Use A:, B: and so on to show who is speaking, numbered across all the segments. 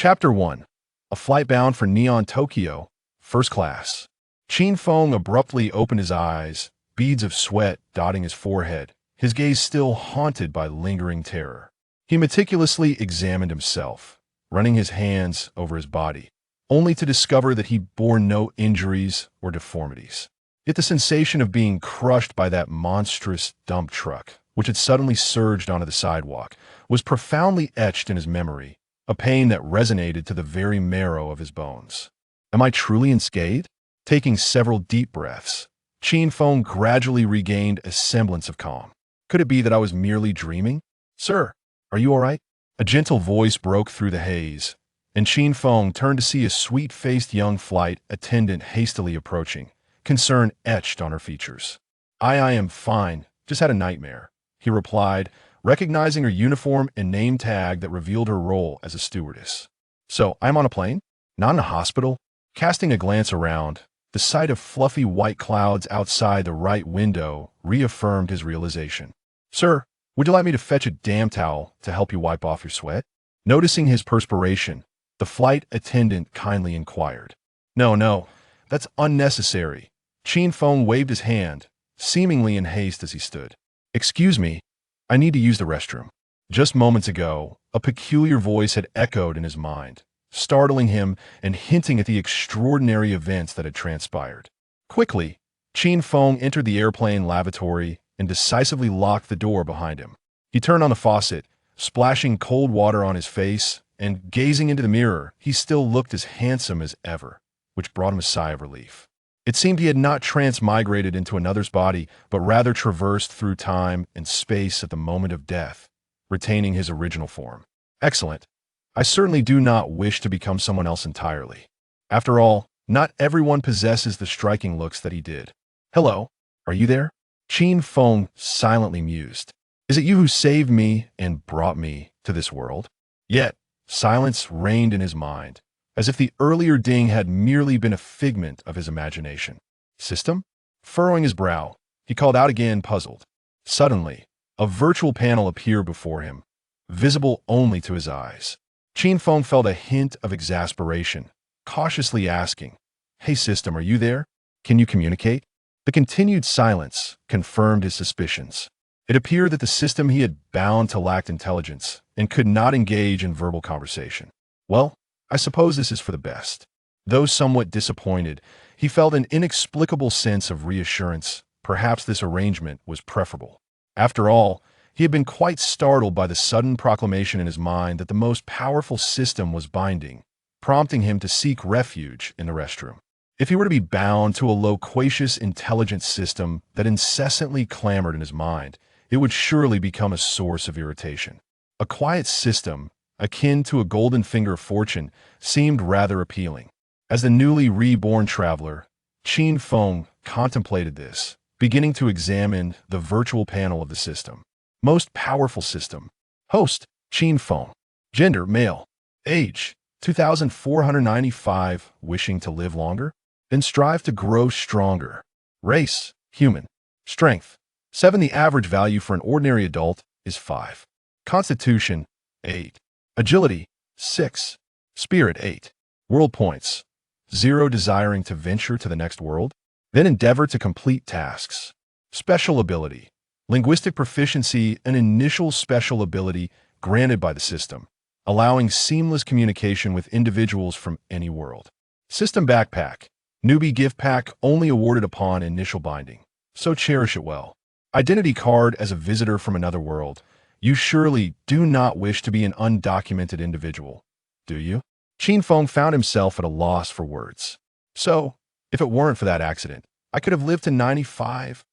A: Chapter 1. A flight bound for Neon Tokyo, first class. Qin Feng abruptly opened his eyes, beads of sweat dotting his forehead, his gaze still haunted by lingering terror. He meticulously examined himself, running his hands over his body, only to discover that he bore no injuries or deformities. Yet the sensation of being crushed by that monstrous dump truck, which had suddenly surged onto the sidewalk, was profoundly etched in his memory, a pain that resonated to the very marrow of his bones. Am I truly unscathed? Taking several deep breaths, Qin Feng gradually regained a semblance of calm. Could it be that I was merely dreaming? Sir, are you all right? A gentle voice broke through the haze, and Qin Feng turned to see a sweet-faced young flight attendant hastily approaching, concern etched on her features. I am fine, just had a nightmare, he replied, recognizing her uniform and name tag that revealed her role as a stewardess. So, I'm on a plane? Not in a hospital? Casting a glance around, the sight of fluffy white clouds outside the right window reaffirmed his realization. Sir, would you like me to fetch a damn towel to help you wipe off your sweat? Noticing his perspiration, the flight attendant kindly inquired. No, that's unnecessary. Qin Feng waved his hand, seemingly in haste as he stood. Excuse me, I need to use the restroom. Just moments ago, a peculiar voice had echoed in his mind, startling him and hinting at the extraordinary events that had transpired. Quickly, Qin Feng entered the airplane lavatory and decisively locked the door behind him. He turned on the faucet, splashing cold water on his face, and gazing into the mirror, he still looked as handsome as ever, which brought him a sigh of relief. It seemed he had not transmigrated into another's body, but rather traversed through time and space at the moment of death, retaining his original form. Excellent. I certainly do not wish to become someone else entirely. After all, not everyone possesses the striking looks that he did. Hello, are you there? Qin Feng silently mused. Is it you who saved me and brought me to this world? Yet, silence reigned in his mind, as if the earlier ding had merely been a figment of his imagination. System? Furrowing his brow, he called out again, puzzled. Suddenly, a virtual panel appeared before him, visible only to his eyes. Qin Feng felt a hint of exasperation, cautiously asking, Hey system, are you there? Can you communicate? The continued silence confirmed his suspicions. It appeared that the system he had bound to lacked intelligence and could not engage in verbal conversation. Well, I suppose this is for the best. Though somewhat disappointed, he felt an inexplicable sense of reassurance. Perhaps this arrangement was preferable. After all, he had been quite startled by the sudden proclamation in his mind that the most powerful system was binding, prompting him to seek refuge in the restroom. If he were to be bound to a loquacious intelligence system that incessantly clamored in his mind, it would surely become a source of irritation. A quiet system, akin to a golden finger of fortune, seemed rather appealing. As the newly reborn traveler, Qin Feng contemplated this, beginning to examine the virtual panel of the system. Most powerful system. Host, Qin Feng. Gender, male. Age, 2,495, wishing to live longer? Then strive to grow stronger. Race, human. Strength, 7. The average value for an ordinary adult is 5. Constitution, 8. Agility, 6. Spirit, 8. World points, 0. Desiring to venture to the next world? Then endeavor to complete tasks. Special ability. Linguistic proficiency, an initial special ability granted by the system, allowing seamless communication with individuals from any world. System backpack. Newbie gift pack only awarded upon initial binding, so cherish it well. Identity card as a visitor from another world. You surely do not wish to be an undocumented individual, do you? Qin Feng found himself at a loss for words. So, if it weren't for that accident, I could have lived to 95.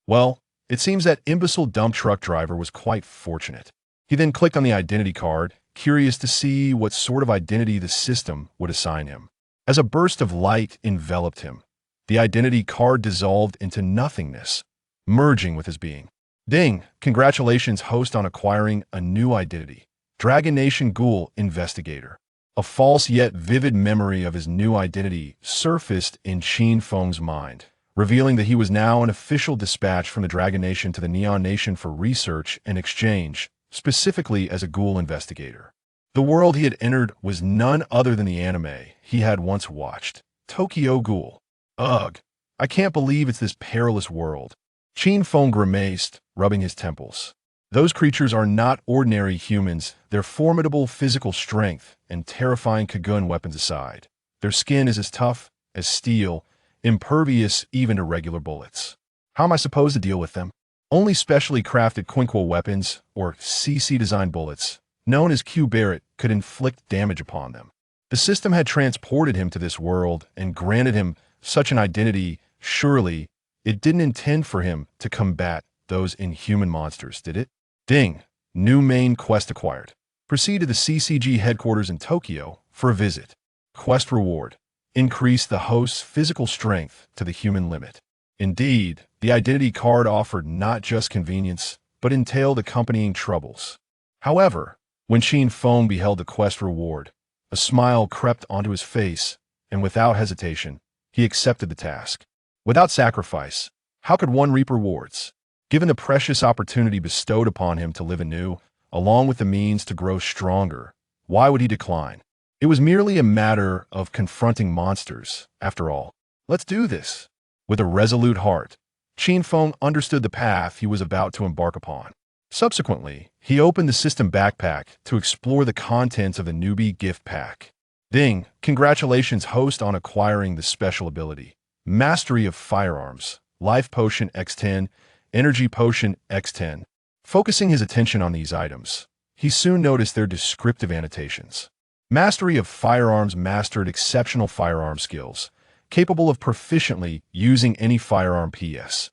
A: Well, it seems that imbecile dump truck driver was quite fortunate. He then clicked on the identity card, curious to see what sort of identity the system would assign him. As a burst of light enveloped him, the identity card dissolved into nothingness, merging with his being. Ding! Congratulations, host, on acquiring a new identity. Dragon Nation Ghoul Investigator. A false yet vivid memory of his new identity surfaced in Qin Feng's mind, revealing that he was now an official dispatch from the Dragon Nation to the Neon Nation for research and exchange, specifically as a ghoul investigator. The world he had entered was none other than the anime he had once watched. Tokyo Ghoul. Ugh, I can't believe it's this perilous world. Qin Feng grimaced, rubbing his temples. Those creatures are not ordinary humans. Their formidable physical strength and terrifying Kagun weapons aside. Their skin is as tough as steel, impervious even to regular bullets. How am I supposed to deal with them? Only specially crafted Quinquo weapons, or CC-designed bullets, known as Q Barrett, could inflict damage upon them. The system had transported him to this world and granted him such an identity. Surely, it didn't intend for him to combat those inhuman monsters, did it? Ding! New main quest acquired. Proceed to the CCG headquarters in Tokyo for a visit. Quest reward. Increase the host's physical strength to the human limit. Indeed, the identity card offered not just convenience, but entailed accompanying troubles. However, when Qin Feng beheld the quest reward, a smile crept onto his face, and without hesitation, he accepted the task. Without sacrifice, how could one reap rewards? Given the precious opportunity bestowed upon him to live anew, along with the means to grow stronger, why would he decline? It was merely a matter of confronting monsters, after all. Let's do this. With a resolute heart, Qin Feng understood the path he was about to embark upon. Subsequently, he opened the system backpack to explore the contents of the newbie gift pack. Ding! Congratulations, host, on acquiring the special ability. Mastery of Firearms, Life Potion X10, Energy Potion X10. Focusing his attention on these items, he soon noticed their descriptive annotations. Mastery of Firearms mastered exceptional firearm skills, capable of proficiently using any firearm PS.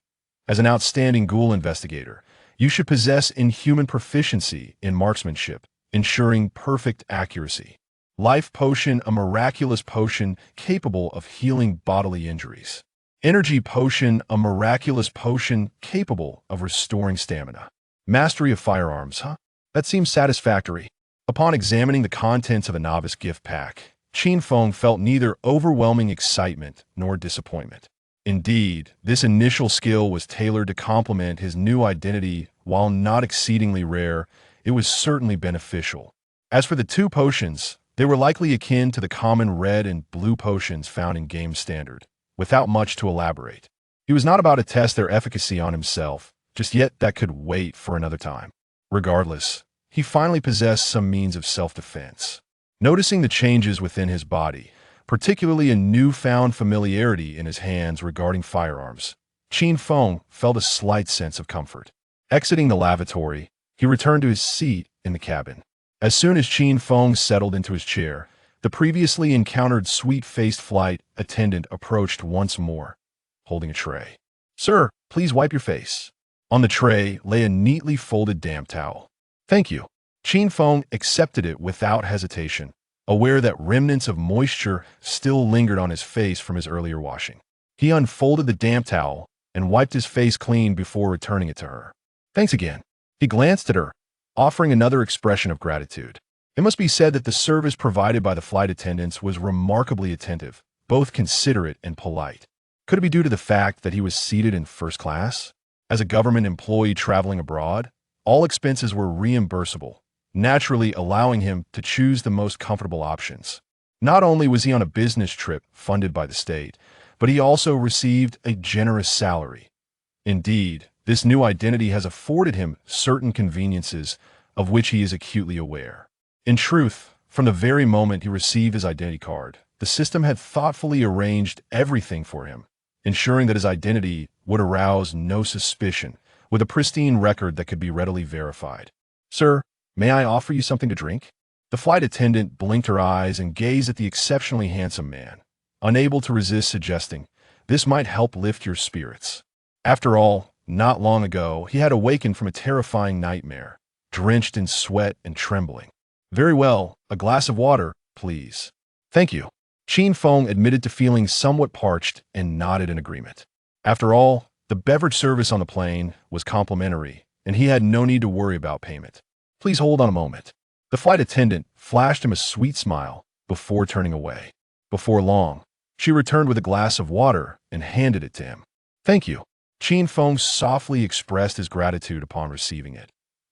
A: As an outstanding ghoul investigator, you should possess inhuman proficiency in marksmanship, ensuring perfect accuracy. Life Potion, a miraculous potion capable of healing bodily injuries. Energy Potion, a miraculous potion capable of restoring stamina. Mastery of Firearms, huh? That seems satisfactory. Upon examining the contents of a novice gift pack, Qin Feng felt neither overwhelming excitement nor disappointment. Indeed, this initial skill was tailored to complement his new identity. While not exceedingly rare, it was certainly beneficial. As for the two potions, they were likely akin to the common red and blue potions found in game standard, without much to elaborate. He was not about to test their efficacy on himself, just yet that could wait for another time. Regardless, he finally possessed some means of self-defense. Noticing the changes within his body, particularly a newfound familiarity in his hands regarding firearms, Qin Feng felt a slight sense of comfort. Exiting the lavatory, he returned to his seat in the cabin. As soon as Qin Feng settled into his chair, the previously encountered sweet-faced flight attendant approached once more, holding a tray. "Sir, please wipe your face." On the tray lay a neatly folded damp towel. "Thank you." Qin Feng accepted it without hesitation, aware that remnants of moisture still lingered on his face from his earlier washing. He unfolded the damp towel and wiped his face clean before returning it to her. "Thanks again." He glanced at her, offering another expression of gratitude. It must be said that the service provided by the flight attendants was remarkably attentive, both considerate and polite. Could it be due to the fact that he was seated in first class? As a government employee traveling abroad, all expenses were reimbursable, naturally allowing him to choose the most comfortable options. Not only was he on a business trip funded by the state, but he also received a generous salary. Indeed, this new identity has afforded him certain conveniences of which he is acutely aware. In truth, from the very moment he received his identity card, the system had thoughtfully arranged everything for him, ensuring that his identity would arouse no suspicion, with a pristine record that could be readily verified. "Sir, may I offer you something to drink?" The flight attendant blinked her eyes and gazed at the exceptionally handsome man, unable to resist suggesting, "This might help lift your spirits." After all, not long ago, he had awakened from a terrifying nightmare, drenched in sweat and trembling. "Very well, a glass of water, please." "Thank you." Qin Feng admitted to feeling somewhat parched and nodded in agreement. After all, the beverage service on the plane was complimentary, and he had no need to worry about payment. "Please hold on a moment." The flight attendant flashed him a sweet smile before turning away. Before long, she returned with a glass of water and handed it to him. "Thank you." Qin Feng softly expressed his gratitude upon receiving it.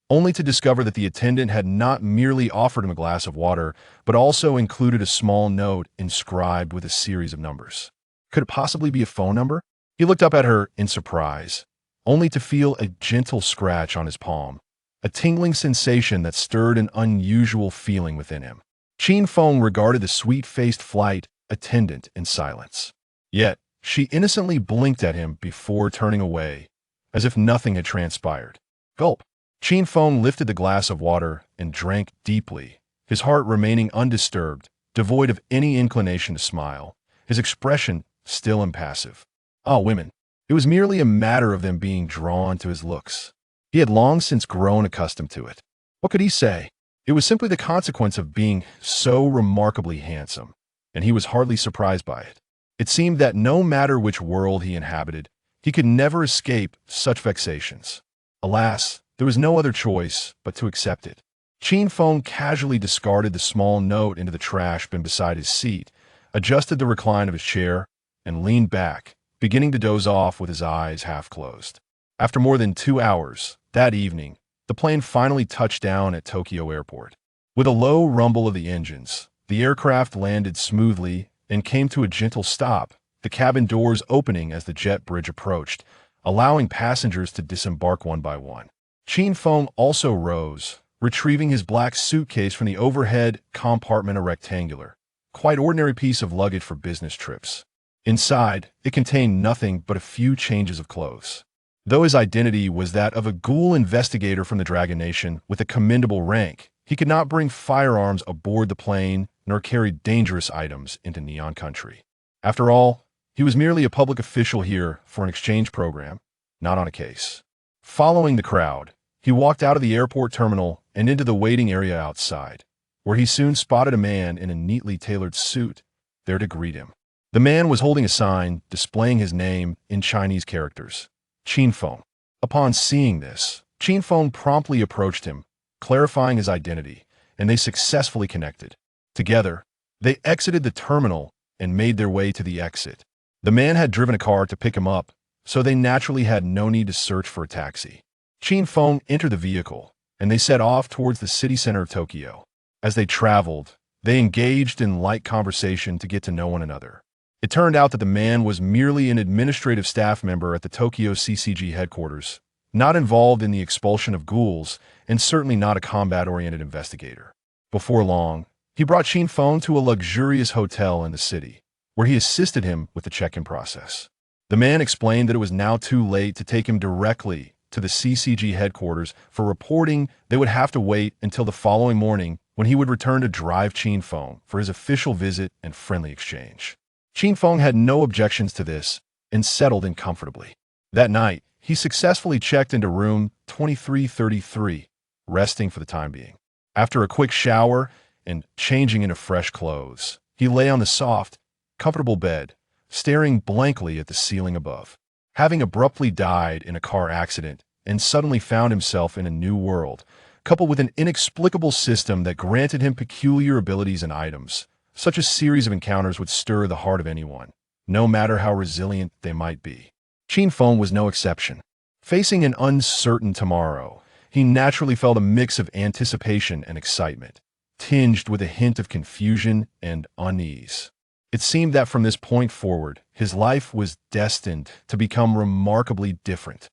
A: only to discover that the attendant had not merely offered him a glass of water, but also included a small note inscribed with a series of numbers. Could it possibly be a phone number? He looked up at her in surprise, only to feel a gentle scratch on his palm, a tingling sensation that stirred an unusual feeling within him. Qin Feng regarded the sweet-faced flight attendant in silence. Yet, she innocently blinked at him before turning away, as if nothing had transpired. Gulp. Qin Feng lifted the glass of water and drank deeply, his heart remaining undisturbed, devoid of any inclination to smile, his expression still impassive. Ah, women. It was merely a matter of them being drawn to his looks. He had long since grown accustomed to it. What could he say? It was simply the consequence of being so remarkably handsome, and he was hardly surprised by it. It seemed that no matter which world he inhabited, he could never escape such vexations. Alas, there was no other choice but to accept it. Qin Feng casually discarded the small note into the trash bin beside his seat, adjusted the recline of his chair, and leaned back, beginning to doze off with his eyes half closed. After more than 2 hours, that evening, the plane finally touched down at Tokyo Airport. With a low rumble of the engines, the aircraft landed smoothly and came to a gentle stop, the cabin doors opening as the jet bridge approached, allowing passengers to disembark one by one. Qin Feng also rose, retrieving his black suitcase from the overhead compartment, a rectangular, quite ordinary piece of luggage for business trips. Inside, it contained nothing but a few changes of clothes. Though his identity was that of a ghoul investigator from the Dragon Nation with a commendable rank, he could not bring firearms aboard the plane nor carry dangerous items into Neon Country. After all, he was merely a public official here for an exchange program, not on a case. Following the crowd, he walked out of the airport terminal and into the waiting area outside, where he soon spotted a man in a neatly tailored suit there to greet him. The man was holding a sign displaying his name in Chinese characters, Qin Feng. Upon seeing this, Qin Feng promptly approached him, clarifying his identity, and they successfully connected. Together, they exited the terminal and made their way to the exit. The man had driven a car to pick him up, so they naturally had no need to search for a taxi. Qin Feng entered the vehicle, and they set off towards the city center of Tokyo. As they traveled, they engaged in light conversation to get to know one another. It turned out that the man was merely an administrative staff member at the Tokyo CCG headquarters, not involved in the expulsion of ghouls, and certainly not a combat-oriented investigator. Before long, he brought Qin Feng to a luxurious hotel in the city, where he assisted him with the check-in process. The man explained that it was now too late to take him directly to the CCG headquarters for reporting. They would have to wait until the following morning, when he would return to drive Qin Feng for his official visit and friendly exchange. Qin Feng had no objections to this and settled in comfortably. That night, he successfully checked into room 2333, resting for the time being. After a quick shower and changing into fresh clothes, he lay on the soft, comfortable bed, staring blankly at the ceiling above. Having abruptly died in a car accident and suddenly found himself in a new world, coupled with an inexplicable system that granted him peculiar abilities and items, such a series of encounters would stir the heart of anyone, no matter how resilient they might be. Qin Feng was no exception. Facing an uncertain tomorrow, he naturally felt a mix of anticipation and excitement, tinged with a hint of confusion and unease. It seemed that from this point forward, his life was destined to become remarkably different.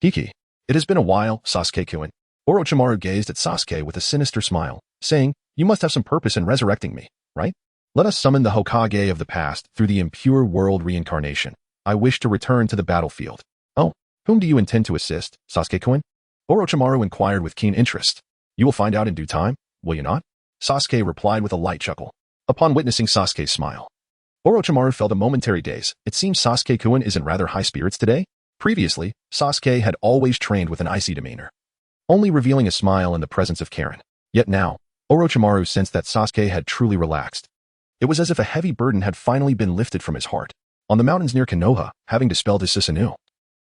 B: Kiki, it has been a while, Sasuke-kun. Orochimaru gazed at Sasuke with a sinister smile, saying, "You must have some purpose in resurrecting me, right? Let us summon the Hokage of the past through the impure world reincarnation. I wish to return to the battlefield." "Oh, whom do you intend to assist, Sasuke-kun?" Orochimaru inquired with keen interest. "You will find out in due time, will you not?" Sasuke replied with a light chuckle. Upon witnessing Sasuke's smile, Orochimaru felt a momentary daze. It seems Sasuke-kun is in rather high spirits today. Previously, Sasuke had always trained with an icy demeanor, only revealing a smile in the presence of Karen. Yet now, Orochimaru sensed that Sasuke had truly relaxed. It was as if a heavy burden had finally been lifted from his heart. On the mountains near Konoha, having dispelled his Susanoo,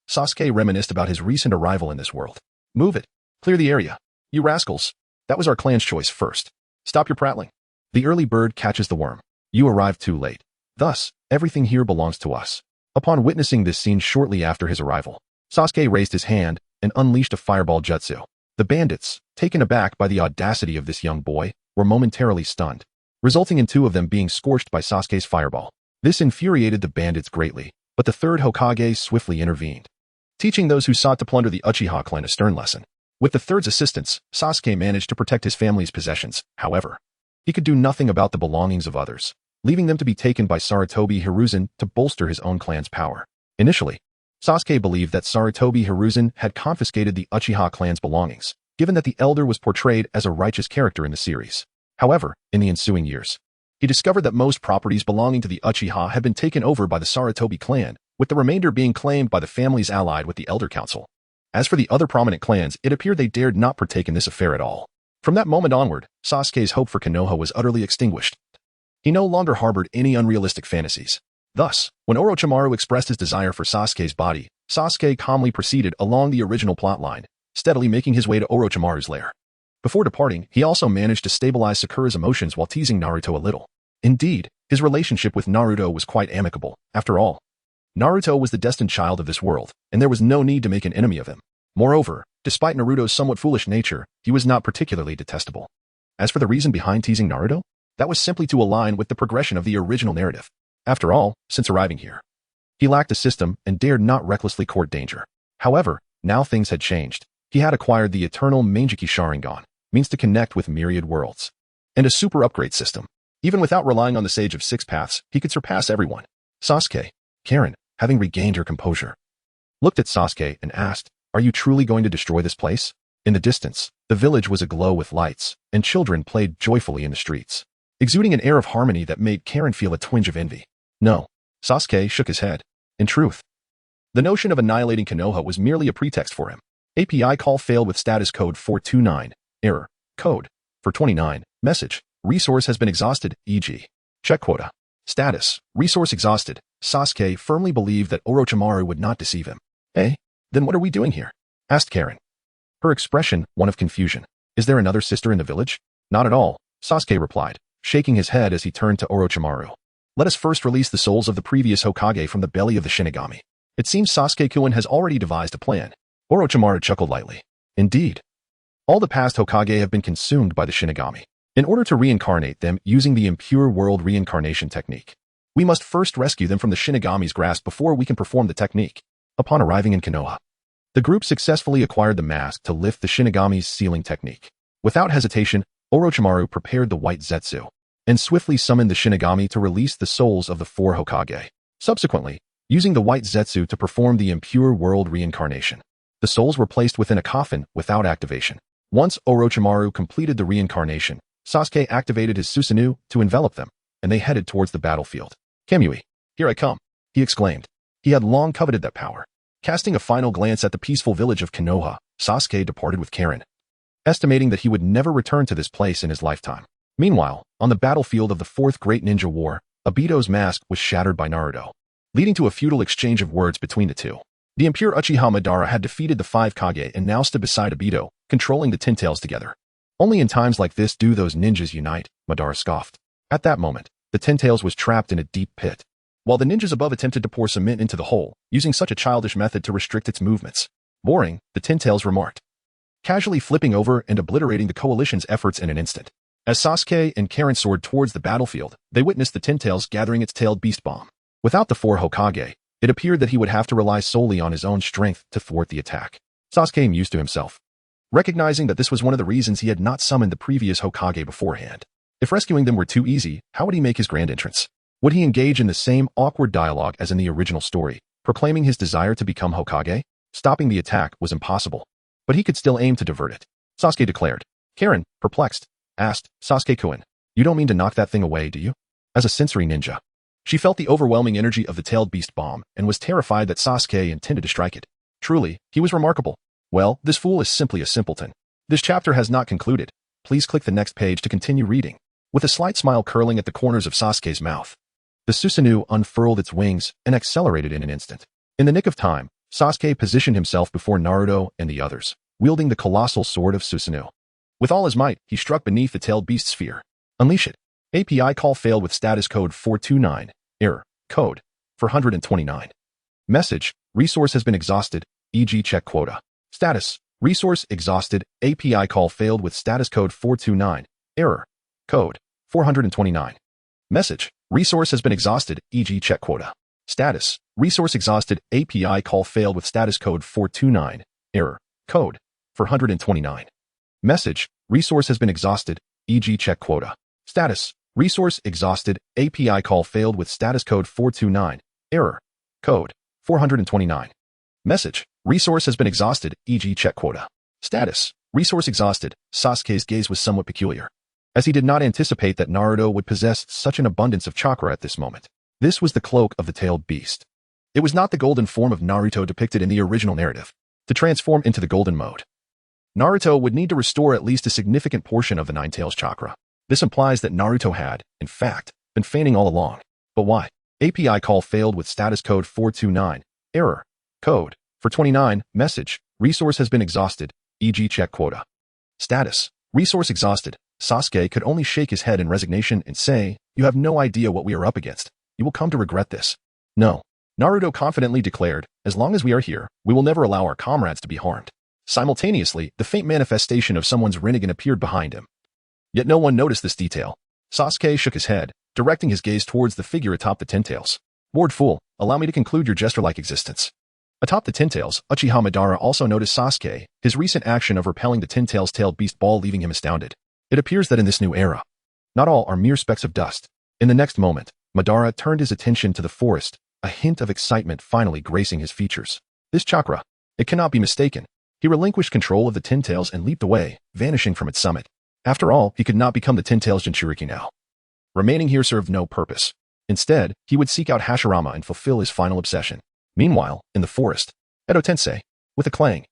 B: Sasuke reminisced about his recent arrival in this world. "Move it. Clear the area. You rascals. That was our clan's choice first. Stop your prattling. The early bird catches the worm. You arrived too late. Thus, everything here belongs to us." Upon witnessing this scene shortly after his arrival, Sasuke raised his hand and unleashed a fireball jutsu. The bandits, taken aback by the audacity of this young boy, were momentarily stunned, resulting in 2 of them being scorched by Sasuke's fireball. This infuriated the bandits greatly, but the 3rd Hokage swiftly intervened, teaching those who sought to plunder the Uchiha clan a stern lesson. With the 3rd's assistance, Sasuke managed to protect his family's possessions. However, he could do nothing about the belongings of others, leaving them to be taken by Sarutobi Hiruzen to bolster his own clan's power. Initially, Sasuke believed that Sarutobi Hiruzen had confiscated the Uchiha clan's belongings, given that the elder was portrayed as a righteous character in the series. However, in the ensuing years, he discovered that most properties belonging to the Uchiha had been taken over by the Sarutobi clan, with the remainder being claimed by the families allied with the Elder Council. As for the other prominent clans, it appeared they dared not partake in this affair at all. From that moment onward, Sasuke's hope for Konoha was utterly extinguished. He no longer harbored any unrealistic fantasies. Thus, when Orochimaru expressed his desire for Sasuke's body, Sasuke calmly proceeded along the original plotline, steadily making his way to Orochimaru's lair. Before departing, he also managed to stabilize Sakura's emotions while teasing Naruto a little. Indeed, his relationship with Naruto was quite amicable. After all, Naruto was the destined child of this world, and there was no need to make an enemy of him. Moreover, despite Naruto's somewhat foolish nature, he was not particularly detestable. As for the reason behind teasing Naruto, that was simply to align with the progression of the original narrative. After all, since arriving here, he lacked a system and dared not recklessly court danger. However, now things had changed. He had acquired the Eternal Mangekyō Sharingan, means to connect with myriad worlds, and a super upgrade system. Even without relying on the Sage of Six Paths, he could surpass everyone. Sasuke, Karen, having regained her composure, looked at Sasuke and asked, "Are you truly going to destroy this place?" In the distance, the village was aglow with lights, and children played joyfully in the streets, exuding an air of harmony that made Karen feel a twinge of envy. No, Sasuke shook his head. In truth, the notion of annihilating Konoha was merely a pretext for him. API call failed with status code 429. Error. Code. 429. Message. Resource has been exhausted, e.g. check quota. Status. Resource exhausted. Sasuke firmly believed that Orochimaru would not deceive him. Eh? Then what are we doing here? Asked Karen, her expression one of confusion. Is there another sister in the village? Not at all, Sasuke replied, shaking his head as he turned to Orochimaru. Let us first release the souls of the previous Hokage from the belly of the Shinigami. It seems Sasuke-kun has already devised a plan. Orochimaru chuckled lightly. Indeed. All the past Hokage have been consumed by the Shinigami. In order to reincarnate them using the impure world reincarnation technique, we must first rescue them from the Shinigami's grasp before we can perform the technique. Upon arriving in Konoha, the group successfully acquired the mask to lift the Shinigami's sealing technique. Without hesitation, Orochimaru prepared the white Zetsu and swiftly summoned the Shinigami to release the souls of the 4 Hokage. Subsequently, using the white Zetsu to perform the impure world reincarnation, the souls were placed within a coffin without activation. Once Orochimaru completed the reincarnation, Sasuke activated his Susanoo to envelop them, and they headed towards the battlefield. Kamui, here I come, he exclaimed. He had long coveted that power. Casting a final glance at the peaceful village of Konoha, Sasuke departed with Karen, estimating that he would never return to this place in his lifetime. Meanwhile, on the battlefield of the 4th Great Ninja War, Obito's mask was shattered by Naruto, leading to a futile exchange of words between the two. The impure Uchiha Madara had defeated the 5 Kage and now stood beside Obito, controlling the Ten Tails together. Only in times like this do those ninjas unite, Madara scoffed. At that moment, the Ten Tails was trapped in a deep pit, while the ninjas above attempted to pour cement into the hole, using such a childish method to restrict its movements. Boring, the Ten Tails remarked, casually flipping over and obliterating the coalition's efforts in an instant. As Sasuke and Karen soared towards the battlefield, they witnessed the Ten Tails gathering its tailed beast bomb. Without the 4 Hokage, it appeared that he would have to rely solely on his own strength to thwart the attack. Sasuke mused to himself, recognizing that this was one of the reasons he had not summoned the previous Hokage beforehand. If rescuing them were too easy, how would he make his grand entrance? Would he engage in the same awkward dialogue as in the original story, proclaiming his desire to become Hokage? Stopping the attack was impossible, but he could still aim to divert it. Sasuke declared. Karen, perplexed, asked, Sasuke-kun, you don't mean to knock that thing away, do you? As a sensory ninja, she felt the overwhelming energy of the tailed beast bomb and was terrified that Sasuke intended to strike it. Truly, he was remarkable. Well, this fool is simply a simpleton. This chapter has not concluded. Please click the next page to continue reading. With a slight smile curling at the corners of Sasuke's mouth, the Susanoo unfurled its wings and accelerated in an instant. In the nick of time, Sasuke positioned himself before Naruto and the others, wielding the colossal sword of Susanoo. With all his might, he struck beneath the tailed beast sphere. Unleash it. API call failed with status code 429. Error. Code. 429. Message. Resource has been exhausted, e.g. check quota. Status. Resource exhausted. API call failed with status code 429. Error. Code 429. Message. Resource has been exhausted, e.g. check quota. Status. Resource exhausted. API call failed with status code 429. Error. Code 429. Message. Resource has been exhausted, e.g. check quota. Status. Resource exhausted. API call failed with status code 429. Error. Code 429. Message. Resource has been exhausted, e.g. check quota. Status. Resource exhausted. Sasuke's gaze was somewhat peculiar, as he did not anticipate that Naruto would possess such an abundance of chakra at this moment. This was the cloak of the tailed beast. It was not the golden form of Naruto depicted in the original narrative. To transform into the golden mode, Naruto would need to restore at least a significant portion of the Nine Tails chakra. This implies that Naruto had, in fact, been feigning all along. But why? API call failed with status code 429. Error. Code 429. Message. Resource has been exhausted, e.g. check quota. Status. Resource exhausted. Sasuke could only shake his head in resignation and say, "You have no idea what we are up against. You will come to regret this." No. Naruto confidently declared, "As long as we are here, we will never allow our comrades to be harmed." Simultaneously, the faint manifestation of someone's Rinnegan appeared behind him. Yet no one noticed this detail. Sasuke shook his head, directing his gaze towards the figure atop the Ten Tails. "Bored fool, allow me to conclude your jester-like existence." Atop the Ten Tails, Uchiha Madara also noticed Sasuke, his recent action of repelling the Ten Tails' tailed beast ball leaving him astounded. It appears that in this new era, not all are mere specks of dust. In the next moment, Madara turned his attention to the forest, a hint of excitement finally gracing his features. This chakra, it cannot be mistaken. He relinquished control of the Ten Tails and leaped away, vanishing from its summit. After all, he could not become the Ten Tails Jinchuriki now. Remaining here served no purpose. Instead, he would seek out Hashirama and fulfill his final obsession. Meanwhile, in the forest, Edo Tensei, with a clang.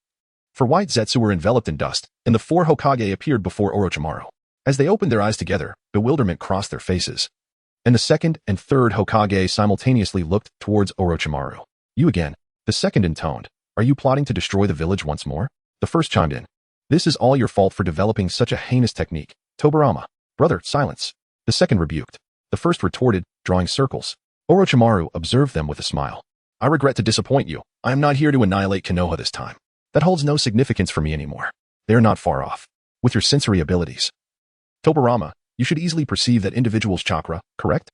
B: For white Zetsu were enveloped in dust, and the four Hokage appeared before Orochimaru. As they opened their eyes together, bewilderment crossed their faces. And the second and third Hokage simultaneously looked towards Orochimaru. "You again." The second intoned, "Are you plotting to destroy the village once more?" The first chimed in, "This is all your fault for developing such a heinous technique. Tobirama." "Brother, silence." The second rebuked. The first retorted, drawing circles. Orochimaru observed them with a smile. "I regret to disappoint you. I am not here to annihilate Konoha this time. That holds no significance for me anymore. They are not far off. With your sensory abilities, Tobirama, you should easily perceive that individual's chakra, correct?"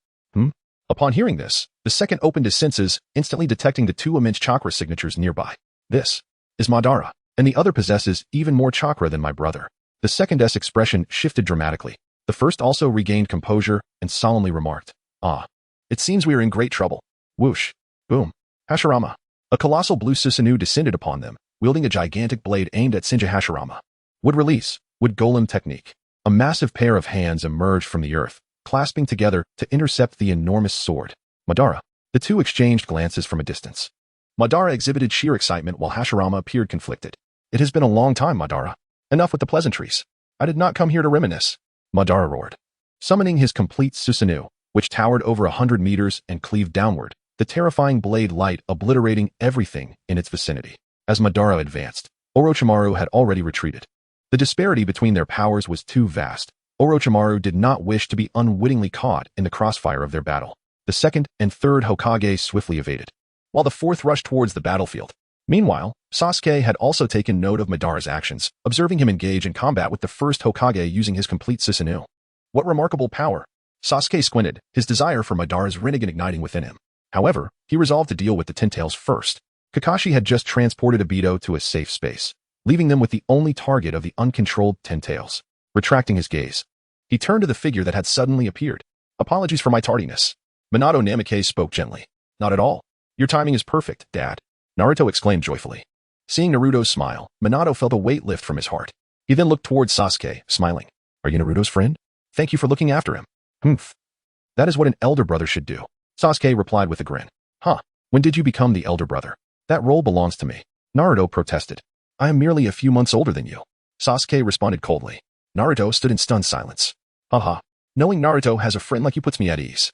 B: Upon hearing this, the second opened his senses, instantly detecting the two immense chakra signatures nearby. "This is Madara, and the other possesses even more chakra than my brother." The second's expression shifted dramatically. The first also regained composure and solemnly remarked, "Ah, it seems we are in great trouble." Whoosh. Boom. Hashirama. A colossal blue Susanoo descended upon them, wielding a gigantic blade aimed at Shinja Hashirama. Wood release. Wood golem technique. A massive pair of hands emerged from the earth, clasping together to intercept the enormous sword. Madara. The two exchanged glances from a distance. Madara exhibited sheer excitement while Hashirama appeared conflicted. "It has been a long time, Madara. Enough with the pleasantries. I did not come here to reminisce." Madara roared. Summoning his complete Susanoo, which towered over 100 meters and cleaved downward, the terrifying blade light obliterating everything in its vicinity. As Madara advanced, Orochimaru had already retreated. The disparity between their powers was too vast. Orochimaru did not wish to be unwittingly caught in the crossfire of their battle. The second and third Hokage swiftly evaded, while the fourth rushed towards the battlefield. Meanwhile, Sasuke had also taken note of Madara's actions, observing him engage in combat with the first Hokage using his complete Susanoo. What remarkable power! Sasuke squinted, his desire for Madara's Rinnegan igniting within him. However, he resolved to deal with the Ten Tails first. Kakashi had just transported Obito to a safe space, leaving them with the only target of the uncontrolled Ten Tails. Retracting his gaze, he turned to the figure that had suddenly appeared. "Apologies for my tardiness." Minato Namikaze spoke gently. "Not at all. Your timing is perfect, Dad," Naruto exclaimed joyfully. Seeing Naruto's smile, Minato felt a weight lift from his heart. He then looked towards Sasuke, smiling. "Are you Naruto's friend? Thank you for looking after him." "Humph. That is what an elder brother should do," Sasuke replied with a grin. "Huh. When did you become the elder brother?" "That role belongs to me," Naruto protested. "I am merely a few months older than you," Sasuke responded coldly. Naruto stood in stunned silence. "Haha. Knowing Naruto has a friend like you puts me at ease."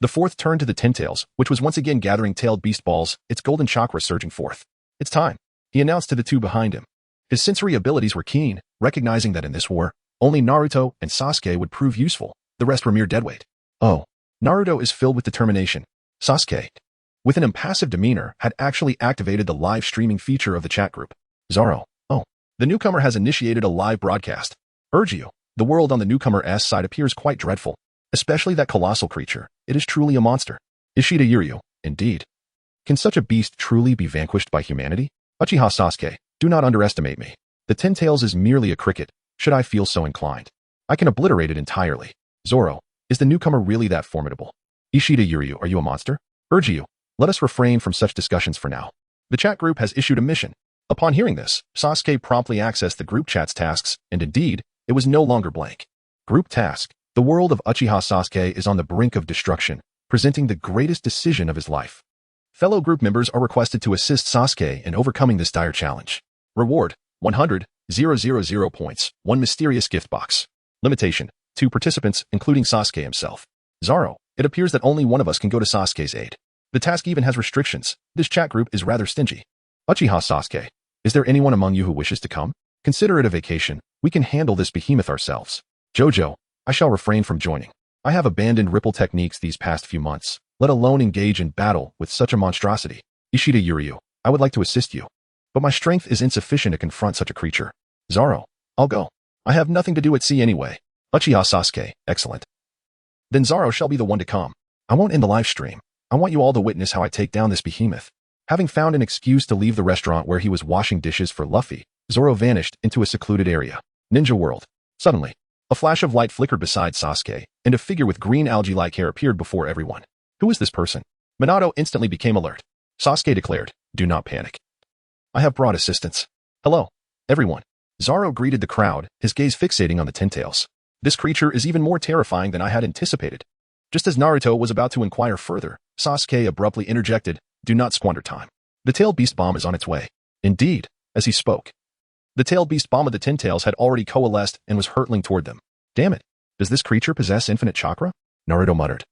B: The fourth turned to the Ten Tails, which was once again gathering tailed beast balls, its golden chakra surging forth. "It's time," he announced to the two behind him. His sensory abilities were keen, recognizing that in this war, only Naruto and Sasuke would prove useful, the rest were mere deadweight. "Oh." Naruto is filled with determination. Sasuke, with an impassive demeanor, had actually activated the live streaming feature of the chat group. "Zoro, oh, The newcomer has initiated a live broadcast. Urge you. The world on the newcomer's side appears quite dreadful. Especially that colossal creature. It is truly a monster. Ishida Yuryu, indeed. Can such a beast truly be vanquished by humanity? Uchiha Sasuke, do not underestimate me. The Ten Tails is merely a cricket, should I feel so inclined. I can obliterate it entirely. Zoro, is the newcomer really that formidable? Ishida Yuryu, are you a monster? Urge you, let us refrain from such discussions for now. The chat group has issued a mission. Upon hearing this, Sasuke promptly accessed the group chat's tasks, and indeed, it was no longer blank. Group task. The world of Uchiha Sasuke is on the brink of destruction, presenting the greatest decision of his life. Fellow group members are requested to assist Sasuke in overcoming this dire challenge. Reward, 100,000 points, 1 mysterious gift box. Limitation, 2 participants, including Sasuke himself. Zoro, it appears that only one of us can go to Sasuke's aid. The task even has restrictions. This chat group is rather stingy. Uchiha Sasuke, is there anyone among you who wishes to come? Consider it a vacation. We can handle this behemoth ourselves. Jojo, I shall refrain from joining. I have abandoned ripple techniques these past few months, let alone engage in battle with such a monstrosity. Ishida Yuryu, I would like to assist you, but my strength is insufficient to confront such a creature. Zoro, I'll go. I have nothing to do at sea anyway. Uchiha Sasuke, excellent. Then Zoro shall be the one to come. I won't end the live stream. I want you all to witness how I take down this behemoth. Having found an excuse to leave the restaurant where he was washing dishes for Luffy, Zoro vanished into a secluded area. Ninja World. Suddenly, a flash of light flickered beside Sasuke, and a figure with green algae-like hair appeared before everyone. Who is this person? Minato instantly became alert. Sasuke declared, do not panic. I have brought assistance. Hello, everyone. Zoro greeted the crowd, his gaze fixating on the Ten Tails. This creature is even more terrifying than I had anticipated. Just as Naruto was about to inquire further, Sasuke abruptly interjected, do not squander time. The tailed beast bomb is on its way. Indeed, as he spoke. The tailed beast bomb of the Ten Tails had already coalesced and was hurtling toward them. Damn it, does this creature possess infinite chakra? Naruto muttered.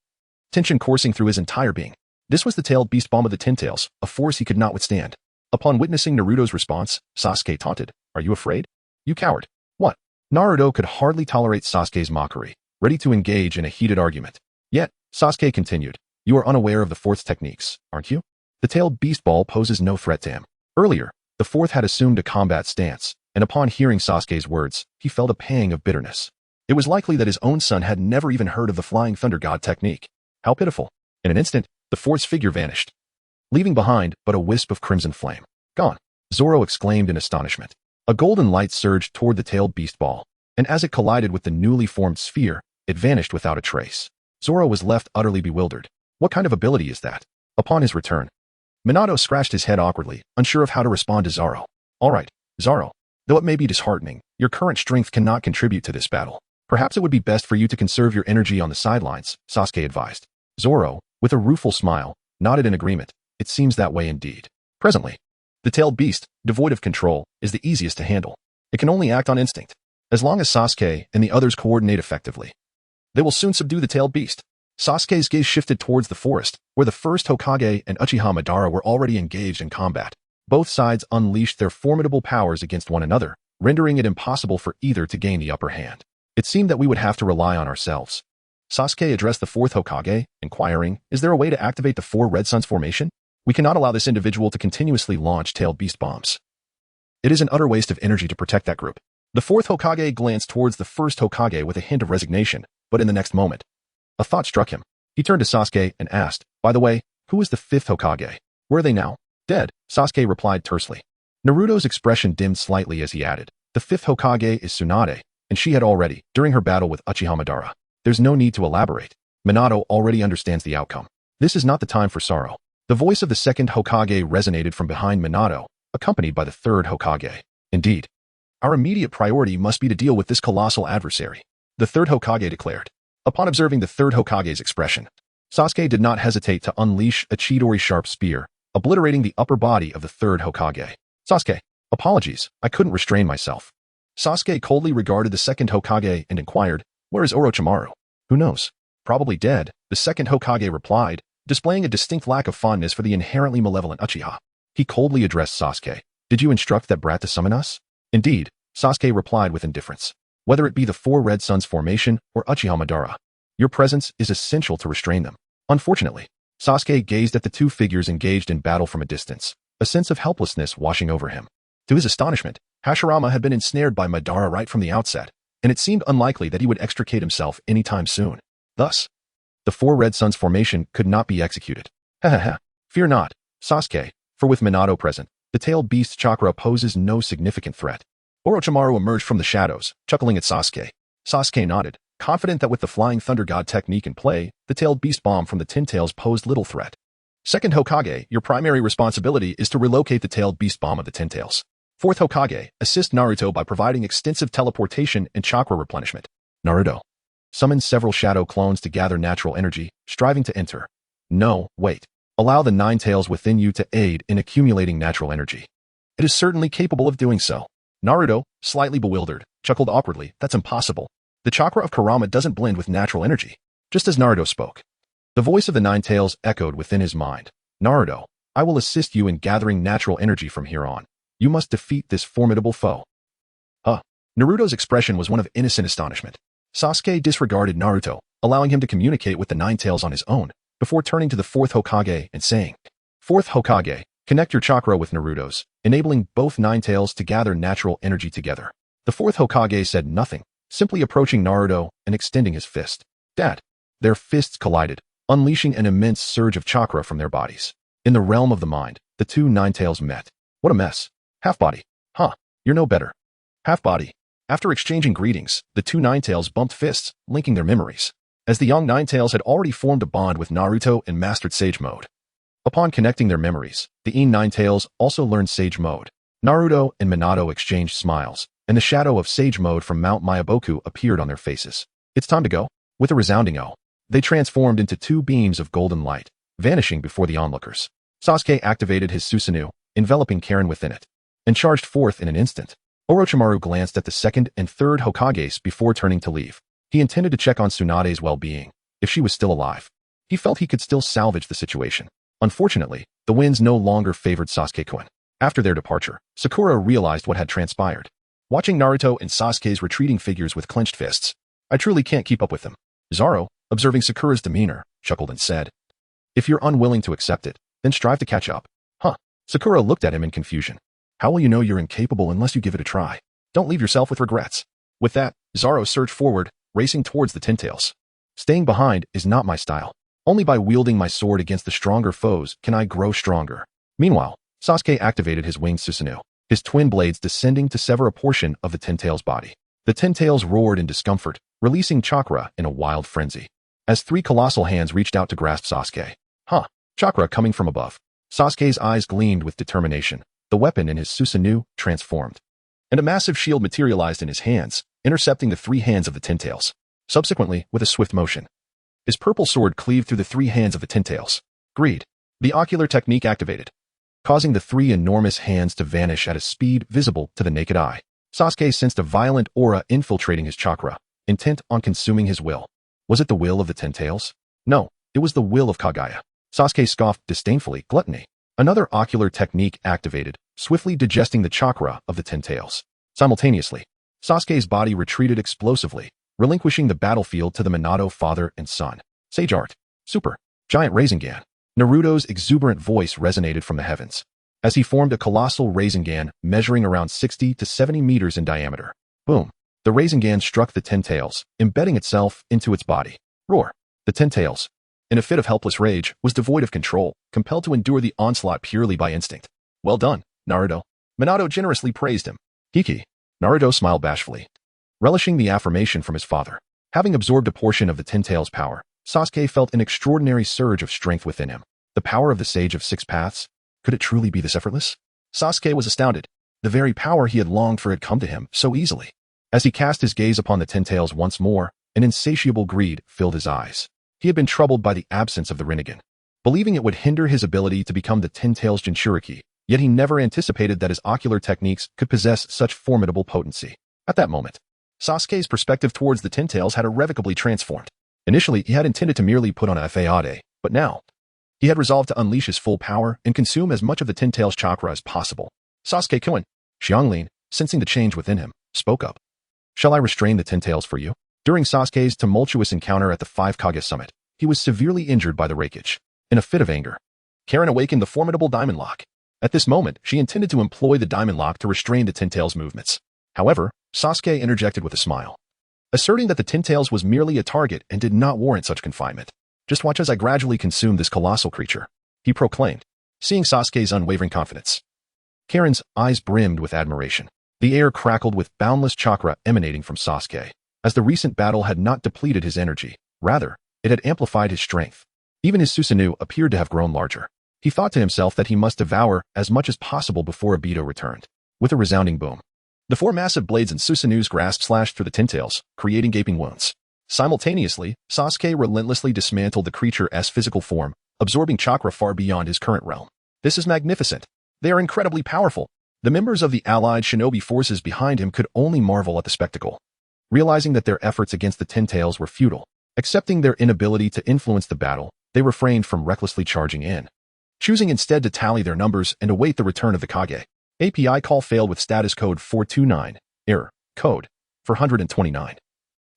B: Tension coursing through his entire being. This was the tailed beast bomb of the Ten Tails, a force he could not withstand. Upon witnessing Naruto's response, Sasuke taunted, are you afraid? You coward. What? Naruto could hardly tolerate Sasuke's mockery, ready to engage in a heated argument. Yet, Sasuke continued, you are unaware of the fourth's techniques, aren't you? The tailed beast ball poses no threat to him. Earlier, the fourth had assumed a combat stance, and upon hearing Sasuke's words, he felt a pang of bitterness. It was likely that his own son had never even heard of the Flying Thunder God technique. How pitiful. In an instant, the fourth's figure vanished, leaving behind but a wisp of crimson flame. Gone. Zoro exclaimed in astonishment. A golden light surged toward the tailed beast ball, and as it collided with the newly formed sphere, it vanished without a trace. Zoro was left utterly bewildered. What kind of ability is that? Upon his return, Minato scratched his head awkwardly, unsure of how to respond to Zoro. All right, Zoro. Though it may be disheartening, your current strength cannot contribute to this battle. Perhaps it would be best for you to conserve your energy on the sidelines, Sasuke advised. Zoro, with a rueful smile, nodded in agreement. It seems that way indeed. Presently, the tailed beast, devoid of control, is the easiest to handle. It can only act on instinct. As long as Sasuke and the others coordinate effectively, they will soon subdue the tailed beast. Sasuke's gaze shifted towards the forest, where the first Hokage and Uchiha Madara were already engaged in combat. Both sides unleashed their formidable powers against one another, rendering it impossible for either to gain the upper hand. It seemed that we would have to rely on ourselves. Sasuke addressed the fourth Hokage, inquiring, is there a way to activate the four Red Suns formation? We cannot allow this individual to continuously launch tailed beast bombs. It is an utter waste of energy to protect that group. The fourth Hokage glanced towards the first Hokage with a hint of resignation, but in the next moment, a thought struck him. He turned to Sasuke and asked, by the way, who is the fifth Hokage? Where are they now? Dead, Sasuke replied tersely. Naruto's expression dimmed slightly as he added, the fifth Hokage is Tsunade, and she had already, during her battle with Uchiha Madara. There's no need to elaborate. Minato already understands the outcome. This is not the time for sorrow. The voice of the second Hokage resonated from behind Minato, accompanied by the third Hokage. Indeed, our immediate priority must be to deal with this colossal adversary, the third Hokage declared. Upon observing the third Hokage's expression, Sasuke did not hesitate to unleash a Chidori sharp spear, obliterating the upper body of the third Hokage. Sasuke, apologies, I couldn't restrain myself. Sasuke coldly regarded the second Hokage and inquired, where is Orochimaru? Who knows? Probably dead, the second Hokage replied, displaying a distinct lack of fondness for the inherently malevolent Uchiha. He coldly addressed Sasuke. Did you instruct that brat to summon us? Indeed, Sasuke replied with indifference. Whether it be the four Red Suns formation or Uchiha Madara, your presence is essential to restrain them. Unfortunately, Sasuke gazed at the two figures engaged in battle from a distance, a sense of helplessness washing over him. To his astonishment, Hashirama had been ensnared by Madara right from the outset, and it seemed unlikely that he would extricate himself anytime soon. Thus, the four red suns formation could not be executed. Fear not, Sasuke, for with Minato present, the tailed beast's chakra poses no significant threat. Orochimaru emerged from the shadows, chuckling at Sasuke. Sasuke nodded, confident that with the Flying Thunder God technique in play, the tailed beast bomb from the Tin Tails posed little threat. Second Hokage, your primary responsibility is to relocate the tailed beast bomb of the Tin Tails. Fourth Hokage, assist Naruto by providing extensive teleportation and chakra replenishment. Naruto summons several shadow clones to gather natural energy, striving to enter. No, wait. Allow the nine tails within you to aid in accumulating natural energy. It is certainly capable of doing so. Naruto, slightly bewildered, chuckled awkwardly. That's impossible. The chakra of Kurama doesn't blend with natural energy. Just as Naruto spoke, the voice of the nine tails echoed within his mind. Naruto, I will assist you in gathering natural energy from here on. You must defeat this formidable foe. Naruto's expression was one of innocent astonishment. Sasuke disregarded Naruto, allowing him to communicate with the nine tails on his own, before turning to the fourth Hokage and saying, Fourth Hokage, connect your chakra with Naruto's, enabling both nine tails to gather natural energy together. The fourth Hokage said nothing, simply approaching Naruto and extending his fist. Dad. Their fists collided, unleashing an immense surge of chakra from their bodies. In the realm of the mind, the two nine tails met. What a mess. Half-body. You're no better. Half-body. After exchanging greetings, the two nine tails bumped fists, linking their memories, as the young nine tails had already formed a bond with Naruto and mastered Sage Mode. Upon connecting their memories, the nine tails also learned Sage Mode. Naruto and Minato exchanged smiles, and the shadow of Sage Mode from Mount Myaboku appeared on their faces. It's time to go. With a resounding "oh," they transformed into two beams of golden light, vanishing before the onlookers. Sasuke activated his Susanoo, enveloping Karin within it, and charged forth in an instant. Orochimaru glanced at the second and third Hokages before turning to leave. He intended to check on Tsunade's well-being, if she was still alive. He felt he could still salvage the situation. Unfortunately, the winds no longer favored Sasuke-kun. After their departure, Sakura realized what had transpired. Watching Naruto and Sasuke's retreating figures with clenched fists, I truly can't keep up with them. Zoro, observing Sakura's demeanor, chuckled and said, If you're unwilling to accept it, then strive to catch up. Sakura looked at him in confusion. How will you know you're incapable unless you give it a try? Don't leave yourself with regrets. With that, Zoro surged forward, racing towards the Tin Tails. Staying behind is not my style. Only by wielding my sword against the stronger foes can I grow stronger. Meanwhile, Sasuke activated his winged Susanoo, his twin blades descending to sever a portion of the Tin Tails' body. The Tin Tails roared in discomfort, releasing chakra in a wild frenzy. As three colossal hands reached out to grasp Sasuke. Chakra coming from above. Sasuke's eyes gleamed with determination. The weapon in his Susanoo transformed, and a massive shield materialized in his hands, intercepting the three hands of the Tin Tails. Subsequently, with a swift motion, his purple sword cleaved through the three hands of the Tin Tails. Greed. The ocular technique activated, causing the three enormous hands to vanish at a speed visible to the naked eye. Sasuke sensed a violent aura infiltrating his chakra, intent on consuming his will. Was it the will of the Tin Tails? No, it was the will of Kagaya. Sasuke scoffed disdainfully. Gluttony. Another ocular technique activated, swiftly digesting the chakra of the Tin Tails. Simultaneously, Sasuke's body retreated explosively, relinquishing the battlefield to the Minato father and son. Sage Art. Super. Giant Rasengan. Naruto's exuberant voice resonated from the heavens, as he formed a colossal Rasengan measuring around 60 to 70 meters in diameter. Boom. The Rasengan struck the Tin Tails, embedding itself into its body. Roar. The Tin Tails, in a fit of helpless rage, was devoid of control, compelled to endure the onslaught purely by instinct. Well done, Naruto. Minato generously praised him. Hiki. Naruto smiled bashfully, relishing the affirmation from his father. Having absorbed a portion of the Tin Tails' power, Sasuke felt an extraordinary surge of strength within him. The power of the Sage of Six Paths? Could it truly be this effortless? Sasuke was astounded. The very power he had longed for had come to him so easily. As he cast his gaze upon the Tin Tails once more, an insatiable greed filled his eyes. He had been troubled by the absence of the Rinnegan, believing it would hinder his ability to become the Tin Tails Jinchuriki, yet he never anticipated that his ocular techniques could possess such formidable potency. At that moment, Sasuke's perspective towards the Tin Tails had irrevocably transformed. Initially, he had intended to merely put on a fade, but now, he had resolved to unleash his full power and consume as much of the Tin Tails' chakra as possible. Sasuke-kun, Xianglin, sensing the change within him, spoke up. Shall I restrain the Tin Tails for you? During Sasuke's tumultuous encounter at the Five Kage Summit, he was severely injured by the rakeage. In a fit of anger, Karin awakened the formidable Diamond Lock. At this moment, she intended to employ the diamond lock to restrain the Tin-Tails' movements. However, Sasuke interjected with a smile, asserting that the Tin-Tails was merely a target and did not warrant such confinement. "Just watch as I gradually consume this colossal creature," he proclaimed, seeing Sasuke's unwavering confidence. Karen's eyes brimmed with admiration. The air crackled with boundless chakra emanating from Sasuke, as the recent battle had not depleted his energy. Rather, it had amplified his strength. Even his Susanoo appeared to have grown larger. He thought to himself that he must devour as much as possible before Obito returned. With a resounding boom, the four massive blades in Susanoo's grasp slashed through the Tin-Tails, creating gaping wounds. Simultaneously, Sasuke relentlessly dismantled the creature's physical form, absorbing chakra far beyond his current realm. "This is magnificent. They are incredibly powerful." The members of the allied shinobi forces behind him could only marvel at the spectacle. Realizing that their efforts against the Tin-Tails were futile, accepting their inability to influence the battle, they refrained from recklessly charging in, choosing instead to tally their numbers and await the return of the Kage. API call failed with status code 429, error, code 429.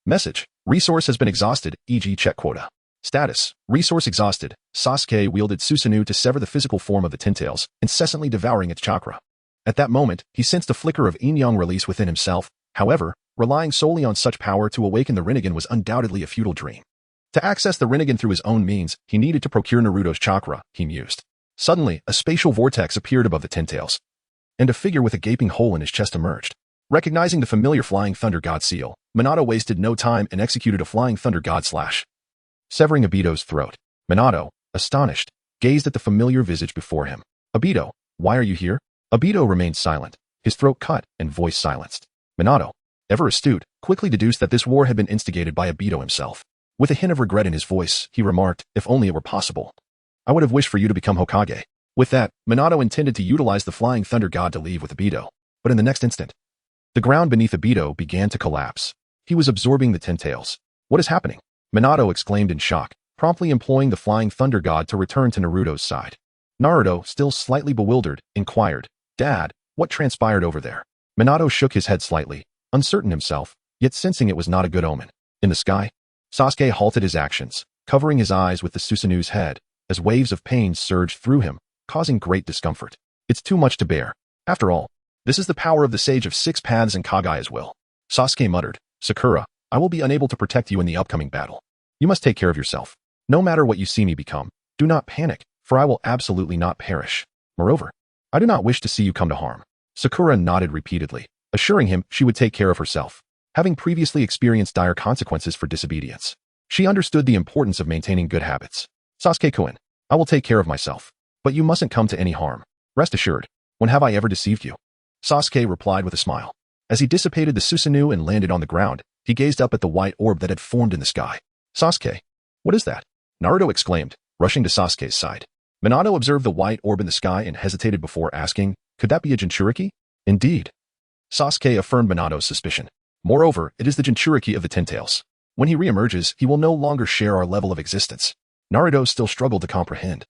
B: Message, resource has been exhausted, e.g. check quota. Status, resource exhausted. Sasuke wielded Susanoo to sever the physical form of the Tin-Tails, incessantly devouring its chakra. At that moment, he sensed a flicker of yin-yang release within himself. However, relying solely on such power to awaken the Rinnegan was undoubtedly a futile dream. To access the Rinnegan through his own means, he needed to procure Naruto's chakra, he mused. Suddenly, a spatial vortex appeared above the Tin-Tails, and a figure with a gaping hole in his chest emerged. Recognizing the familiar Flying Thunder God seal, Minato wasted no time and executed a Flying Thunder God slash, severing Obito's throat. Minato, astonished, gazed at the familiar visage before him. "Obito, why are you here?" Obito remained silent, his throat cut and voice silenced. Minato, ever astute, quickly deduced that this war had been instigated by Obito himself. With a hint of regret in his voice, he remarked, "If only it were possible. I would have wished for you to become Hokage." With that, Minato intended to utilize the Flying Thunder God to leave with Obito. But in the next instant, the ground beneath Obito began to collapse. He was absorbing the Tin-Tails. "What is happening?" Minato exclaimed in shock, promptly employing the Flying Thunder God to return to Naruto's side. Naruto, still slightly bewildered, inquired, "Dad, what transpired over there?" Minato shook his head slightly, uncertain himself, yet sensing it was not a good omen. In the sky, Sasuke halted his actions, covering his eyes with the Susanoo's head, as waves of pain surged through him, causing great discomfort. "It's too much to bear. After all, this is the power of the Sage of Six Paths and Kagaya's will." Sasuke muttered, "Sakura, I will be unable to protect you in the upcoming battle. You must take care of yourself. No matter what you see me become, do not panic, for I will absolutely not perish. Moreover, I do not wish to see you come to harm." Sakura nodded repeatedly, assuring him she would take care of herself, having previously experienced dire consequences for disobedience. She understood the importance of maintaining good habits. "Sasuke-kun, I will take care of myself, but you mustn't come to any harm. Rest assured, when have I ever deceived you?" Sasuke replied with a smile. As he dissipated the Susanoo and landed on the ground, he gazed up at the white orb that had formed in the sky. "Sasuke, what is that?" Naruto exclaimed, rushing to Sasuke's side. Minato observed the white orb in the sky and hesitated before asking, "Could that be a Jinchuriki?" "Indeed." Sasuke affirmed Minato's suspicion. "Moreover, it is the Jinchuriki of the Tin-Tails. When he reemerges, he will no longer share our level of existence." Naruto still struggled to comprehend.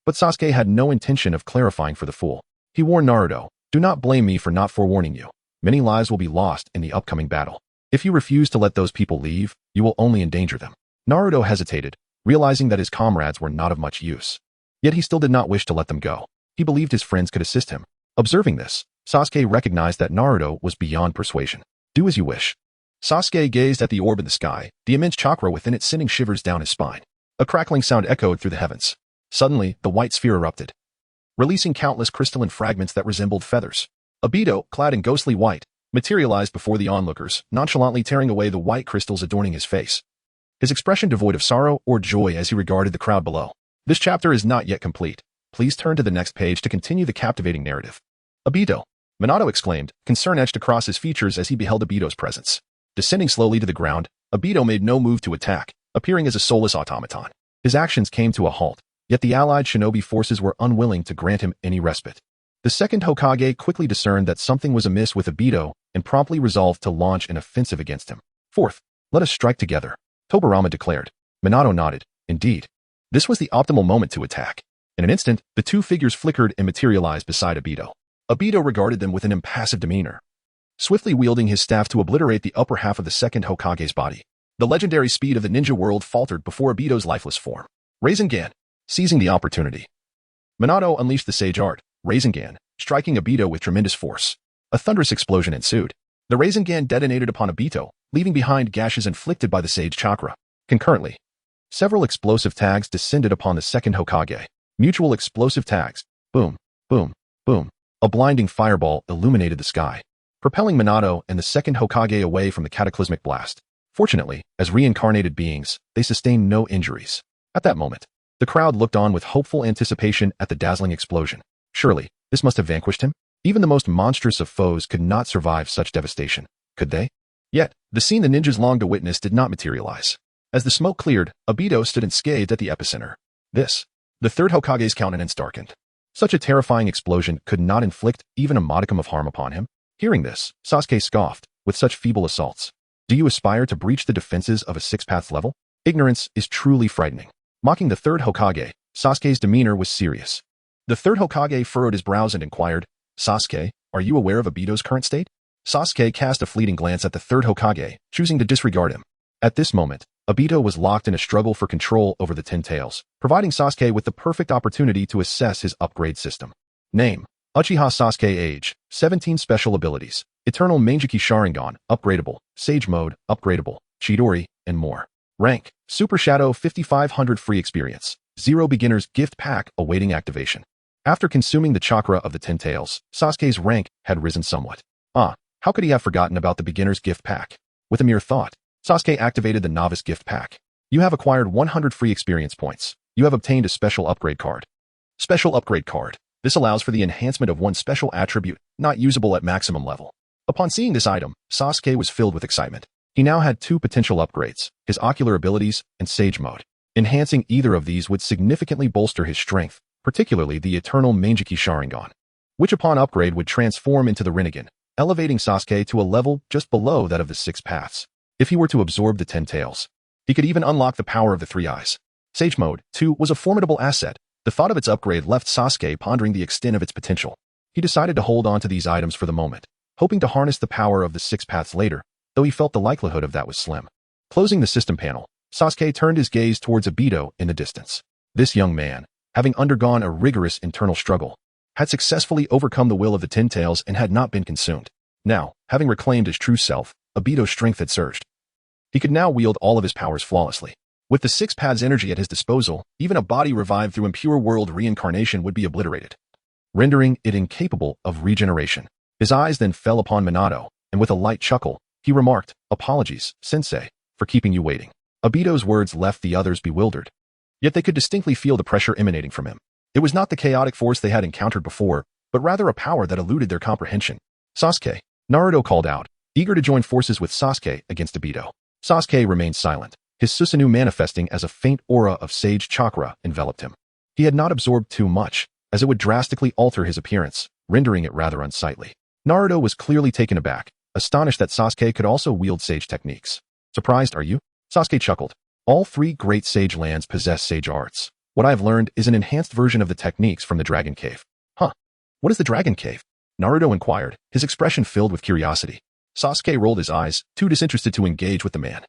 B: But Sasuke had no intention of clarifying for the fool. He warned Naruto, "Do not blame me for not forewarning you. Many lives will be lost in the upcoming battle. If you refuse to let those people leave, you will only endanger them." Naruto hesitated, realizing that his comrades were not of much use. Yet he still did not wish to let them go. He believed his friends could assist him. Observing this, Sasuke recognized that Naruto was beyond persuasion. "Do as you wish." Sasuke gazed at the orb in the sky, the immense chakra within it sending shivers down his spine. A crackling sound echoed through the heavens. Suddenly, the white sphere erupted, releasing countless crystalline fragments that resembled feathers. Obito, clad in ghostly white, materialized before the onlookers, nonchalantly tearing away the white crystals adorning his face, his expression devoid of sorrow or joy as he regarded the crowd below. This chapter is not yet complete. Please turn to the next page to continue the captivating narrative. "Obito!" Minato exclaimed, concern etched across his features as he beheld Obito's presence. Descending slowly to the ground, Obito made no move to attack, appearing as a soulless automaton. His actions came to a halt, yet the allied shinobi forces were unwilling to grant him any respite. The second Hokage quickly discerned that something was amiss with Obito and promptly resolved to launch an offensive against him. "Fourth, let us strike together," Tobirama declared. Minato nodded. Indeed, this was the optimal moment to attack. In an instant, the two figures flickered and materialized beside Obito. Obito regarded them with an impassive demeanor, swiftly wielding his staff to obliterate the upper half of the second Hokage's body. The legendary speed of the ninja world faltered before Obito's lifeless form. Rasengan, seizing the opportunity, Minato unleashed the sage art, Rasengan, striking Obito with tremendous force. A thunderous explosion ensued. The Rasengan detonated upon Obito, leaving behind gashes inflicted by the Sage Chakra. Concurrently, several explosive tags descended upon the second Hokage. Mutual explosive tags. Boom, boom, boom. A blinding fireball illuminated the sky, propelling Minato and the second Hokage away from the cataclysmic blast. Fortunately, as reincarnated beings, they sustained no injuries. At that moment, the crowd looked on with hopeful anticipation at the dazzling explosion. Surely, this must have vanquished him? Even the most monstrous of foes could not survive such devastation, could they? Yet, the scene the ninjas longed to witness did not materialize. As the smoke cleared, Obito stood unscathed at the epicenter. The third Hokage's countenance darkened. Such a terrifying explosion could not inflict even a modicum of harm upon him. Hearing this, Sasuke scoffed, with such feeble assaults. Do you aspire to breach the defenses of a six-path level? Ignorance is truly frightening. Mocking the third Hokage, Sasuke's demeanor was serious. The third Hokage furrowed his brows and inquired, Sasuke, are you aware of Obito's current state? Sasuke cast a fleeting glance at the third Hokage, choosing to disregard him. At this moment, Obito was locked in a struggle for control over the Ten Tails, providing Sasuke with the perfect opportunity to assess his upgrade system. Name: Uchiha Sasuke. Age: 17. Special abilities: Eternal Mangekyō Sharingan, upgradable; Sage Mode, upgradable; Chidori, and more. Rank: Super Shadow. 5500 free experience. 0 beginner's gift pack awaiting activation. After consuming the chakra of the Ten Tails, Sasuke's rank had risen somewhat. How could he have forgotten about the beginner's gift pack? With a mere thought, Sasuke activated the novice gift pack. You have acquired 100 free experience points. You have obtained a special upgrade card. Special upgrade card. This allows for the enhancement of one special attribute, not usable at maximum level. Upon seeing this item, Sasuke was filled with excitement. He now had 2 potential upgrades, his ocular abilities and Sage Mode. Enhancing either of these would significantly bolster his strength, particularly the Eternal Mangekyō Sharingan, which upon upgrade would transform into the Rinnegan, elevating Sasuke to a level just below that of the 6 paths. If he were to absorb the 10 tails, he could even unlock the power of the 3 eyes. Sage Mode, too, was a formidable asset. The thought of its upgrade left Sasuke pondering the extent of its potential. He decided to hold on to these items for the moment, hoping to harness the power of the 6 paths later, though he felt the likelihood of that was slim. Closing the system panel, Sasuke turned his gaze towards Obito in the distance. This young man, having undergone a rigorous internal struggle, had successfully overcome the will of the Ten Tails and had not been consumed. Now, having reclaimed his true self, Obito's strength had surged. He could now wield all of his powers flawlessly. With the 6 paths energy at his disposal, even a body revived through impure world reincarnation would be obliterated, rendering it incapable of regeneration. His eyes then fell upon Minato, and with a light chuckle, he remarked, "Apologies, sensei, for keeping you waiting." Obito's words left the others bewildered. Yet they could distinctly feel the pressure emanating from him. It was not the chaotic force they had encountered before, but rather a power that eluded their comprehension. "Sasuke," Naruto called out, eager to join forces with Sasuke against Obito. Sasuke remained silent, his Susanoo manifesting as a faint aura of Sage Chakra enveloped him. He had not absorbed too much, as it would drastically alter his appearance, rendering it rather unsightly. Naruto was clearly taken aback, astonished that Sasuke could also wield sage techniques. "Surprised, are you?" Sasuke chuckled. "All 3 great sage lands possess sage arts. What I have learned is an enhanced version of the techniques from the Dragon Cave." "Huh? What is the Dragon Cave?" Naruto inquired, his expression filled with curiosity. Sasuke rolled his eyes, too disinterested to engage with the man.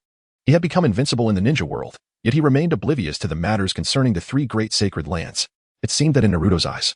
B: He had become invincible in the ninja world, yet he remained oblivious to the matters concerning the 3 great sacred lands. It seemed that in Naruto's eyes,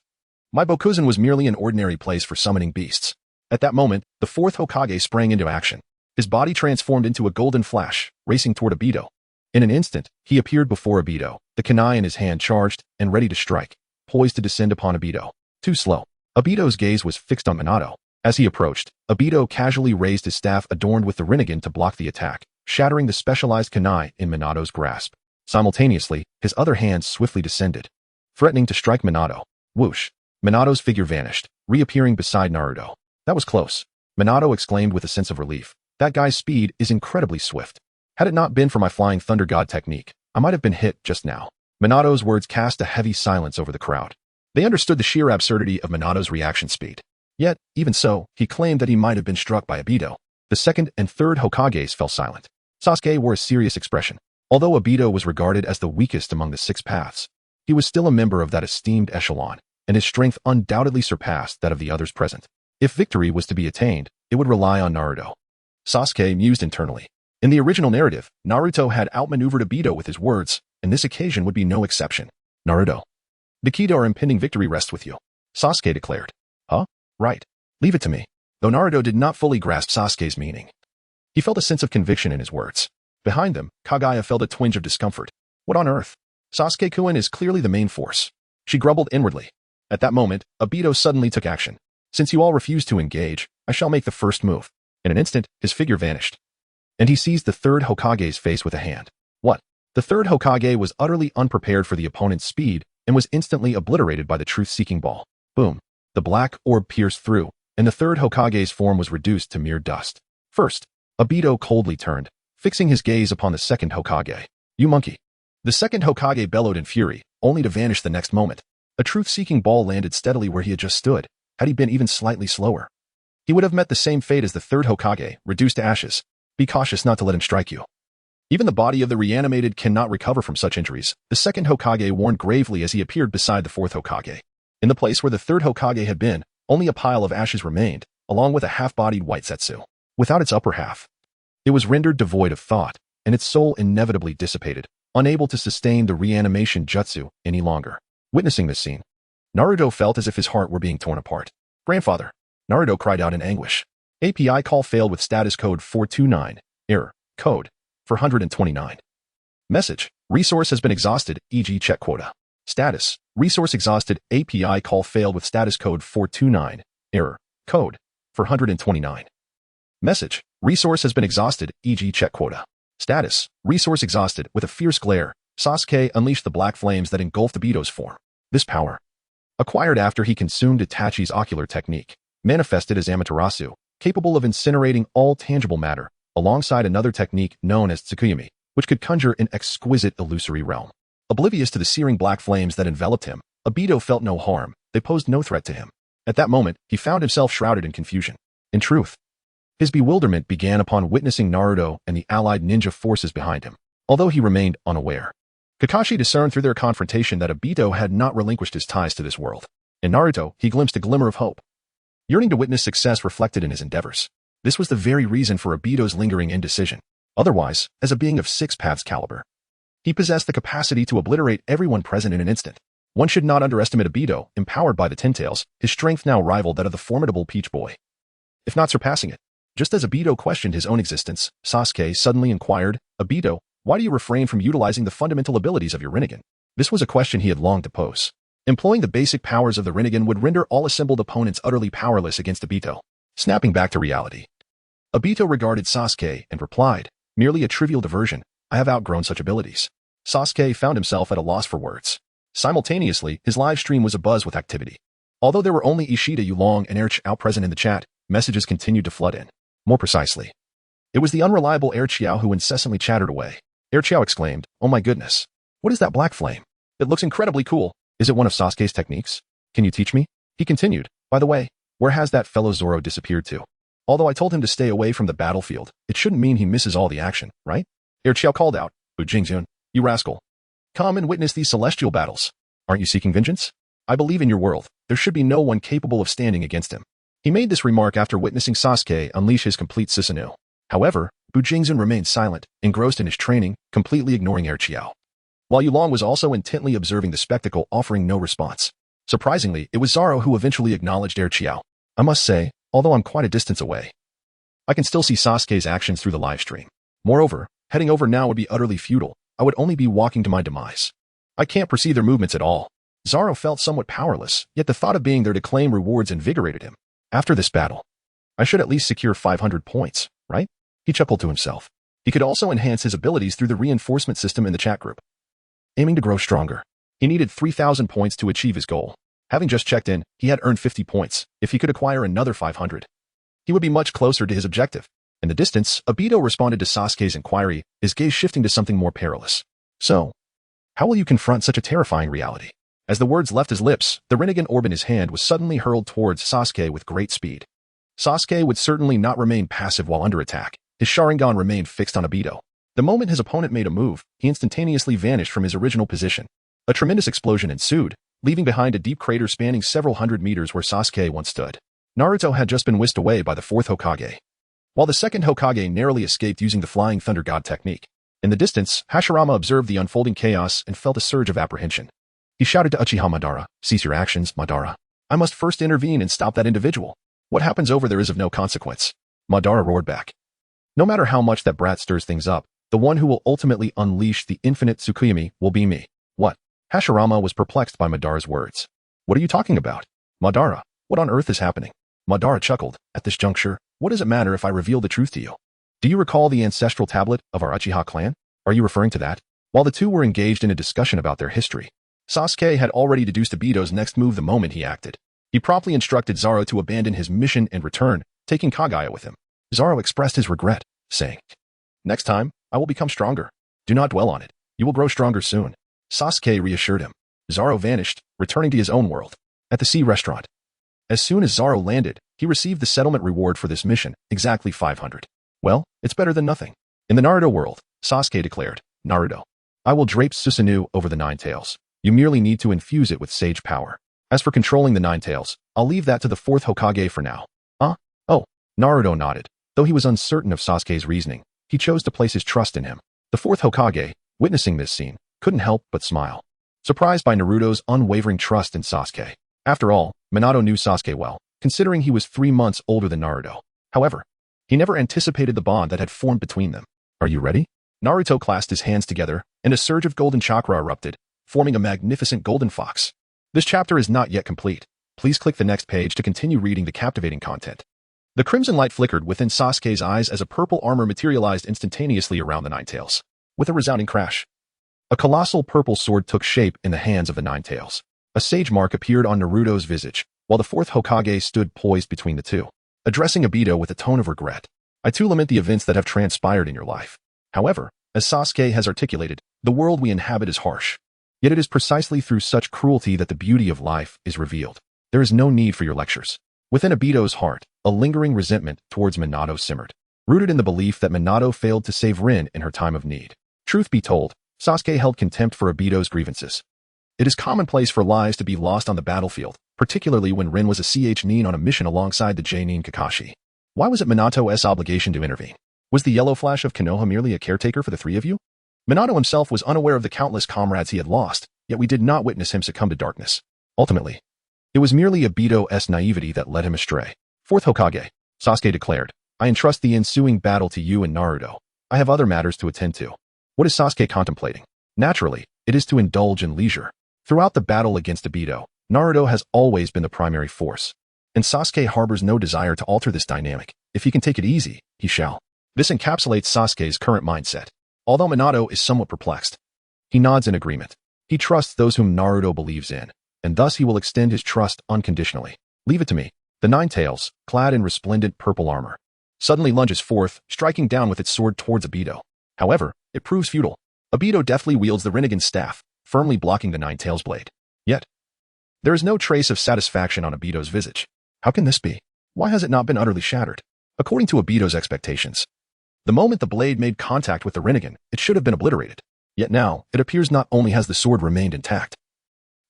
B: my Bokuzen was merely an ordinary place for summoning beasts. At that moment, the 4th Hokage sprang into action. His body transformed into a golden flash, racing toward Obito. In an instant, he appeared before Obito, the kunai in his hand charged and ready to strike, poised to descend upon Obito. Too slow. Obito's gaze was fixed on Minato. As he approached, Obito casually raised his staff adorned with the Rinnegan to block the attack, shattering the specialized kunai in Minato's grasp. Simultaneously, his other hand swiftly descended, threatening to strike Minato. Whoosh! Minato's figure vanished, reappearing beside Naruto. "That was close," Minato exclaimed with a sense of relief. "That guy's speed is incredibly swift. Had it not been for my Flying Thunder God technique, I might have been hit just now." Minato's words cast a heavy silence over the crowd. They understood the sheer absurdity of Minato's reaction speed. Yet, even so, he claimed that he might have been struck by Obito. The 2nd and 3rd Hokages fell silent. Sasuke wore a serious expression. Although Obito was regarded as the weakest among the 6 paths, he was still a member of that esteemed echelon, and his strength undoubtedly surpassed that of the others present. If victory was to be attained, it would rely on Naruto. Sasuke mused internally. In the original narrative, Naruto had outmaneuvered Obito with his words, and this occasion would be no exception. "Naruto, the key to our impending victory rests with you." Sasuke declared. Huh? Right. Leave it to me. Though Naruto did not fully grasp Sasuke's meaning, he felt a sense of conviction in his words. Behind them, Kagaya felt a twinge of discomfort. What on earth? Sasuke-kun is clearly the main force. She grumbled inwardly. At that moment, Obito suddenly took action. Since you all refuse to engage, I shall make the first move. In an instant, his figure vanished. And he seized the third Hokage's face with a hand. What? The third Hokage was utterly unprepared for the opponent's speed and was instantly obliterated by the truth-seeking ball. Boom. The black orb pierced through, and the third Hokage's form was reduced to mere dust. First, Obito coldly turned, fixing his gaze upon the second Hokage. You monkey. The second Hokage bellowed in fury, only to vanish the next moment. A truth-seeking ball landed steadily where he had just stood. Had he been even slightly slower, he would have met the same fate as the third Hokage, reduced to ashes. Be cautious not to let him strike you. Even the body of the reanimated cannot recover from such injuries, the second Hokage warned gravely as he appeared beside the fourth Hokage. In the place where the third Hokage had been, only a pile of ashes remained, along with a half-bodied white Zetsu. Without its upper half, it was rendered devoid of thought, and its soul inevitably dissipated, unable to sustain the reanimation jutsu any longer. Witnessing this scene, Naruto felt as if his heart were being torn apart. Grandfather! Naruto cried out in anguish. API call failed with status code 429. Error. Code 429. Message. Resource has been exhausted, e.g. check quota. Status. Resource exhausted. API call failed with status code 429. Error. Code 429. Message. Resource has been exhausted, e.g. check quota. Status. Resource exhausted. With a fierce glare, Sasuke unleashed the black flames that engulfed Obito's form. This power, acquired after he consumed Itachi's ocular technique, manifested as Amaterasu, capable of incinerating all tangible matter, alongside another technique known as Tsukuyomi, which could conjure an exquisite illusory realm. Oblivious to the searing black flames that enveloped him, Obito felt no harm. They posed no threat to him. At that moment, he found himself shrouded in confusion. In truth, his bewilderment began upon witnessing Naruto and the allied ninja forces behind him, although he remained unaware. Kakashi discerned through their confrontation that Obito had not relinquished his ties to this world. In Naruto, he glimpsed a glimmer of hope, yearning to witness success reflected in his endeavors. This was the very reason for Obito's lingering indecision. Otherwise, as a being of six paths caliber, he possessed the capacity to obliterate everyone present in an instant. One should not underestimate Obito. Empowered by the Ten Tails, his strength now rivaled that of the formidable Peach Boy, if not surpassing it. Just as Obito questioned his own existence, Sasuke suddenly inquired, Obito, why do you refrain from utilizing the fundamental abilities of your Rinnegan? This was a question he had longed to pose. Employing the basic powers of the Rinnegan would render all assembled opponents utterly powerless against Obito. Snapping back to reality, Obito regarded Sasuke and replied, merely a trivial diversion. I have outgrown such abilities. Sasuke found himself at a loss for words. Simultaneously, his live stream was abuzz with activity. Although there were only Ishida, Yulong, and Erchiao present in the chat, messages continued to flood in. More precisely, it was the unreliable Erchiao who incessantly chattered away. Erchiao exclaimed, oh my goodness, what is that black flame? It looks incredibly cool. Is it one of Sasuke's techniques? Can you teach me? He continued, by the way, where has that fellow Zoro disappeared to? Although I told him to stay away from the battlefield, it shouldn't mean he misses all the action, right? Erchiao called out, Jingzun, you rascal. Come and witness these celestial battles. Aren't you seeking vengeance? I believe in your world. There should be no one capable of standing against him. He made this remark after witnessing Sasuke unleash his complete Susanoo. However, Jingzun remained silent, engrossed in his training, completely ignoring Erchiao. While Yulong was also intently observing the spectacle, offering no response. Surprisingly, it was Zoro who eventually acknowledged Erchiao. I must say, although I'm quite a distance away, I can still see Sasuke's actions through the live stream. Moreover, heading over now would be utterly futile. I would only be walking to my demise. I can't perceive their movements at all. Zoro felt somewhat powerless, yet the thought of being there to claim rewards invigorated him. After this battle, I should at least secure 500 points, right? He chuckled to himself. He could also enhance his abilities through the reinforcement system in the chat group. Aiming to grow stronger, he needed 3,000 points to achieve his goal. Having just checked in, he had earned 50 points. If he could acquire another 500, he would be much closer to his objective. In the distance, Obito responded to Sasuke's inquiry, his gaze shifting to something more perilous. So, how will you confront such a terrifying reality? As the words left his lips, the Rinnegan orb in his hand was suddenly hurled towards Sasuke with great speed. Sasuke would certainly not remain passive while under attack. His Sharingan remained fixed on Obito. The moment his opponent made a move, he instantaneously vanished from his original position. A tremendous explosion ensued, leaving behind a deep crater spanning several hundred meters where Sasuke once stood. Naruto had just been whisked away by the fourth Hokage, while the second Hokage narrowly escaped using the Flying Thunder God technique. In the distance, Hashirama observed the unfolding chaos and felt a surge of apprehension. He shouted to Uchiha Madara, cease your actions, Madara. I must first intervene and stop that individual. What happens over there is of no consequence. Madara roared back. No matter how much that brat stirs things up, the one who will ultimately unleash the infinite Tsukuyomi will be me. What? Hashirama was perplexed by Madara's words. What are you talking about? Madara, what on earth is happening? Madara chuckled. At this juncture, what does it matter if I reveal the truth to you? Do you recall the ancestral tablet of our Uchiha clan? Are you referring to that? While the two were engaged in a discussion about their history, Sasuke had already deduced Obito's next move the moment he acted. He promptly instructed Zoro to abandon his mission and return, taking Kagaya with him. Zoro expressed his regret, saying, "Next time, I will become stronger. Do not dwell on it. You will grow stronger soon." Sasuke reassured him. Zoro vanished, returning to his own world. At the sea restaurant. As soon as Zoro landed, he received the settlement reward for this mission, exactly 500. Well, it's better than nothing. In the Naruto world, Sasuke declared, "Naruto, I will drape Susanoo over the Nine Tails. You merely need to infuse it with sage power. As for controlling the Nine Tails, I'll leave that to the fourth Hokage for now." Huh? Oh, Naruto nodded. Though he was uncertain of Sasuke's reasoning, he chose to place his trust in him. The fourth Hokage, witnessing this scene, couldn't help but smile, surprised by Naruto's unwavering trust in Sasuke. After all, Minato knew Sasuke well, considering he was 3 months older than Naruto. However, he never anticipated the bond that had formed between them. Are you ready? Naruto clasped his hands together, and a surge of golden chakra erupted, forming a magnificent golden fox. This chapter is not yet complete. Please click the next page to continue reading the captivating content. The crimson light flickered within Sasuke's eyes as a purple armor materialized instantaneously around the Nine Tails. With a resounding crash, a colossal purple sword took shape in the hands of the Nine Tails. A sage mark appeared on Naruto's visage, while the fourth Hokage stood poised between the two, addressing Obito with a tone of regret. "I too lament the events that have transpired in your life. However, as Sasuke has articulated, the world we inhabit is harsh. Yet it is precisely through such cruelty that the beauty of life is revealed. There is no need for your lectures." Within Obito's heart, a lingering resentment towards Minato simmered, rooted in the belief that Minato failed to save Rin in her time of need. Truth be told, Sasuke held contempt for Obito's grievances. It is commonplace for lives to be lost on the battlefield, particularly when Rin was a Nin on a mission alongside the Nin Kakashi. Why was it Minato's obligation to intervene? Was the yellow flash of Konoha merely a caretaker for the three of you? Minato himself was unaware of the countless comrades he had lost, yet we did not witness him succumb to darkness. Ultimately, it was merely Obito's naivety that led him astray. Fourth Hokage, Sasuke declared, "I entrust the ensuing battle to you and Naruto. I have other matters to attend to." What is Sasuke contemplating? Naturally, it is to indulge in leisure. Throughout the battle against Obito, Naruto has always been the primary force, and Sasuke harbors no desire to alter this dynamic. If he can take it easy, he shall. This encapsulates Sasuke's current mindset. Although Minato is somewhat perplexed, he nods in agreement. He trusts those whom Naruto believes in, and thus he will extend his trust unconditionally. "Leave it to me." The Nine Tails, clad in resplendent purple armor, suddenly lunges forth, striking down with its sword towards Obito. However, it proves futile. Obito deftly wields the Rinnegan's staff, firmly blocking the Nine Tails blade. Yet, there is no trace of satisfaction on Obito's visage. How can this be? Why has it not been utterly shattered? According to Obito's expectations, the moment the blade made contact with the Rinnegan, it should have been obliterated. Yet now, it appears not only has the sword remained intact,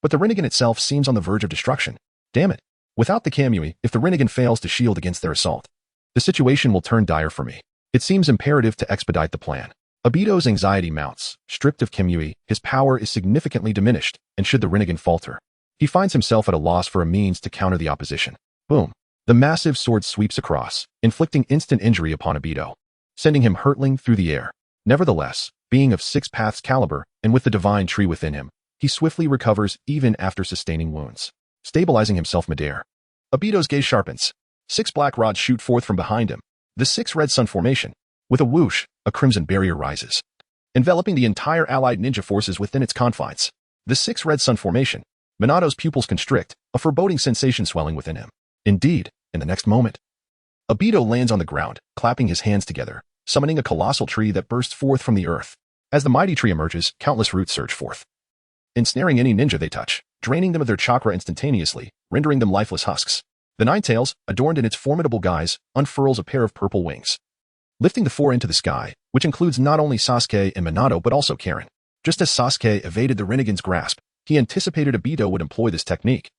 B: but the Rinnegan itself seems on the verge of destruction. Damn it. Without the Kamui, if the Rinnegan fails to shield against their assault, the situation will turn dire for me. It seems imperative to expedite the plan. Obito's anxiety mounts. Stripped of Kamui, his power is significantly diminished, and should the Rinnegan falter, he finds himself at a loss for a means to counter the opposition. Boom. The massive sword sweeps across, inflicting instant injury upon Obito, sending him hurtling through the air. Nevertheless, being of 6 paths caliber, and with the divine tree within him, he swiftly recovers even after sustaining wounds, stabilizing himself midair. Obito's gaze sharpens. 6 black rods shoot forth from behind him. The 6 red sun formation. With a whoosh, a crimson barrier rises, enveloping the entire allied ninja forces within its confines. The 6 red sun formation. Minato's pupils constrict, a foreboding sensation swelling within him. Indeed, in the next moment, Obito lands on the ground, clapping his hands together, summoning a colossal tree that bursts forth from the earth. As the mighty tree emerges, countless roots surge forth, ensnaring any ninja they touch, draining them of their chakra instantaneously, rendering them lifeless husks. The Nine Tails, adorned in its formidable guise, unfurls a pair of purple wings, lifting the 4 into the sky, which includes not only Sasuke and Minato but also Karin. Just as Sasuke evaded the Rinnegan's grasp, he anticipated Obito would employ this technique,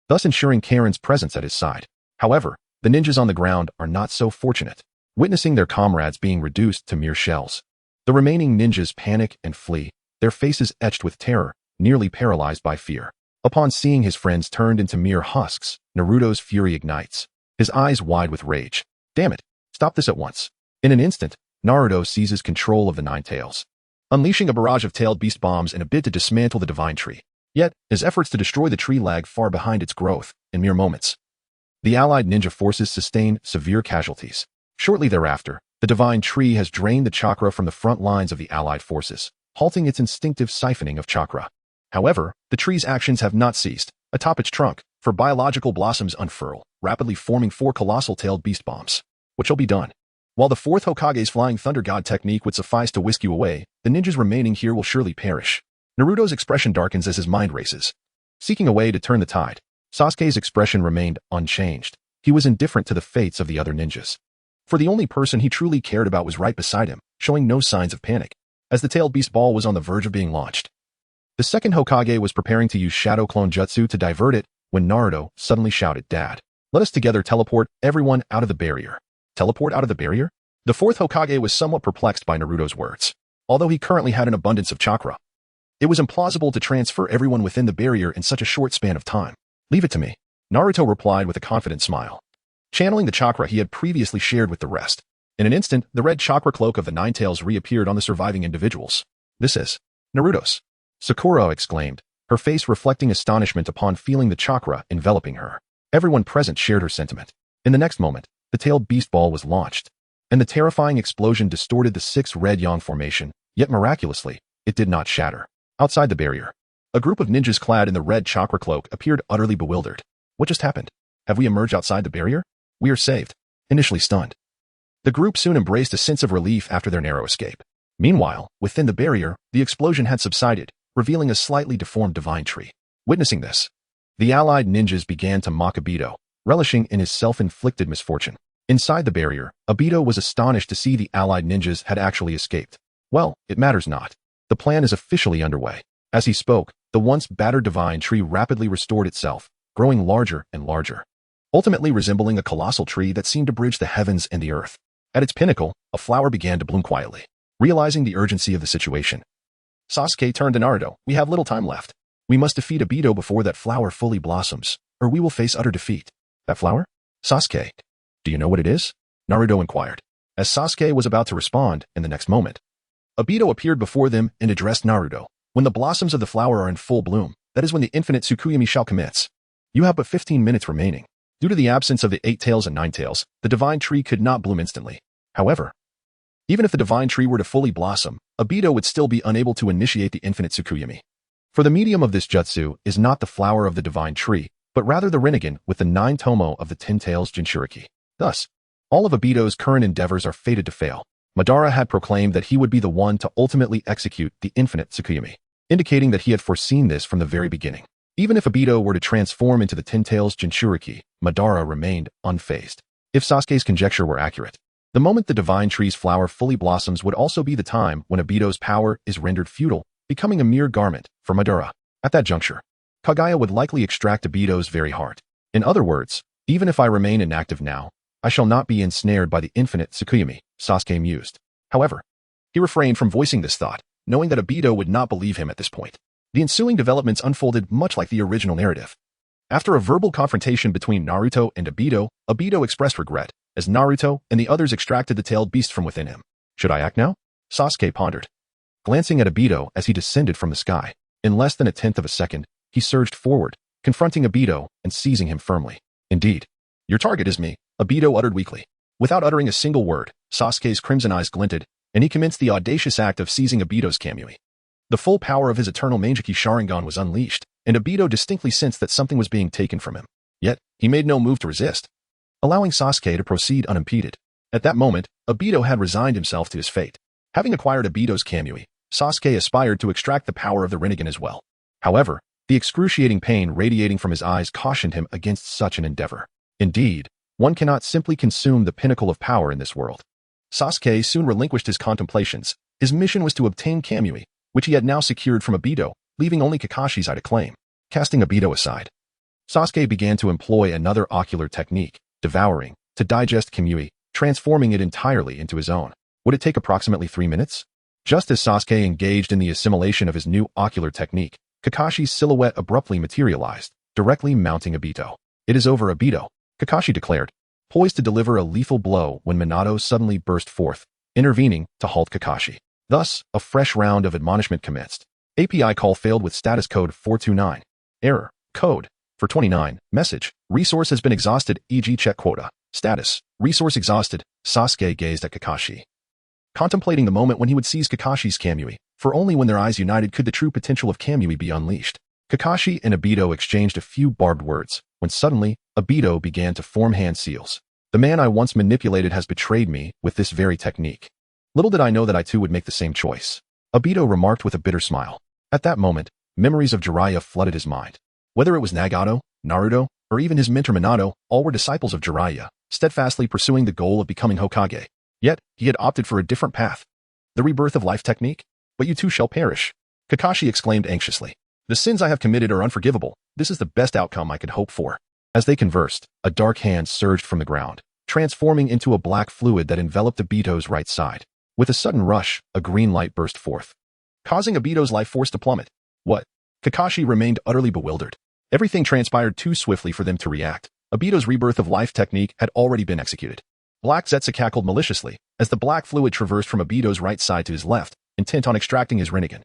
B: thus ensuring Karin's presence at his side. However, the ninjas on the ground are not so fortunate, witnessing their comrades being reduced to mere shells. The remaining ninjas panic and flee, their faces etched with terror, nearly paralyzed by fear. Upon seeing his friends turned into mere husks, Naruto's fury ignites, his eyes wide with rage. Damn it, stop this at once. In an instant, Naruto seizes control of the Nine Tails, unleashing a barrage of tailed beast bombs in a bid to dismantle the divine tree. Yet, his efforts to destroy the tree lag far behind its growth in mere moments. The allied ninja forces sustain severe casualties. Shortly thereafter, the divine tree has drained the chakra from the front lines of the allied forces, halting its instinctive siphoning of chakra. However, the tree's actions have not ceased. Atop its trunk, for biological blossoms unfurl, rapidly forming 4 colossal tailed beast bombs. What shall be done? While the 4th Hokage's Flying Thunder God technique would suffice to whisk you away, the ninjas remaining here will surely perish. Naruto's expression darkens as his mind races. Seeking a way to turn the tide, Sasuke's expression remained unchanged. He was indifferent to the fates of the other ninjas. For the only person he truly cared about was right beside him, showing no signs of panic, as the tailed beast ball was on the verge of being launched. The second Hokage was preparing to use Shadow Clone Jutsu to divert it when Naruto suddenly shouted, "Dad, let us together teleport everyone out of the barrier." Teleport out of the barrier? The 4th Hokage was somewhat perplexed by Naruto's words. Although he currently had an abundance of chakra, it was implausible to transfer everyone within the barrier in such a short span of time. "Leave it to me," Naruto replied with a confident smile, channeling the chakra he had previously shared with the rest. In an instant, the red chakra cloak of the Nine Tails reappeared on the surviving individuals. "This is Naruto's," Sakura exclaimed, her face reflecting astonishment upon feeling the chakra enveloping her. Everyone present shared her sentiment. In the next moment, the tailed beast ball was launched, and the terrifying explosion distorted the 6 red yang formation, yet miraculously, it did not shatter. Outside the barrier, a group of ninjas clad in the red chakra cloak appeared utterly bewildered. What just happened? Have we emerged outside the barrier? We are saved. Initially stunned, the group soon embraced a sense of relief after their narrow escape. Meanwhile, within the barrier, the explosion had subsided, revealing a slightly deformed divine tree. Witnessing this, the allied ninjas began to mock Obito, relishing in his self-inflicted misfortune. Inside the barrier, Obito was astonished to see the allied ninjas had actually escaped. Well, it matters not. The plan is officially underway. As he spoke, the once battered divine tree rapidly restored itself, growing larger and larger, ultimately resembling a colossal tree that seemed to bridge the heavens and the earth. At its pinnacle, a flower began to bloom quietly. Realizing the urgency of the situation, Sasuke turned to Naruto. "We have little time left. We must defeat Obito before that flower fully blossoms, or we will face utter defeat." "That flower? Sasuke, do you know what it is?" Naruto inquired. As Sasuke was about to respond, in the next moment, Obito appeared before them and addressed Naruto. "When the blossoms of the flower are in full bloom, that is when the infinite Tsukuyomi shall commence. You have but 15 minutes remaining." Due to the absence of the 8 tails and 9 tails, the divine tree could not bloom instantly. However, even if the divine tree were to fully blossom, Obito would still be unable to initiate the infinite Tsukuyomi. For the medium of this jutsu is not the flower of the divine tree, but rather the Rinnegan with the 9 tomo of the 10 tails Jinchuriki. Thus, all of Obito's current endeavors are fated to fail. Madara had proclaimed that he would be the one to ultimately execute the infinite Tsukuyomi, indicating that he had foreseen this from the very beginning. Even if Obito were to transform into the 10 tails Jinchuriki, Madara remained unfazed. If Sasuke's conjecture were accurate, the moment the divine tree's flower fully blossoms would also be the time when Obito's power is rendered futile, becoming a mere garment for Madara. At that juncture, Kagaya would likely extract Obito's very heart. In other words, even if I remain inactive now, I shall not be ensnared by the infinite Tsukuyomi, Sasuke mused. However, he refrained from voicing this thought, knowing that Obito would not believe him at this point. The ensuing developments unfolded much like the original narrative. After a verbal confrontation between Naruto and Obito, Obito expressed regret, as Naruto and the others extracted the tailed beast from within him. "Should I act now?" Sasuke pondered, glancing at Obito as he descended from the sky. In less than a tenth of a second, he surged forward, confronting Obito and seizing him firmly. "Indeed, your target is me," Obito uttered weakly. Without uttering a single word, Sasuke's crimson eyes glinted, and he commenced the audacious act of seizing Obito's Kamui. The full power of his Eternal Mangekyō Sharingan was unleashed, and Obito distinctly sensed that something was being taken from him. Yet, he made no move to resist, allowing Sasuke to proceed unimpeded. At that moment, Obito had resigned himself to his fate. Having acquired Obito's Kamui, Sasuke aspired to extract the power of the Rinnegan as well. However, the excruciating pain radiating from his eyes cautioned him against such an endeavor. Indeed, one cannot simply consume the pinnacle of power in this world. Sasuke soon relinquished his contemplations. His mission was to obtain Kamui, which he had now secured from Obito, leaving only Kakashi's eye to claim. Casting Obito aside, Sasuke began to employ another ocular technique, devouring, to digest Kamui, transforming it entirely into his own. Would it take approximately 3 minutes? Just as Sasuke engaged in the assimilation of his new ocular technique, Kakashi's silhouette abruptly materialized, directly mounting Obito. "It is over, Obito," Kakashi declared, poised to deliver a lethal blow when Minato suddenly burst forth, intervening to halt Kakashi. Thus, a fresh round of admonishment commenced. API call failed with status code 429. Error. Code. For 29. Message. Resource has been exhausted, e.g. check quota. Status. Resource exhausted. Sasuke gazed at Kakashi, contemplating the moment when he would seize Kakashi's Kamui, for only when their eyes united could the true potential of Kamui be unleashed. Kakashi and Obito exchanged a few barbed words, when suddenly, Obito began to form hand seals. "The man I once manipulated has betrayed me with this very technique. Little did I know that I too would make the same choice," Obito remarked with a bitter smile. At that moment, memories of Jiraiya flooded his mind. Whether it was Nagato, Naruto, or even his mentor Minato, all were disciples of Jiraiya, steadfastly pursuing the goal of becoming Hokage. Yet, he had opted for a different path. The rebirth of life technique? "But you too shall perish," Kakashi exclaimed anxiously. "The sins I have committed are unforgivable. This is the best outcome I could hope for." As they conversed, a dark hand surged from the ground, transforming into a black fluid that enveloped Obito's right side. With a sudden rush, a green light burst forth, causing Obito's life force to plummet. What? Kakashi remained utterly bewildered. Everything transpired too swiftly for them to react. Obito's rebirth of life technique had already been executed. Black Zetsu cackled maliciously as the black fluid traversed from Obito's right side to his left, intent on extracting his Rinnegan.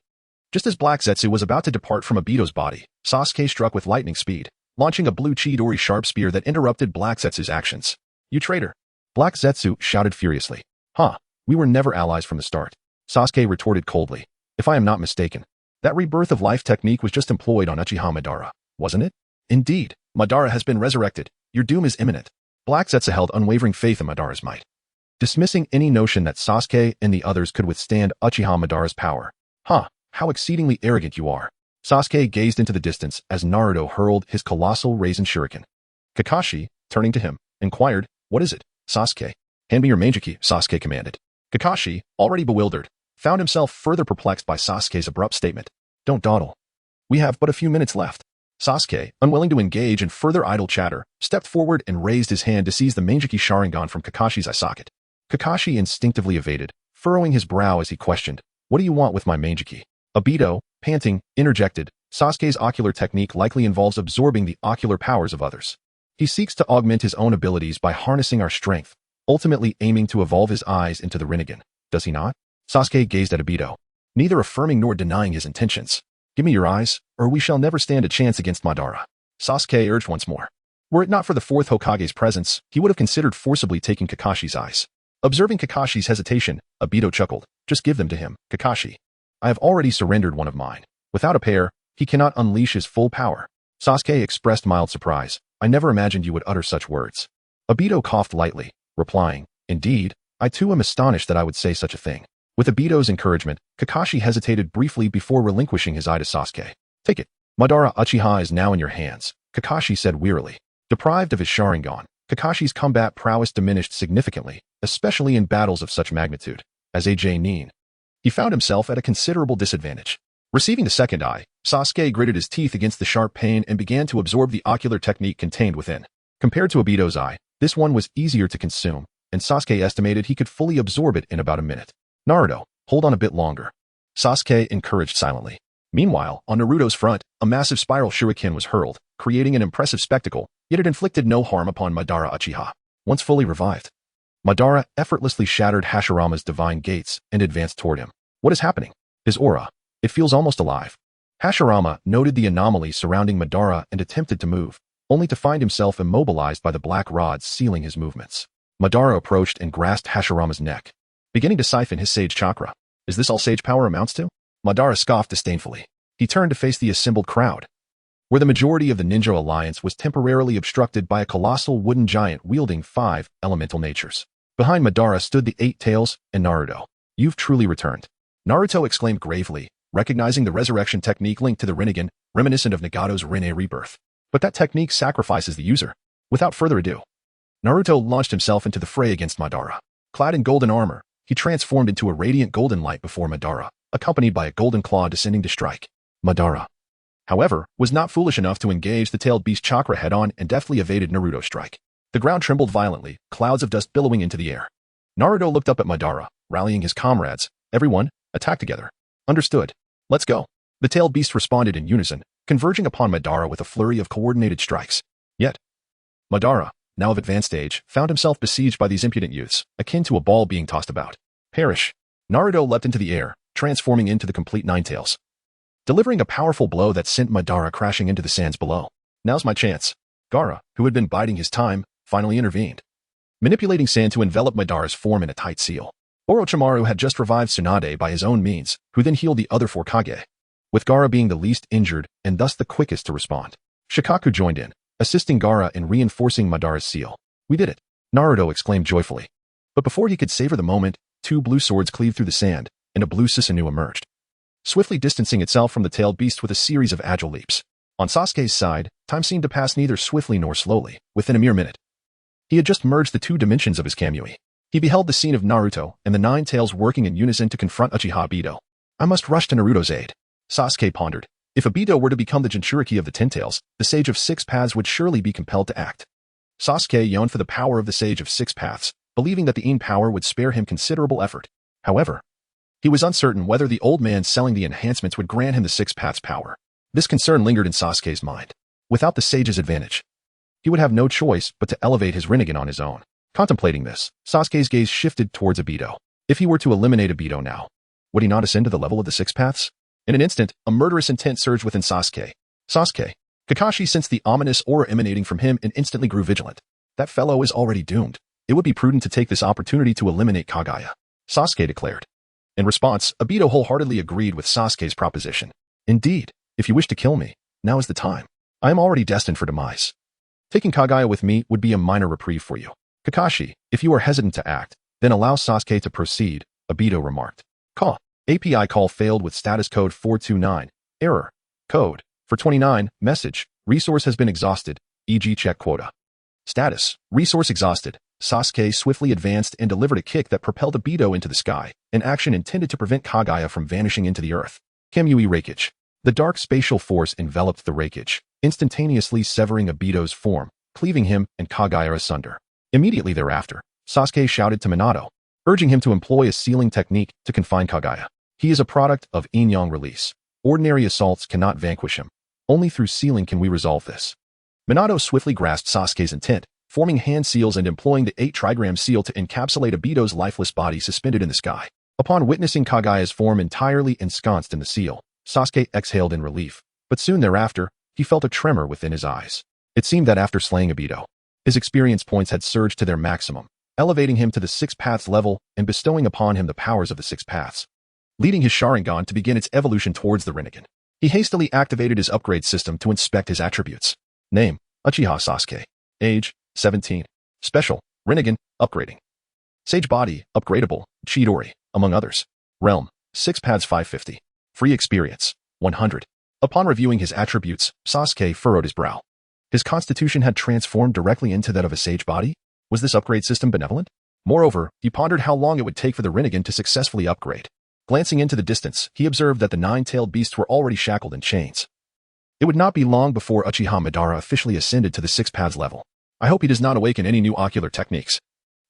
B: Just as Black Zetsu was about to depart from Obito's body, Sasuke struck with lightning speed, launching a blue Chidori sharp spear that interrupted Black Zetsu's actions. "You traitor!" Black Zetsu shouted furiously. "Huh, we were never allies from the start," Sasuke retorted coldly. "If I am not mistaken, that rebirth of life technique was just employed on Uchiha Madara, wasn't it?" "Indeed, Madara has been resurrected. Your doom is imminent." Black Zetsu held unwavering faith in Madara's might, dismissing any notion that Sasuke and the others could withstand Uchiha Madara's power. "Huh, how exceedingly arrogant you are." Sasuke gazed into the distance as Naruto hurled his colossal Raisin Shuriken. Kakashi, turning to him, inquired, "What is it, Sasuke?" "Hand me your Mangekyō," Sasuke commanded. Kakashi, already bewildered, found himself further perplexed by Sasuke's abrupt statement. "Don't dawdle. We have but a few minutes left." Sasuke, unwilling to engage in further idle chatter, stepped forward and raised his hand to seize the Mangekyō Sharingan from Kakashi's eye socket. Kakashi instinctively evaded, furrowing his brow as he questioned, "What do you want with my Mangekyō?" Obito, panting, interjected, "Sasuke's ocular technique likely involves absorbing the ocular powers of others. He seeks to augment his own abilities by harnessing our strength, ultimately aiming to evolve his eyes into the Rinnegan, does he not?" Sasuke gazed at Obito, neither affirming nor denying his intentions. "Give me your eyes, or we shall never stand a chance against Madara," Sasuke urged once more. Were it not for the fourth Hokage's presence, he would have considered forcibly taking Kakashi's eyes. Observing Kakashi's hesitation, Obito chuckled. "Just give them to him, Kakashi. I have already surrendered one of mine. Without a pair, he cannot unleash his full power." Sasuke expressed mild surprise. "I never imagined you would utter such words." Obito coughed lightly, replying, "Indeed, I too am astonished that I would say such a thing." With Obito's encouragement, Kakashi hesitated briefly before relinquishing his eye to Sasuke. "Take it. Madara Uchiha is now in your hands," Kakashi said wearily. Deprived of his Sharingan, Kakashi's combat prowess diminished significantly, especially in battles of such magnitude. As AJ Nin, he found himself at a considerable disadvantage. Receiving the second eye, Sasuke gritted his teeth against the sharp pain and began to absorb the ocular technique contained within. Compared to Obito's eye, this one was easier to consume, and Sasuke estimated he could fully absorb it in about a minute. "Naruto, hold on a bit longer," Sasuke encouraged silently. Meanwhile, on Naruto's front, a massive spiral shuriken was hurled, creating an impressive spectacle, yet it inflicted no harm upon Madara Uchiha. Once fully revived, Madara effortlessly shattered Hashirama's divine gates and advanced toward him. "What is happening?" "His aura. It feels almost alive." Hashirama noted the anomaly surrounding Madara and attempted to move, only to find himself immobilized by the black rods sealing his movements. Madara approached and grasped Hashirama's neck, beginning to siphon his sage chakra. "Is this all sage power amounts to?" Madara scoffed disdainfully. He turned to face the assembled crowd, where the majority of the ninja alliance was temporarily obstructed by a colossal wooden giant wielding 5 elemental natures. Behind Madara stood the 8 Tails and Naruto. "You've truly returned," Naruto exclaimed gravely, recognizing the resurrection technique linked to the Rinnegan, reminiscent of Nagato's Rinne rebirth. But that technique sacrifices the user. Without further ado, Naruto launched himself into the fray against Madara. Clad in golden armor, he transformed into a radiant golden light before Madara, accompanied by a golden claw descending to strike. Madara, however, was not foolish enough to engage the tailed beast chakra head-on and deftly evaded Naruto's strike. The ground trembled violently, clouds of dust billowing into the air. Naruto looked up at Madara, rallying his comrades. "Everyone, attack together." "Understood. Let's go." The tailed beast responded in unison, converging upon Madara with a flurry of coordinated strikes. Yet, Madara, now of advanced age, found himself besieged by these impudent youths, akin to a ball being tossed about. Perish! Naruto leapt into the air, transforming into the complete Ninetales, delivering a powerful blow that sent Madara crashing into the sands below. Now's my chance. Gaara, who had been biding his time, finally intervened, manipulating sand to envelop Madara's form in a tight seal. Orochimaru had just revived Tsunade by his own means, who then healed the other 4 Kage, with Gaara being the least injured and thus the quickest to respond. Shikaku joined in, assisting Gaara in reinforcing Madara's seal. We did it, Naruto exclaimed joyfully. But before he could savor the moment, 2 blue swords cleaved through the sand, and a blue Susanoo emerged, swiftly distancing itself from the tailed beast with a series of agile leaps. On Sasuke's side, time seemed to pass neither swiftly nor slowly, within a mere minute. He had just merged the 2 dimensions of his Kamui. He beheld the scene of Naruto and the 9 tails working in unison to confront Uchiha Obito. I must rush to Naruto's aid. Sasuke pondered. If Obito were to become the Jinchuriki of the 10 tails, the Sage of 6 Paths would surely be compelled to act. Sasuke yearned for the power of the Sage of 6 Paths, believing that the Ein power would spare him considerable effort. However, he was uncertain whether the old man selling the enhancements would grant him the 6 Paths power. This concern lingered in Sasuke's mind. Without the Sage's advantage, he would have no choice but to elevate his Rinnegan on his own. Contemplating this, Sasuke's gaze shifted towards Obito. If he were to eliminate Obito now, would he not ascend to the level of the 6 Paths? In an instant, a murderous intent surged within Sasuke. Sasuke. Kakashi sensed the ominous aura emanating from him and instantly grew vigilant. That fellow is already doomed. It would be prudent to take this opportunity to eliminate Kagaya, Sasuke declared. In response, Obito wholeheartedly agreed with Sasuke's proposition. Indeed, if you wish to kill me, now is the time. I am already destined for demise. Taking Kagaya with me would be a minor reprieve for you. Kakashi, if you are hesitant to act, then allow Sasuke to proceed, Obito remarked. API call failed with status code 429. Error. Code. For 29. Message. Resource has been exhausted. E.g. check quota. Status. Resource exhausted. Sasuke swiftly advanced and delivered a kick that propelled Obito into the sky, an action intended to prevent Kagaya from vanishing into the earth. Kamui Reikage. The dark spatial force enveloped the Reikage, instantaneously severing Obito's form, cleaving him and Kagaya asunder. Immediately thereafter, Sasuke shouted to Minato, urging him to employ a sealing technique to confine Kagaya. He is a product of Yin-Yang release. Ordinary assaults cannot vanquish him. Only through sealing can we resolve this. Minato swiftly grasped Sasuke's intent, forming hand seals and employing the 8 trigram seal to encapsulate Obito's lifeless body suspended in the sky. Upon witnessing Kagaya's form entirely ensconced in the seal, Sasuke exhaled in relief, but soon thereafter, he felt a tremor within his eyes. It seemed that after slaying Obito, his experience points had surged to their maximum, elevating him to the 6 Paths level and bestowing upon him the powers of the 6 Paths, leading his Sharingan to begin its evolution towards the Rinnegan. He hastily activated his upgrade system to inspect his attributes. Name, Uchiha Sasuke. Age, 17. Special, Rinnegan, upgrading. Sage body, upgradable, Chidori, among others. Realm, 6 Paths 550. Free experience, 100. Upon reviewing his attributes, Sasuke furrowed his brow. His constitution had transformed directly into that of a sage body? Was this upgrade system benevolent? Moreover, he pondered how long it would take for the Rinnegan to successfully upgrade. Glancing into the distance, he observed that the 9-tailed beasts were already shackled in chains. It would not be long before Uchiha Madara officially ascended to the 6 Paths level. I hope he does not awaken any new ocular techniques.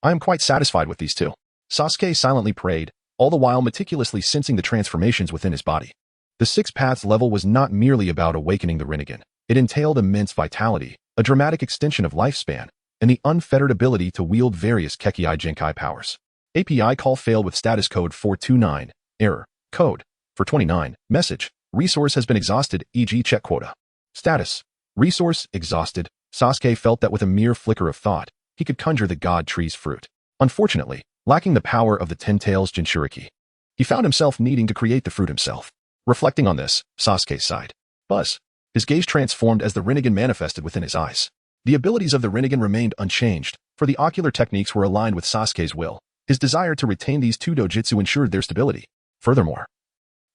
B: I am quite satisfied with these 2. Sasuke silently prayed, all the while meticulously sensing the transformations within his body. The 6 Paths level was not merely about awakening the Rinnegan. It entailed immense vitality, a dramatic extension of lifespan, and the unfettered ability to wield various Kekkai Genkai powers. API call failed with status code 429. Error. Code. For 29. Message. Resource has been exhausted, e.g. check quota. Status. Resource exhausted. Sasuke felt that with a mere flicker of thought, he could conjure the god tree's fruit. Unfortunately, lacking the power of the 10 tails Jinchuriki, he found himself needing to create the fruit himself. Reflecting on this, Sasuke sighed. Buzz. His gaze transformed as the Rinnegan manifested within his eyes. The abilities of the Rinnegan remained unchanged, for the ocular techniques were aligned with Sasuke's will. His desire to retain these 2 dojutsu ensured their stability. Furthermore,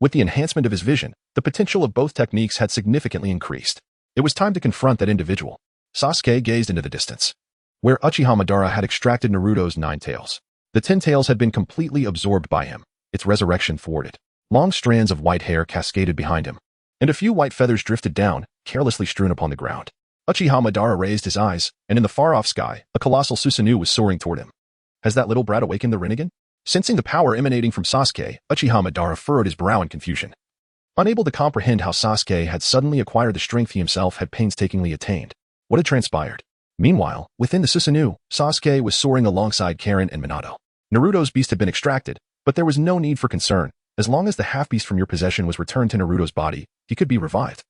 B: with the enhancement of his vision, the potential of both techniques had significantly increased. It was time to confront that individual. Sasuke gazed into the distance, where Uchiha Madara had extracted Naruto's 9 tails. The 10 tails had been completely absorbed by him, its resurrection thwarted. Long strands of white hair cascaded behind him, and a few white feathers drifted down, carelessly strewn upon the ground. Uchiha Madara raised his eyes, and in the far-off sky, a colossal Susanoo was soaring toward him. Has that little brat awakened the Rinnegan? Sensing the power emanating from Sasuke, Uchiha Madara furrowed his brow in confusion. unable to comprehend how Sasuke had suddenly acquired the strength he himself had painstakingly attained. What had transpired? Meanwhile, within the Susanoo, Sasuke was soaring alongside Karen and Minato. Naruto's beast had been extracted, but there was no need for concern. As long as the half-beast from your possession was returned to Naruto's body, he could be revived.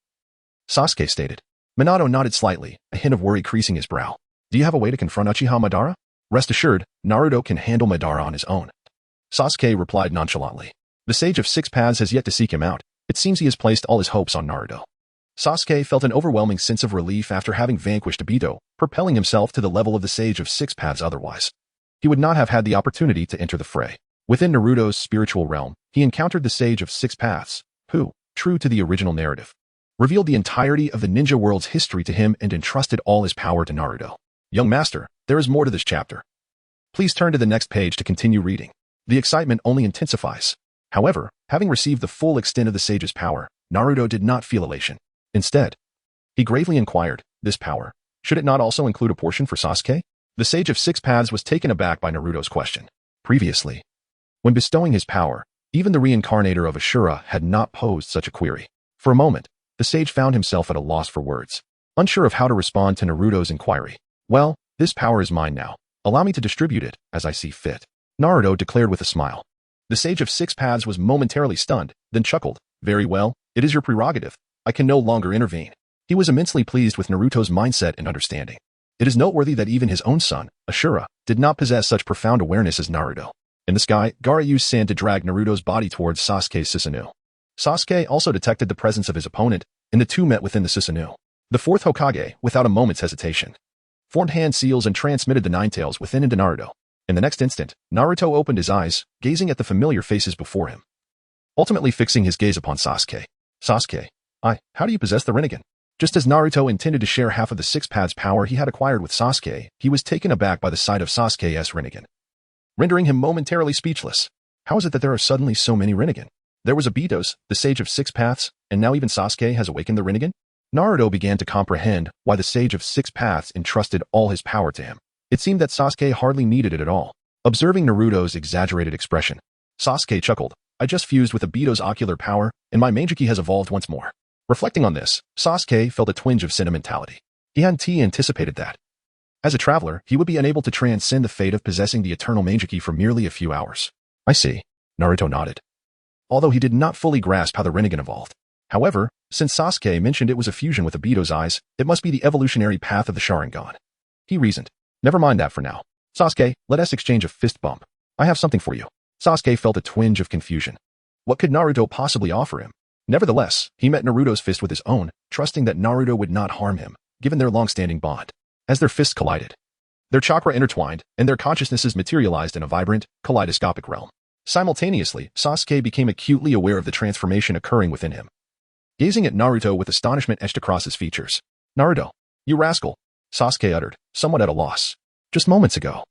B: Sasuke stated. Minato nodded slightly, a hint of worry creasing his brow. Do you have a way to confront Uchiha Madara? Rest assured, Naruto can handle Madara on his own. Sasuke replied nonchalantly. The Sage of Six Paths has yet to seek him out. It seems he has placed all his hopes on Naruto. Sasuke felt an overwhelming sense of relief after having vanquished Obito, propelling himself to the level of the Sage of Six Paths otherwise. He would not have had the opportunity to enter the fray. Within Naruto's spiritual realm, he encountered the Sage of Six Paths, who, true to the original narrative, revealed the entirety of the ninja world's history to him and entrusted all his power to Naruto. Young master, there is more to this chapter. Please turn to the next page to continue reading. The excitement only intensifies. However, having received the full extent of the sage's power, Naruto did not feel elation. Instead, he gravely inquired, this power, should it not also include a portion for Sasuke? The Sage of Six Paths was taken aback by Naruto's question. Previously, when bestowing his power, even the reincarnator of Ashura had not posed such a query. For a moment, the sage found himself at a loss for words, unsure of how to respond to Naruto's inquiry. Well, this power is mine now. Allow me to distribute it as I see fit, Naruto declared with a smile. The Sage of Six Paths was momentarily stunned, then chuckled. Very well, it is your prerogative. I can no longer intervene. He was immensely pleased with Naruto's mindset and understanding. It is noteworthy that even his own son, Ashura, did not possess such profound awareness as Naruto. In the sky, Gaara used sand to drag Naruto's body towards Sasuke's Susanoo. Sasuke also detected the presence of his opponent, and the two met within the Susanoo. The fourth Hokage, without a moment's hesitation, formed hand seals and transmitted the Nine Tails within into Naruto. In the next instant, Naruto opened his eyes, gazing at the familiar faces before him, ultimately fixing his gaze upon Sasuke. Sasuke, how do you possess the Rinnegan? Just as Naruto intended to share half of the Six Paths power he had acquired with Sasuke, he was taken aback by the sight of Sasuke's Rinnegan, rendering him momentarily speechless. How is it that there are suddenly so many Rinnegan? There was Obito's, the Sage of Six Paths, and now even Sasuke has awakened the Rinnegan? Naruto began to comprehend why the Sage of Six Paths entrusted all his power to him. It seemed that Sasuke hardly needed it at all. Observing Naruto's exaggerated expression, Sasuke chuckled. I just fused with Obito's ocular power, and my Mangekyō has evolved once more. Reflecting on this, Sasuke felt a twinge of sentimentality. He hadn't anticipated that. As a traveler, he would be unable to transcend the fate of possessing the Eternal Mangekyō for merely a few hours. I see. Naruto nodded, although he did not fully grasp how the Rinnegan evolved. However, since Sasuke mentioned it was a fusion with Obito's eyes, it must be the evolutionary path of the Sharingan. He reasoned. Never mind that for now. Sasuke, let us exchange a fist bump. I have something for you. Sasuke felt a twinge of confusion. What could Naruto possibly offer him? Nevertheless, he met Naruto's fist with his own, trusting that Naruto would not harm him, given their long-standing bond. As their fists collided, their chakra intertwined, and their consciousnesses materialized in a vibrant, kaleidoscopic realm. Simultaneously, Sasuke became acutely aware of the transformation occurring within him. Gazing at Naruto with astonishment etched across his features. Naruto, you rascal, Sasuke uttered, somewhat at a loss. Just moments ago,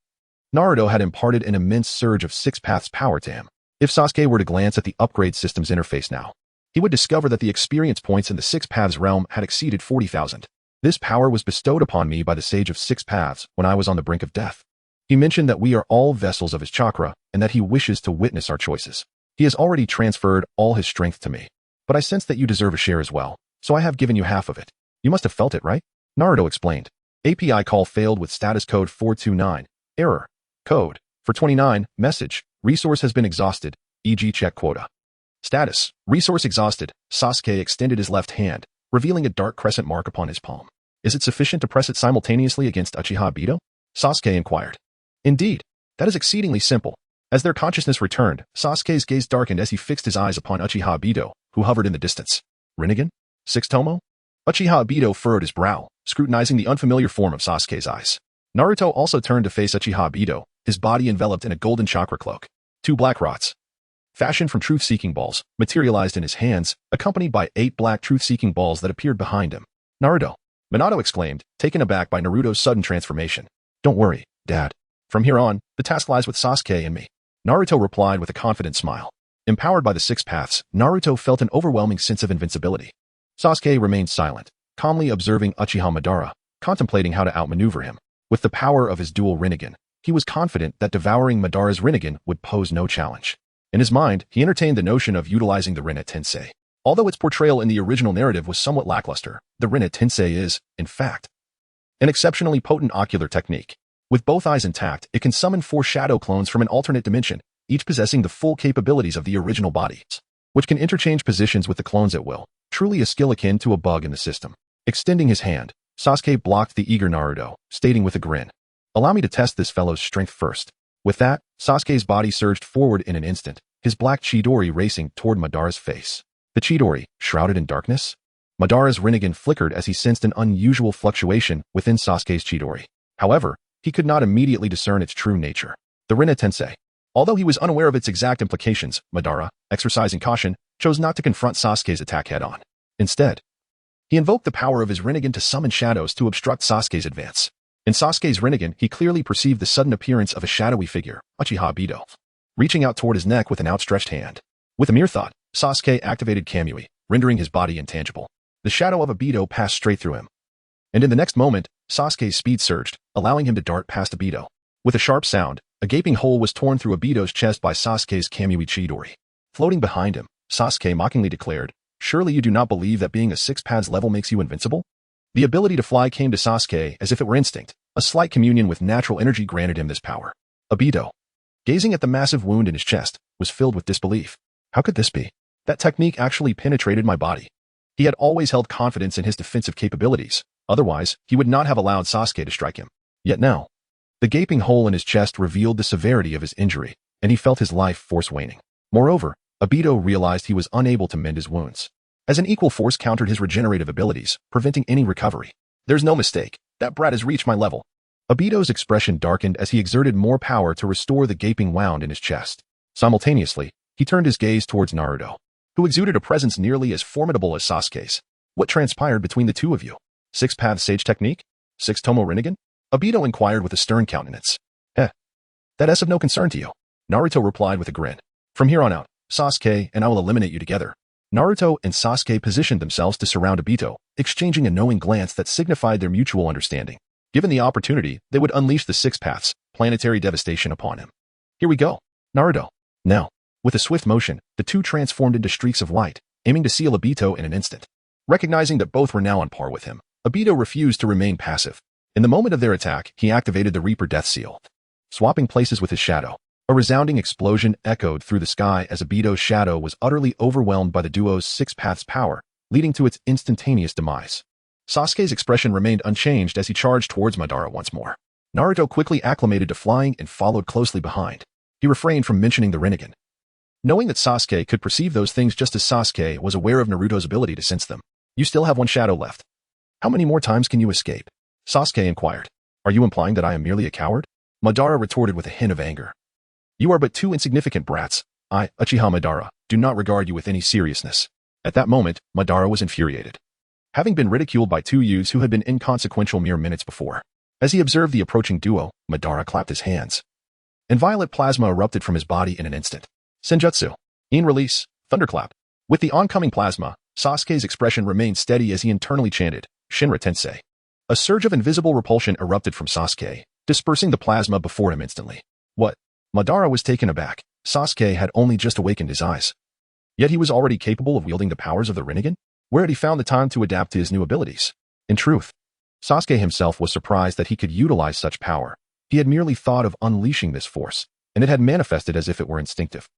B: Naruto had imparted an immense surge of Six Paths power to him. If Sasuke were to glance at the upgrade system's interface now, he would discover that the experience points in the Six Paths realm had exceeded 40,000. This power was bestowed upon me by the Sage of Six Paths when I was on the brink of death. He mentioned that we are all vessels of his chakra and that he wishes to witness our choices. He has already transferred all his strength to me, but I sense that you deserve a share as well, so I have given you half of it. You must have felt it, right? Naruto explained. API call failed with status code 429. Error. Code. For 29. Message. Resource has been exhausted. E.g. check quota. Status. Resource exhausted. Sasuke extended his left hand, revealing a dark crescent mark upon his palm. Is it sufficient to press it simultaneously against Uchiha Obito? Sasuke inquired. Indeed. That is exceedingly simple. As their consciousness returned, Sasuke's gaze darkened as he fixed his eyes upon Uchiha Obito, who hovered in the distance. Rinnegan? Six Tomo? Uchiha Obito furrowed his brow, scrutinizing the unfamiliar form of Sasuke's eyes. Naruto also turned to face Uchiha Obito, his body enveloped in a golden chakra cloak. Two black rods, fashioned from truth-seeking balls, materialized in his hands, accompanied by 8 black truth-seeking balls that appeared behind him. Naruto, Minato exclaimed, taken aback by Naruto's sudden transformation. Don't worry, Dad. From here on, the task lies with Sasuke and me. Naruto replied with a confident smile. Empowered by the Six Paths, Naruto felt an overwhelming sense of invincibility. Sasuke remained silent, calmly observing Uchiha Madara, contemplating how to outmaneuver him. With the power of his dual Rinnegan, he was confident that devouring Madara's Rinnegan would pose no challenge. In his mind, he entertained the notion of utilizing the Rinne Tensei. Although its portrayal in the original narrative was somewhat lackluster, the Rinne Tensei is, in fact, an exceptionally potent ocular technique. With both eyes intact, it can summon 4 shadow clones from an alternate dimension, each possessing the full capabilities of the original bodies, which can interchange positions with the clones at will, truly a skill akin to a bug in the system. Extending his hand, Sasuke blocked the eager Naruto, stating with a grin, "Allow me to test this fellow's strength first." With that, Sasuke's body surged forward in an instant, his black Chidori racing toward Madara's face. The Chidori, shrouded in darkness? Madara's Rinnegan flickered as he sensed an unusual fluctuation within Sasuke's Chidori. However, he could not immediately discern its true nature. The Rinne Tensei. Although he was unaware of its exact implications, Madara, exercising caution, chose not to confront Sasuke's attack head-on. Instead, he invoked the power of his Rinnegan to summon shadows to obstruct Sasuke's advance. In Sasuke's Rinnegan, he clearly perceived the sudden appearance of a shadowy figure, Uchiha Obito, reaching out toward his neck with an outstretched hand. With a mere thought, Sasuke activated Kamui, rendering his body intangible. The shadow of Obito passed straight through him. And in the next moment, Sasuke's speed surged, allowing him to dart past Obito. With a sharp sound, a gaping hole was torn through Obito's chest by Sasuke's Kamui Chidori. Floating behind him, Sasuke mockingly declared, "Surely you do not believe that being a 6 paths level makes you invincible?" The ability to fly came to Sasuke as if it were instinct. A slight communion with natural energy granted him this power. Obito, gazing at the massive wound in his chest, was filled with disbelief. How could this be? That technique actually penetrated my body. He had always held confidence in his defensive capabilities. Otherwise, he would not have allowed Sasuke to strike him. Yet now, the gaping hole in his chest revealed the severity of his injury, and he felt his life force waning. Moreover, Obito realized he was unable to mend his wounds, as an equal force countered his regenerative abilities, preventing any recovery. There's no mistake. That brat has reached my level. Obito's expression darkened as he exerted more power to restore the gaping wound in his chest. Simultaneously, he turned his gaze towards Naruto, who exuded a presence nearly as formidable as Sasuke's. What transpired between the two of you? 6-path sage technique? 6-tomo Rinnegan? Obito inquired with a stern countenance. That's of no concern to you. Naruto replied with a grin. From here on out, Sasuke and I will eliminate you together. Naruto and Sasuke positioned themselves to surround Obito, exchanging a knowing glance that signified their mutual understanding. Given the opportunity, they would unleash the 6 paths, planetary devastation upon him. Here we go, Naruto. Now, with a swift motion, the two transformed into streaks of light, aiming to seal Obito in an instant. Recognizing that both were now on par with him, Obito refused to remain passive. In the moment of their attack, he activated the Reaper Death Seal, swapping places with his shadow. A resounding explosion echoed through the sky as Obito's shadow was utterly overwhelmed by the duo's 6 paths power, leading to its instantaneous demise. Sasuke's expression remained unchanged as he charged towards Madara once more. Naruto quickly acclimated to flying and followed closely behind. He refrained from mentioning the Rinnegan, knowing that Sasuke could perceive those things just as Sasuke was aware of Naruto's ability to sense them. You still have one shadow left. How many more times can you escape? Sasuke inquired. Are you implying that I am merely a coward? Madara retorted with a hint of anger. You are but 2 insignificant brats. I, Uchiha Madara, do not regard you with any seriousness. At that moment, Madara was infuriated, having been ridiculed by 2 youths who had been inconsequential mere minutes before. As he observed the approaching duo, Madara clapped his hands, and violet plasma erupted from his body in an instant. Senjutsu. In release, thunderclap. With the oncoming plasma, Sasuke's expression remained steady as he internally chanted, Shinra Tensei. A surge of invisible repulsion erupted from Sasuke, dispersing the plasma before him instantly. What? Madara was taken aback. Sasuke had only just awakened his eyes. Yet he was already capable of wielding the powers of the Rinnegan? Where had he found the time to adapt to his new abilities? In truth, Sasuke himself was surprised that he could utilize such power. He had merely thought of unleashing this force, and it had manifested as if it were instinctive.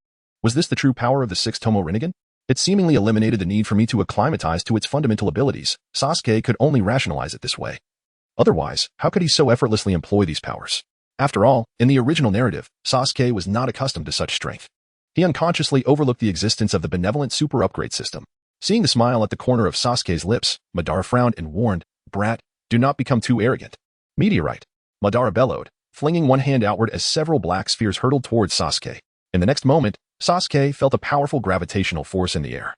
B: Was this the true power of the 6-tomo Rinnegan? It seemingly eliminated the need for me to acclimatize to its fundamental abilities. Sasuke could only rationalize it this way. Otherwise, how could he so effortlessly employ these powers? After all, in the original narrative, Sasuke was not accustomed to such strength. He unconsciously overlooked the existence of the benevolent super upgrade system. Seeing the smile at the corner of Sasuke's lips, Madara frowned and warned, Brat, do not become too arrogant. Meteorite. Madara bellowed, flinging one hand outward as several black spheres hurtled towards Sasuke. In the next moment, Sasuke felt a powerful gravitational force in the air,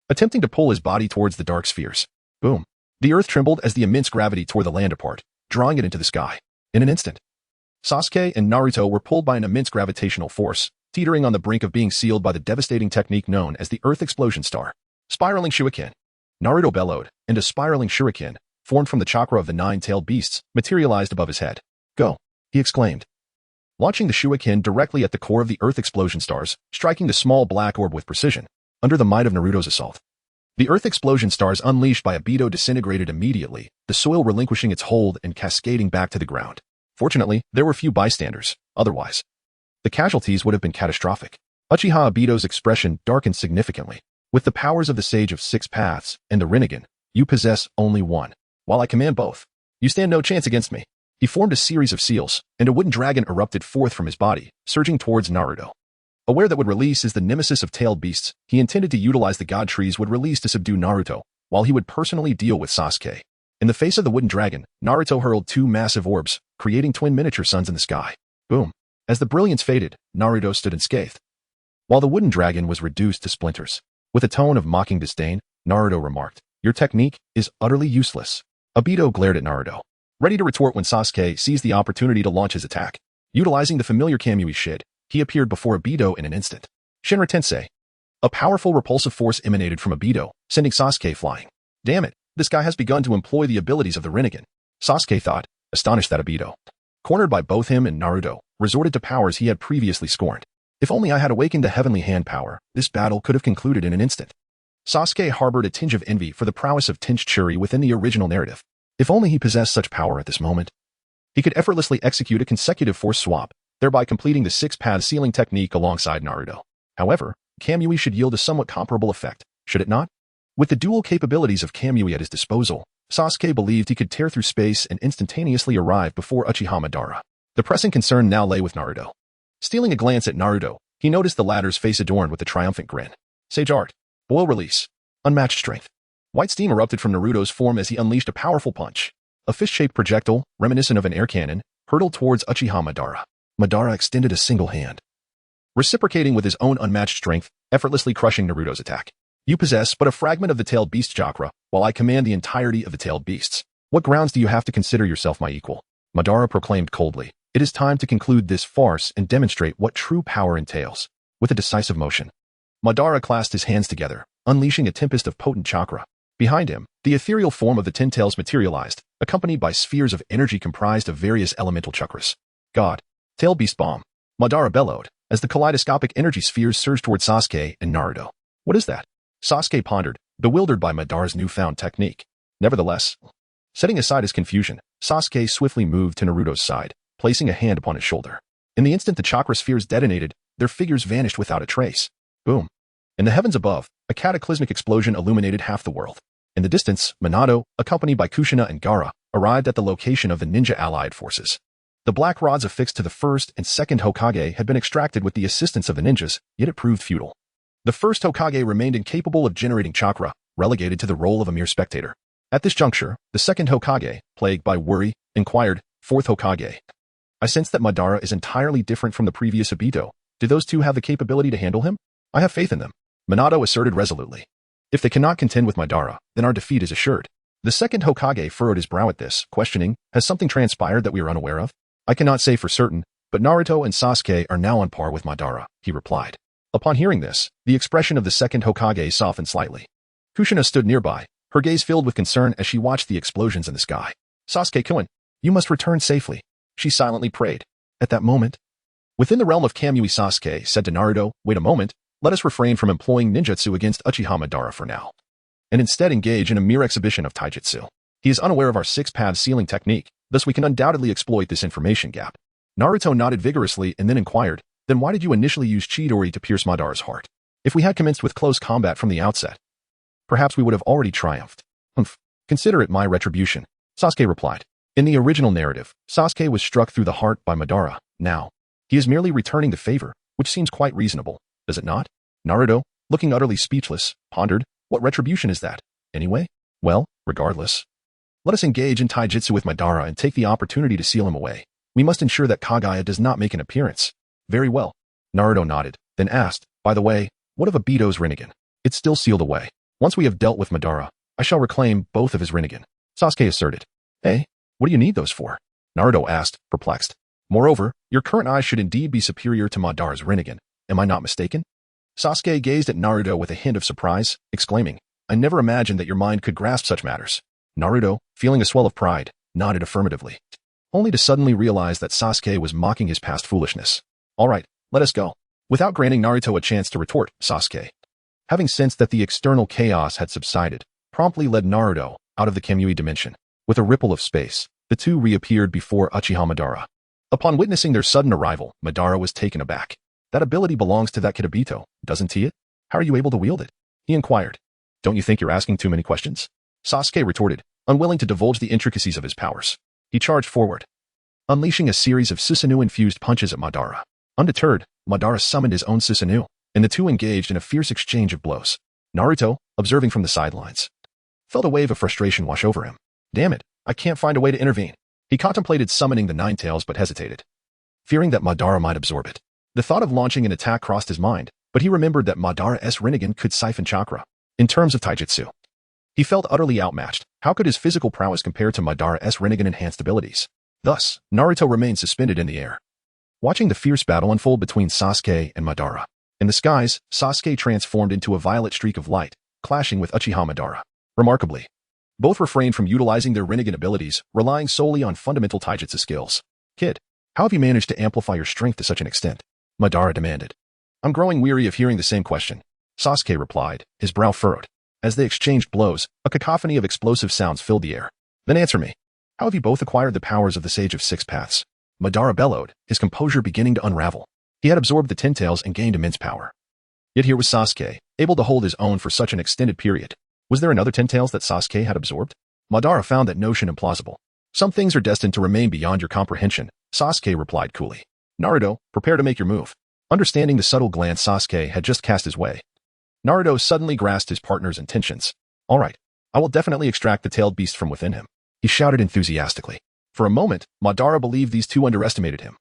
B: attempting to pull his body towards the dark spheres. Boom. The earth trembled as the immense gravity tore the land apart, drawing it into the sky. In an instant, Sasuke and Naruto were pulled by an immense gravitational force, teetering on the brink of being sealed by the devastating technique known as the Earth Explosion Star. Spiraling Shuriken. Naruto bellowed, and a spiraling shuriken, formed from the chakra of the 9-tailed beasts, materialized above his head. Go, he exclaimed, launching the shuriken directly at the core of the Earth Explosion Stars, striking the small black orb with precision. Under the might of Naruto's assault, The earth explosion stars unleashed by Obito disintegrated immediately, the soil relinquishing its hold and cascading back to the ground. Fortunately, there were few bystanders. Otherwise, the casualties would have been catastrophic. Uchiha Obito's expression darkened significantly. With the powers of the Sage of Six Paths and the Rinnegan, you possess only one. While I command both, you stand no chance against me. He formed a series of seals, and a wooden dragon erupted forth from his body, surging towards Naruto. Aware that would release is the nemesis of tailed beasts, he intended to utilize the god trees would release to subdue Naruto, while he would personally deal with Sasuke. In the face of the wooden dragon, Naruto hurled two massive orbs, creating twin miniature suns in the sky. Boom. As the brilliance faded, Naruto stood unscathed, while the wooden dragon was reduced to splinters. With a tone of mocking disdain, Naruto remarked, "Your technique is utterly useless." Obito glared at Naruto, ready to retort when Sasuke seized the opportunity to launch his attack. Utilizing the familiar Kamui Shid, he appeared before Obito in an instant. Shinra Tensei. A powerful repulsive force emanated from Obito, sending Sasuke flying. Damn it, this guy has begun to employ the abilities of the Rinnegan, Sasuke thought, astonished that Obito, cornered by both him and Naruto, resorted to powers he had previously scorned. If only I had awakened the heavenly hand power, this battle could have concluded in an instant. Sasuke harbored a tinge of envy for the prowess of Tenchuri within the original narrative. If only he possessed such power at this moment. He could effortlessly execute a consecutive force swap, thereby completing the six-path sealing technique alongside Naruto. However, Kamui should yield a somewhat comparable effect, should it not? With the dual capabilities of Kamui at his disposal, Sasuke believed he could tear through space and instantaneously arrive before Uchiha Madara. The pressing concern now lay with Naruto. Stealing a glance at Naruto, he noticed the latter's face adorned with a triumphant grin. Sage art. Boil release. Unmatched strength. White steam erupted from Naruto's form as he unleashed a powerful punch. A fish-shaped projectile, reminiscent of an air cannon, hurtled towards Uchiha Madara. Madara extended a single hand, reciprocating with his own unmatched strength, effortlessly crushing Naruto's attack. You possess but a fragment of the tailed beast chakra, while I command the entirety of the tailed beasts. What grounds do you have to consider yourself my equal? Madara proclaimed coldly. It is time to conclude this farce and demonstrate what true power entails. With a decisive motion, Madara clasped his hands together, unleashing a tempest of potent chakra. Behind him, the ethereal form of the Ten Tails materialized, accompanied by spheres of energy comprised of various elemental chakras. God. Tail Beast Bomb. Madara bellowed, as the kaleidoscopic energy spheres surged toward Sasuke and Naruto. What is that? Sasuke pondered, bewildered by Madara's newfound technique. Nevertheless, setting aside his confusion, Sasuke swiftly moved to Naruto's side, placing a hand upon his shoulder. In the instant the chakra spheres detonated, their figures vanished without a trace. Boom. In the heavens above, a cataclysmic explosion illuminated half the world. In the distance, Minato, accompanied by Kushina and Gaara, arrived at the location of the ninja allied forces. The black rods affixed to the first and second Hokage had been extracted with the assistance of the ninjas, yet it proved futile. The first Hokage remained incapable of generating chakra, relegated to the role of a mere spectator. At this juncture, the second Hokage, plagued by worry, inquired, "Fourth Hokage, I sense that Madara is entirely different from the previous Obito. Do those two have the capability to handle him?" "I have faith in them," Minato asserted resolutely. "If they cannot contend with Madara, then our defeat is assured." The second Hokage furrowed his brow at this, questioning, "Has something transpired that we are unaware of?" "I cannot say for certain, but Naruto and Sasuke are now on par with Madara," he replied. Upon hearing this, the expression of the second Hokage softened slightly. Kushina stood nearby, her gaze filled with concern as she watched the explosions in the sky. "Sasuke-kun, you must return safely," she silently prayed. At that moment, within the realm of Kamui, Sasuke said to Naruto, "Wait a moment, let us refrain from employing ninjutsu against Uchiha Madara for now, and instead engage in a mere exhibition of taijutsu. He is unaware of our six-path sealing technique, thus we can undoubtedly exploit this information gap." Naruto nodded vigorously and then inquired, "Then why did you initially use Chidori to pierce Madara's heart? If we had commenced with close combat from the outset, perhaps we would have already triumphed." "Humph. Consider it my retribution," Sasuke replied. In the original narrative, Sasuke was struck through the heart by Madara. Now, he is merely returning the favor, which seems quite reasonable, does it not? Naruto, looking utterly speechless, pondered, "What retribution is that, anyway? Well, regardless, let us engage in taijutsu with Madara and take the opportunity to seal him away. We must ensure that Kagaya does not make an appearance." "Very well." Naruto nodded, then asked, "By the way, what of Obito's Rinnegan?" "It's still sealed away. Once we have dealt with Madara, I shall reclaim both of his Rinnegan," Sasuke asserted. "Hey, what do you need those for?" Naruto asked, perplexed. "Moreover, your current eyes should indeed be superior to Madara's Rinnegan. Am I not mistaken?" Sasuke gazed at Naruto with a hint of surprise, exclaiming, "I never imagined that your mind could grasp such matters." Naruto, feeling a swell of pride, nodded affirmatively, only to suddenly realize that Sasuke was mocking his past foolishness. "All right, let us go." Without granting Naruto a chance to retort, Sasuke having sensed that the external chaos had subsided, promptly led Naruto out of the Kamui dimension. With a ripple of space, the two reappeared before Uchiha Madara. Upon witnessing their sudden arrival, Madara was taken aback. That ability belongs to that kid Obito, doesn't he? How are you able to wield it? He inquired. Don't you think you're asking too many questions? Sasuke retorted, unwilling to divulge the intricacies of his powers. He charged forward, unleashing a series of Susanoo-infused punches at Madara. Undeterred, Madara summoned his own Susanoo, and the two engaged in a fierce exchange of blows. Naruto, observing from the sidelines, felt a wave of frustration wash over him. Damn it, I can't find a way to intervene. He contemplated summoning the Nine Tails but hesitated, fearing that Madara might absorb it. The thought of launching an attack crossed his mind, but he remembered that Madara's Rinnegan could siphon chakra. In terms of taijutsu, he felt utterly outmatched. How could his physical prowess compare to Madara's Rinnegan enhanced abilities? Thus, Naruto remained suspended in the air, watching the fierce battle unfold between Sasuke and Madara. In the skies, Sasuke transformed into a violet streak of light, clashing with Uchiha Madara. Remarkably, both refrained from utilizing their Rinnegan abilities, relying solely on fundamental taijutsu skills. Kid, how have you managed to amplify your strength to such an extent? Madara demanded. I'm growing weary of hearing the same question. Sasuke replied, his brow furrowed. As they exchanged blows, a cacophony of explosive sounds filled the air. Then answer me. How have you both acquired the powers of the Sage of Six Paths? Madara bellowed, his composure beginning to unravel. He had absorbed the Ten Tails and gained immense power. Yet here was Sasuke, able to hold his own for such an extended period. Was there another Ten Tails that Sasuke had absorbed? Madara found that notion implausible. Some things are destined to remain beyond your comprehension, Sasuke replied coolly. Naruto, prepare to make your move. Understanding the subtle glance Sasuke had just cast his way, Naruto suddenly grasped his partner's intentions. All right, I will definitely extract the tailed beast from within him, he shouted enthusiastically. For a moment, Madara believed these two underestimated him,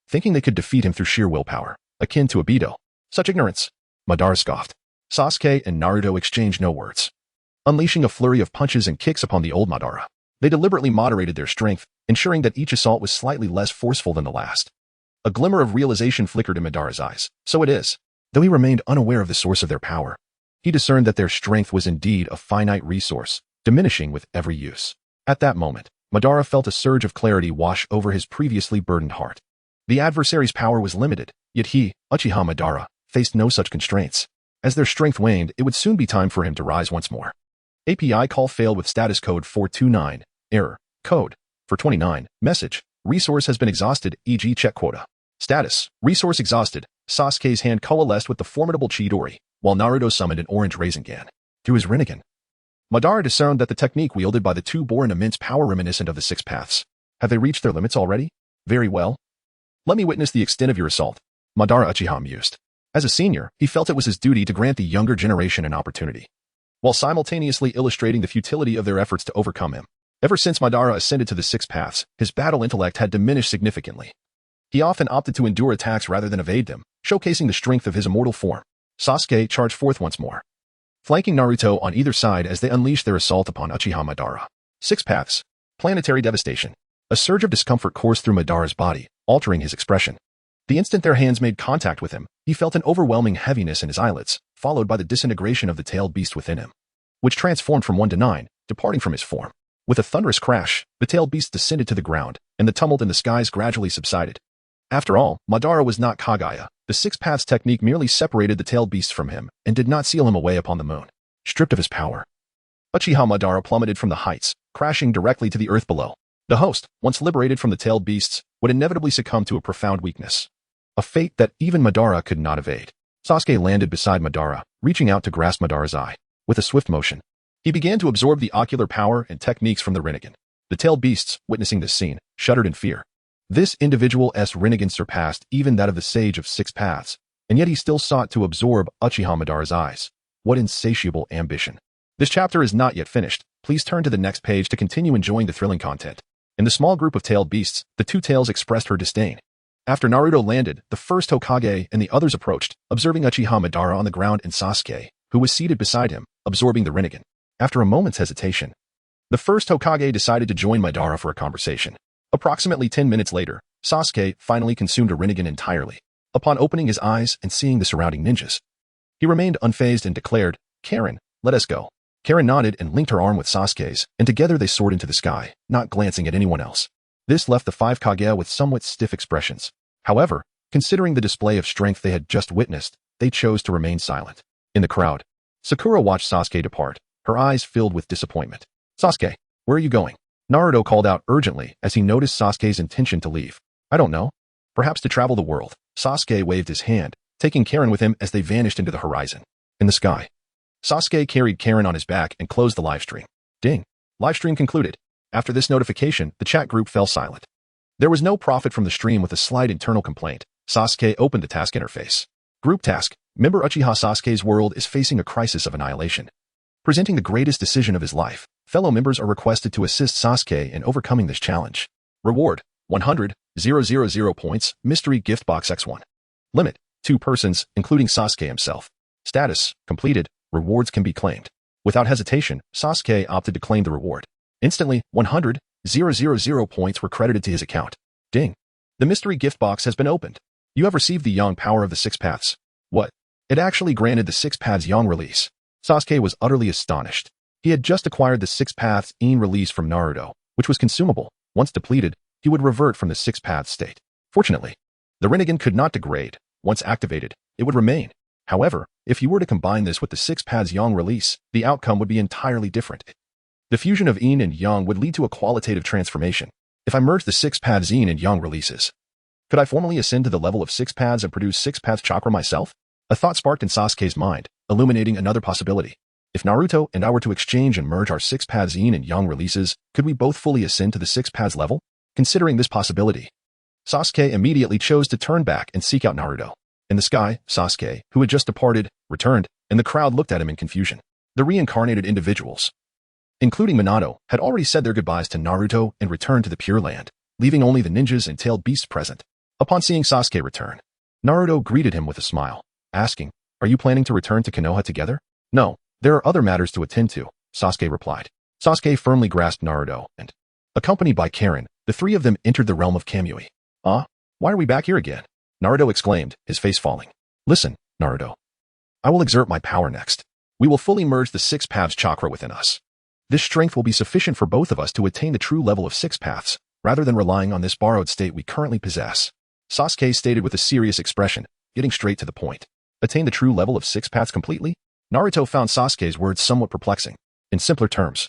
B: thinking they could defeat him through sheer willpower, akin to Obito. Such ignorance, Madara scoffed. Sasuke and Naruto exchanged no words, unleashing a flurry of punches and kicks upon the old Madara. They deliberately moderated their strength, ensuring that each assault was slightly less forceful than the last. A glimmer of realization flickered in Madara's eyes. So it is. Though he remained unaware of the source of their power, he discerned that their strength was indeed a finite resource, diminishing with every use. At that moment, Madara felt a surge of clarity wash over his previously burdened heart. The adversary's power was limited, yet he, Uchiha Madara, faced no such constraints. As their strength waned, it would soon be time for him to rise once more. API call failed with status code 429. Error. Code. 429. Message. Resource has been exhausted, e.g. check quota. Status. Resource exhausted. Sasuke's hand coalesced with the formidable Chidori, while Naruto summoned an orange Rasengan. Through his Rinnegan, Madara discerned that the technique wielded by the two bore an immense power reminiscent of the Six Paths. Have they reached their limits already? Very well. Let me witness the extent of your assault, Madara Uchiha mused. As a senior, he felt it was his duty to grant the younger generation an opportunity, while simultaneously illustrating the futility of their efforts to overcome him. Ever since Madara ascended to the Six Paths, his battle intellect had diminished significantly. He often opted to endure attacks rather than evade them, showcasing the strength of his immortal form. Sasuke charged forth once more, flanking Naruto on either side as they unleashed their assault upon Uchiha Madara. Six Paths. Planetary devastation. A surge of discomfort coursed through Madara's body, altering his expression. The instant their hands made contact with him, he felt an overwhelming heaviness in his eyelids, followed by the disintegration of the tailed beast within him, which transformed from 1 to 9, departing from his form. With a thunderous crash, the tailed beast descended to the ground, and the tumult in the skies gradually subsided. After all, Madara was not Kagaya. The Six Paths technique merely separated the tailed beast from him and did not seal him away upon the moon. Stripped of his power, Uchiha Madara plummeted from the heights, crashing directly to the earth below. The host, once liberated from the tailed beasts, would inevitably succumb to a profound weakness, a fate that even Madara could not evade. Sasuke landed beside Madara, reaching out to grasp Madara's eye. With a swift motion, he began to absorb the ocular power and techniques from the Rinnegan. The tailed beasts, witnessing this scene, shuddered in fear. This individual's Rinnegan surpassed even that of the Sage of Six Paths, and yet he still sought to absorb Uchiha Madara's eyes. What insatiable ambition. This chapter is not yet finished. Please turn to the next page to continue enjoying the thrilling content. In the small group of tailed beasts, the two tails expressed her disdain. After Naruto landed, the first Hokage and the others approached, observing Uchiha Madara on the ground and Sasuke, who was seated beside him, absorbing the Rinnegan. After a moment's hesitation, the first Hokage decided to join Madara for a conversation. Approximately 10 minutes later, Sasuke finally consumed a Rinnegan entirely. Upon opening his eyes and seeing the surrounding ninjas, he remained unfazed and declared, Karin, let us go. Karin nodded and linked her arm with Sasuke's, and together they soared into the sky, not glancing at anyone else. This left the 5 Kagaya with somewhat stiff expressions. However, considering the display of strength they had just witnessed, they chose to remain silent. In the crowd, Sakura watched Sasuke depart, her eyes filled with disappointment. Sasuke, where are you going? Naruto called out urgently as he noticed Sasuke's intention to leave. I don't know. Perhaps to travel the world. Sasuke waved his hand, taking Karin with him as they vanished into the horizon. In the sky, Sasuke carried Karin on his back and closed the livestream. Ding. Livestream concluded. After this notification, the chat group fell silent. There was no profit from the stream with a slight internal complaint. Sasuke opened the task interface. Group task. Member Uchiha Sasuke's world is facing a crisis of annihilation. Presenting the greatest decision of his life, fellow members are requested to assist Sasuke in overcoming this challenge. Reward, 100,000 points, Mystery Gift Box X1. Limit, 2 persons, including Sasuke himself. Status, completed, rewards can be claimed. Without hesitation, Sasuke opted to claim the reward. Instantly, 100,000 points were credited to his account. Ding. The mystery gift box has been opened. You have received the Yang power of the 6 paths. What? It actually granted the 6 paths Yang release. Sasuke was utterly astonished. He had just acquired the 6 paths Yin release from Naruto, which was consumable. Once depleted, he would revert from the 6 paths state. Fortunately, the Rinnegan could not degrade. Once activated, it would remain. However, if you were to combine this with the 6 paths Yang release, the outcome would be entirely different. The fusion of Yin and Yang would lead to a qualitative transformation. If I merge the 6 paths Yin and Yang releases, could I formally ascend to the level of 6 paths and produce 6 paths chakra myself? A thought sparked in Sasuke's mind, illuminating another possibility. If Naruto and I were to exchange and merge our 6 paths Yin and Yang releases, could we both fully ascend to the 6 paths level? Considering this possibility, Sasuke immediately chose to turn back and seek out Naruto. In the sky, Sasuke, who had just departed, returned, and the crowd looked at him in confusion. The reincarnated individuals, including Minato, had already said their goodbyes to Naruto and returned to the Pure Land, leaving only the ninjas and tailed beasts present. Upon seeing Sasuke return, Naruto greeted him with a smile, asking, "Are you planning to return to Konoha together?" "No, there are other matters to attend to," Sasuke replied. Sasuke firmly grasped Naruto and, accompanied by Karin, the 3 of them entered the realm of Kamui. "Ah, why are we back here again?" Naruto exclaimed, his face falling. "Listen, Naruto. I will exert my power next. We will fully merge the 6 paths chakra within us. This strength will be sufficient for both of us to attain the true level of 6 paths, rather than relying on this borrowed state we currently possess." Sasuke stated with a serious expression, getting straight to the point. Attain the true level of 6 paths completely? Naruto found Sasuke's words somewhat perplexing. In simpler terms,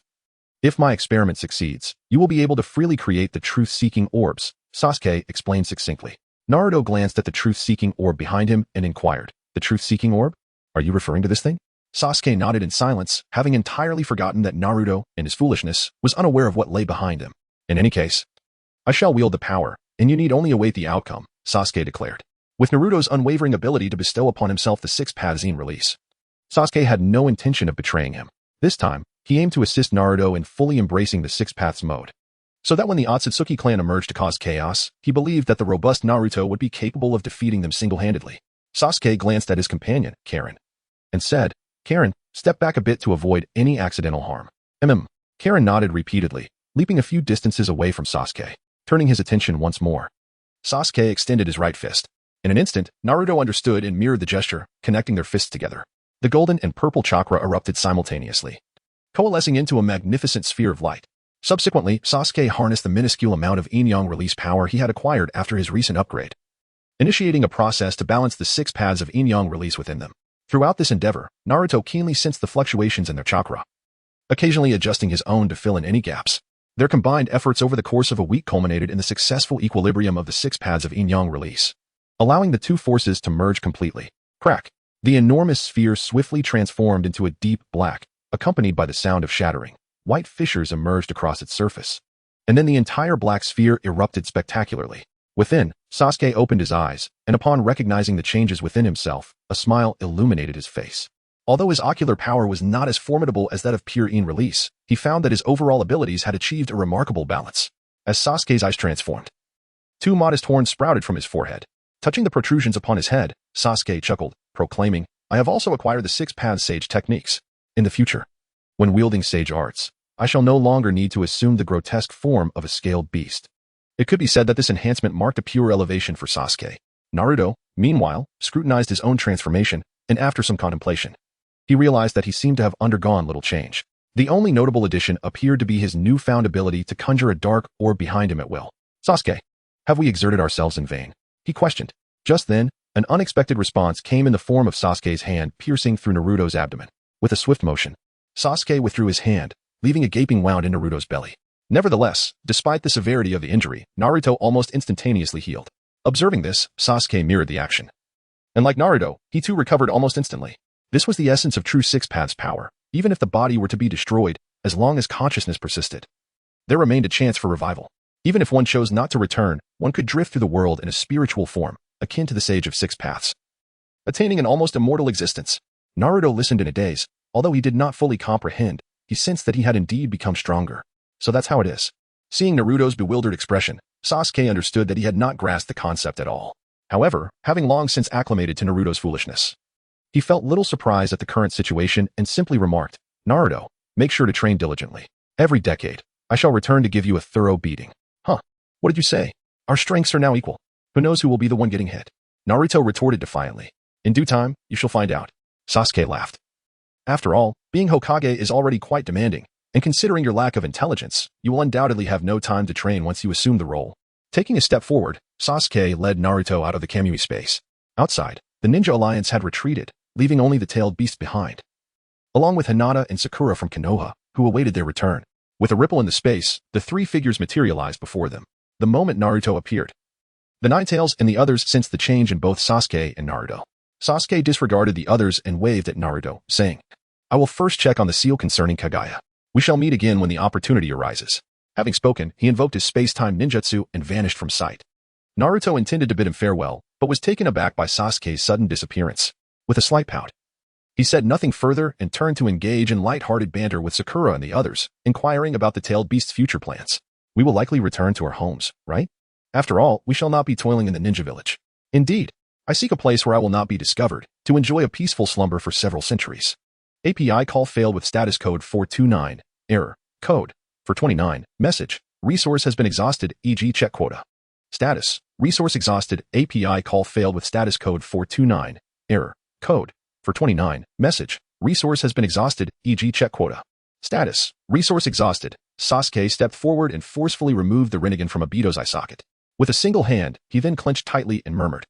B: if my experiment succeeds, you will be able to freely create the truth-seeking orbs, Sasuke explained succinctly. Naruto glanced at the truth-seeking orb behind him and inquired, "The truth-seeking orb? Are you referring to this thing?" Sasuke nodded in silence, having entirely forgotten that Naruto, in his foolishness, was unaware of what lay behind him. "In any case, I shall wield the power, and you need only await the outcome," Sasuke declared. With Naruto's unwavering ability to bestow upon himself the 6 paths Yin release, Sasuke had no intention of betraying him. This time, he aimed to assist Naruto in fully embracing the 6 paths mode, so that when the Otsutsuki clan emerged to cause chaos, he believed that the robust Naruto would be capable of defeating them single-handedly. Sasuke glanced at his companion, Karin, and said, "Karin, step back a bit to avoid any accidental harm." Karin nodded repeatedly, leaping a few distances away from Sasuke, turning his attention once more. Sasuke extended his right fist. In an instant, Naruto understood and mirrored the gesture, connecting their fists together. The golden and purple chakra erupted simultaneously, coalescing into a magnificent sphere of light. Subsequently, Sasuke harnessed the minuscule amount of yin-yang release power he had acquired after his recent upgrade, initiating a process to balance the 6 paths of yin-yang release within them. Throughout this endeavor, Naruto keenly sensed the fluctuations in their chakra, occasionally adjusting his own to fill in any gaps. Their combined efforts over the course of a week culminated in the successful equilibrium of the 6 paths of yin-yang release, allowing the 2 forces to merge completely. Crack! The enormous sphere swiftly transformed into a deep black, accompanied by the sound of shattering. White fissures emerged across its surface, and then the entire black sphere erupted spectacularly. Within, Sasuke opened his eyes, and upon recognizing the changes within himself, a smile illuminated his face. Although his ocular power was not as formidable as that of pure yin release, he found that his overall abilities had achieved a remarkable balance. As Sasuke's eyes transformed, 2 modest horns sprouted from his forehead. Touching the protrusions upon his head, Sasuke chuckled, proclaiming, "I have also acquired the 6 paths sage techniques. In the future, when wielding sage arts, I shall no longer need to assume the grotesque form of a scaled beast." It could be said that this enhancement marked a pure elevation for Sasuke. Naruto, meanwhile, scrutinized his own transformation, and after some contemplation, he realized that he seemed to have undergone little change. The only notable addition appeared to be his newfound ability to conjure a dark orb behind him at will. "Sasuke, have we exerted ourselves in vain?" he questioned. Just then, An unexpected response came in the form of Sasuke's hand piercing through Naruto's abdomen. With a swift motion, Sasuke withdrew his hand, leaving a gaping wound in Naruto's belly. Nevertheless, despite the severity of the injury, Naruto almost instantaneously healed. Observing this, Sasuke mirrored the action. And like Naruto, he too recovered almost instantly. This was the essence of true Six Paths power. Even if the body were to be destroyed, as long as consciousness persisted, there remained a chance for revival. Even if one chose not to return, one could drift through the world in a spiritual form, akin to the Sage of Six Paths, attaining an almost immortal existence. Naruto listened in a daze. Although he did not fully comprehend, he sensed that he had indeed become stronger. So that's how it is. Seeing Naruto's bewildered expression, Sasuke understood that he had not grasped the concept at all. However, having long since acclimated to Naruto's foolishness, he felt little surprise at the current situation and simply remarked, "Naruto, make sure to train diligently. Every decade, I shall return to give you a thorough beating." Huh? What did you say? Our strengths are now equal. Who knows who will be the one getting hit? Naruto retorted defiantly. In due time, you shall find out. Sasuke laughed. After all, being Hokage is already quite demanding, and considering your lack of intelligence, you will undoubtedly have no time to train once you assume the role. Taking a step forward, Sasuke led Naruto out of the Kamui space. Outside, the Ninja Alliance had retreated, leaving only the tailed beasts behind, along with Hinata and Sakura from Konoha, who awaited their return. With a ripple in the space, the three figures materialized before them. The moment Naruto appeared, the Ninetales and the others sensed the change in both Sasuke and Naruto. Sasuke disregarded the others and waved at Naruto, saying, "I will first check on the seal concerning Kagaya. We shall meet again when the opportunity arises." Having spoken, he invoked his space-time ninjutsu and vanished from sight. Naruto intended to bid him farewell, but was taken aback by Sasuke's sudden disappearance. With a slight pout, he said nothing further and turned to engage in light-hearted banter with Sakura and the others, inquiring about the tailed beast's future plans. "We will likely return to our homes, right? After all, we shall not be toiling in the ninja village. Indeed, I seek a place where I will not be discovered, to enjoy a peaceful slumber for several centuries." API call failed with status code 429, error, code, 429, message, resource has been exhausted, e.g. check quota. Status, resource exhausted, API call failed with status code 429, error, code, 429, message, resource has been exhausted, e.g. check quota. Status, resource exhausted. Sasuke stepped forward and forcefully removed the Rinnegan from Obito's eye socket. With a single hand, he then clenched tightly and murmured,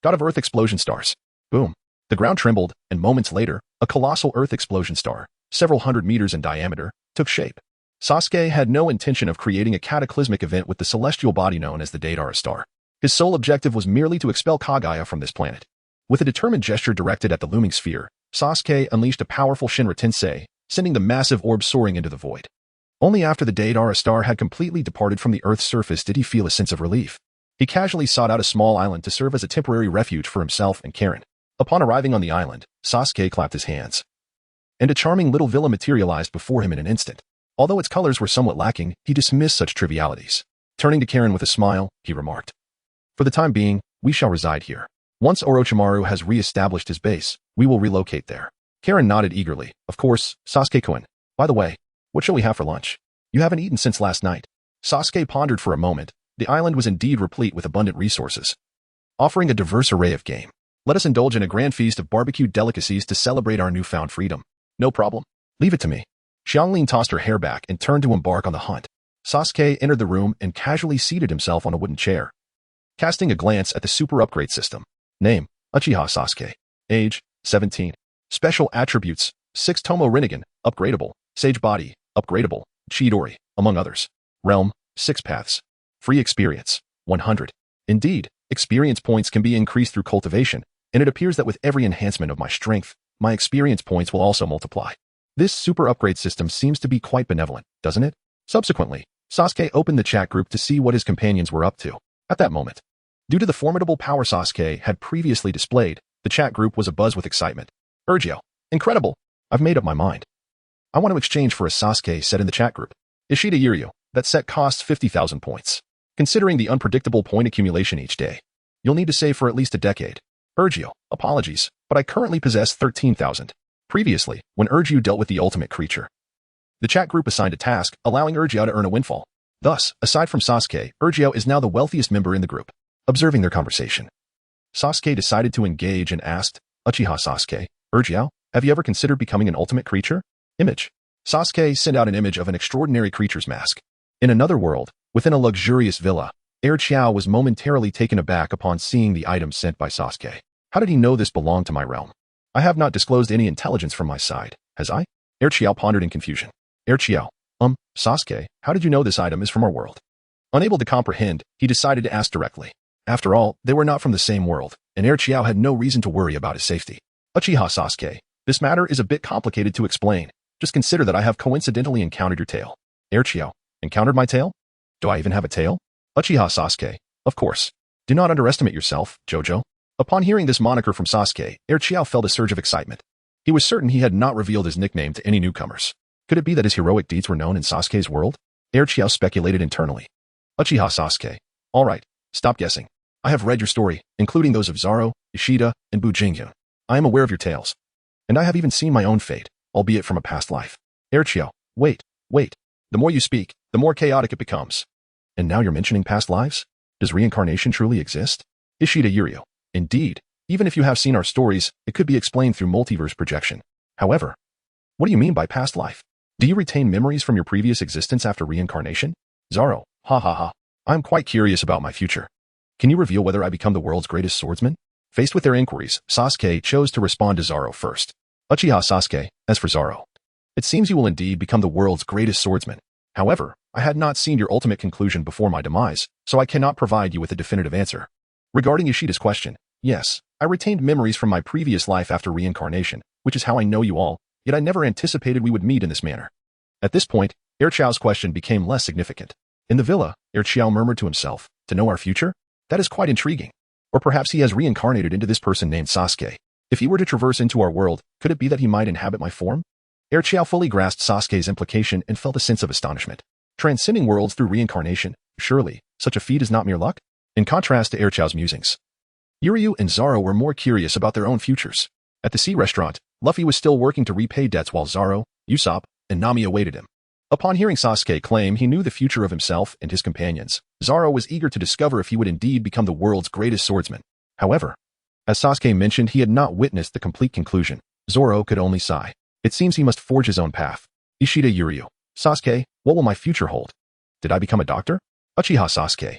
B: "God of Earth explosion stars." Boom. The ground trembled, and moments later, a colossal earth explosion star, several hundred meters in diameter, took shape. Sasuke had no intention of creating a cataclysmic event with the celestial body known as the Deidara star. His sole objective was merely to expel Kagaya from this planet. With a determined gesture directed at the looming sphere, Sasuke unleashed a powerful Shinra Tensei, sending the massive orb soaring into the void. Only after the Deidara star had completely departed from the Earth's surface did he feel a sense of relief. He casually sought out a small island to serve as a temporary refuge for himself and Karen. Upon arriving on the island, Sasuke clapped his hands, and a charming little villa materialized before him in an instant. Although its colors were somewhat lacking, he dismissed such trivialities. Turning to Karen with a smile, he remarked, "For the time being, we shall reside here. Once Orochimaru has re-established his base, we will relocate there." Karen nodded eagerly. "Of course, Sasuke-kun. By the way, what shall we have for lunch? You haven't eaten since last night." Sasuke pondered for a moment. The island was indeed replete with abundant resources, offering a diverse array of game. "Let us indulge in a grand feast of barbecued delicacies to celebrate our newfound freedom." "No problem. Leave it to me." Xianglin tossed her hair back and turned to embark on the hunt. Sasuke entered the room and casually seated himself on a wooden chair, casting a glance at the super upgrade system. Name, Uchiha Sasuke. Age, 17. Special attributes, 6 Tomo Rinnegan, upgradable. Sage Body, upgradable. Chidori, among others. Realm, 6 Paths. Free experience, 100. Indeed, experience points can be increased through cultivation, and it appears that with every enhancement of my strength, my experience points will also multiply. This super upgrade system seems to be quite benevolent, doesn't it? Subsequently, Sasuke opened the chat group to see what his companions were up to. At that moment, due to the formidable power Sasuke had previously displayed, the chat group was abuzz with excitement. "Urgio, incredible! I've made up my mind. I want to exchange for a," Sasuke said in the chat group. "Ishida Yuryu, that set costs 50,000 points. Considering the unpredictable point accumulation each day, you'll need to save for at least a decade. Urgio, apologies, but I currently possess 13,000. Previously, when Urgio dealt with the ultimate creature, the chat group assigned a task, allowing Urgio to earn a windfall. Thus, aside from Sasuke, Urgio is now the wealthiest member in the group. Observing their conversation, Sasuke decided to engage and asked, "Uchiha Sasuke, Urgio, have you ever considered becoming an ultimate creature?" Image. Sasuke sent out an image of an extraordinary creature's mask. In another world, within a luxurious villa, Xiao was momentarily taken aback upon seeing the item sent by Sasuke. How did he know this belonged to my realm? I have not disclosed any intelligence from my side, has I? Xiao pondered in confusion. Xiao, Sasuke, how did you know this item is from our world? Unable to comprehend, he decided to ask directly. After all, they were not from the same world, and Xiao had no reason to worry about his safety. Uchiha Sasuke, this matter is a bit complicated to explain. Just consider that I have coincidentally encountered your tail. Xiao, encountered my tail? Do I even have a tail? Uchiha Sasuke, of course. Do not underestimate yourself, Jojo. Upon hearing this moniker from Sasuke, Xiao felt a surge of excitement. He was certain he had not revealed his nickname to any newcomers. Could it be that his heroic deeds were known in Sasuke's world? Xiao speculated internally. Uchiha Sasuke, all right, stop guessing. I have read your story, including those of Zoro, Ishida, and Bujingyun. I am aware of your tales. And I have even seen my own fate, albeit from a past life. Xiao, wait. The more you speak, the more chaotic it becomes. And now you're mentioning past lives? Does reincarnation truly exist? Ishida Yurio. Indeed, even if you have seen our stories, it could be explained through multiverse projection. However, what do you mean by past life? Do you retain memories from your previous existence after reincarnation? Zoro, ha. I'm quite curious about my future. Can you reveal whether I become the world's greatest swordsman? Faced with their inquiries, Sasuke chose to respond to Zoro first. Uchiha Sasuke, as for Zoro, it seems you will indeed become the world's greatest swordsman. However, I had not seen your ultimate conclusion before my demise, so I cannot provide you with a definitive answer. Regarding Ishida's question, yes, I retained memories from my previous life after reincarnation, which is how I know you all, yet I never anticipated we would meet in this manner. At this point, Xiao's question became less significant. In the villa, Xiao murmured to himself, to know our future? That is quite intriguing. Or perhaps he has reincarnated into this person named Sasuke. If he were to traverse into our world, could it be that he might inhabit my form? Xiao fully grasped Sasuke's implication and felt a sense of astonishment. Transcending worlds through reincarnation, surely, such a feat is not mere luck? In contrast to Xiao's musings, Yuryu and Zoro were more curious about their own futures. At the sea restaurant, Luffy was still working to repay debts while Zoro, Usopp, and Nami awaited him. Upon hearing Sasuke claim he knew the future of himself and his companions, Zoro was eager to discover if he would indeed become the world's greatest swordsman. However, as Sasuke mentioned he had not witnessed the complete conclusion, Zoro could only sigh. It seems he must forge his own path. Ishida Yuryu. Sasuke, what will my future hold? Did I become a doctor? Uchiha Sasuke.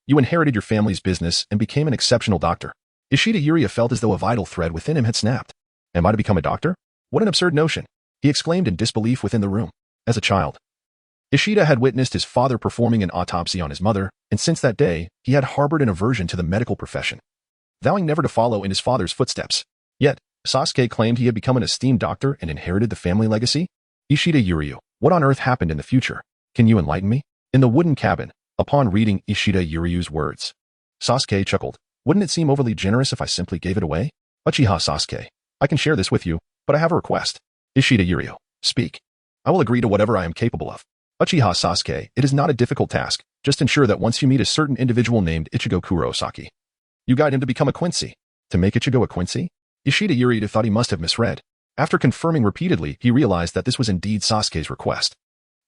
B: You inherited your family's business and became an exceptional doctor. Ishida Yuryu felt as though a vital thread within him had snapped. Am I to become a doctor? What an absurd notion. He exclaimed in disbelief within the room. As a child, Ishida had witnessed his father performing an autopsy on his mother, and since that day, he had harbored an aversion to the medical profession, vowing never to follow in his father's footsteps. Yet, Sasuke claimed he had become an esteemed doctor and inherited the family legacy? Ishida Yuryu, what on earth happened in the future? Can you enlighten me? In the wooden cabin, upon reading Ishida Yuryu's words, Sasuke chuckled. Wouldn't it seem overly generous if I simply gave it away? Uchiha Sasuke, I can share this with you, but I have a request. Ishida Yuryu, speak. I will agree to whatever I am capable of. Uchiha Sasuke, it is not a difficult task. Just ensure that once you meet a certain individual named Ichigo Kurosaki, you guide him to become a Quincy. To make Ichigo a Quincy? Ishida Yuryu thought he must have misread. After confirming repeatedly, he realized that this was indeed Sasuke's request.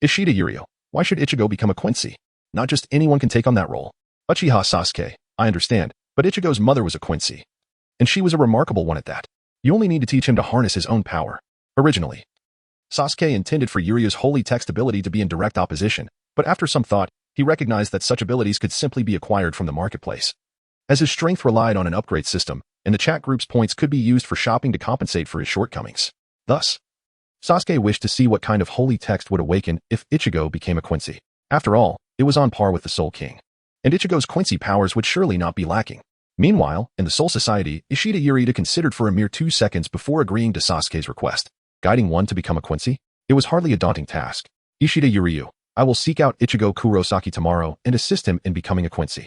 B: Ishida Yuryu, why should Ichigo become a Quincy? Not just anyone can take on that role. Uchiha Sasuke, I understand, but Ichigo's mother was a Quincy. And she was a remarkable one at that. You only need to teach him to harness his own power. Originally, Sasuke intended for Yuryu's holy text ability to be in direct opposition, but after some thought, he recognized that such abilities could simply be acquired from the marketplace. As his strength relied on an upgrade system, and the chat group's points could be used for shopping to compensate for his shortcomings. Thus, Sasuke wished to see what kind of holy text would awaken if Ichigo became a Quincy. After all, it was on par with the Soul King. And Ichigo's Quincy powers would surely not be lacking. Meanwhile, in the Soul Society, Ishida Yuryu considered for a mere 2 seconds before agreeing to Sasuke's request. Guiding one to become a Quincy? It was hardly a daunting task. Ishida Yuryu, I will seek out Ichigo Kurosaki tomorrow and assist him in becoming a Quincy.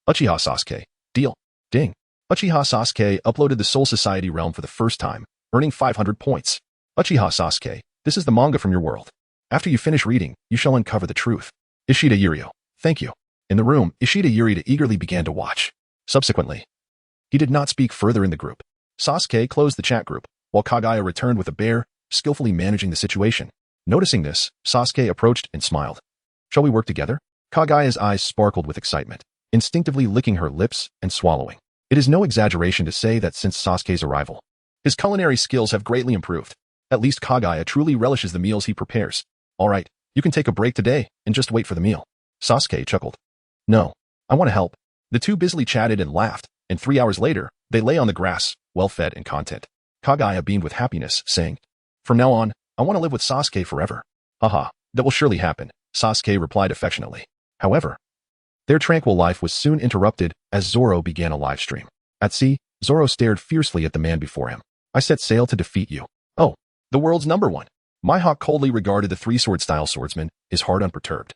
B: Uchiha Sasuke. Deal. Ding. Uchiha Sasuke uploaded the Soul Society realm for the first time, earning 500 points. Uchiha Sasuke, this is the manga from your world. After you finish reading, you shall uncover the truth. Ishida Yuryu. Thank you. In the room, Ishida Yuryu eagerly began to watch. Subsequently, he did not speak further in the group. Sasuke closed the chat group, while Kagaya returned with a bear, skillfully managing the situation. Noticing this, Sasuke approached and smiled. Shall we work together? Kagaya's eyes sparkled with excitement, instinctively licking her lips and swallowing. It is no exaggeration to say that since Sasuke's arrival, his culinary skills have greatly improved. At least Kagaya truly relishes the meals he prepares. All right, you can take a break today and just wait for the meal. Sasuke chuckled. No, I want to help. The two busily chatted and laughed, and 3 hours later, they lay on the grass, well-fed and content. Kagaya beamed with happiness, saying, "From now on, I want to live with Sasuke forever." "Haha, that will surely happen," Sasuke replied affectionately. However, their tranquil life was soon interrupted as Zoro began a live stream. At sea, Zoro stared fiercely at the man before him. "I set sail to defeat you." "Oh, the world's #1. Mihawk coldly regarded the three-sword-style swordsman, his heart unperturbed.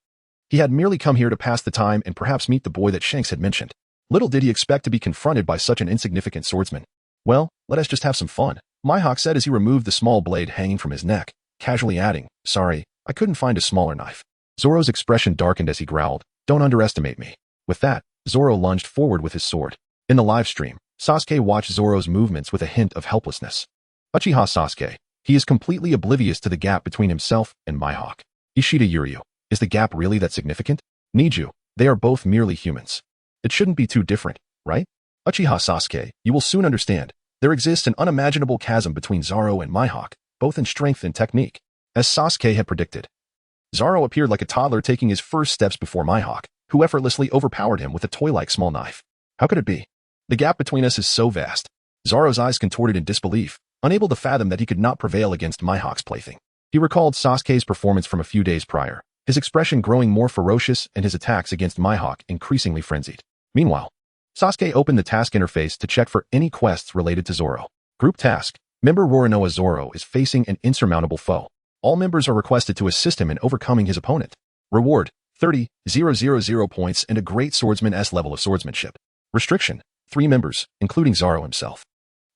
B: He had merely come here to pass the time and perhaps meet the boy that Shanks had mentioned. Little did he expect to be confronted by such an insignificant swordsman. "Well, let us just have some fun," Mihawk said as he removed the small blade hanging from his neck, casually adding, "Sorry, I couldn't find a smaller knife." Zoro's expression darkened as he growled, "Don't underestimate me." With that, Zoro lunged forward with his sword. In the live stream, Sasuke watched Zoro's movements with a hint of helplessness. Uchiha Sasuke. He is completely oblivious to the gap between himself and Mihawk. Ishida Yuryu. Is the gap really that significant? Niju. They are both merely humans. It shouldn't be too different, right? Uchiha Sasuke, you will soon understand. There exists an unimaginable chasm between Zoro and Mihawk, both in strength and technique. As Sasuke had predicted, Zoro appeared like a toddler taking his first steps before Mihawk, who effortlessly overpowered him with a toy-like small knife. How could it be? The gap between us is so vast. Zoro's eyes contorted in disbelief, unable to fathom that he could not prevail against Mihawk's plaything. He recalled Sasuke's performance from a few days prior, his expression growing more ferocious and his attacks against Mihawk increasingly frenzied. Meanwhile, Sasuke opened the task interface to check for any quests related to Zoro. Group task. Member Roronoa Zoro is facing an insurmountable foe. All members are requested to assist him in overcoming his opponent. Reward, 30,000 points and a great swordsman S level of swordsmanship. Restriction, 3 members, including Zoro himself.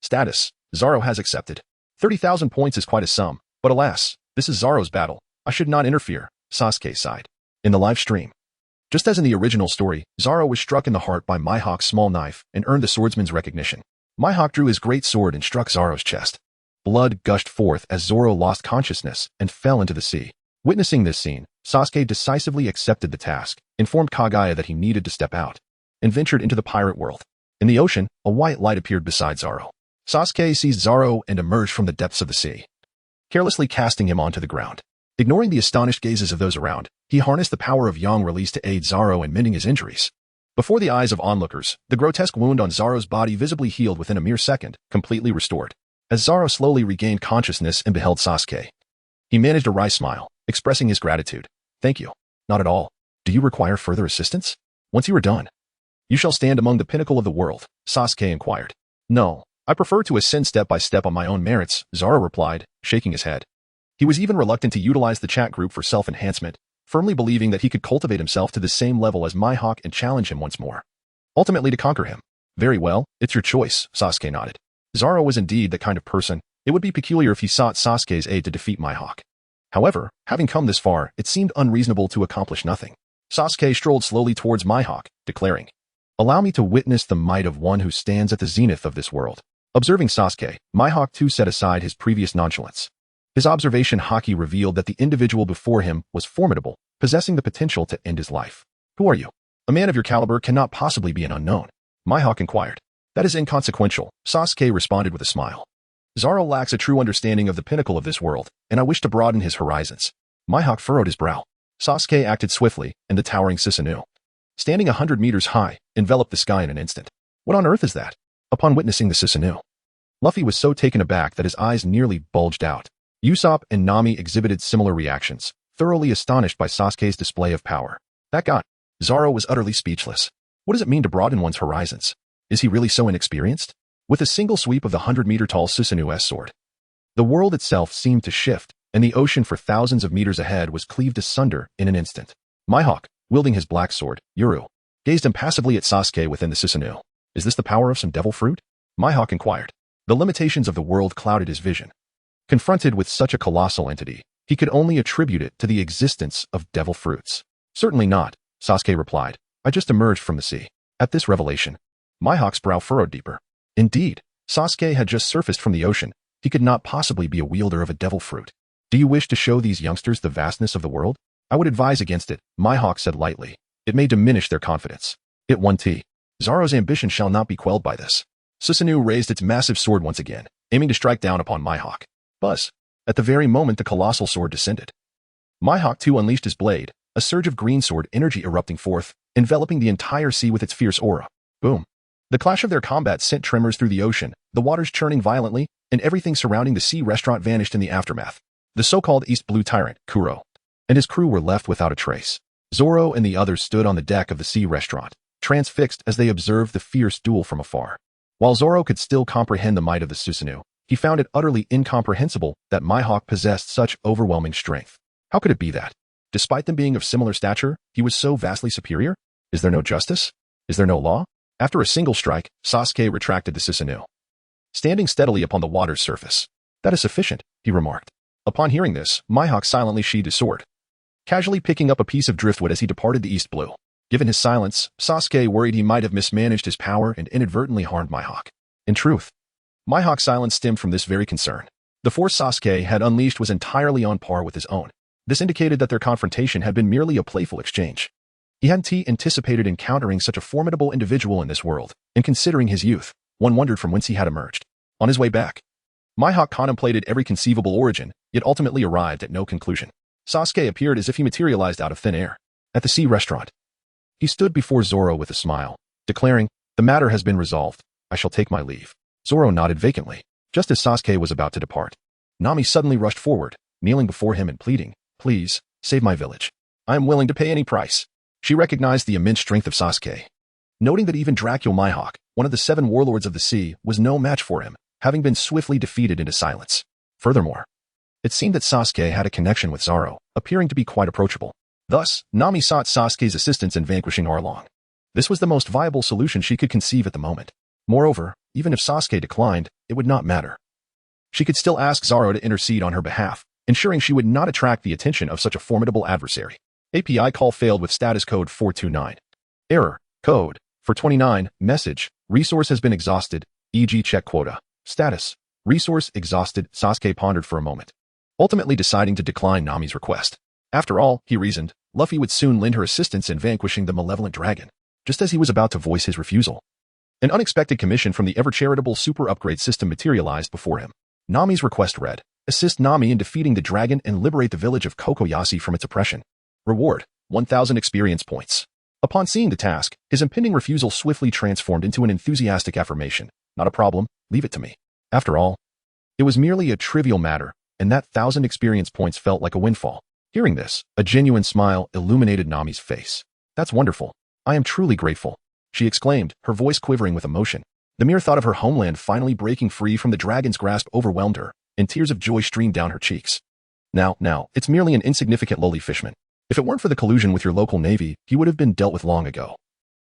B: Status, Zoro has accepted. 30,000 points is quite a sum, but alas, this is Zoro's battle. I should not interfere, Sasuke sighed. In the live stream, just as in the original story, Zoro was struck in the heart by Mihawk's small knife and earned the swordsman's recognition. Mihawk drew his great sword and struck Zoro's chest. Blood gushed forth as Zoro lost consciousness and fell into the sea. Witnessing this scene, Sasuke decisively accepted the task, informed Kagaya that he needed to step out, and ventured into the pirate world. In the ocean, a white light appeared beside Zoro. Sasuke seized Zoro and emerged from the depths of the sea, carelessly casting him onto the ground. Ignoring the astonished gazes of those around, he harnessed the power of Yang release to aid Zoro in mending his injuries. Before the eyes of onlookers, the grotesque wound on Zoro's body visibly healed within a mere second, completely restored. As Zoro slowly regained consciousness and beheld Sasuke, he managed a wry smile, expressing his gratitude. "Thank you." "Not at all. Do you require further assistance?" "Once you are done, you shall stand among the pinnacle of the world," Sasuke inquired. "No, I prefer to ascend step by step on my own merits," Zoro replied, shaking his head. He was even reluctant to utilize the chat group for self-enhancement, firmly believing that he could cultivate himself to the same level as Mihawk and challenge him once more, ultimately to conquer him. "Very well, it's your choice," Sasuke nodded. Zoro was indeed that kind of person. It would be peculiar if he sought Sasuke's aid to defeat Mihawk. However, having come this far, it seemed unreasonable to accomplish nothing. Sasuke strolled slowly towards Mihawk, declaring, "Allow me to witness the might of one who stands at the zenith of this world." Observing Sasuke, Mihawk too set aside his previous nonchalance. His observation haki revealed that the individual before him was formidable, possessing the potential to end his life. "Who are you? A man of your caliber cannot possibly be an unknown," Mihawk inquired. "That is inconsequential," Sasuke responded with a smile. "Zoro lacks a true understanding of the pinnacle of this world, and I wish to broaden his horizons." Mihawk furrowed his brow. Sasuke acted swiftly, and the towering Susanoo, standing 100 meters high, enveloped the sky in an instant. "What on earth is that?" Upon witnessing the Susanoo, Luffy was so taken aback that his eyes nearly bulged out. Usopp and Nami exhibited similar reactions, thoroughly astonished by Sasuke's display of power. That got Zoro was utterly speechless. What does it mean to broaden one's horizons? Is he really so inexperienced? With a single sweep of the 100-meter-tall Susanu's sword, the world itself seemed to shift, and the ocean for thousands of meters ahead was cleaved asunder in an instant. Mihawk, wielding his black sword, Yuru, gazed impassively at Sasuke within the Susanoo. "Is this the power of some devil fruit?" Mihawk inquired. The limitations of the world clouded his vision. Confronted with such a colossal entity, he could only attribute it to the existence of devil fruits. "Certainly not," Sasuke replied. "I just emerged from the sea." At this revelation, Mihawk's brow furrowed deeper. Indeed, Sasuke had just surfaced from the ocean. He could not possibly be a wielder of a devil fruit. "Do you wish to show these youngsters the vastness of the world?" "I would advise against it," Mihawk said lightly. "It may diminish their confidence." It won T. Zoro's ambition shall not be quelled by this. Susanoo raised its massive sword once again, aiming to strike down upon Mihawk. Buzz. At the very moment the colossal sword descended, Mihawk too unleashed his blade, a surge of green sword energy erupting forth, enveloping the entire sea with its fierce aura. Boom. The clash of their combat sent tremors through the ocean, the waters churning violently, and everything surrounding the sea restaurant vanished in the aftermath. The so-called East Blue tyrant, Kuro, and his crew were left without a trace. Zoro and the others stood on the deck of the sea restaurant, transfixed as they observed the fierce duel from afar. While Zoro could still comprehend the might of the Susanoo, he found it utterly incomprehensible that Mihawk possessed such overwhelming strength. How could it be that, despite them being of similar stature, he was so vastly superior? Is there no justice? Is there no law? After a single strike, Sasuke retracted the Susanoo, standing steadily upon the water's surface. That is sufficient, he remarked. Upon hearing this, Mihawk silently sheathed his sword, casually picking up a piece of driftwood as he departed the East Blue. Given his silence, Sasuke worried he might have mismanaged his power and inadvertently harmed Mihawk. In truth, Mihawk's silence stemmed from this very concern. The force Sasuke had unleashed was entirely on par with his own. This indicated that their confrontation had been merely a playful exchange. He hadn't anticipated encountering such a formidable individual in this world, and considering his youth, one wondered from whence he had emerged. On his way back, Mihawk contemplated every conceivable origin, yet ultimately arrived at no conclusion. Sasuke appeared as if he materialized out of thin air. At the sea restaurant, he stood before Zoro with a smile, declaring, "The matter has been resolved. I shall take my leave." Zoro nodded vacantly. Just as Sasuke was about to depart, Nami suddenly rushed forward, kneeling before him and pleading, "Please, save my village. I am willing to pay any price." She recognized the immense strength of Sasuke, noting that even Dracula Mihawk, one of the 7 warlords of the sea, was no match for him, having been swiftly defeated into silence. Furthermore, it seemed that Sasuke had a connection with Zoro, appearing to be quite approachable. Thus, Nami sought Sasuke's assistance in vanquishing Arlong. This was the most viable solution she could conceive at the moment. Moreover, even if Sasuke declined, it would not matter. She could still ask Zoro to intercede on her behalf, ensuring she would not attract the attention of such a formidable adversary. API call failed with status code 429. Error. Code 429. Message. Resource has been exhausted, e.g. check quota. Status. Resource exhausted. Sasuke pondered for a moment, ultimately deciding to decline Nami's request. After all, he reasoned, Luffy would soon lend her assistance in vanquishing the malevolent dragon. Just as he was about to voice his refusal, an unexpected commission from the ever-charitable super upgrade system materialized before him. Nami's request read, "Assist Nami in defeating the dragon and liberate the village of Kokoyashi from its oppression. Reward, 1,000 experience points." Upon seeing the task, his impending refusal swiftly transformed into an enthusiastic affirmation. "Not a problem, leave it to me." After all, it was merely a trivial matter, and that 1,000 experience points felt like a windfall. Hearing this, a genuine smile illuminated Nami's face. "That's wonderful. I am truly grateful," she exclaimed, her voice quivering with emotion. The mere thought of her homeland finally breaking free from the dragon's grasp overwhelmed her, and tears of joy streamed down her cheeks. Now, it's merely an insignificant lowly fishman. If it weren't for the collusion with your local navy, he would have been dealt with long ago."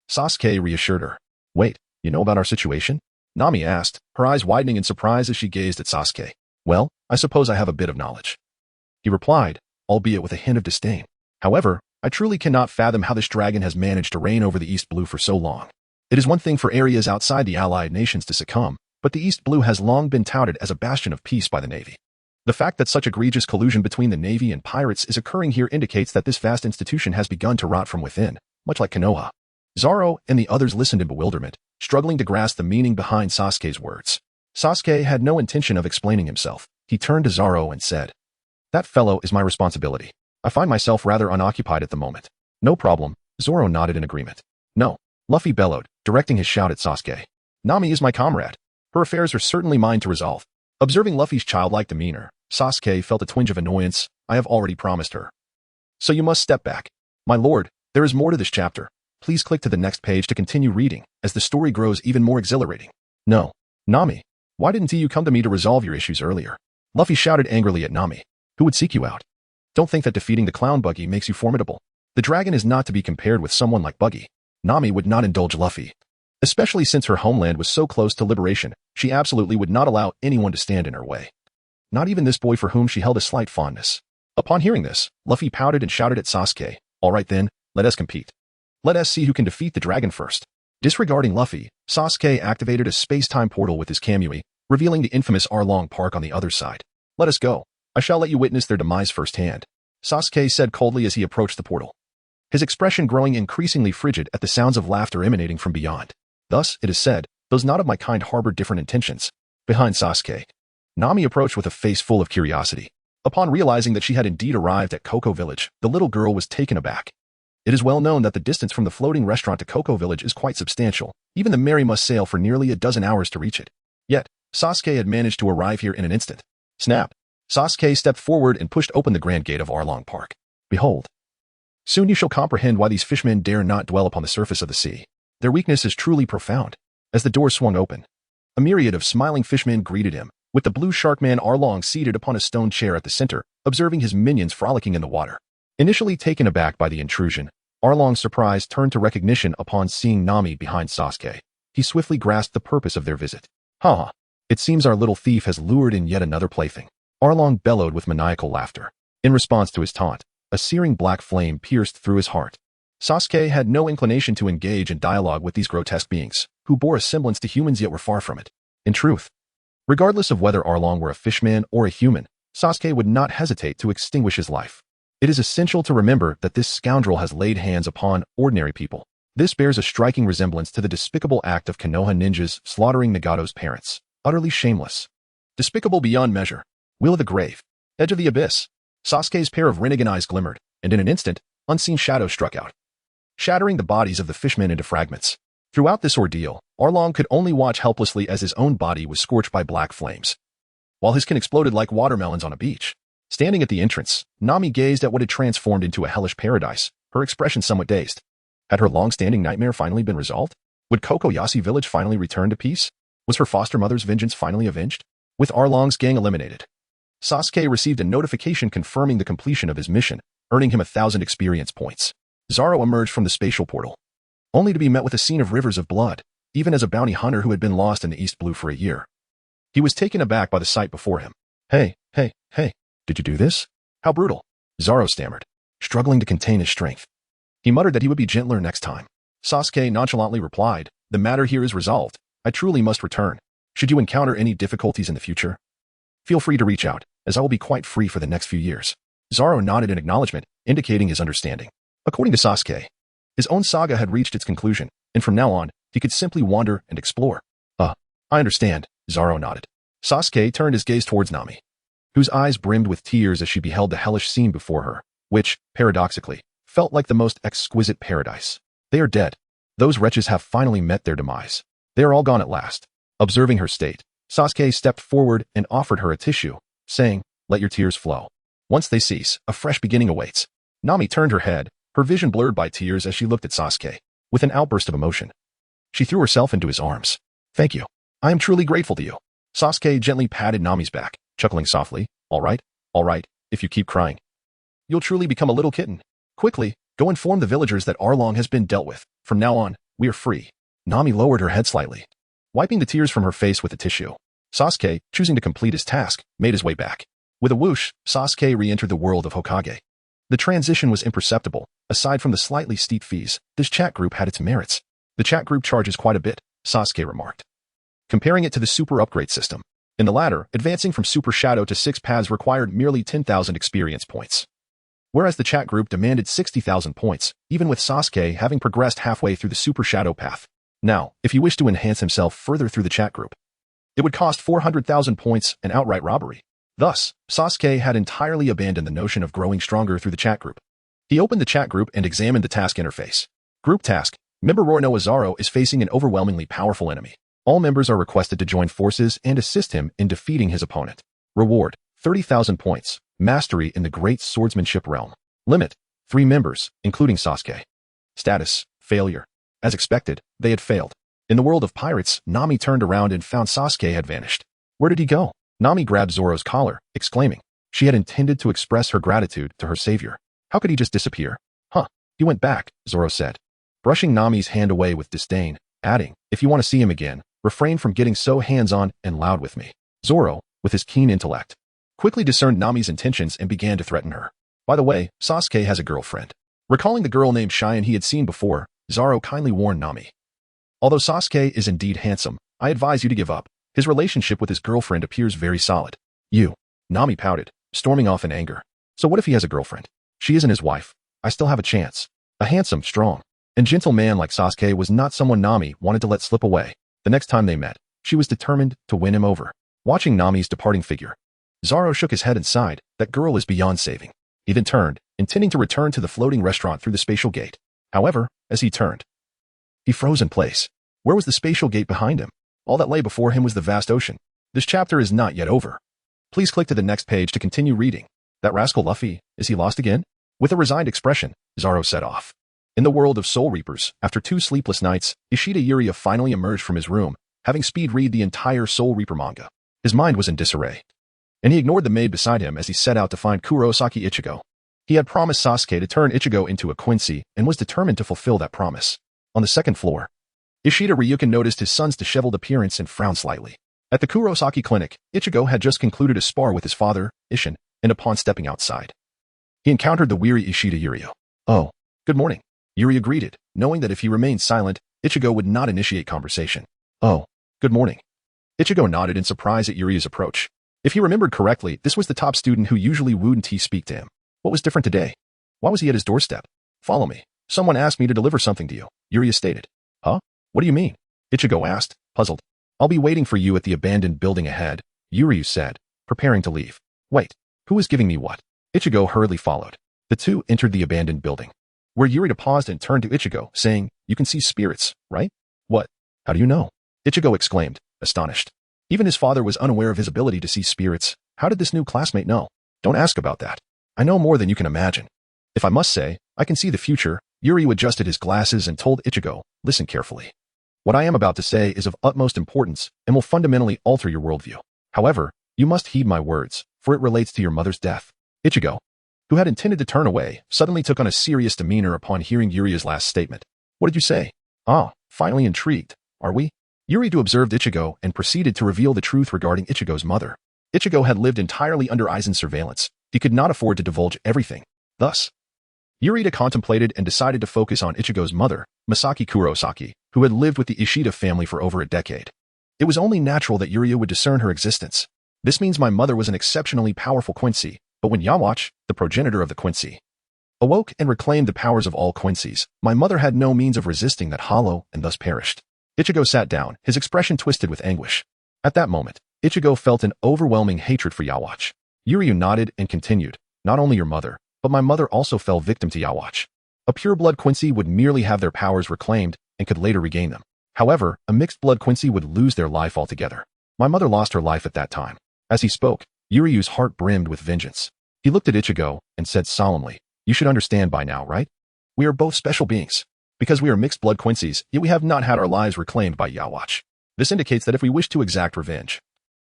B: Sasuke reassured her. "Wait, you know about our situation?" Nami asked, her eyes widening in surprise as she gazed at Sasuke. "Well, I suppose I have a bit of knowledge," he replied, albeit with a hint of disdain. "However, I truly cannot fathom how this dragon has managed to reign over the East Blue for so long. It is one thing for areas outside the allied nations to succumb, but the East Blue has long been touted as a bastion of peace by the Navy. The fact that such egregious collusion between the Navy and pirates is occurring here indicates that this vast institution has begun to rot from within, much like Konoha." Zoro and the others listened in bewilderment, struggling to grasp the meaning behind Sasuke's words. Sasuke had no intention of explaining himself. He turned to Zoro and said, "That fellow is my responsibility. I find myself rather unoccupied at the moment." "No problem," Zoro nodded in agreement. "No," Luffy bellowed, directing his shout at Sasuke. "Nami is my comrade. Her affairs are certainly mine to resolve." Observing Luffy's childlike demeanor, Sasuke felt a twinge of annoyance. "I have already promised her. So you must step back." "My lord, there is more to this chapter. Please click to the next page to continue reading, as the story grows even more exhilarating." "No. Nami, why didn't you come to me to resolve your issues earlier?" Luffy shouted angrily at Nami. "Who would seek you out? Don't think that defeating the clown Buggy makes you formidable. The dragon is not to be compared with someone like Buggy." Nami would not indulge Luffy. Especially since her homeland was so close to liberation, she absolutely would not allow anyone to stand in her way. Not even this boy for whom she held a slight fondness. Upon hearing this, Luffy pouted and shouted at Sasuke, "All right then, let us compete. Let us see who can defeat the dragon first." Disregarding Luffy, Sasuke activated a space-time portal with his Kamui, revealing the infamous Arlong Park on the other side. "Let us go. I shall let you witness their demise firsthand," Sasuke said coldly as he approached the portal, his expression growing increasingly frigid at the sounds of laughter emanating from beyond. Thus, it is said, those not of my kind harbored different intentions. Behind Sasuke, Nami approached with a face full of curiosity. Upon realizing that she had indeed arrived at Cocoa Village, the little girl was taken aback. It is well known that the distance from the floating restaurant to Cocoa Village is quite substantial. Even the Mary must sail for nearly a dozen hours to reach it. Yet, Sasuke had managed to arrive here in an instant. Snap! Sasuke stepped forward and pushed open the grand gate of Arlong Park. Behold. Soon you shall comprehend why these fishmen dare not dwell upon the surface of the sea. Their weakness is truly profound. As the door swung open, a myriad of smiling fishmen greeted him, with the blue shark man Arlong seated upon a stone chair at the center, observing his minions frolicking in the water. Initially taken aback by the intrusion, Arlong's surprise turned to recognition upon seeing Nami behind Sasuke. He swiftly grasped the purpose of their visit. Ha! It seems our little thief has lured in yet another plaything. Arlong bellowed with maniacal laughter. In response to his taunt, a searing black flame pierced through his heart. Sasuke had no inclination to engage in dialogue with these grotesque beings, who bore a semblance to humans yet were far from it. In truth, regardless of whether Arlong were a fishman or a human, Sasuke would not hesitate to extinguish his life. It is essential to remember that this scoundrel has laid hands upon ordinary people. This bears a striking resemblance to the despicable act of Konoha ninjas slaughtering Nagato's parents. Utterly shameless. Despicable beyond measure. Will of the grave. Edge of the abyss. Sasuke's pair of Rinnegan eyes glimmered, and in an instant, unseen shadows struck out, shattering the bodies of the fishmen into fragments. Throughout this ordeal, Arlong could only watch helplessly as his own body was scorched by black flames, while his skin exploded like watermelons on a beach. Standing at the entrance, Nami gazed at what had transformed into a hellish paradise, her expression somewhat dazed. Had her long-standing nightmare finally been resolved? Would Kokoyashi village finally return to peace? Was her foster mother's vengeance finally avenged? With Arlong's gang eliminated, Sasuke received a notification confirming the completion of his mission, earning him 1,000 experience points. Zoro emerged from the spatial portal, only to be met with a scene of rivers of blood, even as a bounty hunter who had been lost in the East Blue for a year. He was taken aback by the sight before him. Hey, did you do this? How brutal, Zoro stammered, struggling to contain his strength. He muttered that he would be gentler next time. Sasuke nonchalantly replied, the matter here is resolved. I truly must return. Should you encounter any difficulties in the future, feel free to reach out, as I will be quite free for the next few years. Zoro nodded in acknowledgement, indicating his understanding. According to Sasuke, his own saga had reached its conclusion, and from now on, he could simply wander and explore. I understand, Zoro nodded. Sasuke turned his gaze towards Nami, whose eyes brimmed with tears as she beheld the hellish scene before her, which, paradoxically, felt like the most exquisite paradise. They are dead. Those wretches have finally met their demise. They are all gone at last. Observing her state, Sasuke stepped forward and offered her a tissue, saying, let your tears flow. Once they cease, a fresh beginning awaits. Nami turned her head, her vision blurred by tears as she looked at Sasuke. With an outburst of emotion, she threw herself into his arms. Thank you. I am truly grateful to you. Sasuke gently patted Nami's back, chuckling softly. All right, if you keep crying, you'll truly become a little kitten. Quickly, go inform the villagers that Arlong has been dealt with. From now on, we are free. Nami lowered her head slightly, wiping the tears from her face with a tissue. Sasuke, choosing to complete his task, made his way back. With a whoosh, Sasuke re-entered the world of Hokage. The transition was imperceptible. Aside from the slightly steep fees, this chat group had its merits. The chat group charges quite a bit, Sasuke remarked, comparing it to the super upgrade system. In the latter, advancing from Super Shadow to 6 paths required merely 10,000 experience points, whereas the chat group demanded 60,000 points, even with Sasuke having progressed halfway through the Super Shadow path. Now, if he wished to enhance himself further through the chat group, it would cost 400,000 points and outright robbery. Thus, Sasuke had entirely abandoned the notion of growing stronger through the chat group. He opened the chat group and examined the task interface. Group task. Member Roronoa Zoro is facing an overwhelmingly powerful enemy. All members are requested to join forces and assist him in defeating his opponent. Reward, 30,000 points. Mastery in the Great Swordsmanship Realm. Limit, 3 members, including Sasuke. Status, failure. As expected, they had failed. In the world of pirates, Nami turned around and found Sasuke had vanished. Where did he go? Nami grabbed Zoro's collar, exclaiming. She had intended to express her gratitude to her savior. How could he just disappear? He went back, Zoro said, brushing Nami's hand away with disdain, adding, if you want to see him again, refrain from getting so hands-on and loud with me. Zoro, with his keen intellect, quickly discerned Nami's intentions and began to threaten her. By the way, Sasuke has a girlfriend. Recalling the girl named Cheyenne he had seen before, Zoro kindly warned Nami. Although Sasuke is indeed handsome, I advise you to give up. His relationship with his girlfriend appears very solid. Nami pouted, storming off in anger. So what if he has a girlfriend? She isn't his wife. I still have a chance. A handsome, strong, and gentle man like Sasuke was not someone Nami wanted to let slip away. The next time they met, she was determined to win him over. Watching Nami's departing figure, Zoro shook his head and sighed. That girl is beyond saving. He then turned, intending to return to the floating restaurant through the spatial gate. However, as he turned, he froze in place. Where was the spatial gate behind him? All that lay before him was the vast ocean. This chapter is not yet over. Please click to the next page to continue reading. That rascal Luffy, is he lost again? With a resigned expression, Zoro set off. In the world of Soul Reapers, after 2 sleepless nights, Ishida Yuria finally emerged from his room, having speed read the entire Soul Reaper manga. His mind was in disarray, and he ignored the maid beside him as he set out to find Kurosaki Ichigo. He had promised Sasuke to turn Ichigo into a Quincy and was determined to fulfill that promise. On the second floor, Ishida Ryukin noticed his son's disheveled appearance and frowned slightly. At the Kurosaki clinic, Ichigo had just concluded a spar with his father, Ishin, and upon stepping outside, he encountered the weary Ishida Yuria. Oh, good morning. Yuria greeted, knowing that if he remained silent, Ichigo would not initiate conversation. Oh, good morning. Ichigo nodded in surprise at Yuria's approach. If he remembered correctly, this was the top student who usually wouldn't speak to him. What was different today? Why was he at his doorstep? Follow me. Someone asked me to deliver something to you, Yuria stated. Huh? What do you mean? Ichigo asked, puzzled. I'll be waiting for you at the abandoned building ahead, Yuria said, preparing to leave. Wait, who is giving me what? Ichigo hurriedly followed. The two entered the abandoned building, where Yuria paused and turned to Ichigo, saying, you can see spirits, right? What? How do you know? Ichigo exclaimed, astonished. Even his father was unaware of his ability to see spirits. How did this new classmate know? Don't ask about that. I know more than you can imagine. If I must say, I can see the future. Yuria adjusted his glasses and told Ichigo, listen carefully. What I am about to say is of utmost importance and will fundamentally alter your worldview. However, you must heed my words, for it relates to your mother's death. Ichigo, who had intended to turn away, suddenly took on a serious demeanor upon hearing Yuria's last statement. What did you say? Ah, finally intrigued, are we? Yuria observed Ichigo and proceeded to reveal the truth regarding Ichigo's mother. Ichigo had lived entirely under Aizen's surveillance. He could not afford to divulge everything. Thus, Yuria contemplated and decided to focus on Ichigo's mother, Masaki Kurosaki, who had lived with the Ishida family for over a decade. It was only natural that Yuria would discern her existence. This means my mother was an exceptionally powerful Quincy, but when Yawatch, the progenitor of the Quincy, awoke and reclaimed the powers of all Quincies, my mother had no means of resisting that hollow and thus perished. Ichigo sat down, his expression twisted with anguish. At that moment, Ichigo felt an overwhelming hatred for Yawatch. Yuria nodded and continued, not only your mother, but my mother also fell victim to Yawatch. A pure-blood Quincy would merely have their powers reclaimed and could later regain them. However, a mixed-blood Quincy would lose their life altogether. My mother lost her life at that time. As he spoke, Yuriu's heart brimmed with vengeance. He looked at Ichigo and said solemnly, you should understand by now, right? We are both special beings. Because we are mixed-blood Quincies, yet we have not had our lives reclaimed by Yawatch. This indicates that if we wish to exact revenge,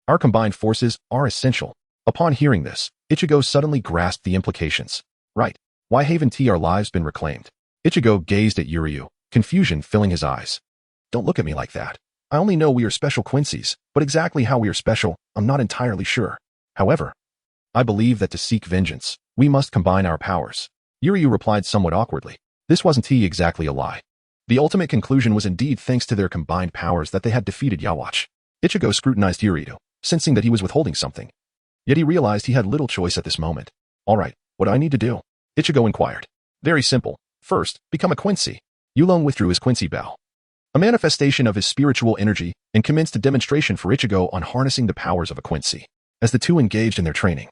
B: our combined forces are essential. Upon hearing this, Ichigo suddenly grasped the implications. Right. Why haven't our lives been reclaimed? Ichigo gazed at Yuriu, confusion filling his eyes. Don't look at me like that. I only know we are special Quincies, but exactly how we are special, I'm not entirely sure. However, I believe that to seek vengeance, we must combine our powers. Yuriu replied somewhat awkwardly. This wasn't exactly a lie. The ultimate conclusion was indeed thanks to their combined powers that they had defeated Yawatch. Ichigo scrutinized Yuriu, sensing that he was withholding something. Yet he realized he had little choice at this moment. All right, what do I need to do? Ichigo inquired. Very simple. First, become a Quincy. Yulong withdrew his Quincy bow, a manifestation of his spiritual energy, and commenced a demonstration for Ichigo on harnessing the powers of a Quincy. As the two engaged in their training,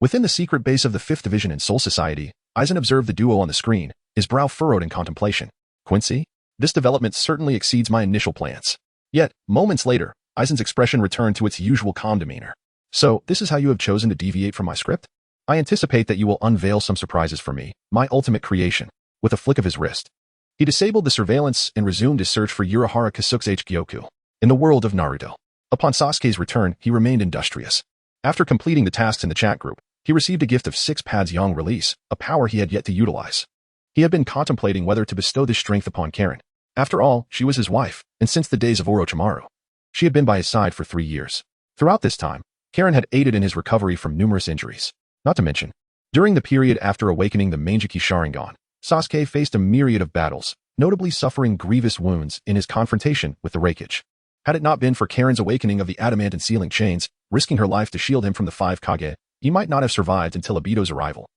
B: within the secret base of the 5th Division in Soul Society, Aizen observed the duo on the screen, his brow furrowed in contemplation. Quincy? This development certainly exceeds my initial plans. Yet, moments later, Aizen's expression returned to its usual calm demeanor. So, this is how you have chosen to deviate from my script? I anticipate that you will unveil some surprises for me, my ultimate creation. With a flick of his wrist, he disabled the surveillance and resumed his search for Urahara Kasuke's Gyoku in the world of Naruto. Upon Sasuke's return, he remained industrious. After completing the tasks in the chat group, he received a gift of 6 pads Yang release, a power he had yet to utilize. He had been contemplating whether to bestow this strength upon Karen. After all, she was his wife, and since the days of Orochimaru, she had been by his side for 3 years. Throughout this time, Karen had aided in his recovery from numerous injuries. Not to mention, during the period after awakening the Mangekyō Sharingan, Sasuke faced a myriad of battles, notably suffering grievous wounds in his confrontation with the Raikage. Had it not been for Karen's awakening of the adamant sealing chains, risking her life to shield him from the 5 Kage, he might not have survived until Obito's arrival.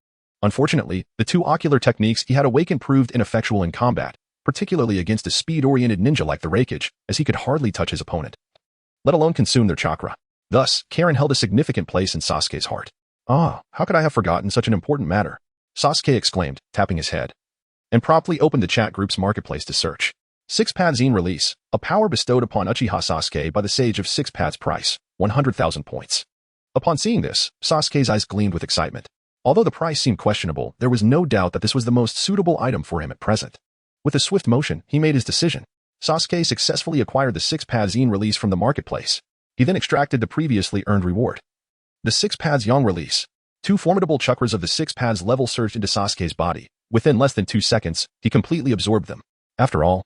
B: Unfortunately, the 2 ocular techniques he had awakened proved ineffectual in combat, particularly against a speed-oriented ninja like the Raikage, as he could hardly touch his opponent, let alone consume their chakra. Thus, Karen held a significant place in Sasuke's heart. Ah, how could I have forgotten such an important matter? Sasuke exclaimed, tapping his head, and promptly opened the chat group's marketplace to search. 6-pad Zine release, a power bestowed upon Uchiha Sasuke by the sage of 6 pads price, 100,000 points. Upon seeing this, Sasuke's eyes gleamed with excitement. Although the price seemed questionable, there was no doubt that this was the most suitable item for him at present. With a swift motion, he made his decision. Sasuke successfully acquired the 6-pad Zine release from the marketplace. He then extracted the previously earned reward. The 6-pads Yang release. 2 formidable chakras of the 6 pads level surged into Sasuke's body. Within less than 2 seconds, he completely absorbed them. After all,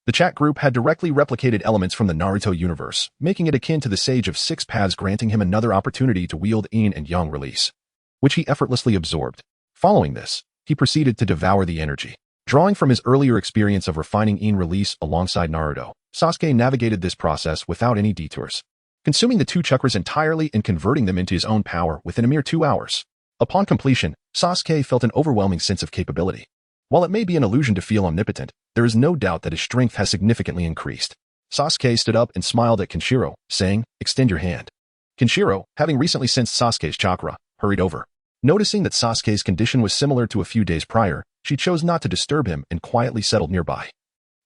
B: the chat group had directly replicated elements from the Naruto universe, making it akin to the Sage of 6 pads, granting him another opportunity to wield Yin and Yang release, which he effortlessly absorbed. Following this, he proceeded to devour the energy. Drawing from his earlier experience of refining Yin release alongside Naruto, Sasuke navigated this process without any detours, consuming the 2 chakras entirely and converting them into his own power within a mere 2 hours. Upon completion, Sasuke felt an overwhelming sense of capability. While it may be an illusion to feel omnipotent, there is no doubt that his strength has significantly increased. Sasuke stood up and smiled at Kenshiro, saying, "Extend your hand." Kenshiro, having recently sensed Sasuke's chakra, hurried over. Noticing that Sasuke's condition was similar to a few days prior, she chose not to disturb him and quietly settled nearby,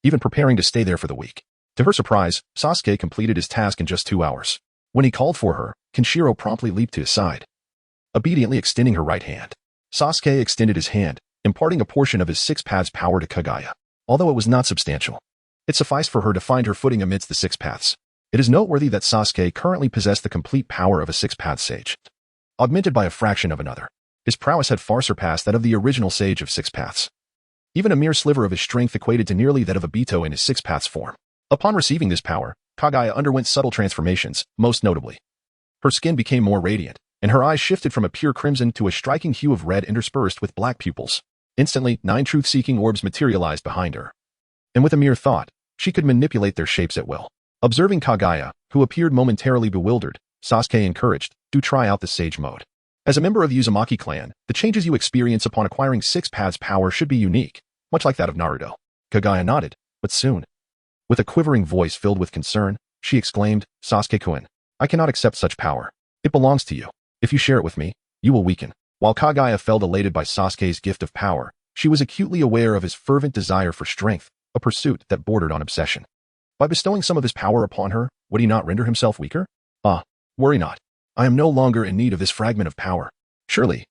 B: even preparing to stay there for the week. To her surprise, Sasuke completed his task in just 2 hours. When he called for her, Kenshiro promptly leaped to his side, obediently extending her right hand. Sasuke extended his hand, imparting a portion of his 6 pads power to Kagaya. Although it was not substantial, it sufficed for her to find her footing amidst the 6 paths. It is noteworthy that Sasuke currently possessed the complete power of a 6-pad sage, augmented by a fraction of another. His prowess had far surpassed that of the original sage of 6 paths. Even a mere sliver of his strength equated to nearly that of Obito in his 6 paths form. Upon receiving this power, Kagaya underwent subtle transformations, most notably. Her skin became more radiant, and her eyes shifted from a pure crimson to a striking hue of red interspersed with black pupils. Instantly, 9 truth-seeking orbs materialized behind her. And with a mere thought, she could manipulate their shapes at will. Observing Kagaya, who appeared momentarily bewildered, Sasuke encouraged, "Do try out the sage mode. As a member of the Uzumaki clan, the changes you experience upon acquiring 6 pads power should be unique, much like that of Naruto." Kagaya nodded, but soon, with a quivering voice filled with concern, she exclaimed, "Sasuke-kun, I cannot accept such power. It belongs to you. If you share it with me, you will weaken." While Kagaya felt elated by Sasuke's gift of power, she was acutely aware of his fervent desire for strength, a pursuit that bordered on obsession. By bestowing some of his power upon her, would he not render himself weaker? Ah, worry not. I am no longer in need of this fragment of power. Surely,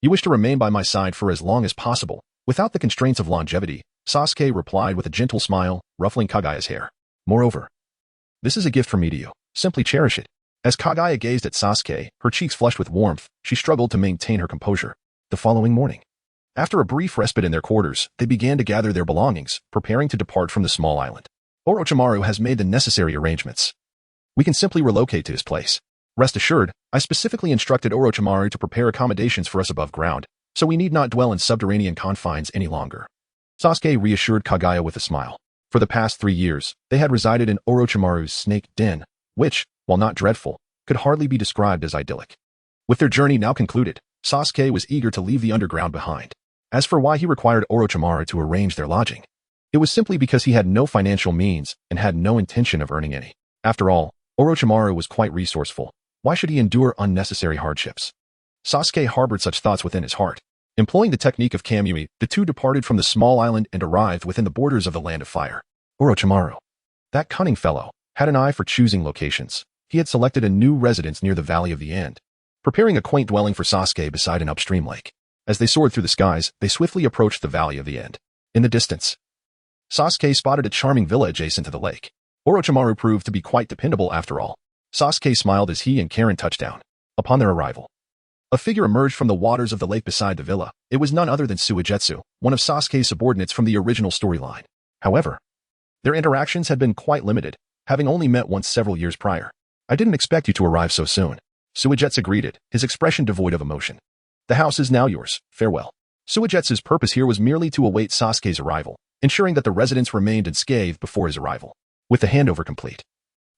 B: you wish to remain by my side for as long as possible, without the constraints of longevity, Sasuke replied with a gentle smile, ruffling Kagaya's hair. Moreover, this is a gift from me to you. Simply cherish it. As Kagaya gazed at Sasuke, her cheeks flushed with warmth, she struggled to maintain her composure. The following morning, after a brief respite in their quarters, they began to gather their belongings, preparing to depart from the small island. Orochimaru has made the necessary arrangements. We can simply relocate to his place. Rest assured, I specifically instructed Orochimaru to prepare accommodations for us above ground, so we need not dwell in subterranean confines any longer. Sasuke reassured Kagaya with a smile. For the past 3 years, they had resided in Orochimaru's snake den, which, while not dreadful, could hardly be described as idyllic. With their journey now concluded, Sasuke was eager to leave the underground behind. As for why he required Orochimaru to arrange their lodging, it was simply because he had no financial means and had no intention of earning any. After all, Orochimaru was quite resourceful. Why should he endure unnecessary hardships? Sasuke harbored such thoughts within his heart. Employing the technique of Kamui, the two departed from the small island and arrived within the borders of the Land of Fire. Orochimaru, that cunning fellow, had an eye for choosing locations. He had selected a new residence near the Valley of the End, preparing a quaint dwelling for Sasuke beside an upstream lake. As they soared through the skies, they swiftly approached the Valley of the End. In the distance, Sasuke spotted a charming villa adjacent to the lake. Orochimaru proved to be quite dependable after all. Sasuke smiled as he and Karen touched down. Upon their arrival, a figure emerged from the waters of the lake beside the villa. It was none other than Suigetsu, one of Sasuke's subordinates from the original storyline. However, their interactions had been quite limited, having only met once several years prior. "I didn't expect you to arrive so soon," Suigetsu greeted, his expression devoid of emotion. "The house is now yours. Farewell." Suigetsu's purpose here was merely to await Sasuke's arrival, ensuring that the residence remained unscathed before his arrival. With the handover complete,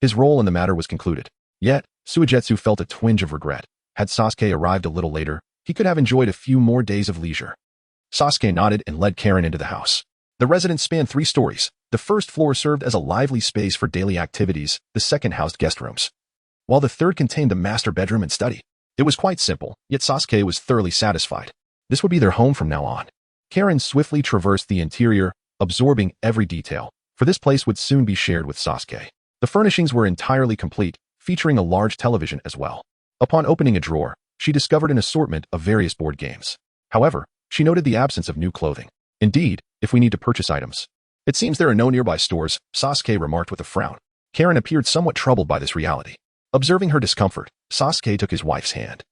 B: his role in the matter was concluded. Yet, Suigetsu felt a twinge of regret. Had Sasuke arrived a little later, he could have enjoyed a few more days of leisure. Sasuke nodded and led Karen into the house. The residence spanned 3 stories. The first floor served as a lively space for daily activities, the second housed guest rooms, while the third contained the master bedroom and study. It was quite simple, yet Sasuke was thoroughly satisfied. This would be their home from now on. Karen swiftly traversed the interior, absorbing every detail, for this place would soon be shared with Sasuke. The furnishings were entirely complete, featuring a large television as well. Upon opening a drawer, she discovered an assortment of various board games. However, she noted the absence of new clothing. Indeed, if we need to purchase items. It seems there are no nearby stores, Sasuke remarked with a frown. Karen appeared somewhat troubled by this reality. Observing her discomfort, Sasuke took his wife's hand.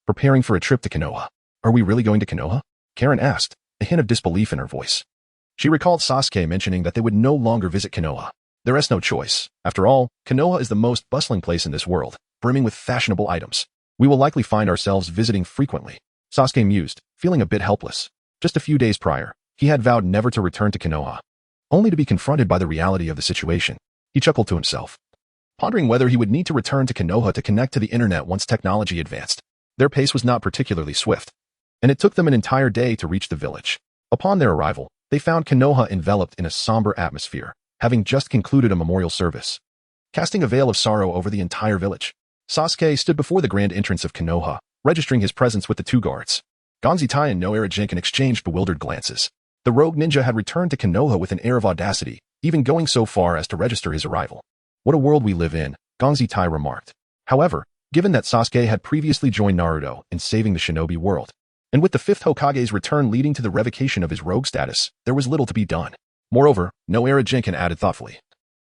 B: Preparing for a trip to Konoha. Are we really going to Konoha? Karen asked, a hint of disbelief in her voice. She recalled Sasuke mentioning that they would no longer visit Konoha. There is no choice. After all, Konoha is the most bustling place in this world, brimming with fashionable items. We will likely find ourselves visiting frequently. Sasuke mused, feeling a bit helpless. Just a few days prior, he had vowed never to return to Konoha, only to be confronted by the reality of the situation. He chuckled to himself, pondering whether he would need to return to Konoha to connect to the internet once technology advanced. Their pace was not particularly swift, and it took them an entire day to reach the village. Upon their arrival, they found Konoha enveloped in a somber atmosphere, having just concluded a memorial service, casting a veil of sorrow over the entire village. Sasuke stood before the grand entrance of Konoha, registering his presence with the two guards. Gonzitai and Noara Jinkin exchanged bewildered glances. The rogue ninja had returned to Konoha with an air of audacity, even going so far as to register his arrival. What a world we live in, Gonzitai remarked. However, given that Sasuke had previously joined Naruto in saving the shinobi world, and with the fifth Hokage's return leading to the revocation of his rogue status, there was little to be done. Moreover, Noara Jinkin added thoughtfully,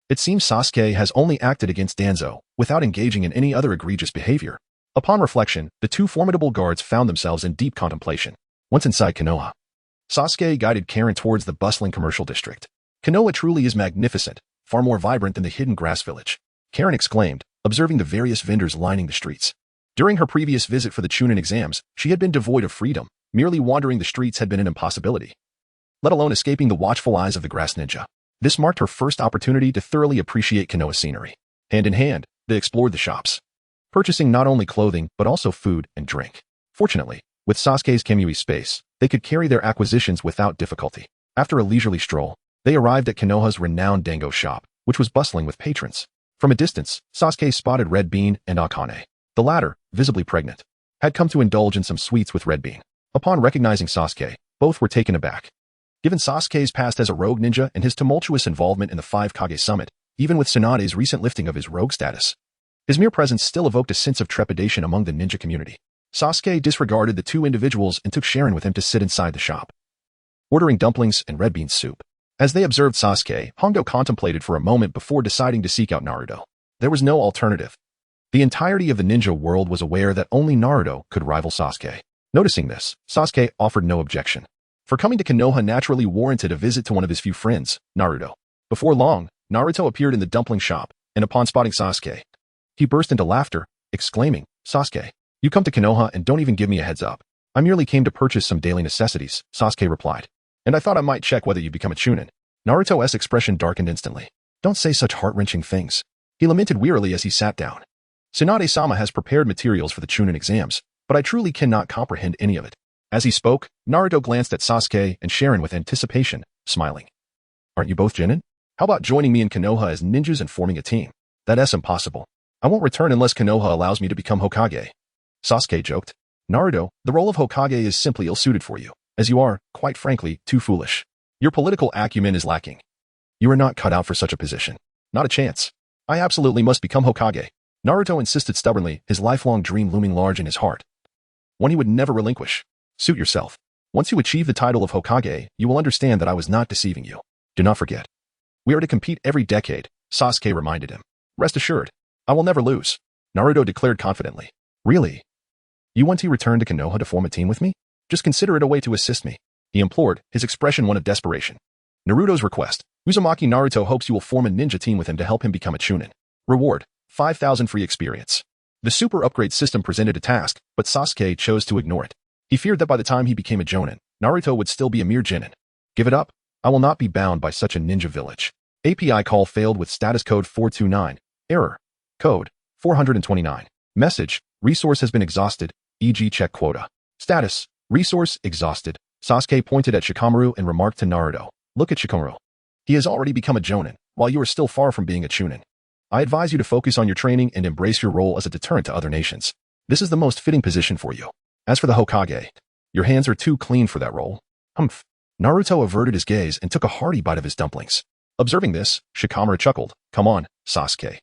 B: it seems Sasuke has only acted against Danzo, without engaging in any other egregious behavior. Upon reflection, the two formidable guards found themselves in deep contemplation. Once inside Konoha, Sasuke guided Karen towards the bustling commercial district. Konoha truly is magnificent, far more vibrant than the hidden grass village, Karen exclaimed, observing the various vendors lining the streets. During her previous visit for the Chunin exams, she had been devoid of freedom. Merely wandering the streets had been an impossibility, let alone escaping the watchful eyes of the grass ninja. This marked her first opportunity to thoroughly appreciate Konoha scenery. Hand in hand, they explored the shops, purchasing not only clothing but also food and drink. Fortunately, with Sasuke's Kamui space, they could carry their acquisitions without difficulty. After a leisurely stroll, they arrived at Konoha's renowned dango shop, which was bustling with patrons. From a distance, Sasuke spotted Red Bean and Akane. The latter, visibly pregnant, had come to indulge in some sweets with Red Bean. Upon recognizing Sasuke, both were taken aback. Given Sasuke's past as a rogue ninja and his tumultuous involvement in the 5 Kage summit, even with Tsunade's recent lifting of his rogue status, his mere presence still evoked a sense of trepidation among the ninja community. Sasuke disregarded the two individuals and took Sharon with him to sit inside the shop, ordering dumplings and red bean soup. As they observed Sasuke, Hondo contemplated for a moment before deciding to seek out Naruto. There was no alternative. The entirety of the ninja world was aware that only Naruto could rival Sasuke. Noticing this, Sasuke offered no objection. For coming to Konoha naturally warranted a visit to one of his few friends, Naruto. Before long, Naruto appeared in the dumpling shop, and upon spotting Sasuke, he burst into laughter, exclaiming, Sasuke, you come to Konoha and don't even give me a heads up. I merely came to purchase some daily necessities, Sasuke replied. And I thought I might check whether you become a Chunin. Naruto's expression darkened instantly. Don't say such heart-wrenching things. He lamented wearily as he sat down. Tsunade-sama has prepared materials for the Chunin exams, but I truly cannot comprehend any of it. As he spoke, Naruto glanced at Sasuke and Sharon with anticipation, smiling. Aren't you both Genin? How about joining me in Konoha as ninjas and forming a team? That's impossible. I won't return unless Konoha allows me to become Hokage. Sasuke joked. Naruto, the role of Hokage is simply ill-suited for you, as you are, quite frankly, too foolish. Your political acumen is lacking. You are not cut out for such a position. Not a chance. I absolutely must become Hokage. Naruto insisted stubbornly, his lifelong dream looming large in his heart, one he would never relinquish. Suit yourself. Once you achieve the title of Hokage, you will understand that I was not deceiving you. Do not forget. We are to compete every decade, Sasuke reminded him. Rest assured, I will never lose, Naruto declared confidently. Really? You want to return to Konoha to form a team with me? Just consider it a way to assist me, he implored, his expression one of desperation. Naruto's request. Uzumaki Naruto hopes you will form a ninja team with him to help him become a Chunin. Reward, 5,000 free experience. The super upgrade system presented a task, but Sasuke chose to ignore it. He feared that by the time he became a Jonin, Naruto would still be a mere Genin. Give it up. I will not be bound by such a ninja village. API call failed with status code 429. Error. Code 429. Message. Resource has been exhausted, e.g. check quota. Status. Resource exhausted. Sasuke pointed at Shikamaru and remarked to Naruto. Look at Shikamaru. He has already become a Jonin, while you are still far from being a Chunin. I advise you to focus on your training and embrace your role as a deterrent to other nations. This is the most fitting position for you. As for the Hokage, your hands are too clean for that role. Humph. Naruto averted his gaze and took a hearty bite of his dumplings. Observing this, Shikamaru chuckled. Come on, Sasuke.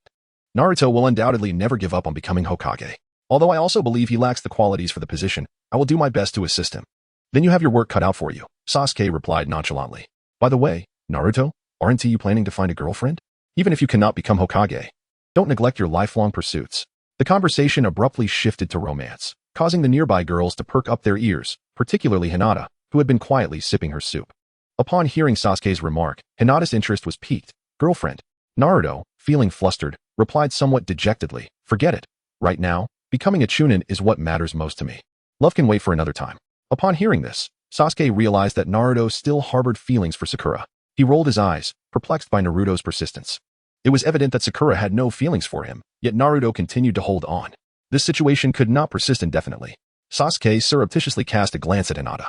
B: Naruto will undoubtedly never give up on becoming Hokage. Although I also believe he lacks the qualities for the position, I will do my best to assist him. Then you have your work cut out for you, Sasuke replied nonchalantly. By the way, Naruto, aren't you planning to find a girlfriend? Even if you cannot become Hokage, don't neglect your lifelong pursuits. The conversation abruptly shifted to romance, causing the nearby girls to perk up their ears, particularly Hinata, who had been quietly sipping her soup. Upon hearing Sasuke's remark, Hinata's interest was piqued. Girlfriend. Naruto, feeling flustered, replied somewhat dejectedly. Forget it. Right now, becoming a Chunin is what matters most to me. Love can wait for another time. Upon hearing this, Sasuke realized that Naruto still harbored feelings for Sakura. He rolled his eyes, perplexed by Naruto's persistence. It was evident that Sakura had no feelings for him, yet Naruto continued to hold on. This situation could not persist indefinitely. Sasuke surreptitiously cast a glance at Hinata,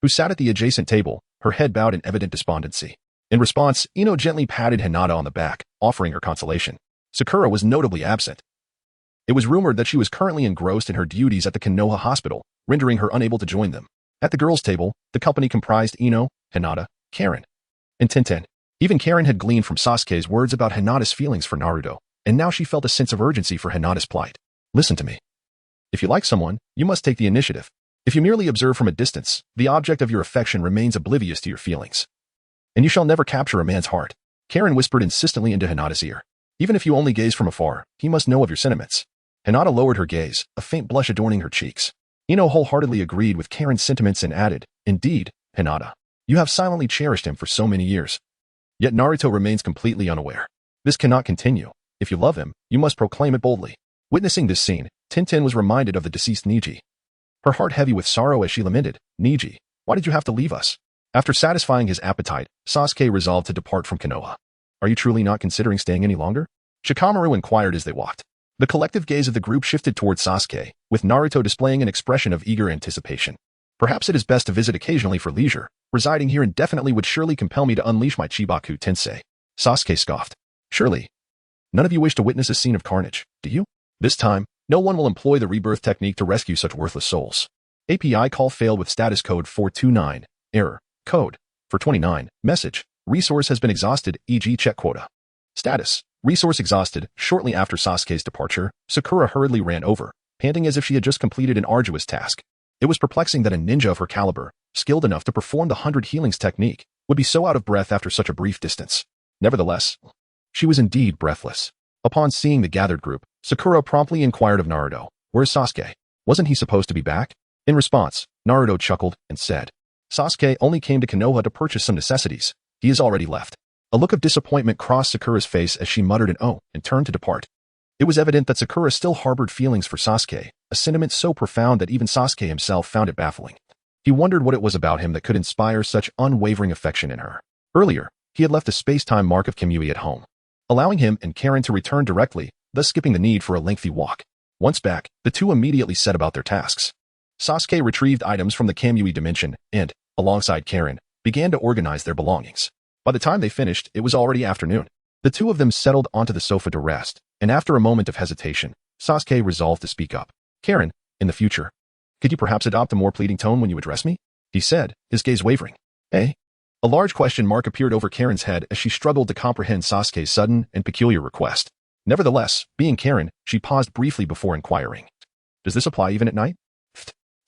B: who sat at the adjacent table, her head bowed in evident despondency. In response, Ino gently patted Hinata on the back, offering her consolation. Sakura was notably absent. It was rumored that she was currently engrossed in her duties at the Konoha hospital, rendering her unable to join them. At the girls' table, the company comprised Ino, Hinata, Karen, and Tenten. Even Karen had gleaned from Sasuke's words about Hinata's feelings for Naruto, and now she felt a sense of urgency for Hinata's plight. Listen to me. If you like someone, you must take the initiative. If you merely observe from a distance, the object of your affection remains oblivious to your feelings. And you shall never capture a man's heart. Karen whispered insistently into Hinata's ear. Even if you only gaze from afar, he must know of your sentiments. Hinata lowered her gaze, a faint blush adorning her cheeks. Ino wholeheartedly agreed with Karen's sentiments and added, Indeed, Hinata, you have silently cherished him for so many years. Yet Naruto remains completely unaware. This cannot continue. If you love him, you must proclaim it boldly. Witnessing this scene, Tenten was reminded of the deceased Neji. Her heart heavy with sorrow as she lamented, Neji, why did you have to leave us? After satisfying his appetite, Sasuke resolved to depart from Konoha. Are you truly not considering staying any longer? Shikamaru inquired as they walked. The collective gaze of the group shifted towards Sasuke, with Naruto displaying an expression of eager anticipation. Perhaps it is best to visit occasionally for leisure. Residing here indefinitely would surely compel me to unleash my Chibaku Tensei. Sasuke scoffed. Surely. None of you wish to witness a scene of carnage, do you? This time, no one will employ the rebirth technique to rescue such worthless souls. API call failed with status code 429. Error. Code. 429. Message. Resource has been exhausted, e.g. check quota. Status. Resource exhausted. Shortly after Sasuke's departure, Sakura hurriedly ran over, panting as if she had just completed an arduous task. It was perplexing that a ninja of her caliber, skilled enough to perform the 100 healings technique, would be so out of breath after such a brief distance. Nevertheless, she was indeed breathless. Upon seeing the gathered group, Sakura promptly inquired of Naruto, Where's Sasuke? Wasn't he supposed to be back? In response, Naruto chuckled and said, Sasuke only came to Konoha to purchase some necessities. He has already left. A look of disappointment crossed Sakura's face as she muttered an "oh" and turned to depart. It was evident that Sakura still harbored feelings for Sasuke, a sentiment so profound that even Sasuke himself found it baffling. He wondered what it was about him that could inspire such unwavering affection in her. Earlier, he had left the space-time mark of Kamui at home, allowing him and Karen to return directly, thus skipping the need for a lengthy walk. Once back, the two immediately set about their tasks. Sasuke retrieved items from the Kamui dimension and, alongside Karen, began to organize their belongings. By the time they finished, it was already afternoon. The two of them settled onto the sofa to rest, and after a moment of hesitation, Sasuke resolved to speak up. Karen, in the future, could you perhaps adopt a more pleading tone when you address me? He said, his gaze wavering. Eh? A large question mark appeared over Karen's head as she struggled to comprehend Sasuke's sudden and peculiar request. Nevertheless, being Karen, she paused briefly before inquiring. Does this apply even at night?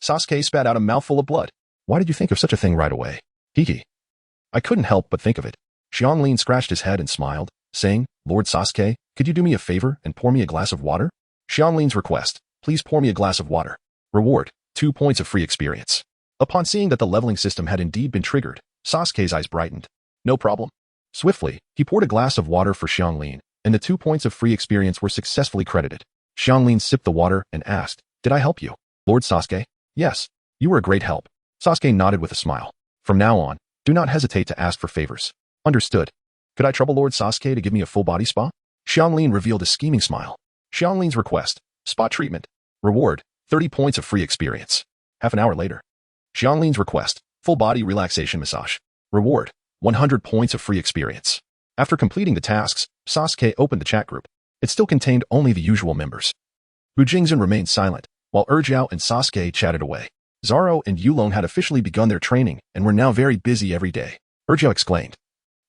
B: Sasuke spat out a mouthful of blood. Why did you think of such a thing right away? Hiki. I couldn't help but think of it. Xianglin scratched his head and smiled, saying, Lord Sasuke, could you do me a favor and pour me a glass of water? Xianglin's request, please pour me a glass of water. Reward, 2 points of free experience. Upon seeing that the leveling system had indeed been triggered, Sasuke's eyes brightened. No problem. Swiftly, he poured a glass of water for Xianglin, and the 2 points of free experience were successfully credited. Xianglin sipped the water and asked, Did I help you? Lord Sasuke? Yes, you were a great help. Sasuke nodded with a smile. From now on, do not hesitate to ask for favors. Understood. Could I trouble Lord Sasuke to give me a full body spa? Xianglin revealed a scheming smile. Xianglin's request, spa treatment. Reward, 30 points of free experience. Half an hour later. Xianglin's request, full body relaxation massage. Reward, 100 points of free experience. After completing the tasks, Sasuke opened the chat group. It still contained only the usual members. Bujingzun remained silent, while Erjiao and Sasuke chatted away. Zoro and Yulong had officially begun their training and were now very busy every day. Erjiao exclaimed,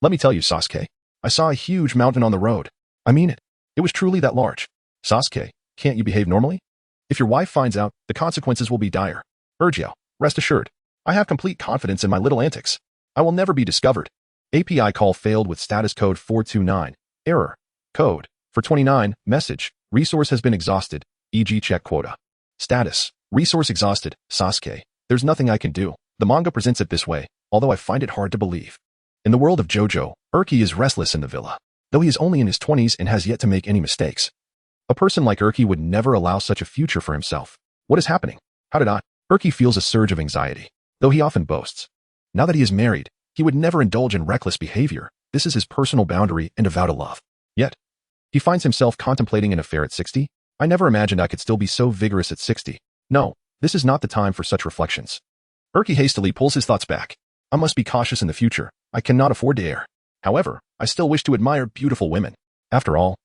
B: "Let me tell you, Sasuke, I saw a huge mountain on the road. I mean it. It was truly that large. Sasuke, can't you behave normally? If your wife finds out, the consequences will be dire. Erjiao, rest assured, I have complete confidence in my little antics. I will never be discovered." API call failed with status code 429. Error. Code. For 29. Message. Resource has been exhausted, e.g. check quota. Status. Resource exhausted. Sasuke, there's nothing I can do. The manga presents it this way, although I find it hard to believe. In the world of JoJo, Urki is restless in the villa, though he is only in his 20s and has yet to make any mistakes. A person like Urki would never allow such a future for himself. What is happening? How did I? Urki feels a surge of anxiety, though he often boasts. Now that he is married, he would never indulge in reckless behavior. This is his personal boundary and a vow to love. Yet, he finds himself contemplating an affair at 60. I never imagined I could still be so vigorous at 60. No, this is not the time for such reflections. Urki hastily pulls his thoughts back. I must be cautious in the future. I cannot afford to err. However, I still wish to admire beautiful women. After all,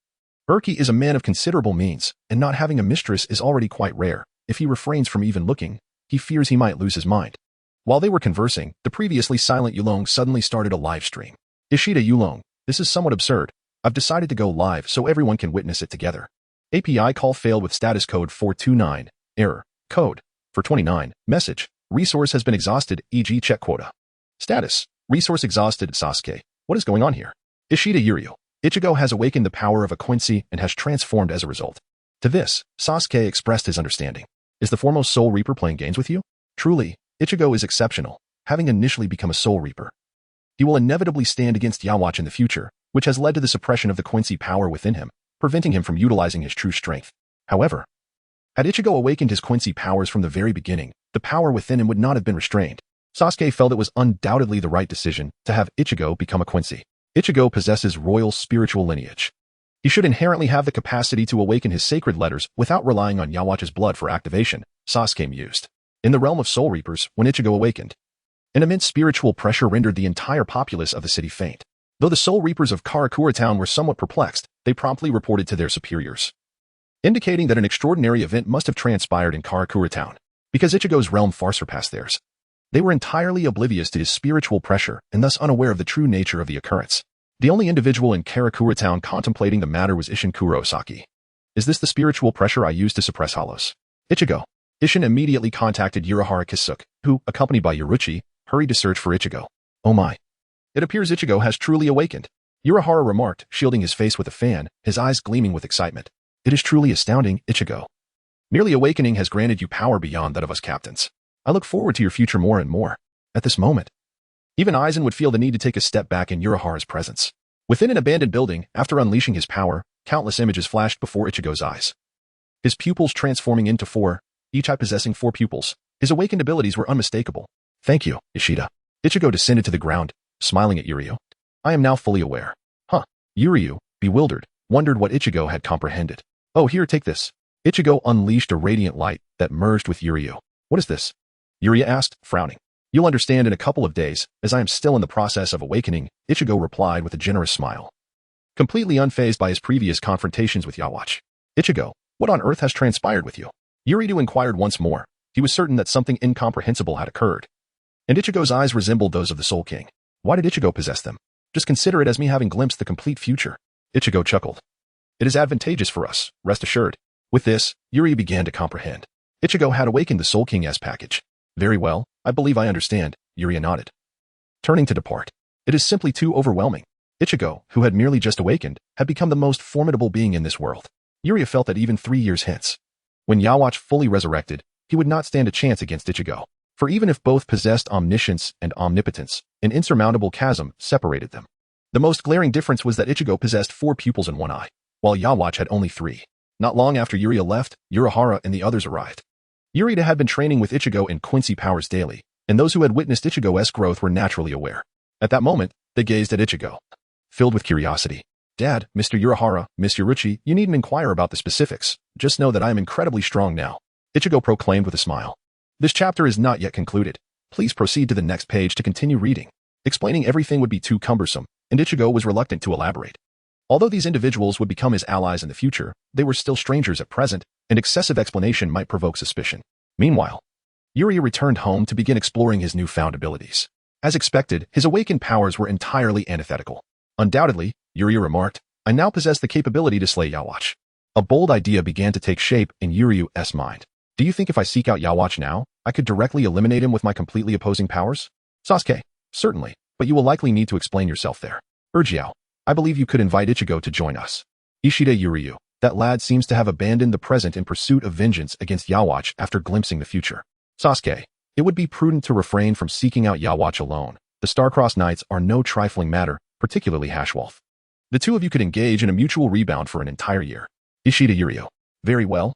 B: Urki is a man of considerable means, and not having a mistress is already quite rare. If he refrains from even looking, he fears he might lose his mind. While they were conversing, the previously silent Yulong suddenly started a live stream. Ishida Yulong, this is somewhat absurd. I've decided to go live so everyone can witness it together. API call failed with status code 429. Error. Code. For 29. Message. Resource has been exhausted, e.g. check quota. Status. Resource exhausted. Sasuke, what is going on here? Ishida Yuryu. Ichigo has awakened the power of a Quincy and has transformed as a result. To this, Sasuke expressed his understanding. Is the foremost Soul Reaper playing games with you? Truly, Ichigo is exceptional, having initially become a Soul Reaper. He will inevitably stand against Yhwach in the future, which has led to the suppression of the Quincy power within him, preventing him from utilizing his true strength. However, had Ichigo awakened his Quincy powers from the very beginning, the power within him would not have been restrained. Sasuke felt it was undoubtedly the right decision to have Ichigo become a Quincy. Ichigo possesses royal spiritual lineage. He should inherently have the capacity to awaken his sacred letters without relying on Yhwach's blood for activation, Sasuke mused. In the realm of Soul Reapers, when Ichigo awakened, an immense spiritual pressure rendered the entire populace of the city faint. Though the Soul Reapers of Karakura Town were somewhat perplexed, they promptly reported to their superiors, indicating that an extraordinary event must have transpired in Karakura Town, because Ichigo's realm far surpassed theirs. They were entirely oblivious to his spiritual pressure and thus unaware of the true nature of the occurrence. The only individual in Karakura Town contemplating the matter was Isshin Kurosaki. Is this the spiritual pressure I used to suppress Hollows? Ichigo. Isshin immediately contacted Urahara Kisuke, who, accompanied by Yoruchi, hurried to search for Ichigo. Oh my. It appears Ichigo has truly awakened. Urahara remarked, shielding his face with a fan, his eyes gleaming with excitement. It is truly astounding, Ichigo. Merely awakening has granted you power beyond that of us captains. I look forward to your future more and more. At this moment, even Aizen would feel the need to take a step back in Urahara's presence. Within an abandoned building, after unleashing his power, countless images flashed before Ichigo's eyes. His pupils transforming into 4, each eye possessing 4 pupils. His awakened abilities were unmistakable. Thank you, Ishida. Ichigo descended to the ground, smiling at Yuryu. I am now fully aware. Huh. Yuryu, bewildered, wondered what Ichigo had comprehended. Oh, here, take this. Ichigo unleashed a radiant light that merged with Yuryu. What is this? Yuryu asked, frowning. You'll understand in a couple of days, as I am still in the process of awakening, Ichigo replied with a generous smile. Completely unfazed by his previous confrontations with Yhwach. Ichigo, what on earth has transpired with you? Yuryu inquired once more. He was certain that something incomprehensible had occurred. And Ichigo's eyes resembled those of the Soul King. Why did Ichigo possess them? Just consider it as me having glimpsed the complete future. Ichigo chuckled. It is advantageous for us, rest assured. With this, Yuryu began to comprehend. Ichigo had awakened the Soul King S package. Very well, I believe I understand, Yuryu nodded. Turning to depart. It is simply too overwhelming. Ichigo, who had merely just awakened, had become the most formidable being in this world. Yuryu felt that even 3 years hence, when Yhwach fully resurrected, he would not stand a chance against Ichigo. For even if both possessed omniscience and omnipotence, an insurmountable chasm separated them. The most glaring difference was that Ichigo possessed 4 pupils in one eye, while Yhwach had only 3. Not long after Yuryu left, Urahara and the others arrived. Yurita had been training with Ichigo in Quincy powers daily, and those who had witnessed Ichigo's growth were naturally aware. At that moment, they gazed at Ichigo, filled with curiosity. Dad, Mr. Urahara, Miss Yoruchi, you needn't inquire about the specifics. Just know that I am incredibly strong now, Ichigo proclaimed with a smile. This chapter is not yet concluded. Please proceed to the next page to continue reading. Explaining everything would be too cumbersome, and Ichigo was reluctant to elaborate. Although these individuals would become his allies in the future, they were still strangers at present, and excessive explanation might provoke suspicion. Meanwhile, Yuri returned home to begin exploring his newfound abilities. As expected, his awakened powers were entirely antithetical. Undoubtedly, Yuri remarked, I now possess the capability to slay Yhwach. A bold idea began to take shape in Yuryu's mind. Do you think if I seek out Yhwach now, I could directly eliminate him with my completely opposing powers? Sasuke, certainly, but you will likely need to explain yourself there. Urgiao, I believe you could invite Ichigo to join us. Ishida Yuryu, that lad seems to have abandoned the present in pursuit of vengeance against Yhwach after glimpsing the future. Sasuke, it would be prudent to refrain from seeking out Yhwach alone. The Star-Crossed Knights are no trifling matter, particularly Hashwolf. The two of you could engage in a mutual rebound for an entire year. Ishida Yuryu, very well.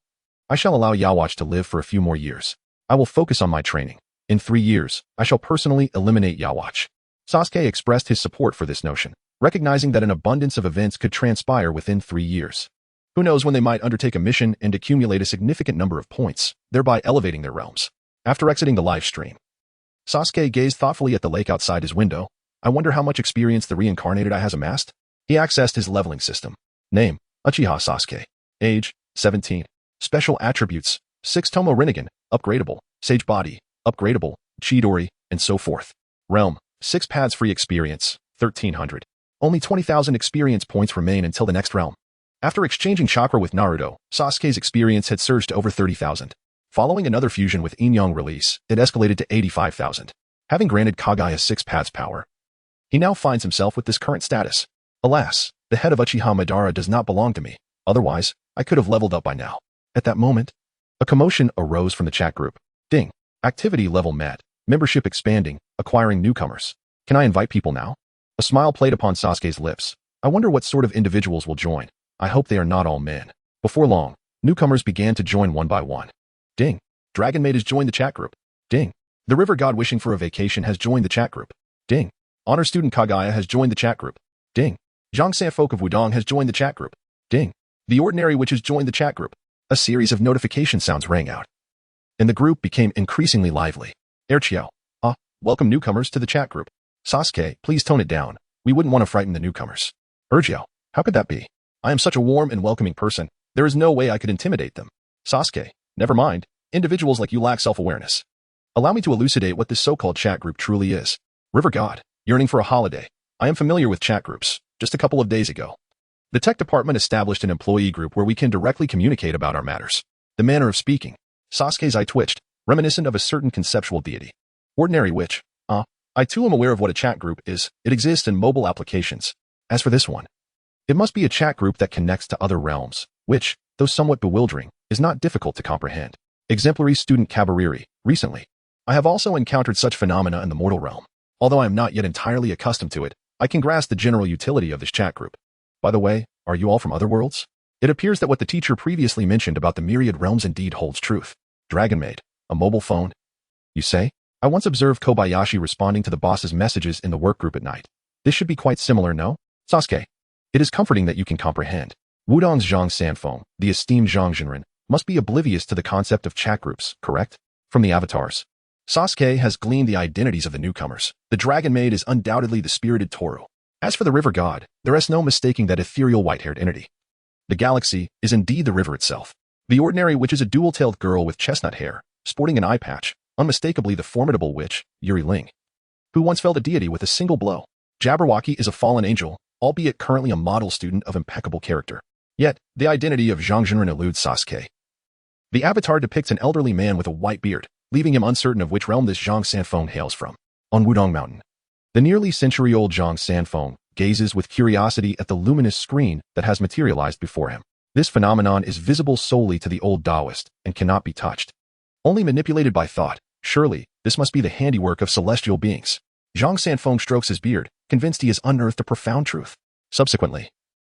B: I shall allow Yhwach to live for a few more years. I will focus on my training. In 3 years, I shall personally eliminate Yhwach. Sasuke expressed his support for this notion, recognizing that an abundance of events could transpire within 3 years. Who knows when they might undertake a mission and accumulate a significant number of points, thereby elevating their realms. After exiting the live stream, Sasuke gazed thoughtfully at the lake outside his window. I wonder how much experience the reincarnated I has amassed? He accessed his leveling system. Name, Uchiha Sasuke. Age, 17. Special attributes, 6 Tomo Rinnegan, upgradable, Sage Body, upgradable, Chidori, and so forth. Realm, 6 paths free experience, 1300. Only 20,000 experience points remain until the next realm. After exchanging chakra with Naruto, Sasuke's experience had surged to over 30,000. Following another fusion with Inyang release, it escalated to 85,000. Having granted Kagaya 6 paths power, he now finds himself with this current status. Alas, the head of Uchiha Madara does not belong to me. Otherwise, I could have leveled up by now. At that moment, a commotion arose from the chat group. Ding. Activity level met. Membership expanding, acquiring newcomers. Can I invite people now? A smile played upon Sasuke's lips. I wonder what sort of individuals will join. I hope they are not all men. Before long, newcomers began to join one by one. Ding. Dragon Maid has joined the chat group. Ding. The River God wishing for a vacation has joined the chat group. Ding. Honor Student Kagaya has joined the chat group. Ding. Zhang Sanfolk of Wudong has joined the chat group. Ding. The Ordinary Witch has joined the chat group. A series of notification sounds rang out, and the group became increasingly lively. Erchiao. Welcome newcomers to the chat group. Sasuke, please tone it down. We wouldn't want to frighten the newcomers. Erchiao. How could that be? I am such a warm and welcoming person. There is no way I could intimidate them. Sasuke. Never mind. Individuals like you lack self-awareness. Allow me to elucidate what this so-called chat group truly is. River God. Yearning for a holiday. I am familiar with chat groups. Just a couple of days ago, the tech department established an employee group where we can directly communicate about our matters. The manner of speaking. Sasuke's eye twitched, reminiscent of a certain conceptual deity. Ordinary Witch. I too am aware of what a chat group is. It exists in mobile applications. As for this one, it must be a chat group that connects to other realms, which, though somewhat bewildering, is not difficult to comprehend. Exemplary Student Kabariri. Recently, I have also encountered such phenomena in the mortal realm. Although I am not yet entirely accustomed to it, I can grasp the general utility of this chat group. By the way, are you all from other worlds? It appears that what the teacher previously mentioned about the myriad realms indeed holds truth. Dragon Maid, a mobile phone. You say? I once observed Kobayashi responding to the boss's messages in the work group at night. This should be quite similar, no? Sasuke. It is comforting that you can comprehend. Wudong's Zhang Sanfeng, the esteemed Zhang Jinren, must be oblivious to the concept of chat groups, correct? From the avatars, Sasuke has gleaned the identities of the newcomers. The Dragon Maid is undoubtedly the spirited Toru. As for the River God, there is no mistaking that ethereal white-haired entity. The galaxy is indeed the river itself. The Ordinary Witch is a dual-tailed girl with chestnut hair, sporting an eye patch, unmistakably the formidable witch, Yuri Ling, who once felled a deity with a single blow. Jabberwocky is a fallen angel, albeit currently a model student of impeccable character. Yet, the identity of Zhang Jinren eludes Sasuke. The avatar depicts an elderly man with a white beard, leaving him uncertain of which realm this Zhang Sanfeng hails from. On Wudong Mountain, the nearly century-old Zhang Sanfeng gazes with curiosity at the luminous screen that has materialized before him. This phenomenon is visible solely to the old Taoist and cannot be touched. Only manipulated by thought. Surely, this must be the handiwork of celestial beings. Zhang Sanfeng strokes his beard, convinced he has unearthed a profound truth. Subsequently,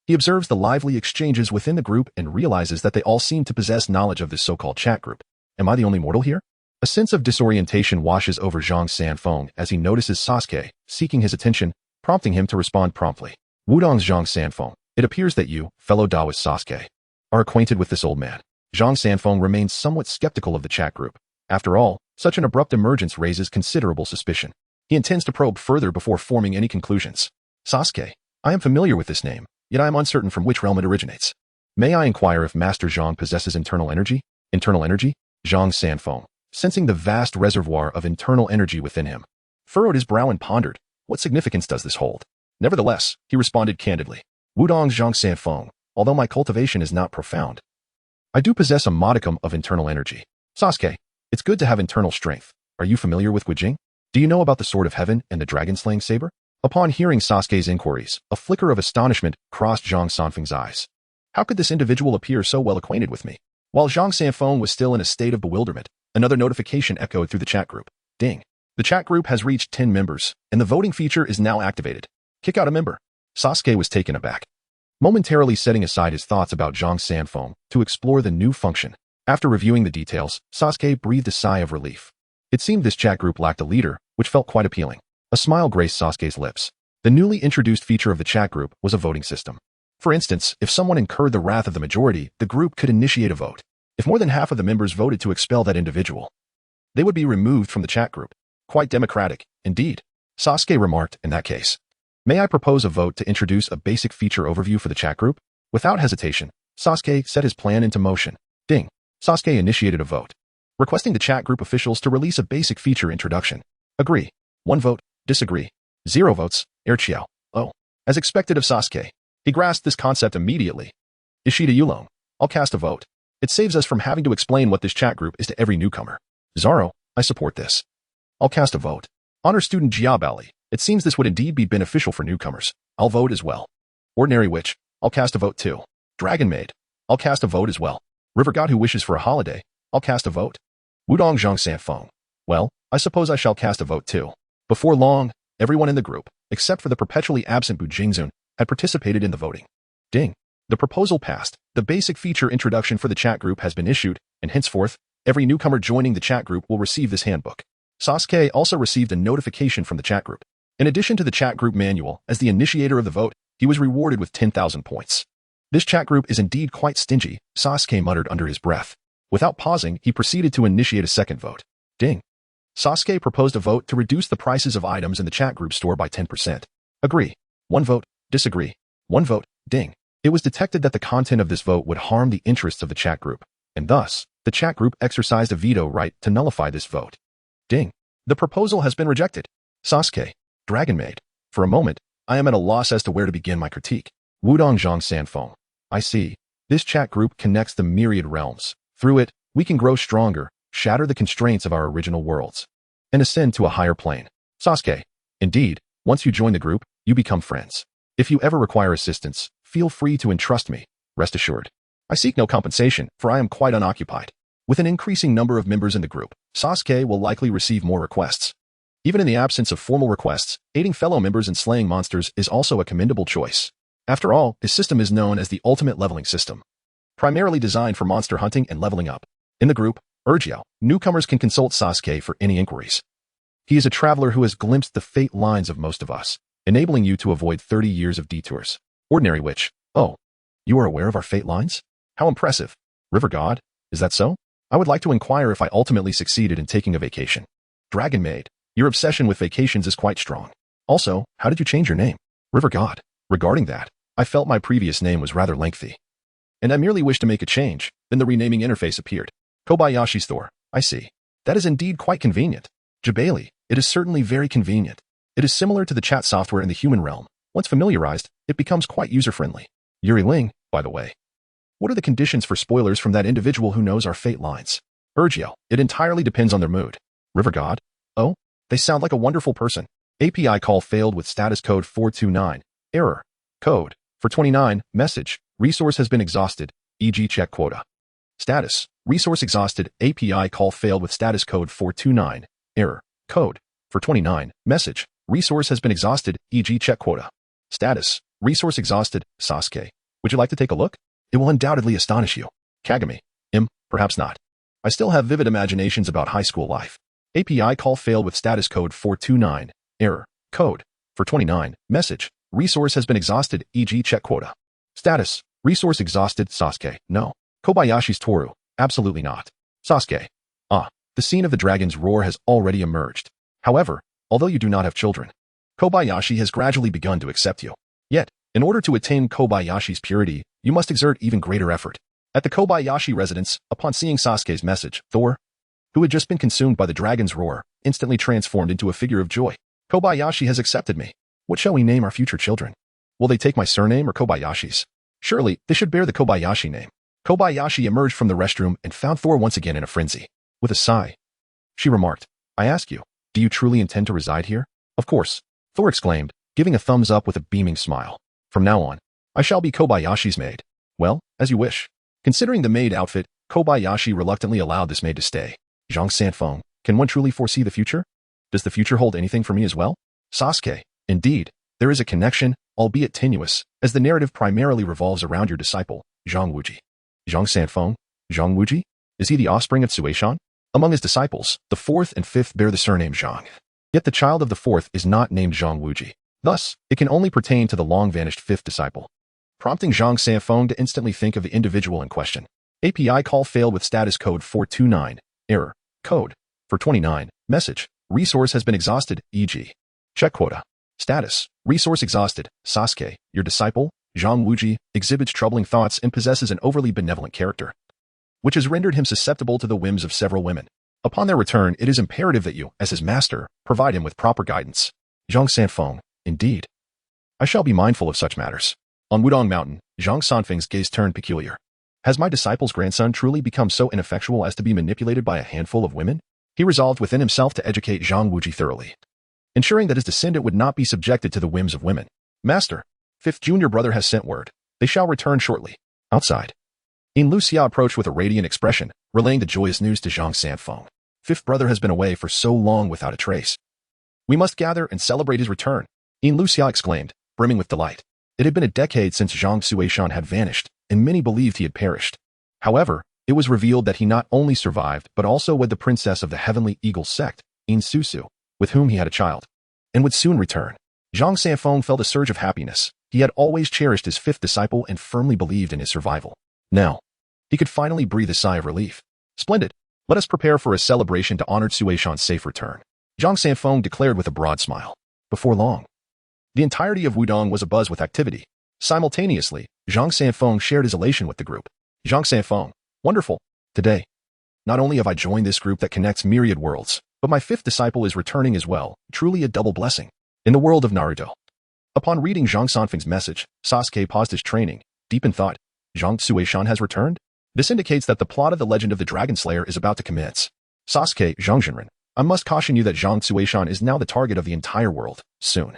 B: he observes the lively exchanges within the group and realizes that they all seem to possess knowledge of this so-called chat group. Am I the only mortal here? A sense of disorientation washes over Zhang Sanfeng as he notices Sasuke, seeking his attention, prompting him to respond promptly. Wudong's Zhang Sanfeng, it appears that you, fellow Taoist Sasuke, are acquainted with this old man. Zhang Sanfeng remains somewhat skeptical of the chat group. After all, such an abrupt emergence raises considerable suspicion. He intends to probe further before forming any conclusions. Sasuke, I am familiar with this name. yet I am uncertain from which realm it originates. May I inquire if Master Zhang possesses internal energy? Internal energy? Zhang Sanfeng, sensing the vast reservoir of internal energy within him, furrowed his brow and pondered, what significance does this hold? Nevertheless, he responded candidly. Wudong Zhang Sanfeng, although my cultivation is not profound, I do possess a modicum of internal energy. Sasuke, it's good to have internal strength. Are you familiar with Guijing? Do you know about the Sword of Heaven and the dragon-slaying saber? Upon hearing Sasuke's inquiries, a flicker of astonishment crossed Zhang Sanfeng's eyes. How could this individual appear so well acquainted with me? While Zhang Sanfeng was still in a state of bewilderment, another notification echoed through the chat group. Ding. The chat group has reached 10 members, and the voting feature is now activated. Kick out a member. Sasuke was taken aback, momentarily setting aside his thoughts about Zhang Sanfeng to explore the new function. After reviewing the details, Sasuke breathed a sigh of relief. It seemed this chat group lacked a leader, which felt quite appealing. A smile graced Sasuke's lips. The newly introduced feature of the chat group was a voting system. For instance, if someone incurred the wrath of the majority, the group could initiate a vote. If more than half of the members voted to expel that individual, they would be removed from the chat group. Quite democratic, indeed. Sasuke remarked, in that case, may I propose a vote to introduce a basic feature overview for the chat group? Without hesitation, Sasuke set his plan into motion. Ding. Sasuke initiated a vote, requesting the chat group officials to release a basic feature introduction. Agree. 1 vote. Disagree. 0 votes. Erqiao. Oh. As expected of Sasuke, he grasped this concept immediately. Ishida Yulong. I'll cast a vote. It saves us from having to explain what this chat group is to every newcomer. Zoro, I support this. I'll cast a vote. Honor student Jiabali. It seems this would indeed be beneficial for newcomers. I'll vote as well. Ordinary Witch. I'll cast a vote too. Dragon Maid. I'll cast a vote as well. River God who wishes for a holiday. I'll cast a vote. Wudong Zhang Sanfeng. Well, I suppose I shall cast a vote too. Before long, everyone in the group, except for the perpetually absent Bu Jingzun, had participated in the voting. Ding. The proposal passed. The basic feature introduction for the chat group has been issued, and henceforth, every newcomer joining the chat group will receive this handbook. Sasuke also received a notification from the chat group. In addition to the chat group manual, as the initiator of the vote, he was rewarded with 10,000 points. This chat group is indeed quite stingy, Sasuke muttered under his breath. Without pausing, he proceeded to initiate a second vote. Ding. Sasuke proposed a vote to reduce the prices of items in the chat group store by 10%. Agree. 1 vote. Disagree. 1 vote. Ding. It was detected that the content of this vote would harm the interests of the chat group, and thus, the chat group exercised a veto right to nullify this vote. Ding. The proposal has been rejected. Sasuke. Dragon Maid. For a moment, I am at a loss as to where to begin my critique. Wudong Zhang Sanfeng. I see. This chat group connects the myriad realms. Through it, we can grow stronger, shatter the constraints of our original worlds, and ascend to a higher plane. Sasuke. Indeed, once you join the group, you become friends. If you ever require assistance, feel free to entrust me. Rest assured. I seek no compensation, for I am quite unoccupied. With an increasing number of members in the group, Sasuke will likely receive more requests. Even in the absence of formal requests, aiding fellow members in slaying monsters is also a commendable choice. After all, his system is known as the ultimate leveling system, primarily designed for monster hunting and leveling up. In the group, Erqiao, newcomers can consult Sasuke for any inquiries. He is a traveler who has glimpsed the fate lines of most of us, enabling you to avoid 30 years of detours. Ordinary Witch. Oh, you are aware of our fate lines? How impressive. River God, is that so? I would like to inquire if I ultimately succeeded in taking a vacation. Dragon Maid, your obsession with vacations is quite strong. Also, how did you change your name? River God, regarding that, I felt my previous name was rather lengthy, and I merely wished to make a change. Then the renaming interface appeared. Kobayashi's Store. I see. That is indeed quite convenient. Jabali, it is certainly very convenient. It is similar to the chat software in the human realm. Once familiarized, it becomes quite user-friendly. Yuri Ling, by the way. What are the conditions for spoilers from that individual who knows our fate lines? Erqiao, it entirely depends on their mood. River God? Oh, they sound like a wonderful person. API call failed with status code 429. Error. Code. For 29, message. Resource has been exhausted, e.g. check quota. Status. Resource exhausted, API call failed with status code 429. Error. Code. For 29, message. Resource has been exhausted, e.g. check quota. Status. Resource exhausted, Sasuke. Would you like to take a look? It will undoubtedly astonish you. Kagami. Perhaps not. I still have vivid imaginations about high school life. API call failed with status code 429. Error. Code. For 29, message. Resource has been exhausted, e.g. check quota. Status. Resource exhausted, Sasuke. No. Kobayashi's Toru. Absolutely not. Sasuke. The scene of the dragon's roar has already emerged. However, although you do not have children, Kobayashi has gradually begun to accept you. Yet, In order to attain Kobayashi's purity, you must exert even greater effort. At the Kobayashi residence, upon seeing Sasuke's message, Thor, who had just been consumed by the dragon's roar, instantly transformed into a figure of joy. Kobayashi has accepted me. What shall we name our future children? Will they take my surname or Kobayashi's? Surely, they should bear the Kobayashi name. Kobayashi emerged from the restroom and found Thor once again in a frenzy. With a sigh, she remarked, I ask you, do you truly intend to reside here? Of course, Thor exclaimed, giving a thumbs up with a beaming smile. From now on, I shall be Kobayashi's maid. Well, as you wish. Considering the maid outfit, Kobayashi reluctantly allowed this maid to stay. Zhang Sanfeng, can one truly foresee the future? Does the future hold anything for me as well? Sasuke, indeed, there is a connection, albeit tenuous, as the narrative primarily revolves around your disciple, Zhang Wuji. Zhang Sanfeng, Zhang Wuji? Is he the offspring of Suishan? Among his disciples, the fourth and fifth bear the surname Zhang. Yet the child of the fourth is not named Zhang Wuji. Thus, it can only pertain to the long-vanished fifth disciple. Prompting Zhang Sanfeng to instantly think of the individual in question. API call failed with status code 429. Error. Code. For 29. Message. Resource has been exhausted, e.g. Check quota. Status. Resource exhausted. Sasuke, your disciple, Zhang Wuji, exhibits troubling thoughts and possesses an overly benevolent character, which has rendered him susceptible to the whims of several women. Upon their return, it is imperative that you, as his master, provide him with proper guidance. Zhang Sanfeng, indeed. I shall be mindful of such matters. On Wudong Mountain, Zhang Sanfeng's gaze turned peculiar. Has my disciple's grandson truly become so ineffectual as to be manipulated by a handful of women? He resolved within himself to educate Zhang Wuji thoroughly, ensuring that his descendant would not be subjected to the whims of women. Master, fifth junior brother has sent word. They shall return shortly. Outside, In Lucia approached with a radiant expression, relaying the joyous news to Zhang Sanfeng. Fifth brother has been away for so long without a trace. We must gather and celebrate his return, In Lucia exclaimed, brimming with delight. It had been a decade since Zhang Suishan had vanished, and many believed he had perished. However, it was revealed that he not only survived, but also wed the princess of the Heavenly Eagle sect, In Susu, with whom he had a child, and would soon return. Zhang Sanfeng felt a surge of happiness. He had always cherished his fifth disciple and firmly believed in his survival. Now, he could finally breathe a sigh of relief. Splendid. Let us prepare for a celebration to honor Suishan's safe return, Zhang Sanfeng declared with a broad smile. Before long, the entirety of Wudong was abuzz with activity. Simultaneously, Zhang Sanfeng shared his elation with the group. Zhang Sanfeng, wonderful. Today, not only have I joined this group that connects myriad worlds, but my fifth disciple is returning as well, truly a double blessing. In the world of Naruto. Upon reading Zhang Sanfeng's message, Sasuke paused his training, deep in thought. Zhang Suishan has returned? This indicates that the plot of the legend of the Dragon Slayer is about to commence. Sasuke, Zhang Jinren, I must caution you that Zhang Suishan is now the target of the entire world. Soon,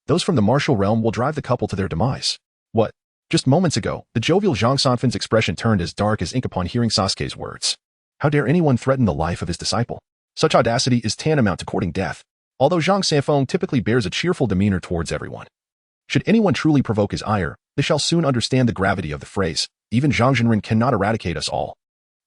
B: those from the martial realm will drive the couple to their demise. What? Just moments ago, the jovial Zhang Sanfeng's expression turned as dark as ink upon hearing Sasuke's words. How dare anyone threaten the life of his disciple? Such audacity is tantamount to courting death. Although Zhang Sanfeng typically bears a cheerful demeanor towards everyone, should anyone truly provoke his ire, they shall soon understand the gravity of the phrase. Even Zhang Jinren cannot eradicate us all.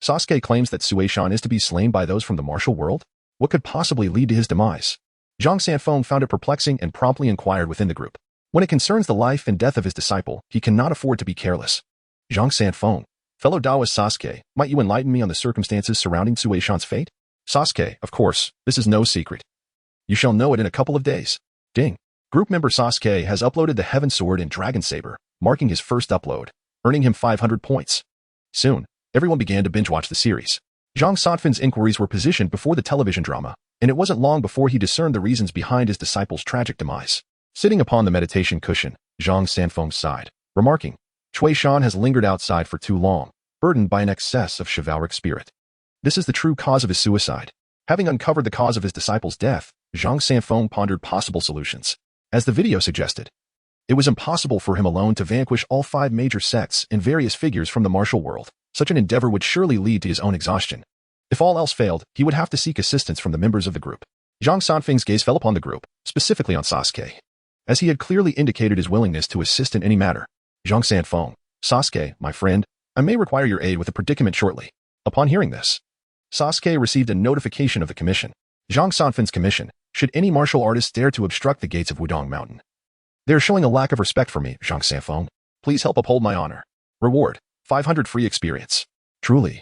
B: Sasuke claims that Suishan is to be slain by those from the martial world? What could possibly lead to his demise? Zhang Sanfeng found it perplexing and promptly inquired within the group. When it concerns the life and death of his disciple, he cannot afford to be careless. Zhang Sanfeng, fellow Taoist Sasuke, might you enlighten me on the circumstances surrounding Suishan's fate? Sasuke, of course, this is no secret. You shall know it in a couple of days. Ding. Group member Sasuke has uploaded the Heaven Sword and Dragon Saber, marking his first upload, earning him 500 points. Soon, everyone began to binge-watch the series. Zhang Sanfeng's inquiries were positioned before the television drama, and it wasn't long before he discerned the reasons behind his disciple's tragic demise. Sitting upon the meditation cushion, Zhang Sanfeng sighed, remarking, Suishan has lingered outside for too long, burdened by an excess of chivalric spirit. This is the true cause of his suicide. Having uncovered the cause of his disciple's death, Zhang Sanfeng pondered possible solutions. As the video suggested, it was impossible for him alone to vanquish all 5 major sects and various figures from the martial world. Such an endeavor would surely lead to his own exhaustion. If all else failed, he would have to seek assistance from the members of the group. Zhang Sanfeng's gaze fell upon the group, specifically on Sasuke, as he had clearly indicated his willingness to assist in any matter. Zhang Sanfeng, Sasuke, my friend, I may require your aid with a predicament shortly. Upon hearing this, Sasuke received a notification of the commission. Zhang Sanfeng's commission, should any martial artist dare to obstruct the gates of Wudong Mountain. They are showing a lack of respect for me, Zhang Sanfeng. Please help uphold my honor. Reward, 500 free experience. Truly,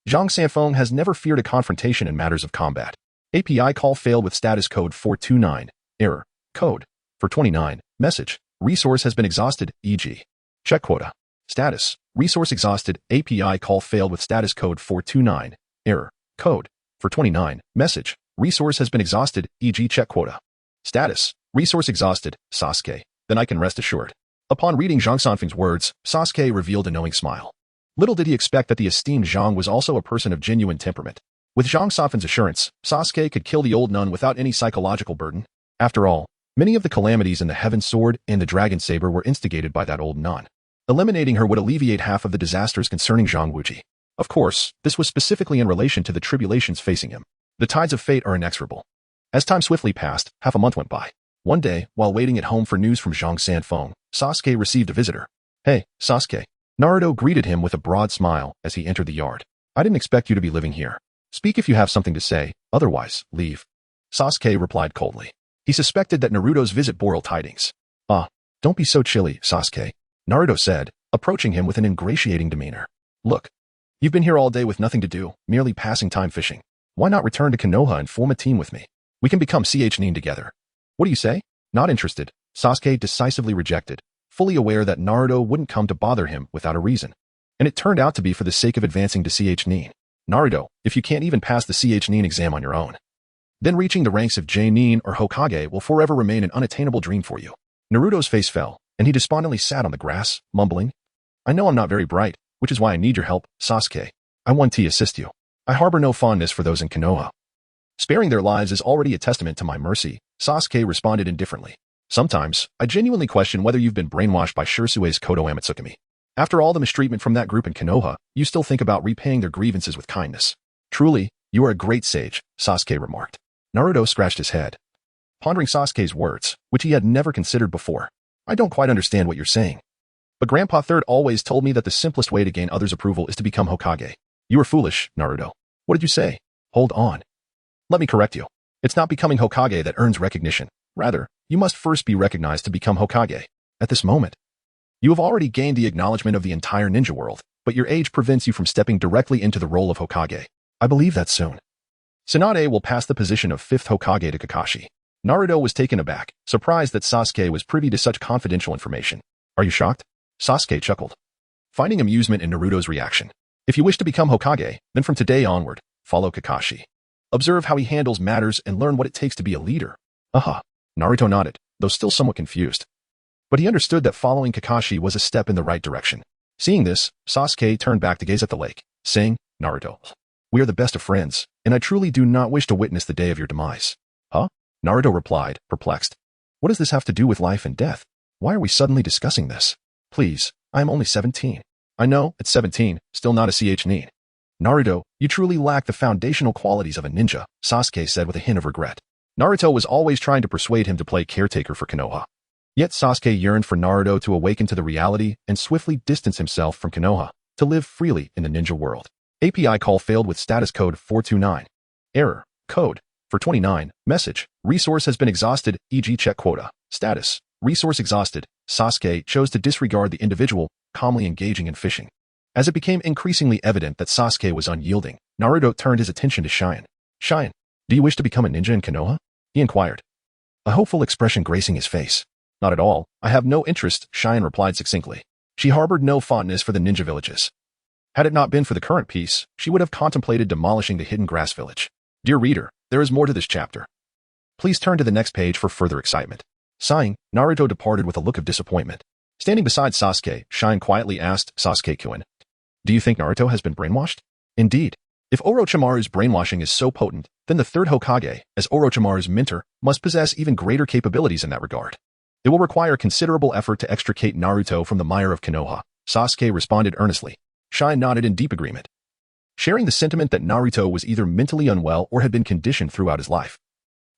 B: Zhang Sanfeng has never feared a confrontation in matters of combat. API call failed with status code 429. Error. Code. For 29. Message. Resource has been exhausted, e.g. check quota. Status. Resource exhausted. API call failed with status code 429. Error. Code. For 29. Message. Resource has been exhausted, e.g. check quota. Status. Resource exhausted. Sasuke. Then I can rest assured. Upon reading Zhang Sanfeng's words, Sasuke revealed a knowing smile. Little did he expect that the esteemed Zhang was also a person of genuine temperament. With Zhang Sanfeng's assurance, Sasuke could kill the old nun without any psychological burden. After all, many of the calamities in the Heaven Sword and the Dragon Saber were instigated by that old nun. Eliminating her would alleviate half of the disasters concerning Zhang Wuji. Of course, this was specifically in relation to the tribulations facing him. The tides of fate are inexorable. As time swiftly passed, half a month went by. One day, while waiting at home for news from Zhang Sanfeng, Sasuke received a visitor. Hey, Sasuke. Naruto greeted him with a broad smile as he entered the yard. I didn't expect you to be living here. Speak if you have something to say, otherwise, leave. Sasuke replied coldly. He suspected that Naruto's visit bore ill tidings. Don't be so chilly, Sasuke, Naruto said, approaching him with an ingratiating demeanor. Look, you've been here all day with nothing to do, merely passing time fishing. Why not return to Konoha and form a team with me? We can become Nin together. What do you say? Not interested, Sasuke decisively rejected, fully aware that Naruto wouldn't come to bother him without a reason. And it turned out to be for the sake of advancing to Nin. Naruto, if you can't even pass the Nin exam on your own, then reaching the ranks of Nin or Hokage will forever remain an unattainable dream for you. Naruto's face fell, and he despondently sat on the grass, mumbling, I know I'm not very bright, which is why I need your help, Sasuke. I want to assist you. I harbor no fondness for those in Konoha. Sparing their lives is already a testament to my mercy, Sasuke responded indifferently. Sometimes, I genuinely question whether you've been brainwashed by Shirasue's Kodo Amatsukami. After all the mistreatment from that group in Konoha, you still think about repaying their grievances with kindness. Truly, you are a great sage, Sasuke remarked. Naruto scratched his head, pondering Sasuke's words, which he had never considered before. I don't quite understand what you're saying. But Grandpa Third always told me that the simplest way to gain others' approval is to become Hokage. You were foolish, Naruto. What did you say? Hold on. Let me correct you. It's not becoming Hokage that earns recognition. Rather, you must first be recognized to become Hokage. At this moment, you have already gained the acknowledgement of the entire ninja world, but your age prevents you from stepping directly into the role of Hokage. I believe that soon. Tsunade will pass the position of 5th Hokage to Kakashi. Naruto was taken aback, surprised that Sasuke was privy to such confidential information. Are you shocked? Sasuke chuckled, finding amusement in Naruto's reaction. If you wish to become Hokage, then from today onward, follow Kakashi. Observe how he handles matters and learn what it takes to be a leader. Aha. Naruto nodded, though still somewhat confused. But he understood that following Kakashi was a step in the right direction. Seeing this, Sasuke turned back to gaze at the lake, saying, Naruto, we are the best of friends, and I truly do not wish to witness the day of your demise. Huh? Naruto replied, perplexed. What does this have to do with life and death? Why are we suddenly discussing this? Please, I am only 17. I know, at 17, still not a Nin. Naruto, you truly lack the foundational qualities of a ninja, Sasuke said with a hint of regret. Naruto was always trying to persuade him to play caretaker for Konoha. Yet Sasuke yearned for Naruto to awaken to the reality and swiftly distance himself from Konoha, to live freely in the ninja world. API call failed with status code 429. Error. Code. For 29. Message. Resource has been exhausted, e.g. check quota. Status. Resource exhausted. Sasuke chose to disregard the individual, calmly engaging in fishing. As it became increasingly evident that Sasuke was unyielding, Naruto turned his attention to Shine. Shine, do you wish to become a ninja in Konoha? He inquired, a hopeful expression gracing his face. Not at all. I have no interest, Shine replied succinctly. She harbored no fondness for the ninja villages. Had it not been for the current peace, she would have contemplated demolishing the hidden grass village. Dear reader, there is more to this chapter. Please turn to the next page for further excitement. Sighing, Naruto departed with a look of disappointment. Standing beside Sasuke, Shine quietly asked Sasuke-kun, do you think Naruto has been brainwashed? Indeed. If Orochimaru's brainwashing is so potent, then the 3rd Hokage, as Orochimaru's mentor, must possess even greater capabilities in that regard. It will require considerable effort to extricate Naruto from the mire of Konoha, Sasuke responded earnestly. Shine nodded in deep agreement, sharing the sentiment that Naruto was either mentally unwell or had been conditioned throughout his life.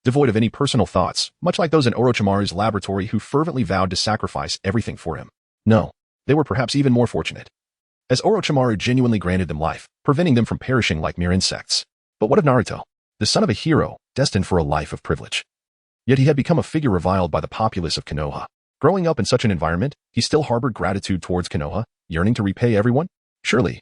B: Devoid of any personal thoughts, much like those in Orochimaru's laboratory who fervently vowed to sacrifice everything for him. No, they were perhaps even more fortunate, as Orochimaru genuinely granted them life, preventing them from perishing like mere insects. But what of Naruto, the son of a hero, destined for a life of privilege? Yet he had become a figure reviled by the populace of Konoha. Growing up in such an environment, he still harbored gratitude towards Konoha, yearning to repay everyone? Surely,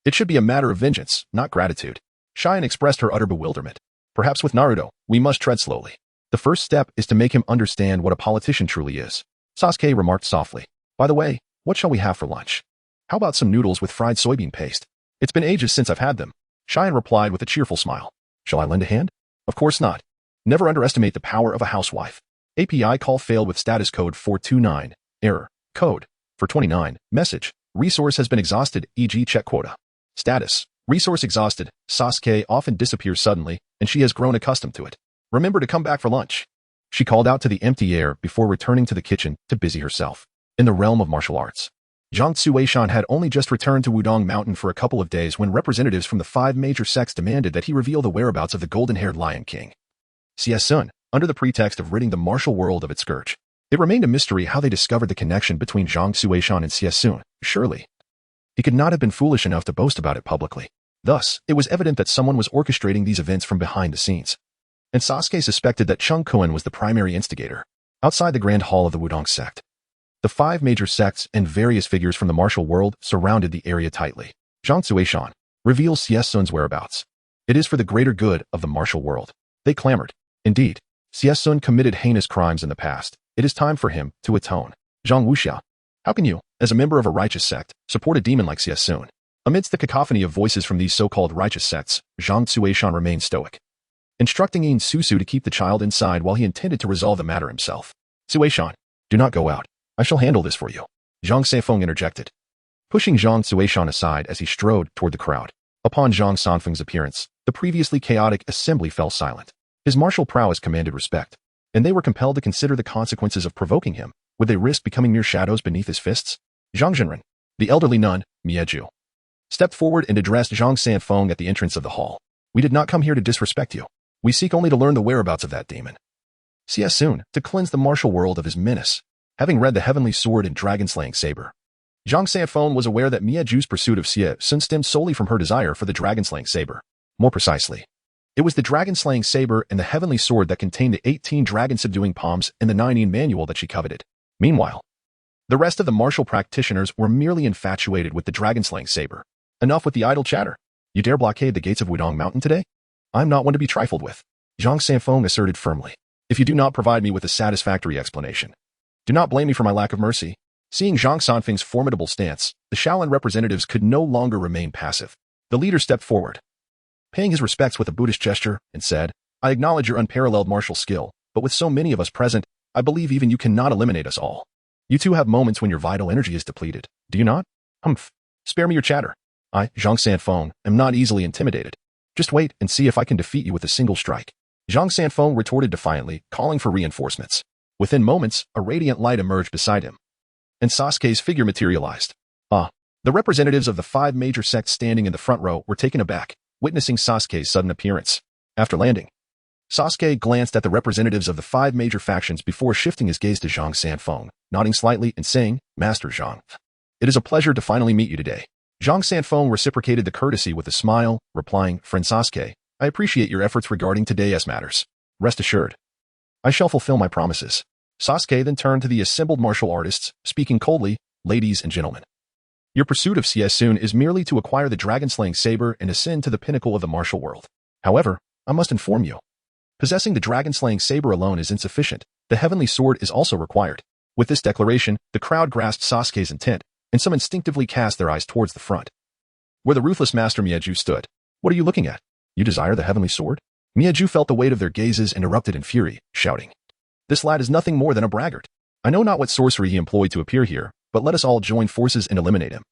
B: it should be a matter of vengeance, not gratitude. Shine expressed her utter bewilderment. Perhaps with Naruto, we must tread slowly. The first step is to make him understand what a politician truly is. Sasuke remarked softly. By the way, what shall we have for lunch? How about some noodles with fried soybean paste? It's been ages since I've had them. Cheyenne replied with a cheerful smile. Shall I lend a hand? Of course not. Never underestimate the power of a housewife. API call failed with status code 429. Error. Code. 429. Message. Resource has been exhausted, e.g. check quota. Status. Resource exhausted. Sasuke often disappears suddenly, and she has grown accustomed to it. Remember to come back for lunch. She called out to the empty air before returning to the kitchen to busy herself. In the realm of martial arts, Zhang Suishan had only just returned to Wudong Mountain for a couple of days when representatives from the 5 major sects demanded that he reveal the whereabouts of the golden-haired Lion King. Siesun, under the pretext of ridding the martial world of its scourge. It remained a mystery how they discovered the connection between Zhang Suishan and Siesun. Surely, he could not have been foolish enough to boast about it publicly. Thus, it was evident that someone was orchestrating these events from behind the scenes. And Sasuke suspected that Chung Kuan was the primary instigator. Outside the grand hall of the Wudong sect, the 5 major sects and various figures from the martial world surrounded the area tightly. Zhang Suishan reveals Siesun's whereabouts. It is for the greater good of the martial world. They clamored. Indeed, Siesun committed heinous crimes in the past. It is time for him to atone. Zhang Wuxia, how can you, as a member of a righteous sect, support a demon like Siesun? Amidst the cacophony of voices from these so-called righteous sects, Zhang Suishan remained stoic, instructing Yin Susu to keep the child inside while he intended to resolve the matter himself. Suishan, do not go out. I shall handle this for you. Zhang Sanfeng interjected, pushing Zhang Suishan aside as he strode toward the crowd. Upon Zhang Sanfeng's appearance, the previously chaotic assembly fell silent. His martial prowess commanded respect, and they were compelled to consider the consequences of provoking him. Would they risk becoming mere shadows beneath his fists? Zhang Zhenren, the elderly nun, Mieju, stepped forward and addressed Zhang Sanfeng at the entrance of the hall. We did not come here to disrespect you. We seek only to learn the whereabouts of that demon. Siesun, to cleanse the martial world of his menace. Having read the heavenly sword and dragon-slaying saber, Zhang Sanfeng was aware that Mieju's pursuit of Siesun stemmed solely from her desire for the dragon-slaying saber. More precisely, it was the dragon-slaying saber and the heavenly sword that contained the 18 dragon-subduing palms in the 9 manual that she coveted. Meanwhile, the rest of the martial practitioners were merely infatuated with the dragon-slaying saber. Enough with the idle chatter. You dare blockade the gates of Wudong Mountain today? I'm not one to be trifled with, Zhang Sanfeng asserted firmly. If you do not provide me with a satisfactory explanation, do not blame me for my lack of mercy. Seeing Zhang Sanfeng's formidable stance, the Shaolin representatives could no longer remain passive. The leader stepped forward, paying his respects with a Buddhist gesture, and said, I acknowledge your unparalleled martial skill, but with so many of us present, I believe even you cannot eliminate us all. You too have moments when your vital energy is depleted, do you not? Humph. Spare me your chatter. I, Zhang Sanfeng, am not easily intimidated. Just wait and see if I can defeat you with a single strike. Zhang Sanfeng retorted defiantly, calling for reinforcements. Within moments, a radiant light emerged beside him, and Sasuke's figure materialized. The representatives of the 5 major sects standing in the front row were taken aback, witnessing Sasuke's sudden appearance. After landing, Sasuke glanced at the representatives of the 5 major factions before shifting his gaze to Zhang Sanfeng, nodding slightly and saying, Master Zhang, it is a pleasure to finally meet you today. Zhang Sanfeng reciprocated the courtesy with a smile, replying, Friend Sasuke, I appreciate your efforts regarding today's matters. Rest assured, I shall fulfill my promises. Sasuke then turned to the assembled martial artists, speaking coldly, Ladies and gentlemen, your pursuit of Siesun is merely to acquire the dragon-slaying saber and ascend to the pinnacle of the martial world. However, I must inform you, possessing the dragon-slaying saber alone is insufficient. The heavenly sword is also required. With this declaration, the crowd grasped Sasuke's intent, and some instinctively cast their eyes towards the front, where the ruthless Master Mieju stood. What are you looking at? You desire the heavenly sword? Mieju felt the weight of their gazes and erupted in fury, shouting, This lad is nothing more than a braggart. I know not what sorcery he employed to appear here, but let us all join forces and eliminate him.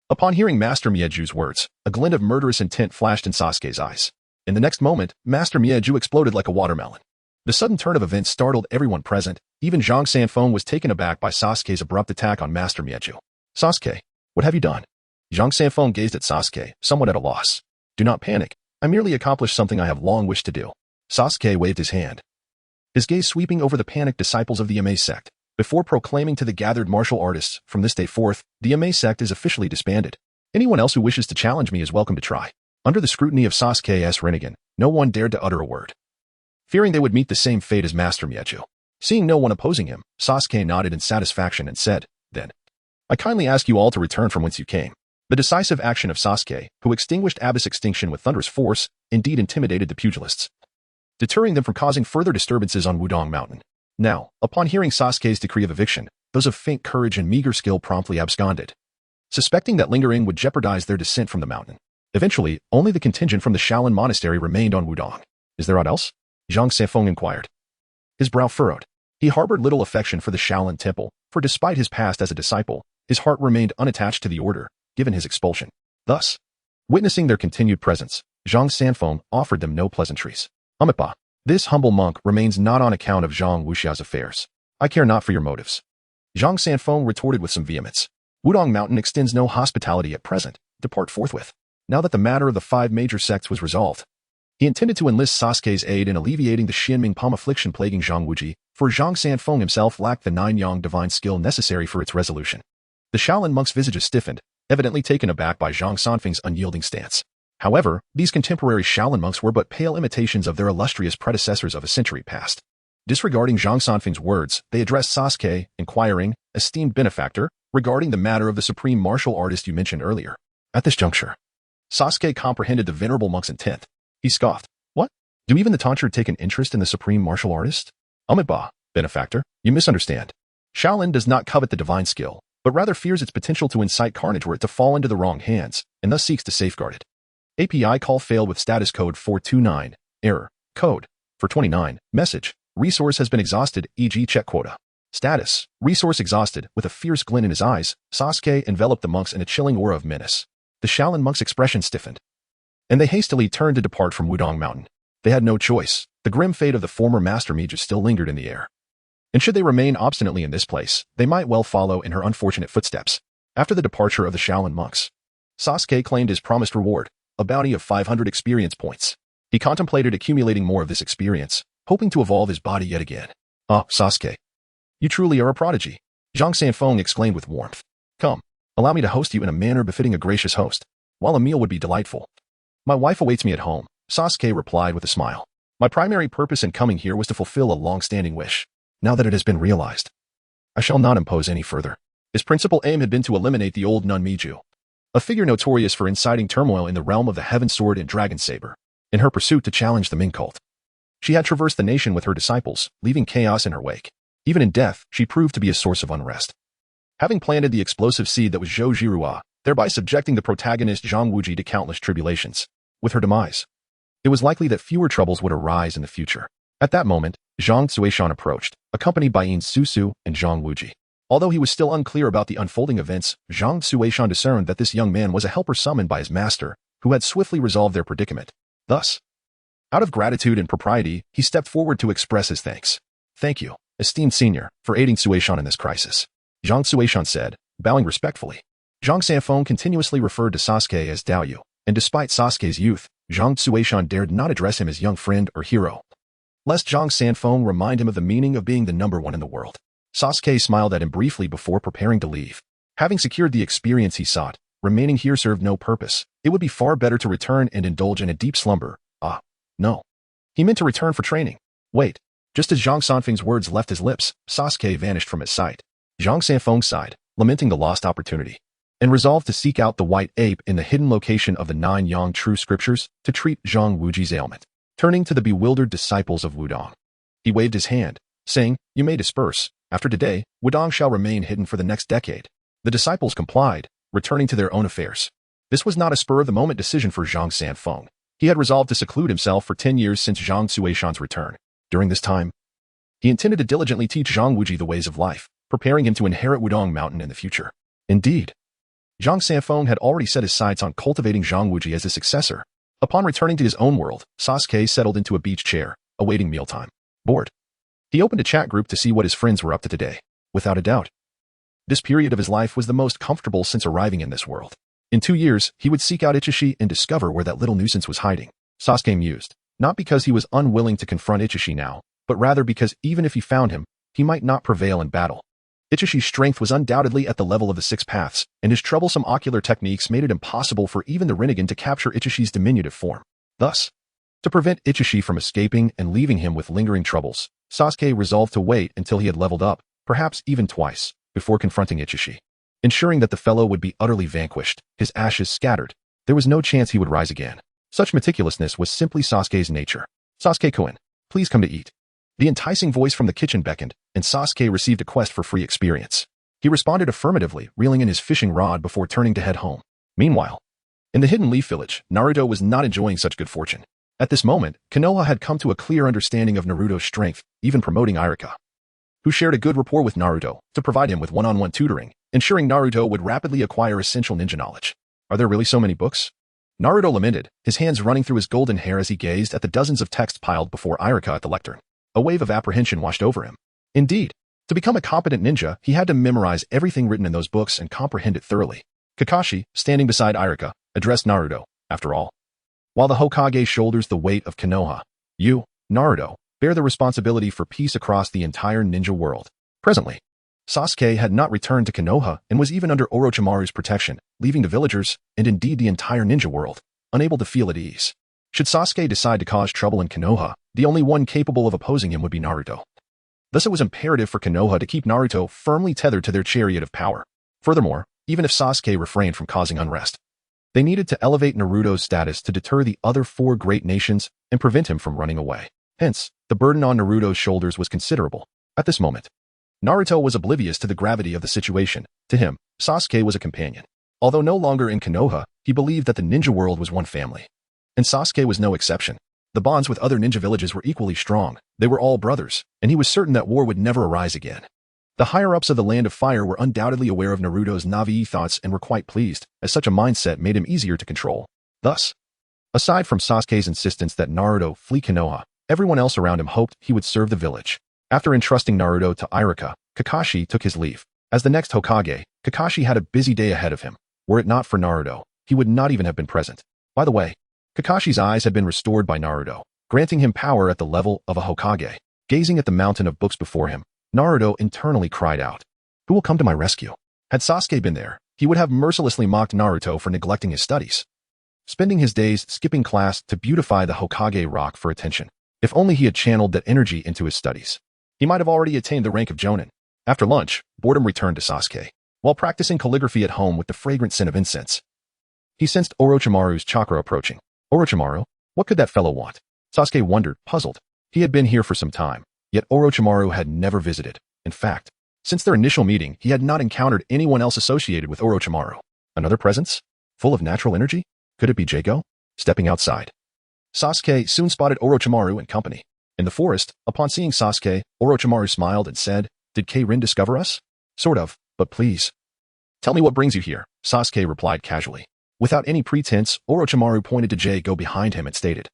B: Upon hearing Master Mieju's words, a glint of murderous intent flashed in Sasuke's eyes. In the next moment, Master Mieju exploded like a watermelon. The sudden turn of events startled everyone present. Even Zhang Sanfeng was taken aback by Sasuke's abrupt attack on Master Mieju. Sasuke, what have you done? Zhang Sanfeng gazed at Sasuke, somewhat at a loss. Do not panic. I merely accomplished something I have long wished to do. Sasuke waved his hand, his gaze sweeping over the panicked disciples of the Ma sect, before proclaiming to the gathered martial artists, from this day forth, the Ma sect is officially disbanded. Anyone else who wishes to challenge me is welcome to try. Under the scrutiny of Sasuke's Rinnegan, no one dared to utter a word, fearing they would meet the same fate as Master Mieju. Seeing no one opposing him, Sasuke nodded in satisfaction and said, Then, I kindly ask you all to return from whence you came. The decisive action of Sasuke, who extinguished Abyss Extinction with thunderous force, indeed intimidated the pugilists, deterring them from causing further disturbances on Wudong Mountain. Now, upon hearing Sasuke's decree of eviction, those of faint courage and meager skill promptly absconded, suspecting that lingering would jeopardize their descent from the mountain. Eventually, only the contingent from the Shaolin Monastery remained on Wudong. Is there aught else? Zhang Sanfeng inquired. His brow furrowed. He harbored little affection for the Shaolin Temple, for despite his past as a disciple, his heart remained unattached to the order, given his expulsion. Thus, witnessing their continued presence, Zhang Sanfeng offered them no pleasantries. Amipa, this humble monk remains not on account of Zhang Wuxia's affairs. I care not for your motives. Zhang Sanfeng retorted with some vehemence. Wudong Mountain extends no hospitality at present. Depart forthwith. Now that the matter of the 5 major sects was resolved, he intended to enlist Sasuke's aid in alleviating the Xianming Palm affliction plaguing Zhang Wuji, for Zhang Sanfeng himself lacked the 9 yang divine skill necessary for its resolution. The Shaolin monk's visages stiffened, evidently taken aback by Zhang Sanfeng's unyielding stance. However, these contemporary Shaolin monks were but pale imitations of their illustrious predecessors of a century past. Disregarding Zhang Sanfeng's words, they addressed Sasuke, inquiring, esteemed benefactor, regarding the matter of the supreme martial artist you mentioned earlier. At this juncture, Sasuke comprehended the venerable monk's intent. He scoffed. What? Do even the tonsured take an interest in the supreme martial artist? Amiba, benefactor, you misunderstand. Shaolin does not covet the divine skill, but rather fears its potential to incite carnage were it to fall into the wrong hands, and thus seeks to safeguard it. API call failed with status code 429, error, code, 429, message, resource has been exhausted, e.g. check quota. Status, resource exhausted. With a fierce glint in his eyes, Sasuke enveloped the monks in a chilling aura of menace. The Shaolin monk's expression stiffened, and they hastily turned to depart from Wudong Mountain. They had no choice. The grim fate of the former master mage still lingered in the air. And should they remain obstinately in this place, they might well follow in her unfortunate footsteps. After the departure of the Shaolin monks, Sasuke claimed his promised reward, a bounty of 500 experience points. He contemplated accumulating more of this experience, hoping to evolve his body yet again. Ah, Sasuke, you truly are a prodigy. Zhang Sanfeng exclaimed with warmth. Come, allow me to host you in a manner befitting a gracious host. While a meal would be delightful, my wife awaits me at home, Sasuke replied with a smile. My primary purpose in coming here was to fulfill a long-standing wish. Now that it has been realized, I shall not impose any further. His principal aim had been to eliminate the old nun Miju, a figure notorious for inciting turmoil in the realm of the Heaven Sword and Dragon Saber, in her pursuit to challenge the Ming cult. She had traversed the nation with her disciples, leaving chaos in her wake. Even in death, she proved to be a source of unrest, having planted the explosive seed that was Zhou Jirua, thereby subjecting the protagonist Zhang Wuji to countless tribulations. With her demise, it was likely that fewer troubles would arise in the future. At that moment, Zhang Suishan approached, accompanied by Yin Susu and Zhang Wuji. Although he was still unclear about the unfolding events, Zhang Suishan discerned that this young man was a helper summoned by his master, who had swiftly resolved their predicament. Thus, out of gratitude and propriety, he stepped forward to express his thanks. Thank you, esteemed senior, for aiding Suishan in this crisis, Zhang Suishan said, bowing respectfully. Zhang Sanfeng continuously referred to Sasuke as Daoyu, and despite Sasuke's youth, Zhang Suishan dared not address him as young friend or hero, lest Zhang Sanfeng remind him of the meaning of being the number one in the world. Sasuke smiled at him briefly before preparing to leave. Having secured the experience he sought, remaining here served no purpose. It would be far better to return and indulge in a deep slumber. Ah, no. He meant to return for training. Wait. Just as Zhang Sanfeng's words left his lips, Sasuke vanished from his sight. Zhang Sanfeng sighed, lamenting the lost opportunity, and resolved to seek out the white ape in the hidden location of the 9 Yang true scriptures to treat Zhang Wuji's ailment. Turning to the bewildered disciples of Wudong, he waved his hand, saying, You may disperse. After today, Wudong shall remain hidden for the next decade. The disciples complied, returning to their own affairs. This was not a spur-of-the-moment decision for Zhang Sanfeng. He had resolved to seclude himself for 10 years since Zhang Suishan's return. During this time, he intended to diligently teach Zhang Wuji the ways of life, preparing him to inherit Wudong Mountain in the future. Indeed, Zhang Sanfeng had already set his sights on cultivating Zhang Wuji as his successor. Upon returning to his own world, Sasuke settled into a beach chair, awaiting mealtime. Bored, he opened a chat group to see what his friends were up to today. Without a doubt, this period of his life was the most comfortable since arriving in this world. In 2 years, he would seek out Ichishi and discover where that little nuisance was hiding. Sasuke mused, not because he was unwilling to confront Ichishi now, but rather because even if he found him, he might not prevail in battle. Ichishi's strength was undoubtedly at the level of the 6 paths, and his troublesome ocular techniques made it impossible for even the Rinnegan to capture Ichishi's diminutive form. Thus, to prevent Ichishi from escaping and leaving him with lingering troubles, Sasuke resolved to wait until he had leveled up, perhaps even twice, before confronting Ichishi. Ensuring that the fellow would be utterly vanquished, his ashes scattered, there was no chance he would rise again. Such meticulousness was simply Sasuke's nature. Sasuke-kun, please come to eat. The enticing voice from the kitchen beckoned, and Sasuke received a quest for free experience. He responded affirmatively, reeling in his fishing rod before turning to head home. Meanwhile, in the Hidden Leaf Village, Naruto was not enjoying such good fortune. At this moment, Konoha had come to a clear understanding of Naruto's strength, even promoting Iruka, who shared a good rapport with Naruto, to provide him with one-on-one tutoring, ensuring Naruto would rapidly acquire essential ninja knowledge. Are there really so many books? Naruto lamented, his hands running through his golden hair as he gazed at the dozens of texts piled before Iruka at the lectern. A wave of apprehension washed over him. Indeed, to become a competent ninja, he had to memorize everything written in those books and comprehend it thoroughly. Kakashi, standing beside Iruka, addressed Naruto, after all. While the Hokage shoulders the weight of Konoha, you, Naruto, bear the responsibility for peace across the entire ninja world. Presently, Sasuke had not returned to Konoha and was even under Orochimaru's protection, leaving the villagers, and indeed the entire ninja world, unable to feel at ease. Should Sasuke decide to cause trouble in Konoha, the only one capable of opposing him would be Naruto. Thus it was imperative for Konoha to keep Naruto firmly tethered to their chariot of power. Furthermore, even if Sasuke refrained from causing unrest, they needed to elevate Naruto's status to deter the other four great nations and prevent him from running away. Hence, the burden on Naruto's shoulders was considerable. At this moment, Naruto was oblivious to the gravity of the situation. To him, Sasuke was a companion. Although no longer in Konoha, he believed that the ninja world was one family. And Sasuke was no exception. The bonds with other ninja villages were equally strong. They were all brothers, and he was certain that war would never arise again. The higher-ups of the Land of Fire were undoubtedly aware of Naruto's Navi thoughts and were quite pleased, as such a mindset made him easier to control. Thus, aside from Sasuke's insistence that Naruto flee Konoha, everyone else around him hoped he would serve the village. After entrusting Naruto to Iruka, Kakashi took his leave. As the next Hokage, Kakashi had a busy day ahead of him. Were it not for Naruto, he would not even have been present. By the way, Kakashi's eyes had been restored by Naruto, granting him power at the level of a Hokage. Gazing at the mountain of books before him, Naruto internally cried out, "Who will come to my rescue?" Had Sasuke been there, he would have mercilessly mocked Naruto for neglecting his studies, spending his days skipping class to beautify the Hokage rock for attention. If only he had channeled that energy into his studies, he might have already attained the rank of Jonin. After lunch, boredom returned to Sasuke. While practicing calligraphy at home with the fragrant scent of incense, he sensed Orochimaru's chakra approaching. Orochimaru? What could that fellow want? Sasuke wondered, puzzled. He had been here for some time, yet Orochimaru had never visited. In fact, since their initial meeting, he had not encountered anyone else associated with Orochimaru. Another presence? Full of natural energy? Could it be Juugo? Stepping outside, Sasuke soon spotted Orochimaru and company. In the forest, upon seeing Sasuke, Orochimaru smiled and said, "Did K-Rin discover us?" "Sort of, but please, tell me what brings you here," Sasuke replied casually. Without any pretense, Orochimaru pointed to Juugo behind him and stated,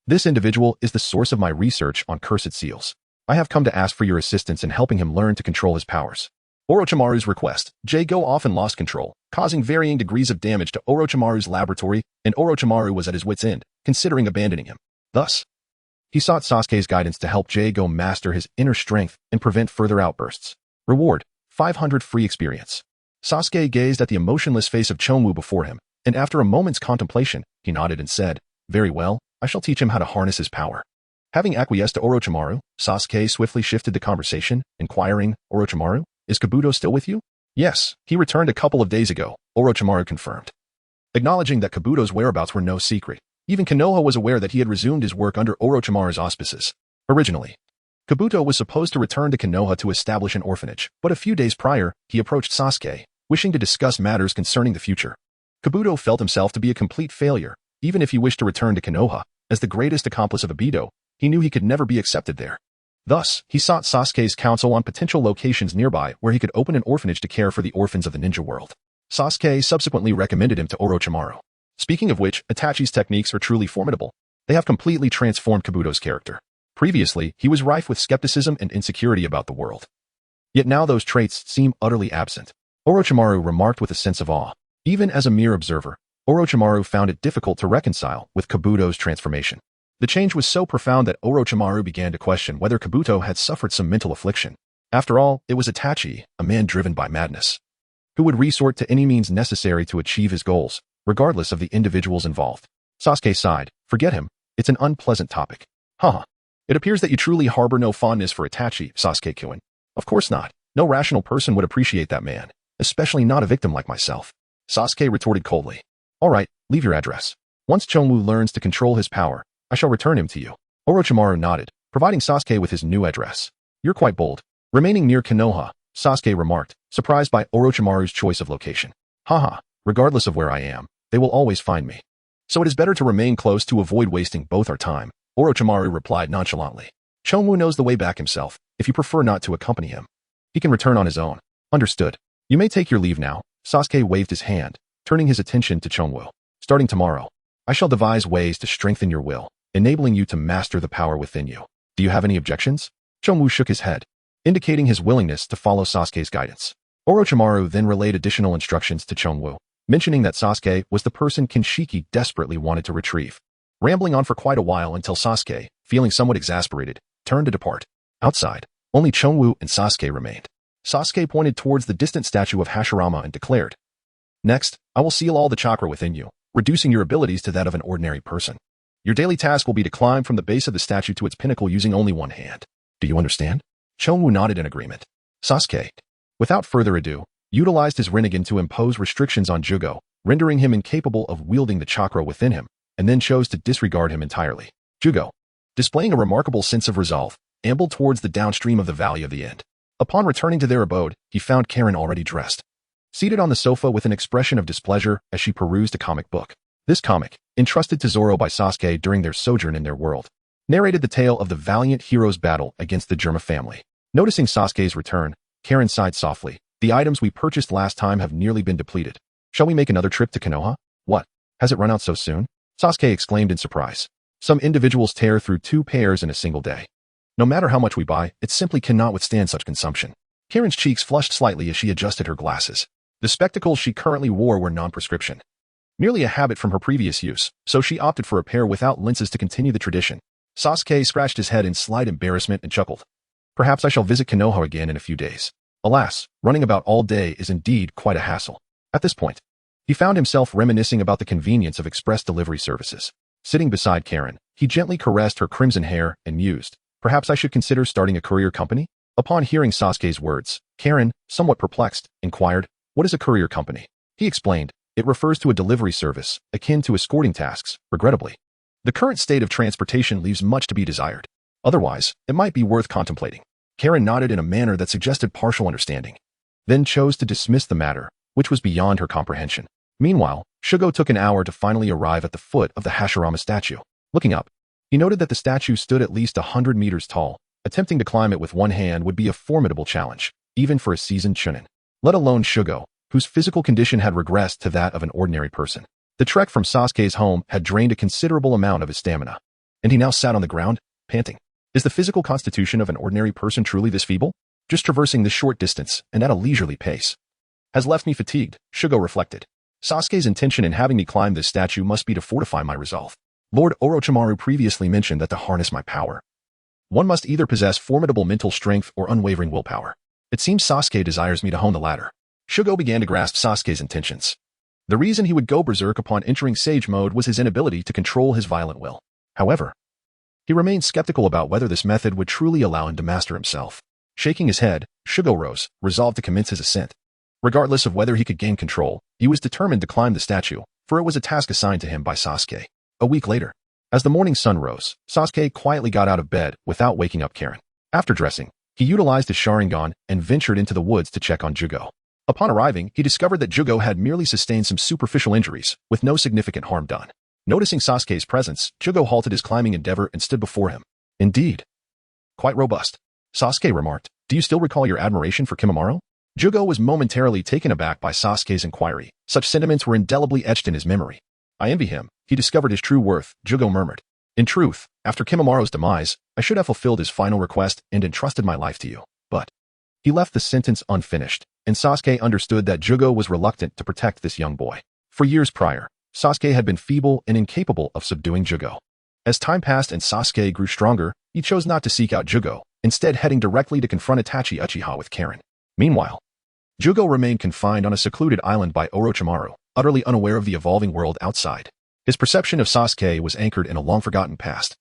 B: "This individual is the source of my research on cursed seals. I have come to ask for your assistance in helping him learn to control his powers." Orochimaru's request, Juugo often lost control, causing varying degrees of damage to Orochimaru's laboratory, and Orochimaru was at his wit's end, considering abandoning him. Thus, he sought Sasuke's guidance to help Juugo master his inner strength and prevent further outbursts. Reward, 500 free experience. Sasuke gazed at the emotionless face of Chonwu before him, and after a moment's contemplation, he nodded and said, "Very well, I shall teach him how to harness his power." Having acquiesced to Orochimaru, Sasuke swiftly shifted the conversation, inquiring, "Orochimaru, is Kabuto still with you?" "Yes, he returned a couple of days ago," Orochimaru confirmed. Acknowledging that Kabuto's whereabouts were no secret, even Konoha was aware that he had resumed his work under Orochimaru's auspices. Originally, Kabuto was supposed to return to Konoha to establish an orphanage, but a few days prior, he approached Sasuke, wishing to discuss matters concerning the future. Kabuto felt himself to be a complete failure. Even if he wished to return to Konoha, as the greatest accomplice of Obito, he knew he could never be accepted there. Thus, he sought Sasuke's counsel on potential locations nearby where he could open an orphanage to care for the orphans of the ninja world. Sasuke subsequently recommended him to Orochimaru. Speaking of which, Itachi's techniques are truly formidable. They have completely transformed Kabuto's character. Previously, he was rife with skepticism and insecurity about the world. Yet now those traits seem utterly absent. Orochimaru remarked with a sense of awe. Even as a mere observer, Orochimaru found it difficult to reconcile with Kabuto's transformation. The change was so profound that Orochimaru began to question whether Kabuto had suffered some mental affliction. After all, it was Itachi, a man driven by madness, who would resort to any means necessary to achieve his goals, regardless of the individuals involved. Sasuke sighed. "Forget him. It's an unpleasant topic." "Huh. It appears that you truly harbor no fondness for Itachi, Sasuke-kun." "Of course not. No rational person would appreciate that man, especially not a victim like myself," Sasuke retorted coldly. "All right, leave your address. Once Chonwu learns to control his power, I shall return him to you." Orochimaru nodded, providing Sasuke with his new address. You're quite bold. Remaining near Konoha, Sasuke remarked, surprised by Orochimaru's choice of location. Haha, regardless of where I am, they will always find me. So it is better to remain close to avoid wasting both our time, Orochimaru replied nonchalantly. Chonwoo knows the way back himself. If you prefer not to accompany him, he can return on his own. Understood. You may take your leave now. Sasuke waved his hand, turning his attention to Chonwoo. Starting tomorrow, I shall devise ways to strengthen your will, enabling you to master the power within you. Do you have any objections? Chonwoo shook his head, indicating his willingness to follow Sasuke's guidance. Orochimaru then relayed additional instructions to Chonwoo, mentioning that Sasuke was the person Kinshiki desperately wanted to retrieve. Rambling on for quite a while until Sasuke, feeling somewhat exasperated, turned to depart. Outside, only Chonwoo and Sasuke remained. Sasuke pointed towards the distant statue of Hashirama and declared, "Next, I will seal all the chakra within you, reducing your abilities to that of an ordinary person. Your daily task will be to climb from the base of the statue to its pinnacle using only one hand. Do you understand?" Chonwoo nodded in agreement. Sasuke, without further ado, utilized his Rinnegan to impose restrictions on Juugo, rendering him incapable of wielding the chakra within him, and then chose to disregard him entirely. Juugo, displaying a remarkable sense of resolve, ambled towards the downstream of the Valley of the End. Upon returning to their abode, he found Karen already dressed, seated on the sofa with an expression of displeasure as she perused a comic book. This comic, entrusted to Zoro by Sasuke during their sojourn in their world, narrated the tale of the valiant hero's battle against the Germa family. Noticing Sasuke's return, Karen sighed softly. The items we purchased last time have nearly been depleted. Shall we make another trip to Konoha? What? Has it run out so soon? Sasuke exclaimed in surprise. Some individuals tear through 2 pairs in a single day. No matter how much we buy, it simply cannot withstand such consumption. Karen's cheeks flushed slightly as she adjusted her glasses. The spectacles she currently wore were non-prescription, merely a habit from her previous use, so she opted for a pair without lenses to continue the tradition. Sasuke scratched his head in slight embarrassment and chuckled. Perhaps I shall visit Konoha again in a few days. Alas, running about all day is indeed quite a hassle. At this point, he found himself reminiscing about the convenience of express delivery services. Sitting beside Karen, he gently caressed her crimson hair and mused, perhaps I should consider starting a courier company? Upon hearing Sasuke's words, Karen, somewhat perplexed, inquired, what is a courier company? He explained, it refers to a delivery service, akin to escorting tasks, regrettably. The current state of transportation leaves much to be desired. Otherwise, it might be worth contemplating. Karen nodded in a manner that suggested partial understanding, then chose to dismiss the matter, which was beyond her comprehension. Meanwhile, Shugo took an hour to finally arrive at the foot of the Hashirama statue. Looking up, he noted that the statue stood at least 100 meters tall. Attempting to climb it with one hand would be a formidable challenge, even for a seasoned chunin, let alone Shugo, whose physical condition had regressed to that of an ordinary person. The trek from Sasuke's home had drained a considerable amount of his stamina, and he now sat on the ground, panting. Is the physical constitution of an ordinary person truly this feeble? Just traversing this short distance, and at a leisurely pace, has left me fatigued, Shugo reflected. Sasuke's intention in having me climb this statue must be to fortify my resolve. Lord Orochimaru previously mentioned that to harness my power, one must either possess formidable mental strength or unwavering willpower. It seems Sasuke desires me to hone the latter. Shugo began to grasp Sasuke's intentions. The reason he would go berserk upon entering Sage mode was his inability to control his violent will. However, he remained skeptical about whether this method would truly allow him to master himself. Shaking his head, Shugo rose, resolved to commence his ascent. Regardless of whether he could gain control, he was determined to climb the statue, for it was a task assigned to him by Sasuke. A week later, as the morning sun rose, Sasuke quietly got out of bed without waking up Karen. After dressing, he utilized his Sharingan and ventured into the woods to check on Juugo. Upon arriving, he discovered that Juugo had merely sustained some superficial injuries, with no significant harm done. Noticing Sasuke's presence, Juugo halted his climbing endeavor and stood before him. Indeed, quite robust. Sasuke remarked, do you still recall your admiration for Kimimaro? Juugo was momentarily taken aback by Sasuke's inquiry. Such sentiments were indelibly etched in his memory. I envy him. He discovered his true worth, Juugo murmured. In truth, after Kimimaro's demise, I should have fulfilled his final request and entrusted my life to you. But he left the sentence unfinished, and Sasuke understood that Juugo was reluctant to protect this young boy. For years prior, Sasuke had been feeble and incapable of subduing Juugo. As time passed and Sasuke grew stronger, he chose not to seek out Juugo, instead heading directly to confront Itachi Uchiha with Karen. Meanwhile, Juugo remained confined on a secluded island by Orochimaru, utterly unaware of the evolving world outside. His perception of Sasuke was anchored in a long-forgotten past,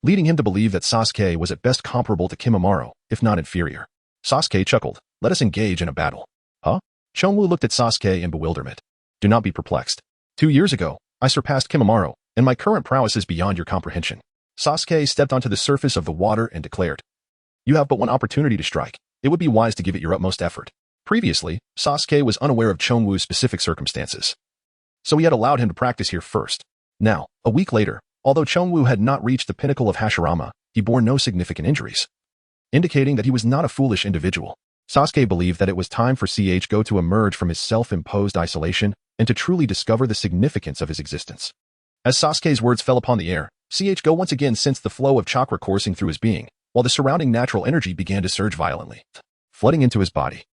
B: leading him to believe that Sasuke was at best comparable to Kimimaro, if not inferior. Sasuke chuckled, let us engage in a battle. Huh? Chonwoo looked at Sasuke in bewilderment. Do not be perplexed. 2 years ago, I surpassed Kimimaro, and my current prowess is beyond your comprehension. Sasuke stepped onto the surface of the water and declared, "You have but one opportunity to strike. It would be wise to give it your utmost effort." Previously, Sasuke was unaware of Chonwoo's specific circumstances, so he had allowed him to practice here first. Now, a week later, although Chonwoo had not reached the pinnacle of Hashirama, he bore no significant injuries, indicating that he was not a foolish individual. Sasuke believed that it was time for CHGO to emerge from his self-imposed isolation and to truly discover the significance of his existence. As Sasuke's words fell upon the air, CHGO once again sensed the flow of chakra coursing through his being, while the surrounding natural energy began to surge violently, flooding into his body.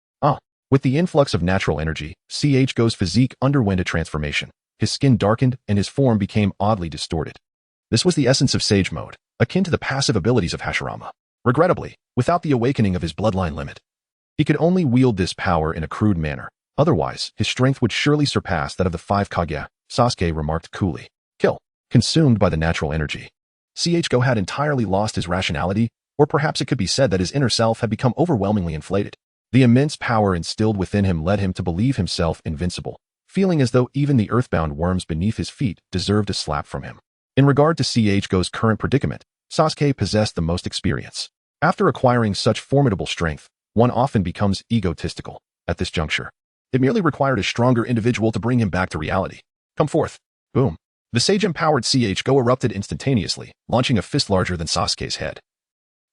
B: With the influx of natural energy, CHGO's physique underwent a transformation. His skin darkened and his form became oddly distorted. This was the essence of Sage Mode, akin to the passive abilities of Hashirama. Regrettably, without the awakening of his bloodline limit, he could only wield this power in a crude manner. Otherwise, his strength would surely surpass that of the 5 Kagaya, Sasuke remarked coolly. Kill. Consumed by the natural energy, CHGO had entirely lost his rationality, or perhaps it could be said that his inner self had become overwhelmingly inflated. The immense power instilled within him led him to believe himself invincible, feeling as though even the earthbound worms beneath his feet deserved a slap from him. In regard to CHGO's current predicament, Sasuke possessed the most experience. After acquiring such formidable strength, one often becomes egotistical. At this juncture, it merely required a stronger individual to bring him back to reality. Come forth. Boom. The sage-empowered CHGO erupted instantaneously, launching a fist larger than Sasuke's head.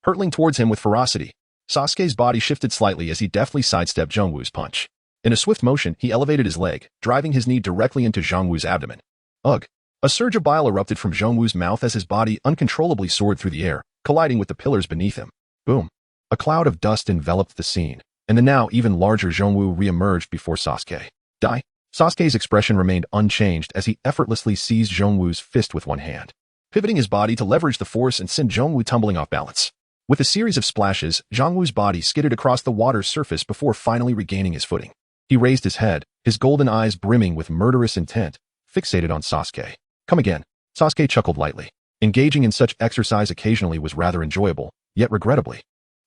B: Hurtling towards him with ferocity, Sasuke's body shifted slightly as he deftly sidestepped Zhongwu's punch. In a swift motion, he elevated his leg, driving his knee directly into Zhongwu's abdomen. Ugh! A surge of bile erupted from Zhongwu's mouth as his body uncontrollably soared through the air, colliding with the pillars beneath him. Boom! A cloud of dust enveloped the scene, and the now even larger Zhongwu re-emerged before Sasuke. Die! Sasuke's expression remained unchanged as he effortlessly seized Zhongwu's fist with one hand, pivoting his body to leverage the force and send Zhongwu tumbling off balance. With a series of splashes, Zhongwu's body skidded across the water's surface before finally regaining his footing. He raised his head, his golden eyes brimming with murderous intent, fixated on Sasuke. Come again. Sasuke chuckled lightly. Engaging in such exercise occasionally was rather enjoyable, yet regrettably,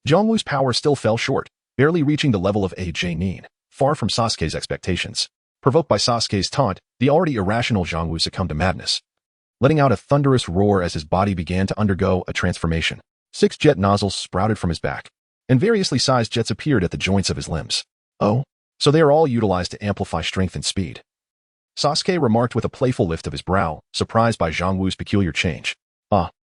B: Zhongwu's power still fell short, barely reaching the level of a J-nin, far from Sasuke's expectations. Provoked by Sasuke's taunt, the already irrational Zhongwu succumbed to madness, letting out a thunderous roar as his body began to undergo a transformation. 6 jet nozzles sprouted from his back, and variously sized jets appeared at the joints of his limbs. Oh, so they are all utilized to amplify strength and speed. Sasuke remarked with a playful lift of his brow, surprised by Zhongwu's peculiar change.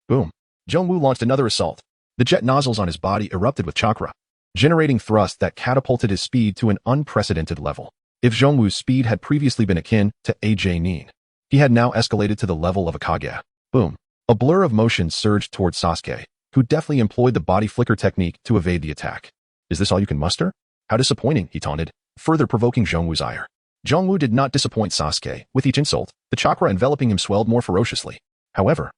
B: Boom. Zhongwu launched another assault. The jet nozzles on his body erupted with chakra, generating thrust that catapulted his speed to an unprecedented level. If Zhongwu's speed had previously been akin to a J-nin, he had now escalated to the level of a Kagaya. Boom. A blur of motion surged towards Sasuke, who deftly employed the body flicker technique to evade the attack. Is this all you can muster? How disappointing, he taunted, further provoking Zhongwu's ire. Zhongwu did not disappoint Sasuke. With each insult, the chakra enveloping him swelled more ferociously. However,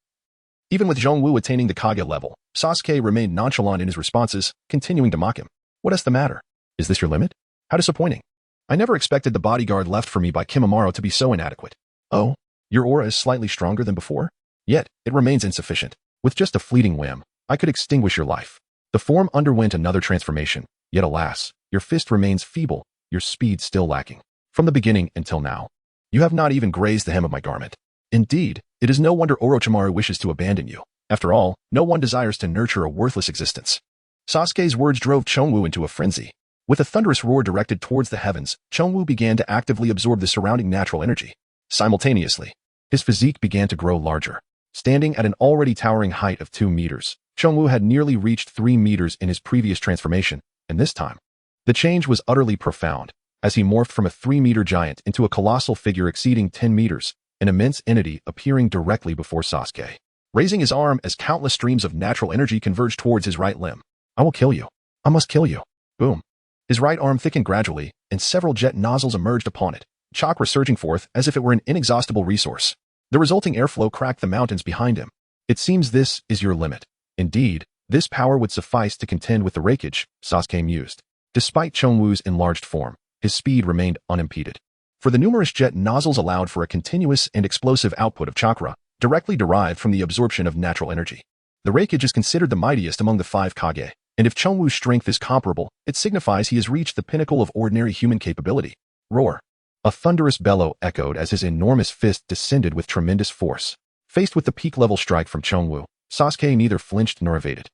B: even with Zhongwu attaining the Kage level, Sasuke remained nonchalant in his responses, continuing to mock him. What is the matter? Is this your limit? How disappointing. I never expected the bodyguard left for me by Kimimaro to be so inadequate. Oh, your aura is slightly stronger than before? Yet, it remains insufficient. With just a fleeting whim, I could extinguish your life. The form underwent another transformation, yet alas, your fist remains feeble, your speed still lacking. From the beginning until now, you have not even grazed the hem of my garment. Indeed, it is no wonder Orochimaru wishes to abandon you. After all, no one desires to nurture a worthless existence. Sasuke's words drove Chonwoo into a frenzy. With a thunderous roar directed towards the heavens, Chonwoo began to actively absorb the surrounding natural energy. Simultaneously, his physique began to grow larger. Standing at an already towering height of 2 meters, Chonwoo had nearly reached 3 meters in his previous transformation, and this time, the change was utterly profound, as he morphed from a 3-meter giant into a colossal figure exceeding 10 meters, an immense entity appearing directly before Sasuke. Raising his arm as countless streams of natural energy converged towards his right limb. I will kill you. I must kill you. Boom. His right arm thickened gradually, and several jet nozzles emerged upon it, chakra surging forth as if it were an inexhaustible resource. The resulting airflow cracked the mountains behind him. It seems this is your limit. Indeed, this power would suffice to contend with the Raikage, Sasuke mused. Despite Chonwoo's enlarged form, his speed remained unimpeded. For the numerous jet nozzles allowed for a continuous and explosive output of chakra, directly derived from the absorption of natural energy. The Raikage is considered the mightiest among the 5 Kage, and if Chonwoo's strength is comparable, it signifies he has reached the pinnacle of ordinary human capability. Roar. A thunderous bellow echoed as his enormous fist descended with tremendous force. Faced with the peak-level strike from Chonwoo, Sasuke neither flinched nor evaded,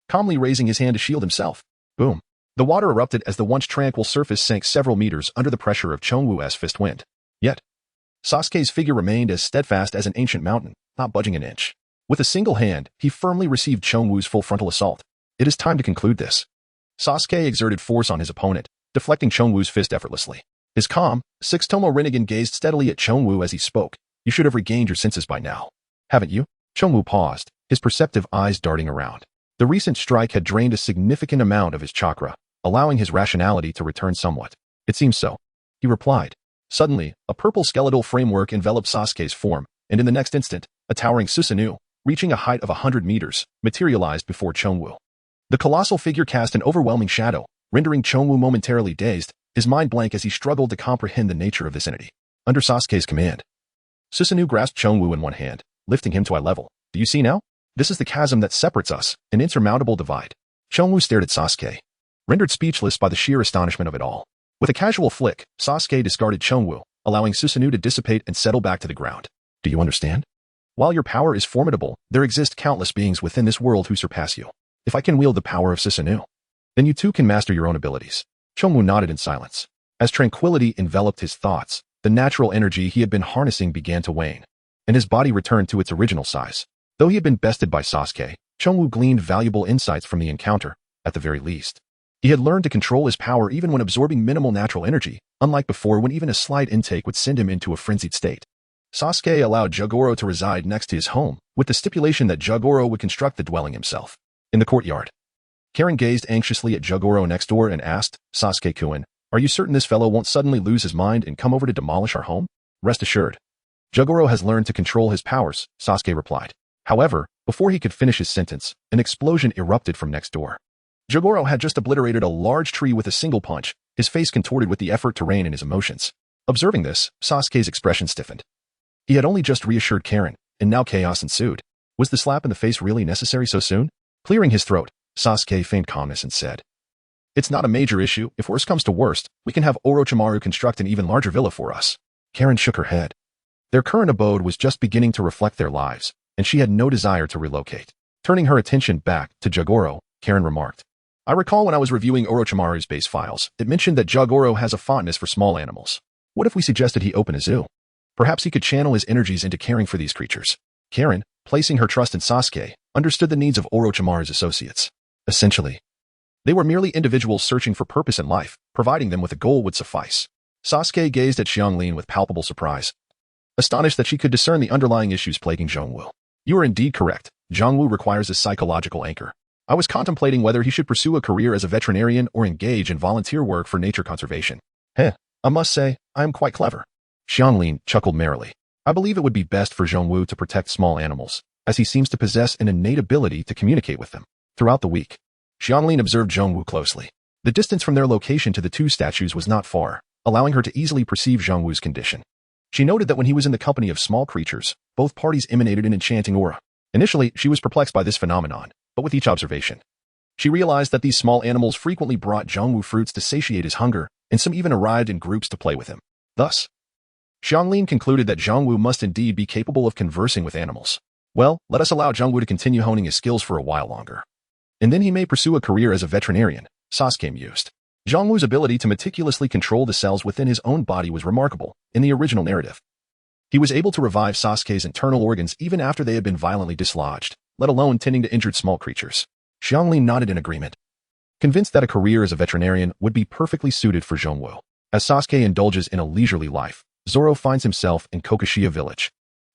B: calmly raising his hand to shield himself. Boom. The water erupted as the once tranquil surface sank several meters under the pressure of Chongwu's fist wind. Yet, Sasuke's figure remained as steadfast as an ancient mountain, not budging an inch. With a single hand, he firmly received Chongwu's full frontal assault. It is time to conclude this. Sasuke exerted force on his opponent, deflecting Chongwu's fist effortlessly. His calm, six-tomo Rinnegan gazed steadily at Chongwu as he spoke. You should have regained your senses by now. Haven't you? Chongwu paused, his perceptive eyes darting around. The recent strike had drained a significant amount of his chakra, allowing his rationality to return somewhat. It seems so, he replied. Suddenly, a purple skeletal framework enveloped Sasuke's form, and in the next instant, a towering Susanoo, reaching a height of 100 meters, materialized before Chongwu. The colossal figure cast an overwhelming shadow, rendering Chongwu momentarily dazed, his mind blank as he struggled to comprehend the nature of this entity. Under Sasuke's command, Susanoo grasped Chongwu in one hand, lifting him to eye level. Do you see now? This is the chasm that separates us, an insurmountable divide. Chongwu stared at Sasuke, rendered speechless by the sheer astonishment of it all. With a casual flick, Sasuke discarded Chongwu, allowing Susanoo to dissipate and settle back to the ground. Do you understand? While your power is formidable, there exist countless beings within this world who surpass you. If I can wield the power of Susanoo, then you too can master your own abilities. Chongwu nodded in silence. As tranquility enveloped his thoughts, the natural energy he had been harnessing began to wane, and his body returned to its original size. Though he had been bested by Sasuke, Chongwu gleaned valuable insights from the encounter, at the very least. He had learned to control his power even when absorbing minimal natural energy, unlike before when even a slight intake would send him into a frenzied state. Sasuke allowed Juugo to reside next to his home, with the stipulation that Juugo would construct the dwelling himself. In the courtyard, Karen gazed anxiously at Juugo next door and asked, Sasuke-kun, are you certain this fellow won't suddenly lose his mind and come over to demolish our home? Rest assured. Juugo has learned to control his powers, Sasuke replied. However, before he could finish his sentence, an explosion erupted from next door. Juugo had just obliterated a large tree with a single punch, his face contorted with the effort to rein in his emotions. Observing this, Sasuke's expression stiffened. He had only just reassured Karen, and now chaos ensued. Was the slap in the face really necessary so soon? Clearing his throat, Sasuke feigned calmness and said, It's not a major issue. If worst comes to worst, we can have Orochimaru construct an even larger villa for us. Karen shook her head. Their current abode was just beginning to reflect their lives, and she had no desire to relocate. Turning her attention back to Juugo, Karen remarked, I recall when I was reviewing Orochimaru's base files, it mentioned that Juugo has a fondness for small animals. What if we suggested he open a zoo? Perhaps he could channel his energies into caring for these creatures. Karen, placing her trust in Sasuke, understood the needs of Orochimaru's associates. Essentially, they were merely individuals searching for purpose in life, providing them with a goal would suffice. Sasuke gazed at Xianglin with palpable surprise, astonished that she could discern the underlying issues plaguing Zhongwu. You are indeed correct. Zhongwu requires a psychological anchor. I was contemplating whether he should pursue a career as a veterinarian or engage in volunteer work for nature conservation. I must say, I am quite clever. Xianglin chuckled merrily. I believe it would be best for Zhongwu to protect small animals, as he seems to possess an innate ability to communicate with them. Throughout the week, Xianglin observed Zhongwu closely. The distance from their location to the two statues was not far, allowing her to easily perceive Zhongwu's condition. She noted that when he was in the company of small creatures, both parties emanated an enchanting aura. Initially, she was perplexed by this phenomenon, but with each observation, she realized that these small animals frequently brought Zhongwu fruits to satiate his hunger, and some even arrived in groups to play with him. Thus, Xianglin concluded that Zhongwu must indeed be capable of conversing with animals. Well, let us allow Zhongwu to continue honing his skills for a while longer. And then he may pursue a career as a veterinarian, Sasuke mused. Zhongwu's ability to meticulously control the cells within his own body was remarkable. In the original narrative, he was able to revive Sasuke's internal organs even after they had been violently dislodged, let alone tending to injured small creatures. Xianglin nodded in agreement, convinced that a career as a veterinarian would be perfectly suited for Zhongwu. As Sasuke indulges in a leisurely life, Zoro finds himself in Kokushiya village,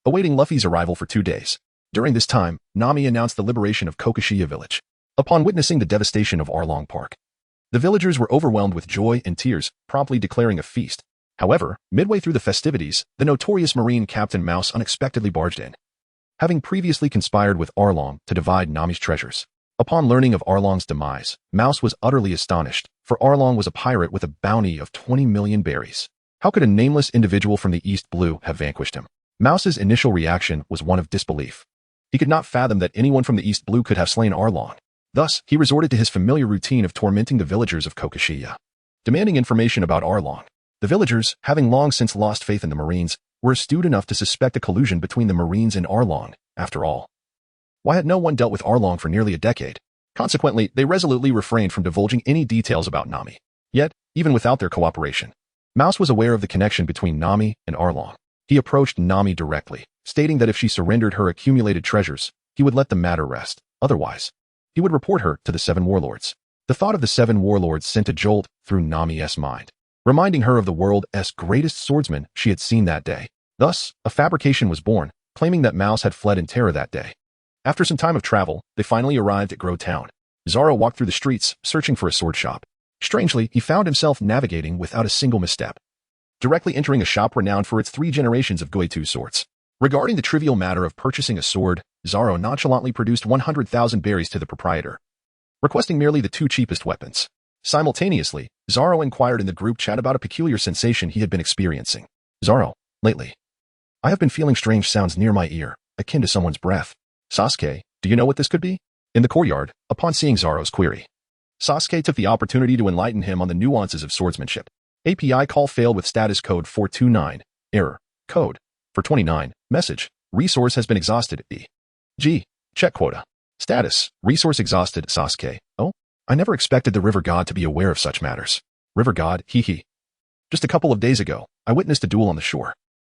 B: awaiting Luffy's arrival for 2 days. During this time, Nami announced the liberation of Kokushiya village. Upon witnessing the devastation of Arlong Park, the villagers were overwhelmed with joy and tears, promptly declaring a feast. However, midway through the festivities, the notorious Marine Captain Mouse unexpectedly barged in, having previously conspired with Arlong to divide Nami's treasures. Upon learning of Arlong's demise, Mouse was utterly astonished, for Arlong was a pirate with a bounty of 20 million berries. How could a nameless individual from the East Blue have vanquished him? Mouse's initial reaction was one of disbelief. He could not fathom that anyone from the East Blue could have slain Arlong. Thus, he resorted to his familiar routine of tormenting the villagers of Kokushiya, demanding information about Arlong. The villagers, having long since lost faith in the Marines, were astute enough to suspect a collusion between the Marines and Arlong. After all, Why had no one dealt with Arlong for nearly a decade? Consequently, they resolutely refrained from divulging any details about Nami. Yet, even without their cooperation, Mouse was aware of the connection between Nami and Arlong. He approached Nami directly, stating that if she surrendered her accumulated treasures, he would let the matter rest. Otherwise, he would report her to the Seven Warlords. The thought of the Seven Warlords sent a jolt through Nami's mind, reminding her of the world's greatest swordsman she had seen that day. Thus, a fabrication was born, claiming that Mouse had fled in terror that day. After some time of travel, they finally arrived at Grow Town. Zoro walked through the streets, searching for a sword shop. Strangely, he found himself navigating without a single misstep, directly entering a shop renowned for its 3 generations of godhood swords. Regarding the trivial matter of purchasing a sword, Zoro nonchalantly produced 100,000 berries to the proprietor, requesting merely the 2 cheapest weapons. Simultaneously, Zoro inquired in the group chat about a peculiar sensation he had been experiencing. Zoro, lately, I have been feeling strange sounds near my ear, akin to someone's breath. Sasuke, do you know what this could be? In the courtyard, upon seeing Zoro's query, Sasuke took the opportunity to enlighten him on the nuances of swordsmanship. API call failed with status code 429. Error. Code. For 29. Message. Resource has been exhausted. E.G. Check quota. Status. Resource exhausted. Sasuke. Oh? I never expected the River God to be aware of such matters. River God, hee. Just a couple of days ago, I witnessed a duel on the shore.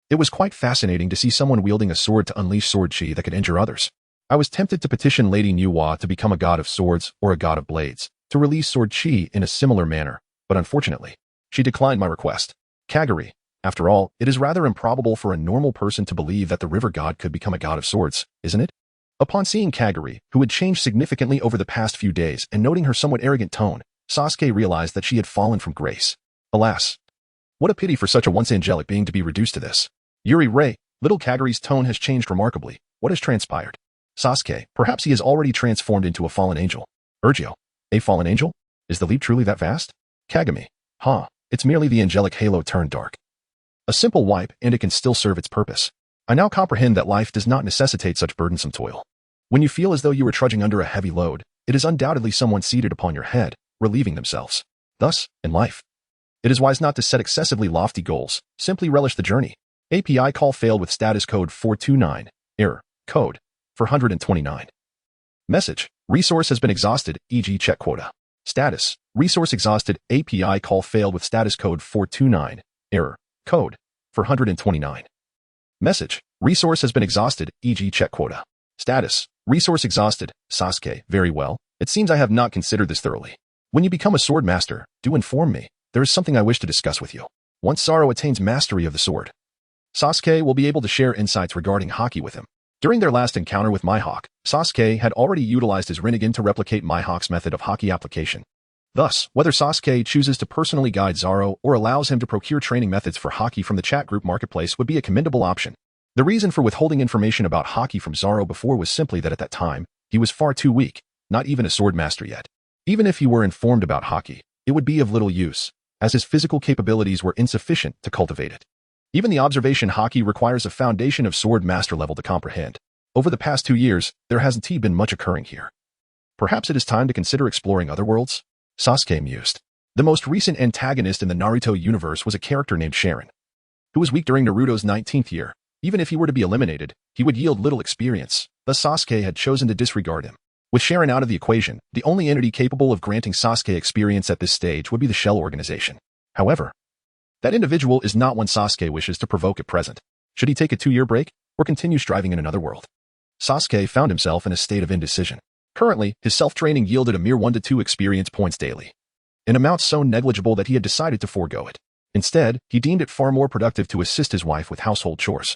B: It was quite fascinating to see someone wielding a sword to unleash sword chi that could injure others. I was tempted to petition Lady Nuwa to become a god of swords or a god of blades, to release sword chi in a similar manner, but unfortunately, she declined my request. Kagaya. After all, it is rather improbable for a normal person to believe that the river god could become a god of swords, isn't it? Upon seeing Kagaya, who had changed significantly over the past few days, and noting her somewhat arrogant tone, Sasuke realized that she had fallen from grace. Alas, what a pity for such a once angelic being to be reduced to this. Yuri Ray, little Kagaya's tone has changed remarkably. What has transpired? Sasuke, perhaps he has already transformed into a fallen angel. Urgio, a fallen angel? Is the leap truly that vast? Kagami, it's merely the angelic halo turned dark. A simple wipe, and it can still serve its purpose. I now comprehend that life does not necessitate such burdensome toil. When you feel as though you are trudging under a heavy load, it is undoubtedly someone seated upon your head, relieving themselves. Thus, in life, it is wise not to set excessively lofty goals, simply relish the journey. API call failed with status code 429. Error. Code. For 129. Message. Resource has been exhausted, e.g. check quota. Status. Resource exhausted. API call failed with status code 429. Error. Code. For 129. Message. Resource has been exhausted, e.g. check quota. Status. Resource exhausted. Sasuke. Very well. It seems I have not considered this thoroughly. When you become a sword master, do inform me. There is something I wish to discuss with you. Once Zoro attains mastery of the sword, Sasuke will be able to share insights regarding Haki with him. During their last encounter with Mihawk, Sasuke had already utilized his Rinnegan to replicate Mihawk's method of Haki application. Thus, whether Sasuke chooses to personally guide Zoro or allows him to procure training methods for Haki from the chat group marketplace would be a commendable option. The reason for withholding information about Haki from Zoro before was simply that at that time, he was far too weak, not even a sword master yet. Even if he were informed about Haki, it would be of little use, as his physical capabilities were insufficient to cultivate it. Even the observation Haki requires a foundation of sword master level to comprehend. Over the past 2 years, there hasn't been much occurring here. Perhaps it is time to consider exploring other worlds? Sasuke mused. The most recent antagonist in the Naruto universe was a character named Sharingan, who was weak during Naruto's 19th year. Even if he were to be eliminated, he would yield little experience, thus Sasuke had chosen to disregard him. With Sharingan out of the equation, the only entity capable of granting Sasuke experience at this stage would be the Shell organization. However, that individual is not one Sasuke wishes to provoke at present. Should he take a 2-year break, or continue striving in another world? Sasuke found himself in a state of indecision. Currently, his self-training yielded a mere 1 to 2 experience points daily, an amount so negligible that he had decided to forego it. Instead, he deemed it far more productive to assist his wife with household chores,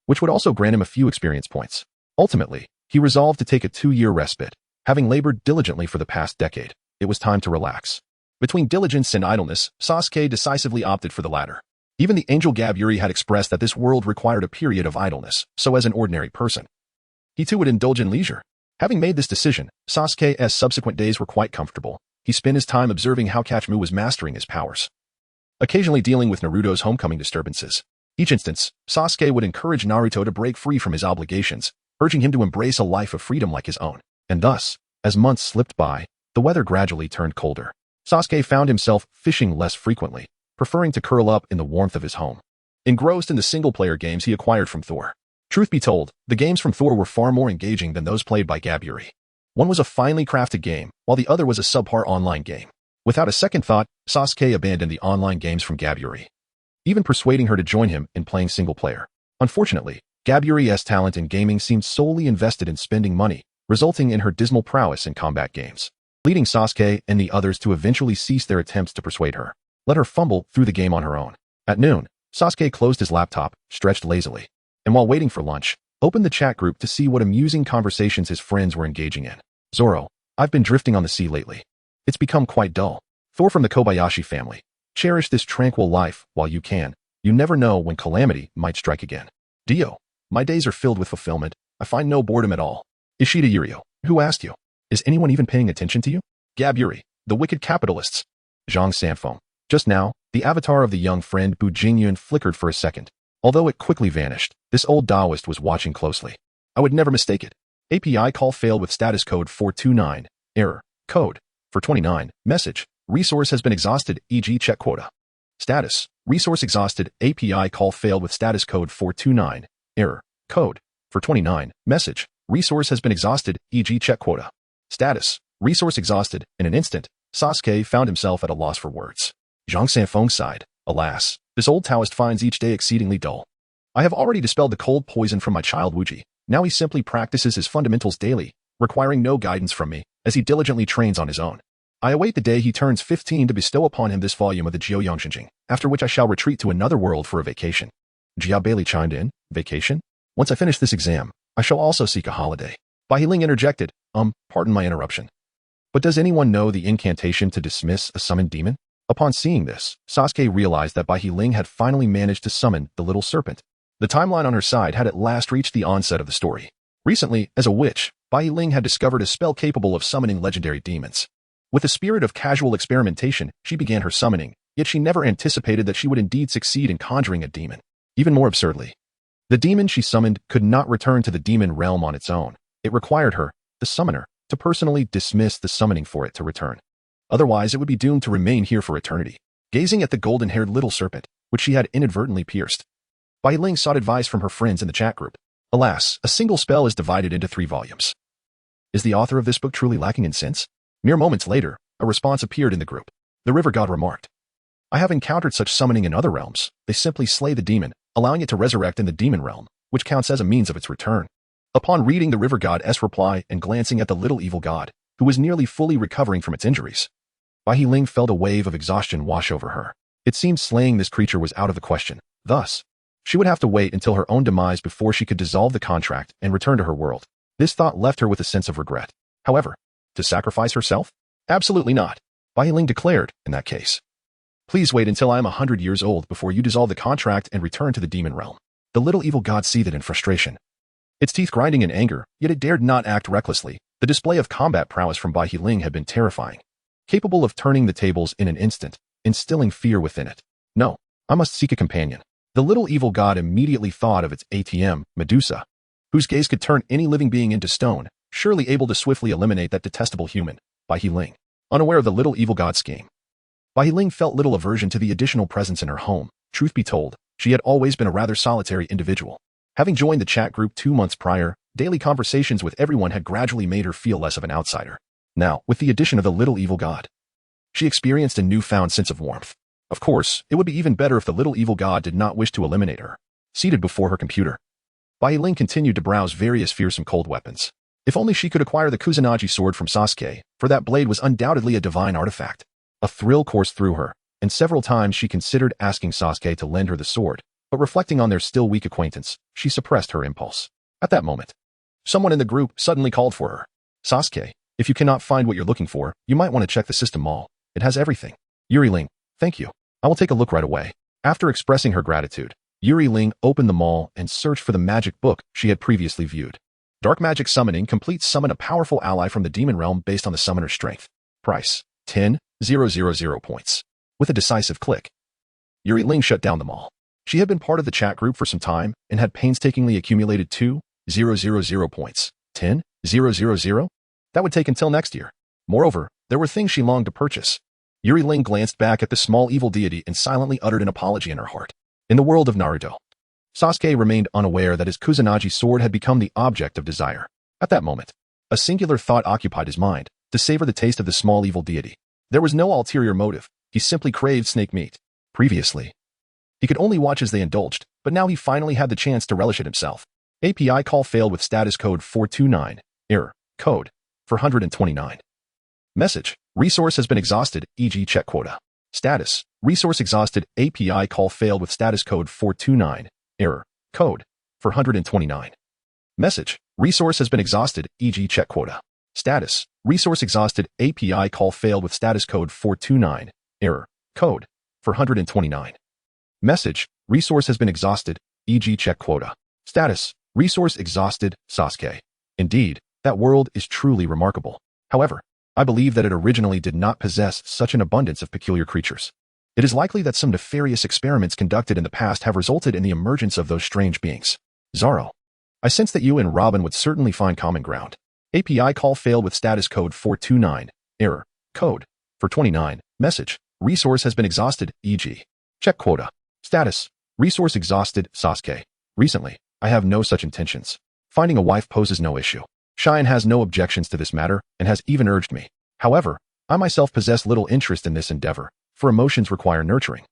B: which would also grant him a few experience points. Ultimately, he resolved to take a 2-year respite. Having labored diligently for the past decade, it was time to relax. Between diligence and idleness, Sasuke decisively opted for the latter. Even the angel Gab Yuri had expressed that this world required a period of idleness, so as an ordinary person, he too would indulge in leisure. Having made this decision, Sasuke's subsequent days were quite comfortable. He spent his time observing how Kamui was mastering his powers, occasionally dealing with Naruto's homecoming disturbances. Each instance, Sasuke would encourage Naruto to break free from his obligations, urging him to embrace a life of freedom like his own. And thus, as months slipped by, the weather gradually turned colder. Sasuke found himself fishing less frequently, preferring to curl up in the warmth of his home. Engrossed in the single-player games he acquired from Thor, Truth be told, the games from Thor were far more engaging than those played by Gaburi. One was a finely crafted game, while the other was a subpar online game. Without a second thought, Sasuke abandoned the online games from Gaburi, even persuading her to join him in playing single player. Unfortunately, Gaburi's talent in gaming seemed solely invested in spending money, resulting in her dismal prowess in combat games, leading Sasuke and the others to eventually cease their attempts to persuade her. Let her fumble through the game on her own. At noon, Sasuke closed his laptop, stretched lazily, and while waiting for lunch, opened the chat group to see what amusing conversations his friends were engaging in. Zoro, I've been drifting on the sea lately. It's become quite dull. Thor from the Kobayashi family. Cherish this tranquil life while you can. You never know when calamity might strike again. Dio, my days are filled with fulfillment. I find no boredom at all. Ishida Yurio, who asked you? Is anyone even paying attention to you? Gaburi, the wicked capitalists. Zhang Sanfeng. Just now, the avatar of the young friend Bu Jingyun flickered for a second. Although it quickly vanished, this old Taoist was watching closely. I would never mistake it. API call failed with status code 429. Error. Code. For 29. Message. Resource has been exhausted, e.g. check quota. Status. Resource exhausted. API call failed with status code 429. Error. Code. For 29. Message. Resource has been exhausted, e.g. check quota. Status. Resource exhausted. In an instant, Sasuke found himself at a loss for words. Zhang Sanfeng sighed. Alas, this old Taoist finds each day exceedingly dull. I have already dispelled the cold poison from my child Wuji. Now he simply practices his fundamentals daily, requiring no guidance from me, as he diligently trains on his own. I await the day he turns 15 to bestow upon him this volume of the Jiuyang Shinjing, after which I shall retreat to another world for a vacation. Jia Bailey chimed in. Vacation? Once I finish this exam, I shall also seek a holiday. Bai Ling interjected. Pardon my interruption. But does anyone know the incantation to dismiss a summoned demon? Upon seeing this, Sasuke realized that Bai Ling had finally managed to summon the little serpent. The timeline on her side had at last reached the onset of the story. Recently, as a witch, Bai Ling had discovered a spell capable of summoning legendary demons. With a spirit of casual experimentation, she began her summoning, yet she never anticipated that she would indeed succeed in conjuring a demon. Even more absurdly, the demon she summoned could not return to the demon realm on its own. It required her, the summoner, to personally dismiss the summoning for it to return. Otherwise, it would be doomed to remain here for eternity. Gazing at the golden-haired little serpent, which she had inadvertently pierced, Bai Ling sought advice from her friends in the chat group. Alas, a single spell is divided into 3 volumes. Is the author of this book truly lacking in sense? Mere moments later, a response appeared in the group. The river god remarked, I have encountered such summoning in other realms. They simply slay the demon, allowing it to resurrect in the demon realm, which counts as a means of its return. Upon reading the river god's reply and glancing at the little evil god, who was nearly fully recovering from its injuries, Bai Ling felt a wave of exhaustion wash over her. It seemed slaying this creature was out of the question. Thus, she would have to wait until her own demise before she could dissolve the contract and return to her world. This thought left her with a sense of regret. However, to sacrifice herself? Absolutely not. Bai Ling declared, in that case. Please wait until I am 100 years old before you dissolve the contract and return to the demon realm. The little evil god seethed in frustration, its teeth grinding in anger, yet it dared not act recklessly. The display of combat prowess from Bai Ling had been terrifying, capable of turning the tables in an instant, instilling fear within it. No, I must seek a companion. The little evil god immediately thought of its ATM, Medusa, whose gaze could turn any living being into stone, surely able to swiftly eliminate that detestable human, Bai Ling. Unaware of the little evil god's scheme, Bai Ling felt little aversion to the additional presence in her home. Truth be told, she had always been a rather solitary individual. Having joined the chat group 2 months prior, daily conversations with everyone had gradually made her feel less of an outsider. Now, with the addition of the little evil god, she experienced a newfound sense of warmth. Of course, it would be even better if the little evil god did not wish to eliminate her. Seated before her computer, Bai Ling continued to browse various fearsome cold weapons. If only she could acquire the Kusanagi sword from Sasuke, for that blade was undoubtedly a divine artifact. A thrill coursed through her, and several times she considered asking Sasuke to lend her the sword, but reflecting on their still weak acquaintance, she suppressed her impulse. At that moment, someone in the group suddenly called for her. Sasuke, if you cannot find what you're looking for, you might want to check the system mall. It has everything. Yuri Ling, thank you. I will take a look right away. After expressing her gratitude, Yuri Ling opened the mall and searched for the magic book she had previously viewed. Dark Magic Summoning. Complete summon a powerful ally from the demon realm based on the summoner's strength. Price, 10,000 points. With a decisive click, Yuri Ling shut down the mall. She had been part of the chat group for some time and had painstakingly accumulated 2,000 points. 10,000? That would take until next year. Moreover, there were things she longed to purchase. Yuri Ling glanced back at the small evil deity and silently uttered an apology in her heart. In the world of Naruto, Sasuke remained unaware that his Kusanagi sword had become the object of desire. At that moment, a singular thought occupied his mind, to savor the taste of the small evil deity. There was no ulterior motive, he simply craved snake meat. Previously, he could only watch as they indulged, but now he finally had the chance to relish it himself. API call failed with status code 429. Error. Code. 429. Message. Resource has been exhausted, e.g. check quota. Status. Resource exhausted. API call failed with status code 429. Error. Code. 429. Message. Resource has been exhausted, e.g. check quota. Status. Resource exhausted. API call failed with status code 429. Error. Code. 429. Message. Resource has been exhausted, e.g. check quota. Status. Resource exhausted, Sasuke. Indeed, that world is truly remarkable. However, I believe that it originally did not possess such an abundance of peculiar creatures. It is likely that some nefarious experiments conducted in the past have resulted in the emergence of those strange beings. Zoro. I sense that you and Robin would certainly find common ground. API call failed with status code 429. Error. Code. 429. Message. Resource has been exhausted, e.g. check quota. Status. Resource exhausted, Sasuke. Recently, I have no such intentions. Finding a wife poses no issue. Shine has no objections to this matter and has even urged me. However, I myself possess little interest in this endeavor, for emotions require nurturing.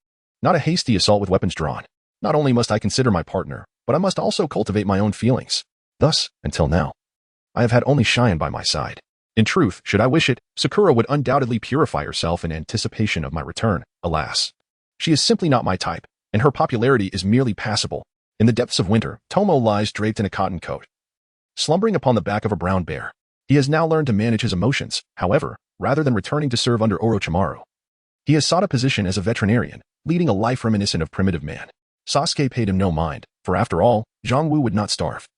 B: Not a hasty assault with weapons drawn. Not only must I consider my partner, but I must also cultivate my own feelings. Thus, until now, I have had only Shine by my side. In truth, should I wish it, Sakura would undoubtedly purify herself in anticipation of my return. Alas, she is simply not my type, and her popularity is merely passable. In the depths of winter, Tomo lies draped in a cotton coat, slumbering upon the back of a brown bear. He has now learned to manage his emotions, however, rather than returning to serve under Orochimaru. He has sought a position as a veterinarian, leading a life reminiscent of primitive man. Sasuke paid him no mind, for after all, Zhongwu would not starve.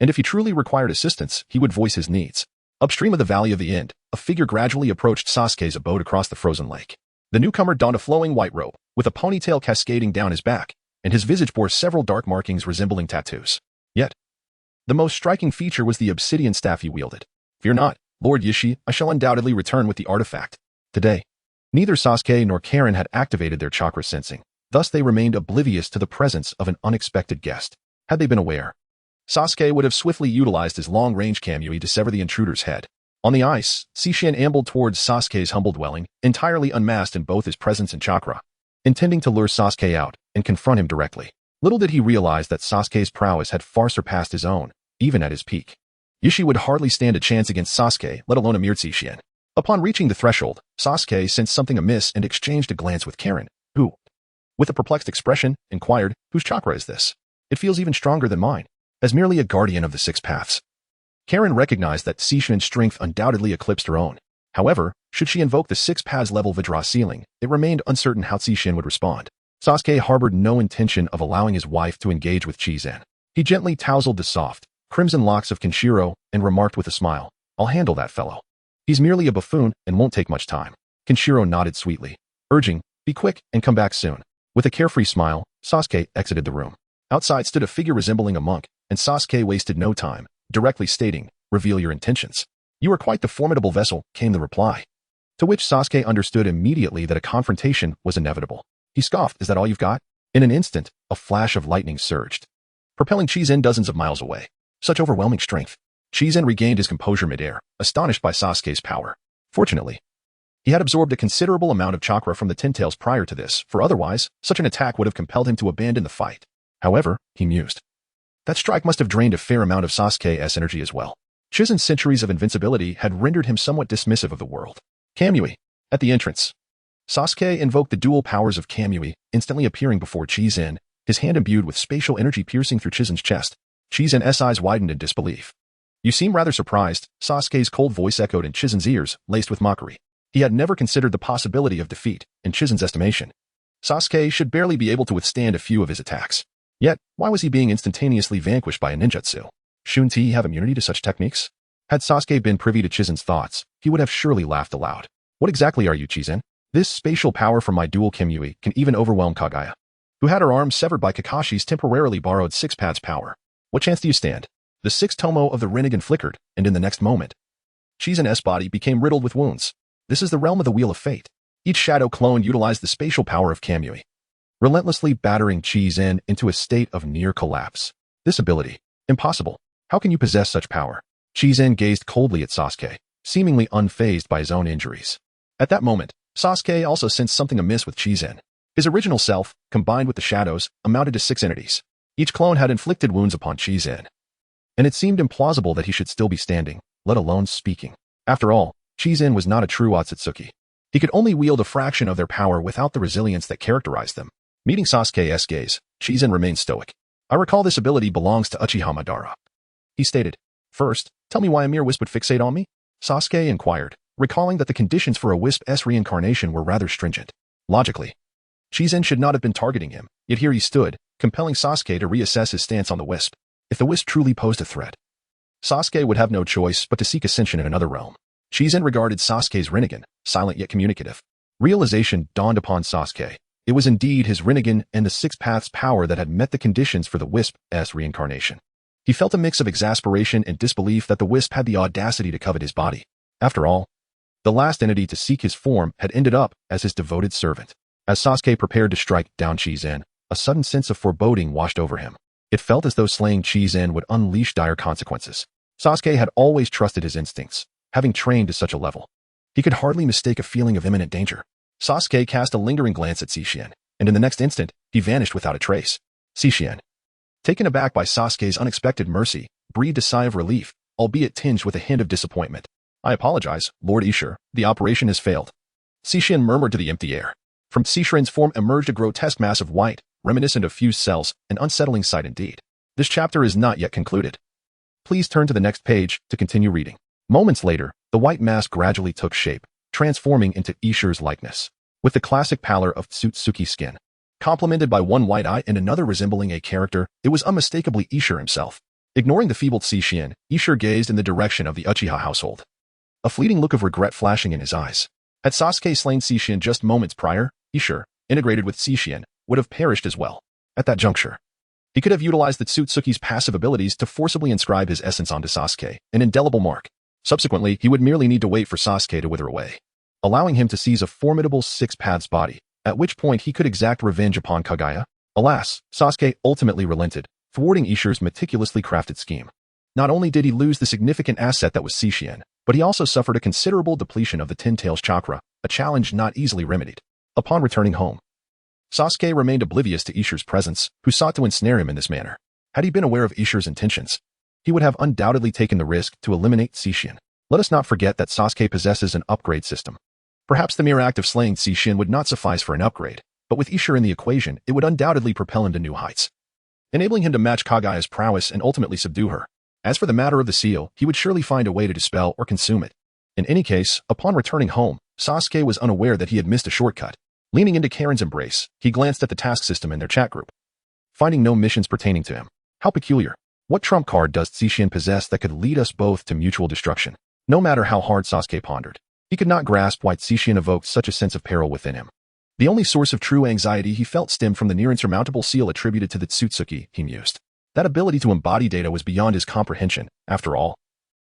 B: And if he truly required assistance, he would voice his needs. Upstream of the Valley of the End, a figure gradually approached Sasuke's abode across the frozen lake. The newcomer donned a flowing white robe, with a ponytail cascading down his back, and his visage bore several dark markings resembling tattoos. Yet, the most striking feature was the obsidian staff he wielded. Fear not, Lord Yishi, I shall undoubtedly return with the artifact. Today, neither Sasuke nor Karin had activated their chakra sensing. Thus they remained oblivious to the presence of an unexpected guest. Had they been aware, Sasuke would have swiftly utilized his long-range Kamui to sever the intruder's head. On the ice, Sesshin ambled towards Sasuke's humble dwelling, entirely unmasked in both his presence and chakra, intending to lure Sasuke out and confront him directly. Little did he realize that Sasuke's prowess had far surpassed his own, even at his peak. Yishi would hardly stand a chance against Sasuke, let alone a mere Sesshin. Upon reaching the threshold, Sasuke sensed something amiss and exchanged a glance with Karin, who, with a perplexed expression, inquired, "Whose chakra is this? It feels even stronger than mine." As merely a guardian of the six paths, Karin recognized that Sesshin's strength undoubtedly eclipsed her own. However, should she invoke the six paths level Vajra ceiling, it remained uncertain how Sesshin would respond. Sasuke harbored no intention of allowing his wife to engage with Chizen. He gently tousled the soft, crimson locks of Kenshiro and remarked with a smile, "I'll handle that fellow. He's merely a buffoon and won't take much time." Kenshiro nodded sweetly, urging, "Be quick and come back soon." With a carefree smile, Sasuke exited the room. Outside stood a figure resembling a monk, and Sasuke wasted no time, directly stating, "Reveal your intentions." "You are quite the formidable vessel," came the reply. To which Sasuke understood immediately that a confrontation was inevitable. He scoffed, "Is that all you've got?" In an instant, a flash of lightning surged, propelling Chizen dozens of miles away. Such overwhelming strength. Chizen regained his composure midair, astonished by Sasuke's power. Fortunately, he had absorbed a considerable amount of chakra from the Ten-Tails prior to this, for otherwise, such an attack would have compelled him to abandon the fight. However, he mused, that strike must have drained a fair amount of Sasuke's energy as well. Chizen's centuries of invincibility had rendered him somewhat dismissive of the world. Kamui. At the entrance, Sasuke invoked the dual powers of Kamui, instantly appearing before Chizen, his hand imbued with spatial energy piercing through Chizen's chest. Chizen's eyes widened in disbelief. "You seem rather surprised," Sasuke's cold voice echoed in Chizen's ears, laced with mockery. He had never considered the possibility of defeat, in Chizen's estimation. Sasuke should barely be able to withstand a few of his attacks. Yet, why was he being instantaneously vanquished by a ninjutsu? Shouldn't he have immunity to such techniques? Had Sasuke been privy to Chizen's thoughts, he would have surely laughed aloud. "What exactly are you, Chizen? This spatial power from my dual Kamui can even overwhelm Kagaya, who had her arms severed by Kakashi's temporarily borrowed six paths power. What chance do you stand?" The sixth tomo of the Rinnegan flickered, and in the next moment, Chizen's body became riddled with wounds. This is the realm of the Wheel of Fate. Each shadow clone utilized the spatial power of Kamui. relentlessly battering Chi-Zen into a state of near collapse. This ability. Impossible. How can you possess such power? Chi-Zen gazed coldly at Sasuke, seemingly unfazed by his own injuries. At that moment, Sasuke also sensed something amiss with Chi-Zen. His original self, combined with the shadows, amounted to 6 entities. Each clone had inflicted wounds upon Chi-Zen, and it seemed implausible that he should still be standing, let alone speaking. After all, Chi-Zen was not a true Otsutsuki. He could only wield a fraction of their power without the resilience that characterized them. Meeting Sasuke's gaze, Chi-Zen remained stoic. I recall this ability belongs to Uchiha Madara. He stated, First, tell me why a mere wisp would fixate on me? Sasuke inquired, recalling that the conditions for a wisp's reincarnation were rather stringent. Logically, Chi-Zen should not have been targeting him, yet here he stood, compelling Sasuke to reassess his stance on the wisp. If the wisp truly posed a threat, Sasuke would have no choice but to seek ascension in another realm. Chi-Zen regarded Sasuke's Rinnegan, silent yet communicative. Realization dawned upon Sasuke. It was indeed his Rinnegan and the 6 Paths power that had met the conditions for the wisp's reincarnation. He felt a mix of exasperation and disbelief that the wisp had the audacity to covet his body. After all, the last entity to seek his form had ended up as his devoted servant. As Sasuke prepared to strike down Chi-Zen, a sudden sense of foreboding washed over him. It felt as though slaying Chi-Zen would unleash dire consequences. Sasuke had always trusted his instincts, having trained to such a level. He could hardly mistake a feeling of imminent danger. Sasuke cast a lingering glance at Sishian, and in the next instant, he vanished without a trace. Sishian, taken aback by Sasuke's unexpected mercy, breathed a sigh of relief, albeit tinged with a hint of disappointment. I apologize, Lord Ishur, the operation has failed. Sishian murmured to the empty air. From Sishiran's form emerged a grotesque mass of white, reminiscent of fused cells, an unsettling sight indeed. This chapter is not yet concluded. Please turn to the next page to continue reading. Moments later, the white mass gradually took shape, transforming into Ishur's likeness. With the classic pallor of Otsutsuki skin, complemented by one white eye and another resembling a character, it was unmistakably Ishur himself. Ignoring the feebled Sishian, Ishur gazed in the direction of the Uchiha household. A fleeting look of regret flashing in his eyes. Had Sasuke slain Sishian just moments prior, Ishur, integrated with Sishian, would have perished as well. At that juncture, he could have utilized the Otsutsuki's passive abilities to forcibly inscribe his essence onto Sasuke, an indelible mark. Subsequently, he would merely need to wait for Sasuke to wither away, allowing him to seize a formidable 6 Paths body, at which point he could exact revenge upon Kagaya. Alas, Sasuke ultimately relented, thwarting Ishur's meticulously crafted scheme. Not only did he lose the significant asset that was Sishian, but he also suffered a considerable depletion of the Ten Tails chakra, a challenge not easily remedied. Upon returning home, Sasuke remained oblivious to Ishur's presence, who sought to ensnare him in this manner. Had he been aware of Ishur's intentions, he would have undoubtedly taken the risk to eliminate Sishian. Let us not forget that Sasuke possesses an upgrade system. Perhaps the mere act of slaying Sishian would not suffice for an upgrade, but with Ishur in the equation, it would undoubtedly propel him to new heights, enabling him to match Kagaya's prowess and ultimately subdue her. As for the matter of the seal, he would surely find a way to dispel or consume it. In any case, upon returning home, Sasuke was unaware that he had missed a shortcut. Leaning into Karen's embrace, he glanced at the task system in their chat group, finding no missions pertaining to him. How peculiar. What trump card does Sishian possess that could lead us both to mutual destruction? No matter how hard Sasuke pondered, he could not grasp why Sishian evoked such a sense of peril within him. The only source of true anxiety he felt stemmed from the near insurmountable seal attributed to the Otsutsuki, he mused. That ability to embody data was beyond his comprehension, after all.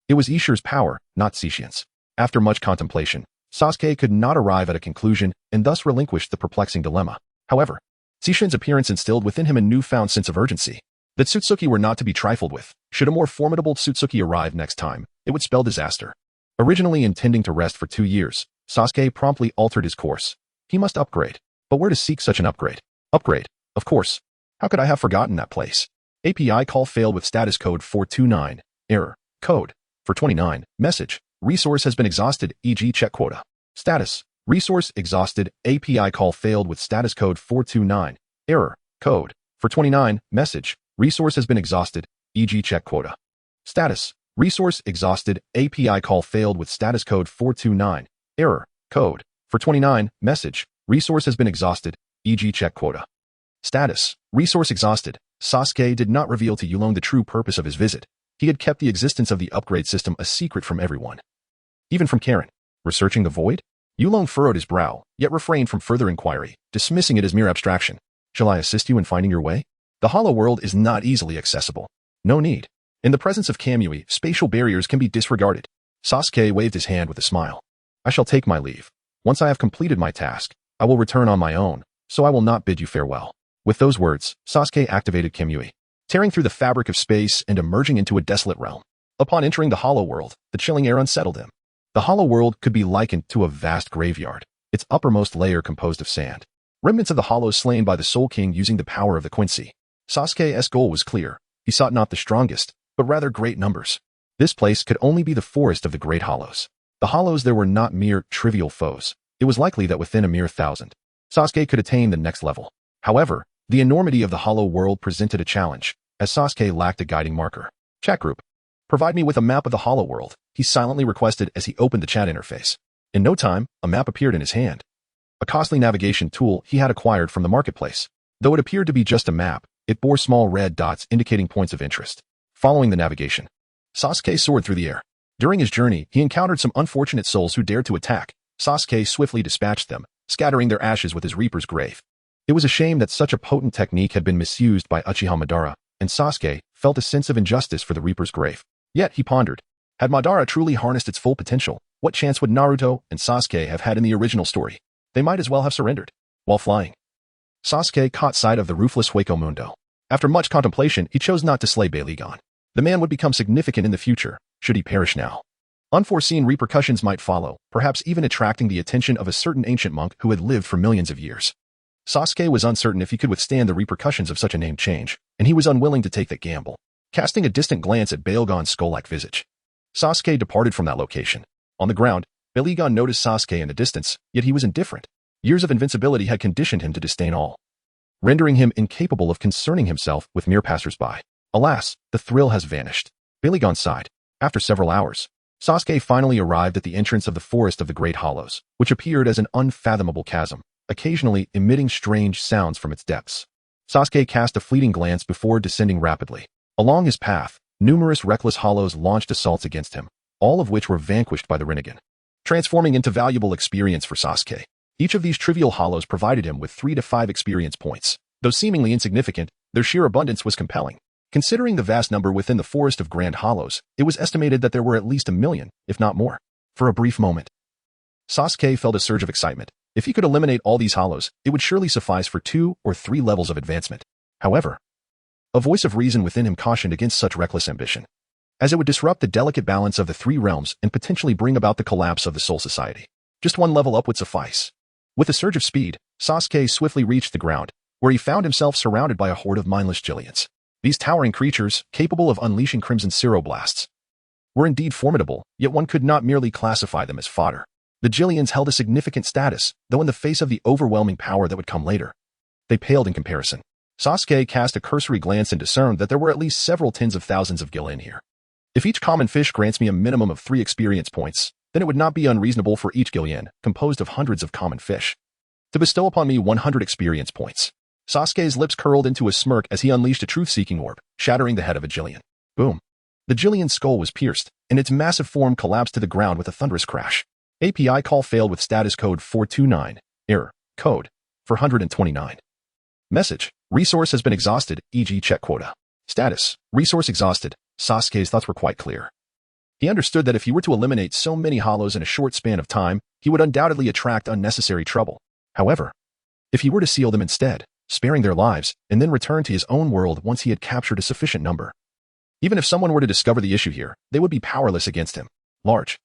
B: It was Ishur's power, not Sishian's. After much contemplation, Sasuke could not arrive at a conclusion and thus relinquished the perplexing dilemma. However, Sishian's appearance instilled within him a newfound sense of urgency. The Otsutsuki were not to be trifled with. Should a more formidable Otsutsuki arrive next time, it would spell disaster. Originally intending to rest for 2 years, Sasuke promptly altered his course. He must upgrade. But where to seek such an upgrade? Upgrade, of course. How could I have forgotten that place? API call failed with status code 429. Error. Code. For 29. Message. Resource has been exhausted, e.g. check quota. Status. Resource exhausted. API call failed with status code 429. Error. Code. For 29. Message. Resource has been exhausted, e.g. check quota. Status. Resource exhausted. API call failed with status code 429. Error. Code. For 29. Message. Resource has been exhausted, e.g. check quota. Status. Resource exhausted. Sasuke did not reveal to Yulong the true purpose of his visit. He had kept the existence of the upgrade system a secret from everyone. Even from Karen. Researching the void? Yulong furrowed his brow, yet refrained from further inquiry, dismissing it as mere abstraction. Shall I assist you in finding your way? The hollow world is not easily accessible. No need. In the presence of Kamui, spatial barriers can be disregarded. Sasuke waved his hand with a smile. I shall take my leave. Once I have completed my task, I will return on my own, so I will not bid you farewell." With those words, Sasuke activated Kamui, tearing through the fabric of space and emerging into a desolate realm. Upon entering the hollow world, the chilling air unsettled him. The hollow world could be likened to a vast graveyard, its uppermost layer composed of sand. Remnants of the hollows slain by the Soul King using the power of the Quincy. Sasuke's goal was clear. He sought not the strongest, but rather great numbers. This place could only be the forest of the great hollows. The hollows there were not mere trivial foes. It was likely that within a mere 1,000, Sasuke could attain the next level. However, the enormity of the hollow world presented a challenge, as Sasuke lacked a guiding marker. Chat group. Provide me with a map of the hollow world, he silently requested as he opened the chat interface. In no time, a map appeared in his hand. A costly navigation tool he had acquired from the marketplace. Though it appeared to be just a map, it bore small red dots indicating points of interest. Following the navigation, Sasuke soared through the air. During his journey, he encountered some unfortunate souls who dared to attack. Sasuke swiftly dispatched them, scattering their ashes with his Reaper's Grave. It was a shame that such a potent technique had been misused by Uchiha Madara, and Sasuke felt a sense of injustice for the Reaper's Grave. Yet, he pondered, had Madara truly harnessed its full potential, what chance would Naruto and Sasuke have had in the original story? They might as well have surrendered. While flying, Sasuke caught sight of the ruthless Hueco Mundo. After much contemplation, he chose not to slay Bailegon. The man would become significant in the future, should he perish now. Unforeseen repercussions might follow, perhaps even attracting the attention of a certain ancient monk who had lived for millions of years. Sasuke was uncertain if he could withstand the repercussions of such a name change, and he was unwilling to take that gamble. Casting a distant glance at Bailegon's skull-like visage, Sasuke departed from that location. On the ground, Bailegon noticed Sasuke in the distance, yet he was indifferent. Years of invincibility had conditioned him to disdain all, rendering him incapable of concerning himself with mere passers-by. Alas, the thrill has vanished. Bailegon sighed. After several hours, Sasuke finally arrived at the entrance of the Forest of the Great Hollows, which appeared as an unfathomable chasm, occasionally emitting strange sounds from its depths. Sasuke cast a fleeting glance before descending rapidly. Along his path, numerous reckless hollows launched assaults against him, all of which were vanquished by the Rinnegan, transforming into valuable experience for Sasuke. Each of these trivial hollows provided him with 3 to 5 experience points. Though seemingly insignificant, their sheer abundance was compelling. Considering the vast number within the Forest of Grand Hollows, it was estimated that there were at least 1 million, if not more. For a brief moment, Sasuke felt a surge of excitement. If he could eliminate all these hollows, it would surely suffice for 2 or 3 levels of advancement. However, a voice of reason within him cautioned against such reckless ambition, as it would disrupt the delicate balance of the 3 realms and potentially bring about the collapse of the Soul Society. Just 1 level up would suffice. With a surge of speed, Sasuke swiftly reached the ground, where he found himself surrounded by a horde of mindless Gillians. These towering creatures, capable of unleashing crimson cirroblasts, were indeed formidable, yet one could not merely classify them as fodder. The Gillians held a significant status, though in the face of the overwhelming power that would come later, they paled in comparison. Sasuke cast a cursory glance and discerned that there were at least several tens of thousands of Gillian here. If each common fish grants me a minimum of 3 experience points, then it would not be unreasonable for each Gillian, composed of hundreds of common fish, to bestow upon me 100 experience points. Sasuke's lips curled into a smirk as he unleashed a truth-seeking orb, shattering the head of a Gillian. Boom. The Gillian's skull was pierced, and its massive form collapsed to the ground with a thunderous crash. API call failed with status code 429. Error. Code 429. Message. Resource has been exhausted, e.g. check quota. Status. Resource exhausted. Sasuke's thoughts were quite clear. He understood that if he were to eliminate so many hollows in a short span of time, he would undoubtedly attract unnecessary trouble. However, if he were to seal them instead, sparing their lives, and then return to his own world once he had captured a sufficient number, even if someone were to discover the issue here, they would be powerless against him. Large,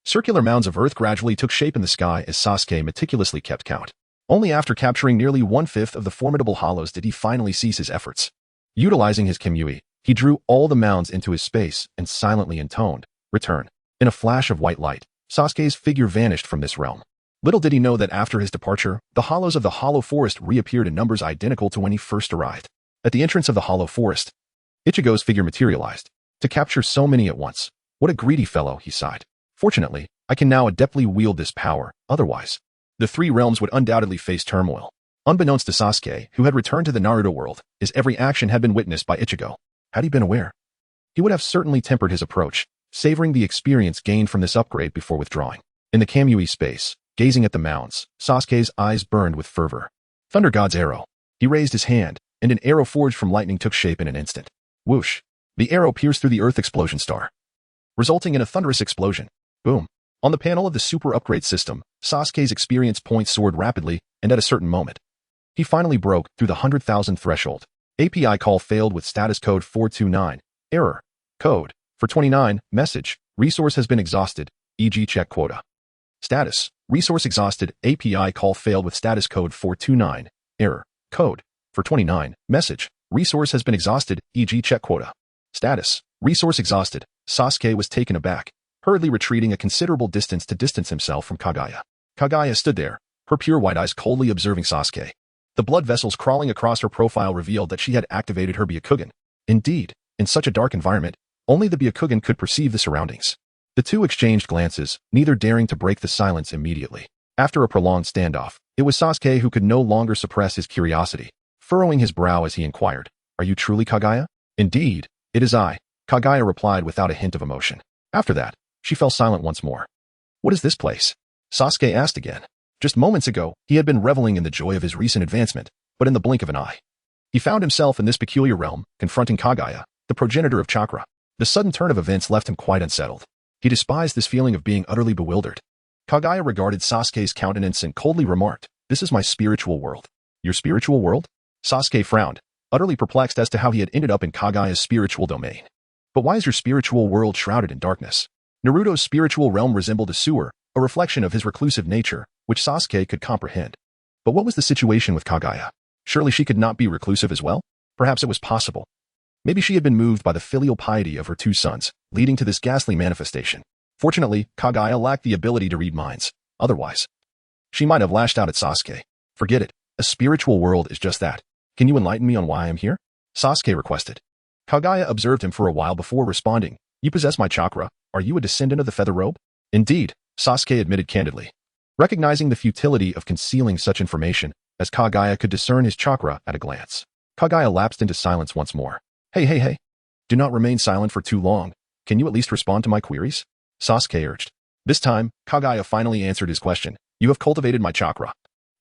B: circular mounds of earth gradually took shape in the sky as Sasuke meticulously kept count. Only after capturing nearly 1/5 of the formidable hollows did he finally cease his efforts. Utilizing his Kamui, he drew all the mounds into his space and silently intoned, "Return." In a flash of white light, Sasuke's figure vanished from this realm. Little did he know that after his departure, the hollows of the Hollow Forest reappeared in numbers identical to when he first arrived. At the entrance of the Hollow Forest, Ichigo's figure materialized. To capture so many at once, what a greedy fellow, he sighed. Fortunately, I can now adeptly wield this power, otherwise, the 3 realms would undoubtedly face turmoil. Unbeknownst to Sasuke, who had returned to the Naruto world, his every action had been witnessed by Ichigo. Had he been aware, he would have certainly tempered his approach, savoring the experience gained from this upgrade before withdrawing. In the Kamui space, gazing at the mounds, Sasuke's eyes burned with fervor. Thunder God's arrow. He raised his hand, and an arrow forged from lightning took shape in an instant. Whoosh. The arrow pierced through the Earth explosion star, resulting in a thunderous explosion. Boom. On the panel of the super upgrade system, Sasuke's experience points soared rapidly, and at a certain moment, He finally broke through the 100,000 threshold. API call failed with status code 429. Error. Code. For 29. Message. Resource has been exhausted. E.g. check quota. Status. Resource exhausted. API call failed with status code 429. Error. Code. For 29. Message. Resource has been exhausted. E.g. check quota. Status. Resource exhausted. Sasuke was taken aback, hurriedly retreating a considerable distance to distance himself from Kagaya. Kagaya stood there, her pure white eyes coldly observing Sasuke. The blood vessels crawling across her profile revealed that she had activated her Byakugan. Indeed, in such a dark environment, only the Byakugan could perceive the surroundings. The two exchanged glances, neither daring to break the silence immediately. After a prolonged standoff, it was Sasuke who could no longer suppress his curiosity, furrowing his brow as he inquired, "Are you truly Kagaya?" "Indeed, it is I," Kagaya replied without a hint of emotion. After that, she fell silent once more. "What is this place?" Sasuke asked again. Just moments ago, he had been reveling in the joy of his recent advancement, but in the blink of an eye, he found himself in this peculiar realm, confronting Kagaya, the progenitor of chakra. The sudden turn of events left him quite unsettled. He despised this feeling of being utterly bewildered. Kagaya regarded Sasuke's countenance and coldly remarked, "This is my spiritual world." "Your spiritual world?" Sasuke frowned, utterly perplexed as to how he had ended up in Kagaya's spiritual domain. "But why is your spiritual world shrouded in darkness?" Naruto's spiritual realm resembled a sewer, a reflection of his reclusive nature, which Sasuke could comprehend. But what was the situation with Kagaya? Surely she could not be reclusive as well? Perhaps it was possible. Maybe she had been moved by the filial piety of her two sons, leading to this ghastly manifestation. Fortunately, Kagaya lacked the ability to read minds. Otherwise, she might have lashed out at Sasuke. "Forget it. A spiritual world is just that. Can you enlighten me on why I am here?" Sasuke requested. Kagaya observed him for a while before responding, "You possess my chakra. Are you a descendant of the feather robe?" "Indeed," Sasuke admitted candidly. Recognizing the futility of concealing such information, as Kagaya could discern his chakra at a glance, Kagaya lapsed into silence once more. Hey. Do not remain silent for too long. Can you at least respond to my queries?" Sasuke urged. This time, Kagaya finally answered his question. "You have cultivated my chakra.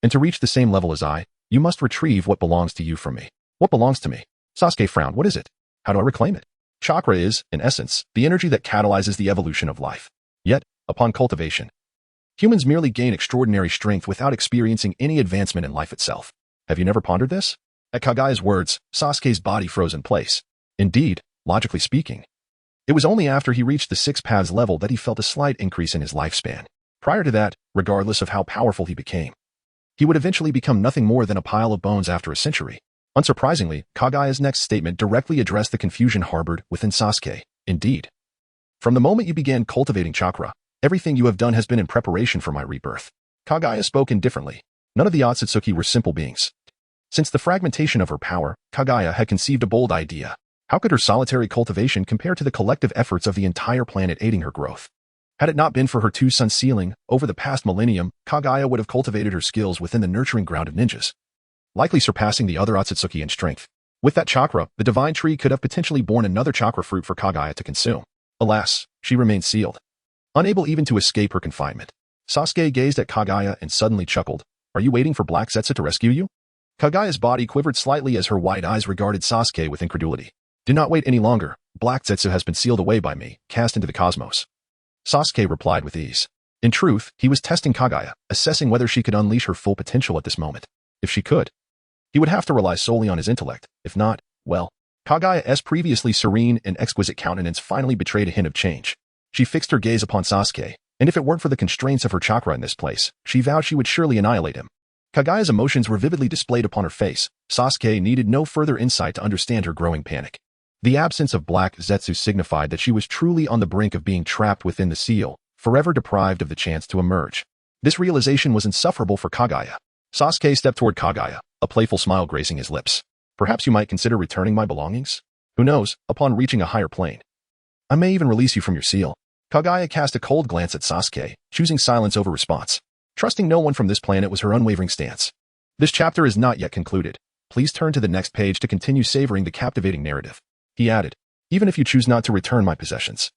B: And to reach the same level as I, you must retrieve what belongs to you from me." "What belongs to me?" Sasuke frowned. "What is it? How do I reclaim it?" Chakra is, in essence, the energy that catalyzes the evolution of life. Yet, upon cultivation, humans merely gain extraordinary strength without experiencing any advancement in life itself. Have you never pondered this? At Kagaya's words, Sasuke's body froze in place. Indeed, logically speaking, it was only after he reached the 6 paths level that he felt a slight increase in his lifespan. Prior to that, regardless of how powerful he became, he would eventually become nothing more than a pile of bones after a century. Unsurprisingly, Kagaya's next statement directly addressed the confusion harbored within Sasuke. Indeed, from the moment you began cultivating chakra, everything you have done has been in preparation for my rebirth. Kagaya spoke indifferently. None of the Otsutsuki were simple beings. Since the fragmentation of her power, Kagaya had conceived a bold idea. How could her solitary cultivation compare to the collective efforts of the entire planet aiding her growth? Had it not been for her two sons' sealing, over the past millennium, Kagaya would have cultivated her skills within the nurturing ground of ninjas, likely surpassing the other Otsutsuki in strength. With that chakra, the divine tree could have potentially borne another chakra fruit for Kagaya to consume. Alas, she remained sealed, unable even to escape her confinement. Sasuke gazed at Kagaya and suddenly chuckled. "Are you waiting for Black Zetsu to rescue you?" Kagaya's body quivered slightly as her wide eyes regarded Sasuke with incredulity. "Do not wait any longer. Black Zetsu has been sealed away by me, cast into the cosmos." Sasuke replied with ease. In truth, he was testing Kagaya, assessing whether she could unleash her full potential at this moment. If she could, he would have to rely solely on his intellect. If not, well, Kagaya's previously serene and exquisite countenance finally betrayed a hint of change. She fixed her gaze upon Sasuke, and if it weren't for the constraints of her chakra in this place, she vowed she would surely annihilate him. Kagaya's emotions were vividly displayed upon her face. Sasuke needed no further insight to understand her growing panic. The absence of Black Zetsu signified that she was truly on the brink of being trapped within the seal, forever deprived of the chance to emerge. This realization was insufferable for Kagaya. Sasuke stepped toward Kagaya, a playful smile gracing his lips. "Perhaps you might consider returning my belongings? Who knows, upon reaching a higher plane, I may even release you from your seal." Kagaya cast a cold glance at Sasuke, choosing silence over response. Trusting no one from this planet was her unwavering stance. This chapter is not yet concluded. Please turn to the next page to continue savoring the captivating narrative. He added, "Even if you choose not to return my possessions,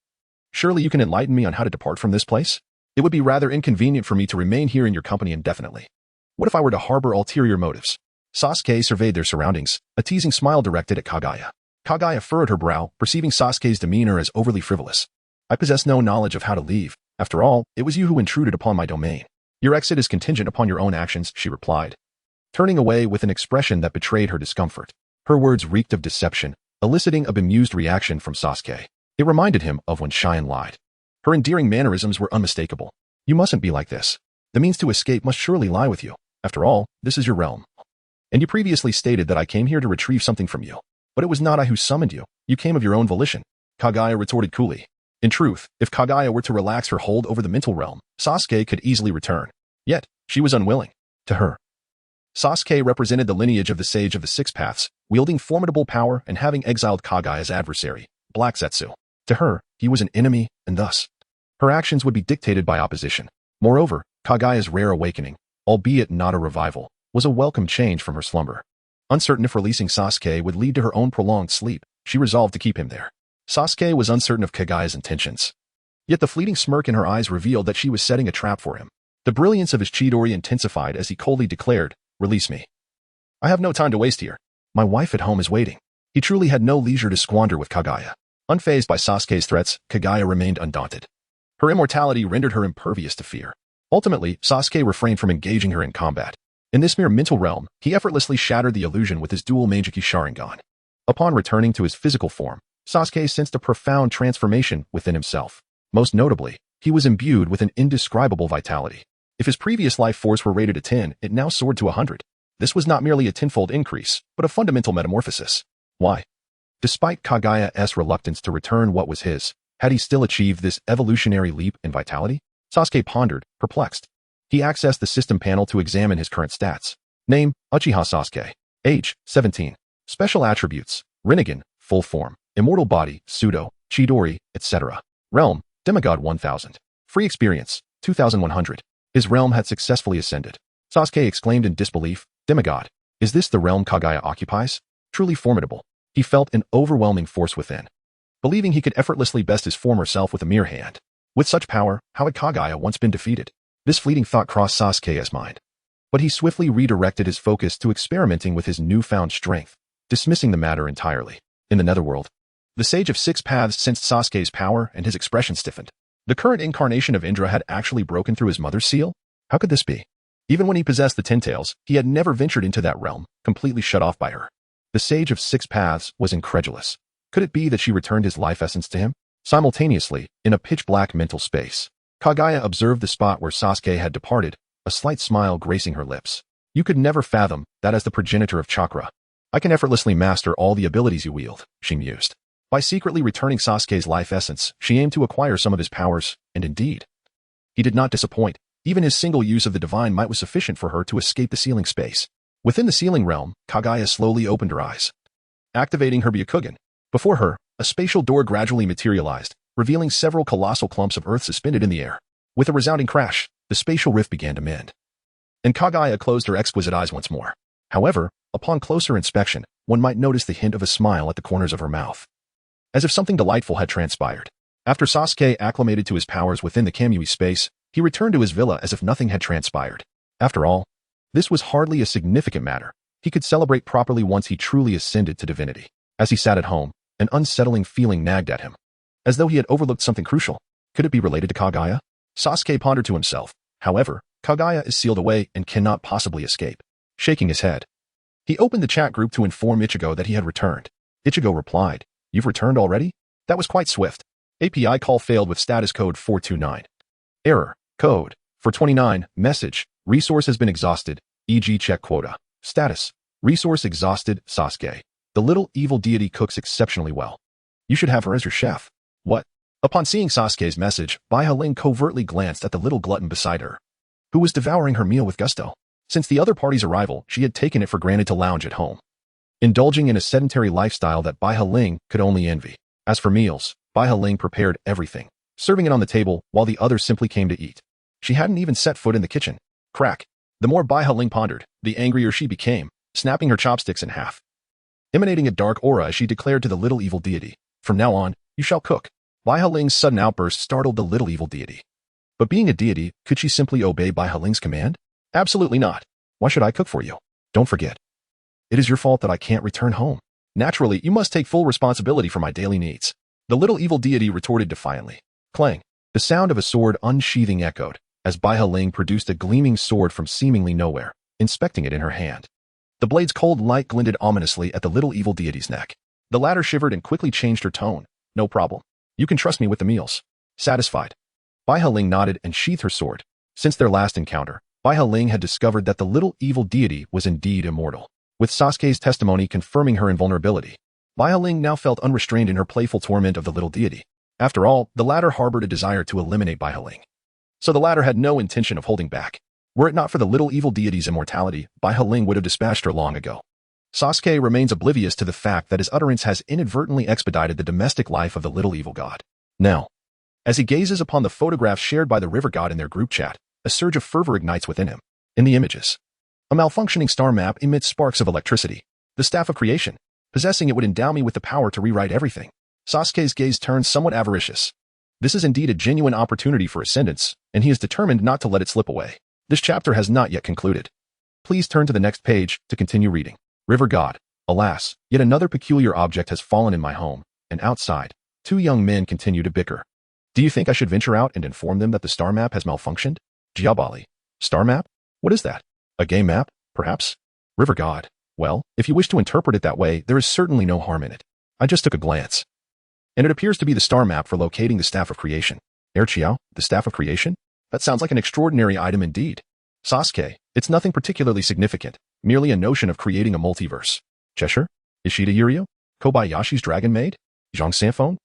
B: surely you can enlighten me on how to depart from this place? It would be rather inconvenient for me to remain here in your company indefinitely. What if I were to harbor ulterior motives?" Sasuke surveyed their surroundings, a teasing smile directed at Kagaya. Kagaya furrowed her brow, perceiving Sasuke's demeanor as overly frivolous. "I possess no knowledge of how to leave. After all, it was you who intruded upon my domain. Your exit is contingent upon your own actions," she replied. turning away with an expression that betrayed her discomfort. Her words reeked of deception, eliciting a bemused reaction from Sasuke. It reminded him of when Cheyenne lied. Her endearing mannerisms were unmistakable. You mustn't be like this. The means to escape must surely lie with you. After all, this is your realm. And you previously stated that I came here to retrieve something from you. But it was not I who summoned you. You came of your own volition. Kagaya retorted coolly. In truth, if Kagaya were to relax her hold over the mental realm, Sasuke could easily return. Yet, she was unwilling. To her, Sasuke represented the lineage of the Sage of the Six Paths, wielding formidable power and having exiled Kagaya's adversary, Black Zetsu. To her, he was an enemy, and thus, her actions would be dictated by opposition. Moreover, Kagaya's rare awakening, albeit not a revival, was a welcome change from her slumber. Uncertain if releasing Sasuke would lead to her own prolonged sleep, she resolved to keep him there. Sasuke was uncertain of Kagaya's intentions. Yet the fleeting smirk in her eyes revealed that she was setting a trap for him. The brilliance of his Chidori intensified as he coldly declared, "Release me. I have no time to waste here. My wife at home is waiting." He truly had no leisure to squander with Kagaya. Unfazed by Sasuke's threats, Kagaya remained undaunted. Her immortality rendered her impervious to fear. Ultimately, Sasuke refrained from engaging her in combat. In this mere mental realm, he effortlessly shattered the illusion with his dual Mangekyō Sharingan. Upon returning to his physical form, Sasuke sensed a profound transformation within himself. Most notably, he was imbued with an indescribable vitality. If his previous life force were rated a 10, it now soared to 100. This was not merely a tenfold increase, but a fundamental metamorphosis. Why? Despite Kagaya's reluctance to return what was his, had he still achieved this evolutionary leap in vitality? Sasuke pondered, perplexed. He accessed the system panel to examine his current stats. Name, Uchiha Sasuke. Age, 17. Special attributes, Rinnegan, full form, immortal body, pseudo, Chidori, etc. Realm, demigod 1000. Free experience, 2100. His realm had successfully ascended. Sasuke exclaimed in disbelief, demigod. Is this the realm Kagaya occupies? Truly formidable. He felt an overwhelming force within. Believing he could effortlessly best his former self with a mere hand. With such power, how had Kagaya once been defeated? This fleeting thought crossed Sasuke's mind. But he swiftly redirected his focus to experimenting with his newfound strength, dismissing the matter entirely. In the netherworld, the Sage of Six Paths sensed Sasuke's power and his expression stiffened. The current incarnation of Indra had actually broken through his mother's seal? How could this be? Even when he possessed the Ten Tails, he had never ventured into that realm, completely shut off by her. The Sage of Six Paths was incredulous. Could it be that she returned his life essence to him? Simultaneously, in a pitch-black mental space, Kagaya observed the spot where Sasuke had departed, a slight smile gracing her lips. You could never fathom that as the progenitor of chakra. I can effortlessly master all the abilities you wield, she mused. By secretly returning Sasuke's life essence, she aimed to acquire some of his powers, and indeed, he did not disappoint. Even his single use of the divine might was sufficient for her to escape the sealing space. Within the sealing realm, Kagaya slowly opened her eyes, activating her Byakugan. Before her, a spatial door gradually materialized, revealing several colossal clumps of earth suspended in the air. With a resounding crash, the spatial rift began to mend. And Kagaya closed her exquisite eyes once more. However, upon closer inspection, one might notice the hint of a smile at the corners of her mouth. As if something delightful had transpired. After Sasuke acclimated to his powers within the Kamui space, he returned to his villa as if nothing had transpired. After all, this was hardly a significant matter. He could celebrate properly once he truly ascended to divinity. As he sat at home, an unsettling feeling nagged at him. As though he had overlooked something crucial. Could it be related to Kagaya? Sasuke pondered to himself. However, Kagaya is sealed away and cannot possibly escape. Shaking his head, he opened the chat group to inform Ichigo that he had returned. Ichigo replied, "You've returned already?" That was quite swift. API call failed with status code 429. Error. Code 429. Message. Resource has been exhausted, e.g. check quota. Status. Resource exhausted, Sasuke. The little evil deity cooks exceptionally well. You should have her as your chef. What? Upon seeing Sasuke's message, Bai-Ling covertly glanced at the little glutton beside her, who was devouring her meal with gusto. Since the other party's arrival, she had taken it for granted to lounge at home, indulging in a sedentary lifestyle that Bai-Ling could only envy. As for meals, Bai-Ling prepared everything, serving it on the table while the others simply came to eat. She hadn't even set foot in the kitchen. Crack. The more Bai-Ling pondered, the angrier she became, snapping her chopsticks in half. Emanating a dark aura as she declared to the little evil deity, "From now on, you shall cook." Bai-Ling's sudden outburst startled the little evil deity. But being a deity, could she simply obey Bai-Ling's command? Absolutely not. Why should I cook for you? Don't forget. It is your fault that I can't return home. Naturally, you must take full responsibility for my daily needs. The little evil deity retorted defiantly. Clang. The sound of a sword unsheathing echoed, as Bai-Ling produced a gleaming sword from seemingly nowhere. inspecting it in her hand. The blade's cold light glinted ominously at the little evil deity's neck. The latter shivered and quickly changed her tone. No problem. You can trust me with the meals. Satisfied. Bai Heling nodded and sheathed her sword. Since their last encounter, Bai Heling had discovered that the little evil deity was indeed immortal, with Sasuke's testimony confirming her invulnerability. Bai Heling now felt unrestrained in her playful torment of the little deity. After all, the latter harbored a desire to eliminate Bai Heling. So the latter had no intention of holding back. Were it not for the little evil deity's immortality, Bai Heling would have dispatched her long ago. Sasuke remains oblivious to the fact that his utterance has inadvertently expedited the domestic life of the little evil god. Now, as he gazes upon the photographs shared by the river god in their group chat, a surge of fervor ignites within him. In the images, a malfunctioning star map emits sparks of electricity. The staff of creation. Possessing it would endow me with the power to rewrite everything. Sasuke's gaze turns somewhat avaricious. This is indeed a genuine opportunity for ascendance, and he is determined not to let it slip away. This chapter has not yet concluded. Please turn to the next page to continue reading. River God. Alas, yet another peculiar object has fallen in my home, and outside, two young men continue to bicker. Do you think I should venture out and inform them that the star map has malfunctioned? Diabali. Star map? What is that? A game map, perhaps? River God. Well, if you wish to interpret it that way, there is certainly no harm in it. I just took a glance. And it appears to be the star map for locating the Staff of Creation. Erqiao, the Staff of Creation? That sounds like an extraordinary item indeed. Sasuke, it's nothing particularly significant, merely a notion of creating a multiverse. Cheshire? Ishida Yurio? Kobayashi's Dragon Maid? Zhang Sanfeng?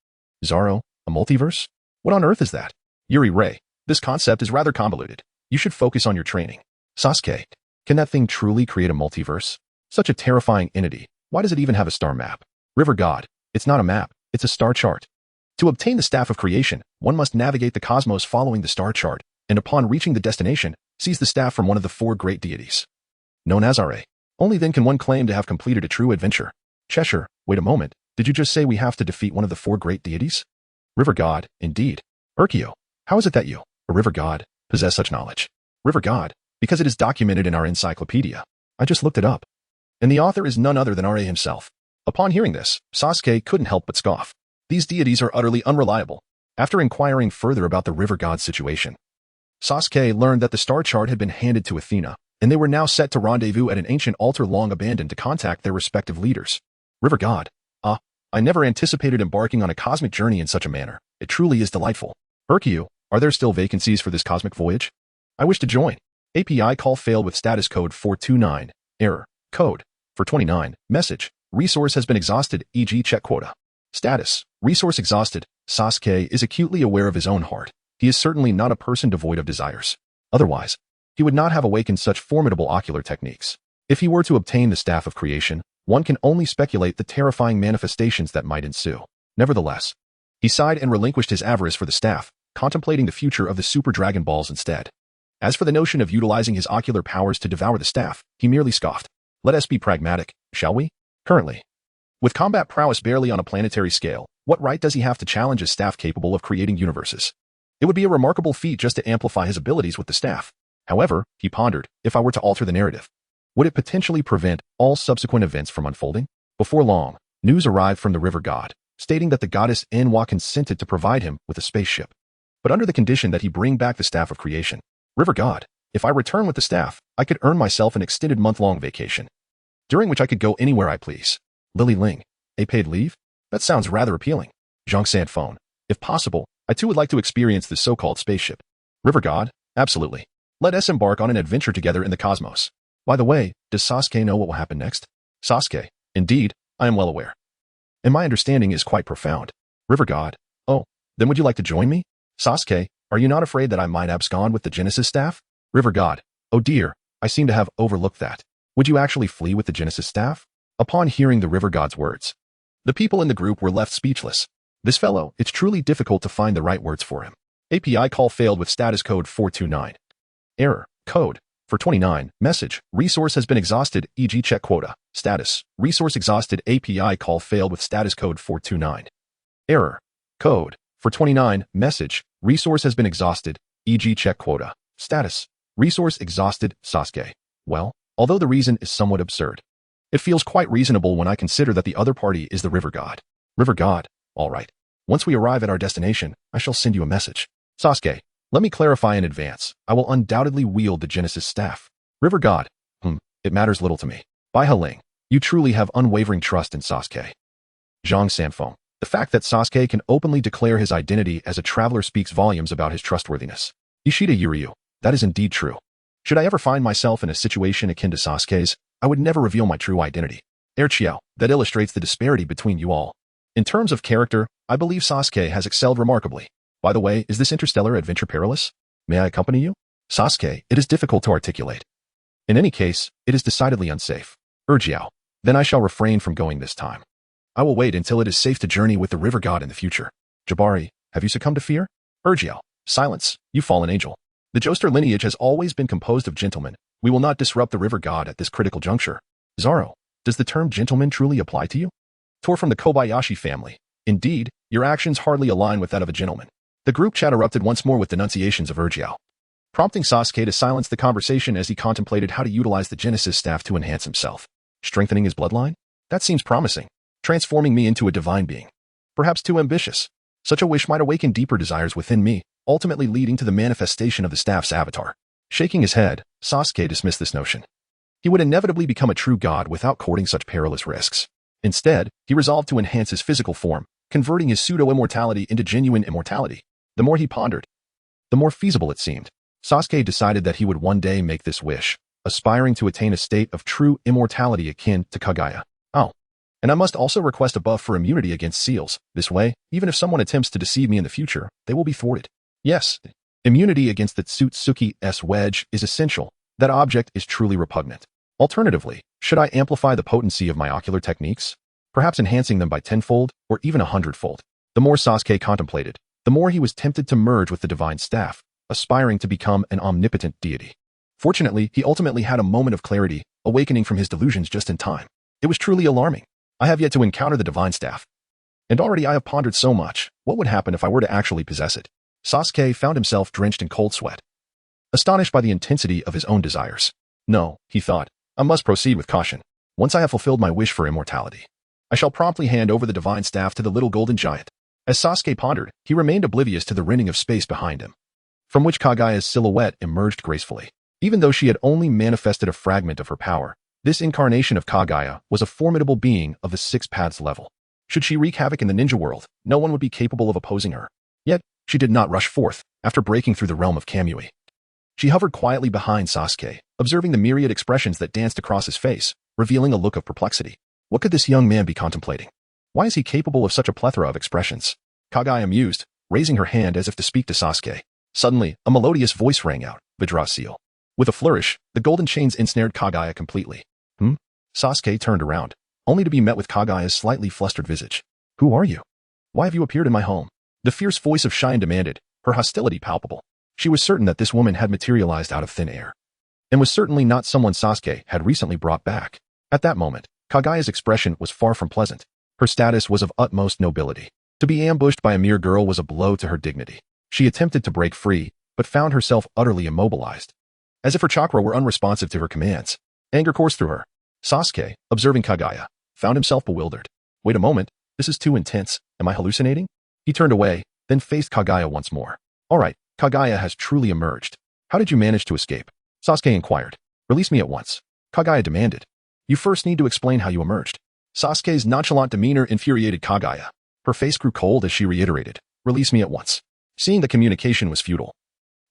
B: Zoro, a multiverse? What on earth is that? Yuri Ray, this concept is rather convoluted. You should focus on your training. Sasuke, can that thing truly create a multiverse? Such a terrifying entity. Why does it even have a star map? River God, it's not a map, it's a star chart. To obtain the Staff of Creation, one must navigate the cosmos following the star chart, and upon reaching the destination, seize the staff from one of the four great deities, known as Ra. Only then can one claim to have completed a true adventure. Cheshire, wait a moment, did you just say we have to defeat one of the four great deities? River God, indeed. Erqiao, how is it that you, a river god, possess such knowledge? River God, because it is documented in our encyclopedia. I just looked it up. And the author is none other than Ra himself. Upon hearing this, Sasuke couldn't help but scoff. These deities are utterly unreliable. After inquiring further about the river god's situation, Sasuke learned that the star chart had been handed to Athena, and they were now set to rendezvous at an ancient altar long abandoned to contact their respective leaders. River God, I never anticipated embarking on a cosmic journey in such a manner. It truly is delightful. Erqiao, are there still vacancies for this cosmic voyage? I wish to join. API call failed with status code 429. Error. Code. For 29. Message. Resource has been exhausted, e.g. check quota. Status. Resource exhausted. Sasuke is acutely aware of his own heart. He is certainly not a person devoid of desires. Otherwise, he would not have awakened such formidable ocular techniques. If he were to obtain the Staff of Creation, one can only speculate the terrifying manifestations that might ensue. Nevertheless, he sighed and relinquished his avarice for the staff, contemplating the future of the Super Dragon Balls instead. As for the notion of utilizing his ocular powers to devour the staff, he merely scoffed. Let us be pragmatic, shall we? Currently, with combat prowess barely on a planetary scale, what right does he have to challenge a staff capable of creating universes? It would be a remarkable feat just to amplify his abilities with the staff. However, he pondered, if I were to alter the narrative, would it potentially prevent all subsequent events from unfolding? Before long, news arrived from the river god, stating that the goddess Enwa consented to provide him with a spaceship, but under the condition that he bring back the Staff of Creation. River God, if I return with the staff, I could earn myself an extended month-long vacation, during which I could go anywhere I please. Lily Ling, a paid leave? That sounds rather appealing. Zhang Sanfeng, if possible, I too would like to experience this so-called spaceship. River God, absolutely. Let us embark on an adventure together in the cosmos. By the way, does Sasuke know what will happen next? Sasuke, indeed, I am well aware. And my understanding is quite profound. River God, oh, then would you like to join me? Sasuke, are you not afraid that I might abscond with the Genesis staff? River God, oh dear, I seem to have overlooked that. Would you actually flee with the Genesis staff? Upon hearing the river god's words, the people in the group were left speechless. This fellow, it's truly difficult to find the right words for him. API call failed with status code 429. Error. Code. For 29. Message. Resource has been exhausted, e.g. check quota. Status. Resource exhausted. API call failed with status code 429. Error. Code. For 29. Message. Resource has been exhausted, e.g. check quota. Status. Resource exhausted. Sasuke. Well, although the reason is somewhat absurd, it feels quite reasonable when I consider that the other party is the river god. River god. All right. Once we arrive at our destination, I shall send you a message. Sasuke, let me clarify in advance. I will undoubtedly wield the Genesis staff. River god. It matters little to me. Bai Heling, you truly have unwavering trust in Sasuke. Zhang Sanfeng. The fact that Sasuke can openly declare his identity as a traveler speaks volumes about his trustworthiness. Ishida Yuryu. That is indeed true. Should I ever find myself in a situation akin to Sasuke's, I would never reveal my true identity. Erqiao. That illustrates the disparity between you all. In terms of character, I believe Sasuke has excelled remarkably. By the way, is this interstellar adventure perilous? May I accompany you? Sasuke, it is difficult to articulate. In any case, it is decidedly unsafe. Erqiao. Then I shall refrain from going this time. I will wait until it is safe to journey with the river god in the future. Jabari, have you succumbed to fear? Erqiao. Silence, you fallen angel. The Joestar lineage has always been composed of gentlemen. We will not disrupt the river god at this critical juncture. Zoro, does the term gentleman truly apply to you? Tor from the Kobayashi family. Indeed, your actions hardly align with that of a gentleman. The group chat erupted once more with denunciations of Erqiao, prompting Sasuke to silence the conversation as he contemplated how to utilize the Genesis staff to enhance himself. Strengthening his bloodline? That seems promising. Transforming me into a divine being. Perhaps too ambitious. Such a wish might awaken deeper desires within me, ultimately leading to the manifestation of the staff's avatar. Shaking his head, Sasuke dismissed this notion. He would inevitably become a true god without courting such perilous risks. Instead, he resolved to enhance his physical form, converting his pseudo-immortality into genuine immortality. The more he pondered, the more feasible it seemed. Sasuke decided that he would one day make this wish, aspiring to attain a state of true immortality akin to Kagaya. Oh, and I must also request a buff for immunity against seals. This way, even if someone attempts to deceive me in the future, they will be thwarted. Yes, immunity against the Otsutsuki's wedge is essential. That object is truly repugnant. Alternatively, should I amplify the potency of my ocular techniques? Perhaps enhancing them by tenfold or even 100-fold. The more Sasuke contemplated, the more he was tempted to merge with the divine staff, aspiring to become an omnipotent deity. Fortunately, he ultimately had a moment of clarity, awakening from his delusions just in time. It was truly alarming. I have yet to encounter the divine staff. And already I have pondered so much. What would happen if I were to actually possess it? Sasuke found himself drenched in cold sweat, astonished by the intensity of his own desires. No, he thought, I must proceed with caution. Once I have fulfilled my wish for immortality, I shall promptly hand over the divine staff to the little golden giant. As Sasuke pondered, he remained oblivious to the rending of space behind him, from which Kagaya's silhouette emerged gracefully. Even though she had only manifested a fragment of her power, this incarnation of Kagaya was a formidable being of the Six Paths level. Should she wreak havoc in the ninja world, no one would be capable of opposing her. Yet, she did not rush forth, after breaking through the realm of Kamui. She hovered quietly behind Sasuke, observing the myriad expressions that danced across his face, revealing a look of perplexity. What could this young man be contemplating? Why is he capable of such a plethora of expressions? Kagaya mused, raising her hand as if to speak to Sasuke. Suddenly, a melodious voice rang out, Vidrasil. With a flourish, the golden chains ensnared Kagaya completely. Sasuke turned around, only to be met with Kagaya's slightly flustered visage. Who are you? Why have you appeared in my home? The fierce voice of Shine demanded, her hostility palpable. She was certain that this woman had materialized out of thin air, and was certainly not someone Sasuke had recently brought back. At that moment, Kagaya's expression was far from pleasant. Her status was of utmost nobility. To be ambushed by a mere girl was a blow to her dignity. She attempted to break free, but found herself utterly immobilized, as if her chakra were unresponsive to her commands. Anger coursed through her. Sasuke, observing Kagaya, found himself bewildered. Wait a moment, this is too intense. Am I hallucinating? He turned away, then faced Kagaya once more. All right, Kagaya has truly emerged. How did you manage to escape? Sasuke inquired. Release me at once. Kagaya demanded. You first need to explain how you emerged. Sasuke's nonchalant demeanor infuriated Kagaya. Her face grew cold as she reiterated. Release me at once. Seeing the communication was futile,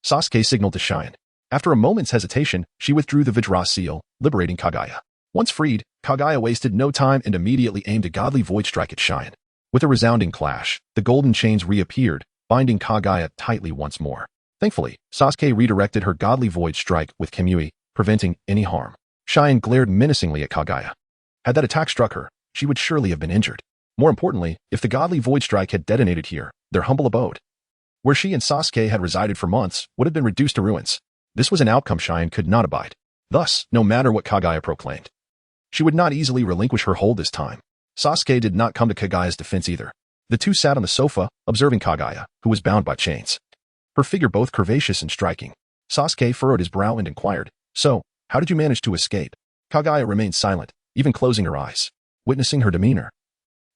B: Sasuke signaled to Shine. After a moment's hesitation, she withdrew the Vidrasil, liberating Kagaya. Once freed, Kagaya wasted no time and immediately aimed a godly void strike at Shine. With a resounding clash, the golden chains reappeared, binding Kagaya tightly once more. Thankfully, Sasuke redirected her godly void strike with Kamui, preventing any harm. Shine glared menacingly at Kagaya. Had that attack struck her, she would surely have been injured. More importantly, if the godly void strike had detonated here, their humble abode, where she and Sasuke had resided for months, would have been reduced to ruins. This was an outcome Shine could not abide. Thus, no matter what Kagaya proclaimed, she would not easily relinquish her hold this time. Sasuke did not come to Kagaya's defense either. The two sat on the sofa, observing Kagaya, who was bound by chains, her figure both curvaceous and striking. Sasuke furrowed his brow and inquired, So, how did you manage to escape? Kagaya remained silent, even closing her eyes, witnessing her demeanor.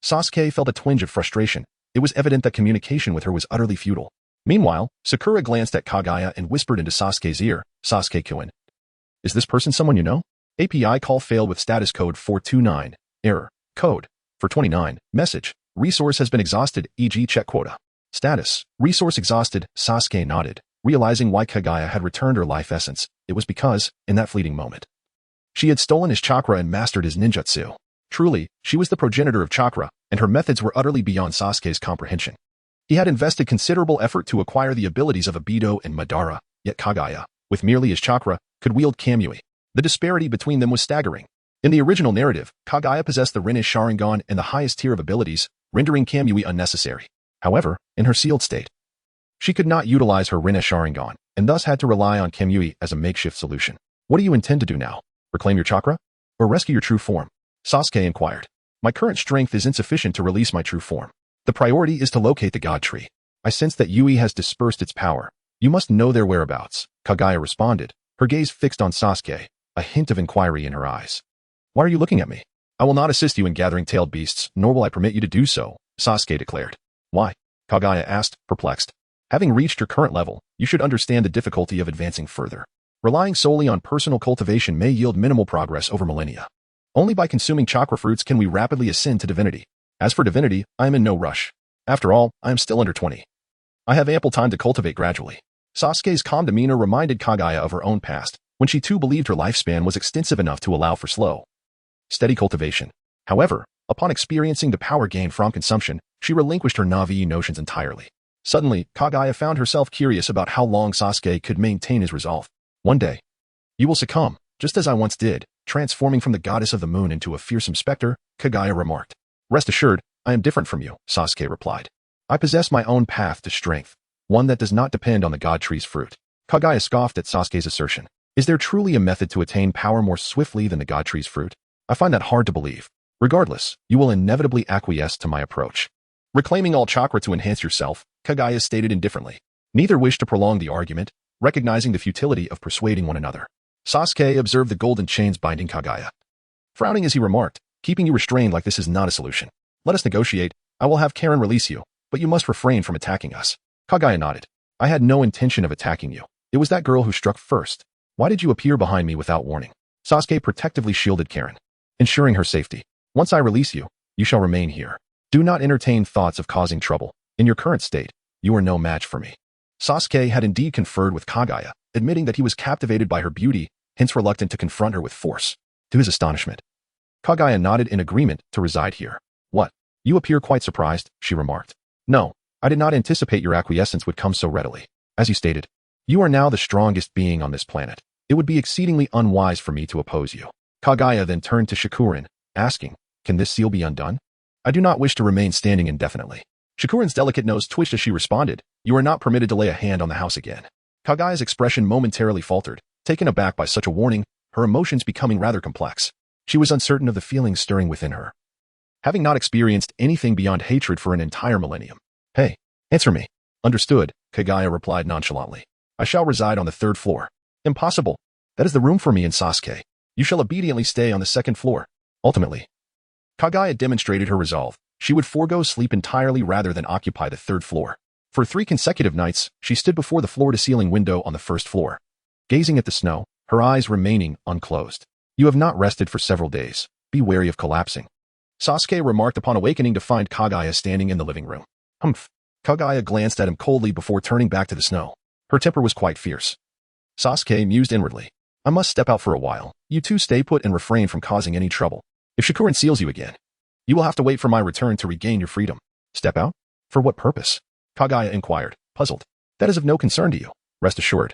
B: Sasuke felt a twinge of frustration. It was evident that communication with her was utterly futile. Meanwhile, Sakura glanced at Kagaya and whispered into Sasuke's ear, Sasuke-kun. Is this person someone you know? API call failed with status code 429. Error. Code. For 29. Message. Resource has been exhausted, e.g. check quota. Status. Resource exhausted. Sasuke nodded, realizing why Kagaya had returned her life essence. It was because, in that fleeting moment, she had stolen his chakra and mastered his ninjutsu. Truly, she was the progenitor of chakra, and her methods were utterly beyond Sasuke's comprehension. He had invested considerable effort to acquire the abilities of Obito and Madara, yet Kagaya, with merely his chakra, could wield Kamui. The disparity between them was staggering. In the original narrative, Kagaya possessed the Rinne's Sharingan and the highest tier of abilities, rendering Kamui unnecessary. However, in her sealed state, she could not utilize her Rinne's Sharingan, and thus had to rely on Kamui as a makeshift solution. What do you intend to do now? Reclaim your chakra? Or rescue your true form? Sasuke inquired. My current strength is insufficient to release my true form. The priority is to locate the God Tree. I sense that Yui has dispersed its power. You must know their whereabouts, Kagaya responded, her gaze fixed on Sasuke, a hint of inquiry in her eyes. Why are you looking at me? I will not assist you in gathering tailed beasts, nor will I permit you to do so, Sasuke declared. Why? Kagaya asked, perplexed. Having reached your current level, you should understand the difficulty of advancing further. Relying solely on personal cultivation may yield minimal progress over millennia. Only by consuming chakra fruits can we rapidly ascend to divinity. As for divinity, I am in no rush. After all, I am still under 20. I have ample time to cultivate gradually. Sasuke's calm demeanor reminded Kagaya of her own past, when she too believed her lifespan was extensive enough to allow for slow, steady cultivation. However, upon experiencing the power gained from consumption, she relinquished her Navi notions entirely. Suddenly, Kagaya found herself curious about how long Sasuke could maintain his resolve. One day, you will succumb, just as I once did, transforming from the goddess of the moon into a fearsome specter, Kagaya remarked. Rest assured, I am different from you, Sasuke replied. I possess my own path to strength, one that does not depend on the God Tree's fruit. Kagaya scoffed at Sasuke's assertion. Is there truly a method to attain power more swiftly than the God Tree's fruit? I find that hard to believe. Regardless, you will inevitably acquiesce to my approach. Reclaiming all chakra to enhance yourself, Kagaya stated indifferently. Neither wished to prolong the argument, recognizing the futility of persuading one another. Sasuke observed the golden chains binding Kagaya, frowning as he remarked, keeping you restrained like this is not a solution. Let us negotiate. I will have Karen release you, but you must refrain from attacking us. Kagaya nodded. I had no intention of attacking you. It was that girl who struck first. Why did you appear behind me without warning? Sasuke protectively shielded Karen, ensuring her safety. Once I release you, you shall remain here. Do not entertain thoughts of causing trouble. In your current state, you are no match for me. Sasuke had indeed conferred with Kagaya, admitting that he was captivated by her beauty, hence reluctant to confront her with force. To his astonishment, Kagaya nodded in agreement to reside here. What? You appear quite surprised, she remarked. No, I did not anticipate your acquiescence would come so readily. As you stated, you are now the strongest being on this planet. It would be exceedingly unwise for me to oppose you. Kagaya then turned to Shikurin, asking, can this seal be undone? I do not wish to remain standing indefinitely. Shikurin's delicate nose twitched as she responded, you are not permitted to lay a hand on the house again. Kagaya's expression momentarily faltered, taken aback by such a warning, her emotions becoming rather complex. She was uncertain of the feelings stirring within her, having not experienced anything beyond hatred for an entire millennium. Hey, answer me. Understood, Kagaya replied nonchalantly. I shall reside on the 3rd floor. Impossible. That is the room for me and Sasuke. You shall obediently stay on the 2nd floor. Ultimately, Kagaya demonstrated her resolve. She would forego sleep entirely rather than occupy the 3rd floor. For 3 consecutive nights, she stood before the floor-to-ceiling window on the 1st floor, gazing at the snow, her eyes remaining unclosed. You have not rested for several days. Be wary of collapsing, Sasuke remarked upon awakening to find Kagaya standing in the living room. Humph. Kagaya glanced at him coldly before turning back to the snow. Her temper was quite fierce. Sasuke mused inwardly. I must step out for a while. You two stay put and refrain from causing any trouble. If Shikurin seals you again, you will have to wait for my return to regain your freedom. Step out? For what purpose? Kagaya inquired, puzzled. That is of no concern to you. Rest assured.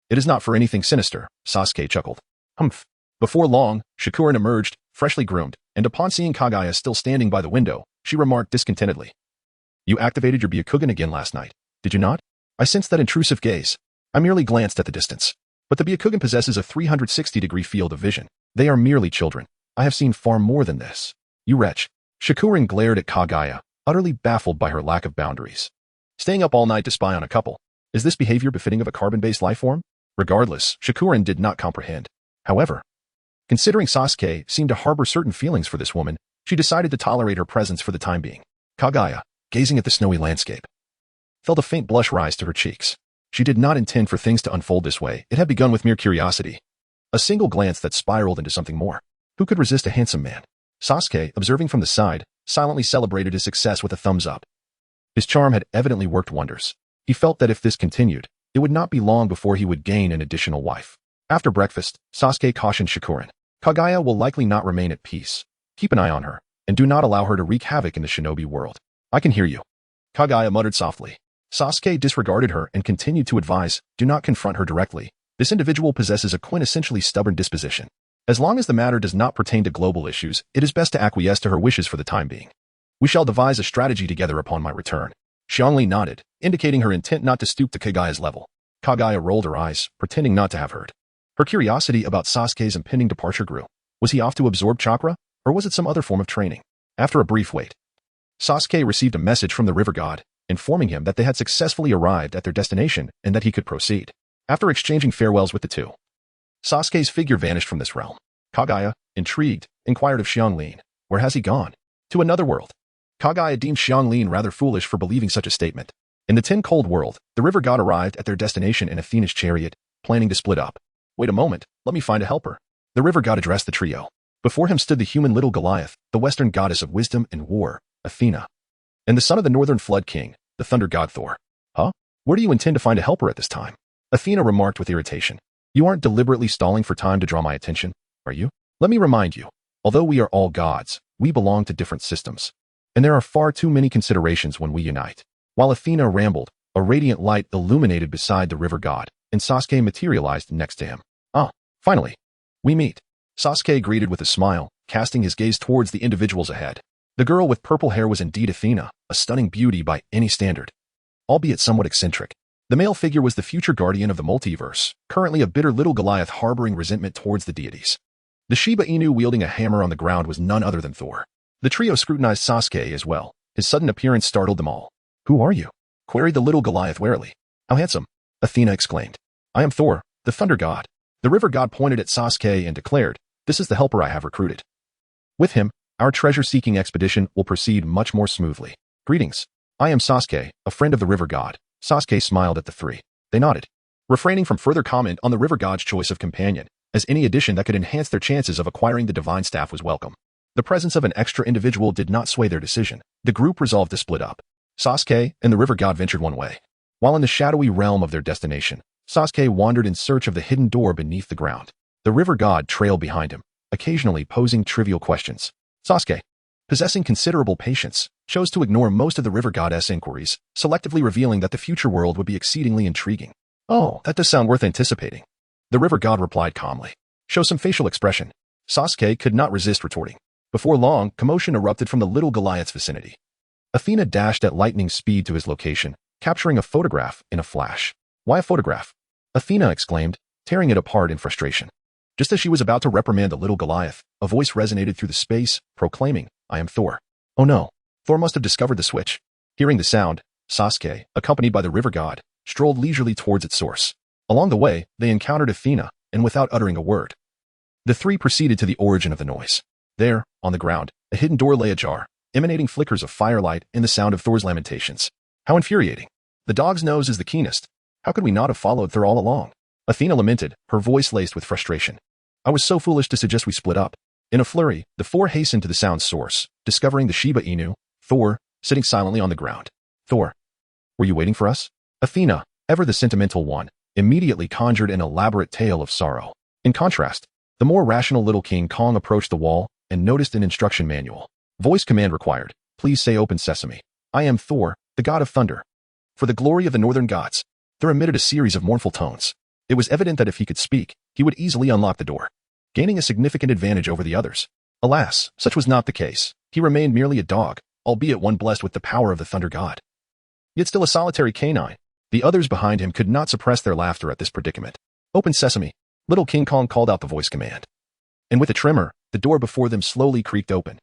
B: It is not for anything sinister, Sasuke chuckled. Humph. Before long, Shikurin emerged, freshly groomed, and upon seeing Kagaya still standing by the window, she remarked discontentedly. You activated your Byakugan again last night, did you not? I sensed that intrusive gaze. I merely glanced at the distance. But the Byakugan possesses a 360-degree field of vision. They are merely children. I have seen far more than this. You wretch. Shikurin glared at Kagaya, utterly baffled by her lack of boundaries. Staying up all night to spy on a couple. Is this behavior befitting of a carbon-based life form? Regardless, Shikurin did not comprehend. However, considering Sasuke seemed to harbor certain feelings for this woman, she decided to tolerate her presence for the time being. Kagaya, gazing at the snowy landscape, felt a faint blush rise to her cheeks. She did not intend for things to unfold this way. It had begun with mere curiosity. A single glance that spiraled into something more. Who could resist a handsome man? Sasuke, observing from the side, silently celebrated his success with a thumbs up. His charm had evidently worked wonders. He felt that if this continued, it would not be long before he would gain an additional wife. After breakfast, Sasuke cautioned Shikurin. Kagaya will likely not remain at peace. Keep an eye on her, and do not allow her to wreak havoc in the shinobi world. I can hear you. Kagaya muttered softly. Sasuke disregarded her and continued to advise, do not confront her directly. This individual possesses a quintessentially stubborn disposition. As long as the matter does not pertain to global issues, it is best to acquiesce to her wishes for the time being. We shall devise a strategy together upon my return. Xiangli nodded, indicating her intent not to stoop to Kagaya's level. Kagaya rolled her eyes, pretending not to have heard. Her curiosity about Sasuke's impending departure grew. Was he off to absorb chakra, or was it some other form of training? After a brief wait, Sasuke received a message from the river god, informing him that they had successfully arrived at their destination and that he could proceed. After exchanging farewells with the two, Sasuke's figure vanished from this realm. Kagaya, intrigued, inquired of Xianglin, where has he gone? To another world. Kagaya deemed Xianglin rather foolish for believing such a statement. In the Ten Cold World, the river god arrived at their destination in Athena's chariot, planning to split up. Wait a moment, let me find a helper. The river god addressed the trio. Before him stood the human little Goliath, the western goddess of wisdom and war, Athena, and the son of the northern flood king, the thunder god Thor. Huh? Where do you intend to find a helper at this time? Athena remarked with irritation. You aren't deliberately stalling for time to draw my attention, are you? Let me remind you, although we are all gods, we belong to different systems. And there are far too many considerations when we unite. While Athena rambled, a radiant light illuminated beside the river god, and Sasuke materialized next to him. Ah, finally. We meet. Sasuke greeted with a smile, casting his gaze towards the individuals ahead. The girl with purple hair was indeed Athena, a stunning beauty by any standard, albeit somewhat eccentric. The male figure was the future guardian of the multiverse, currently a bitter little Goliath harboring resentment towards the deities. The Shiba Inu wielding a hammer on the ground was none other than Thor. The trio scrutinized Sasuke as well. His sudden appearance startled them all. Who are you? Queried the little Goliath warily. How handsome, Athena exclaimed. I am Thor, the thunder god. The river god pointed at Sasuke and declared, this is the helper I have recruited. With him, our treasure-seeking expedition will proceed much more smoothly. Greetings. I am Sasuke, a friend of the river god. Sasuke smiled at the three. They nodded, refraining from further comment on the river god's choice of companion, as any addition that could enhance their chances of acquiring the divine staff was welcome. The presence of an extra individual did not sway their decision. The group resolved to split up. Sasuke and the river god ventured one way, while in the shadowy realm of their destination, Sasuke wandered in search of the hidden door beneath the ground. The river god trailed behind him, occasionally posing trivial questions. Sasuke, possessing considerable patience, chose to ignore most of the river goddess inquiries, selectively revealing that the future world would be exceedingly intriguing. Oh, that does sound worth anticipating. The river god replied calmly. Show some facial expression. Sasuke could not resist retorting. Before long, commotion erupted from the little Goliath's vicinity. Athena dashed at lightning speed to his location, capturing a photograph in a flash. Why a photograph? Athena exclaimed, tearing it apart in frustration. Just as she was about to reprimand the little Goliath, a voice resonated through the space, proclaiming, I am Thor. Oh no, Thor must have discovered the switch. Hearing the sound, Sasuke, accompanied by the river god, strolled leisurely towards its source. Along the way, they encountered Athena, and without uttering a word, the three proceeded to the origin of the noise. There, on the ground, a hidden door lay ajar, emanating flickers of firelight and the sound of Thor's lamentations. How infuriating. The dog's nose is the keenest. How could we not have followed Thor all along? Athena lamented, her voice laced with frustration. I was so foolish to suggest we split up. In a flurry, the four hastened to the sound's source, discovering the Shiba Inu, Thor, sitting silently on the ground. Thor, were you waiting for us? Athena, ever the sentimental one, immediately conjured an elaborate tale of sorrow. In contrast, the more rational little King Kong approached the wall and noticed an instruction manual. Voice command required. Please say open sesame. I am Thor, the god of thunder. For the glory of the northern gods. Thor emitted a series of mournful tones. It was evident that if he could speak, he would easily unlock the door, gaining a significant advantage over the others. Alas, such was not the case. He remained merely a dog, albeit one blessed with the power of the thunder god. Yet still a solitary canine. The others behind him could not suppress their laughter at this predicament. Open sesame. Little King Kong called out the voice command. And with a tremor, the door before them slowly creaked open.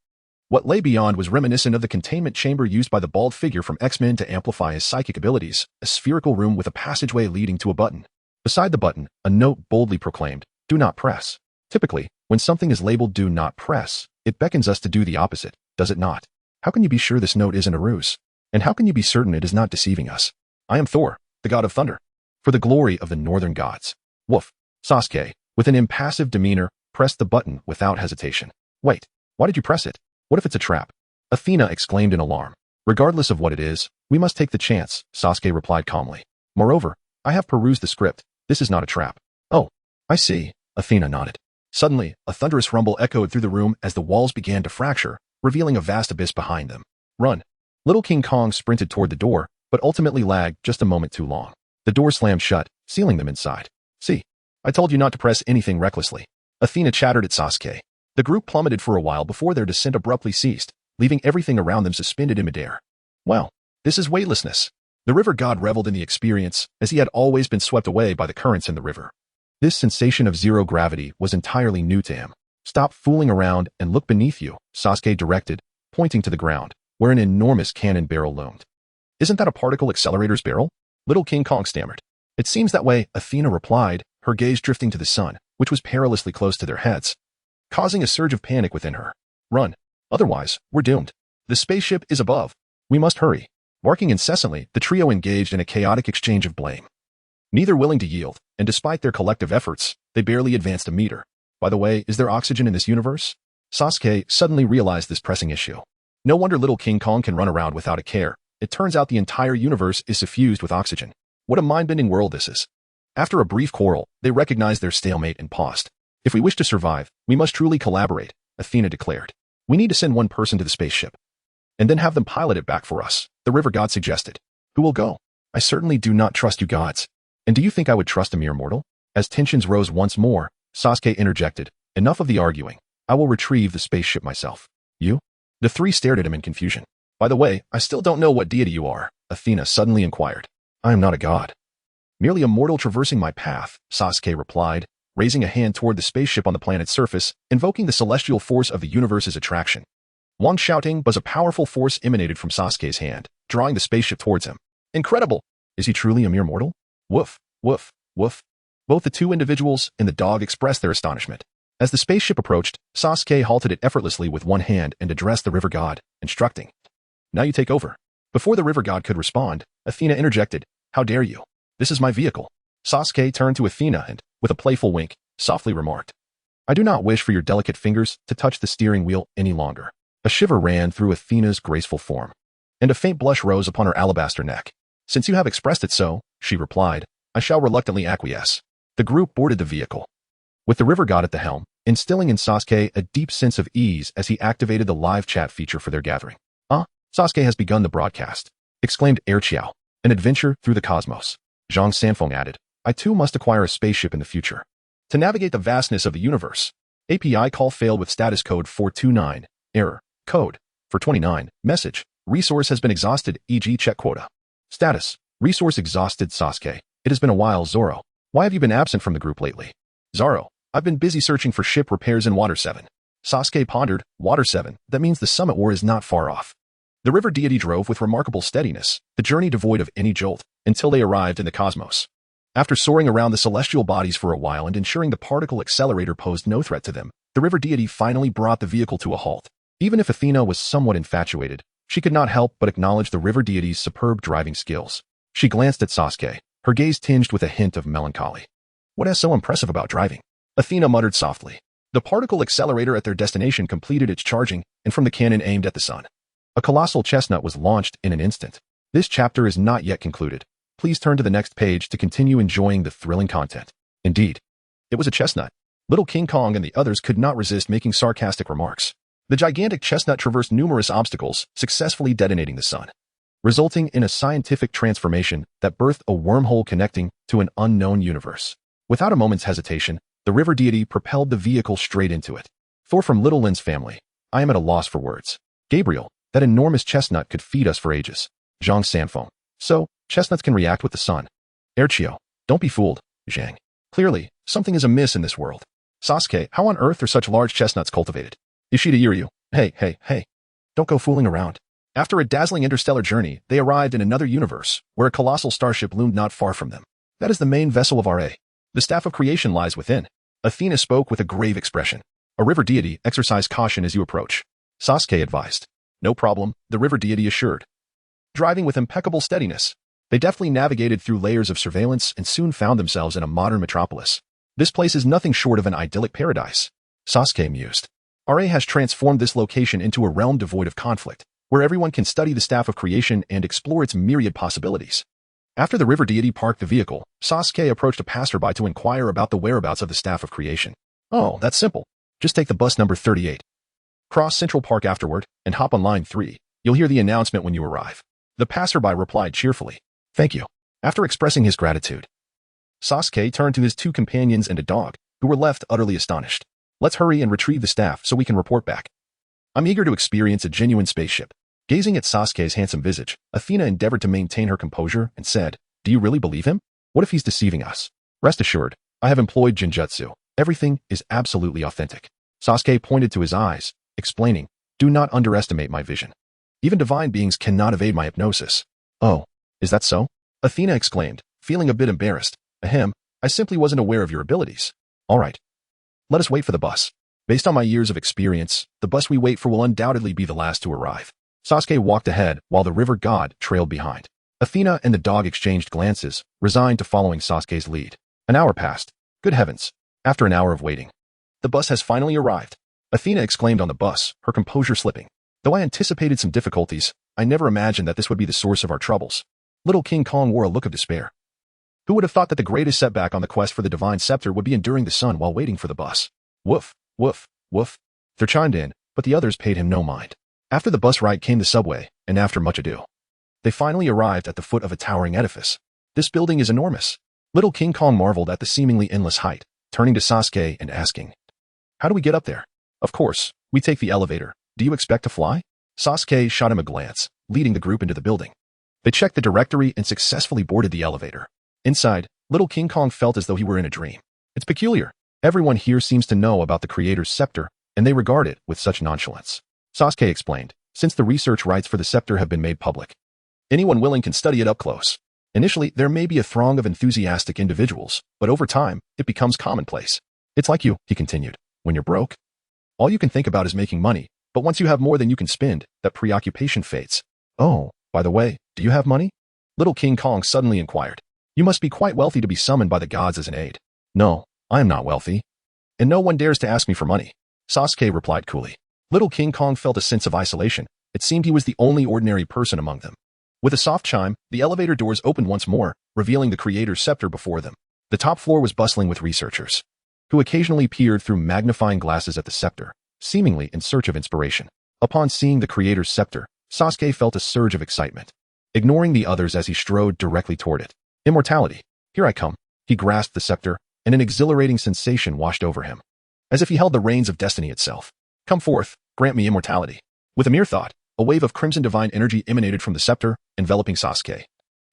B: What lay beyond was reminiscent of the containment chamber used by the bald figure from X-Men to amplify his psychic abilities, a spherical room with a passageway leading to a button. Beside the button, a note boldly proclaimed, do not press. Typically, when something is labeled do not press, it beckons us to do the opposite, does it not? How can you be sure this note isn't a ruse? And how can you be certain it is not deceiving us? I am Thor, the god of thunder. For the glory of the northern gods. Woof. Sasuke, with an impassive demeanor, pressed the button without hesitation. Wait, why did you press it? What if it's a trap? Athena exclaimed in alarm. Regardless of what it is, we must take the chance, Sasuke replied calmly. Moreover, I have perused the script. This is not a trap. Oh, I see, Athena nodded. Suddenly, a thunderous rumble echoed through the room as the walls began to fracture, revealing a vast abyss behind them. Run! Little King Kong sprinted toward the door, but ultimately lagged just a moment too long. The door slammed shut, sealing them inside. See, I told you not to press anything recklessly. Athena chattered at Sasuke. The group plummeted for a while before their descent abruptly ceased, leaving everything around them suspended in midair. Well, this is weightlessness. The river god reveled in the experience, as he had always been swept away by the currents in the river. This sensation of zero gravity was entirely new to him. Stop fooling around and look beneath you, Sasuke directed, pointing to the ground, where an enormous cannon barrel loomed. Isn't that a particle accelerator's barrel? Little King Kong stammered. It seems that way, Athena replied, her gaze drifting to the sun, which was perilously close to their heads, causing a surge of panic within her. Run. Otherwise, we're doomed. The spaceship is above. We must hurry. Barking incessantly, the trio engaged in a chaotic exchange of blame. Neither willing to yield, and despite their collective efforts, they barely advanced a meter. By the way, is there oxygen in this universe? Sasuke suddenly realized this pressing issue. No wonder little King Kong can run around without a care. It turns out the entire universe is suffused with oxygen. What a mind-bending world this is. After a brief quarrel, they recognized their stalemate and paused. If we wish to survive, we must truly collaborate, Athena declared. We need to send one person to the spaceship, and then have them pilot it back for us, the river god suggested. Who will go? I certainly do not trust you gods. And do you think I would trust a mere mortal? As tensions rose once more, Sasuke interjected. Enough of the arguing. I will retrieve the spaceship myself. You? The three stared at him in confusion. By the way, I still don't know what deity you are, Athena suddenly inquired. I am not a god. Merely a mortal traversing my path, Sasuke replied, raising a hand toward the spaceship on the planet's surface, invoking the celestial force of the universe's attraction. Wang shouting, but a powerful force emanated from Sasuke's hand, drawing the spaceship towards him. Incredible! Is he truly a mere mortal? Woof, woof, woof. Both the two individuals and the dog expressed their astonishment. As the spaceship approached, Sasuke halted it effortlessly with one hand and addressed the river god, instructing. Now you take over. Before the river god could respond, Athena interjected. How dare you? This is my vehicle. Sasuke turned to Athena and, with a playful wink, softly remarked. I do not wish for your delicate fingers to touch the steering wheel any longer. A shiver ran through Athena's graceful form, and a faint blush rose upon her alabaster neck. Since you have expressed it so, she replied, I shall reluctantly acquiesce. The group boarded the vehicle, with the river god at the helm, instilling in Sasuke a deep sense of ease as he activated the live chat feature for their gathering. Sasuke has begun the broadcast, exclaimed Erqiao. An adventure through the cosmos. Zhang Sanfeng added, I too must acquire a spaceship in the future. To navigate the vastness of the universe. API call failed with status code 429. Error. Code. 429. Message. Resource has been exhausted, e.g. check quota. Status. Resource exhausted, Sasuke. It has been a while, Zoro. Why have you been absent from the group lately? Zoro. I've been busy searching for ship repairs in Water 7. Sasuke pondered. Water 7. That means the summit war is not far off. The river deity drove with remarkable steadiness, the journey devoid of any jolt, until they arrived in the cosmos. After soaring around the celestial bodies for a while and ensuring the particle accelerator posed no threat to them, the river deity finally brought the vehicle to a halt. Even if Athena was somewhat infatuated, she could not help but acknowledge the river deity's superb driving skills. She glanced at Sasuke, her gaze tinged with a hint of melancholy. What is so impressive about driving? Athena muttered softly. The particle accelerator at their destination completed its charging, and from the cannon aimed at the sun, a colossal chestnut was launched in an instant. This chapter is not yet concluded. Please turn to the next page to continue enjoying the thrilling content. Indeed, it was a chestnut. Little King Kong and the others could not resist making sarcastic remarks. The gigantic chestnut traversed numerous obstacles, successfully detonating the sun, resulting in a scientific transformation that birthed a wormhole connecting to an unknown universe. Without a moment's hesitation, the river deity propelled the vehicle straight into it. Thor from Little Lin's family. I am at a loss for words. Gabriel, that enormous chestnut could feed us for ages. Zhang Sanfeng. So, chestnuts can react with the sun. Erqiao. Don't be fooled, Zhang. Clearly, something is amiss in this world. Sasuke, how on earth are such large chestnuts cultivated? Ishida Yiryu. Hey. Don't go fooling around. After a dazzling interstellar journey, they arrived in another universe, where a colossal starship loomed not far from them. That is the main vessel of RA. The staff of creation lies within. Athena spoke with a grave expression. A river deity, exercise caution as you approach. Sasuke advised. No problem, the river deity assured. Driving with impeccable steadiness, they deftly navigated through layers of surveillance and soon found themselves in a modern metropolis. This place is nothing short of an idyllic paradise. Sasuke mused. RA has transformed this location into a realm devoid of conflict, where everyone can study the staff of creation and explore its myriad possibilities. After the river deity parked the vehicle, Sasuke approached a passerby to inquire about the whereabouts of the staff of creation. Oh, that's simple. Just take the bus number 38. Cross Central Park afterward, and hop on line 3. You'll hear the announcement when you arrive. The passerby replied cheerfully. Thank you. After expressing his gratitude, Sasuke turned to his 2 companions and a dog, who were left utterly astonished. Let's hurry and retrieve the staff so we can report back. I'm eager to experience a genuine spaceship. Gazing at Sasuke's handsome visage, Athena endeavored to maintain her composure and said, Do you really believe him? What if he's deceiving us? Rest assured, I have employed Jinjutsu. Everything is absolutely authentic. Sasuke pointed to his eyes, explaining, Do not underestimate my vision. Even divine beings cannot evade my hypnosis. Oh, is that so? Athena exclaimed, feeling a bit embarrassed. Ahem, I simply wasn't aware of your abilities. All right. Let us wait for the bus. Based on my years of experience, the bus we wait for will undoubtedly be the last to arrive. Sasuke walked ahead while the river god trailed behind. Athena and the dog exchanged glances, resigned to following Sasuke's lead. An hour passed. Good heavens. After an hour of waiting, the bus has finally arrived. Athena exclaimed on the bus, her composure slipping. Though I anticipated some difficulties, I never imagined that this would be the source of our troubles. Little King Kong wore a look of despair. Who would have thought that the greatest setback on the quest for the divine scepter would be enduring the sun while waiting for the bus? Woof, woof, woof. They chimed in, but the others paid him no mind. After the bus ride came the subway, and after much ado, they finally arrived at the foot of a towering edifice. This building is enormous. Little King Kong marveled at the seemingly endless height, turning to Sasuke and asking, How do we get up there? Of course, we take the elevator. Do you expect to fly? Sasuke shot him a glance, leading the group into the building. They checked the directory and successfully boarded the elevator. Inside, Little King Kong felt as though he were in a dream. It's peculiar. Everyone here seems to know about the creator's scepter, and they regard it with such nonchalance. Sasuke explained, since the research rights for the scepter have been made public, anyone willing can study it up close. Initially, there may be a throng of enthusiastic individuals, but over time, it becomes commonplace. It's like you, he continued, when you're broke. All you can think about is making money, but once you have more than you can spend, that preoccupation fades. Oh, by the way, do you have money? Little King Kong suddenly inquired. You must be quite wealthy to be summoned by the gods as an aid. No, I am not wealthy. And no one dares to ask me for money. Sasuke replied coolly. Little King Kong felt a sense of isolation. It seemed he was the only ordinary person among them. With a soft chime, the elevator doors opened once more, revealing the creator's scepter before them. The top floor was bustling with researchers, who occasionally peered through magnifying glasses at the scepter, seemingly in search of inspiration. Upon seeing the creator's scepter, Sasuke felt a surge of excitement, ignoring the others as he strode directly toward it. Immortality. Here I come. He grasped the scepter, and an exhilarating sensation washed over him, as if he held the reins of destiny itself. Come forth, grant me immortality. With a mere thought, a wave of crimson divine energy emanated from the scepter, enveloping Sasuke,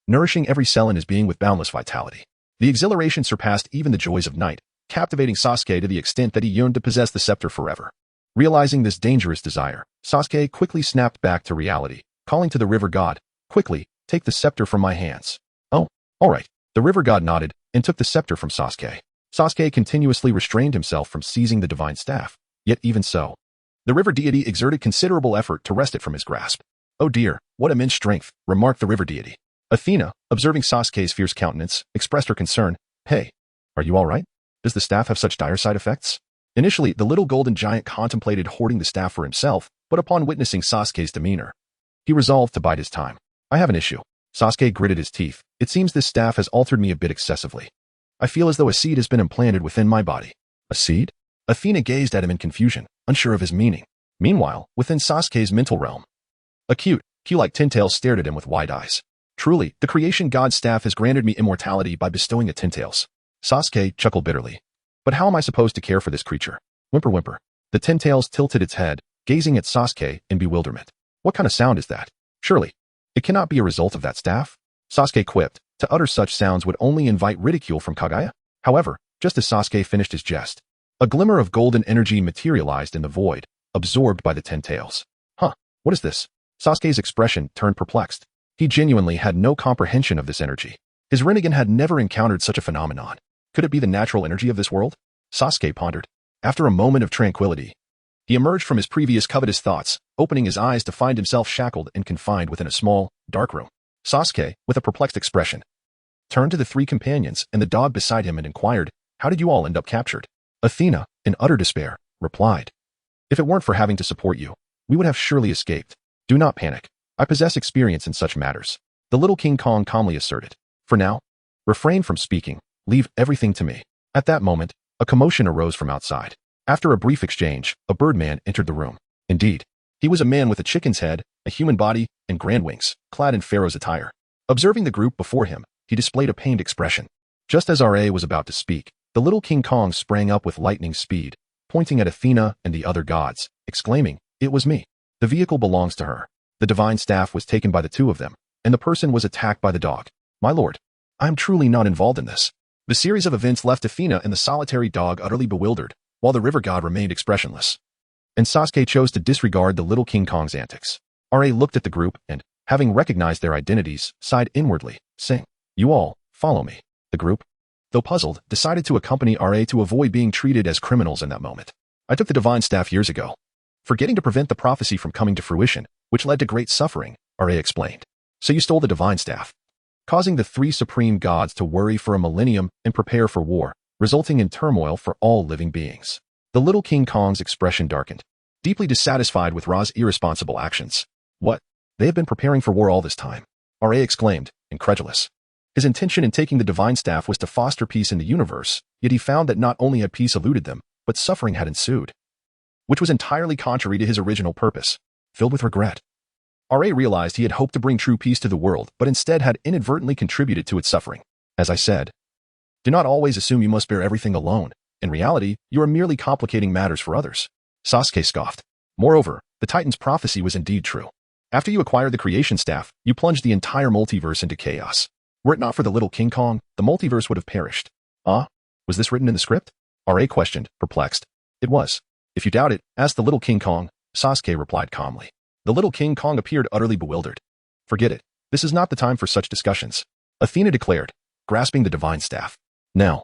B: nourishing every cell in his being with boundless vitality. The exhilaration surpassed even the joys of night, captivating Sasuke to the extent that he yearned to possess the scepter forever. Realizing this dangerous desire, Sasuke quickly snapped back to reality, calling to the river god, Quickly, take the scepter from my hands. Oh, all right. The river god nodded and took the scepter from Sasuke. Sasuke continuously restrained himself from seizing the divine staff, yet even so, the river deity exerted considerable effort to wrest it from his grasp. Oh dear, what immense strength, remarked the river deity. Athena, observing Sasuke's fierce countenance, expressed her concern. Hey, are you all right? Does the staff have such dire side effects? Initially, the little golden giant contemplated hoarding the staff for himself, but upon witnessing Sasuke's demeanor, he resolved to bide his time. I have an issue. Sasuke gritted his teeth. It seems this staff has altered me a bit excessively. I feel as though a seed has been implanted within my body. A seed? Athena gazed at him in confusion, unsure of his meaning. Meanwhile, within Sasuke's mental realm, a cute, Q-like Tintail stared at him with wide eyes. Truly, the creation god's staff has granted me immortality by bestowing a Tintails. Sasuke chuckled bitterly. But how am I supposed to care for this creature? Whimper whimper. The Tintails tilted its head, gazing at Sasuke in bewilderment. What kind of sound is that? Surely, it cannot be a result of that staff? Sasuke quipped. To utter such sounds would only invite ridicule from Kagaya. However, just as Sasuke finished his jest, a glimmer of golden energy materialized in the void, absorbed by the Tintails. Huh, what is this? Sasuke's expression turned perplexed. He genuinely had no comprehension of this energy. His Rinnegan had never encountered such a phenomenon. Could it be the natural energy of this world? Sasuke pondered. After a moment of tranquility, he emerged from his previous covetous thoughts, opening his eyes to find himself shackled and confined within a small, dark room. Sasuke, with a perplexed expression, turned to the three companions and the dog beside him and inquired, How did you all end up captured? Athena, in utter despair, replied. If it weren't for having to support you, we would have surely escaped. Do not panic. I possess experience in such matters. The little King Kong calmly asserted. For now, refrain from speaking. Leave everything to me. At that moment, a commotion arose from outside. After a brief exchange, a birdman entered the room. Indeed, he was a man with a chicken's head, a human body, and grand wings, clad in pharaoh's attire. Observing the group before him, he displayed a pained expression. Just as R.A. was about to speak, the little King Kong sprang up with lightning speed, pointing at Athena and the other gods, exclaiming, "It was me. The vehicle belongs to her. The divine staff was taken by the two of them, and the person was attacked by the dog. My lord, I am truly not involved in this." The series of events left Athena and the solitary dog utterly bewildered, while the river god remained expressionless. And Sasuke chose to disregard the little King Kong's antics. R.A. looked at the group and, having recognized their identities, sighed inwardly, saying, "You all, follow me." The group, though puzzled, decided to accompany R.A. to avoid being treated as criminals in that moment. "I took the divine staff years ago, forgetting to prevent the prophecy from coming to fruition, which led to great suffering," R.A. explained. "So you stole the divine staff, causing the three supreme gods to worry for a millennium and prepare for war, resulting in turmoil for all living beings." The little King Kong's expression darkened, deeply dissatisfied with Ra's irresponsible actions. "What? They have been preparing for war all this time?" R.A. exclaimed, incredulous. His intention in taking the divine staff was to foster peace in the universe, yet he found that not only had peace eluded them, but suffering had ensued, which was entirely contrary to his original purpose. Filled with regret, R.A. realized he had hoped to bring true peace to the world, but instead had inadvertently contributed to its suffering. "As I said, do not always assume you must bear everything alone. In reality, you are merely complicating matters for others," Sasuke scoffed. "Moreover, the Titan's prophecy was indeed true. After you acquired the creation staff, you plunged the entire multiverse into chaos. Were it not for the little King Kong, the multiverse would have perished." "Ah? Was this written in the script?" R.A. questioned, perplexed. "It was. If you doubt it, ask the little King Kong," Sasuke replied calmly. The little King Kong appeared utterly bewildered. "Forget it. This is not the time for such discussions," Athena declared, grasping the divine staff. "Now,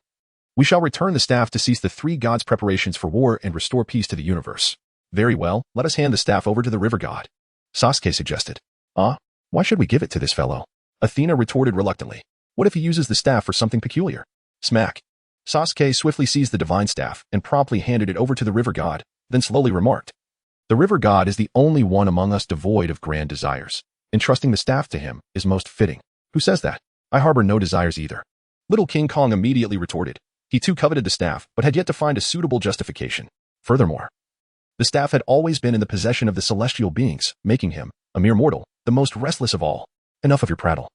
B: we shall return the staff to cease the three gods' preparations for war and restore peace to the universe." "Very well, let us hand the staff over to the river god," Sasuke suggested. "Ah? Why should we give it to this fellow?" Athena retorted reluctantly. "What if he uses the staff for something peculiar?" Smack. Sasuke swiftly seized the divine staff and promptly handed it over to the river god, then slowly remarked, "The river god is the only one among us devoid of grand desires. Entrusting the staff to him is most fitting." "Who says that? I harbor no desires either." Little King Kong immediately retorted. He too coveted the staff, but had yet to find a suitable justification. Furthermore, the staff had always been in the possession of the celestial beings, making him, a mere mortal, the most restless of all. "Enough of your prattle.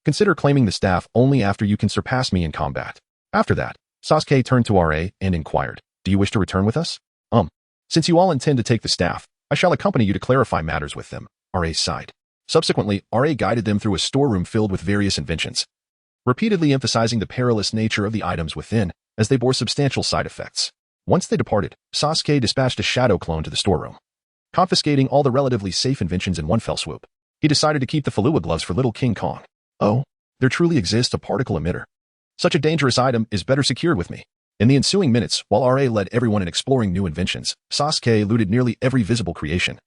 B: Consider claiming the staff only after you can surpass me in combat." After that, Sasuke turned to R.A. and inquired, "Do you wish to return with us?" Since you all intend to take the staff, I shall accompany you to clarify matters with them," R.A. sighed. Subsequently, R.A. guided them through a storeroom filled with various inventions, repeatedly emphasizing the perilous nature of the items within, as they bore substantial side effects. Once they departed, Sasuke dispatched a shadow clone to the storeroom, confiscating all the relatively safe inventions in one fell swoop. He decided to keep the Falua gloves for little King Kong. "Oh, there truly exists a particle emitter. Such a dangerous item is better secured with me." In the ensuing minutes, while R.A. led everyone in exploring new inventions, Sasuke looted nearly every visible creation,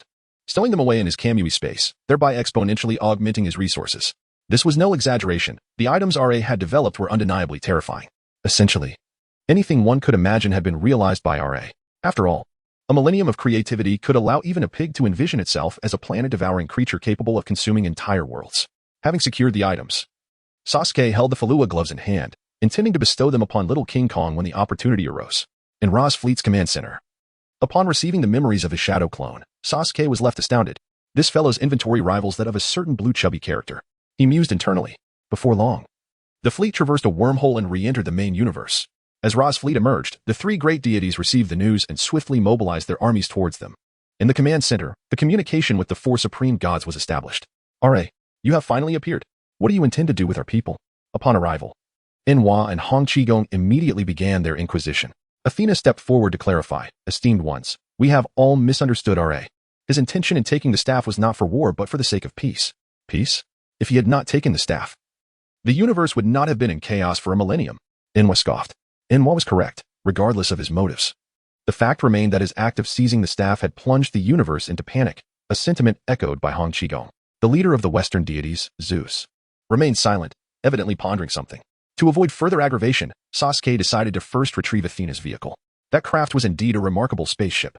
B: stowing them away in his Kamui space, thereby exponentially augmenting his resources. This was no exaggeration. The items R.A. had developed were undeniably terrifying. Essentially, anything one could imagine had been realized by R.A. After all, a millennium of creativity could allow even a pig to envision itself as a planet-devouring creature capable of consuming entire worlds. Having secured the items, Sasuke held the Falua gloves in hand, intending to bestow them upon little King Kong when the opportunity arose. In Ra's fleet's command center, upon receiving the memories of his shadow clone, Sasuke was left astounded. This fellow's inventory rivals that of a certain blue chubby character. He mused internally. Before long, the fleet traversed a wormhole and re-entered the main universe. As Ra's fleet emerged, the three great deities received the news and swiftly mobilized their armies towards them. In the command center, the communication with the four supreme gods was established. "R.A., you have finally appeared. What do you intend to do with our people?" Upon arrival, Enhwa and Hong Qigong immediately began their inquisition. Athena stepped forward to clarify. "Esteemed ones, we have all misunderstood R.A. His intention in taking the staff was not for war but for the sake of peace." Peace? If he had not taken the staff, the universe would not have been in chaos for a millennium. Enhwa scoffed. Enhwa was correct, regardless of his motives. The fact remained that his act of seizing the staff had plunged the universe into panic, a sentiment echoed by Hong Qigong. The leader of the Western deities, Zeus, remained silent, evidently pondering something. To avoid further aggravation, Sasuke decided to first retrieve Athena's vehicle. That craft was indeed a remarkable spaceship,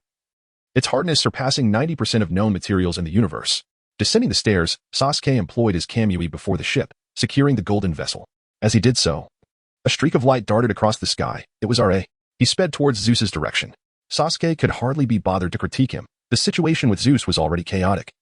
B: its hardness surpassing 90% of known materials in the universe. Descending the stairs, Sasuke employed his Kamui before the ship, securing the golden vessel. As he did so, a streak of light darted across the sky. It was Ra. He sped towards Zeus's direction. Sasuke could hardly be bothered to critique him. The situation with Zeus was already chaotic.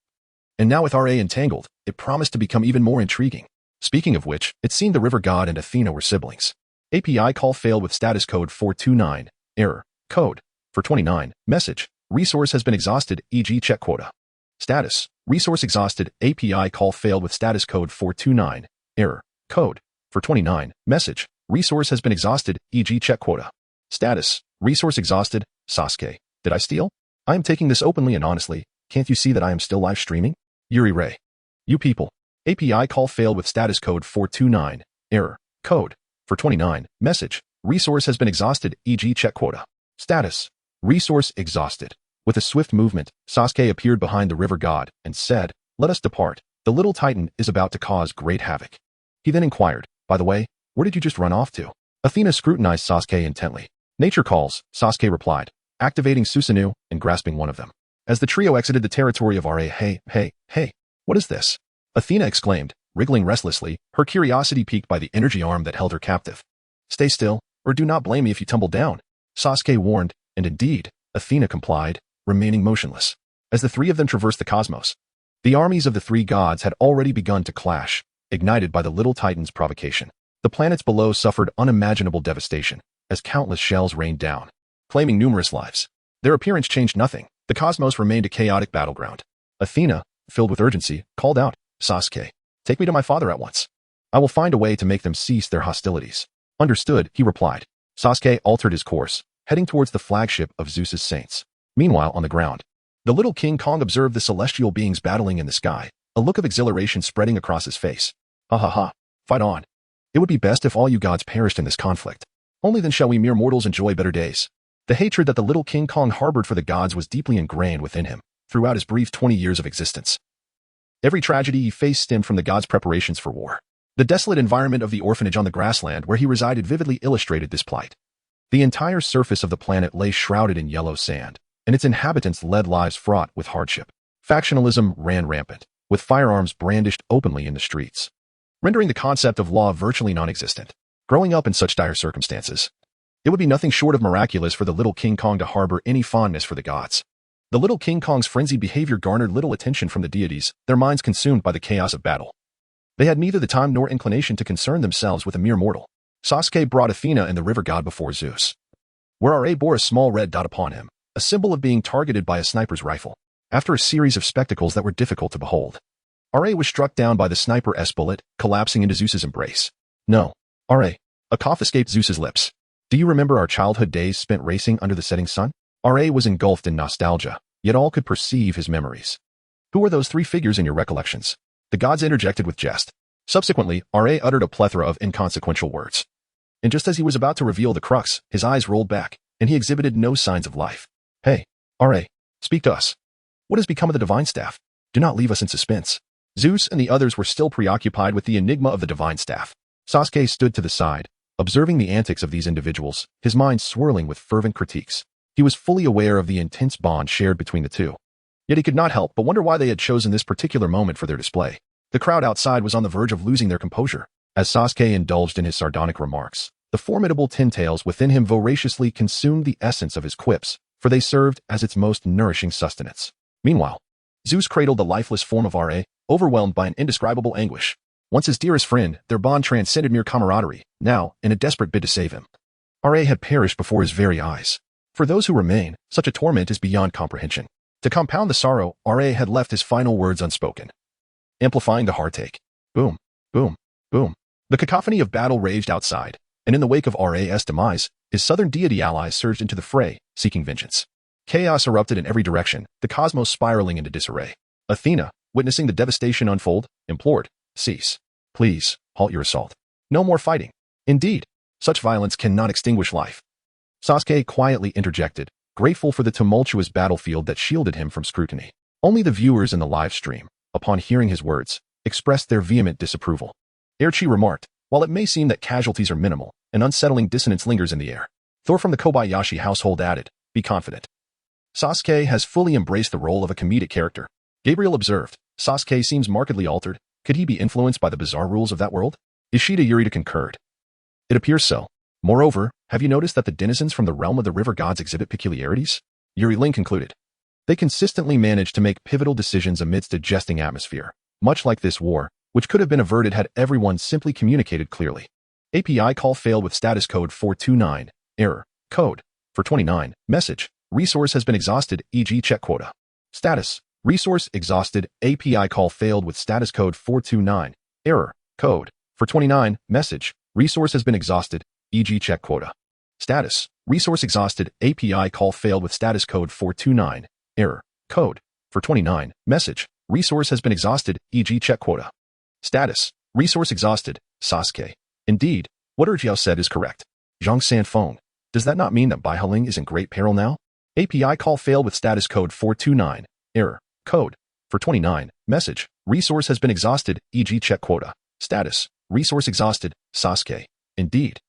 B: And now with Ra entangled, it promised to become even more intriguing. Speaking of which, it seemed the river god and Athena were siblings. API call failed with status code 429. Error. Code. 429. Message. Resource has been exhausted, e.g. check quota. Status. Resource exhausted. API call failed with status code 429. Error. Code. 429. Message. Resource has been exhausted, e.g. check quota. Status. Resource exhausted. Sasuke. Did I steal? I am taking this openly and honestly. Can't you see that I am still live streaming? Yuri Ray. You people. API call failed with status code 429. Error. Code. 429. Message. Resource has been exhausted, e.g. check quota. Status. Resource exhausted. With a swift movement, Sasuke appeared behind the river god and said, "Let us depart. The little titan is about to cause great havoc." He then inquired, "By the way, where did you just run off to?" Athena scrutinized Sasuke intently. "Nature calls," Sasuke replied, activating Susanoo and grasping one of them. As the trio exited the territory of Ra, "Hey, what is this?" Athena exclaimed, wriggling restlessly, her curiosity piqued by the energy arm that held her captive. "Stay still, or do not blame me if you tumble down," Sasuke warned, and indeed, Athena complied, remaining motionless. As the three of them traversed the cosmos, the armies of the three gods had already begun to clash, ignited by the little titan's provocation. The planets below suffered unimaginable devastation, as countless shells rained down, claiming numerous lives. Their appearance changed nothing. The cosmos remained a chaotic battleground. Athena, filled with urgency, called out, "Sasuke, take me to my father at once. I will find a way to make them cease their hostilities." "Understood," he replied. Sasuke altered his course, heading towards the flagship of Zeus's saints. Meanwhile, on the ground, the little King Kong observed the celestial beings battling in the sky, a look of exhilaration spreading across his face. "Ha ha ha, fight on. It would be best if all you gods perished in this conflict. Only then shall we mere mortals enjoy better days." The hatred that the little King Kong harbored for the gods was deeply ingrained within him throughout his brief 20 years of existence. Every tragedy he faced stemmed from the gods' preparations for war. The desolate environment of the orphanage on the grassland where he resided vividly illustrated this plight. The entire surface of the planet lay shrouded in yellow sand, and its inhabitants led lives fraught with hardship. Factionalism ran rampant, with firearms brandished openly in the streets, rendering the concept of law virtually non-existent. Growing up in such dire circumstances, it would be nothing short of miraculous for the little King Kong to harbor any fondness for the gods. The little King Kong's frenzied behavior garnered little attention from the deities, their minds consumed by the chaos of battle. They had neither the time nor inclination to concern themselves with a mere mortal. Sasuke brought Athena and the river god before Zeus, where Ra bore a small red dot upon him, a symbol of being targeted by a sniper's rifle. After a series of spectacles that were difficult to behold, Ra was struck down by the sniper's bullet, collapsing into Zeus's embrace. "No, Ra." A cough escaped Zeus's lips. "Do you remember our childhood days spent racing under the setting sun?" Ra was engulfed in nostalgia, yet all could perceive his memories. "Who are those three figures in your recollections?" The gods interjected with jest. Subsequently, Ra uttered a plethora of inconsequential words. And just as he was about to reveal the crux, his eyes rolled back, and he exhibited no signs of life. "Hey, Ra, speak to us. What has become of the divine staff? Do not leave us in suspense." Zeus and the others were still preoccupied with the enigma of the divine staff. Sasuke stood to the side, observing the antics of these individuals, his mind swirling with fervent critiques. He was fully aware of the intense bond shared between the two. Yet he could not help but wonder why they had chosen this particular moment for their display. The crowd outside was on the verge of losing their composure. As Sasuke indulged in his sardonic remarks, the formidable tentails within him voraciously consumed the essence of his quips, for they served as its most nourishing sustenance. Meanwhile, Zeus cradled the lifeless form of Ra, overwhelmed by an indescribable anguish. Once his dearest friend, their bond transcended mere camaraderie. Now, in a desperate bid to save him, Ra had perished before his very eyes. For those who remain, such a torment is beyond comprehension. To compound the sorrow, Ra had left his final words unspoken, amplifying the heartache. Boom, boom, boom. The cacophony of battle raged outside, and in the wake of Ra's demise, his southern deity allies surged into the fray, seeking vengeance. Chaos erupted in every direction, the cosmos spiraling into disarray. Athena, witnessing the devastation unfold, implored, "Cease. Please, halt your assault. No more fighting. Indeed, such violence cannot extinguish life." Sasuke quietly interjected, grateful for the tumultuous battlefield that shielded him from scrutiny. Only the viewers in the live stream, upon hearing his words, expressed their vehement disapproval. Erchi remarked, While it may seem that casualties are minimal, an unsettling dissonance lingers in the air. Thor from the Kobayashi household added, "Be confident." Sasuke has fully embraced the role of a comedic character. Gabriel observed, "Sasuke seems markedly altered. Could he be influenced by the bizarre rules of that world?" Ishida Yurita concurred. "It appears so. Moreover, have you noticed that the denizens from the realm of the river gods exhibit peculiarities?" Yuri Ling concluded. "They consistently manage to make pivotal decisions amidst a jesting atmosphere, much like this war, which could have been averted had everyone simply communicated clearly. API call failed with status code 429, error, code, for 29, message, resource has been exhausted, e.g. check quota. Status, resource exhausted, API call failed with status code 429, error, code, for 29, message, resource has been exhausted, e.g. check quota. Status, resource exhausted, API call failed with status code 429, error, code, for 29, message, resource has been exhausted, e.g. check quota. Status, resource exhausted, Sasuke. Indeed, what Urjiao said is correct. Zhang Sanfeng, does that not mean that Baihaling is in great peril now? API call failed with status code 429, error, code, for 29, message, resource has been exhausted, e.g. check quota. Status, resource exhausted, Sasuke. Indeed.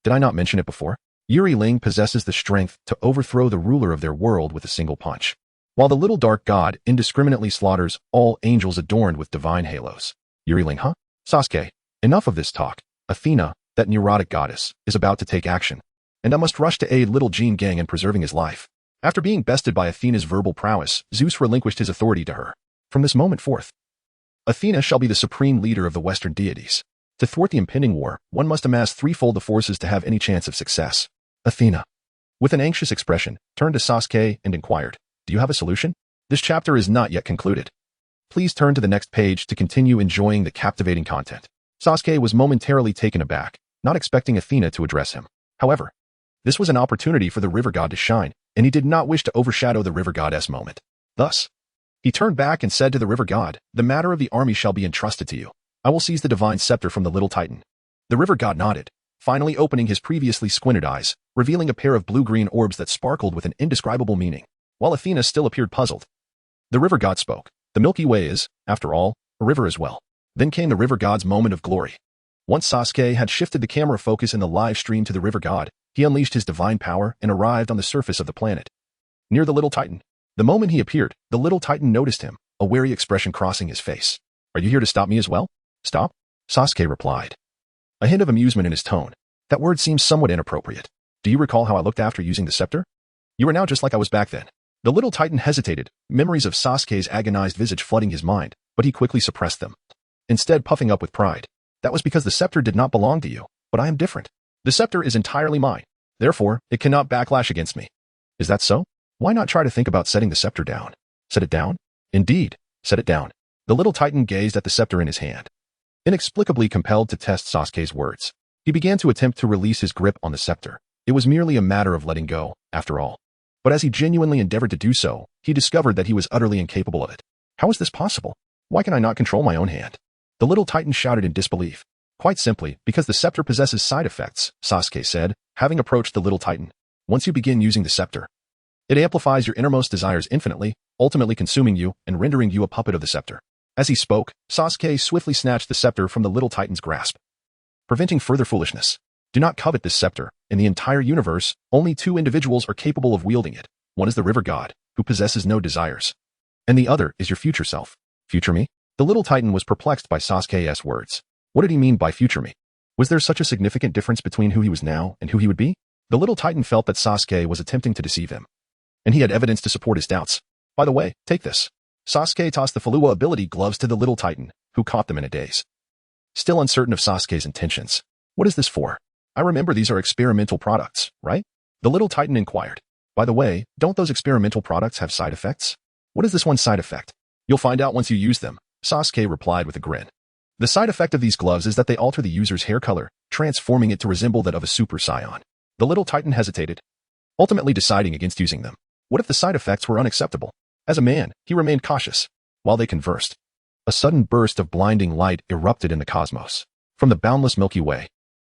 B: Did I not mention it before? Yuri Ling possesses the strength to overthrow the ruler of their world with a single punch. While the little dark god indiscriminately slaughters all angels adorned with divine halos. Yuri Ling, huh? Sasuke, enough of this talk. Athena, that neurotic goddess, is about to take action. And I must rush to aid little Jean Gang in preserving his life. After being bested by Athena's verbal prowess, Zeus relinquished his authority to her. From this moment forth, Athena shall be the supreme leader of the Western deities. To thwart the impending war, one must amass threefold the forces to have any chance of success. Athena, with an anxious expression, turned to Sasuke and inquired, "Do you have a solution?" This chapter is not yet concluded. Please turn to the next page to continue enjoying the captivating content. Sasuke was momentarily taken aback, not expecting Athena to address him. However, this was an opportunity for the river god to shine, and he did not wish to overshadow the river goddess moment. Thus, he turned back and said to the river god, "The matter of the army shall be entrusted to you. I will seize the divine scepter from the little titan." The river god nodded, finally opening his previously squinted eyes, revealing a pair of blue-green orbs that sparkled with an indescribable meaning. While Athena still appeared puzzled, the river god spoke. "The Milky Way is, after all, a river as well." Then came the river god's moment of glory. Once Sasuke had shifted the camera focus in the live stream to the river god, he unleashed his divine power and arrived on the surface of the planet. Near the little titan. The moment he appeared, the little titan noticed him, a wary expression crossing his face. "Are you here to stop me as well?" "Stop?" Sasuke replied. A hint of amusement in his tone. "That word seems somewhat inappropriate. Do you recall how I looked after using the scepter? You are now just like I was back then." The little titan hesitated, memories of Sasuke's agonized visage flooding his mind, but he quickly suppressed them. Instead, puffing up with pride. "That was because the scepter did not belong to you, but I am different. The scepter is entirely mine. Therefore, it cannot backlash against me." "Is that so? Why not try to think about setting the scepter down?" "Set it down?" "Indeed, set it down." The little titan gazed at the scepter in his hand. Inexplicably compelled to test Sasuke's words, he began to attempt to release his grip on the scepter. It was merely a matter of letting go, after all. But as he genuinely endeavored to do so, he discovered that he was utterly incapable of it. "How is this possible? Why can I not control my own hand?" The little titan shouted in disbelief. "Quite simply, because the scepter possesses side effects," Sasuke said, having approached the little titan. "Once you begin using the scepter, it amplifies your innermost desires infinitely, ultimately consuming you and rendering you a puppet of the scepter." As he spoke, Sasuke swiftly snatched the scepter from the little titan's grasp. Preventing further foolishness. Do not covet this scepter. In the entire universe, only two individuals are capable of wielding it. One is the river god, who possesses no desires. And the other is your future self. Future me? The little titan was perplexed by Sasuke's words. What did he mean by future me? Was there such a significant difference between who he was now and who he would be? The little titan felt that Sasuke was attempting to deceive him. And he had evidence to support his doubts. "By the way, take this." Sasuke tossed the Falua ability gloves to the little titan, who caught them in a daze. Still uncertain of Sasuke's intentions. "What is this for?" "I remember these are experimental products, right?" The little titan inquired. "By the way, don't those experimental products have side effects?" "What is this one side effect?" "You'll find out once you use them," Sasuke replied with a grin. "The side effect of these gloves is that they alter the user's hair color, transforming it to resemble that of a Super Saiyan." The little titan hesitated, ultimately deciding against using them. What if the side effects were unacceptable? As a man, he remained cautious. While they conversed, a sudden burst of blinding light erupted in the cosmos. From the boundless Milky Way,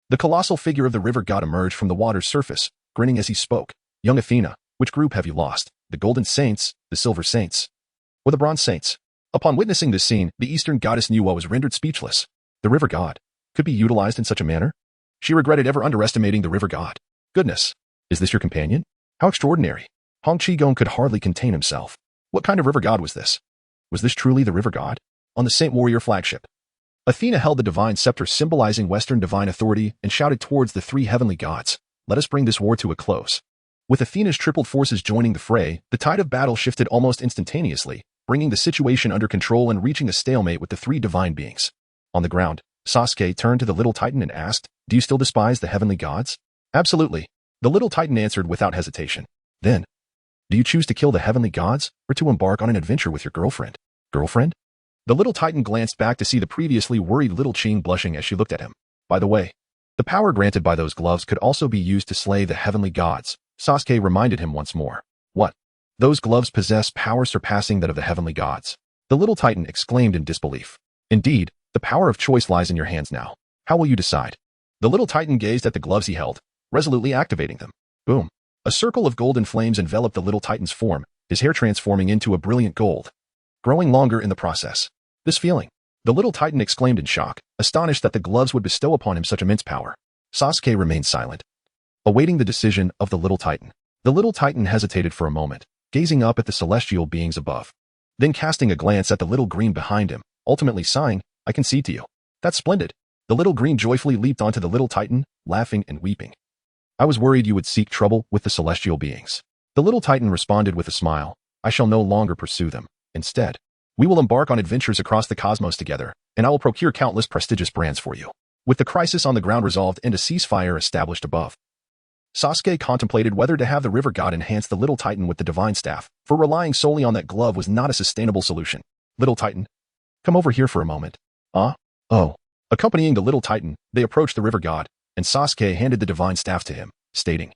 B: the colossal figure of the river god emerged from the water's surface, grinning as he spoke. "Young Athena, which group have you lost? The Golden Saints, the Silver Saints, or the Bronze Saints?" Upon witnessing this scene, the Eastern goddess Nuwa was rendered speechless. The river god, could be utilized in such a manner? She regretted ever underestimating the river god. Goodness, is this your companion? How extraordinary. Hong Chi-gong could hardly contain himself. What kind of river god was this? Was this truly the river god? On the Saint Warrior flagship, Athena held the divine scepter symbolizing Western divine authority and shouted towards the three heavenly gods, "Let us bring this war to a close." With Athena's tripled forces joining the fray, the tide of battle shifted almost instantaneously, bringing the situation under control and reaching a stalemate with the three divine beings. On the ground, Sasuke turned to the little titan and asked, "Do you still despise the heavenly gods?" "Absolutely," the little titan answered without hesitation. "Then, do you choose to kill the heavenly gods or to embark on an adventure with your girlfriend?" "Girlfriend?" The little titan glanced back to see the previously worried little Qing blushing as she looked at him. By the way, the power granted by those gloves could also be used to slay the heavenly gods, Sasuke reminded him once more. "What? Those gloves possess power surpassing that of the heavenly gods?" The little titan exclaimed in disbelief. "Indeed, the power of choice lies in your hands now. How will you decide?" The little titan gazed at the gloves he held, resolutely activating them. Boom. A circle of golden flames enveloped the little titan's form, his hair transforming into a brilliant gold, growing longer in the process. "This feeling," the little titan exclaimed in shock, astonished that the gloves would bestow upon him such immense power. Sasuke remained silent, awaiting the decision of the little titan. The little titan hesitated for a moment, gazing up at the celestial beings above, then casting a glance at the little green behind him, ultimately sighing, "I concede to you." "That's splendid." The little green joyfully leaped onto the little titan, laughing and weeping. "I was worried you would seek trouble with the celestial beings." The little titan responded with a smile, "I shall no longer pursue them. Instead, we will embark on adventures across the cosmos together, and I will procure countless prestigious brands for you." With the crisis on the ground resolved and a ceasefire established above, Sasuke contemplated whether to have the river god enhance the little titan with the divine staff, for relying solely on that glove was not a sustainable solution. "Little titan, come over here for a moment." Oh. Accompanying the little titan, they approached the river god, and Sasuke handed the divine staff to him, stating,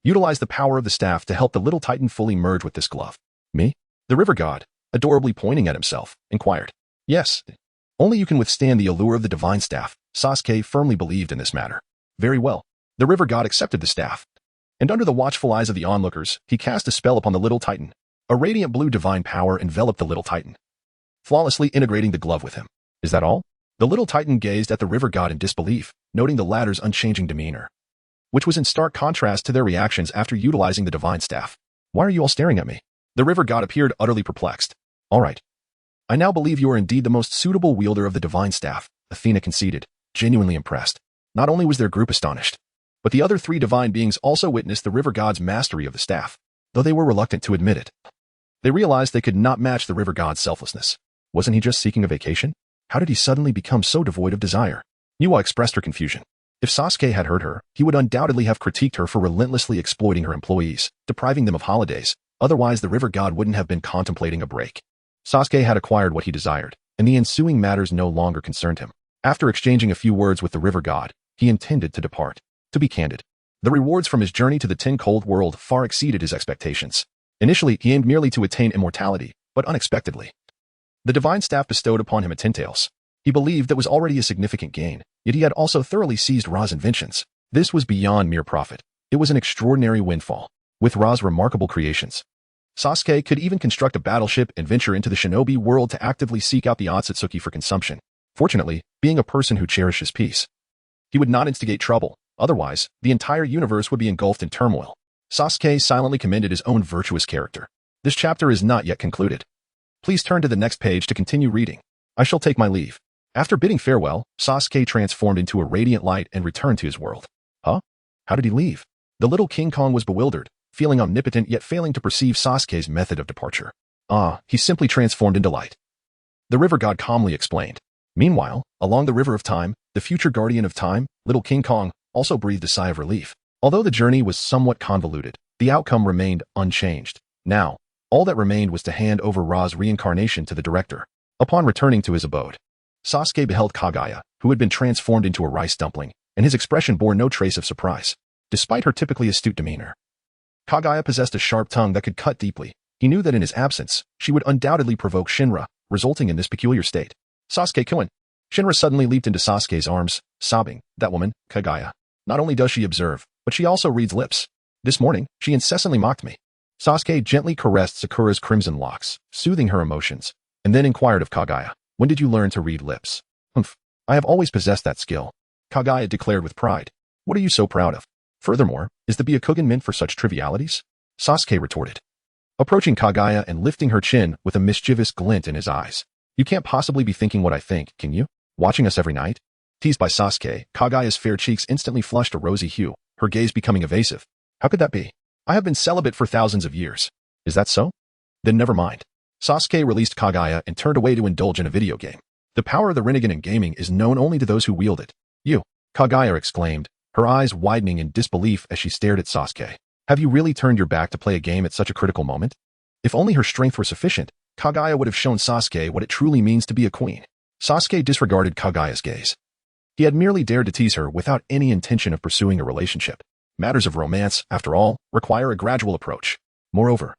B: "Utilize the power of the staff to help the little titan fully merge with this glove." "Me?" The river god, adorably pointing at himself, inquired. "Yes. Only you can withstand the allure of the divine staff." Sasuke firmly believed in this matter. "Very well." The river god accepted the staff, and under the watchful eyes of the onlookers, he cast a spell upon the little titan. A radiant blue divine power enveloped the little titan, flawlessly integrating the glove with him. "Is that all?" The little titan gazed at the river god in disbelief, noting the latter's unchanging demeanor, which was in stark contrast to their reactions after utilizing the divine staff. "Why are you all staring at me?" The river god appeared utterly perplexed. "All right. I now believe you are indeed the most suitable wielder of the divine staff," Athena conceded, genuinely impressed. Not only was their group astonished, but the other three divine beings also witnessed the river god's mastery of the staff, though they were reluctant to admit it. They realized they could not match the river god's selflessness. Wasn't he just seeking a vacation? How did he suddenly become so devoid of desire? Niwa expressed her confusion. If Sasuke had heard her, he would undoubtedly have critiqued her for relentlessly exploiting her employees, depriving them of holidays. Otherwise, the river god wouldn't have been contemplating a break. Sasuke had acquired what he desired, and the ensuing matters no longer concerned him. After exchanging a few words with the river god, he intended to depart. To be candid, the rewards from his journey to the Ten Cold World far exceeded his expectations. Initially, he aimed merely to attain immortality, but unexpectedly, the divine staff bestowed upon him a Tentails. He believed that was already a significant gain, yet he had also thoroughly seized Ra's inventions. This was beyond mere profit. It was an extraordinary windfall. With Ra's remarkable creations, Sasuke could even construct a battleship and venture into the shinobi world to actively seek out the Otsutsuki for consumption. Fortunately, being a person who cherishes peace, he would not instigate trouble. Otherwise, the entire universe would be engulfed in turmoil. Sasuke silently commended his own virtuous character. This chapter is not yet concluded. Please turn to the next page to continue reading. I shall take my leave. After bidding farewell, Sasuke transformed into a radiant light and returned to his world. Huh? How did he leave? The little King Kong was bewildered, feeling omnipotent yet failing to perceive Sasuke's method of departure. He simply transformed into light. The river god calmly explained. Meanwhile, along the river of time, the future guardian of time, little King Kong, also breathed a sigh of relief. Although the journey was somewhat convoluted, the outcome remained unchanged. Now, all that remained was to hand over Ra's reincarnation to the director. Upon returning to his abode, Sasuke beheld Kagaya, who had been transformed into a rice dumpling, and his expression bore no trace of surprise. Despite her typically astute demeanor, Kagaya possessed a sharp tongue that could cut deeply. He knew that in his absence, she would undoubtedly provoke Shinra, resulting in this peculiar state. Sasuke-kun. Shinra suddenly leaped into Sasuke's arms, sobbing. That woman, Kagaya. Not only does she observe, but she also reads lips. This morning, she incessantly mocked me. Sasuke gently caressed Sakura's crimson locks, soothing her emotions, and then inquired of Kagaya, when did you learn to read lips? I have always possessed that skill, Kagaya declared with pride. What are you so proud of? Furthermore, is the Byakugan meant for such trivialities? Sasuke retorted, approaching Kagaya and lifting her chin with a mischievous glint in his eyes. You can't possibly be thinking what I think, can you? Watching us every night? Teased by Sasuke, Kagaya's fair cheeks instantly flushed a rosy hue, her gaze becoming evasive. How could that be? I have been celibate for thousands of years. Is that so? Then never mind. Sasuke released Kagaya and turned away to indulge in a video game. The power of the Rinnegan in gaming is known only to those who wield it. You, Kagaya exclaimed, her eyes widening in disbelief as she stared at Sasuke. Have you really turned your back to play a game at such a critical moment? If only her strength were sufficient, Kagaya would have shown Sasuke what it truly means to be a queen. Sasuke disregarded Kagaya's gaze. He had merely dared to tease her without any intention of pursuing a relationship. Matters of romance, after all, require a gradual approach. Moreover,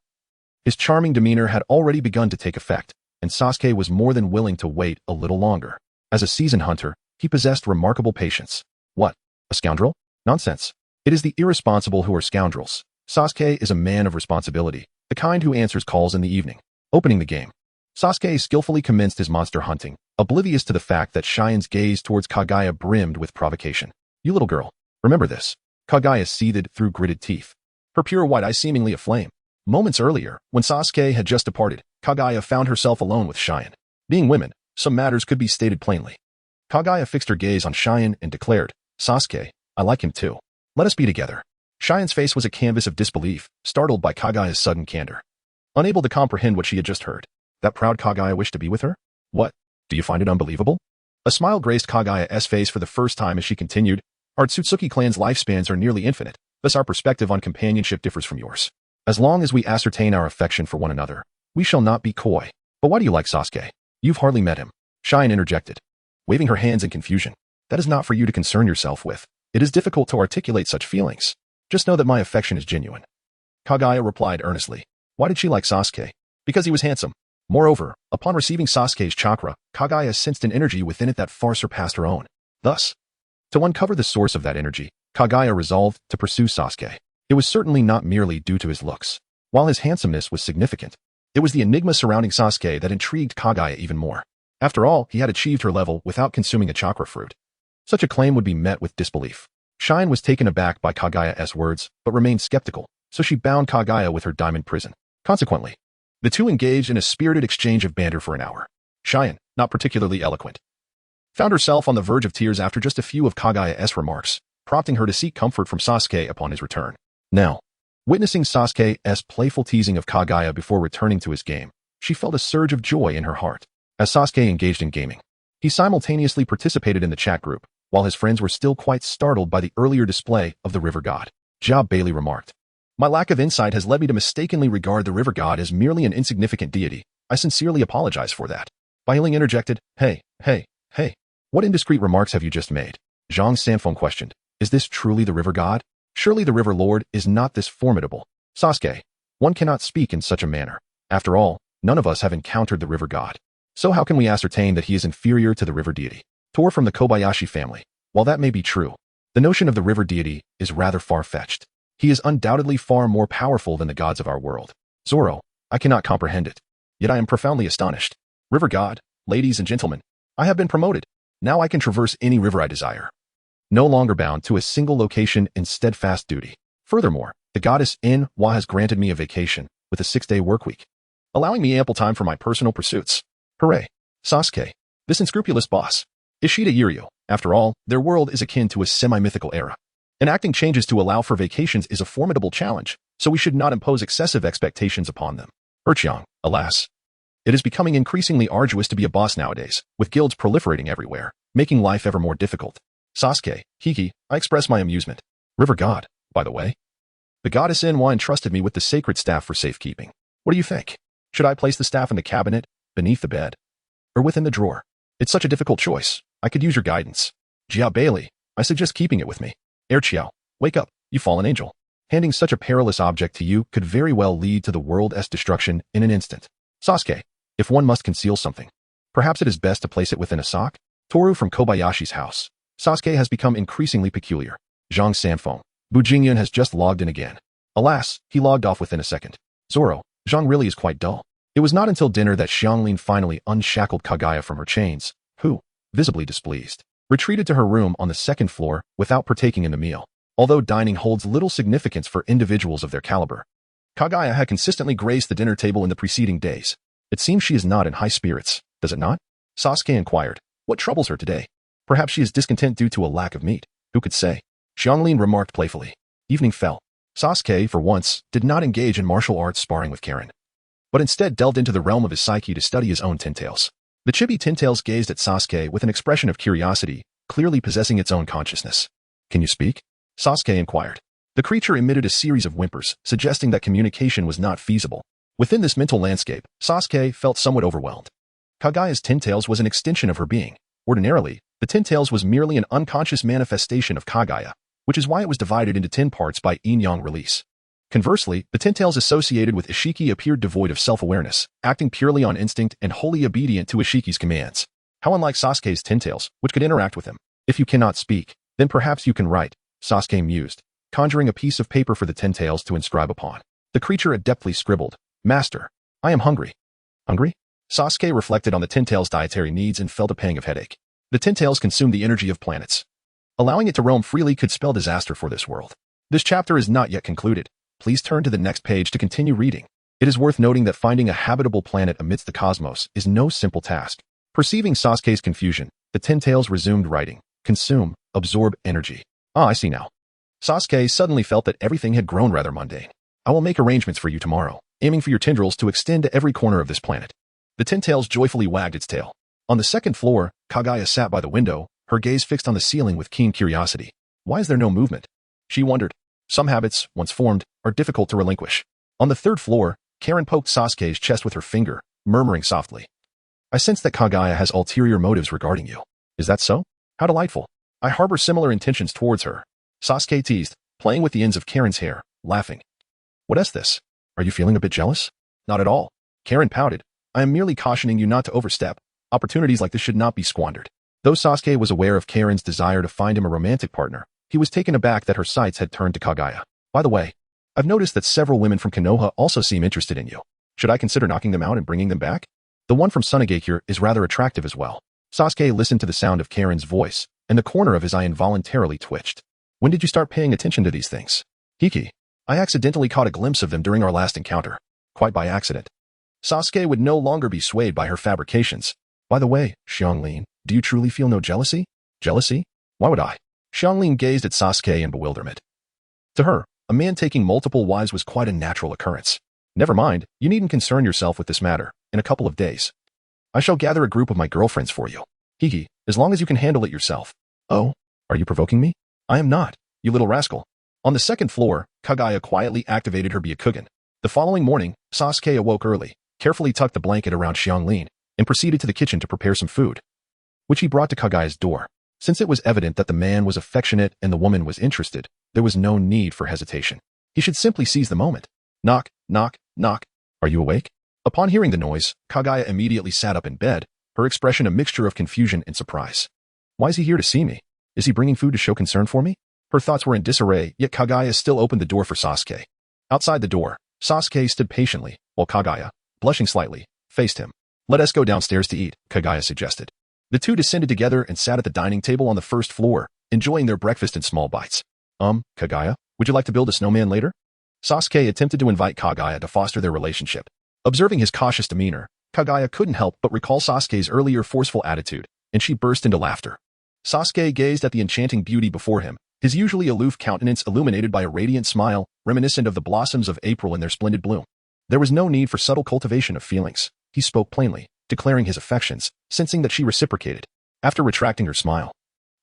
B: his charming demeanor had already begun to take effect, and Sasuke was more than willing to wait a little longer. As a seasoned hunter, he possessed remarkable patience. What? A scoundrel? Nonsense. It is the irresponsible who are scoundrels. Sasuke is a man of responsibility, the kind who answers calls in the evening. Opening the game, Sasuke skillfully commenced his monster hunting, oblivious to the fact that Shine's gaze towards Kagaya brimmed with provocation. You little girl, remember this. Kagaya seethed through gritted teeth, her pure white eyes seemingly aflame. Moments earlier, when Sasuke had just departed, Kagaya found herself alone with Shine. Being women, some matters could be stated plainly. Kagaya fixed her gaze on Shine and declared, Sasuke, I like him too. Let us be together. Shine's face was a canvas of disbelief, startled by Kagaya's sudden candor. Unable to comprehend what she had just heard. That proud Kagaya wished to be with her? What? Do you find it unbelievable? A smile graced Kagaya's face for the first time as she continued, Our Otsutsuki clan's lifespans are nearly infinite, thus our perspective on companionship differs from yours. As long as we ascertain our affection for one another, we shall not be coy. But why do you like Sasuke? You've hardly met him. Shine interjected, waving her hands in confusion. That is not for you to concern yourself with. It is difficult to articulate such feelings. Just know that my affection is genuine. Kagaya replied earnestly. Why did she like Sasuke? Because he was handsome. Moreover, upon receiving Sasuke's chakra, Kagaya sensed an energy within it that far surpassed her own. Thus, to uncover the source of that energy, Kagaya resolved to pursue Sasuke. It was certainly not merely due to his looks. While his handsomeness was significant, it was the enigma surrounding Sasuke that intrigued Kagaya even more. After all, he had achieved her level without consuming a chakra fruit. Such a claim would be met with disbelief. Shine was taken aback by Kagaya's words, but remained skeptical, so she bound Kagaya with her diamond prison. Consequently, the two engaged in a spirited exchange of banter for an hour. Shine, not particularly eloquent, found herself on the verge of tears after just a few of Kagaya's remarks, prompting her to seek comfort from Sasuke upon his return. Now, witnessing Sasuke's playful teasing of Kagaya before returning to his game, she felt a surge of joy in her heart. As Sasuke engaged in gaming, he simultaneously participated in the chat group, while his friends were still quite startled by the earlier display of the river god. Job Bailey remarked, My lack of insight has led me to mistakenly regard the river god as merely an insignificant deity. I sincerely apologize for that. Bailing interjected, Hey, what indiscreet remarks have you just made? Zhang Sanfeng questioned, Is this truly the river god? Surely the river lord is not this formidable. Sasuke, one cannot speak in such a manner. After all, none of us have encountered the river god. So how can we ascertain that he is inferior to the river deity? Tor from the Kobayashi family. While that may be true, the notion of the river deity is rather far-fetched. He is undoubtedly far more powerful than the gods of our world. Zoro, I cannot comprehend it. Yet I am profoundly astonished. River god, ladies and gentlemen, I have been promoted. Now I can traverse any river I desire. No longer bound to a single location in steadfast duty. Furthermore, the goddess In-Wa has granted me a vacation with a 6-day workweek, allowing me ample time for my personal pursuits. Hooray! Sasuke, this unscrupulous boss. Ishida Yuryu, after all, their world is akin to a semi-mythical era. Enacting changes to allow for vacations is a formidable challenge, so we should not impose excessive expectations upon them. Urchiang, alas. It is becoming increasingly arduous to be a boss nowadays, with guilds proliferating everywhere, making life ever more difficult. Sasuke, Hiki, I express my amusement. River god, by the way. The goddess In-Wa entrusted me with the sacred staff for safekeeping. What do you think? Should I place the staff in the cabinet, beneath the bed, or within the drawer? It's such a difficult choice. I could use your guidance. Jia Bailey, I suggest keeping it with me. Erqiao, wake up, you fallen angel. Handing such a perilous object to you could very well lead to the world's destruction in an instant. Sasuke, if one must conceal something, perhaps it is best to place it within a sock? Toru from Kobayashi's house. Sasuke has become increasingly peculiar. Zhang Sanfeng. Bu Jingyun has just logged in again. Alas, he logged off within a second. Zoro, Zhang really is quite dull. It was not until dinner that Xianglin finally unshackled Kagaya from her chains. Who? visibly displeased, retreated to her room on the second floor without partaking in the meal. Although dining holds little significance for individuals of their caliber, Kagaya had consistently graced the dinner table in the preceding days. It seems she is not in high spirits, does it not? Sasuke inquired. What troubles her today? Perhaps she is discontent due to a lack of meat. Who could say? Xianglin remarked playfully. Evening fell. Sasuke, for once, did not engage in martial arts sparring with Karen, but instead delved into the realm of his psyche to study his own tintails. The chibi tintails gazed at Sasuke with an expression of curiosity, clearly possessing its own consciousness. Can you speak? Sasuke inquired. The creature emitted a series of whimpers, suggesting that communication was not feasible. Within this mental landscape, Sasuke felt somewhat overwhelmed. Kagaya's tintails was an extension of her being. Ordinarily, the tintails was merely an unconscious manifestation of Kagaya, which is why it was divided into 10 parts by yin-yang release. Conversely, the tintails associated with Ishiki appeared devoid of self-awareness, acting purely on instinct and wholly obedient to Ishiki's commands. How unlike Sasuke's tintails, which could interact with him. If you cannot speak, then perhaps you can write, Sasuke mused, conjuring a piece of paper for the tintails to inscribe upon. The creature adeptly scribbled, Master, I am hungry. Hungry? Sasuke reflected on the tintails' dietary needs and felt a pang of headache. The tintails consumed the energy of planets. Allowing it to roam freely could spell disaster for this world. This chapter is not yet concluded. Please turn to the next page to continue reading. It is worth noting that finding a habitable planet amidst the cosmos is no simple task. Perceiving Sasuke's confusion, the tintails resumed writing. Consume, absorb energy. Ah, I see now. Sasuke suddenly felt that everything had grown rather mundane. I will make arrangements for you tomorrow, aiming for your tendrils to extend to every corner of this planet. The tintails joyfully wagged its tail. On the second floor, Kagaya sat by the window, her gaze fixed on the ceiling with keen curiosity. Why is there no movement? She wondered. Some habits, once formed, are difficult to relinquish. On the third floor, Karen poked Sasuke's chest with her finger, murmuring softly. I sense that Kagaya has ulterior motives regarding you. Is that so? How delightful. I harbor similar intentions towards her. Sasuke teased, playing with the ends of Karen's hair, laughing. What is this? Are you feeling a bit jealous? Not at all. Karen pouted. I am merely cautioning you not to overstep. Opportunities like this should not be squandered. Though Sasuke was aware of Karen's desire to find him a romantic partner, he was taken aback that her sights had turned to Kagaya. By the way, I've noticed that several women from Konoha also seem interested in you. Should I consider knocking them out and bringing them back? The one from Sunagakure is rather attractive as well. Sasuke listened to the sound of Karen's voice, and the corner of his eye involuntarily twitched. When did you start paying attention to these things? Hiki. I accidentally caught a glimpse of them during our last encounter. Quite by accident. Sasuke would no longer be swayed by her fabrications. By the way, Xianglin, do you truly feel no jealousy? Jealousy? Why would I? Xianglin gazed at Sasuke in bewilderment. To her, a man taking multiple wives was quite a natural occurrence. Never mind, you needn't concern yourself with this matter. In a couple of days, I shall gather a group of my girlfriends for you. Hiki, as long as you can handle it yourself. Oh, are you provoking me? I am not, you little rascal. On the second floor, Kagaya quietly activated her Byakugan. The following morning, Sasuke awoke early, carefully tucked the blanket around Xianglin, and proceeded to the kitchen to prepare some food, which he brought to Kagaya's door. Since it was evident that the man was affectionate and the woman was interested, there was no need for hesitation. He should simply seize the moment. Knock, knock, knock. Are you awake? Upon hearing the noise, Kagaya immediately sat up in bed, her expression a mixture of confusion and surprise. Why is he here to see me? Is he bringing food to show concern for me? Her thoughts were in disarray, yet Kagaya still opened the door for Sasuke. Outside the door, Sasuke stood patiently, while Kagaya, blushing slightly, faced him. Let us go downstairs to eat, Kagaya suggested. The two descended together and sat at the dining table on the first floor, enjoying their breakfast in small bites. Kagaya, would you like to build a snowman later? Sasuke attempted to invite Kagaya to foster their relationship. Observing his cautious demeanor, Kagaya couldn't help but recall Sasuke's earlier forceful attitude, and she burst into laughter. Sasuke gazed at the enchanting beauty before him, his usually aloof countenance illuminated by a radiant smile, reminiscent of the blossoms of April in their splendid bloom. There was no need for subtle cultivation of feelings. He spoke plainly, declaring his affections, sensing that she reciprocated. After retracting her smile,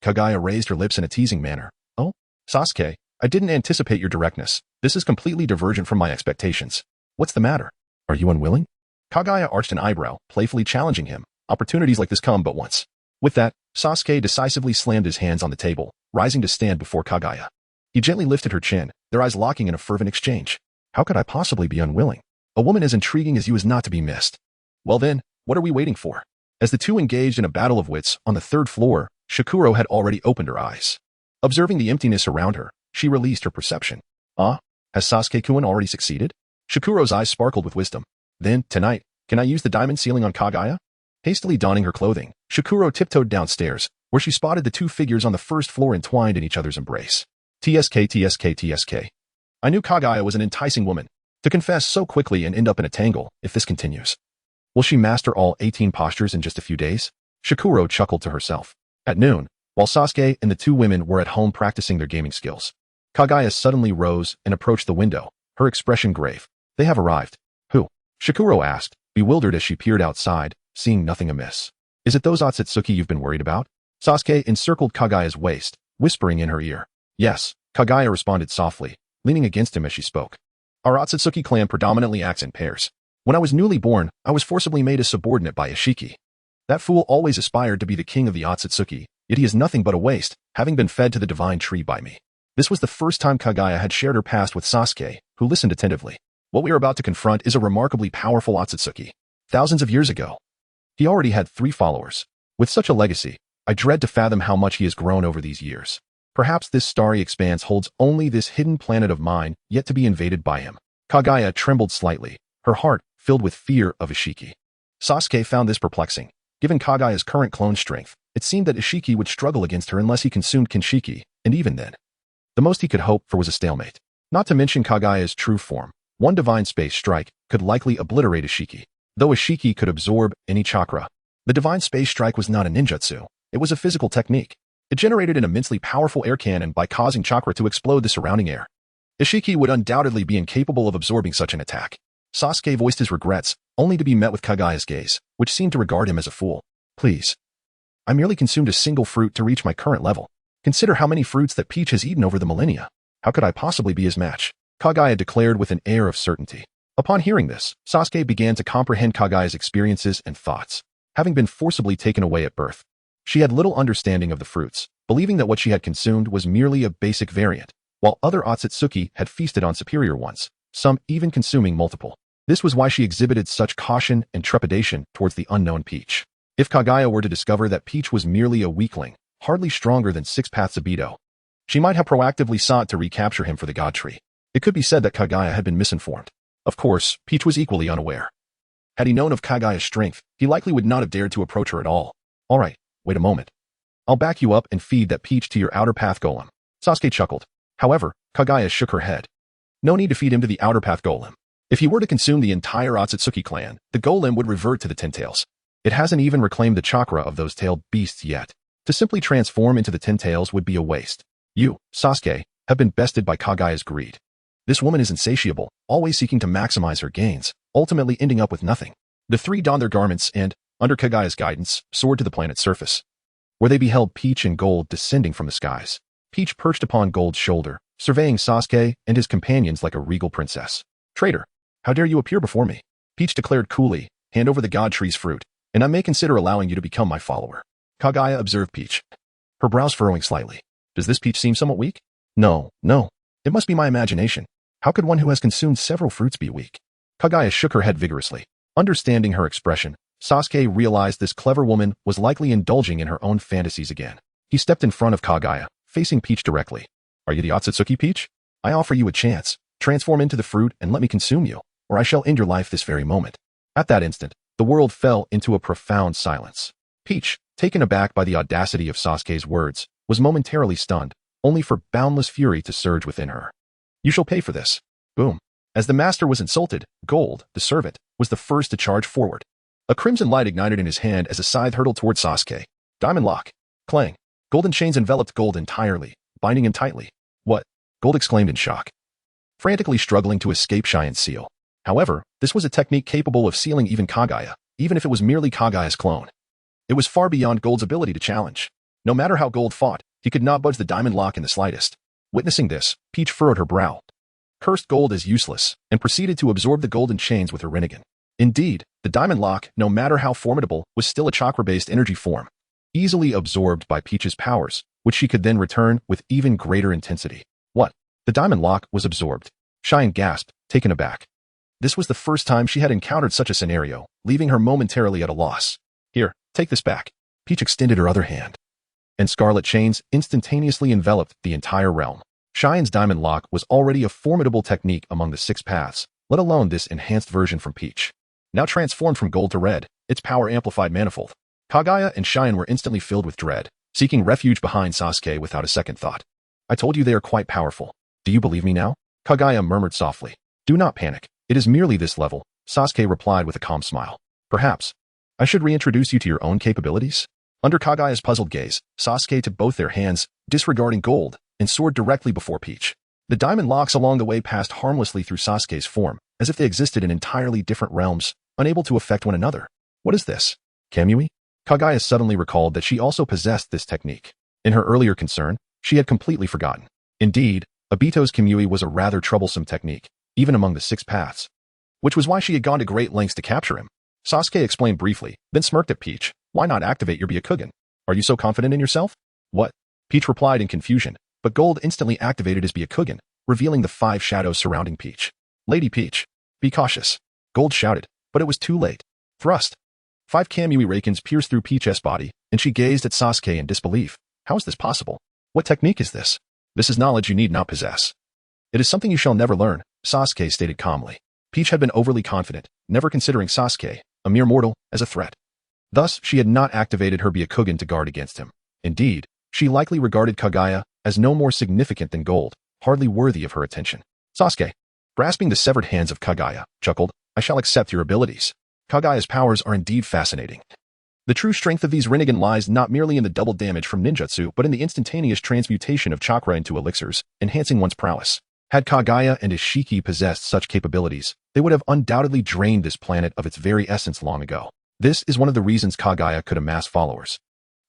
B: Kagaya raised her lips in a teasing manner. Oh, Sasuke, I didn't anticipate your directness. This is completely divergent from my expectations. What's the matter? Are you unwilling? Kagaya arched an eyebrow, playfully challenging him. Opportunities like this come but once. With that, Sasuke decisively slammed his hands on the table, rising to stand before Kagaya. He gently lifted her chin, their eyes locking in a fervent exchange. How could I possibly be unwilling? A woman as intriguing as you is not to be missed. Well then, what are we waiting for? As the two engaged in a battle of wits on the third floor, Shikuro had already opened her eyes. Observing the emptiness around her, she released her perception. Ah, has Sasuke-kun already succeeded? Shikuro's eyes sparkled with wisdom. Then, tonight, can I use the diamond ceiling on Kagaya? Hastily donning her clothing, Shikuro tiptoed downstairs, where she spotted the two figures on the first floor entwined in each other's embrace. TSK. I knew Kagaya was an enticing woman. To confess so quickly and end up in a tangle, if this continues. Will she master all 18 postures in just a few days? Shikuro chuckled to herself. At noon, while Sasuke and the two women were at home practicing their gaming skills, Kagaya suddenly rose and approached the window, her expression grave. They have arrived. Who? Shikuro asked, bewildered as she peered outside, seeing nothing amiss. Is it those Otsutsuki you've been worried about? Sasuke encircled Kagaya's waist, whispering in her ear. Yes, Kagaya responded softly, leaning against him as she spoke. Our Otsutsuki clan predominantly acts in pairs. When I was newly born, I was forcibly made a subordinate by Ishiki. That fool always aspired to be the king of the Otsutsuki, yet he is nothing but a waste, having been fed to the divine tree by me. This was the first time Kagaya had shared her past with Sasuke, who listened attentively. What we are about to confront is a remarkably powerful Otsutsuki. Thousands of years ago, he already had 3 followers. With such a legacy, I dread to fathom how much he has grown over these years. Perhaps this starry expanse holds only this hidden planet of mine, yet to be invaded by him. Kagaya trembled slightly, her heart filled with fear of Ishiki. Sasuke found this perplexing. Given Kagaya's current clone strength, it seemed that Ishiki would struggle against her unless he consumed Kinshiki, and even then, the most he could hope for was a stalemate. Not to mention Kagaya's true form. One divine space strike could likely obliterate Ishiki. Though Ishiki could absorb any chakra, the divine space strike was not a ninjutsu. It was a physical technique. It generated an immensely powerful air cannon by causing chakra to explode the surrounding air. Ishiki would undoubtedly be incapable of absorbing such an attack. Sasuke voiced his regrets, only to be met with Kagaya's gaze, which seemed to regard him as a fool. Please. I merely consumed a single fruit to reach my current level. Consider how many fruits that Peach has eaten over the millennia. How could I possibly be his match? Kagaya declared with an air of certainty. Upon hearing this, Sasuke began to comprehend Kagaya's experiences and thoughts. Having been forcibly taken away at birth, she had little understanding of the fruits, believing that what she had consumed was merely a basic variant, while other Otsutsuki had feasted on superior ones, some even consuming multiple. This was why she exhibited such caution and trepidation towards the unknown Peach. If Kagaya were to discover that Peach was merely a weakling, hardly stronger than 6 paths Obito, she might have proactively sought to recapture him for the God Tree. It could be said that Kagaya had been misinformed. Of course, Peach was equally unaware. Had he known of Kagaya's strength, he likely would not have dared to approach her at all. All right, wait a moment. I'll back you up and feed that Peach to your outer path golem. Sasuke chuckled. However, Kagaya shook her head. No need to feed him to the outer path golem. If he were to consume the entire Otsutsuki clan, the golem would revert to the Ten Tails. It hasn't even reclaimed the chakra of those tailed beasts yet. To simply transform into the Ten Tails would be a waste. You, Sasuke, have been bested by Kagaya's greed. This woman is insatiable, always seeking to maximize her gains, ultimately ending up with nothing. The 3 donned their garments and, under Kagaya's guidance, soared to the planet's surface, where they beheld Peach and Gold descending from the skies. Peach perched upon Gold's shoulder, surveying Sasuke and his companions like a regal princess. Traitor, how dare you appear before me? Peach declared coolly, hand over the God Tree's fruit, and I may consider allowing you to become my follower. Kagaya observed Peach, her brows furrowing slightly. Does this Peach seem somewhat weak? No. It must be my imagination. How could one who has consumed several fruits be weak? Kagaya shook her head vigorously. Understanding her expression, Sasuke realized this clever woman was likely indulging in her own fantasies again. He stepped in front of Kagaya, facing Peach directly. Are you the Otsutsuki, Peach? I offer you a chance. Transform into the fruit and let me consume you, or I shall end your life this very moment. At that instant, the world fell into a profound silence. Peach, taken aback by the audacity of Sasuke's words, was momentarily stunned, only for boundless fury to surge within her. You shall pay for this. Boom. As the master was insulted, Gold, the servant, was the first to charge forward. A crimson light ignited in his hand as a scythe hurtled toward Sasuke. Diamond lock. Clang. Golden chains enveloped Gold entirely, binding him tightly. What? Gold exclaimed in shock, frantically struggling to escape Shine's seal. However, this was a technique capable of sealing even Kagaya, even if it was merely Kagaya's clone. It was far beyond Gold's ability to challenge. No matter how Gold fought, he could not budge the diamond lock in the slightest. Witnessing this, Peach furrowed her brow, cursed Gold as useless, and proceeded to absorb the golden chains with her Rinnegan. Indeed, the diamond lock, no matter how formidable, was still a chakra-based energy form, easily absorbed by Peach's powers, which she could then return with even greater intensity. What? The diamond lock was absorbed. Shine gasped, taken aback. This was the first time she had encountered such a scenario, leaving her momentarily at a loss. Here, take this back. Peach extended her other hand, and scarlet chains instantaneously enveloped the entire realm. Shine's diamond lock was already a formidable technique among the 6 paths, let alone this enhanced version from Peach. now transformed from gold to red, its power amplified manifold. Kagaya and Shine were instantly filled with dread, seeking refuge behind Sasuke without a second thought. I told you they are quite powerful. Do you believe me now? Kagaya murmured softly. Do not panic. It is merely this level, Sasuke replied with a calm smile. Perhaps I should reintroduce you to your own capabilities? Under Kagaya's puzzled gaze, Sasuke took both their hands, disregarding gold, and soared directly before Peach. The diamond locks along the way passed harmlessly through Sasuke's form, as if they existed in entirely different realms, unable to affect one another. What is this? Kamui? Kagaya suddenly recalled that she also possessed this technique. In her earlier concern, she had completely forgotten. Indeed, Obito's Kamui was a rather troublesome technique, even among the 6 paths, which was why she had gone to great lengths to capture him. Sasuke explained briefly, then smirked at Peach. Why not activate your Byakugan? Are you so confident in yourself? What? Peach replied in confusion, but Gold instantly activated his Byakugan, revealing the 5 shadows surrounding Peach. Lady Peach, be cautious. Gold shouted, but it was too late. Thrust. 5 Kamui Rakens pierced through Peach's body, and she gazed at Sasuke in disbelief. How is this possible? What technique is this? This is knowledge you need not possess. It is something you shall never learn, Sasuke stated calmly. Peach had been overly confident, never considering Sasuke, a mere mortal, as a threat. Thus, she had not activated her Byakugan to guard against him. Indeed, she likely regarded Kagaya as no more significant than Gold, hardly worthy of her attention. Sasuke, grasping the severed hands of Kagaya, chuckled, I shall accept your abilities. Kagaya's powers are indeed fascinating. The true strength of these Rinnegan lies not merely in the double damage from ninjutsu but in the instantaneous transmutation of chakra into elixirs, enhancing one's prowess. Had Kagaya and his Shiki possessed such capabilities, they would have undoubtedly drained this planet of its very essence long ago. This is one of the reasons Kagaya could amass followers.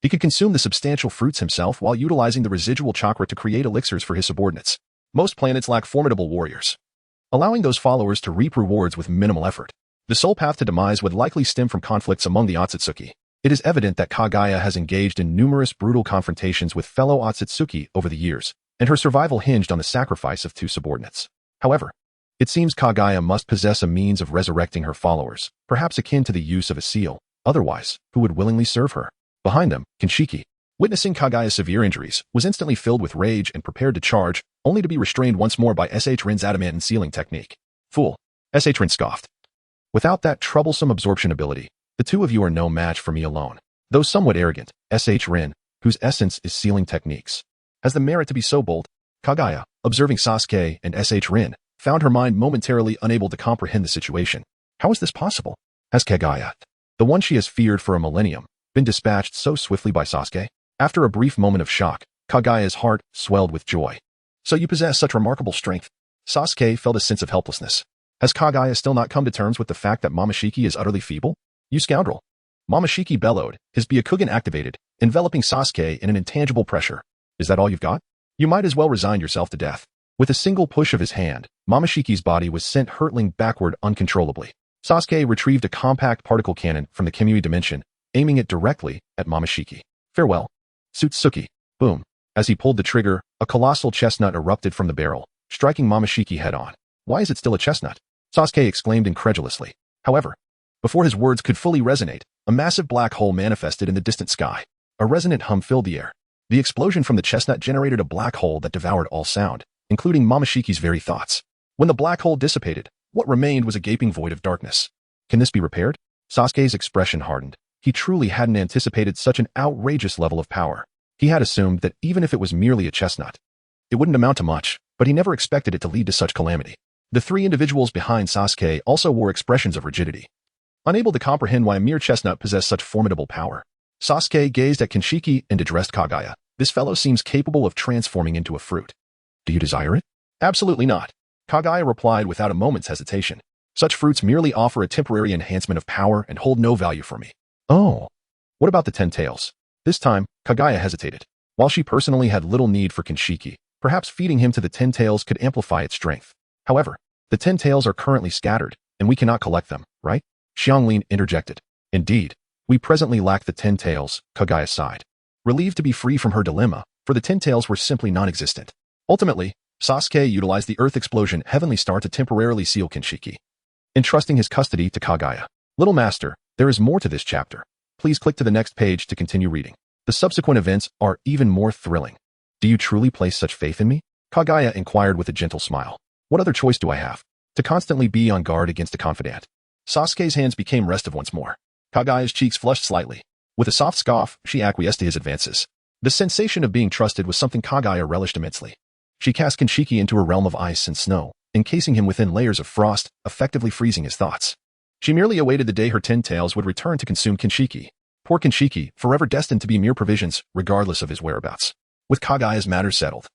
B: He could consume the substantial fruits himself while utilizing the residual chakra to create elixirs for his subordinates. Most planets lack formidable warriors, allowing those followers to reap rewards with minimal effort. The sole path to demise would likely stem from conflicts among the Otsutsuki. It is evident that Kagaya has engaged in numerous brutal confrontations with fellow Otsutsuki over the years, and her survival hinged on the sacrifice of 2 subordinates. However, it seems Kagaya must possess a means of resurrecting her followers, perhaps akin to the use of a seal. Otherwise, who would willingly serve her? Behind them, Kinshiki, witnessing Kagaya's severe injuries, was instantly filled with rage and prepared to charge, only to be restrained once more by S.H. Rin's adamant sealing technique. Fool. S.H. Rin scoffed. Without that troublesome absorption ability, the 2 of you are no match for me alone. Though somewhat arrogant, S.H. Rin, whose essence is sealing techniques, has the merit to be so bold. Kagaya, observing Sasuke and S.H. Rin, found her mind momentarily unable to comprehend the situation. How is this possible? Has Kagaya, the one she has feared for a millennium, been dispatched so swiftly by Sasuke? After a brief moment of shock, Kagaya's heart swelled with joy. So you possess such remarkable strength. Sasuke felt a sense of helplessness. Has Kagaya still not come to terms with the fact that Momoshiki is utterly feeble? You scoundrel. Momoshiki bellowed, his Byakugan activated, enveloping Sasuke in an intangible pressure. Is that all you've got? You might as well resign yourself to death. With a single push of his hand, Momoshiki's body was sent hurtling backward uncontrollably. Sasuke retrieved a compact particle cannon from the Kamui dimension, aiming it directly at Momoshiki. Farewell. Otsutsuki. Boom. As he pulled the trigger, a colossal chestnut erupted from the barrel, striking Momoshiki head-on. Why is it still a chestnut? Sasuke exclaimed incredulously. However, before his words could fully resonate, a massive black hole manifested in the distant sky. A resonant hum filled the air. The explosion from the chestnut generated a black hole that devoured all sound, including Momoshiki's very thoughts. When the black hole dissipated, what remained was a gaping void of darkness. Can this be repaired? Sasuke's expression hardened. He truly hadn't anticipated such an outrageous level of power. He had assumed that even if it was merely a chestnut, it wouldn't amount to much, but he never expected it to lead to such calamity. The 3 individuals behind Sasuke also wore expressions of rigidity, unable to comprehend why a mere chestnut possessed such formidable power. Sasuke gazed at Kinshiki and addressed Kagaya. This fellow seems capable of transforming into a fruit. Do you desire it? Absolutely not. Kagaya replied without a moment's hesitation. Such fruits merely offer a temporary enhancement of power and hold no value for me. Oh. What about the 10 tails? This time, Kagaya hesitated. While she personally had little need for Kinshiki, perhaps feeding him to the 10 tails could amplify its strength. However, the 10 tails are currently scattered, and we cannot collect them, right? Xianglin interjected. Indeed, we presently lack the 10 tails, Kagaya sighed. Relieved to be free from her dilemma, for the 10 tails were simply non-existent. Ultimately, Sasuke utilized the Earth Explosion Heavenly Star to temporarily seal Kinshiki, entrusting his custody to Kagaya. Little Master, there is more to this chapter. Please click to the next page to continue reading. The subsequent events are even more thrilling. Do you truly place such faith in me? Kagaya inquired with a gentle smile. What other choice do I have? To constantly be on guard against a confidant. Sasuke's hands became restive once more. Kagaya's cheeks flushed slightly. With a soft scoff, she acquiesced to his advances. The sensation of being trusted was something Kagaya relished immensely. She cast Kinshiki into a realm of ice and snow, encasing him within layers of frost, effectively freezing his thoughts. She merely awaited the day her 10 tails would return to consume Kinshiki. Poor Kinshiki, forever destined to be mere provisions, regardless of his whereabouts. With Kagaya's matters settled,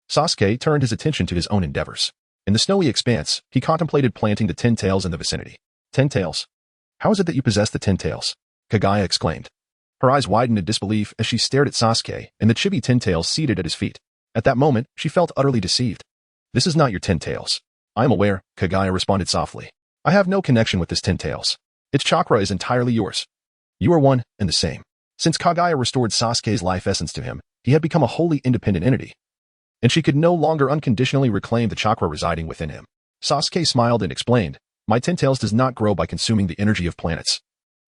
B: Sasuke turned his attention to his own endeavors. In the snowy expanse, he contemplated planting the 10 tails in the vicinity. 10 tails? How is it that you possess the 10 tails? Kagaya exclaimed. Her eyes widened in disbelief as she stared at Sasuke and the chibi 10 tails seated at his feet. At that moment, she felt utterly deceived. This is not your 10 tails. I am aware, Kagaya responded softly. I have no connection with this 10 tails. Its chakra is entirely yours. You are one and the same. Since Kagaya restored Sasuke's life essence to him, he had become a wholly independent entity, and she could no longer unconditionally reclaim the chakra residing within him. Sasuke smiled and explained, my 10 tails does not grow by consuming the energy of planets,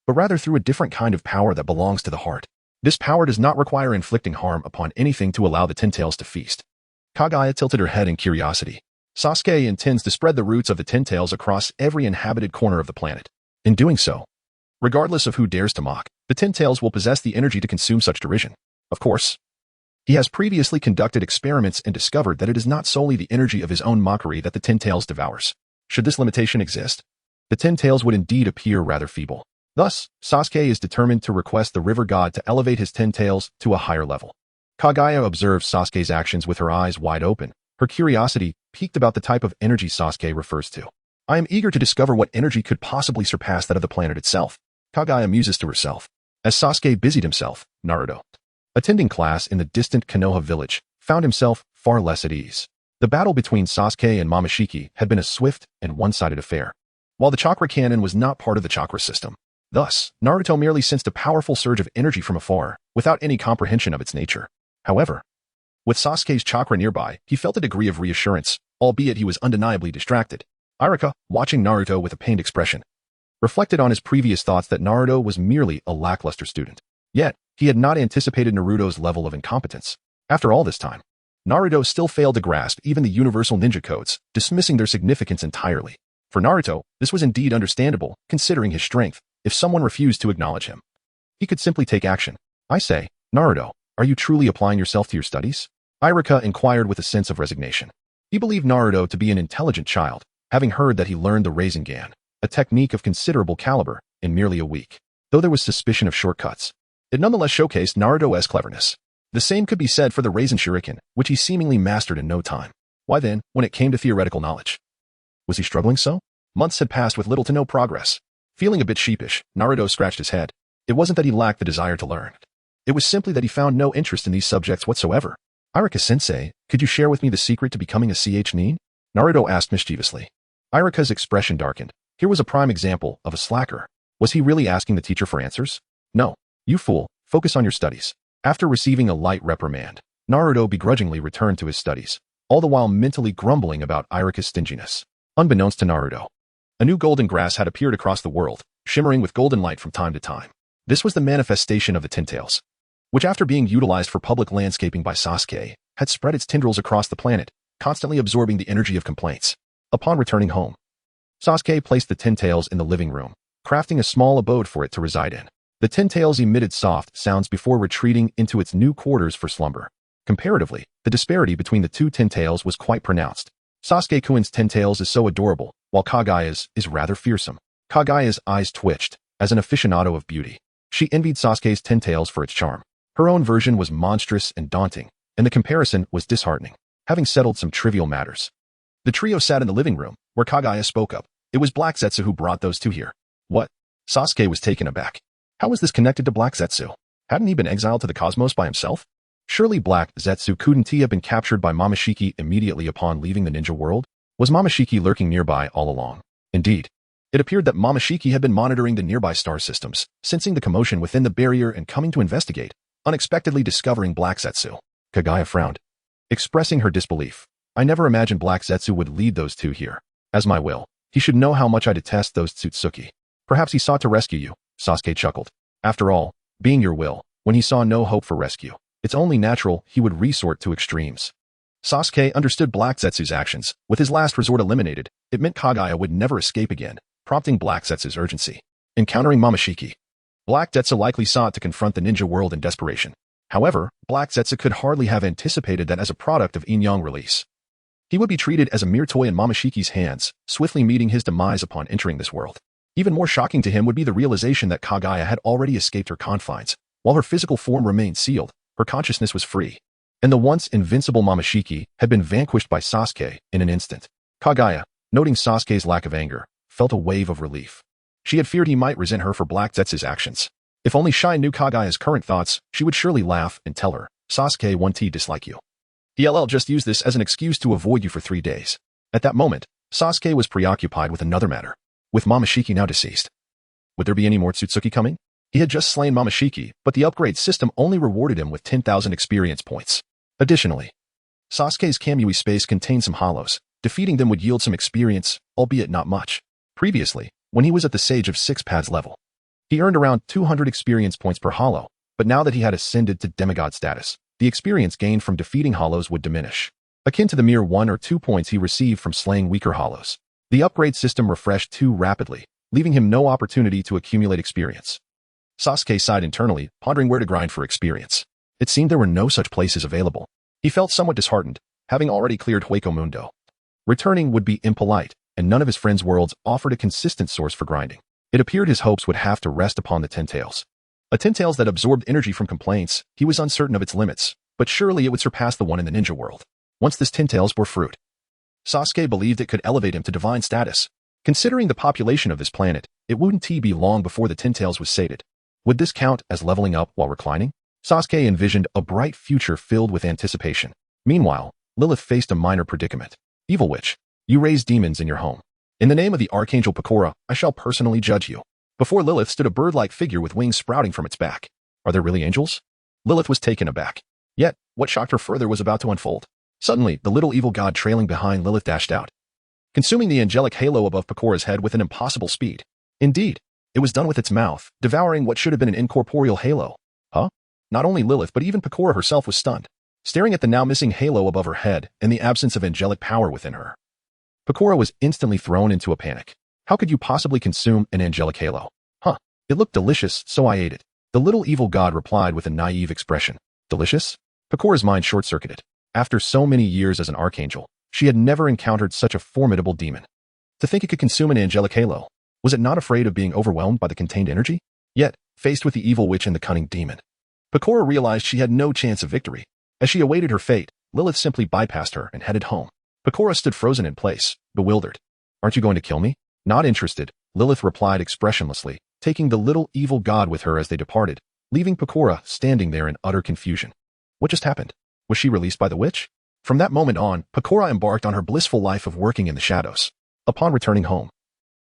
B: but rather through a different kind of power that belongs to the heart. This power does not require inflicting harm upon anything to allow the 10 tails to feast. Kagaya tilted her head in curiosity. Sasuke intends to spread the roots of the 10 tails across every inhabited corner of the planet. In doing so, regardless of who dares to mock, the 10 tails will possess the energy to consume such derision. Of course, he has previously conducted experiments and discovered that it is not solely the energy of his own mockery that the 10 tails devours. Should this limitation exist, the 10 tails would indeed appear rather feeble. Thus, Sasuke is determined to request the river god to elevate his 10 tails to a higher level. Kagaya observed Sasuke's actions with her eyes wide open. Her curiosity piqued about the type of energy Sasuke refers to. I am eager to discover what energy could possibly surpass that of the planet itself. Kagaya muses to herself. As Sasuke busied himself, Naruto, attending class in the distant Konoha village, found himself far less at ease. The battle between Sasuke and Momoshiki had been a swift and one-sided affair, while the chakra cannon was not part of the chakra system. Thus, Naruto merely sensed a powerful surge of energy from afar, without any comprehension of its nature. However, with Sasuke's chakra nearby, he felt a degree of reassurance, albeit he was undeniably distracted. Iruka, watching Naruto with a pained expression, reflected on his previous thoughts that Naruto was merely a lackluster student. Yet, he had not anticipated Naruto's level of incompetence. After all this time, Naruto still failed to grasp even the universal ninja codes, dismissing their significance entirely. For Naruto, this was indeed understandable, considering his strength. If someone refused to acknowledge him, he could simply take action. I say, Naruto, are you truly applying yourself to your studies? Iruka inquired with a sense of resignation. He believed Naruto to be an intelligent child, having heard that he learned the Rasengan, a technique of considerable caliber, in merely a week. Though there was suspicion of shortcuts, it nonetheless showcased Naruto's cleverness. The same could be said for the Rasen Shuriken, which he seemingly mastered in no time. Why then, when it came to theoretical knowledge, was he struggling so? Months had passed with little to no progress. Feeling a bit sheepish, Naruto scratched his head. It wasn't that he lacked the desire to learn. It was simply that he found no interest in these subjects whatsoever. Iruka-sensei, could you share with me the secret to becoming a nin? Naruto asked mischievously. Iruka's expression darkened. Here was a prime example of a slacker. Was he really asking the teacher for answers? No. You fool, focus on your studies. After receiving a light reprimand, Naruto begrudgingly returned to his studies, all the while mentally grumbling about Iruka's stinginess. Unbeknownst to Naruto, a new golden grass had appeared across the world, shimmering with golden light from time to time. This was the manifestation of the 10 tails, which after being utilized for public landscaping by Sasuke, had spread its tendrils across the planet, constantly absorbing the energy of complaints. Upon returning home, Sasuke placed the 10 tails in the living room, crafting a small abode for it to reside in. The 10 tails emitted soft sounds before retreating into its new quarters for slumber. Comparatively, the disparity between the two 10 tails was quite pronounced. Sasuke-kun's 10 tails is so adorable, while Kagaya's is rather fearsome. Kagaya's eyes twitched, as an aficionado of beauty. She envied Sasuke's 10 tails for its charm. Her own version was monstrous and daunting, and the comparison was disheartening. Having settled some trivial matters, the trio sat in the living room, where Kagaya spoke up. It was Black Zetsu who brought those two here. What? Sasuke was taken aback. How was this connected to Black Zetsu? Hadn't he been exiled to the cosmos by himself? Surely Black Zetsu couldn't he have been captured by Momoshiki immediately upon leaving the ninja world? Was Momoshiki lurking nearby all along? Indeed, it appeared that Momoshiki had been monitoring the nearby star systems, sensing the commotion within the barrier and coming to investigate, unexpectedly discovering Black Zetsu. Kagaya frowned, expressing her disbelief. I never imagined Black Zetsu would lead those two here. As my will, he should know how much I detest those Otsutsuki. Perhaps he sought to rescue you, Sasuke chuckled. After all, being your will, when he saw no hope for rescue, it's only natural he would resort to extremes. Sasuke understood Black Zetsu's actions. With his last resort eliminated, it meant Kagaya would never escape again. prompting Black Zetsu's urgency. Encountering Momoshiki. Black Zetsu likely sought to confront the ninja world in desperation. However, Black Zetsu could hardly have anticipated that as a product of Yin-Yang release. He would be treated as a mere toy in Momoshiki's hands, swiftly meeting his demise upon entering this world. Even more shocking to him would be the realization that Kagaya had already escaped her confines. While her physical form remained sealed, her consciousness was free. And the once invincible Momoshiki had been vanquished by Sasuke in an instant. Kagaya, noting Sasuke's lack of anger, felt a wave of relief. She had feared he might resent her for Black Zetsu's actions. If only Shine knew Kagaya's current thoughts, she would surely laugh and tell her, Sasuke 1T dislike you. ELL just used this as an excuse to avoid you for 3 days. At that moment, Sasuke was preoccupied with another matter. With Momoshiki now deceased. Would there be any more Otsutsuki coming? He had just slain Momoshiki, but the upgrade system only rewarded him with 10,000 experience points. Additionally, Sasuke's Kamui space contained some hollows. Defeating them would yield some experience, albeit not much. Previously, when he was at the Sage of 6 Paths level, he earned around 200 experience points per hollow, but now that he had ascended to demigod status, the experience gained from defeating hollows would diminish, akin to the mere 1 or 2 points he received from slaying weaker hollows. The upgrade system refreshed too rapidly, leaving him no opportunity to accumulate experience. Sasuke sighed internally, pondering where to grind for experience. It seemed there were no such places available. He felt somewhat disheartened, having already cleared Hueco Mundo. Returning would be impolite, and none of his friends' worlds offered a consistent source for grinding. It appeared his hopes would have to rest upon the Ten Tails. A Ten Tails that absorbed energy from complaints, he was uncertain of its limits, but surely it would surpass the one in the ninja world. Once this Ten Tails bore fruit, Sasuke believed it could elevate him to divine status. Considering the population of this planet, it wouldn't be long before the Ten Tails was sated. Would this count as leveling up while reclining? Sasuke envisioned a bright future filled with anticipation. Meanwhile, Lilith faced a minor predicament. Evil Witch, you raise demons in your home. In the name of the Archangel Pakora, I shall personally judge you. Before Lilith stood a bird-like figure with wings sprouting from its back. Are there really angels? Lilith was taken aback. Yet, what shocked her further was about to unfold. Suddenly, the little evil god trailing behind Lilith dashed out, consuming the angelic halo above Pakora's head with an impossible speed. Indeed, it was done with its mouth, devouring what should have been an incorporeal halo. Huh? Not only Lilith but even Pakora herself was stunned, staring at the now missing halo above her head and the absence of angelic power within her. Pakora was instantly thrown into a panic. How could you possibly consume an angelic halo? Huh. It looked delicious, so I ate it. The little evil god replied with a naive expression. Delicious? Pakora's mind short-circuited. After so many years as an archangel, she had never encountered such a formidable demon. To think it could consume an angelic halo, was it not afraid of being overwhelmed by the contained energy? Yet, faced with the evil witch and the cunning demon, Pakora realized she had no chance of victory. As she awaited her fate, Lilith simply bypassed her and headed home. Pakora stood frozen in place, bewildered. Aren't you going to kill me? Not interested, Lilith replied expressionlessly, taking the little evil god with her as they departed, leaving Pakora standing there in utter confusion. What just happened? Was she released by the witch? From that moment on, Pakora embarked on her blissful life of working in the shadows. Upon returning home,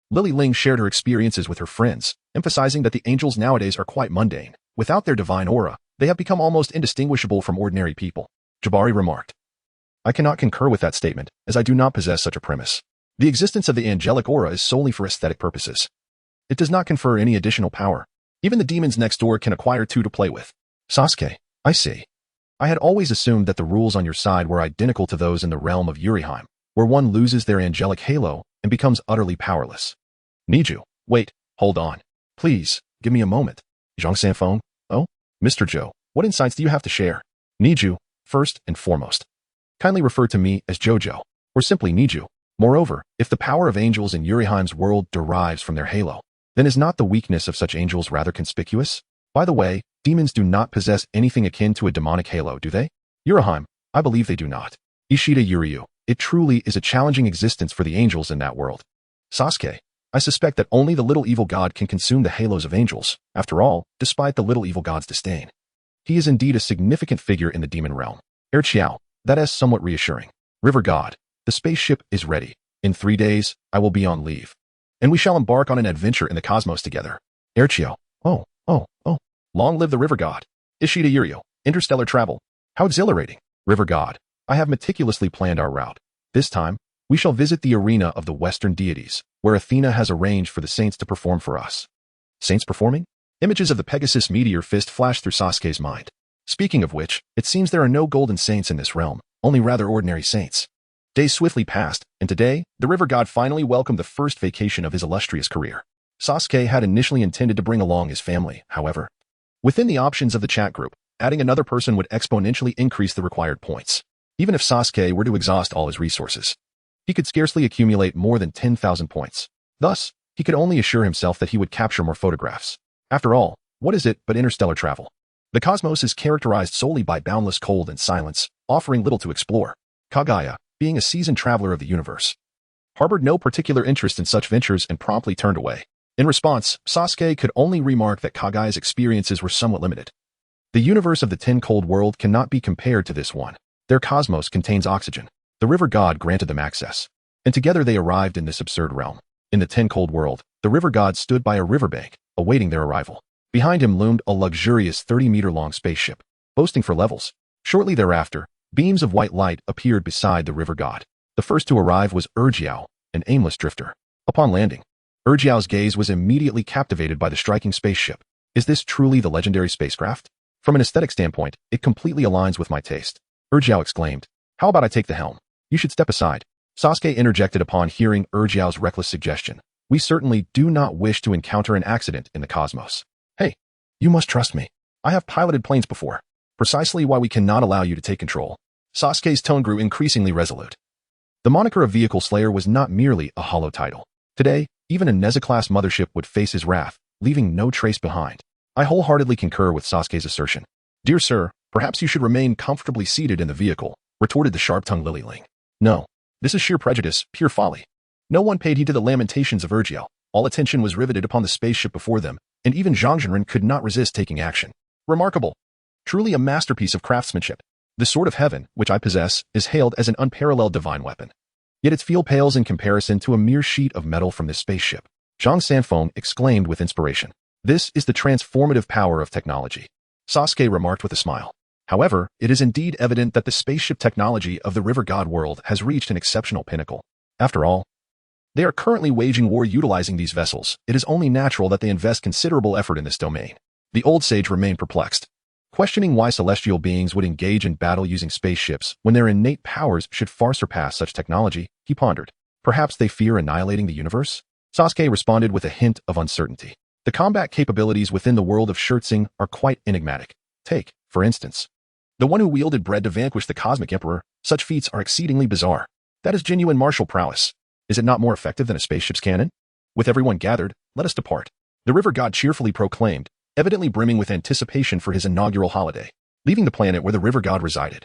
B: Lily Ling shared her experiences with her friends, emphasizing that the angels nowadays are quite mundane. Without their divine aura, they have become almost indistinguishable from ordinary people. Jabari remarked. I cannot concur with that statement, as I do not possess such a premise. The existence of the angelic aura is solely for aesthetic purposes. It does not confer any additional power. Even the demons next door can acquire two to play with. Sasuke, I see. I had always assumed that the rules on your side were identical to those in the realm of Yuriheim, where one loses their angelic halo and becomes utterly powerless. Niju, wait, hold on. Please, give me a moment. Zhang Sanfeng? Oh, Mr. Joe, what insights do you have to share? Niju, first and foremost. Kindly refer to me as Jojo, or simply Niju. Moreover, if the power of angels in Yuriheim's world derives from their halo, then is not the weakness of such angels rather conspicuous? By the way, demons do not possess anything akin to a demonic halo, do they? Yuriheim, I believe they do not. Ishida Yuryu, it truly is a challenging existence for the angels in that world. Sasuke, I suspect that only the little evil god can consume the halos of angels. After all, despite the little evil god's disdain, he is indeed a significant figure in the demon realm. Erqiao, that is somewhat reassuring. River God, the spaceship is ready. In 3 days, I will be on leave, and we shall embark on an adventure in the cosmos together. Erqiao, oh. Long live the River God. Ishida Yuryu, interstellar travel. How exhilarating. River God, I have meticulously planned our route. This time, we shall visit the arena of the Western deities, where Athena has arranged for the saints to perform for us. Saints performing? Images of the Pegasus meteor fist flashed through Sasuke's mind. Speaking of which, it seems there are no golden saints in this realm, only rather ordinary saints. Days swiftly passed, and today, the river god finally welcomed the first vacation of his illustrious career. Sasuke had initially intended to bring along his family, however. Within the options of the chat group, adding another person would exponentially increase the required points. Even if Sasuke were to exhaust all his resources, he could scarcely accumulate more than 10,000 points. Thus, he could only assure himself that he would capture more photographs. After all, what is it but interstellar travel? The cosmos is characterized solely by boundless cold and silence, offering little to explore. Kagaya, being a seasoned traveler of the universe, harbored no particular interest in such ventures and promptly turned away. In response, Sasuke could only remark that Kagaya's experiences were somewhat limited. The universe of the Ten Cold World cannot be compared to this one. Their cosmos contains oxygen. The river god granted them access, and together they arrived in this absurd realm. In the Ten Cold World, the river god stood by a riverbank, awaiting their arrival. Behind him loomed a luxurious 30-meter-long spaceship, boasting 4 levels. Shortly thereafter, beams of white light appeared beside the river god. The first to arrive was Urjiao, an aimless drifter. Upon landing, Urjiao's gaze was immediately captivated by the striking spaceship. Is this truly the legendary spacecraft? From an aesthetic standpoint, it completely aligns with my taste. Urjiao exclaimed, "How about I take the helm? You should step aside." Sasuke interjected upon hearing Urjiao's reckless suggestion. "We certainly do not wish to encounter an accident in the cosmos." "Hey, you must trust me. I have piloted planes before. Precisely why we cannot allow you to take control." Sasuke's tone grew increasingly resolute. The moniker of Vehicle Slayer was not merely a hollow title. Today, even a Neza-class mothership would face his wrath, leaving no trace behind. I wholeheartedly concur with Sasuke's assertion. "Dear sir, perhaps you should remain comfortably seated in the vehicle," retorted the sharp-tongued Lilyling. "No, this is sheer prejudice, pure folly." No one paid heed to the lamentations of Urjiao. All attention was riveted upon the spaceship before them, and even Zhang Zhenren could not resist taking action. "Remarkable. Truly a masterpiece of craftsmanship. The Sword of Heaven, which I possess, is hailed as an unparalleled divine weapon. Yet its feel pales in comparison to a mere sheet of metal from this spaceship." Zhang Sanfeng exclaimed with inspiration. "This is the transformative power of technology," Sasuke remarked with a smile. "However, it is indeed evident that the spaceship technology of the river god world has reached an exceptional pinnacle. After all, they are currently waging war utilizing these vessels. It is only natural that they invest considerable effort in this domain." The old sage remained perplexed, questioning why celestial beings would engage in battle using spaceships when their innate powers should far surpass such technology. He pondered. Perhaps they fear annihilating the universe? Sasuke responded with a hint of uncertainty. The combat capabilities within the world of Shurtsing are quite enigmatic. Take, for instance, the one who wielded bread to vanquish the Cosmic Emperor. Such feats are exceedingly bizarre. That is genuine martial prowess. Is it not more effective than a spaceship's cannon? With everyone gathered, let us depart. The river god cheerfully proclaimed, evidently brimming with anticipation for his inaugural holiday, leaving the planet where the river god resided.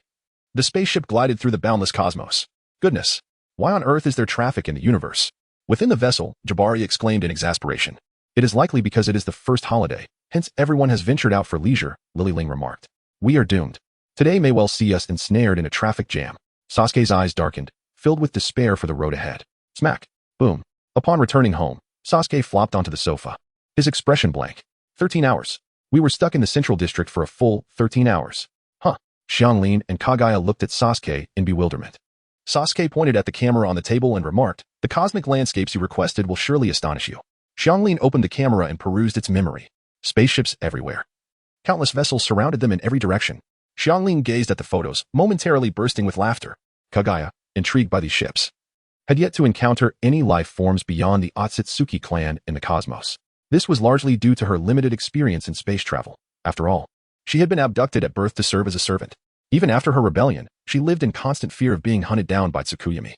B: The spaceship glided through the boundless cosmos. Goodness, why on earth is there traffic in the universe? Within the vessel, Jabari exclaimed in exasperation. It is likely because it is the first holiday, hence everyone has ventured out for leisure, Lilyling remarked. We are doomed. Today may well see us ensnared in a traffic jam. Sasuke's eyes darkened, filled with despair for the road ahead. Smack. Boom. Upon returning home, Sasuke flopped onto the sofa, his expression blank. 13 hours. We were stuck in the central district for a full 13 hours. Huh. Xianglin and Kagaya looked at Sasuke in bewilderment. Sasuke pointed at the camera on the table and remarked, "The cosmic landscapes you requested will surely astonish you." Xianglin opened the camera and perused its memory. Spaceships everywhere. Countless vessels surrounded them in every direction. Xianglin gazed at the photos, momentarily bursting with laughter. Kagaya, intrigued by these ships, had yet to encounter any life forms beyond the Otsutsuki clan in the cosmos. This was largely due to her limited experience in space travel. After all, she had been abducted at birth to serve as a servant. Even after her rebellion, she lived in constant fear of being hunted down by Tsukuyami,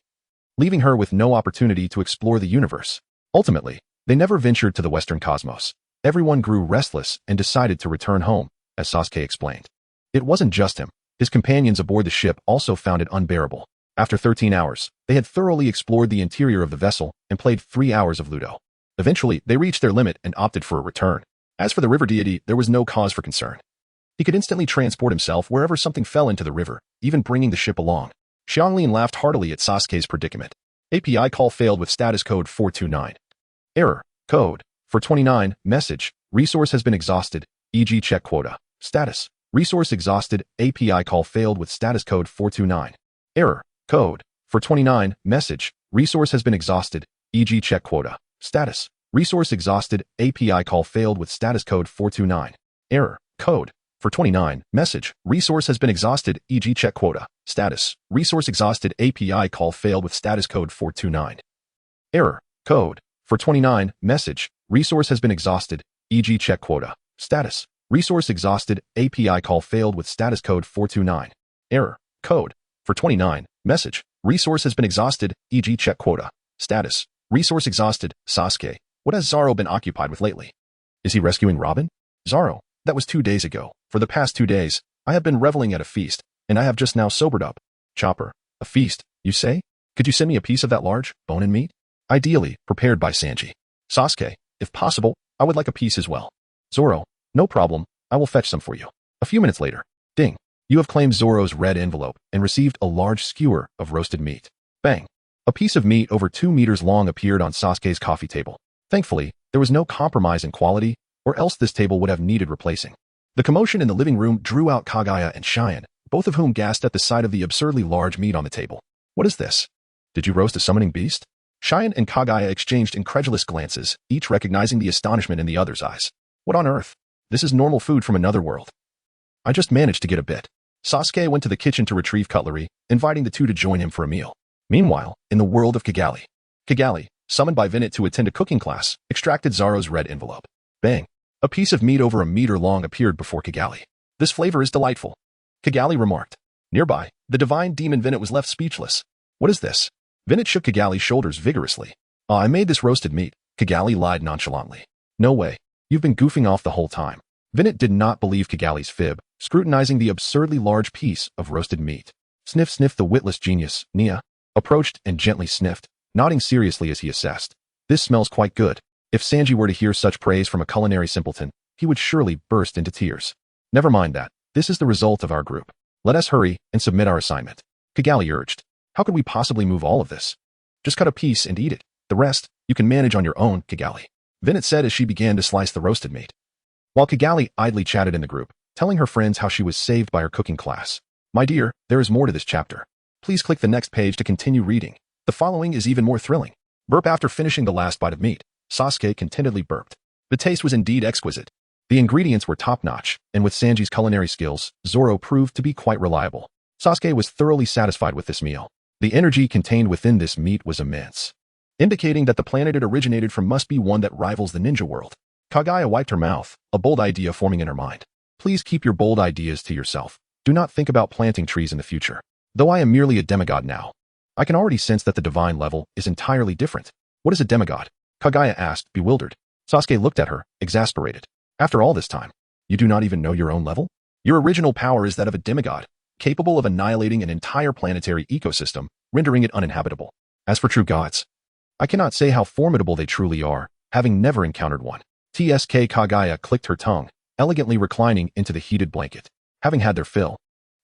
B: leaving her with no opportunity to explore the universe. Ultimately, they never ventured to the western cosmos. Everyone grew restless and decided to return home, as Sasuke explained. It wasn't just him. His companions aboard the ship also found it unbearable. After 13 hours, they had thoroughly explored the interior of the vessel and played 3 hours of Ludo. Eventually, they reached their limit and opted for a return. As for the river deity, there was no cause for concern. He could instantly transport himself wherever something fell into the river, even bringing the ship along. Xianglin laughed heartily at Sasuke's predicament. API call failed with status code 429. Error. Code 429. Message. Resource has been exhausted. E.g. check quota. Status. Resource exhausted. API call failed with status code 429. Error. Code 429. Message. Resource has been exhausted. E.g. check quota. Status. Resource exhausted. API call failed with status code 429. Error. Code For 29, message, resource has been exhausted, e.g. check quota. Status, resource exhausted, API call failed with status code 429. Error, code. For 29, message, resource has been exhausted, e.g. check quota. Status, resource exhausted, API call failed with status code 429. Error, code. For 29, message, resource has been exhausted, e.g. check quota. Status, resource exhausted, Sasuke. What has Zoro been occupied with lately? Is he rescuing Robin? Zoro, that was 2 days ago. For the past 2 days, I have been reveling at a feast, and I have just now sobered up. Chopper, a feast, you say? Could you send me a piece of that large, bone and meat? Ideally, prepared by Sanji. Sasuke, if possible, I would like a piece as well. Zoro, no problem, I will fetch some for you. A few minutes later, ding, you have claimed Zoro's red envelope and received a large skewer of roasted meat. Bang, a piece of meat over 2 meters long appeared on Sasuke's coffee table. Thankfully, there was no compromise in quality, or else this table would have needed replacing. The commotion in the living room drew out Kagaya and Cheyenne, both of whom gasped at the sight of the absurdly large meat on the table. What is this? Did you roast a summoning beast? Cheyenne and Kagaya exchanged incredulous glances, each recognizing the astonishment in the other's eyes. What on earth? This is normal food from another world. I just managed to get a bit. Sasuke went to the kitchen to retrieve cutlery, inviting the two to join him for a meal. Meanwhile, in the world of Kagaya, summoned by Vinnet to attend a cooking class, extracted Zoro's red envelope. Bang! A piece of meat over a meter long appeared before Kagaya. This flavor is delightful. Kagaya remarked. Nearby, the divine demon Vinnet was left speechless. What is this? Vinnet shook Kagaya's shoulders vigorously. I made this roasted meat, Kagaya lied nonchalantly. No way. You've been goofing off the whole time. Vinnet did not believe Kagaya's fib, scrutinizing the absurdly large piece of roasted meat. Sniff, sniff, the witless genius, Nia, approached and gently sniffed, nodding seriously as he assessed. This smells quite good. If Sanji were to hear such praise from a culinary simpleton, he would surely burst into tears. Never mind that. This is the result of our group. Let us hurry and submit our assignment. Kagaya urged. How could we possibly move all of this? Just cut a piece and eat it. The rest, you can manage on your own, Kagaya. Vinnet said as she began to slice the roasted meat. While Kagaya idly chatted in the group, telling her friends how she was saved by her cooking class. My dear, there is more to this chapter. Please click the next page to continue reading. The following is even more thrilling. Burp after finishing the last bite of meat. Sasuke contentedly burped. The taste was indeed exquisite. The ingredients were top-notch, and with Sanji's culinary skills, Zoro proved to be quite reliable. Sasuke was thoroughly satisfied with this meal. The energy contained within this meat was immense, indicating that the planet it originated from must be one that rivals the ninja world. Kagaya wiped her mouth, a bold idea forming in her mind. Please keep your bold ideas to yourself. Do not think about planting trees in the future. Though I am merely a demigod now, I can already sense that the divine level is entirely different. What is a demigod? Kagaya asked, bewildered. Sasuke looked at her, exasperated. After all this time, you do not even know your own level? Your original power is that of a demigod, capable of annihilating an entire planetary ecosystem, rendering it uninhabitable. As for true gods, I cannot say how formidable they truly are, having never encountered one. TSK Kagaya clicked her tongue, elegantly reclining into the heated blanket. Having had their fill,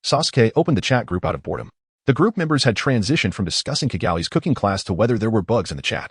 B: Sasuke opened the chat group out of boredom. The group members had transitioned from discussing Kagaya's cooking class to whether there were bugs in the chat,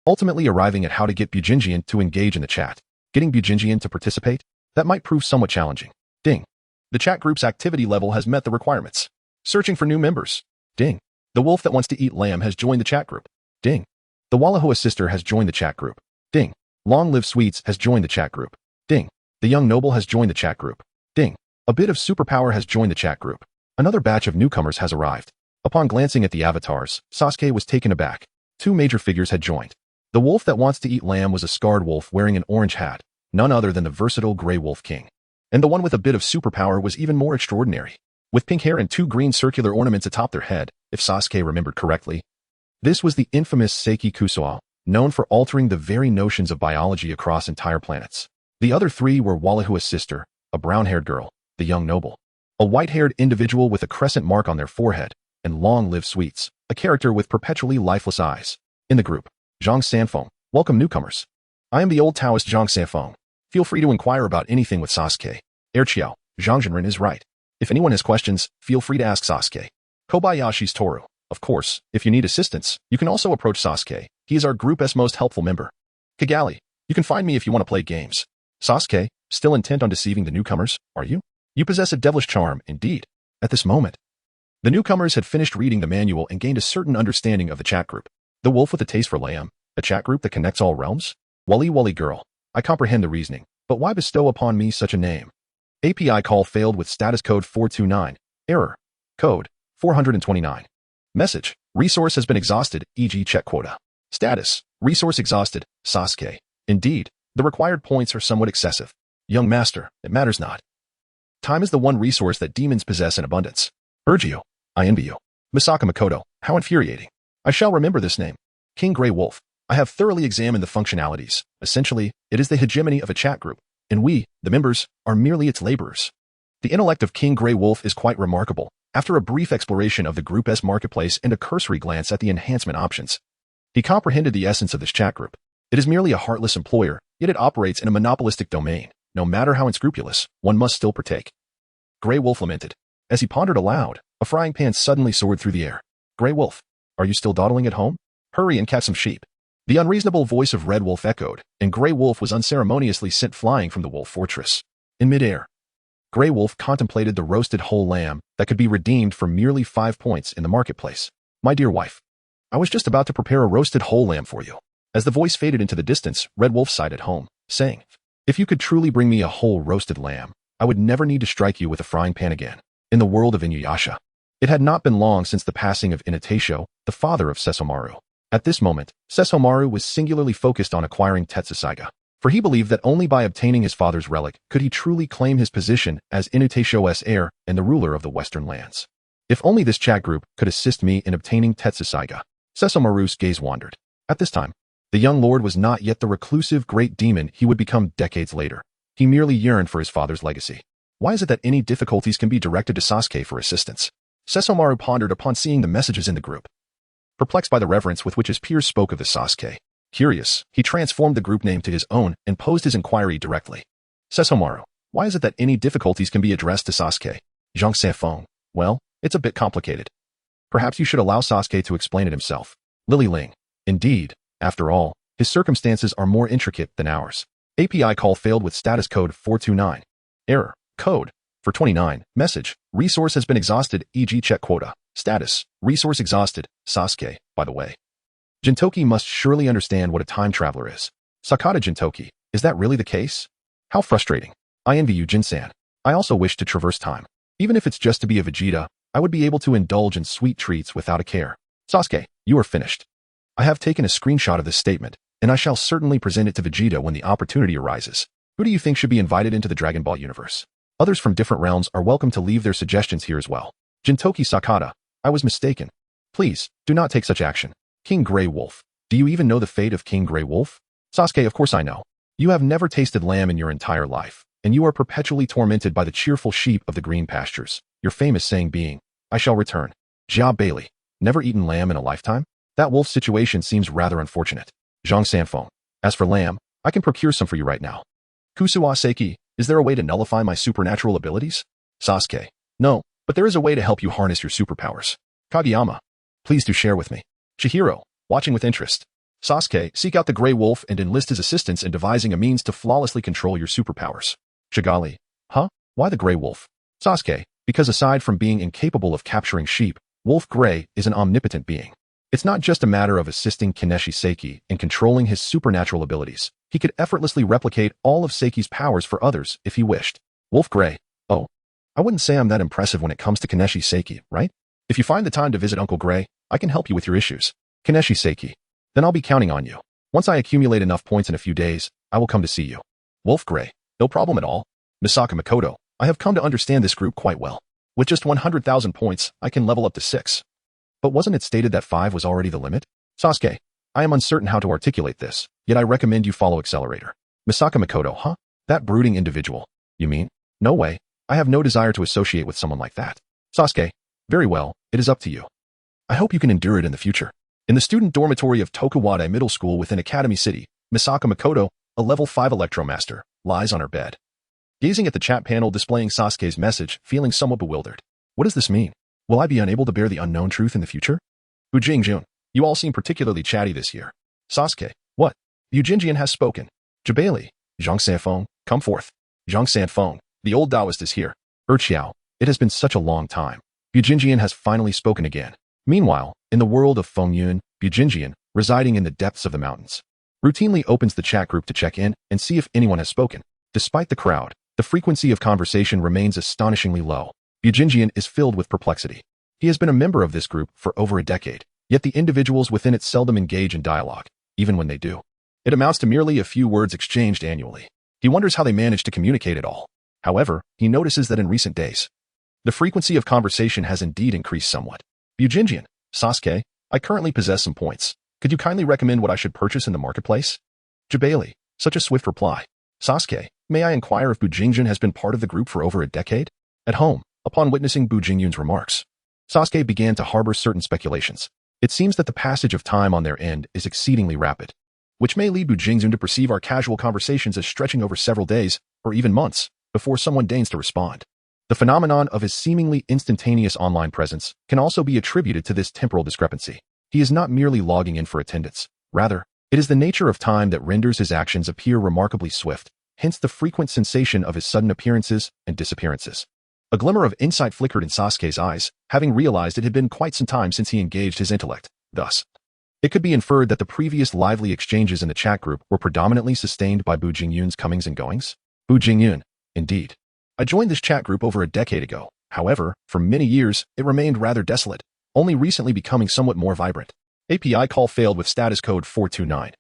B: ultimately arriving at how to get Bujinjian to engage in the chat. Getting Bujinjian to participate? That might prove somewhat challenging. Ding. The chat group's activity level has met the requirements. Searching for new members. Ding. The wolf that wants to eat lamb has joined the chat group. Ding. The Wallahua sister has joined the chat group. Ding. Long Live Sweets has joined the chat group. Ding. The young noble has joined the chat group. Ding. A bit of superpower has joined the chat group. Another batch of newcomers has arrived. Upon glancing at the avatars, Sasuke was taken aback. 2 major figures had joined. The wolf that wants to eat lamb was a scarred wolf wearing an orange hat, none other than the versatile Grey Wolf King. And the one with a bit of superpower was even more extraordinary. With pink hair and 2 green circular ornaments atop their head, if Sasuke remembered correctly. This was the infamous Seiki Kusuo, known for altering the very notions of biology across entire planets. The other 3 were Wallahua's sister, a brown-haired girl, the young noble, a white-haired individual with a crescent mark on their forehead, and Long Live Sweets, a character with perpetually lifeless eyes. In the group, Zhang Sanfeng, welcome newcomers. I am the old Taoist Zhang Sanfeng. Feel free to inquire about anything with Sasuke. Erqiao, Zhang Jinren is right. If anyone has questions, feel free to ask Sasuke. Kobayashi's Toru. Of course, if you need assistance, you can also approach Sasuke. He is our group's most helpful member. Kagaya, you can find me if you want to play games. Sasuke, still intent on deceiving the newcomers, are you? You possess a devilish charm, indeed. At this moment, the newcomers had finished reading the manual and gained a certain understanding of the chat group. The wolf with a taste for lamb, a chat group that connects all realms? Wally girl, I comprehend the reasoning, but why bestow upon me such a name? API call failed with status code 429. Error. Code 429. Message. Resource has been exhausted, e.g. check quota. Status. Resource exhausted, Sasuke. Indeed, the required points are somewhat excessive. Young master, it matters not. Time is the one resource that demons possess in abundance. Urge you. I envy you. Misaka Makoto, how infuriating. I shall remember this name. King Grey Wolf. I have thoroughly examined the functionalities. Essentially, it is the hegemony of a chat group, and we, the members, are merely its laborers. The intellect of King Grey Wolf is quite remarkable. After a brief exploration of the Group's marketplace and a cursory glance at the enhancement options, he comprehended the essence of this chat group. It is merely a heartless employer, yet it operates in a monopolistic domain. No matter how unscrupulous, one must still partake. Grey Wolf lamented. As he pondered aloud, a frying pan suddenly soared through the air. Grey Wolf, are you still dawdling at home? Hurry and catch some sheep. The unreasonable voice of Red Wolf echoed, and Grey Wolf was unceremoniously sent flying from the wolf fortress. In midair, Grey Wolf contemplated the roasted whole lamb that could be redeemed for merely 5 points in the marketplace. My dear wife, I was just about to prepare a roasted whole lamb for you. As the voice faded into the distance, Red Wolf sighed at home, saying, if you could truly bring me a whole roasted lamb, I would never need to strike you with a frying pan again. In the world of Inuyasha, it had not been long since the passing of Inotasho, the father of Sesomaru. At this moment, Sesomaru was singularly focused on acquiring Tetsusaiga, for he believed that only by obtaining his father's relic could he truly claim his position as Inutasho's heir and the ruler of the Western lands. If only this chat group could assist me in obtaining Tetsusaiga. Sesomaru's gaze wandered. At this time, the young lord was not yet the reclusive great demon he would become decades later. He merely yearned for his father's legacy. Why is it that any difficulties can be directed to Sasuke for assistance? Sesomaru pondered upon seeing the messages in the group. Perplexed by the reverence with which his peers spoke of the Sasuke, curious, he transformed the group name to his own and posed his inquiry directly. Sesomaru, why is it that any difficulties can be addressed to Sasuke? Zhang Sanfeng, well, it's a bit complicated. Perhaps you should allow Sasuke to explain it himself. Lily Ling, indeed, after all, his circumstances are more intricate than ours. API call failed with status code 429. Error. Code 429. Message. Resource has been exhausted, e.g. check quota. Status. Resource exhausted. Sasuke, by the way. Jintoki must surely understand what a time traveler is. Sakata Jintoki, is that really the case? How frustrating. I envy you, Jinsan. I also wish to traverse time. Even if it's just to be a Vegeta, I would be able to indulge in sweet treats without a care. Sasuke, you are finished. I have taken a screenshot of this statement, and I shall certainly present it to Vegeta when the opportunity arises. Who do you think should be invited into the Dragon Ball universe? Others from different realms are welcome to leave their suggestions here as well. Jintoki Sakata, I was mistaken. Please, do not take such action. King Grey Wolf, do you even know the fate of King Grey Wolf? Sasuke, of course I know. You have never tasted lamb in your entire life, and you are perpetually tormented by the cheerful sheep of the green pastures. Your famous saying being, I shall return. Jia Bailey, never eaten lamb in a lifetime? That wolf situation seems rather unfortunate. Zhang Sanfeng, as for lamb, I can procure some for you right now. Kusuwa Seiki, is there a way to nullify my supernatural abilities? Sasuke, no, but there is a way to help you harness your superpowers. Kageyama, please do share with me. Chihiro, watching with interest. Sasuke, seek out the Grey Wolf and enlist his assistance in devising a means to flawlessly control your superpowers. Chigali, huh? Why the Grey Wolf? Sasuke, because aside from being incapable of capturing sheep, Wolf Grey is an omnipotent being. It's not just a matter of assisting Kineshi Seiki in controlling his supernatural abilities. He could effortlessly replicate all of Seiki's powers for others if he wished. Wolf Grey, oh, I wouldn't say I'm that impressive when it comes to Kineshi Seiki, right? If you find the time to visit Uncle Grey, I can help you with your issues. Kineshi Seiki, then I'll be counting on you. Once I accumulate enough points in a few days, I will come to see you. Wolf Grey, no problem at all. Misaka Makoto, I have come to understand this group quite well. With just 100,000 points, I can level up to 6. But wasn't it stated that 5 was already the limit? Sasuke, I am uncertain how to articulate this, yet I recommend you follow Accelerator. Misaka Makoto, huh? That brooding individual. You mean? No way. I have no desire to associate with someone like that. Sasuke, very well, it is up to you. I hope you can endure it in the future. In the student dormitory of Tokuwade Middle School within Academy City, Misaka Makoto, a level 5 Electromaster, lies on her bed. Gazing at the chat panel displaying Sasuke's message, feeling somewhat bewildered. What does this mean? Will I be unable to bear the unknown truth in the future? Ujingjun, you all seem particularly chatty this year. Sasuke, what? Ujinjian has spoken. Jabali, Zhang Sanfeng, come forth. Zhang Sanfeng, the old Taoist is here. Xiao, it has been such a long time. Ujinjian has finally spoken again. Meanwhile, in the world of Fengyun, Ujinjian, residing in the depths of the mountains, routinely opens the chat group to check in and see if anyone has spoken. Despite the crowd, The frequency of conversation remains astonishingly low. Bujinjian is filled with perplexity. He has been a member of this group for over a decade, yet the individuals within it seldom engage in dialogue, even when they do. It amounts to merely a few words exchanged annually. He wonders how they manage to communicate at all. However, he notices that in recent days, the frequency of conversation has indeed increased somewhat. Bujinjian, Sasuke, I currently possess some points. Could you kindly recommend what I should purchase in the marketplace? Jabali, such a swift reply. Sasuke, may I inquire if Bujinjian has been part of the group for over a decade? At home, upon witnessing Bujinjian's remarks, Sasuke began to harbor certain speculations. It seems that the passage of time on their end is exceedingly rapid, which may lead Bujinjian to perceive our casual conversations as stretching over several days, or even months, before someone deigns to respond. The phenomenon of his seemingly instantaneous online presence can also be attributed to this temporal discrepancy. He is not merely logging in for attendance. Rather, it is the nature of time that renders his actions appear remarkably swift, hence the frequent sensation of his sudden appearances and disappearances. A glimmer of insight flickered in Sasuke's eyes, having realized it had been quite some time since he engaged his intellect. Thus, it could be inferred that the previous lively exchanges in the chat group were predominantly sustained by Bujingyun's comings and goings. Bujingyun, indeed. I joined this chat group over a decade ago. However, for many years, it remained rather desolate, only recently becoming somewhat more vibrant. API call failed with status code 429.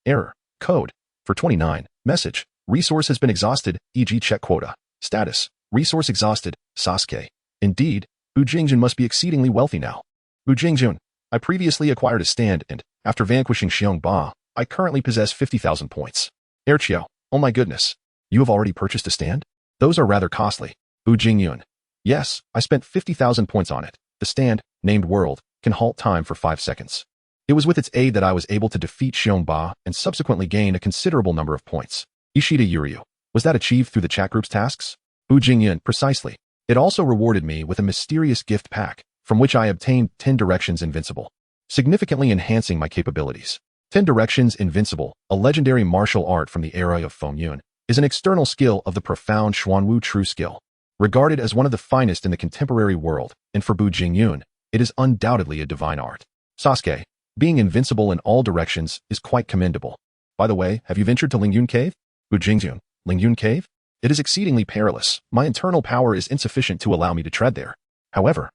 B: Error. Code. For 29. Message. Resource has been exhausted, e.g. check quota. Status. Resource exhausted. Sasuke. Indeed, Bujingyun must be exceedingly wealthy now. Bujingyun. I previously acquired a stand and, after vanquishing Xiongba, I currently possess 50,000 points. Erchiao. Oh my goodness. You have already purchased a stand? Those are rather costly. Bujingyun. Yes, I spent 50,000 points on it. The stand, named World, can halt time for 5 seconds. It was with its aid that I was able to defeat Xiongba and subsequently gain a considerable number of points. Ishida Yuryu. Was that achieved through the chat group's tasks? Bujingyun. Precisely. It also rewarded me with a mysterious gift pack, from which I obtained 10 Directions Invincible, significantly enhancing my capabilities. 10 Directions Invincible, a legendary martial art from the era of Fengyun, is an external skill of the profound Xuanwu True Skill, regarded as one of the finest in the contemporary world, and for Bujingyun, it is undoubtedly a divine art. Sasuke, being invincible in all directions is quite commendable. By the way, have you ventured to Lingyun Cave? Bujingyun, Lingyun Cave? It is exceedingly perilous. My internal power is insufficient to allow me to tread there. However,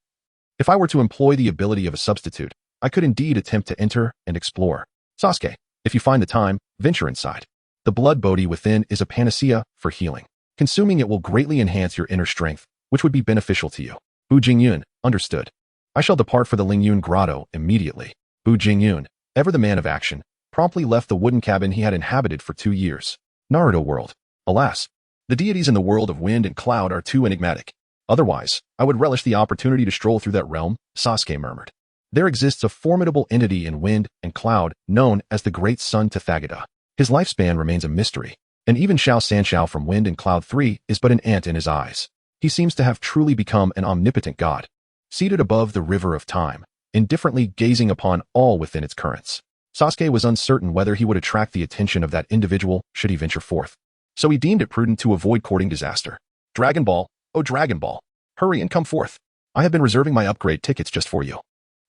B: if I were to employ the ability of a substitute, I could indeed attempt to enter and explore. Sasuke, if you find the time, venture inside. The blood bodhi within is a panacea for healing. Consuming it will greatly enhance your inner strength, which would be beneficial to you. Bujingyun, understood. I shall depart for the Lingyun Grotto immediately. Bujingyun, ever the man of action, promptly left the wooden cabin he had inhabited for 2 years. Naruto world. Alas, the deities in the world of wind and cloud are too enigmatic. Otherwise, I would relish the opportunity to stroll through that realm, Sasuke murmured. There exists a formidable entity in wind and cloud known as the Great Sun Tathagata. His lifespan remains a mystery, and even Xiao Sanxiao from Wind and Cloud 3 is but an ant in his eyes. He seems to have truly become an omnipotent god, seated above the river of time, indifferently gazing upon all within its currents. Sasuke was uncertain whether he would attract the attention of that individual should he venture forth, so he deemed it prudent to avoid courting disaster. Dragon Ball, oh Dragon Ball, hurry and come forth. I have been reserving my upgrade tickets just for you.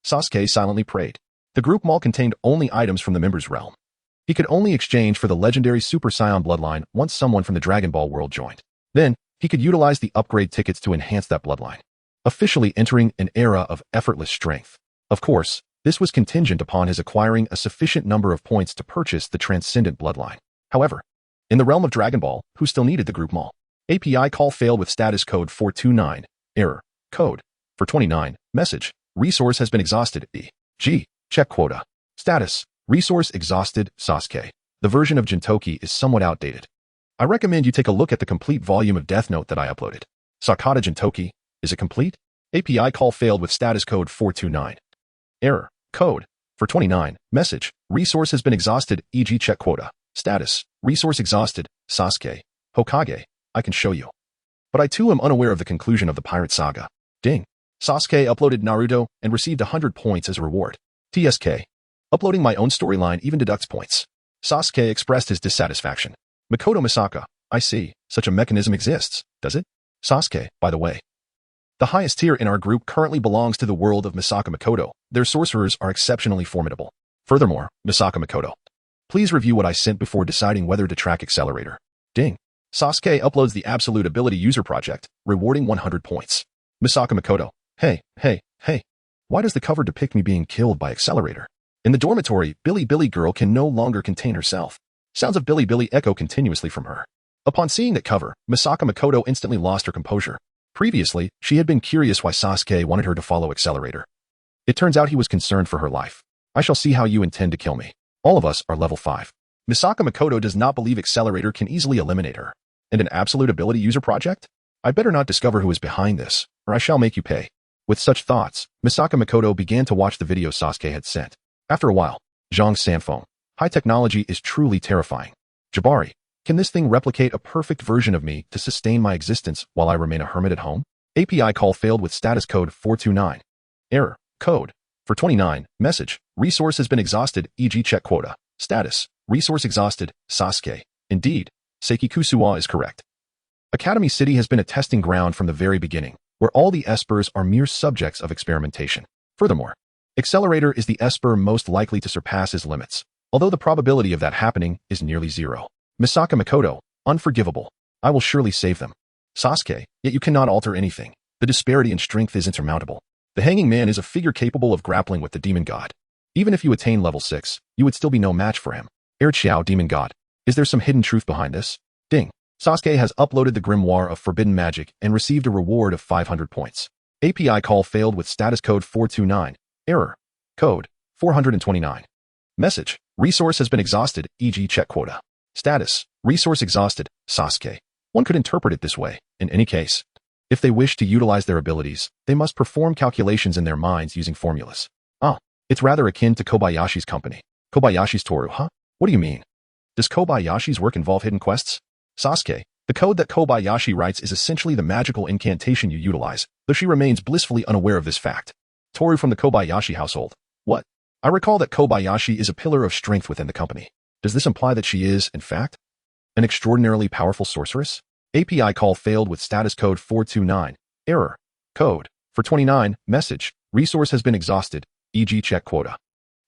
B: Sasuke silently prayed. The group mall contained only items from the members' realm. He could only exchange for the legendary Super Saiyan bloodline once someone from the Dragon Ball world joined. Then, he could utilize the upgrade tickets to enhance that bloodline, officially entering an era of effortless strength. Of course, this was contingent upon his acquiring a sufficient number of points to purchase the transcendent bloodline. However, in the realm of Dragon Ball, who still needed the group mall? API call failed with status code 429. Error. Code. For 29. Message. Resource has been exhausted. E.g. check quota. Status. Resource exhausted. Sasuke. The version of Jintoki is somewhat outdated. I recommend you take a look at the complete volume of Death Note that I uploaded. Sakata Jintoki. Is it complete? API call failed with status code 429. Error. Code. For 29. Message. Resource has been exhausted. E.g. check quota. Status. Resource exhausted. Sasuke. Hokage. I can show you. But I too am unaware of the conclusion of the Pirate Saga. Ding. Sasuke uploaded Naruto and received 100 points as a reward. TSK. Uploading my own storyline even deducts points. Sasuke expressed his dissatisfaction. Makoto Misaka. I see. Such a mechanism exists, does it? Sasuke, by the way. The highest tier in our group currently belongs to the world of Misaka Makoto. Their sorcerers are exceptionally formidable. Furthermore, Misaka Makoto. Please review what I sent before deciding whether to track Accelerator. Ding. Sasuke uploads the Absolute Ability User Project, rewarding 100 points. Misaka Makoto. Hey. Why does the cover depict me being killed by Accelerator? In the dormitory, Billy Girl can no longer contain herself. Sounds of Billy echo continuously from her. Upon seeing that cover, Misaka Makoto instantly lost her composure. Previously, she had been curious why Sasuke wanted her to follow Accelerator. It turns out he was concerned for her life. I shall see how you intend to kill me. All of us are level 5. Misaka Makoto does not believe Accelerator can easily eliminate her. And an Absolute Ability User Project? I better not discover who is behind this, or I shall make you pay. With such thoughts, Misaka Makoto began to watch the video Sasuke had sent. After a while, Zhang Sanfeng. High technology is truly terrifying. Jabari, can this thing replicate a perfect version of me to sustain my existence while I remain a hermit at home? API call failed with status code 429. Error. Code. For 29. Message. Resource has been exhausted, e.g. check quota. Status. Resource exhausted. Sasuke. Indeed, Seiki Kusuwa is correct. Academy City has been a testing ground from the very beginning, where all the espers are mere subjects of experimentation. Furthermore, Accelerator is the esper most likely to surpass his limits, although the probability of that happening is nearly zero. Misaka Makoto, unforgivable. I will surely save them. Sasuke, yet you cannot alter anything. The disparity in strength is insurmountable. The Hanging Man is a figure capable of grappling with the Demon God. Even if you attain level 6, you would still be no match for him. Erqiao Demon God. Is there some hidden truth behind this? Ding. Sasuke has uploaded the Grimoire of Forbidden Magic and received a reward of 500 points. API call failed with status code 429. Error. Code 429. Message. Resource has been exhausted, e.g. check quota. Status. Resource exhausted. Sasuke. One could interpret it this way. In any case, if they wish to utilize their abilities, they must perform calculations in their minds using formulas. It's rather akin to Kobayashi's company. Kobayashi's Toru, huh? What do you mean? Does Kobayashi's work involve hidden quests? Sasuke, the code that Kobayashi writes is essentially the magical incantation you utilize, though she remains blissfully unaware of this fact. Toru from the Kobayashi household. What? I recall that Kobayashi is a pillar of strength within the company. Does this imply that she is, in fact, an extraordinarily powerful sorceress? API call failed with status code 429. Error. Code. For 29. Message. Resource has been exhausted, e.g. check quota.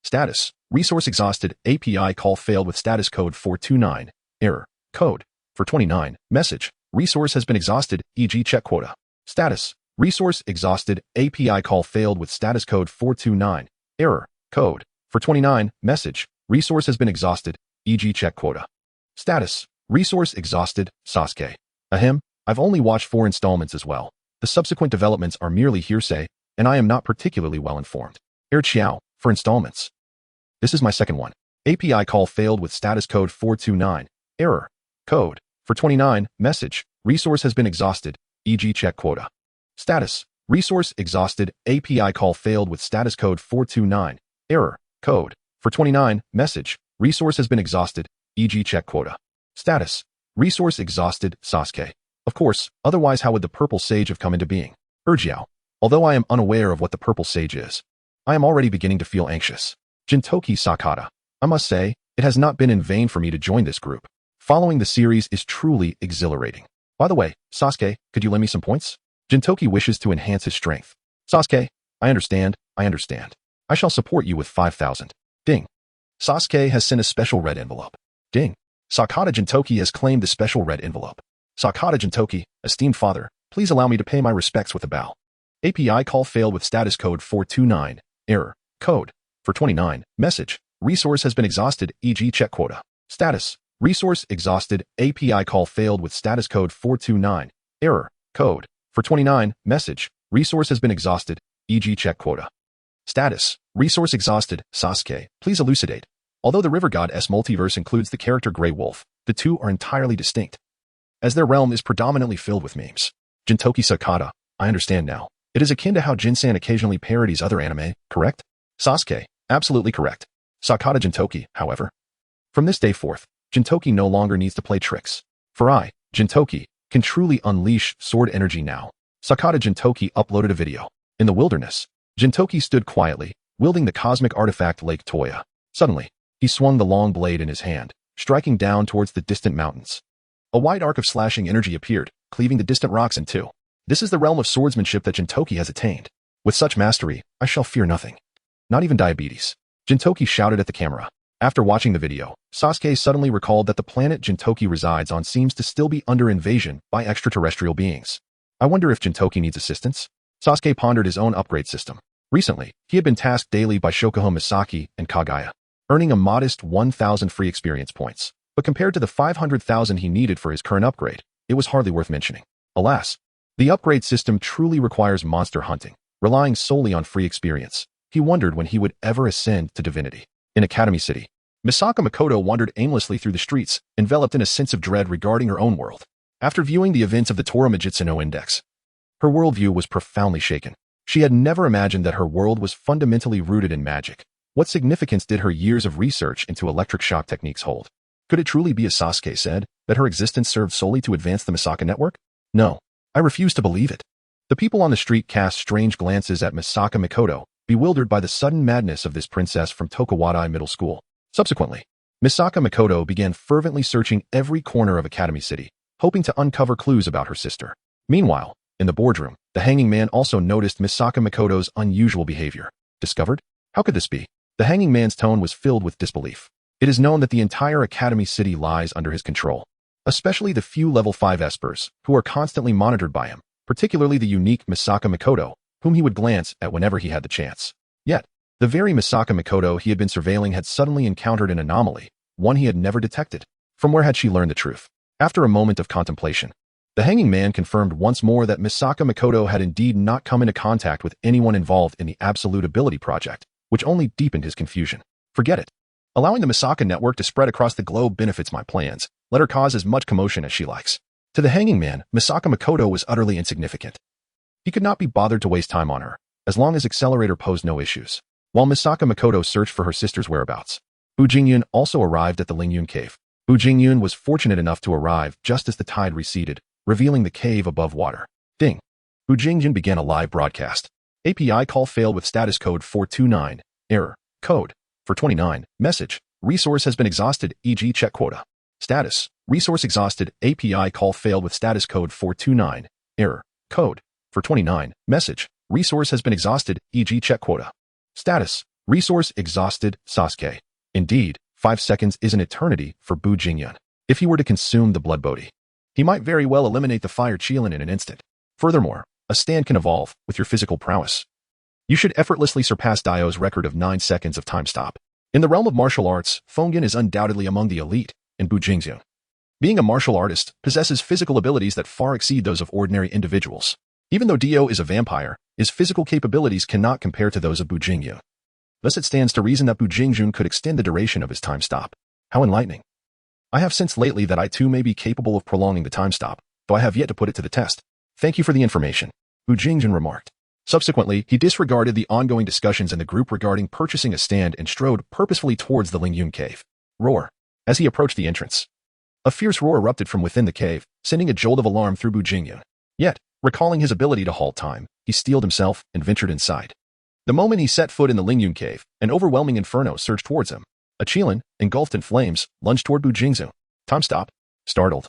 B: Status. Resource exhausted. API call failed with status code 429. Error. Code. For 29. Message. Resource has been exhausted, e.g. check quota. Status. Resource exhausted. API call failed with status code 429. Error. Code. For 29. Message. Resource has been exhausted, e.g. check quota. Status. Resource exhausted. Sasuke. Ahem. I've only watched 4 installments as well. The subsequent developments are merely hearsay, and I am not particularly well informed. Erqiao. For installments. This is my second one. API call failed with status code 429. Error. Code. For 29. Message. Resource has been exhausted, e.g. check quota. Status. Resource exhausted. API call failed with status code 429. Error. Code. For 29. Message. Resource has been exhausted, e.g. check quota. Status. Resource exhausted. Sasuke. Of course, otherwise how would the Purple Sage have come into being? Erqiao. Although I am unaware of what the Purple Sage is, I am already beginning to feel anxious. Jintoki Sakata. I must say, it has not been in vain for me to join this group. Following the series is truly exhilarating. By the way, Sasuke, could you lend me some points? Jintoki wishes to enhance his strength. Sasuke, I understand. I shall support you with 5,000. Ding. Sasuke has sent a special red envelope. Ding. Sakata Jintoki has claimed the special red envelope. Sakata Jintoki, esteemed father, please allow me to pay my respects with a bow. API call failed with status code 429. Error. Code. For 29. Message. Resource has been exhausted, e.g. check quota. Status. Resource exhausted. API call failed with status code 429. Error. Code. For 29. Message. Resource has been exhausted, e.g. check quota. Status. Resource exhausted. Sasuke, please elucidate. Although the River God S multiverse includes the character Grey Wolf, the two are entirely distinct, as their realm is predominantly filled with memes. Jintoki Sakata, I understand now. It is akin to how Jinsan occasionally parodies other anime, correct? Sasuke, absolutely correct. Sakata Jintoki, however. From this day forth, Jintoki no longer needs to play tricks. For I, Jintoki, can truly unleash sword energy now. Sakata Jintoki uploaded a video. In the wilderness, Jintoki stood quietly, wielding the cosmic artifact Lake Toya. Suddenly, he swung the long blade in his hand, striking down towards the distant mountains. A wide arc of slashing energy appeared, cleaving the distant rocks in two. This is the realm of swordsmanship that Jintoki has attained. With such mastery, I shall fear nothing. Not even diabetes. Jintoki shouted at the camera. After watching the video, Sasuke suddenly recalled that the planet Jintoki resides on seems to still be under invasion by extraterrestrial beings. I wonder if Jintoki needs assistance? Sasuke pondered his own upgrade system. Recently, he had been tasked daily by Shokuho Misaki and Kagaya, earning a modest 1,000 free experience points. But compared to the 500,000 he needed for his current upgrade, it was hardly worth mentioning. Alas, the upgrade system truly requires monster hunting, relying solely on free experience. He wondered when he would ever ascend to divinity. In Academy City, Misaka Makoto wandered aimlessly through the streets, enveloped in a sense of dread regarding her own world. After viewing the events of the Tora Majutsu no Index, her worldview was profoundly shaken. She had never imagined that her world was fundamentally rooted in magic. What significance did her years of research into electric shock techniques hold? Could it truly be, as Sasuke said, that her existence served solely to advance the Misaka network? No, I refuse to believe it. The people on the street cast strange glances at Misaka Makoto, bewildered by the sudden madness of this princess from Tokuwadai Middle School. Subsequently, Misaka Makoto began fervently searching every corner of Academy City, hoping to uncover clues about her sister. Meanwhile, in the boardroom, the hanging man also noticed Misaka Makoto's unusual behavior. Discovered? How could this be? The hanging man's tone was filled with disbelief. It is known that the entire Academy City lies under his control, especially the few level 5 espers, who are constantly monitored by him, particularly the unique Misaka Makoto, whom he would glance at whenever he had the chance. Yet, the very Misaka Makoto he had been surveilling had suddenly encountered an anomaly, one he had never detected. From where had she learned the truth? After a moment of contemplation, the hanging man confirmed once more that Misaka Makoto had indeed not come into contact with anyone involved in the Absolute Ability Project, which only deepened his confusion. Forget it. Allowing the Misaka network to spread across the globe benefits my plans. Let her cause as much commotion as she likes. To the hanging man, Misaka Makoto was utterly insignificant. He could not be bothered to waste time on her, as long as Accelerator posed no issues. While Misaka Makoto searched for her sister's whereabouts, Bu Jingyun also arrived at the Lingyun cave. Bu Jingyun was fortunate enough to arrive just as the tide receded, revealing the cave above water. Ding! Bu Jingyun began a live broadcast. API call failed with status code 429. Error. Code. 429. Message. Resource has been exhausted, e.g. check quota. Status. Resource exhausted. API call failed with status code 429. Error. Code. 429. Message. Resource has been exhausted, e.g. check quota. Status. Resource exhausted, Sasuke. Indeed, 5 seconds is an eternity for Bu Jingyun. If he were to consume the blood bodhi, he might very well eliminate the fire Chilin in an instant. Furthermore, a stand can evolve with your physical prowess. You should effortlessly surpass Dio's record of 9 seconds of time stop. In the realm of martial arts, Fongen is undoubtedly among the elite in Bu Jingyun. Being a martial artist possesses physical abilities that far exceed those of ordinary individuals. Even though Dio is a vampire, his physical capabilities cannot compare to those of Bu Jingyun. Thus it stands to reason that Bu Jingyun could extend the duration of his time stop. How enlightening. I have sensed lately that I too may be capable of prolonging the time stop, though I have yet to put it to the test. Thank you for the information, Bu Jingyun remarked. Subsequently, he disregarded the ongoing discussions in the group regarding purchasing a stand and strode purposefully towards the Lingyun cave. Roar. As he approached the entrance, a fierce roar erupted from within the cave, sending a jolt of alarm through Bu Jingyun. Yet, recalling his ability to halt time, he steeled himself and ventured inside. The moment he set foot in the Lingyun cave, an overwhelming inferno surged towards him. A Chilin, engulfed in flames, lunged toward Bu Jingyun. Time stop. Startled,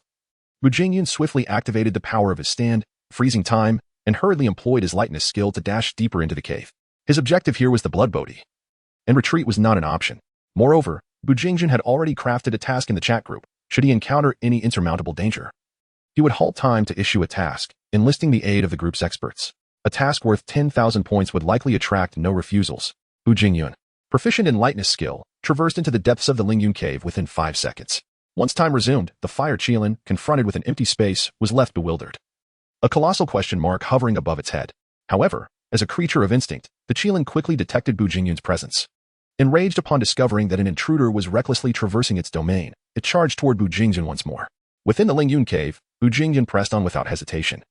B: Bu Jingyun swiftly activated the power of his stand, freezing time, and hurriedly employed his lightness skill to dash deeper into the cave. His objective here was the blood bodhi, and retreat was not an option. Moreover, Bu Jingyun had already crafted a task in the chat group, should he encounter any insurmountable danger. He would halt time to issue a task, enlisting the aid of the group's experts. A task worth 10,000 points would likely attract no refusals. Bu Jingyun, proficient in lightness skill, traversed into the depths of the Lingyun cave within 5 seconds. Once time resumed, the fire Chilin, confronted with an empty space, was left bewildered. A colossal question mark hovering above its head. However, as a creature of instinct, the Chilin quickly detected Bu Jingyun's presence. Enraged upon discovering that an intruder was recklessly traversing its domain, it charged toward Bu Jingyun once more. Within the Lingyun cave, Bu Jingyun pressed on without hesitation,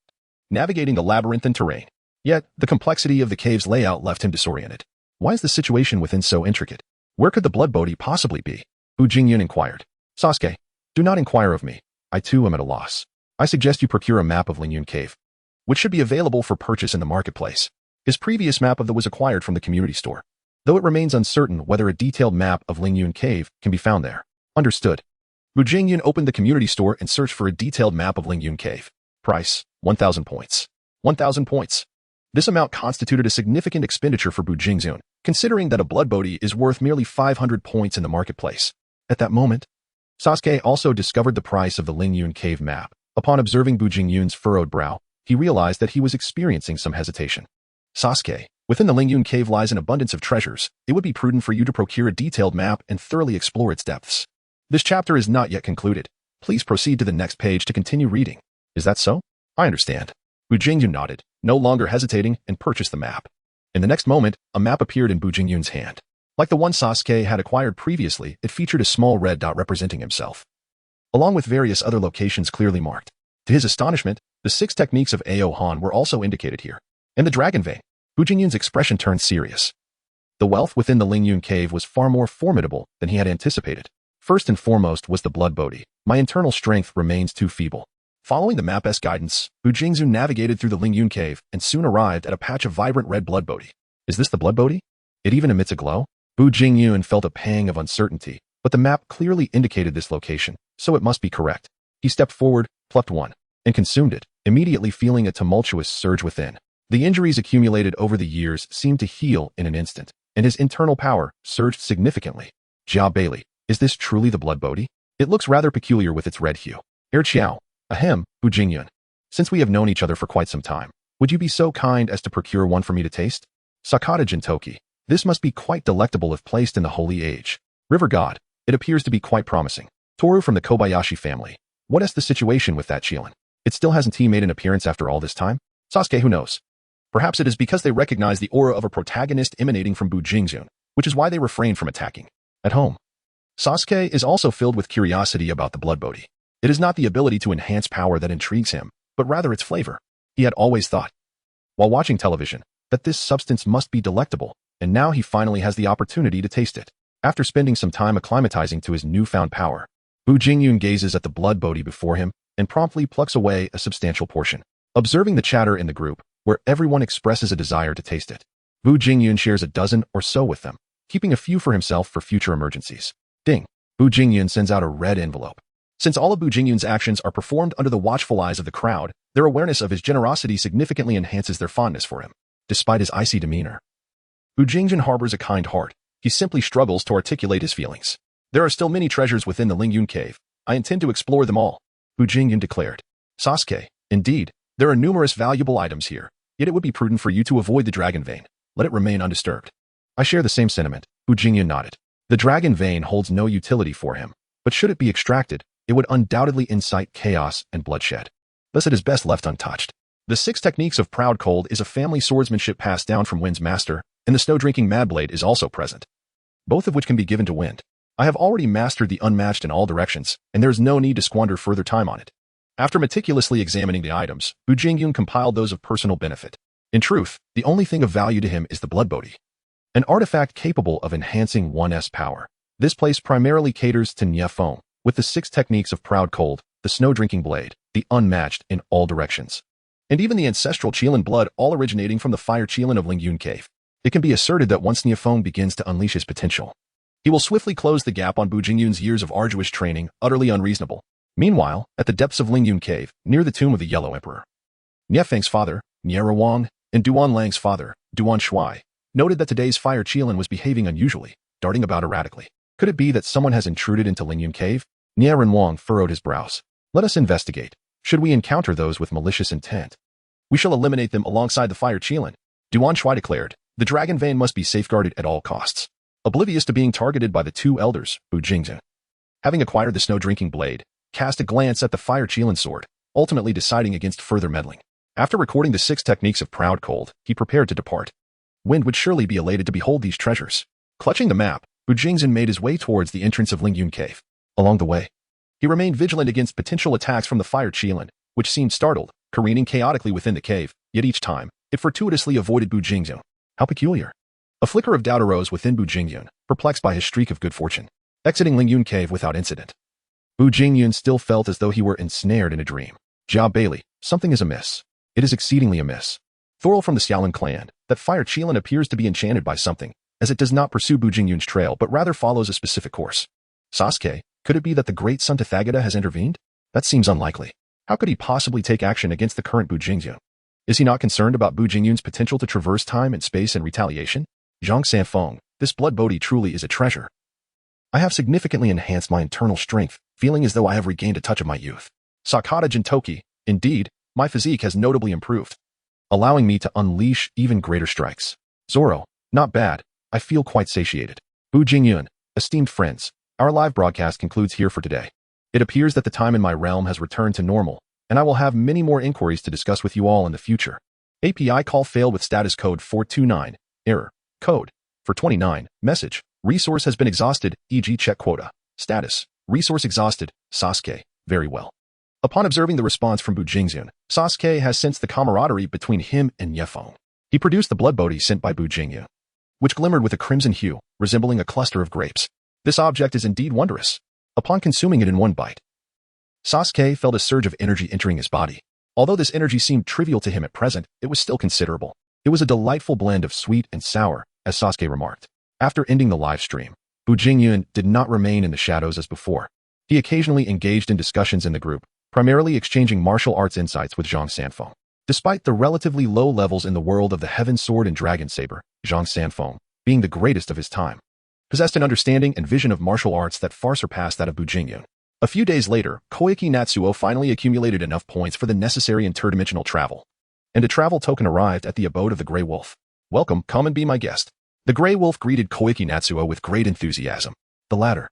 B: navigating the labyrinthine terrain. Yet, the complexity of the cave's layout left him disoriented. Why is the situation within so intricate? Where could the blood bodhi possibly be? Bu Jingyun inquired. Sasuke, do not inquire of me. I too am at a loss. I suggest you procure a map of Lingyun Cave, which should be available for purchase in the marketplace. His previous map of the was acquired from the community store, though it remains uncertain whether a detailed map of Lingyun Cave can be found there. Understood. Bu Jingyun opened the community store and searched for a detailed map of Lingyun Cave. Price, 1,000 points. 1,000 points. This amount constituted a significant expenditure for Bu Jingyun, considering that a blood body is worth merely 500 points in the marketplace. At that moment, Sasuke also discovered the price of the Lingyun cave map. Upon observing Bu Jingyun's furrowed brow, he realized that he was experiencing some hesitation. Sasuke, within the Lingyun cave lies an abundance of treasures. It would be prudent for you to procure a detailed map and thoroughly explore its depths. This chapter is not yet concluded. Please proceed to the next page to continue reading. Is that so? I understand. Bu Jingyun nodded, no longer hesitating, and purchased the map. In the next moment, a map appeared in Bu Jingyun's hand. Like the one Sasuke had acquired previously, it featured a small red dot representing himself, along with various other locations clearly marked. To his astonishment, the 6 techniques of Aohan were also indicated here. In the dragon vein, Bu Jingyun's expression turned serious. The wealth within the Lingyun cave was far more formidable than he had anticipated. First and foremost was the blood body. My internal strength remains too feeble. Following the map's guidance, Bu Jingyun navigated through the Lingyun cave and soon arrived at a patch of vibrant red blood body. Is this the blood body? It even emits a glow? Bu Jingyun felt a pang of uncertainty, but the map clearly indicated this location, so it must be correct. He stepped forward, plucked one, and consumed it, immediately feeling a tumultuous surge within. The injuries accumulated over the years seemed to heal in an instant, and his internal power surged significantly. Jia Bailey, is this truly the blood body? It looks rather peculiar with its red hue. Chiao. Ahem, Bu Jingyun. Since we have known each other for quite some time, would you be so kind as to procure one for me to taste? Sakata Jintoki. This must be quite delectable if placed in the holy age. River God. It appears to be quite promising. Toru from the Kobayashi family. What is the situation with that Chilin? It still hasn't he made an appearance after all this time? Sasuke, who knows? Perhaps it is because they recognize the aura of a protagonist emanating from Bu Jingyun, which is why they refrain from attacking. At home, Sasuke is also filled with curiosity about the blood body. It is not the ability to enhance power that intrigues him, but rather its flavor. He had always thought, while watching television, that this substance must be delectable, and now he finally has the opportunity to taste it. After spending some time acclimatizing to his newfound power, Bu Jingyun gazes at the blood body before him and promptly plucks away a substantial portion. Observing the chatter in the group, where everyone expresses a desire to taste it, Bu Jingyun shares a dozen or so with them, keeping a few for himself for future emergencies. Ding! Bu Jingyun sends out a red envelope. Since all of Bu Jingyun's actions are performed under the watchful eyes of the crowd, their awareness of his generosity significantly enhances their fondness for him. Despite his icy demeanor, Bu Jingyun harbors a kind heart. He simply struggles to articulate his feelings. There are still many treasures within the Lingyun cave. I intend to explore them all, Bu Jingyun declared. Sasuke, indeed, there are numerous valuable items here, yet it would be prudent for you to avoid the dragon vein. Let it remain undisturbed. I share the same sentiment, Bu Jingyun nodded. The dragon vein holds no utility for him, but should it be extracted, it would undoubtedly incite chaos and bloodshed. Thus it is best left untouched. The 6 techniques of Proud Cold is a family swordsmanship passed down from Wind's master, and the snow-drinking Madblade is also present, both of which can be given to Wind. I have already mastered the unmatched in all directions, and there is no need to squander further time on it. After meticulously examining the items, Bu Jingyun compiled those of personal benefit. In truth, the only thing of value to him is the blood body, an artifact capable of enhancing one's power. This place primarily caters to Nya Foam, with the 6 techniques of Proud Cold, the snow-drinking blade, the unmatched in all directions, and even the ancestral Chilin blood, all originating from the fire Chilin of Lingyun Cave. It can be asserted that once Nya Foam begins to unleash his potential, he will swiftly close the gap on Bu Jingyun's years of arduous training, utterly unreasonable. Meanwhile, at the depths of Lingyun Cave, near the tomb of the Yellow Emperor, Nya Feng's father, Nya Wang, and Duan Lang's father, Duan Shuai, noted that today's fire Chilin was behaving unusually, darting about erratically. Could it be that someone has intruded into Lingyun Cave? Nya Wang furrowed his brows. Let us investigate. Should we encounter those with malicious intent, we shall eliminate them alongside the fire Chilin. Duan Shuai declared. The dragon vein must be safeguarded at all costs. Oblivious to being targeted by the 2 elders, Bu Jingyun, having acquired the snow-drinking blade, cast a glance at the fire Chilin sword, ultimately deciding against further meddling. After recording the 6 techniques of Proud Cold, he prepared to depart. Wind would surely be elated to behold these treasures. Clutching the map, Bu Jingyun made his way towards the entrance of Lingyun Cave. Along the way, he remained vigilant against potential attacks from the fire Chilin, which seemed startled, careening chaotically within the cave, yet each time, it fortuitously avoided Bu Jingyun. How peculiar. A flicker of doubt arose within Bu Jingyun, perplexed by his streak of good fortune, exiting Lingyun Cave without incident. Bu Jingyun still felt as though he were ensnared in a dream. Jia Bailey, something is amiss. It is exceedingly amiss. Thorol from the Xiaolin clan, that fire Chilin appears to be enchanted by something, as it does not pursue Bu Jingyun's trail but rather follows a specific course. Sasuke, could it be that the great Son Tathagata has intervened? That seems unlikely. How could he possibly take action against the current Bu Jingyun? Is he not concerned about Bu Jingyun's potential to traverse time and space in retaliation? Zhang Sanfeng, this blood bodhi truly is a treasure. I have significantly enhanced my internal strength, feeling as though I have regained a touch of my youth. Sakata Jintoki, indeed, my physique has notably improved, allowing me to unleash even greater strikes. Zoro, not bad, I feel quite satiated. Bu Jingyun, esteemed friends, our live broadcast concludes here for today. It appears that the time in my realm has returned to normal, and I will have many more inquiries to discuss with you all in the future. API call failed with status code 429, error, code, 429, message, resource has been exhausted, e.g. check quota, status, resource exhausted, Sasuke, very well. Upon observing the response from Bu Jingyun, Sasuke has sensed the camaraderie between him and Yefeng. He produced the blood bodhi sent by Bu Jingyun, which glimmered with a crimson hue, resembling a cluster of grapes. This object is indeed wondrous. Upon consuming it in one bite, Sasuke felt a surge of energy entering his body. Although this energy seemed trivial to him at present, it was still considerable. It was a delightful blend of sweet and sour, as Sasuke remarked. After ending the live stream, Bu Jingyun did not remain in the shadows as before. He occasionally engaged in discussions in the group, primarily exchanging martial arts insights with Zhang Sanfeng. Despite the relatively low levels in the world of the Heaven Sword and Dragon Saber, Zhang Sanfeng, being the greatest of his time, possessed an understanding and vision of martial arts that far surpassed that of Bu Jingyun. A few days later, Koike Natsuo finally accumulated enough points for the necessary interdimensional travel, and a travel token arrived at the abode of the Grey Wolf. Welcome, come and be my guest. The Grey Wolf greeted Koike Natsuo with great enthusiasm. The latter,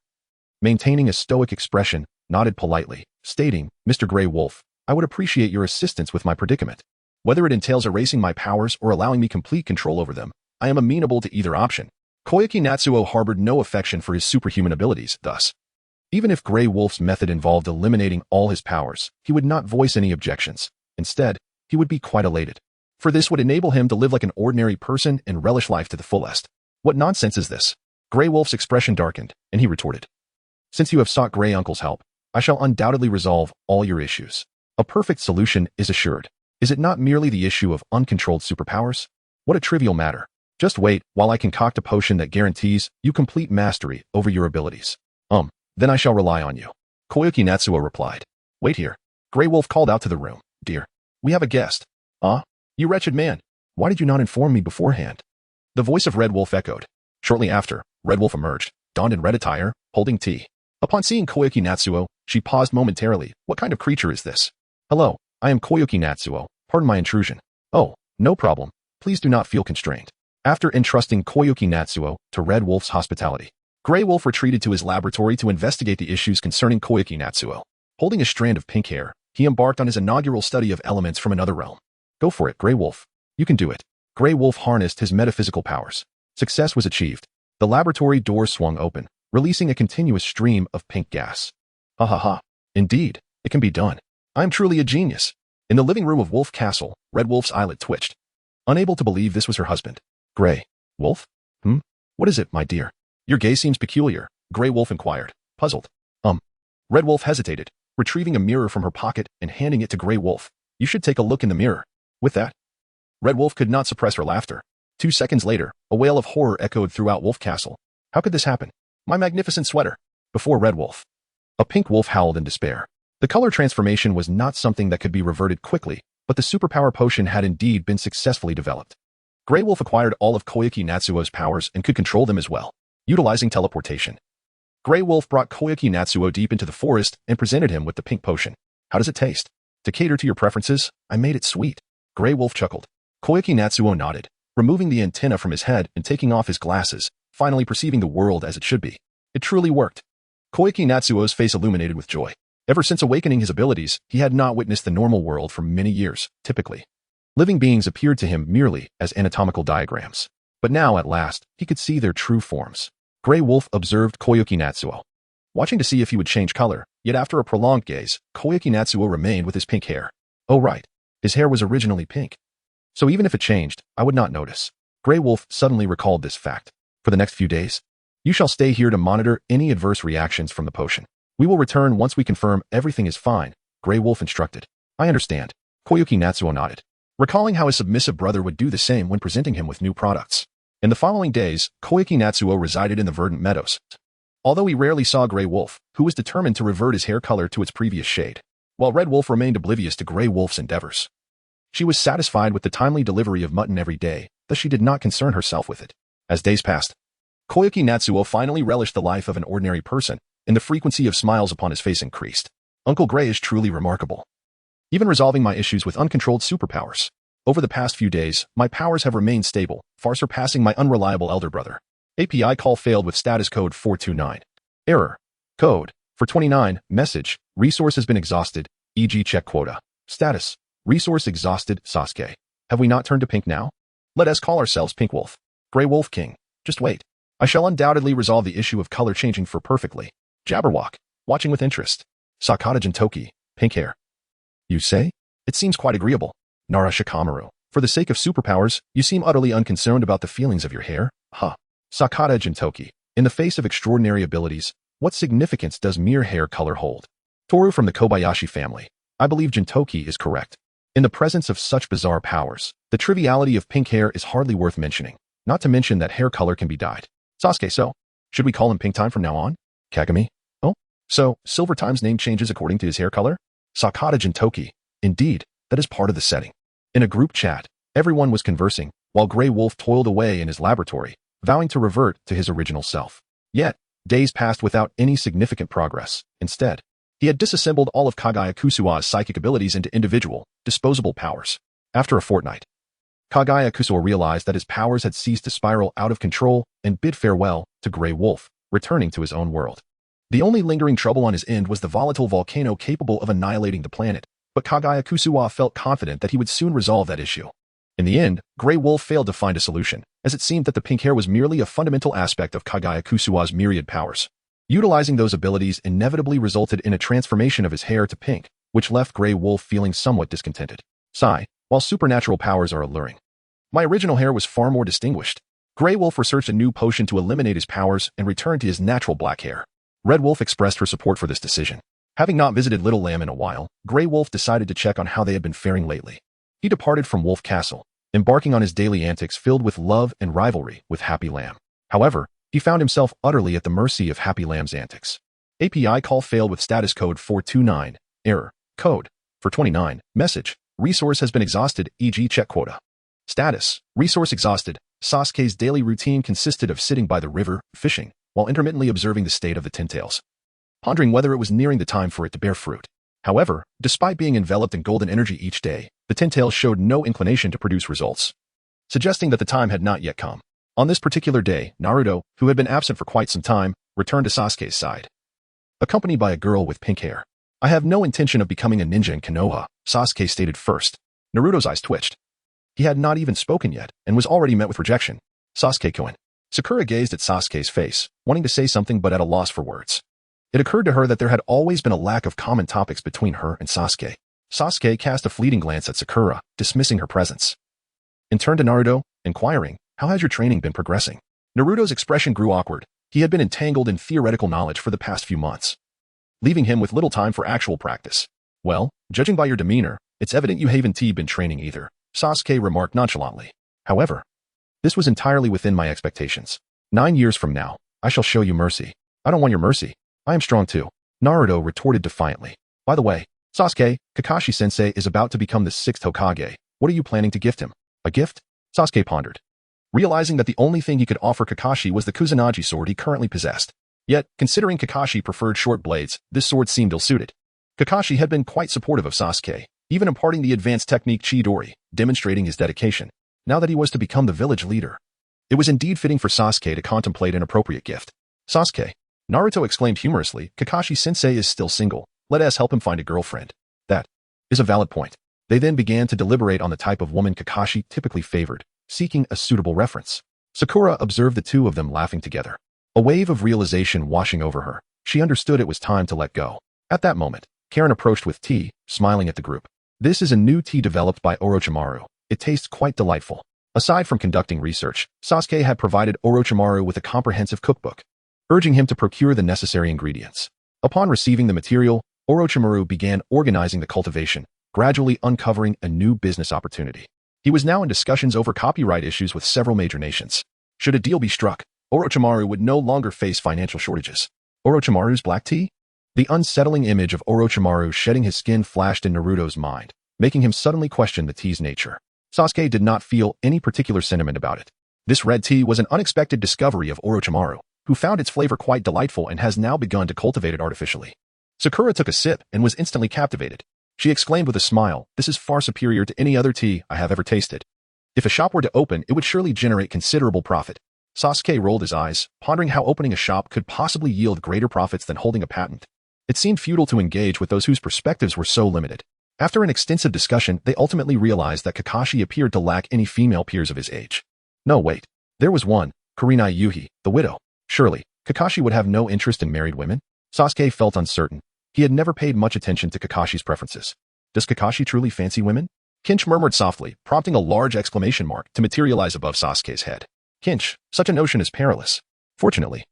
B: maintaining a stoic expression, nodded politely, stating, Mr. Grey Wolf, I would appreciate your assistance with my predicament. Whether it entails erasing my powers or allowing me complete control over them, I am amenable to either option. Koike Natsuo harbored no affection for his superhuman abilities, thus, even if Grey Wolf's method involved eliminating all his powers, he would not voice any objections. Instead, he would be quite elated, for this would enable him to live like an ordinary person and relish life to the fullest. What nonsense is this? Grey Wolf's expression darkened, and he retorted. Since you have sought Grey Uncle's help, I shall undoubtedly resolve all your issues. A perfect solution is assured. Is it not merely the issue of uncontrolled superpowers? What a trivial matter. Just wait while I concoct a potion that guarantees you complete mastery over your abilities. Then I shall rely on you. Koike Natsuo replied. Wait here. Grey Wolf called out to the room. Dear, we have a guest. Ah, you wretched man. Why did you not inform me beforehand? The voice of Red Wolf echoed. Shortly after, Red Wolf emerged, donned in red attire, holding tea. Upon seeing Koike Natsuo, she paused momentarily. What kind of creature is this? Hello, I am Koike Natsuo. Pardon my intrusion. Oh, no problem. Please do not feel constrained. After entrusting Koike Natsuo to Red Wolf's hospitality, Grey Wolf retreated to his laboratory to investigate the issues concerning Koike Natsuo. Holding a strand of pink hair, he embarked on his inaugural study of elements from another realm. Go for it, Grey Wolf. You can do it. Grey Wolf harnessed his metaphysical powers. Success was achieved. The laboratory door swung open, releasing a continuous stream of pink gas. Ha ha ha. Indeed, it can be done. I am truly a genius. In the living room of Wolf Castle, Red Wolf's eyelid twitched, unable to believe this was her husband. Grey Wolf? What is it, my dear? Your gaze seems peculiar, Grey Wolf inquired, puzzled. Red Wolf hesitated, retrieving a mirror from her pocket and handing it to Grey Wolf. You should take a look in the mirror. With that, Red Wolf could not suppress her laughter. 2 seconds later, a wail of horror echoed throughout Wolf Castle. How could this happen? My magnificent sweater. Before Red Wolf, a pink wolf howled in despair. The color transformation was not something that could be reverted quickly, but the superpower potion had indeed been successfully developed. Grey Wolf acquired all of Koike Natsuo's powers and could control them as well, utilizing teleportation. Grey Wolf brought Koike Natsuo deep into the forest and presented him with the pink potion. How does it taste? To cater to your preferences, I made it sweet. Grey Wolf chuckled. Koike Natsuo nodded, removing the antenna from his head and taking off his glasses, finally perceiving the world as it should be. It truly worked. Koike Natsuo's face illuminated with joy. Ever since awakening his abilities, he had not witnessed the normal world for many years. Typically, living beings appeared to him merely as anatomical diagrams. But now, at last, he could see their true forms. Grey Wolf observed Koike Natsuo, watching to see if he would change color, yet after a prolonged gaze, Koike Natsuo remained with his pink hair. Oh right, his hair was originally pink. So even if it changed, I would not notice. Grey Wolf suddenly recalled this fact. For the next few days, you shall stay here to monitor any adverse reactions from the potion. We will return once we confirm everything is fine, Grey Wolf instructed. I understand. Koike Natsuo nodded, recalling how his submissive brother would do the same when presenting him with new products. In the following days, Koike Natsuo resided in the verdant meadows. Although he rarely saw Grey Wolf, who was determined to revert his hair color to its previous shade, while Red Wolf remained oblivious to Grey Wolf's endeavors. She was satisfied with the timely delivery of mutton every day, thus she did not concern herself with it. As days passed, Koyuki Natsuo finally relished the life of an ordinary person, and the frequency of smiles upon his face increased. Uncle Gray is truly remarkable. Even resolving my issues with uncontrolled superpowers. Over the past few days, my powers have remained stable, far surpassing my unreliable elder brother. API call failed with status code 429. Error. Code. For 29, message. Resource has been exhausted, e.g. check quota. Status. Resource exhausted, Sasuke. Have we not turned to pink now? Let us call ourselves Pink Wolf. Grey Wolf King. Just wait. I shall undoubtedly resolve the issue of color changing for perfectly. Jabberwock. Watching with interest. Sakata Jintoki. Pink hair. You say? It seems quite agreeable. Nara Shikamaru. For the sake of superpowers, you seem utterly unconcerned about the feelings of your hair? Huh. Sakata Jintoki. In the face of extraordinary abilities, what significance does mere hair color hold? Toru from the Kobayashi family. I believe Jintoki is correct. In the presence of such bizarre powers, the triviality of pink hair is hardly worth mentioning, not to mention that hair color can be dyed. Sasuke, so? Should we call him Pink Time from now on? Kagami? Oh? So, Silver Time's name changes according to his hair color? Sakata Jintoki. Indeed, that is part of the setting. In a group chat, everyone was conversing, while Grey Wolf toiled away in his laboratory, vowing to revert to his original self. Yet, days passed without any significant progress. Instead, he had disassembled all of Kagaya Kusua's psychic abilities into individual, disposable powers. After a fortnight, Kagaya Kusuo realized that his powers had ceased to spiral out of control and bid farewell to Grey Wolf, returning to his own world. The only lingering trouble on his end was the volatile volcano capable of annihilating the planet, but Kagaya Kusuo felt confident that he would soon resolve that issue. In the end, Grey Wolf failed to find a solution, as it seemed that the pink hair was merely a fundamental aspect of Kagaya Kusua's myriad powers. Utilizing those abilities inevitably resulted in a transformation of his hair to pink, which left Grey Wolf feeling somewhat discontented. Sigh, while supernatural powers are alluring, my original hair was far more distinguished. Grey Wolf researched a new potion to eliminate his powers and returned to his natural black hair. Red Wolf expressed her support for this decision. Having not visited Little Lamb in a while, Grey Wolf decided to check on how they had been faring lately. He departed from Wolf Castle, embarking on his daily antics filled with love and rivalry with Happy Lamb. However, he found himself utterly at the mercy of Happy Lamb's antics. API call failed with status code 429. Error. Code. For 29. Message. Resource has been exhausted, e.g. check quota. Status. Resource exhausted. Sasuke's daily routine consisted of sitting by the river, fishing, while intermittently observing the state of the Tintails, pondering whether it was nearing the time for it to bear fruit. However, despite being enveloped in golden energy each day, the Tintails showed no inclination to produce results, suggesting that the time had not yet come. On this particular day, Naruto, who had been absent for quite some time, returned to Sasuke's side, accompanied by a girl with pink hair. I have no intention of becoming a ninja in Konoha, Sasuke stated first. Naruto's eyes twitched. He had not even spoken yet, and was already met with rejection. Sasuke-kun. Sakura gazed at Sasuke's face, wanting to say something but at a loss for words. It occurred to her that there had always been a lack of common topics between her and Sasuke. Sasuke cast a fleeting glance at Sakura, dismissing her presence, and turned to Naruto, inquiring, "How has your training been progressing?" Naruto's expression grew awkward. He had been entangled in theoretical knowledge for the past few months, leaving him with little time for actual practice. "Well, judging by your demeanor, it's evident you haven't been training either," Sasuke remarked nonchalantly. "However, this was entirely within my expectations. 9 years from now, I shall show you mercy." "I don't want your mercy. I am strong too," Naruto retorted defiantly. "By the way, Sasuke, Kakashi-sensei is about to become the 6th Hokage. What are you planning to gift him?" "A gift?" Sasuke pondered, realizing that the only thing he could offer Kakashi was the Kusanagi sword he currently possessed. Yet, considering Kakashi preferred short blades, this sword seemed ill-suited. Kakashi had been quite supportive of Sasuke, even imparting the advanced technique Chidori, demonstrating his dedication. Now that he was to become the village leader, it was indeed fitting for Sasuke to contemplate an appropriate gift. "Sasuke," Naruto exclaimed humorously, "Kakashi-sensei is still single. Let us help him find a girlfriend." "That is a valid point." They then began to deliberate on the type of woman Kakashi typically favored, seeking a suitable reference. Sakura observed the two of them laughing together. A wave of realization washing over her, she understood it was time to let go. At that moment, Karen approached with tea, smiling at the group. "This is a new tea developed by Orochimaru. It tastes quite delightful." Aside from conducting research, Sasuke had provided Orochimaru with a comprehensive cookbook, urging him to procure the necessary ingredients. Upon receiving the material, Orochimaru began organizing the cultivation, gradually uncovering a new business opportunity. He was now in discussions over copyright issues with several major nations. Should a deal be struck, Orochimaru would no longer face financial shortages. Orochimaru's black tea? The unsettling image of Orochimaru shedding his skin flashed in Naruto's mind, making him suddenly question the tea's nature. Sasuke did not feel any particular sentiment about it. This red tea was an unexpected discovery of Orochimaru, who found its flavor quite delightful and has now begun to cultivate it artificially. Sakura took a sip and was instantly captivated. She exclaimed with a smile, "This is far superior to any other tea I have ever tasted. If a shop were to open, it would surely generate considerable profit." Sasuke rolled his eyes, pondering how opening a shop could possibly yield greater profits than holding a patent. It seemed futile to engage with those whose perspectives were so limited. After an extensive discussion, they ultimately realized that Kakashi appeared to lack any female peers of his age. No, wait. There was one, Kurenai Yuhi, the widow. Surely, Kakashi would have no interest in married women? Sasuke felt uncertain. He had never paid much attention to Kakashi's preferences. Does Kakashi truly fancy women? Kinch murmured softly, prompting a large exclamation mark to materialize above Sasuke's head. Kinch, such a notion is perilous. Fortunately,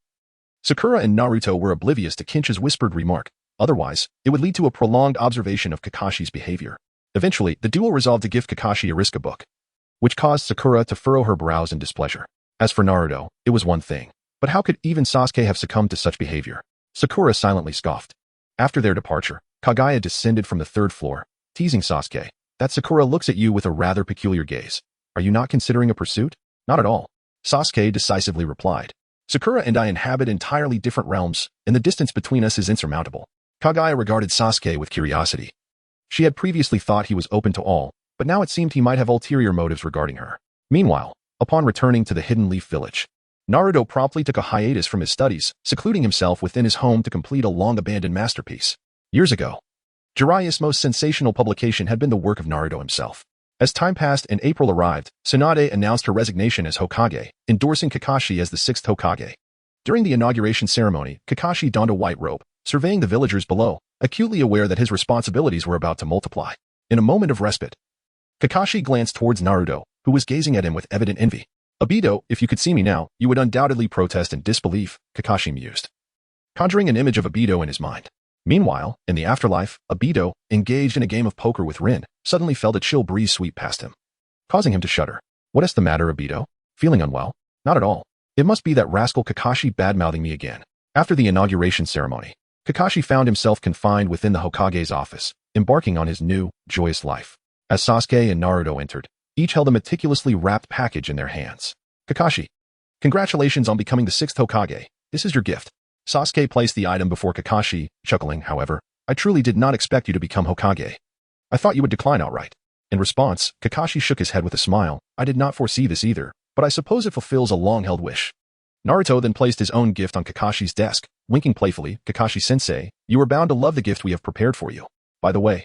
B: Sakura and Naruto were oblivious to Kinch's whispered remark. Otherwise, it would lead to a prolonged observation of Kakashi's behavior. Eventually, the duo resolved to give Kakashi a Riska book, which caused Sakura to furrow her brows in displeasure. As for Naruto, it was one thing. But how could even Sasuke have succumbed to such behavior? Sakura silently scoffed. After their departure, Kagaya descended from the third floor, teasing Sasuke. That Sakura looks at you with a rather peculiar gaze. Are you not considering a pursuit? Not at all. Sasuke decisively replied. Sakura and I inhabit entirely different realms, and the distance between us is insurmountable. Kagaya regarded Sasuke with curiosity. She had previously thought he was open to all, but now it seemed he might have ulterior motives regarding her. Meanwhile, upon returning to the Hidden Leaf Village, Naruto promptly took a hiatus from his studies, secluding himself within his home to complete a long-abandoned masterpiece. Years ago, Jiraiya's most sensational publication had been the work of Naruto himself. As time passed and April arrived, Tsunade announced her resignation as Hokage, endorsing Kakashi as the sixth Hokage. During the inauguration ceremony, Kakashi donned a white robe, surveying the villagers below, acutely aware that his responsibilities were about to multiply. In a moment of respite, Kakashi glanced towards Naruto, who was gazing at him with evident envy. "Obito, if you could see me now, you would undoubtedly protest in disbelief," Kakashi mused, conjuring an image of Obito in his mind. Meanwhile, in the afterlife, Obito, engaged in a game of poker with Rin, suddenly felt a chill breeze sweep past him, causing him to shudder. "What is the matter, Obito? Feeling unwell?" "Not at all. It must be that rascal Kakashi bad-mouthing me again." After the inauguration ceremony, Kakashi found himself confined within the Hokage's office, embarking on his new, joyous life. As Sasuke and Naruto entered, each held a meticulously wrapped package in their hands. "Kakashi, congratulations on becoming the sixth Hokage. This is your gift." Sasuke placed the item before Kakashi, chuckling, "However, I truly did not expect you to become Hokage. I thought you would decline outright." In response, Kakashi shook his head with a smile. "I did not foresee this either, but I suppose it fulfills a long-held wish." Naruto then placed his own gift on Kakashi's desk, winking playfully. "Kakashi-sensei, you are bound to love the gift we have prepared for you. By the way,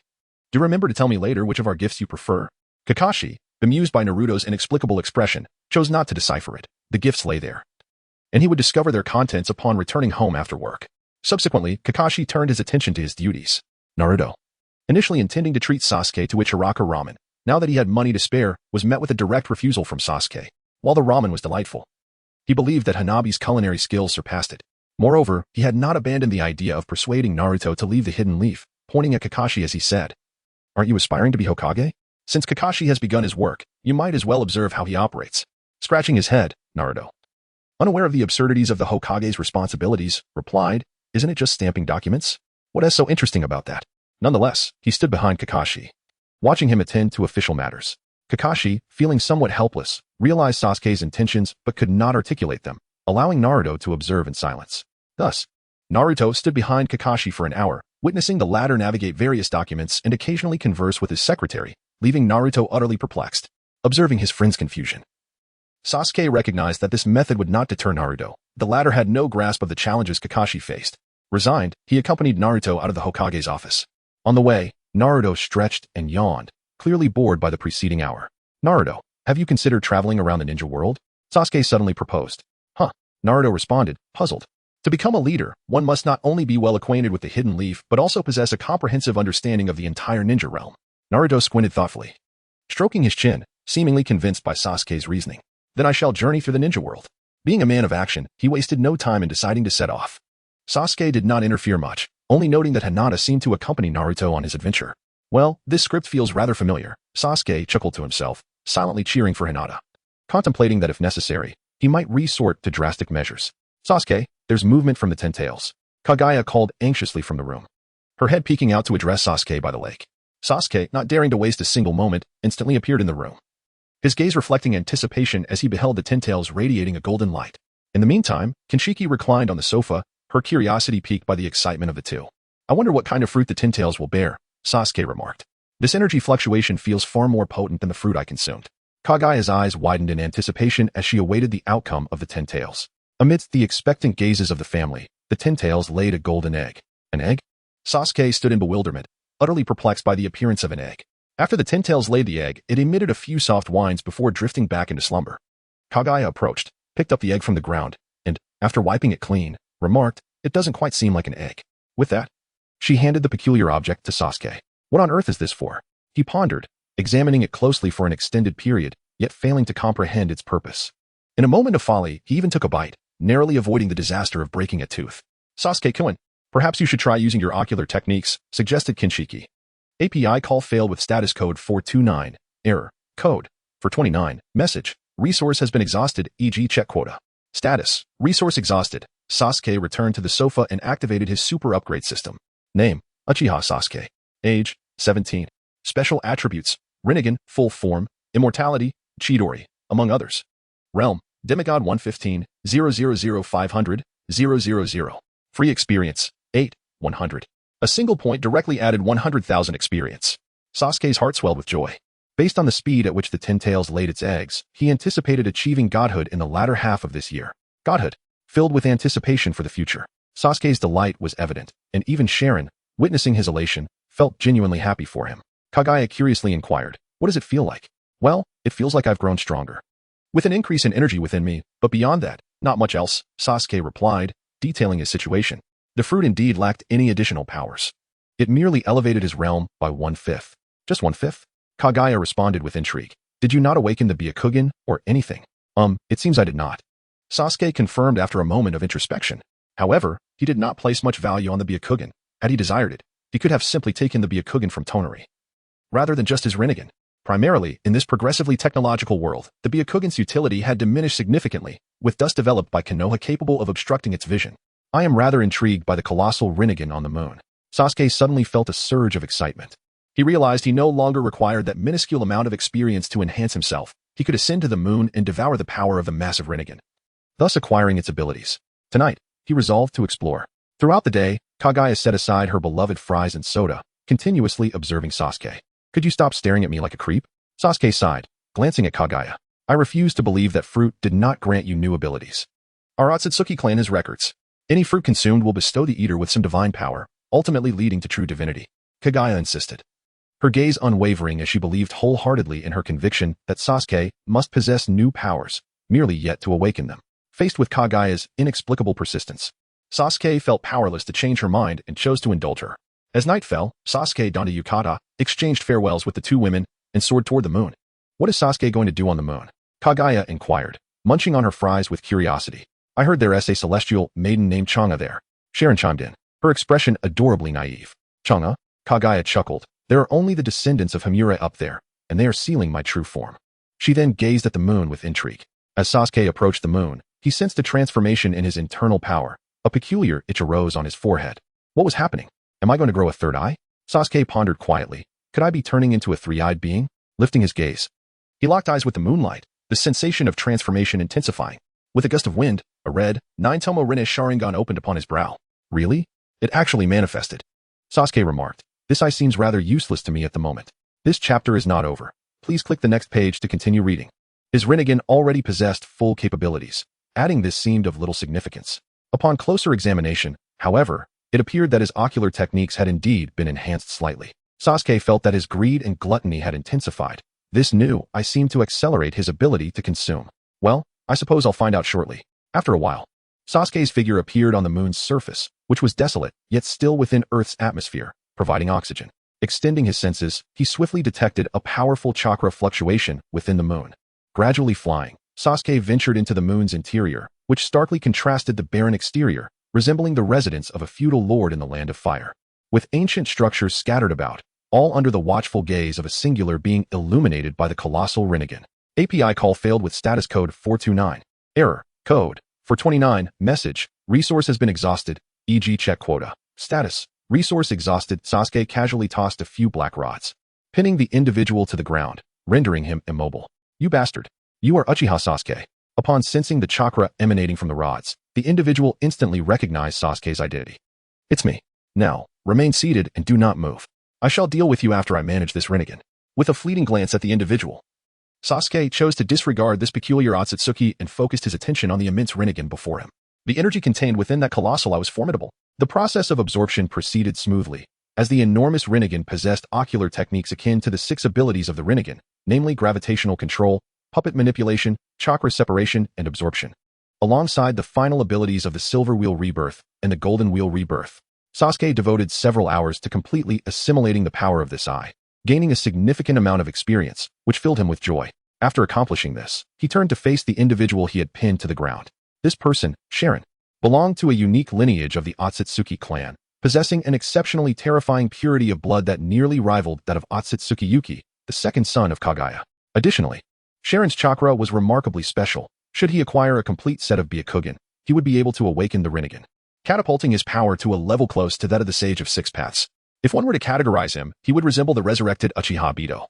B: do remember to tell me later which of our gifts you prefer." Kakashi, bemused by Naruto's inexplicable expression, chose not to decipher it. The gifts lay there, and he would discover their contents upon returning home after work. Subsequently, Kakashi turned his attention to his duties. Naruto, initially intending to treat Sasuke to Ichiraka ramen, now that he had money to spare, was met with a direct refusal from Sasuke. While the ramen was delightful, he believed that Hanabi's culinary skills surpassed it. Moreover, he had not abandoned the idea of persuading Naruto to leave the Hidden Leaf, pointing at Kakashi as he said, "Aren't you aspiring to be Hokage? Since Kakashi has begun his work, you might as well observe how he operates." Scratching his head, Naruto, unaware of the absurdities of the Hokage's responsibilities, replied, "Isn't it just stamping documents? What is so interesting about that?" Nonetheless, he stood behind Kakashi, watching him attend to official matters. Kakashi, feeling somewhat helpless, realized Sasuke's intentions but could not articulate them, allowing Naruto to observe in silence. Thus, Naruto stood behind Kakashi for an hour, witnessing the latter navigate various documents and occasionally converse with his secretary, leaving Naruto utterly perplexed. Observing his friend's confusion, Sasuke recognized that this method would not deter Naruto. The latter had no grasp of the challenges Kakashi faced. Resigned, he accompanied Naruto out of the Hokage's office. On the way, Naruto stretched and yawned, clearly bored by the preceding hour. "Naruto, have you considered traveling around the ninja world?" Sasuke suddenly proposed. "Huh?" Naruto responded, puzzled. To become a leader, one must not only be well acquainted with the Hidden Leaf but also possess a comprehensive understanding of the entire ninja realm. Naruto squinted thoughtfully, stroking his chin, seemingly convinced by Sasuke's reasoning. "Then I shall journey through the ninja world." Being a man of action, he wasted no time in deciding to set off. Sasuke did not interfere much, only noting that Hinata seemed to accompany Naruto on his adventure. "Well, this script feels rather familiar," Sasuke chuckled to himself, silently cheering for Hinata, contemplating that if necessary, he might resort to drastic measures. "Sasuke, there's movement from the Ten Tails," Kagaya called anxiously from the room, her head peeking out to address Sasuke by the lake. Sasuke, not daring to waste a single moment, instantly appeared in the room. his gaze reflecting anticipation as he beheld the tintails radiating a golden light. In the meantime, Kinshiki reclined on the sofa, her curiosity piqued by the excitement of the two. I wonder what kind of fruit the tintails will bear, Sasuke remarked. This energy fluctuation feels far more potent than the fruit I consumed. Kagaya's eyes widened in anticipation as she awaited the outcome of the tintails. Amidst the expectant gazes of the family, the tintails laid a golden egg. An egg? Sasuke stood in bewilderment, utterly perplexed by the appearance of an egg. After the tintails laid the egg, it emitted a few soft whines before drifting back into slumber. Kagaya approached, picked up the egg from the ground, and, after wiping it clean, remarked, "It doesn't quite seem like an egg." With that, she handed the peculiar object to Sasuke. "What on earth is this for?" He pondered, examining it closely for an extended period, yet failing to comprehend its purpose. In a moment of folly, he even took a bite, narrowly avoiding the disaster of breaking a tooth. "Sasuke-kun, perhaps you should try using your ocular techniques," suggested Kinshiki. API call failed with status code 429, error, code, 429, message, resource has been exhausted, e.g. check quota. Status, resource exhausted. Sasuke returned to the sofa and activated his super upgrade system. Name, Uchiha Sasuke. Age, 17. Special attributes, Rinnegan, full form, immortality, Chidori, among others. Realm, Demigod 115, 000500, 000. Free experience, 8, 100. A single point directly added 100,000 experience. Sasuke's heart swelled with joy. Based on the speed at which the tintails laid its eggs, he anticipated achieving godhood in the latter half of this year. Godhood, filled with anticipation for the future. Sasuke's delight was evident, and even Sharon, witnessing his elation, felt genuinely happy for him. Kagaya curiously inquired, "What does it feel like?" "Well, it feels like I've grown stronger, with an increase in energy within me, but beyond that, not much else," Sasuke replied, detailing his situation. The fruit indeed lacked any additional powers. It merely elevated his realm by 1/5. Just 1/5? Kagaya responded with intrigue. "Did you not awaken the Byakugan, or anything?" It seems I did not." Sasuke confirmed after a moment of introspection. However, he did not place much value on the Byakugan. Had he desired it, he could have simply taken the Byakugan from Tonari, rather than just his Rinnegan. Primarily, in this progressively technological world, the Byakugan's utility had diminished significantly, with thus developed by Konoha capable of obstructing its vision. "I am rather intrigued by the colossal Rinnegan on the moon." Sasuke suddenly felt a surge of excitement. He realized he no longer required that minuscule amount of experience to enhance himself. He could ascend to the moon and devour the power of the massive Rinnegan, thus acquiring its abilities. Tonight, he resolved to explore. Throughout the day, Kagaya set aside her beloved fries and soda, continuously observing Sasuke. "Could you stop staring at me like a creep?" Sasuke sighed, glancing at Kagaya. "I refuse to believe that fruit did not grant you new abilities. Our Otsutsuki clan has records. Any fruit consumed will bestow the eater with some divine power, ultimately leading to true divinity," Kagaya insisted, her gaze unwavering as she believed wholeheartedly in her conviction that Sasuke must possess new powers, merely yet to awaken them. Faced with Kagaya's inexplicable persistence, Sasuke felt powerless to change her mind and chose to indulge her. As night fell, Sasuke donned a yukata, exchanged farewells with the two women, and soared toward the moon. "What is Sasuke going to do on the moon?" Kagaya inquired, munching on her fries with curiosity. "I heard there is a celestial maiden named Changa there." Sharon chimed in, her expression adorably naive. "Changa?" Kagaya chuckled. "There are only the descendants of Hamura up there, and they are sealing my true form." She then gazed at the moon with intrigue. As Sasuke approached the moon, he sensed a transformation in his internal power. A peculiar itch arose on his forehead. What was happening? Am I going to grow a third eye? Sasuke pondered quietly. Could I be turning into a three-eyed being? Lifting his gaze, he locked eyes with the moonlight, the sensation of transformation intensifying. With a gust of wind, a red, 9-tomo Rinne Sharingan opened upon his brow. "Really? It actually manifested." Sasuke remarked. "This eye seems rather useless to me at the moment. This chapter is not over. Please click the next page to continue reading." His Rinnegan already possessed full capabilities. Adding this seemed of little significance. Upon closer examination, however, it appeared that his ocular techniques had indeed been enhanced slightly. Sasuke felt that his greed and gluttony had intensified. This new eye seemed to accelerate his ability to consume. Well, I suppose I'll find out shortly. After a while, Sasuke's figure appeared on the moon's surface, which was desolate, yet still within Earth's atmosphere, providing oxygen. Extending his senses, he swiftly detected a powerful chakra fluctuation within the moon. Gradually flying, Sasuke ventured into the moon's interior, which starkly contrasted the barren exterior, resembling the residence of a feudal lord in the land of fire. With ancient structures scattered about, all under the watchful gaze of a singular being illuminated by the colossal Rinnegan. API call failed with status code 429. Error, code, 429, message, resource has been exhausted, e.g. check quota. Status, resource exhausted. Sasuke casually tossed a few black rods, pinning the individual to the ground, rendering him immobile. You bastard. You are Uchiha Sasuke. Upon sensing the chakra emanating from the rods, the individual instantly recognized Sasuke's identity. It's me. Now, remain seated and do not move. I shall deal with you after I manage this Rinnegan. With a fleeting glance at the individual, Sasuke chose to disregard this peculiar Otsutsuki and focused his attention on the immense Rinnegan before him. The energy contained within that colossal eye was formidable. The process of absorption proceeded smoothly, as the enormous Rinnegan possessed ocular techniques akin to the 6 abilities of the Rinnegan, namely gravitational control, puppet manipulation, chakra separation, and absorption. Alongside the final abilities of the Silver Wheel Rebirth and the Golden Wheel Rebirth, Sasuke devoted several hours to completely assimilating the power of this eye, gaining a significant amount of experience, which filled him with joy. After accomplishing this, he turned to face the individual he had pinned to the ground. This person, Sharon, belonged to a unique lineage of the Otsutsuki clan, possessing an exceptionally terrifying purity of blood that nearly rivaled that of Otsutsuki Yuki, the second son of Kagaya. Additionally, Sharon's chakra was remarkably special. Should he acquire a complete set of Byakugan, he would be able to awaken the Rinnegan, catapulting his power to a level close to that of the Sage of Six Paths. If one were to categorize him, he would resemble the resurrected Uchiha Obito,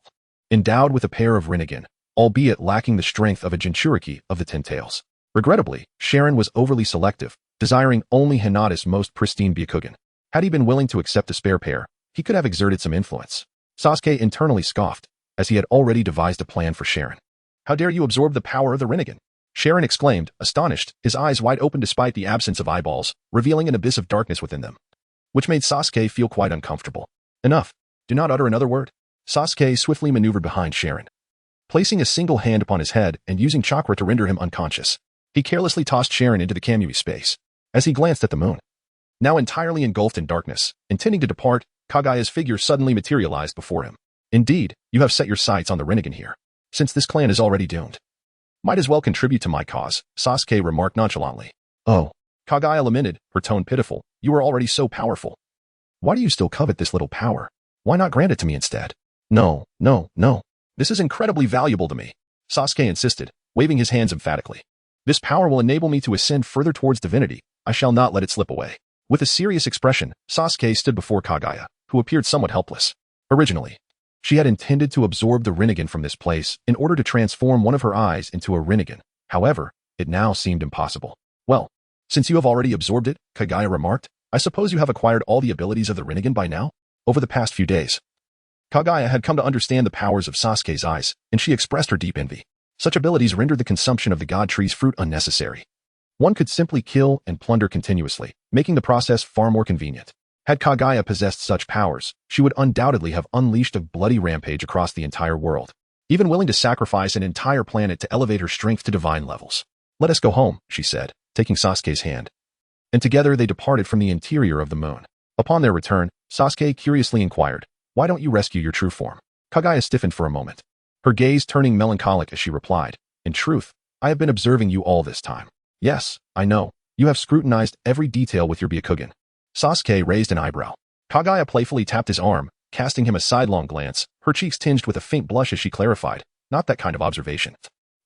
B: endowed with a pair of Rinnegan, albeit lacking the strength of a Jinchuriki of the Ten Tails. Regrettably, Sharon was overly selective, desiring only Hinata's most pristine Byakugan. Had he been willing to accept a spare pair, he could have exerted some influence. Sasuke internally scoffed, as he had already devised a plan for Sharon. How dare you absorb the power of the Rinnegan? Sharon exclaimed, astonished, his eyes wide open despite the absence of eyeballs, revealing an abyss of darkness within them, which made Sasuke feel quite uncomfortable. Enough. Do not utter another word. Sasuke swiftly maneuvered behind Sharon, placing a single hand upon his head and using chakra to render him unconscious. He carelessly tossed Sharon into the Kamui space. As he glanced at the moon, now entirely engulfed in darkness, intending to depart, Kagaya's figure suddenly materialized before him. Indeed, you have set your sights on the Rinnegan here. Since this clan is already doomed, might as well contribute to my cause, Sasuke remarked nonchalantly. Oh, Kagaya lamented, her tone pitiful. You are already so powerful. Why do you still covet this little power? Why not grant it to me instead? No, no, no. This is incredibly valuable to me, Sasuke insisted, waving his hands emphatically. This power will enable me to ascend further towards divinity. I shall not let it slip away. With a serious expression, Sasuke stood before Kagaya, who appeared somewhat helpless. Originally, she had intended to absorb the Rinnegan from this place in order to transform one of her eyes into a Rinnegan. However, it now seemed impossible. Well, since you have already absorbed it, Kagaya remarked, I suppose you have acquired all the abilities of the Rinnegan by now? Over the past few days, Kagaya had come to understand the powers of Sasuke's eyes, and she expressed her deep envy. Such abilities rendered the consumption of the god tree's fruit unnecessary. One could simply kill and plunder continuously, making the process far more convenient. Had Kagaya possessed such powers, she would undoubtedly have unleashed a bloody rampage across the entire world, even willing to sacrifice an entire planet to elevate her strength to divine levels. Let us go home, she said, taking Sasuke's hand. And together they departed from the interior of the moon. Upon their return, Sasuke curiously inquired, why don't you rescue your true form? Kagaya stiffened for a moment, her gaze turning melancholic as she replied, in truth, I have been observing you all this time. Yes, I know. You have scrutinized every detail with your Byakugan. Sasuke raised an eyebrow. Kagaya playfully tapped his arm, casting him a sidelong glance, her cheeks tinged with a faint blush as she clarified, not that kind of observation.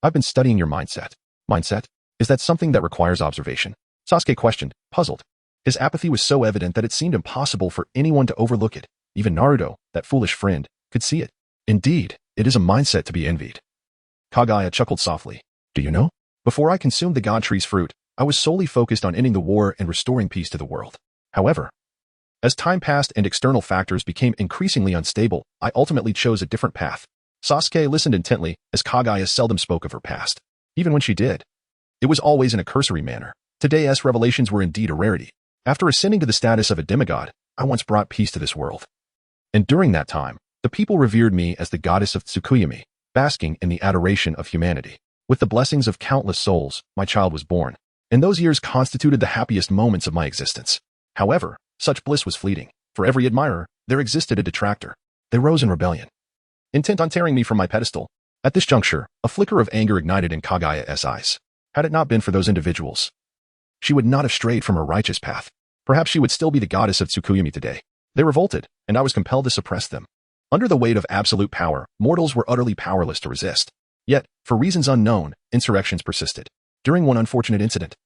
B: I've been studying your mindset. Mindset? Is that something that requires observation? Sasuke questioned, puzzled. His apathy was so evident that it seemed impossible for anyone to overlook it. Even Naruto, that foolish friend, could see it. Indeed, it is a mindset to be envied. Kagaya chuckled softly. Do you know? Before I consumed the god tree's fruit, I was solely focused on ending the war and restoring peace to the world. However, as time passed and external factors became increasingly unstable, I ultimately chose a different path. Sasuke listened intently, as Kagaya seldom spoke of her past. Even when she did, it was always in a cursory manner. Today's revelations were indeed a rarity. After ascending to the status of a demigod, I once brought peace to this world. And during that time, the people revered me as the goddess of Tsukuyomi, basking in the adoration of humanity. With the blessings of countless souls, my child was born, and those years constituted the happiest moments of my existence. However, such bliss was fleeting. For every admirer, there existed a detractor. They rose in rebellion, intent on tearing me from my pedestal. At this juncture, a flicker of anger ignited in Kagaya's eyes. Had it not been for those individuals, she would not have strayed from her righteous path. Perhaps she would still be the goddess of Tsukuyomi today. They revolted, and I was compelled to suppress them. Under the weight of absolute power, mortals were utterly powerless to resist. Yet, for reasons unknown, insurrections persisted. During one unfortunate incident,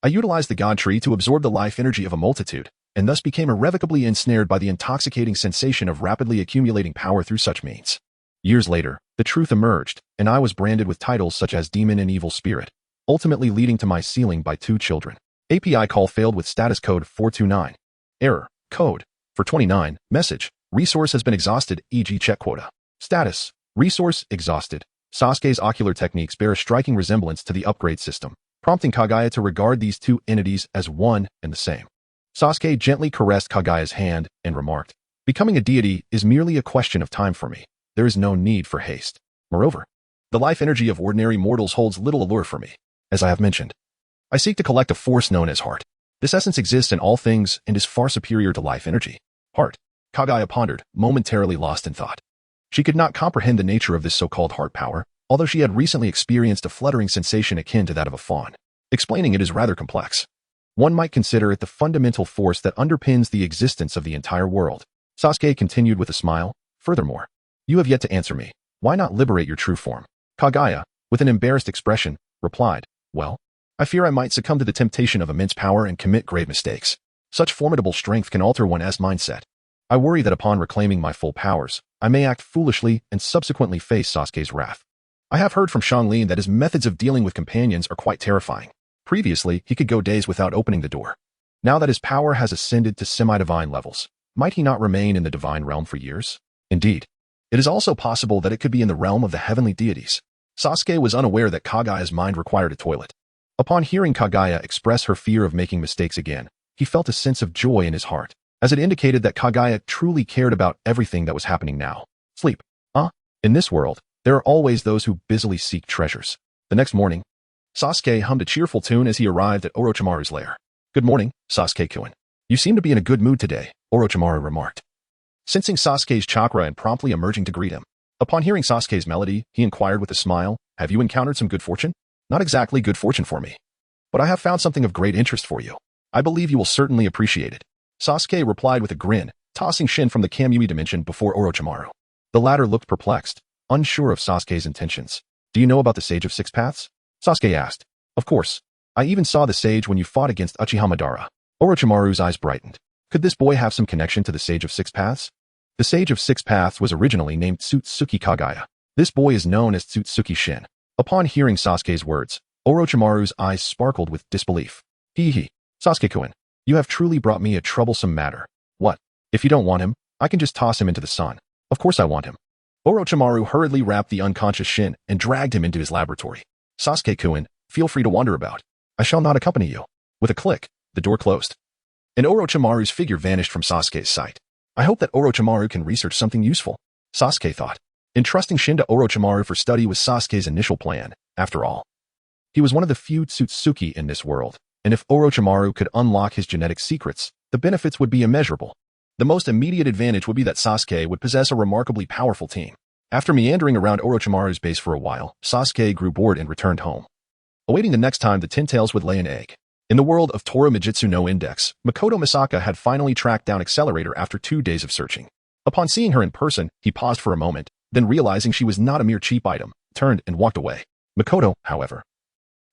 B: I utilized the god tree to absorb the life energy of a multitude, and thus became irrevocably ensnared by the intoxicating sensation of rapidly accumulating power through such means. Years later, the truth emerged, and I was branded with titles such as Demon and Evil Spirit, ultimately leading to my sealing by 2 children. API call failed with status code 429. Error. Code. For 29. Message. Resource has been exhausted, e.g. check quota. Status. Resource exhausted. Sasuke's ocular techniques bear a striking resemblance to the upgrade system, prompting Kagaya to regard these 2 entities as one and the same. Sasuke gently caressed Kagaya's hand and remarked, "Becoming a deity is merely a question of time for me. There is no need for haste. Moreover, the life energy of ordinary mortals holds little allure for me. As I have mentioned, I seek to collect a force known as heart. This essence exists in all things and is far superior to life energy." Heart. Kagaya pondered, momentarily lost in thought. She could not comprehend the nature of this so-called heart power, although she had recently experienced a fluttering sensation akin to that of a fawn. Explaining it is rather complex. One might consider it the fundamental force that underpins the existence of the entire world. Sasuke continued with a smile. Furthermore, you have yet to answer me. Why not liberate your true form? Kagaya, with an embarrassed expression, replied, "Well, I fear I might succumb to the temptation of immense power and commit grave mistakes. Such formidable strength can alter one's mindset. I worry that upon reclaiming my full powers, I may act foolishly and subsequently face Sasuke's wrath. I have heard from Xianglin that his methods of dealing with companions are quite terrifying. Previously, he could go days without opening the door. Now that his power has ascended to semi-divine levels, might he not remain in the divine realm for years? Indeed, it is also possible that it could be in the realm of the heavenly deities." Sasuke was unaware that Kagaya's mind required a toilet. Upon hearing Kagaya express her fear of making mistakes again, he felt a sense of joy in his heart, as it indicated that Kagaya truly cared about everything that was happening now. Sleep. In this world, there are always those who busily seek treasures. The next morning, Sasuke hummed a cheerful tune as he arrived at Orochimaru's lair. "Good morning, Sasuke-kun. You seem to be in a good mood today," Orochimaru remarked, sensing Sasuke's chakra and promptly emerging to greet him. Upon hearing Sasuke's melody, he inquired with a smile, "Have you encountered some good fortune?" "Not exactly good fortune for me, but I have found something of great interest for you. I believe you will certainly appreciate it." Sasuke replied with a grin, tossing Shin from the Kamui dimension before Orochimaru. The latter looked perplexed, unsure of Sasuke's intentions. "Do you know about the Sage of Six Paths?" Sasuke asked. "Of course. I even saw the sage when you fought against Uchiha Madara." Orochimaru's eyes brightened. Could this boy have some connection to the Sage of Six Paths? The Sage of Six Paths was originally named Otsutsuki Kagaya. This boy is known as Otsutsuki Shin. Upon hearing Sasuke's words, Orochimaru's eyes sparkled with disbelief. "Hee. Sasuke-kun, you have truly brought me a troublesome matter. What? If you don't want him, I can just toss him into the sun." "Of course I want him." Orochimaru hurriedly wrapped the unconscious Shin and dragged him into his laboratory. "Sasuke-kun, feel free to wander about. I shall not accompany you." With a click, the door closed, and Orochimaru's figure vanished from Sasuke's sight. I hope that Orochimaru can research something useful, Sasuke thought. Entrusting Shin to Orochimaru for study was Sasuke's initial plan, after all. He was one of the few Otsutsuki in this world, and if Orochimaru could unlock his genetic secrets, the benefits would be immeasurable. The most immediate advantage would be that Sasuke would possess a remarkably powerful team. After meandering around Orochimaru's base for a while, Sasuke grew bored and returned home, awaiting the next time the Ten Tails would lay an egg. In the world of Tora Mijitsu no Index, Makoto Misaka had finally tracked down Accelerator after 2 days of searching. Upon seeing her in person, he paused for a moment, then realizing she was not a mere cheap item, turned and walked away. Makoto, however,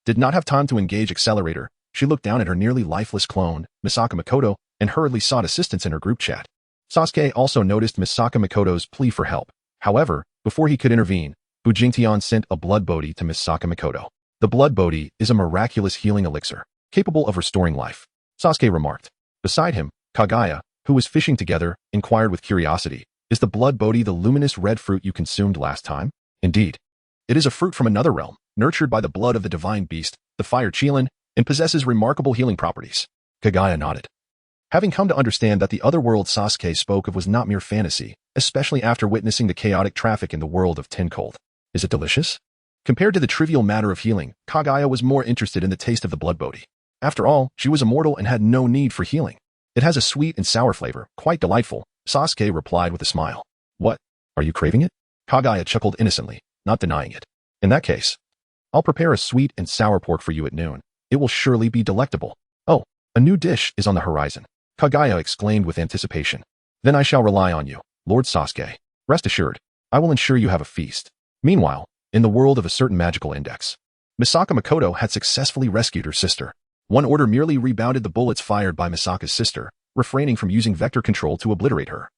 B: did not have time to engage Accelerator. She looked down at her nearly lifeless clone, Misaka Makoto, and hurriedly sought assistance in her group chat. Sasuke also noticed Misaka Makoto's plea for help. However, before he could intervene, Bujingtian sent a blood bodhi to Misaka Makoto. The blood bodhi is a miraculous healing elixir, capable of restoring life, Sasuke remarked. Beside him, Kagaya, who was fishing together, inquired with curiosity, "Is the blood bodhi the luminous red fruit you consumed last time?" "Indeed. It is a fruit from another realm, nurtured by the blood of the divine beast, the fire Qilin, and possesses remarkable healing properties." Kagaya nodded, having come to understand that the other world Sasuke spoke of was not mere fantasy, especially after witnessing the chaotic traffic in the world of Tencold. "Is it delicious?" Compared to the trivial matter of healing, Kagaya was more interested in the taste of the blood bodhi. After all, she was immortal and had no need for healing. "It has a sweet and sour flavor, quite delightful," Sasuke replied with a smile. "What? Are you craving it?" Kagaya chuckled innocently, not denying it. "In that case, I'll prepare a sweet and sour pork for you at noon. It will surely be delectable." "Oh, a new dish is on the horizon," Kagaya exclaimed with anticipation. "Then I shall rely on you, Lord Sasuke. Rest assured, I will ensure you have a feast." Meanwhile, in the world of a certain magical index, Misaka Makoto had successfully rescued her sister. One order merely rebounded the bullets fired by Misaka's sister, refraining from using vector control to obliterate her.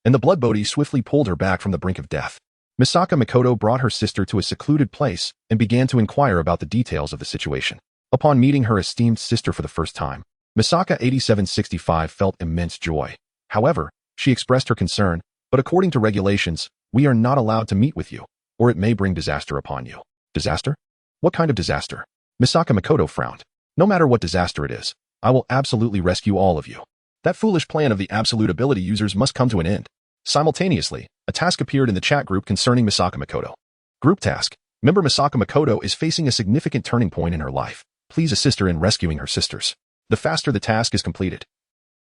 B: And the blood bodhi swiftly pulled her back from the brink of death. Misaka Mikoto brought her sister to a secluded place and began to inquire about the details of the situation. Upon meeting her esteemed sister for the first time, Misaka 8765 felt immense joy. However, she expressed her concern, but according to regulations, we are not allowed to meet with you, or it may bring disaster upon you. Disaster? What kind of disaster? Misaka Mikoto frowned. No matter what disaster it is, I will absolutely rescue all of you. That foolish plan of the absolute ability users must come to an end. Simultaneously, a task appeared in the chat group concerning Misaka Mikoto. Group task. Member Misaka Mikoto is facing a significant turning point in her life. Please assist her in rescuing her sisters. The faster the task is completed,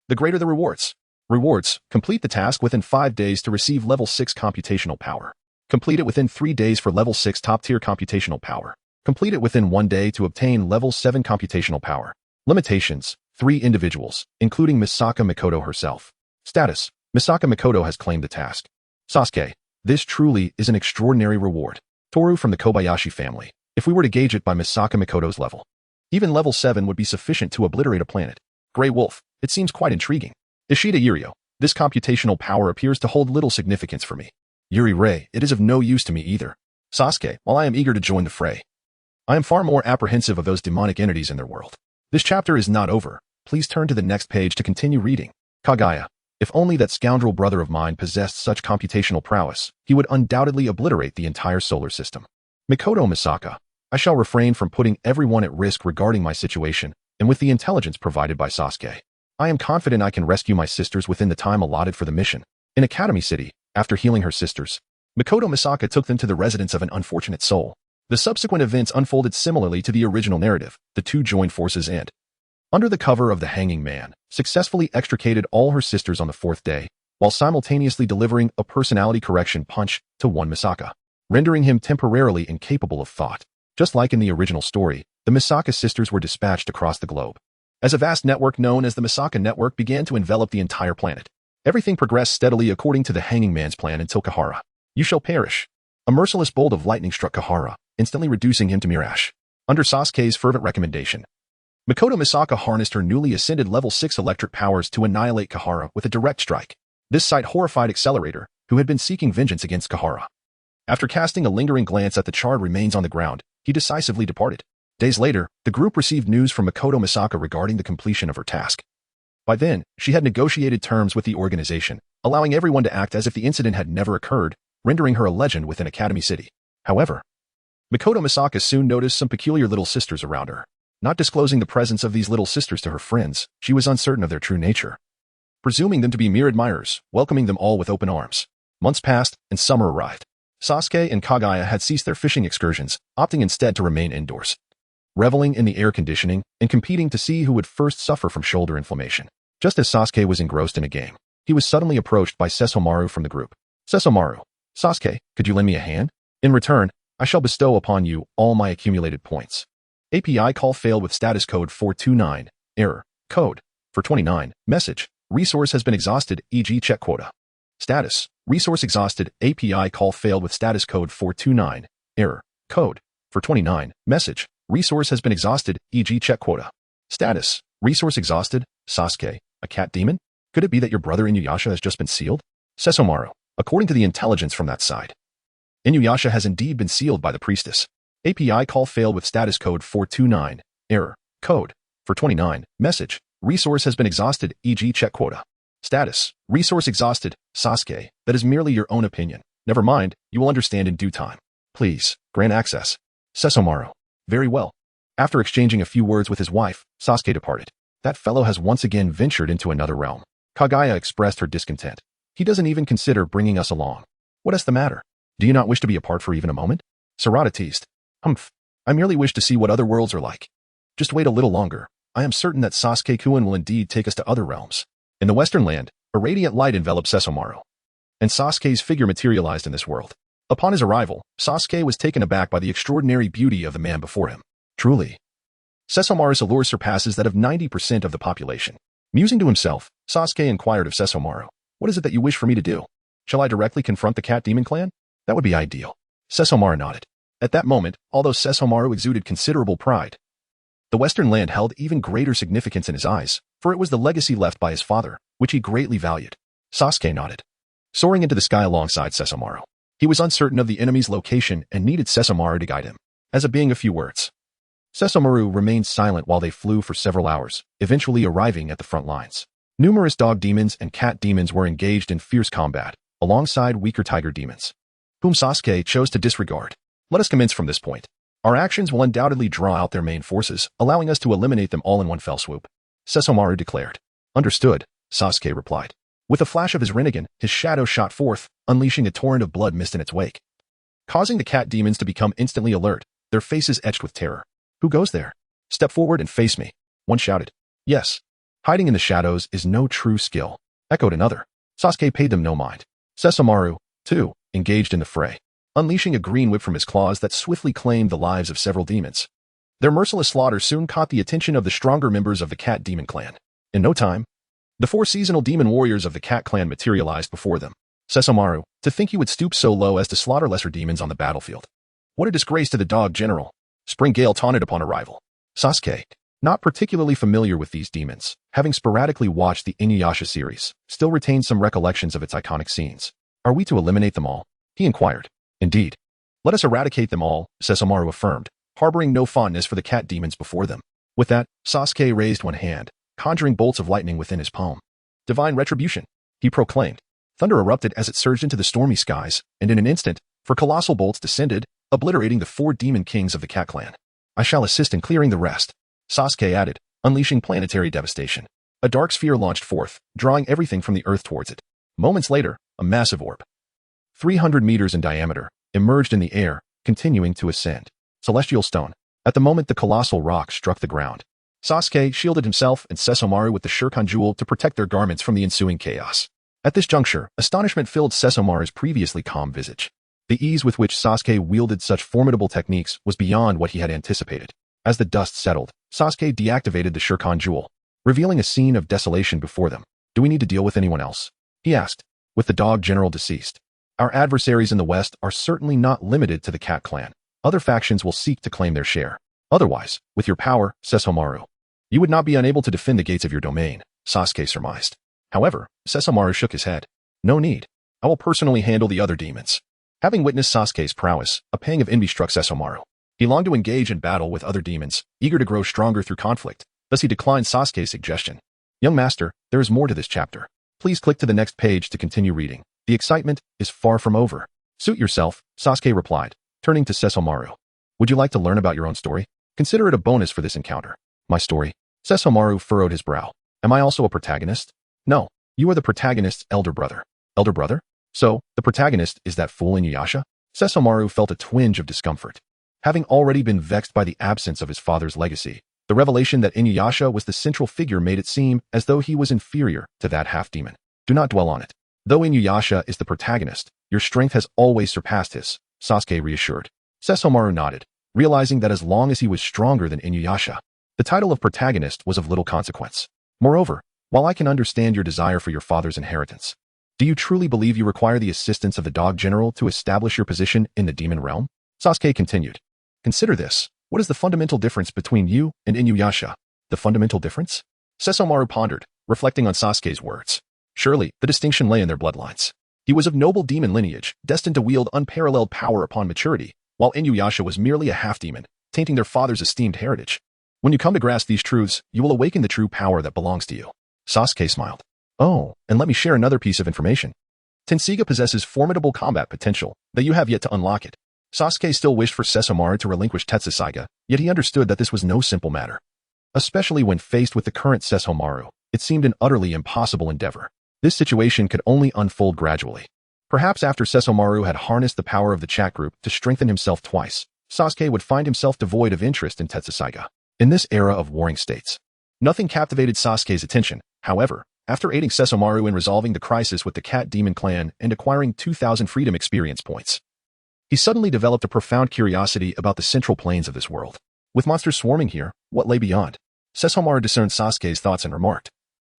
B: the greater the rewards. Rewards. Complete the task within 5 days to receive level 6 computational power. Complete it within 3 days for level 6 top-tier computational power. Complete it within 1 day to obtain level 7 computational power. Limitations. 3 individuals, including Misaka Mikoto herself. Status. Misaka Mikoto has claimed the task. Sasuke. This truly is an extraordinary reward. Toru from the Kobayashi family. If we were to gauge it by Misaka Mikoto's level, even level 7 would be sufficient to obliterate a planet. Grey Wolf. It seems quite intriguing. Ishida Yurio. This computational power appears to hold little significance for me. Yuri Rei. It is of no use to me either. Sasuke. While I am eager to join the fray, I am far more apprehensive of those demonic entities in their world. This chapter is not over. Please turn to the next page to continue reading. Kagaya. If only that scoundrel brother of mine possessed such computational prowess, he would undoubtedly obliterate the entire solar system. Mikoto Misaka. I shall refrain from putting everyone at risk regarding my situation, and with the intelligence provided by Sasuke, I am confident I can rescue my sisters within the time allotted for the mission. In Academy City, after healing her sisters, Mikoto Misaka took them to the residence of an unfortunate soul. The subsequent events unfolded similarly to the original narrative. The two joined forces and, under the cover of the Hanging Man, successfully extricated all her sisters on the 4th day, while simultaneously delivering a personality correction punch to one Misaka, rendering him temporarily incapable of thought. Just like in the original story, the Misaka sisters were dispatched across the globe, as a vast network known as the Misaka Network began to envelop the entire planet. Everything progressed steadily according to the Hanging Man's plan until Kahara. You shall perish. A merciless bolt of lightning struck Kahara, instantly reducing him to mere ash. Under Sasuke's fervent recommendation, Mikoto Misaka harnessed her newly ascended level 6 electric powers to annihilate Kahara with a direct strike. This sight horrified Accelerator, who had been seeking vengeance against Kahara. After casting a lingering glance at the charred remains on the ground, he decisively departed. Days later, the group received news from Mikoto Misaka regarding the completion of her task. By then, she had negotiated terms with the organization, allowing everyone to act as if the incident had never occurred, rendering her a legend within Academy City. However, Mikoto Misaka soon noticed some peculiar little sisters around her. Not disclosing the presence of these little sisters to her friends, she was uncertain of their true nature, presuming them to be mere admirers, welcoming them all with open arms. Months passed, and summer arrived. Sasuke and Kagaya had ceased their fishing excursions, opting instead to remain indoors, reveling in the air conditioning and competing to see who would first suffer from shoulder inflammation. Just as Sasuke was engrossed in a game, he was suddenly approached by Sesomaru from the group. Sesomaru. Sasuke, could you lend me a hand? In return, I shall bestow upon you all my accumulated points. API call failed with status code 429. Error. Code. For 29. Message. Resource has been exhausted, e.g. check quota. Status. Resource exhausted. API call failed with status code 429. Error. Code. For 29. Message. Resource has been exhausted, e.g. check quota. Status. Resource exhausted. Sasuke. A cat demon? Could it be that your brother Inuyasha has just been sealed? Sesomaru. According to the intelligence from that side, Inuyasha has indeed been sealed by the priestess. API call failed with status code 429. Error. Code. For 29. Message. Resource has been exhausted, e.g. check quota. Status. Resource exhausted. Sasuke. That is merely your own opinion. Never mind, you will understand in due time. Please, grant access. Sesomaru. Very well. After exchanging a few words with his wife, Sasuke departed. That fellow has once again ventured into another realm. Kagaya expressed her discontent. He doesn't even consider bringing us along. What is the matter? Do you not wish to be apart for even a moment? Sarada teased. Humph. I merely wish to see what other worlds are like. Just wait a little longer. I am certain that Sasuke-kun will indeed take us to other realms. In the Western Land, a radiant light enveloped Sesomaru, and Sasuke's figure materialized in this world. Upon his arrival, Sasuke was taken aback by the extraordinary beauty of the man before him. Truly, Sesomaru's allure surpasses that of 90% of the population. Musing to himself, Sasuke inquired of Sesomaru, "What is it that you wish for me to do? Shall I directly confront the Cat Demon clan? That would be ideal." Sesomaru nodded. At that moment, although Sesomaru exuded considerable pride, the Western Land held even greater significance in his eyes, for it was the legacy left by his father, which he greatly valued. Sasuke nodded, soaring into the sky alongside Sesomaru. He was uncertain of the enemy's location and needed Sesshomaru to guide him. As a being a few words. Sesshomaru remained silent while they flew for several hours, eventually arriving at the front lines. Numerous dog demons and cat demons were engaged in fierce combat, alongside weaker tiger demons, whom Sasuke chose to disregard. Let us commence from this point. Our actions will undoubtedly draw out their main forces, allowing us to eliminate them all in one fell swoop. Sesshomaru declared. Understood, Sasuke replied. With a flash of his Rinnegan, his shadow shot forth, unleashing a torrent of blood mist in its wake, causing the cat demons to become instantly alert, their faces etched with terror. Who goes there? Step forward and face me, one shouted. Yes. Hiding in the shadows is no true skill, echoed another. Sasuke paid them no mind. Sesshomaru, too, engaged in the fray, unleashing a green whip from his claws that swiftly claimed the lives of several demons. Their merciless slaughter soon caught the attention of the stronger members of the cat demon clan. In no time, the 4 seasonal demon warriors of the cat clan materialized before them. Sesshomaru, to think you would stoop so low as to slaughter lesser demons on the battlefield. What a disgrace to the dog general. Spring Gale taunted upon arrival. Sasuke, not particularly familiar with these demons, having sporadically watched the Inuyasha series, still retained some recollections of its iconic scenes. Are we to eliminate them all? He inquired. Indeed. Let us eradicate them all, Sesshomaru affirmed, harboring no fondness for the cat demons before them. With that, Sasuke raised one hand, conjuring bolts of lightning within his palm. Divine retribution, he proclaimed. Thunder erupted as it surged into the stormy skies, and in an instant, 4 colossal bolts descended, obliterating the 4 demon kings of the cat clan. I shall assist in clearing the rest, Sasuke added, unleashing planetary devastation. A dark sphere launched forth, drawing everything from the earth towards it. Moments later, a massive orb, 300 meters in diameter, emerged in the air, continuing to ascend. Celestial stone. At the moment the colossal rock struck the ground, Sasuke shielded himself and Sesshomaru with the Sharingan jewel to protect their garments from the ensuing chaos. At this juncture, astonishment filled Sesshomaru's previously calm visage. The ease with which Sasuke wielded such formidable techniques was beyond what he had anticipated. As the dust settled, Sasuke deactivated the Sharingan jewel, revealing a scene of desolation before them. Do we need to deal with anyone else? He asked. With the dog general deceased, our adversaries in the west are certainly not limited to the cat clan. Other factions will seek to claim their share. Otherwise, with your power, Sesshomaru, you would not be unable to defend the gates of your domain, Sasuke surmised. However, Sesshomaru shook his head. No need. I will personally handle the other demons. Having witnessed Sasuke's prowess, a pang of envy struck Sesshomaru. He longed to engage in battle with other demons, eager to grow stronger through conflict. Thus he declined Sasuke's suggestion. Young master, there is more to this chapter. Please click to the next page to continue reading. The excitement is far from over. Suit yourself, Sasuke replied, turning to Sesshomaru. Would you like to learn about your own story? Consider it a bonus for this encounter. My story? Sesshomaru furrowed his brow. Am I also a protagonist? No, you are the protagonist's elder brother. Elder brother? So, the protagonist is that fool Inuyasha? Sesshomaru felt a twinge of discomfort. Having already been vexed by the absence of his father's legacy, the revelation that Inuyasha was the central figure made it seem as though he was inferior to that half-demon. Do not dwell on it. Though Inuyasha is the protagonist, your strength has always surpassed his, Sasuke reassured. Sesshomaru nodded, realizing that as long as he was stronger than Inuyasha, the title of protagonist was of little consequence. Moreover, while I can understand your desire for your father's inheritance, do you truly believe you require the assistance of the dog general to establish your position in the demon realm? Sasuke continued. Consider this. What is the fundamental difference between you and Inuyasha? The fundamental difference? Sesshomaru pondered, reflecting on Sasuke's words. Surely, the distinction lay in their bloodlines. He was of noble demon lineage, destined to wield unparalleled power upon maturity, while Inuyasha was merely a half-demon, tainting their father's esteemed heritage. When you come to grasp these truths, you will awaken the true power that belongs to you. Sasuke smiled. Oh, and let me share another piece of information. Tenseiga possesses formidable combat potential, but you have yet to unlock it. Sasuke still wished for Sesshomaru to relinquish Tenseiga, yet he understood that this was no simple matter. Especially when faced with the current Sesshomaru, it seemed an utterly impossible endeavor. This situation could only unfold gradually. Perhaps after Sesshomaru had harnessed the power of the chat group to strengthen himself twice, Sasuke would find himself devoid of interest in Tenseiga. In this era of warring states, nothing captivated Sasuke's attention. However, after aiding Sesshomaru in resolving the crisis with the cat demon clan and acquiring 2,000 freedom experience points, he suddenly developed a profound curiosity about the central planes of this world. With monsters swarming here, what lay beyond? Sesshomaru discerned Sasuke's thoughts and remarked.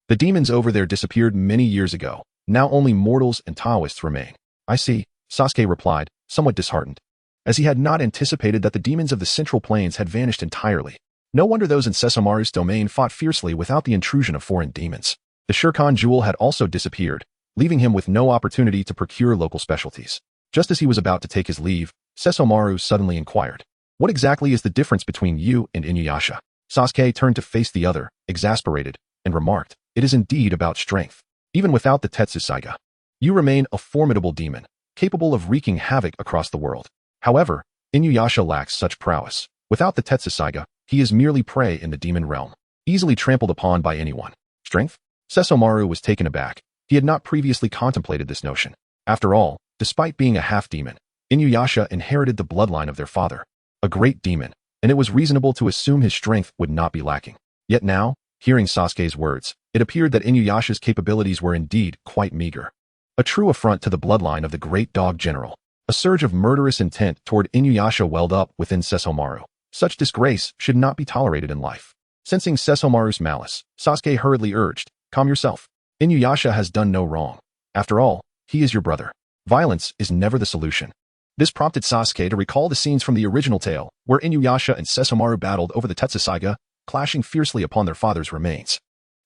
B: The demons over there disappeared many years ago. Now only mortals and Taoists remain. I see, Sasuke replied, somewhat disheartened, as he had not anticipated that the demons of the central plains had vanished entirely. No wonder those in Sesshomaru's domain fought fiercely without the intrusion of foreign demons. The Sharingan jewel had also disappeared, leaving him with no opportunity to procure local specialties. Just as he was about to take his leave, Sesomaru suddenly inquired, "What exactly is the difference between you and Inuyasha?" Sasuke turned to face the other, exasperated, and remarked, "It is indeed about strength. Even without the Tetsuzaiga, you remain a formidable demon, capable of wreaking havoc across the world. However, Inuyasha lacks such prowess. Without the Tetsuzaiga, he is merely prey in the demon realm, easily trampled upon by anyone." Strength? Sesomaru was taken aback. He had not previously contemplated this notion. After all, despite being a half-demon, Inuyasha inherited the bloodline of their father, a great demon, and it was reasonable to assume his strength would not be lacking. Yet now, hearing Sasuke's words, it appeared that Inuyasha's capabilities were indeed quite meager. A true affront to the bloodline of the great dog general. A surge of murderous intent toward Inuyasha welled up within Sesomaru. Such disgrace should not be tolerated in life. Sensing Sesomaru's malice, Sasuke hurriedly urged, "Calm yourself. Inuyasha has done no wrong. After all, he is your brother. Violence is never the solution." This prompted Sasuke to recall the scenes from the original tale, where Inuyasha and Sesomaru battled over the Tetsuzaiga, clashing fiercely upon their father's remains.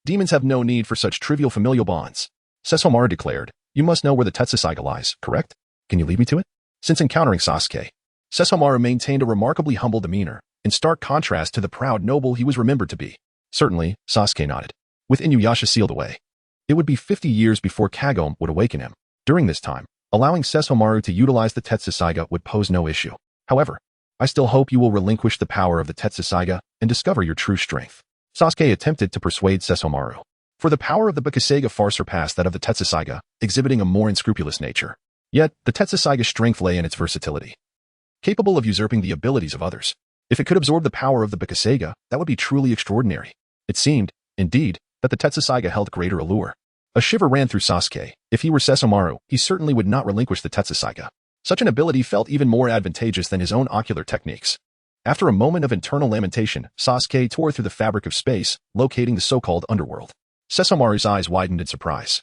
B: "Demons have no need for such trivial familial bonds," Sesomaru declared. "You must know where the Tetsuzaiga lies, correct? Can you lead me to it?" Since encountering Sasuke, Sesomaru maintained a remarkably humble demeanor, in stark contrast to the proud noble he was remembered to be. Certainly, Sasuke nodded. With Inuyasha sealed away, it would be 50 years before Kagome would awaken him. During this time, allowing Sesomaru to utilize the Tetsuzaiga would pose no issue. However, I still hope you will relinquish the power of the Tetsuzaiga and discover your true strength. Sasuke attempted to persuade Sesomaru. For the power of the Bakasega far surpassed that of the Tetsuzaiga, exhibiting a more unscrupulous nature. Yet, the Tetsuzaiga's strength lay in its versatility. Capable of usurping the abilities of others. If it could absorb the power of the Bakasega, that would be truly extraordinary. It seemed, indeed, that the Tetsuzaiga held greater allure. A shiver ran through Sasuke. If he were Sesomaru, he certainly would not relinquish the Tetsuzaiga. Such an ability felt even more advantageous than his own ocular techniques. After a moment of internal lamentation, Sasuke tore through the fabric of space, locating the so-called underworld. Sesomaru's eyes widened in surprise.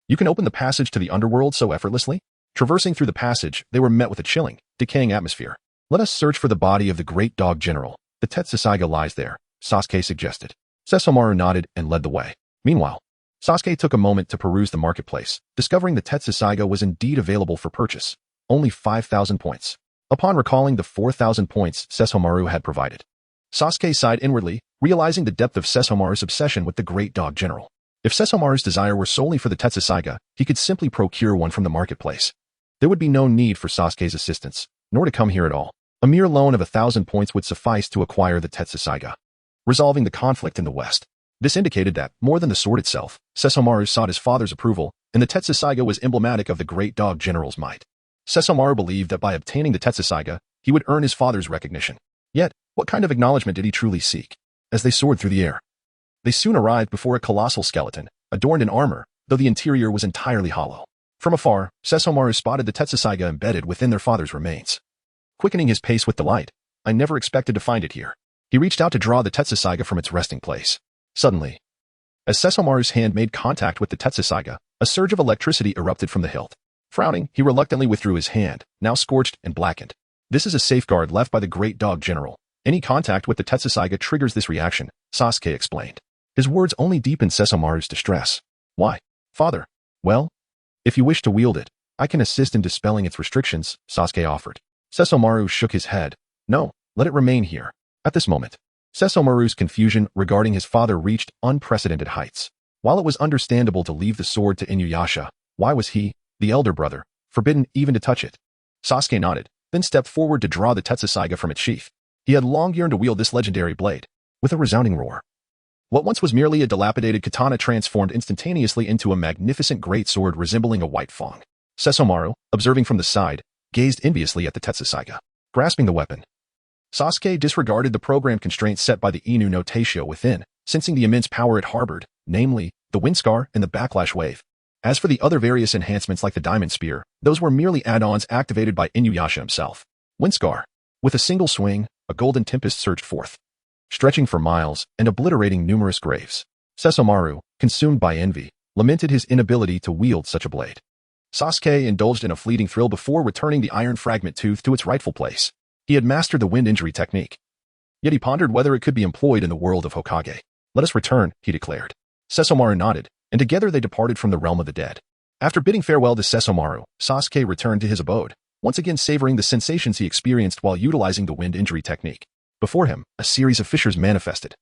B: "You can open the passage to the underworld so effortlessly?" Traversing through the passage, they were met with a chilling, decaying atmosphere. "Let us search for the body of the great dog general. The Tetsuzaiga lies there," Sasuke suggested. Sesomaru nodded and led the way. Meanwhile, Sasuke took a moment to peruse the marketplace, discovering the Tetsuzaiga was indeed available for purchase. Only 5,000 points. Upon recalling the 4,000 points Sesomaru had provided, Sasuke sighed inwardly, realizing the depth of Sesomaru's obsession with the great dog general. If Sesomaru's desire were solely for the Tetsuzaiga, he could simply procure one from the marketplace. There would be no need for Sasuke's assistance, nor to come here at all. A mere loan of 1,000 points would suffice to acquire the Tetsuzaiga, resolving the conflict in the West. This indicated that, more than the sword itself, Sesomaru sought his father's approval, and the Tetsuzaiga was emblematic of the great dog general's might. Sesomaru believed that by obtaining the Tetsuzaiga, he would earn his father's recognition. Yet, what kind of acknowledgement did he truly seek? As they soared through the air, they soon arrived before a colossal skeleton, adorned in armor, though the interior was entirely hollow. From afar, Sesomaru spotted the Tetsuzaiga embedded within their father's remains. Quickening his pace with delight, "I never expected to find it here." He reached out to draw the Tetsuzaiga from its resting place. Suddenly, as Sesomaru's hand made contact with the Tetsuzaiga, a surge of electricity erupted from the hilt. Frowning, he reluctantly withdrew his hand, now scorched and blackened. "This is a safeguard left by the great dog general. Any contact with the Tetsuzaiga triggers this reaction," Sasuke explained. His words only deepened Sesomaru's distress. "Why, father?" "Well, if you wish to wield it, I can assist in dispelling its restrictions," Sasuke offered. Sesomaru shook his head. "No, let it remain here." At this moment, Sesomaru's confusion regarding his father reached unprecedented heights. While it was understandable to leave the sword to Inuyasha, why was he, the elder brother, forbidden even to touch it? Sasuke nodded, then stepped forward to draw the Tetsuzaiga from its sheath. He had long yearned to wield this legendary blade. With a resounding roar, what once was merely a dilapidated katana transformed instantaneously into a magnificent greatsword resembling a white fang. Sesomaru, observing from the side, gazed enviously at the Tetsuzaiga. Grasping the weapon, Sasuke disregarded the programmed constraints set by the Inu no Teishio within, sensing the immense power it harbored, namely, the wind scar and the backlash wave. As for the other various enhancements like the diamond spear, those were merely add-ons activated by Inuyasha himself. Wind scar. With a single swing, a golden tempest surged forth, stretching for miles and obliterating numerous graves. Sesomaru, consumed by envy, lamented his inability to wield such a blade. Sasuke indulged in a fleeting thrill before returning the iron fragment tooth to its rightful place. He had mastered the wind injury technique. Yet he pondered whether it could be employed in the world of Hokage. "Let us return," he declared. Sesomaru nodded, and together they departed from the realm of the dead. After bidding farewell to Sesomaru, Sasuke returned to his abode. once again savoring the sensations he experienced while utilizing the wind injury technique. Before him, a series of fissures manifested,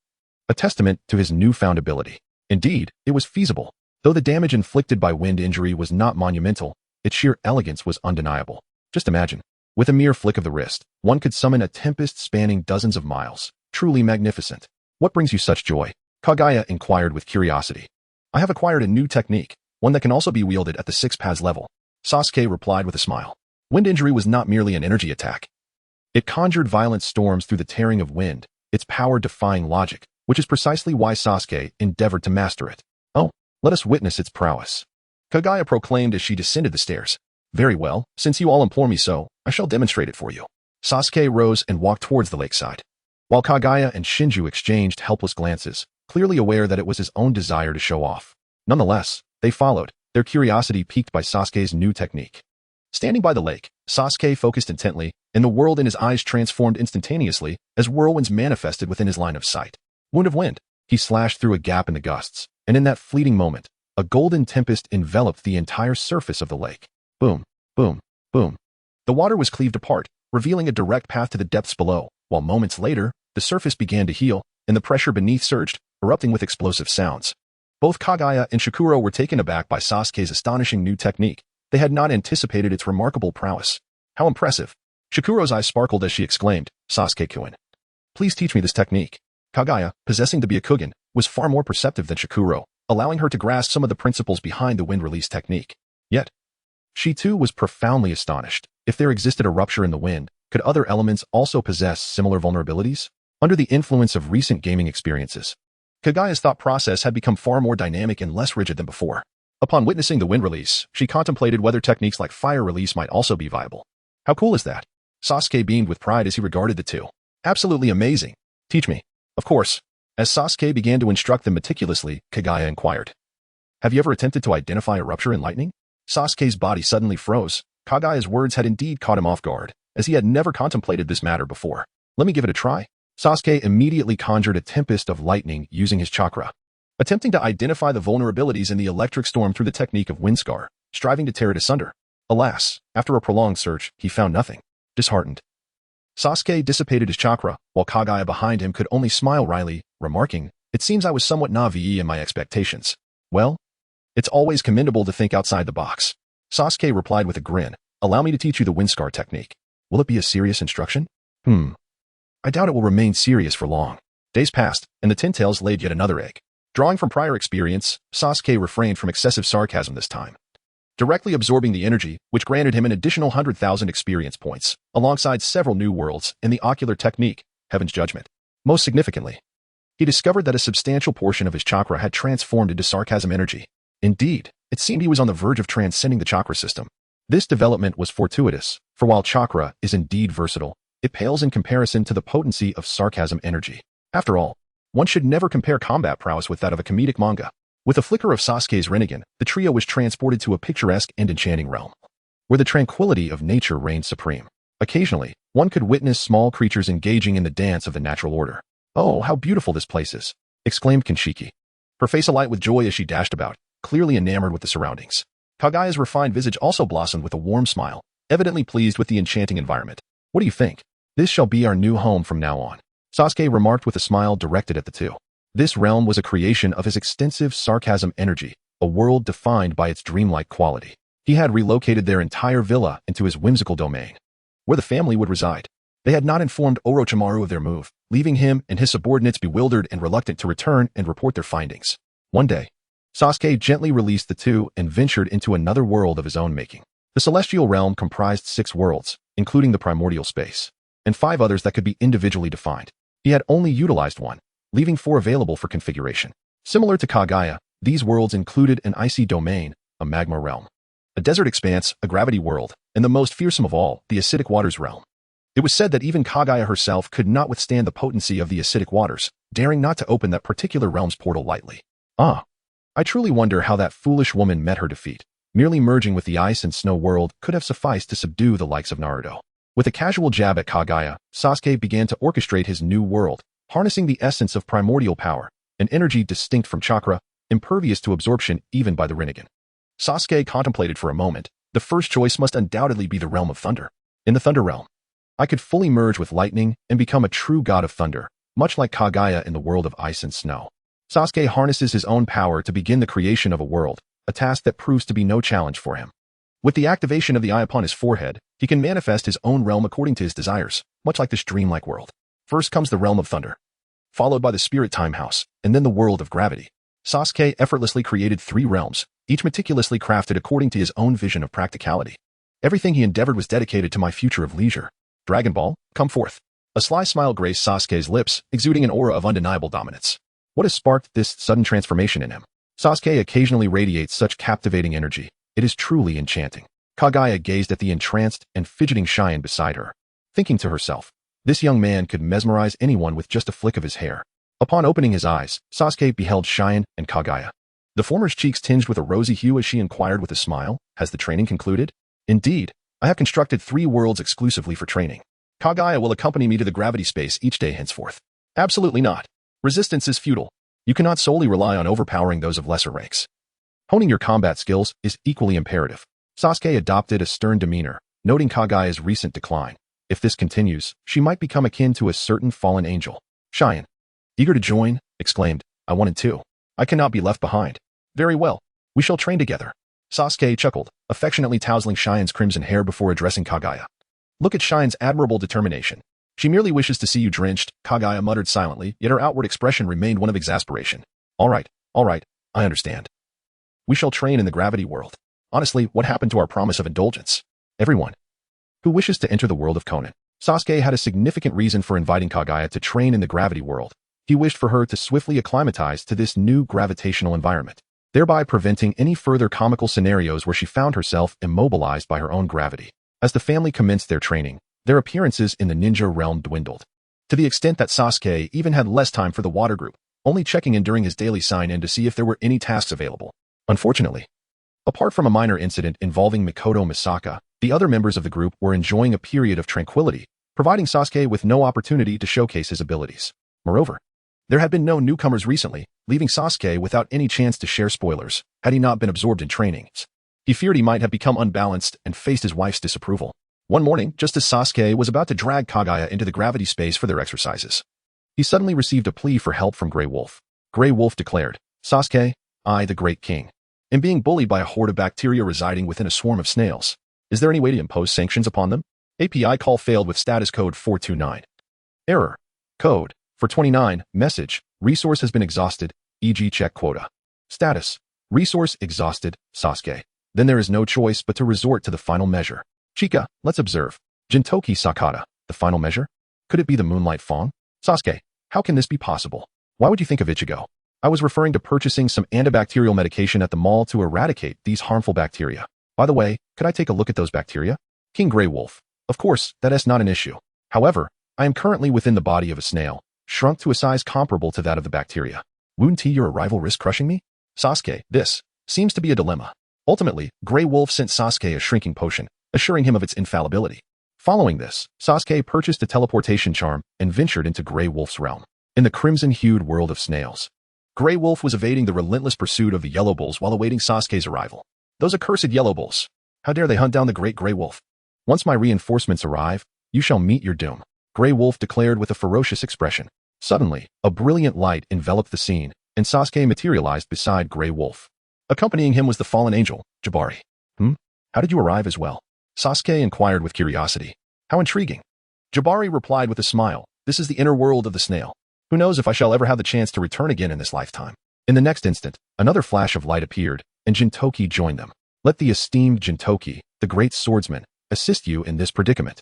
B: a testament to his newfound ability. Indeed, it was feasible. Though the damage inflicted by wind injury was not monumental, its sheer elegance was undeniable. Just imagine, with a mere flick of the wrist, one could summon a tempest spanning dozens of miles. Truly magnificent. What brings you such joy? Kagaya inquired with curiosity. I have acquired a new technique, one that can also be wielded at the 6 paths level. Sasuke replied with a smile. Wind injury was not merely an energy attack. It conjured violent storms through the tearing of wind, its power defying logic, which is precisely why Sasuke endeavored to master it. Oh, let us witness its prowess. Kagaya proclaimed as she descended the stairs. Very well, since you all implore me so, I shall demonstrate it for you. Sasuke rose and walked towards the lakeside, while Kagaya and Shinju exchanged helpless glances, clearly aware that it was his own desire to show off. Nonetheless, they followed, their curiosity piqued by Sasuke's new technique. Standing by the lake, Sasuke focused intently, and the world in his eyes transformed instantaneously as whirlwinds manifested within his line of sight. Wound of wind. He slashed through a gap in the gusts, and in that fleeting moment, a golden tempest enveloped the entire surface of the lake. Boom, boom, boom. The water was cleaved apart, revealing a direct path to the depths below, while moments later, the surface began to heal, and the pressure beneath surged, erupting with explosive sounds. Both Kagaya and Shikuro were taken aback by Sasuke's astonishing new technique. They had not anticipated its remarkable prowess. How impressive. Shikuro's eyes sparkled as she exclaimed, Sasuke-kun, please teach me this technique. Kagaya, possessing the Byakugan, was far more perceptive than Shikuro, allowing her to grasp some of the principles behind the wind release technique. Yet, she too was profoundly astonished. If there existed a rupture in the wind, could other elements also possess similar vulnerabilities? Under the influence of recent gaming experiences, Kagaya's thought process had become far more dynamic and less rigid than before. Upon witnessing the wind release, she contemplated whether techniques like fire release might also be viable. How cool is that? Sasuke beamed with pride as he regarded the two. Absolutely amazing. Teach me. Of course. As Sasuke began to instruct them meticulously, Kagaya inquired. Have you ever attempted to identify a rupture in lightning? Sasuke's body suddenly froze. Kagaya's words had indeed caught him off guard, as he had never contemplated this matter before. Let me give it a try. Sasuke immediately conjured a tempest of lightning using his chakra, attempting to identify the vulnerabilities in the electric storm through the technique of windscar, striving to tear it asunder. Alas, after a prolonged search, he found nothing. Disheartened, Sasuke dissipated his chakra, while Kagaya behind him could only smile wryly, remarking, it seems I was somewhat naive in my expectations. Well, it's always commendable to think outside the box. Sasuke replied with a grin, allow me to teach you the windscar technique. Will it be a serious instruction? I doubt it will remain serious for long. Days passed, and the Tin Tails laid yet another egg. Drawing from prior experience, Sasuke refrained from excessive sarcasm this time, directly absorbing the energy, which granted him an additional 100,000 experience points, alongside several new worlds and the ocular technique, Heaven's Judgment. Most significantly, he discovered that a substantial portion of his chakra had transformed into sarcasm energy. Indeed, it seemed he was on the verge of transcending the chakra system. This development was fortuitous, for while chakra is indeed versatile, it pales in comparison to the potency of sarcasm energy. After all, one should never compare combat prowess with that of a comedic manga. With a flicker of Sasuke's Rinnegan, the trio was transported to a picturesque and enchanting realm, where the tranquility of nature reigned supreme. Occasionally, one could witness small creatures engaging in the dance of the natural order. Oh, how beautiful this place is, exclaimed Kinshiki, her face alight with joy as she dashed about, clearly enamored with the surroundings. Kagaya's refined visage also blossomed with a warm smile, evidently pleased with the enchanting environment. What do you think? This shall be our new home from now on, Sasuke remarked with a smile directed at the two. This realm was a creation of his extensive sarcasm energy, a world defined by its dreamlike quality. He had relocated their entire villa into his whimsical domain, where the family would reside. They had not informed Orochimaru of their move, leaving him and his subordinates bewildered and reluctant to return and report their findings. One day, Sasuke gently released the two and ventured into another world of his own making. The celestial realm comprised 6 worlds, including the primordial space, and 5 others that could be individually defined. He had only utilized one, leaving 4 available for configuration. Similar to Kagaya, these worlds included an icy domain, a magma realm, a desert expanse, a gravity world, and the most fearsome of all, the acidic waters realm. It was said that even Kagaya herself could not withstand the potency of the acidic waters, daring not to open that particular realm's portal lightly. I truly wonder how that foolish woman met her defeat. Merely merging with the ice and snow world could have sufficed to subdue the likes of Naruto. With a casual jab at Kagaya, Sasuke began to orchestrate his new world, harnessing the essence of primordial power, an energy distinct from chakra, impervious to absorption even by the Rinnegan. Sasuke contemplated for a moment, The first choice must undoubtedly be the realm of thunder. In the thunder realm, I could fully merge with lightning and become a true god of thunder, much like Kagaya in the world of ice and snow. Sasuke harnesses his own power to begin the creation of a world, a task that proves to be no challenge for him. With the activation of the eye upon his forehead, he can manifest his own realm according to his desires, much like this dreamlike world. First comes the realm of thunder, followed by the spirit time house, and then the world of gravity. Sasuke effortlessly created 3 realms, each meticulously crafted according to his own vision of practicality. Everything he endeavored was dedicated to my future of leisure. Dragon Ball, come forth. A sly smile graced Sasuke's lips, exuding an aura of undeniable dominance. What has sparked this sudden transformation in him? Sasuke occasionally radiates such captivating energy. It is truly enchanting. Kagaya gazed at the entranced and fidgeting Cheyenne beside her, thinking to herself, this young man could mesmerize anyone with just a flick of his hair. Upon opening his eyes, Sasuke beheld Cheyenne and Kagaya. The former's cheeks tinged with a rosy hue as she inquired with a smile, has the training concluded? Indeed, I have constructed 3 worlds exclusively for training. Kagaya will accompany me to the gravity space each day henceforth. Absolutely not. Resistance is futile. You cannot solely rely on overpowering those of lesser ranks. Honing your combat skills is equally imperative. Sasuke adopted a stern demeanor, noting Kagaya's recent decline. If this continues, she might become akin to a certain fallen angel. Cheyenne, eager to join, exclaimed, I wanted to. I cannot be left behind. Very well. We shall train together. Sasuke chuckled, affectionately tousling Cheyenne's crimson hair before addressing Kagaya. Look at Cheyenne's admirable determination. She merely wishes to see you drenched, Kagaya muttered silently, yet her outward expression remained one of exasperation. All right, I understand. We shall train in the gravity world. Honestly, what happened to our promise of indulgence? Everyone who wishes to enter the world of Konan. Sasuke had a significant reason for inviting Kagaya to train in the gravity world. He wished for her to swiftly acclimatize to this new gravitational environment, thereby preventing any further comical scenarios where she found herself immobilized by her own gravity. As the family commenced their training, their appearances in the ninja realm dwindled, to the extent that Sasuke even had less time for the water group, only checking in during his daily sign-in to see if there were any tasks available. Unfortunately, apart from a minor incident involving Mikoto Misaka, the other members of the group were enjoying a period of tranquility, providing Sasuke with no opportunity to showcase his abilities. Moreover, there had been no newcomers recently, leaving Sasuke without any chance to share spoilers, had he not been absorbed in training. He feared he might have become unbalanced and faced his wife's disapproval. One morning, just as Sasuke was about to drag Kagaya into the gravity space for their exercises, he suddenly received a plea for help from Grey Wolf. Grey Wolf declared, Sasuke, I, the Great King, am being bullied by a horde of bacteria residing within a swarm of snails. Is there any way to impose sanctions upon them? API call failed with status code 429. Error. Code 429. Message. Resource has been exhausted, e.g. check quota. Status. Resource exhausted, Sasuke. Then there is no choice but to resort to the final measure. Chika, let's observe. Jintoki Sakata, the final measure? Could it be the Moonlight Fong? Sasuke, how can this be possible? Why would you think of Ichigo? I was referring to purchasing some antibacterial medication at the mall to eradicate these harmful bacteria. By the way, could I take a look at those bacteria? King Grey Wolf. Of course, that is not an issue. However, I am currently within the body of a snail, shrunk to a size comparable to that of the bacteria. Wouldn't your arrival risk crushing me? Sasuke, this seems to be a dilemma. Ultimately, Grey Wolf sent Sasuke a shrinking potion, assuring him of its infallibility. Following this, Sasuke purchased a teleportation charm and ventured into Grey Wolf's realm. In the crimson-hued world of snails, Grey Wolf was evading the relentless pursuit of the Yellow Bulls while awaiting Sasuke's arrival. Those accursed Yellow Bulls! How dare they hunt down the great Grey Wolf? Once my reinforcements arrive, you shall meet your doom, Grey Wolf declared with a ferocious expression. Suddenly, a brilliant light enveloped the scene, and Sasuke materialized beside Grey Wolf. Accompanying him was the fallen angel, Jabari. How did you arrive as well? Sasuke inquired with curiosity. How intriguing. Jabari replied with a smile. This is the inner world of the snail. Who knows if I shall ever have the chance to return again in this lifetime. In the next instant, another flash of light appeared, and Jintoki joined them. Let the esteemed Jintoki, the great swordsman, assist you in this predicament.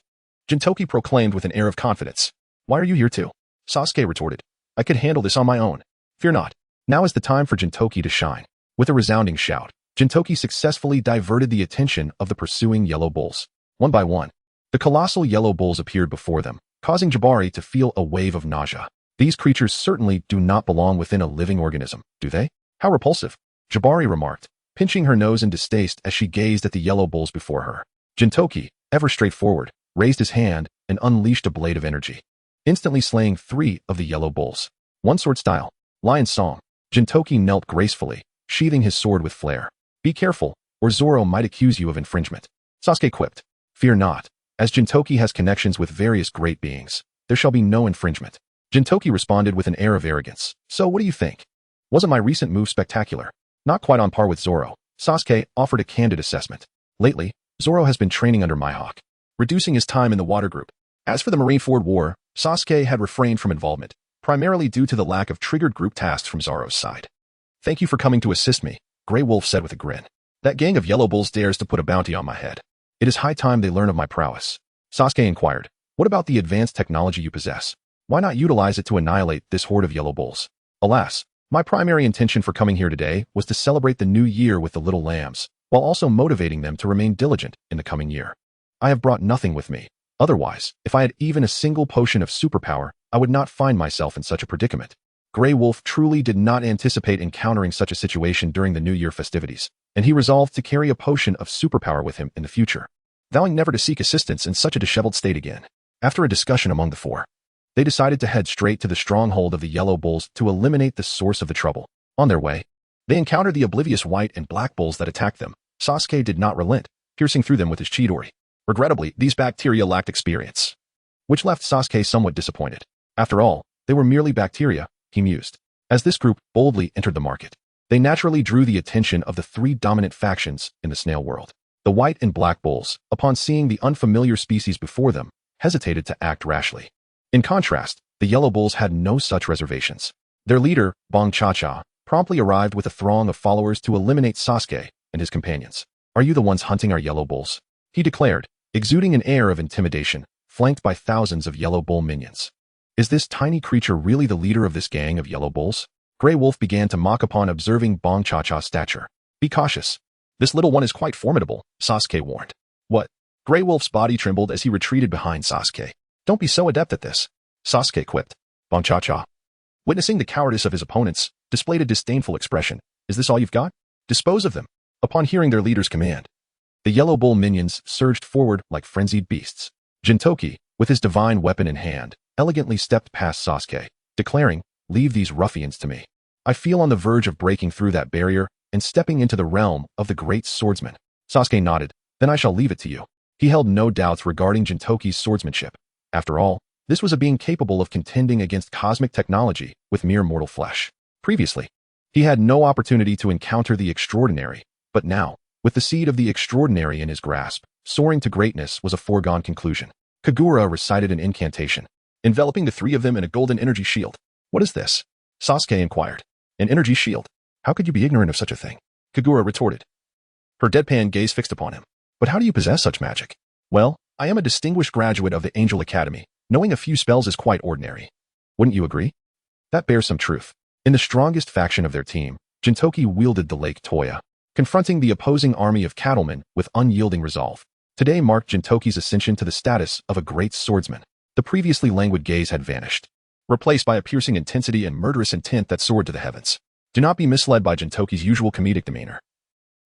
B: Jintoki proclaimed with an air of confidence. Why are you here too? Sasuke retorted. I could handle this on my own. Fear not. Now is the time for Jintoki to shine. With a resounding shout, Jintoki successfully diverted the attention of the pursuing Yellow Bulls. One by one, the colossal Yellow Bulls appeared before them, causing Jabari to feel a wave of nausea. These creatures certainly do not belong within a living organism, do they? How repulsive, Jabari remarked, pinching her nose in distaste as she gazed at the Yellow Bulls before her. Jintoki, ever straightforward, raised his hand and unleashed a blade of energy, instantly slaying 3 of the Yellow Bulls. One sword style, Lion Song. Jintoki knelt gracefully, sheathing his sword with flair. Be careful, or Zoro might accuse you of infringement. Sasuke quipped, "Fear not. As Jintoki has connections with various great beings, there shall be no infringement." Jintoki responded with an air of arrogance. "So what do you think? Wasn't my recent move spectacular?" Not quite on par with Zoro, Sasuke offered a candid assessment. Lately, Zoro has been training under Mihawk, reducing his time in the water group. As for the Marineford War, Sasuke had refrained from involvement, primarily due to the lack of triggered group tasks from Zoro's side. "Thank you for coming to assist me," Grey Wolf said with a grin. "That gang of Yellow Bulls dares to put a bounty on my head. It is high time they learn of my prowess." Sasuke inquired, "What about the advanced technology you possess? Why not utilize it to annihilate this horde of Yellow Bulls?" "Alas, my primary intention for coming here today was to celebrate the new year with the little lambs, while also motivating them to remain diligent in the coming year. I have brought nothing with me. Otherwise, if I had even a single potion of superpower, I would not find myself in such a predicament." Grey Wolf truly did not anticipate encountering such a situation during the New Year festivities, and he resolved to carry a potion of superpower with him in the future, vowing never to seek assistance in such a disheveled state again. After a discussion among the four, they decided to head straight to the stronghold of the Yellow Bulls to eliminate the source of the trouble. On their way, they encountered the oblivious White and Black Bulls that attacked them. Sasuke did not relent, piercing through them with his Chidori. Regrettably, these bacteria lacked experience, which left Sasuke somewhat disappointed. After all, they were merely bacteria, he mused. As this group boldly entered the market, they naturally drew the attention of the three dominant factions in the snail world. The White and Black Bulls, upon seeing the unfamiliar species before them, hesitated to act rashly. In contrast, the Yellow Bulls had no such reservations. Their leader, Bong Cha-Cha, promptly arrived with a throng of followers to eliminate Sasuke and his companions. "Are you the ones hunting our Yellow Bulls?" he declared, exuding an air of intimidation, flanked by thousands of Yellow Bull minions. "Is this tiny creature really the leader of this gang of Yellow Bulls?" Grey Wolf began to mock upon observing Bong Cha-Cha's stature. "Be cautious. This little one is quite formidable," Sasuke warned. "What?" Grey Wolf's body trembled as he retreated behind Sasuke. "Don't be so adept at this," Sasuke quipped. Bong Cha-Cha, witnessing the cowardice of his opponents, displayed a disdainful expression. "Is this all you've got? Dispose of them." Upon hearing their leader's command, the Yellow Bull minions surged forward like frenzied beasts. Jintoki, with his divine weapon in hand, elegantly stepped past Sasuke, declaring, "Leave these ruffians to me. I feel on the verge of breaking through that barrier and stepping into the realm of the great swordsman." Sasuke nodded. "Then I shall leave it to you." He held no doubts regarding Jintoki's swordsmanship. After all, this was a being capable of contending against cosmic technology with mere mortal flesh. Previously, he had no opportunity to encounter the extraordinary, but now, with the seed of the extraordinary in his grasp, soaring to greatness was a foregone conclusion. Kagura recited an incantation, enveloping the three of them in a golden energy shield. "What is this?" Sasuke inquired. "An energy shield? How could you be ignorant of such a thing?" Kagura retorted, her deadpan gaze fixed upon him. "But how do you possess such magic?" "Well, I am a distinguished graduate of the Angel Academy. Knowing a few spells is quite ordinary. Wouldn't you agree?" That bears some truth. In the strongest faction of their team, Jintoki wielded the Lake Toya, confronting the opposing army of cattlemen with unyielding resolve. Today marked Jintoki's ascension to the status of a great swordsman. The previously languid gaze had vanished, replaced by a piercing intensity and murderous intent that soared to the heavens. Do not be misled by Jintoki's usual comedic demeanor.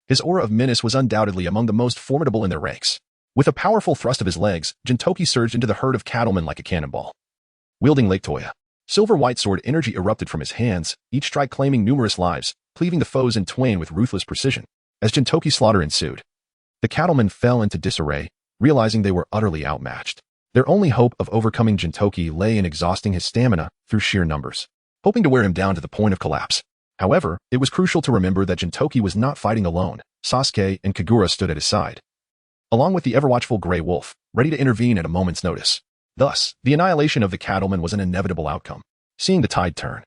B: His aura of menace was undoubtedly among the most formidable in their ranks. With a powerful thrust of his legs, Jintoki surged into the herd of cattlemen like a cannonball. Wielding Lake Toya, silver-white sword energy erupted from his hands, each strike claiming numerous lives, cleaving the foes in twain with ruthless precision. As Jintoki's slaughter ensued, the cattlemen fell into disarray, realizing they were utterly outmatched. Their only hope of overcoming Jintoki lay in exhausting his stamina through sheer numbers, hoping to wear him down to the point of collapse. However, it was crucial to remember that Jintoki was not fighting alone. Sasuke and Kagura stood at his side, along with the ever-watchful Grey Wolf, ready to intervene at a moment's notice. Thus, the annihilation of the cattlemen was an inevitable outcome. Seeing the tide turn,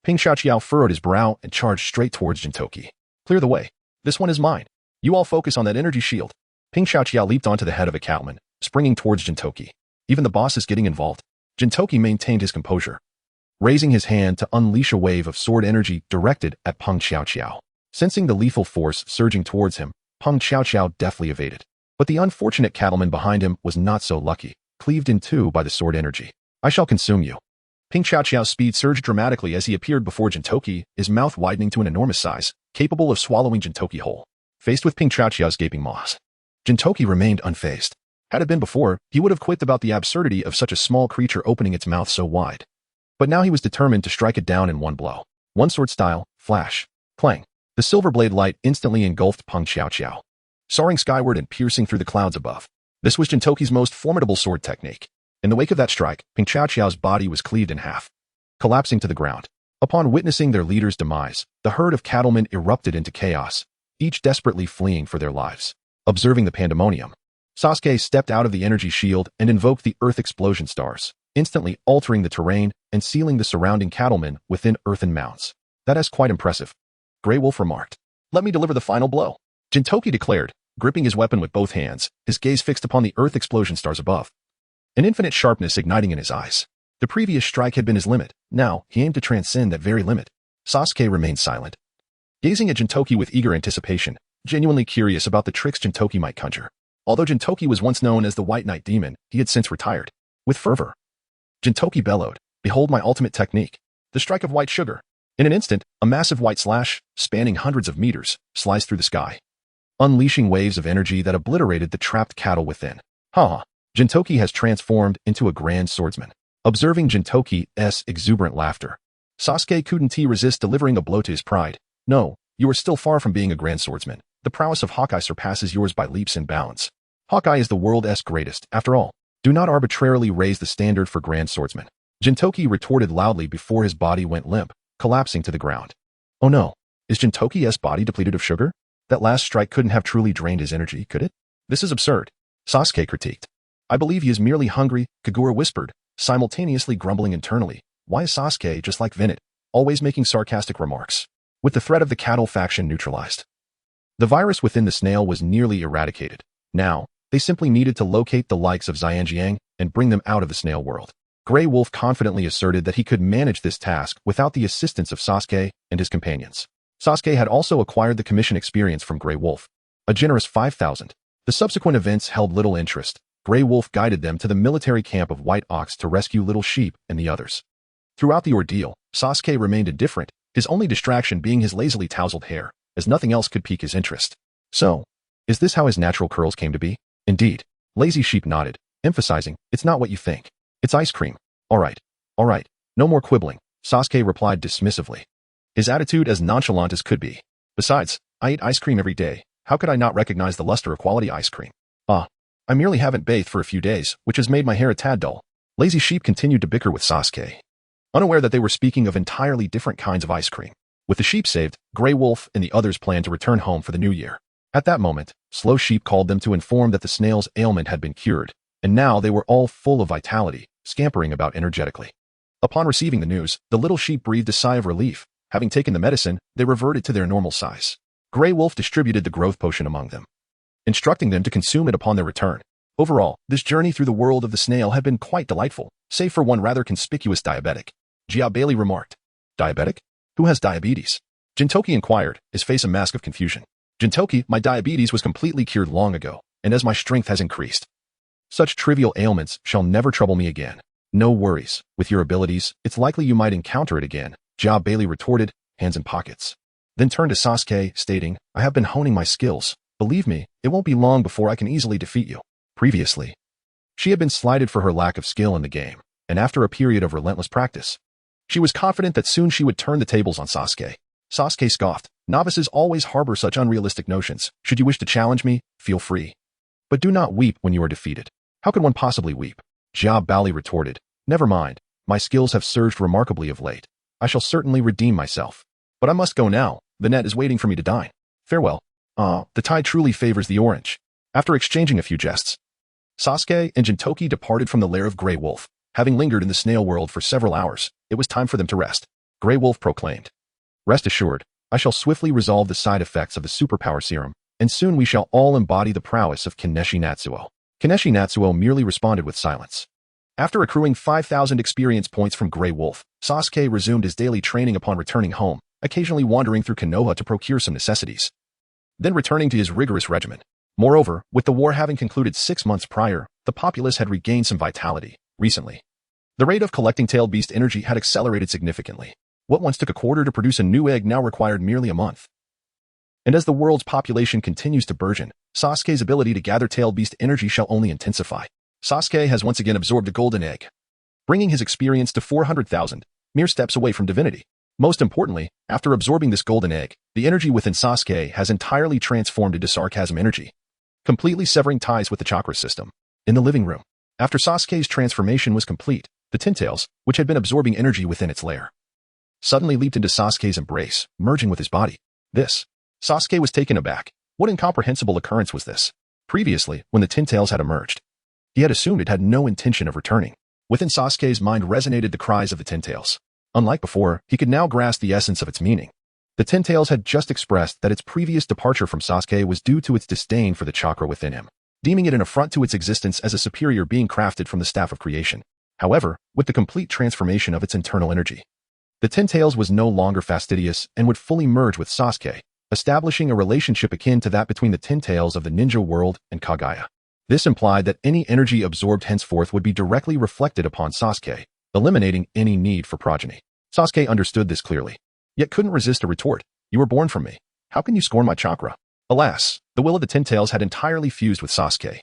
B: Ping Xiaoqiao furrowed his brow and charged straight towards Jintoki. "Clear the way. This one is mine. You all focus on that energy shield." Ping Xiaoqiao leaped onto the head of a cattleman, springing towards Jintoki. Even the boss is getting involved. Jintoki maintained his composure, raising his hand to unleash a wave of sword energy directed at Peng Xiaoqiao. Sensing the lethal force surging towards him, Peng Xiaoqiao deftly evaded. But the unfortunate cattleman behind him was not so lucky, cleaved in two by the sword energy. "I shall consume you." Ping Xiaoqiao's speed surged dramatically as he appeared before Jintoki, his mouth widening to an enormous size, capable of swallowing Jintoki whole. Faced with Ping Xiaoqiao's gaping maws, Jintoki remained unfazed. Had it been before, he would have quipped about the absurdity of such a small creature opening its mouth so wide. But now he was determined to strike it down in one blow. One sword style, flash, clang. The silver blade light instantly engulfed Peng Xiaoqiao. soaring skyward and piercing through the clouds above. This was Jintoki's most formidable sword technique. In the wake of that strike, Ping Chao Chiao's body was cleaved in half, collapsing to the ground. Upon witnessing their leader's demise, the herd of cattlemen erupted into chaos, each desperately fleeing for their lives. Observing the pandemonium, Sasuke stepped out of the energy shield and invoked the Earth Explosion Stars, instantly altering the terrain and sealing the surrounding cattlemen within earthen mounds. That is quite impressive, Grey Wolf remarked. Let me deliver the final blow, Jintoki declared, gripping his weapon with both hands, his gaze fixed upon the Earth Explosion Stars above. An infinite sharpness igniting in his eyes. The previous strike had been his limit. Now, he aimed to transcend that very limit. Sasuke remained silent, gazing at Jintoki with eager anticipation, genuinely curious about the tricks Jintoki might conjure. Although Jintoki was once known as the White Knight Demon, he had since retired. With fervor, Jintoki bellowed, "Behold my ultimate technique, the strike of white sugar." In an instant, a massive white slash, spanning hundreds of meters, sliced through the sky, unleashing waves of energy that obliterated the trapped cattle within. Jintoki has transformed into a grand swordsman. Observing Jintoki's exuberant laughter, Sasuke couldn't resist delivering a blow to his pride. No, you are still far from being a grand swordsman. The prowess of Hawkeye surpasses yours by leaps and bounds. Hawkeye is the world's greatest, after all. Do not arbitrarily raise the standard for grand swordsmen. Jintoki retorted loudly before his body went limp, collapsing to the ground. Oh no, is Jintoki's body depleted of sugar? That last strike couldn't have truly drained his energy, could it? This is absurd, Sasuke critiqued. I believe he is merely hungry, Kaguya whispered, simultaneously grumbling internally. Why is Sasuke just like Vinnet, always making sarcastic remarks? With the threat of the cattle faction neutralized, the virus within the snail was nearly eradicated. Now, they simply needed to locate the likes of Xianjiang and bring them out of the snail world. Grey Wolf confidently asserted that he could manage this task without the assistance of Sasuke and his companions. Sasuke had also acquired the commission experience from Grey Wolf, a generous 5,000. The subsequent events held little interest. Grey Wolf guided them to the military camp of White Ox to rescue Little Sheep and the others. Throughout the ordeal, Sasuke remained indifferent, his only distraction being his lazily tousled hair, as nothing else could pique his interest. So, is this how his natural curls came to be? Indeed. Lazy Sheep nodded, emphasizing, it's not what you think. It's ice cream. All right, no more quibbling, Sasuke replied dismissively, his attitude as nonchalant as could be. Besides, I eat ice cream every day. How could I not recognize the luster of quality ice cream? I merely haven't bathed for a few days, which has made my hair a tad dull. Lazy Sheep continued to bicker with Sasuke, unaware that they were speaking of entirely different kinds of ice cream. With the sheep saved, Grey Wolf and the others planned to return home for the new year. At that moment, Slow Sheep called them to inform that the snail's ailment had been cured, and now they were all full of vitality, scampering about energetically. Upon receiving the news, the little sheep breathed a sigh of relief. Having taken the medicine, they reverted to their normal size. Grey Wolf distributed the growth potion among them, instructing them to consume it upon their return. Overall, this journey through the world of the snail had been quite delightful, save for one rather conspicuous diabetic. Jia Bailey remarked. Diabetic? Who has diabetes? Jintoki inquired, his face a mask of confusion. Jintoki, my diabetes was completely cured long ago, and as my strength has increased, such trivial ailments shall never trouble me again. No worries. With your abilities, it's likely you might encounter it again, Jia Bailey retorted, hands in pockets. Then turned to Sasuke, stating, I have been honing my skills. Believe me, it won't be long before I can easily defeat you. Previously, she had been slighted for her lack of skill in the game, and after a period of relentless practice, she was confident that soon she would turn the tables on Sasuke. Sasuke scoffed, novices always harbor such unrealistic notions. Should you wish to challenge me, feel free. But do not weep when you are defeated. How could one possibly weep? Jia Bailey retorted, never mind, my skills have surged remarkably of late. I shall certainly redeem myself. But I must go now, Vinette is waiting for me to dine. Farewell. The tide truly favors the orange. After exchanging a few jests, Sasuke and Jintoki departed from the lair of Grey Wolf. Having lingered in the snail world for several hours, it was time for them to rest. Grey Wolf proclaimed, rest assured, I shall swiftly resolve the side effects of the superpower serum, and soon we shall all embody the prowess of Kaneshi Natsuo. Kaneshi Natsuo merely responded with silence. After accruing 5,000 experience points from Grey Wolf, Sasuke resumed his daily training upon returning home, occasionally wandering through Konoha to procure some necessities, then returning to his rigorous regimen. Moreover, with the war having concluded 6 months prior, the populace had regained some vitality. Recently, the rate of collecting tailed beast energy had accelerated significantly. What once took a quarter to produce a new egg now required merely a month. And as the world's population continues to burgeon, Sasuke's ability to gather tailed beast energy shall only intensify. Sasuke has once again absorbed a golden egg, bringing his experience to 400,000, mere steps away from divinity. Most importantly, after absorbing this golden egg, the energy within Sasuke has entirely transformed into sarcasm energy, completely severing ties with the chakra system. In the living room, after Sasuke's transformation was complete, the Tintails, which had been absorbing energy within its lair, suddenly leaped into Sasuke's embrace, merging with his body. Sasuke was taken aback. What incomprehensible occurrence was this? Previously, when the Tintails had emerged, he had assumed it had no intention of returning. Within Sasuke's mind resonated the cries of the Tintails. Unlike before, he could now grasp the essence of its meaning. The Tintails had just expressed that its previous departure from Sasuke was due to its disdain for the chakra within him, deeming it an affront to its existence as a superior being crafted from the staff of creation. However, with the complete transformation of its internal energy, the Tintails was no longer fastidious and would fully merge with Sasuke, establishing a relationship akin to that between the Tintails of the ninja world and Kagaya. This implied that any energy absorbed henceforth would be directly reflected upon Sasuke, eliminating any need for progeny. Sasuke understood this clearly, yet couldn't resist a retort. You were born from me. How can you scorn my chakra? Alas, the will of the Tintails had entirely fused with Sasuke,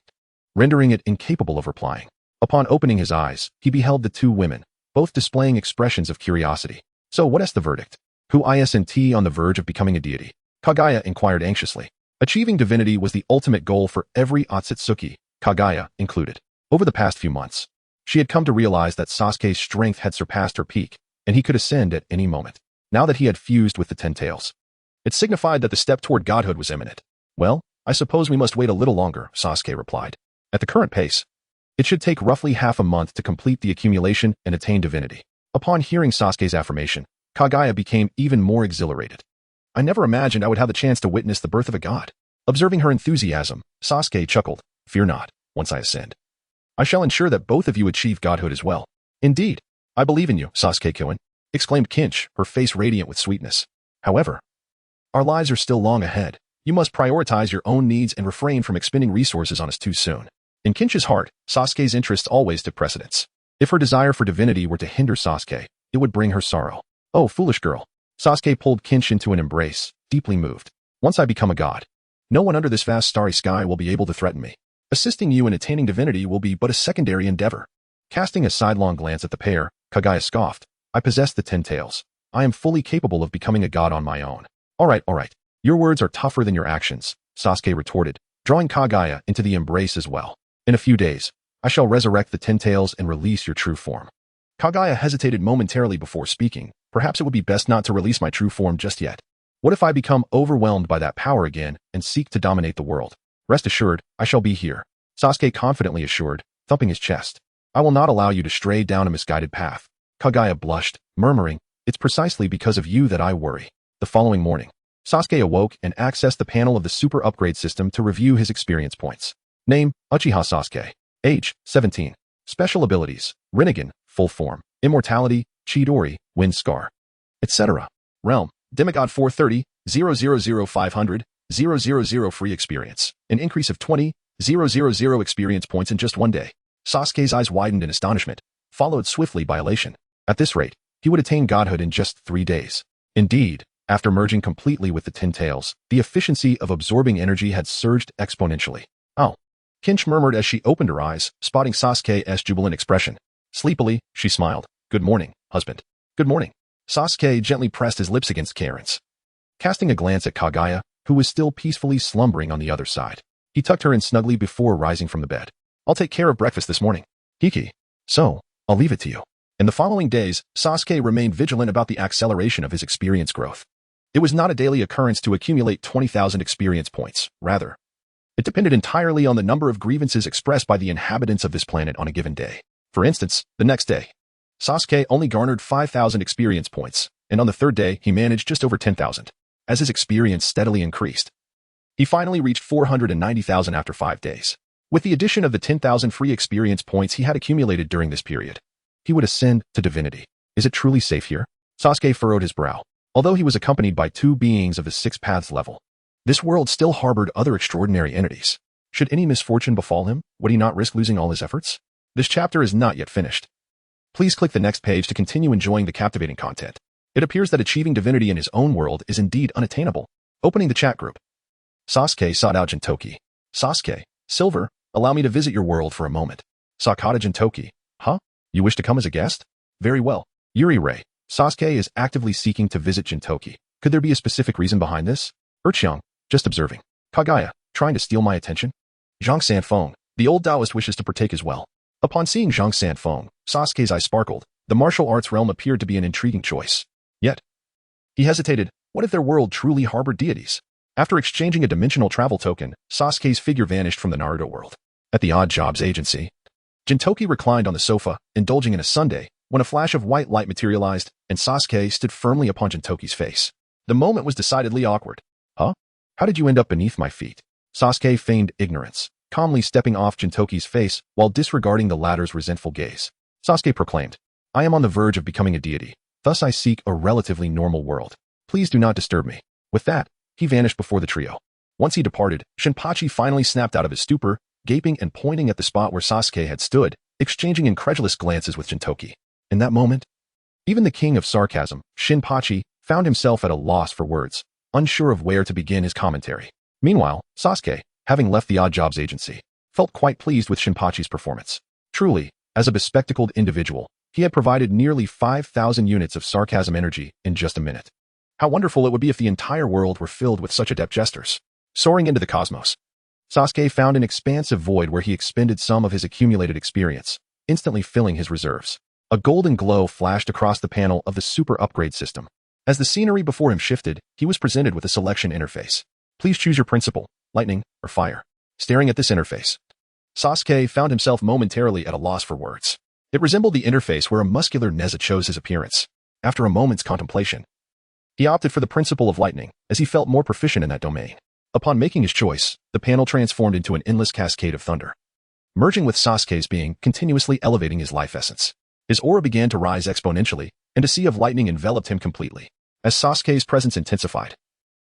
B: rendering it incapable of replying. Upon opening his eyes, he beheld the two women, both displaying expressions of curiosity. So what is the verdict? Who isn't on the verge of becoming a deity? Kagaya inquired anxiously. Achieving divinity was the ultimate goal for every Otsutsuki, Kagaya included. Over the past few months, she had come to realize that Sasuke's strength had surpassed her peak, and he could ascend at any moment. Now that he had fused with the Tintails, it signified that the step toward godhood was imminent. Well, I suppose we must wait a little longer, Sasuke replied. At the current pace, it should take roughly half a month to complete the accumulation and attain divinity. Upon hearing Sasuke's affirmation, Kagaya became even more exhilarated. I never imagined I would have the chance to witness the birth of a god. Observing her enthusiasm, Sasuke chuckled. Fear not, once I ascend, I shall ensure that both of you achieve godhood as well. Indeed, I believe in you, Sasuke-kun, exclaimed Kinch, her face radiant with sweetness. However, our lives are still long ahead. You must prioritize your own needs and refrain from expending resources on us too soon. In Kinch's heart, Sasuke's interests always took precedence. If her desire for divinity were to hinder Sasuke, it would bring her sorrow. Oh, foolish girl. Sasuke pulled Kinch into an embrace, deeply moved. Once I become a god, no one under this vast starry sky will be able to threaten me. Assisting you in attaining divinity will be but a secondary endeavor. Casting a sidelong glance at the pair, Kagaya scoffed. I possess the Tintails. I am fully capable of becoming a god on my own. All right. Your words are tougher than your actions, Sasuke retorted, drawing Kagaya into the embrace as well. In a few days, I shall resurrect the Tintails and release your true form. Kagaya hesitated momentarily before speaking. Perhaps it would be best not to release my true form just yet. What if I become overwhelmed by that power again and seek to dominate the world? Rest assured, I shall be here, Sasuke confidently assured, thumping his chest. I will not allow you to stray down a misguided path. Kagaya blushed, murmuring, it's precisely because of you that I worry. The following morning, Sasuke awoke and accessed the panel of the super upgrade system to review his experience points. Name, Uchiha Sasuke. Age, 17. Special abilities, Rinnegan, full form. Immortality, Chidori, Wind Scar, etc. Realm, Demigod 430, 000500, 000 free experience. An increase of 20,000 experience points in just one day. Sasuke's eyes widened in astonishment, followed swiftly by elation. At this rate, he would attain godhood in just 3 days. Indeed, after merging completely with the Tintails, the efficiency of absorbing energy had surged exponentially. Oh, Kinch murmured as she opened her eyes, spotting Sasuke's jubilant expression. Sleepily, she smiled. Good morning, husband. Good morning. Sasuke gently pressed his lips against Karen's. Casting a glance at Kagaya, who was still peacefully slumbering on the other side, he tucked her in snugly before rising from the bed. I'll take care of breakfast this morning. Kiki. So, I'll leave it to you. In the following days, Sasuke remained vigilant about the acceleration of his experience growth. It was not a daily occurrence to accumulate 20,000 experience points. Rather, it depended entirely on the number of grievances expressed by the inhabitants of this planet on a given day. For instance, the next day, Sasuke only garnered 5,000 experience points, and on the third day, he managed just over 10,000. As his experience steadily increased, he finally reached 490,000 after 5 days. With the addition of the 10,000 free experience points he had accumulated during this period, he would ascend to divinity. Is it truly safe here? Sasuke furrowed his brow. Although he was accompanied by 2 beings of the 6 paths level, this world still harbored other extraordinary entities. Should any misfortune befall him, would he not risk losing all his efforts? This chapter is not yet finished. Please click the next page to continue enjoying the captivating content. It appears that achieving divinity in his own world is indeed unattainable. Opening the chat group, Sasuke sought out Jintoki. Sasuke, Silver, allow me to visit your world for a moment. Sakata Jintoki. Huh? You wish to come as a guest? Very well. Yuri Ray. Sasuke is actively seeking to visit Jintoki. Could there be a specific reason behind this? Urchiang, just observing. Kagaya, trying to steal my attention? Zhang Sanfeng, the old Taoist wishes to partake as well. Upon seeing Zhang Sanfeng, Sasuke's eyes sparkled. The martial arts realm appeared to be an intriguing choice. Yet, he hesitated. What if their world truly harbored deities? After exchanging a dimensional travel token, Sasuke's figure vanished from the Naruto world. At the Odd Jobs agency, Jintoki reclined on the sofa, indulging in a sundae, when a flash of white light materialized, and Sasuke stood firmly upon Jintoki's face. The moment was decidedly awkward. Huh? How did you end up beneath my feet? Sasuke feigned ignorance, calmly stepping off Jintoki's face while disregarding the latter's resentful gaze. Sasuke proclaimed, I am on the verge of becoming a deity, thus I seek a relatively normal world. Please do not disturb me. With that, he vanished before the trio. Once he departed, Shinpachi finally snapped out of his stupor, gaping and pointing at the spot where Sasuke had stood, exchanging incredulous glances with Jintoki. In that moment, even the king of sarcasm, Shinpachi, found himself at a loss for words, unsure of where to begin his commentary. Meanwhile, Sasuke, having left the Odd Jobs agency, felt quite pleased with Shinpachi's performance. Truly, as a bespectacled individual, he had provided nearly 5,000 units of sarcasm energy in just a minute. How wonderful it would be if the entire world were filled with such adept jesters. Soaring into the cosmos, Sasuke found an expansive void where he expended some of his accumulated experience, instantly filling his reserves. A golden glow flashed across the panel of the super upgrade system. As the scenery before him shifted, he was presented with a selection interface. Please choose your principle, lightning or fire. Staring at this interface, Sasuke found himself momentarily at a loss for words. It resembled the interface where a muscular Neza chose his appearance. After a moment's contemplation, he opted for the principle of lightning, as he felt more proficient in that domain. Upon making his choice, the panel transformed into an endless cascade of thunder, merging with Sasuke's being, continuously elevating his life essence. His aura began to rise exponentially, and a sea of lightning enveloped him completely. As Sasuke's presence intensified,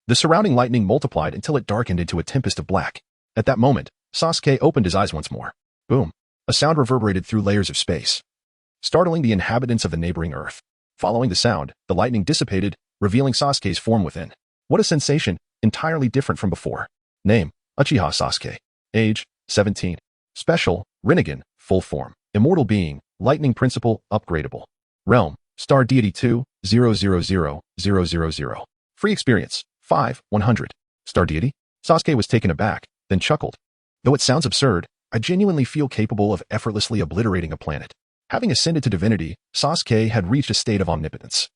B: the surrounding lightning multiplied until it darkened into a tempest of black. At that moment, Sasuke opened his eyes once more. Boom! A sound reverberated through layers of space, startling the inhabitants of the neighboring earth. Following the sound, the lightning dissipated, revealing Sasuke's form within. What a sensation, entirely different from before. Name, Uchiha Sasuke. Age, 17. Special, Rinnegan, full form. Immortal being, lightning principle, upgradable. Realm, star deity 2, 000,000. Free experience, 5, 100. Star deity? Sasuke was taken aback, then chuckled. Though it sounds absurd, I genuinely feel capable of effortlessly obliterating a planet. Having ascended to divinity, Sasuke had reached a state of omnipotence,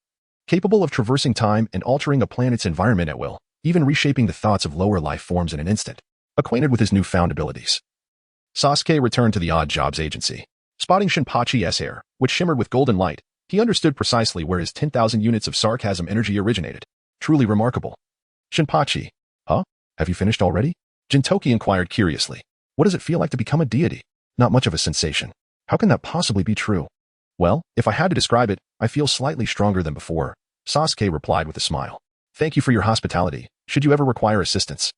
B: capable of traversing time and altering a planet's environment at will, even reshaping the thoughts of lower life forms in an instant. Acquainted with his newfound abilities, Sasuke returned to the Odd Jobs agency. Spotting Shinpachi's hair, which shimmered with golden light, he understood precisely where his 10,000 units of sarcasm energy originated. Truly remarkable. Shinpachi. Huh? Have you finished already? Jintoki inquired curiously. What does it feel like to become a deity? Not much of a sensation. How can that possibly be true? Well, if I had to describe it, I feel slightly stronger than before, Sasuke replied with a smile. Thank you for your hospitality. Should you ever require assistance,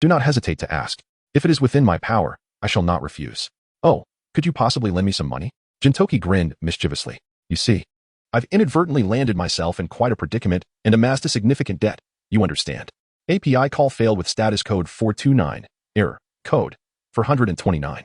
B: do not hesitate to ask. If it is within my power, I shall not refuse. Oh, could you possibly lend me some money? Jintoki grinned mischievously. You see, I've inadvertently landed myself in quite a predicament and amassed a significant debt. You understand. API call failed with status code 429. Error. Code 429.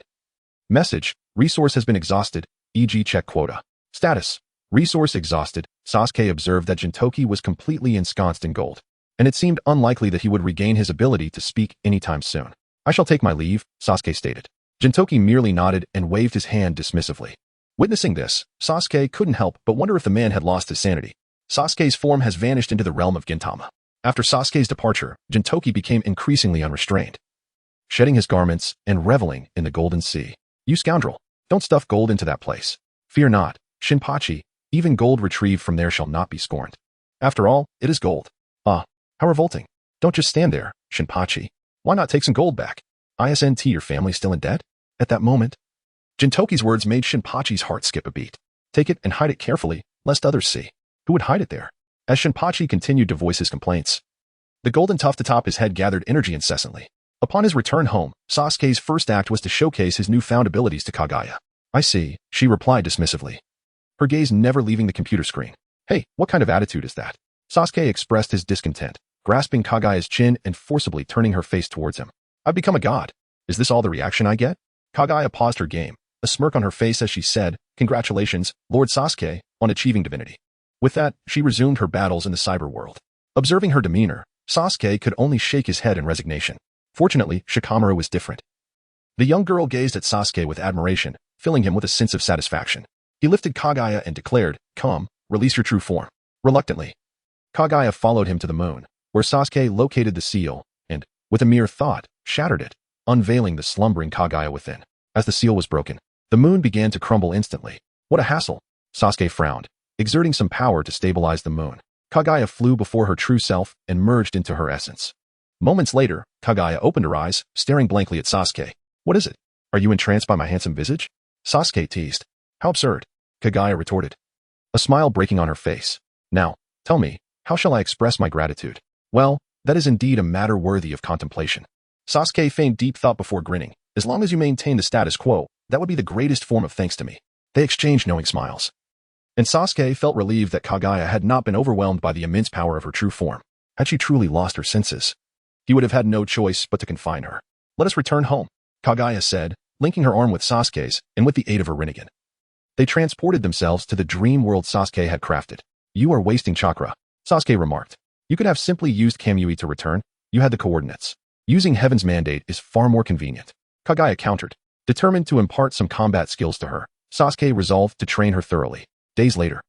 B: Message. Resource has been exhausted, e.g. check quota. Status. Resource exhausted. Sasuke observed that Jintoki was completely ensconced in gold, and it seemed unlikely that he would regain his ability to speak anytime soon. I shall take my leave, Sasuke stated. Jintoki merely nodded and waved his hand dismissively. Witnessing this, Sasuke couldn't help but wonder if the man had lost his sanity. Sasuke's form has vanished into the realm of Gintama. After Sasuke's departure, Jintoki became increasingly unrestrained, shedding his garments and reveling in the golden sea. You scoundrel, don't stuff gold into that place. Fear not, Shinpachi, even gold retrieved from there shall not be scorned. After all, it is gold. Ah, how revolting. Don't just stand there, Shinpachi. Why not take some gold back? ISNT, your family still in debt? At that moment, Jintoki's words made Shinpachi's heart skip a beat. Take it and hide it carefully, lest others see. Who would hide it there? As Shinpachi continued to voice his complaints, the golden tuft atop his head gathered energy incessantly. Upon his return home, Sasuke's first act was to showcase his newfound abilities to Kagaya. I see, she replied dismissively, her gaze never leaving the computer screen. Hey, what kind of attitude is that? Sasuke expressed his discontent, grasping Kagaya's chin and forcibly turning her face towards him. I've become a god. Is this all the reaction I get? Kagaya paused her game, a smirk on her face as she said, Congratulations, Lord Sasuke, on achieving divinity. With that, she resumed her battles in the cyber world. Observing her demeanor, Sasuke could only shake his head in resignation. Fortunately, Shikamaru was different. The young girl gazed at Sasuke with admiration, filling him with a sense of satisfaction. He lifted Kagaya and declared, "Come, release your true form." Reluctantly, Kagaya followed him to the moon, where Sasuke located the seal, and, with a mere thought, shattered it, unveiling the slumbering Kagaya within. As the seal was broken, the moon began to crumble instantly. What a hassle! Sasuke frowned, exerting some power to stabilize the moon. Kagaya flew before her true self and merged into her essence. Moments later, Kagaya opened her eyes, staring blankly at Sasuke. "What is it? Are you entranced by my handsome visage?" Sasuke teased. "How absurd," Kagaya retorted, a smile breaking on her face. "Now, tell me, how shall I express my gratitude?" "Well, that is indeed a matter worthy of contemplation." Sasuke feigned deep thought before grinning. "As long as you maintain the status quo, that would be the greatest form of thanks to me." They exchanged knowing smiles. And Sasuke felt relieved that Kagaya had not been overwhelmed by the immense power of her true form. Had she truly lost her senses, he would have had no choice but to confine her. "Let us return home," Kagaya said, linking her arm with Sasuke's and with the aid of her Rinnegan. They transported themselves to the dream world Sasuke had crafted. "You are wasting chakra," Sasuke remarked. "You could have simply used Kamui to return. You had the coordinates. Using Heaven's Mandate is far more convenient." Kagaya countered. Determined to impart some combat skills to her, Sasuke resolved to train her thoroughly. Days later,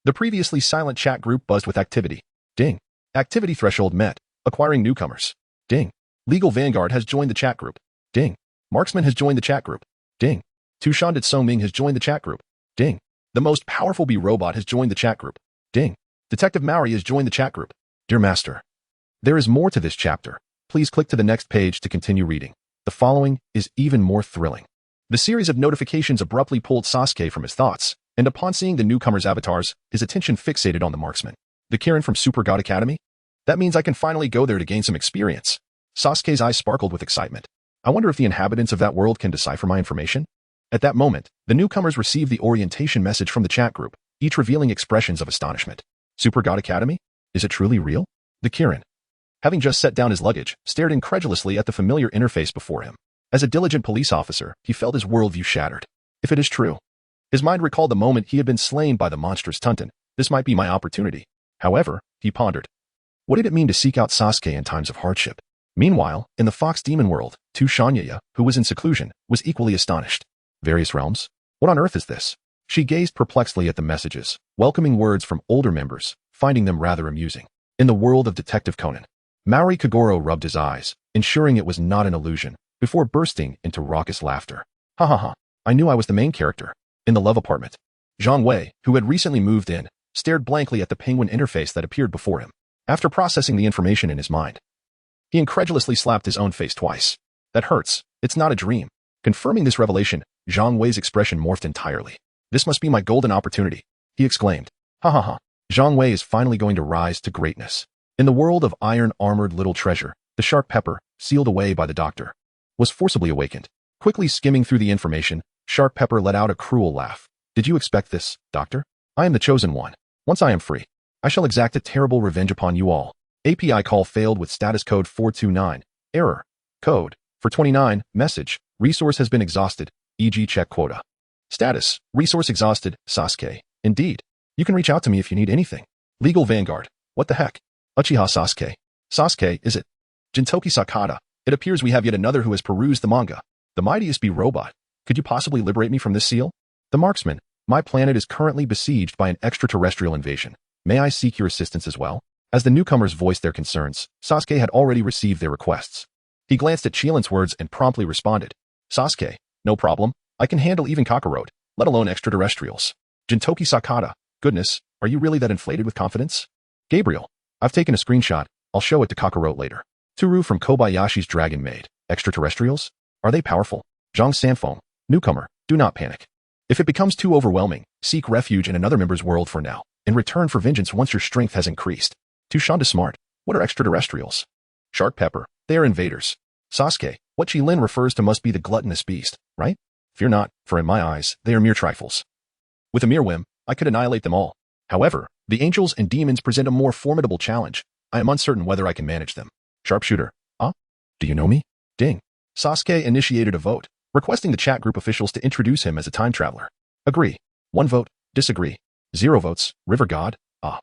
B: the previously silent chat group buzzed with activity. Ding. Activity threshold met. Acquiring newcomers. Ding. Legal Vanguard has joined the chat group. Ding. Marksman has joined the chat group. Ding. Tushandit Songming has joined the chat group. Ding. The most powerful B-Robot has joined the chat group. Ding. Detective Maori has joined the chat group. Dear Master, there is more to this chapter. Please click to the next page to continue reading. The following is even more thrilling. The series of notifications abruptly pulled Sasuke from his thoughts, and upon seeing the newcomers' avatars, his attention fixated on the marksman. The Kirin from Super God Academy? That means I can finally go there to gain some experience. Sasuke's eyes sparkled with excitement. I wonder if the inhabitants of that world can decipher my information? At that moment, the newcomers received the orientation message from the chat group, each revealing expressions of astonishment. Super God Academy? Is it truly real? The Kirin, having just set down his luggage, stared incredulously at the familiar interface before him. As a diligent police officer, he felt his worldview shattered. If it is true, his mind recalled the moment he had been slain by the monstrous Tunton. This might be my opportunity. However, he pondered. What did it mean to seek out Sasuke in times of hardship? Meanwhile, in the Fox Demon world, Tushanyaya, who was in seclusion, was equally astonished. Various realms? What on earth is this? She gazed perplexedly at the messages, welcoming words from older members, finding them rather amusing. In the world of Detective Conan, Maori Kagoro rubbed his eyes, ensuring it was not an illusion, before bursting into raucous laughter. Ha ha ha, I knew I was the main character. In the love apartment, Zhang Wei, who had recently moved in, stared blankly at the penguin interface that appeared before him. After processing the information in his mind, he incredulously slapped his own face twice. That hurts. It's not a dream. Confirming this revelation, Zhang Wei's expression morphed entirely. This must be my golden opportunity, he exclaimed. Ha ha ha. Zhang Wei is finally going to rise to greatness. In the world of iron-armored little treasure, the sharp pepper, sealed away by the doctor, was forcibly awakened. Quickly skimming through the information, Sharp Pepper let out a cruel laugh. Did you expect this, Doctor? I am the chosen one. Once I am free, I shall exact a terrible revenge upon you all. API call failed with status code 429. Error. Code. For 29. Message. Resource has been exhausted. E.g. check quota. Status. Resource exhausted. Sasuke. Indeed. You can reach out to me if you need anything. Legal Vanguard. What the heck? Uchiha Sasuke. Sasuke, is it? Jintoki Sakata. It appears we have yet another who has perused the manga. The mightiest B-Robot. Could you possibly liberate me from this seal? The Marksman. My planet is currently besieged by an extraterrestrial invasion. May I seek your assistance as well? As the newcomers voiced their concerns, Sasuke had already received their requests. He glanced at Chielin's words and promptly responded. Sasuke, no problem. I can handle even Kakarot, let alone extraterrestrials. Jintoki Sakata. Goodness, are you really that inflated with confidence? Gabriel. I've taken a screenshot. I'll show it to Kakarot later. Turu from Kobayashi's Dragon Maid. Extraterrestrials? Are they powerful? Zhang Sanfeng. Newcomer, do not panic. If it becomes too overwhelming, seek refuge in another member's world for now, in return for vengeance once your strength has increased. Tushanda Smart, what are extraterrestrials? Shark Pepper, they are invaders. Sasuke, what Chilin refers to must be the gluttonous beast, right? Fear not, for in my eyes, they are mere trifles. With a mere whim, I could annihilate them all. However, the angels and demons present a more formidable challenge. I am uncertain whether I can manage them. Sharpshooter, do you know me? Ding. Sasuke initiated a vote, requesting the chat group officials to introduce him as a time traveler. Agree. 1 vote. Disagree. 0 votes. River God. Ah,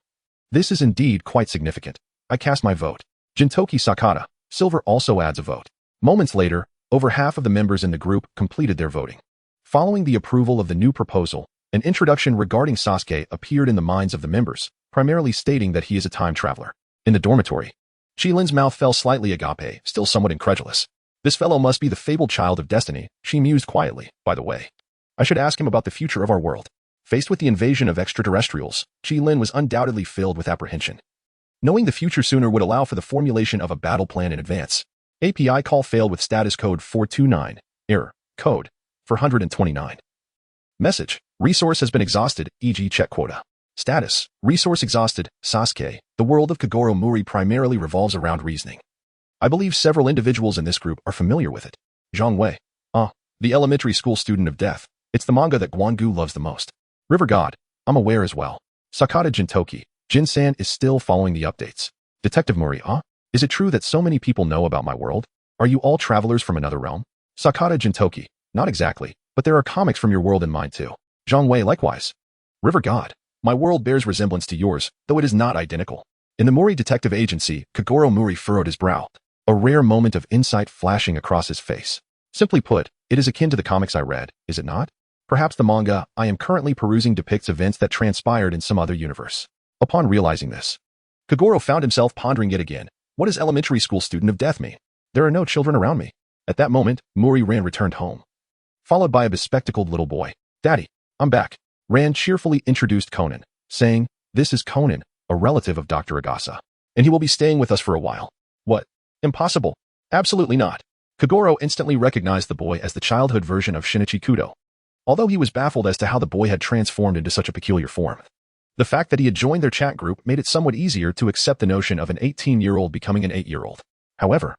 B: this is indeed quite significant. I cast my vote. Jintoki Sakata, Silver also adds a vote. Moments later, over half of the members in the group completed their voting. Following the approval of the new proposal, an introduction regarding Sasuke appeared in the minds of the members, primarily stating that he is a time traveler. In the dormitory, Chilin's mouth fell slightly agape, still somewhat incredulous. This fellow must be the fabled child of destiny, she mused quietly, by the way. I should ask him about the future of our world. Faced with the invasion of extraterrestrials, Chilin was undoubtedly filled with apprehension. Knowing the future sooner would allow for the formulation of a battle plan in advance. API call failed with status code 429. Error. Code. 429. Message. Resource has been exhausted, e.g. check quota. Status. Resource exhausted. Sasuke. The world of Kagoro Muri primarily revolves around reasoning. I believe several individuals in this group are familiar with it. Zhang Wei. The elementary school student of death. It's the manga that Guangu loves the most. River God. I'm aware as well. Sakata Jintoki. Jin-san is still following the updates. Detective Muri. Is it true that so many people know about my world? Are you all travelers from another realm? Sakata Jintoki. Not exactly, but there are comics from your world in mine too. Zhang Wei likewise. River God. My world bears resemblance to yours, though it is not identical. In the Muri Detective Agency, Kagoro Muri furrowed his brow, a rare moment of insight flashing across his face. Simply put, it is akin to the comics I read, is it not? Perhaps the manga I am currently perusing depicts events that transpired in some other universe. Upon realizing this, Kagoro found himself pondering yet again. What does elementary school student of death mean? There are no children around me. At that moment, Muri Ran returned home, followed by a bespectacled little boy. Daddy, I'm back. Ran cheerfully introduced Conan, saying, this is Conan, a relative of Dr. Agasa, and he will be staying with us for a while. What? Impossible. Absolutely not. Kagoro instantly recognized the boy as the childhood version of Shinichi Kudo, although he was baffled as to how the boy had transformed into such a peculiar form. The fact that he had joined their chat group made it somewhat easier to accept the notion of an 18-year-old becoming an 8-year-old. However,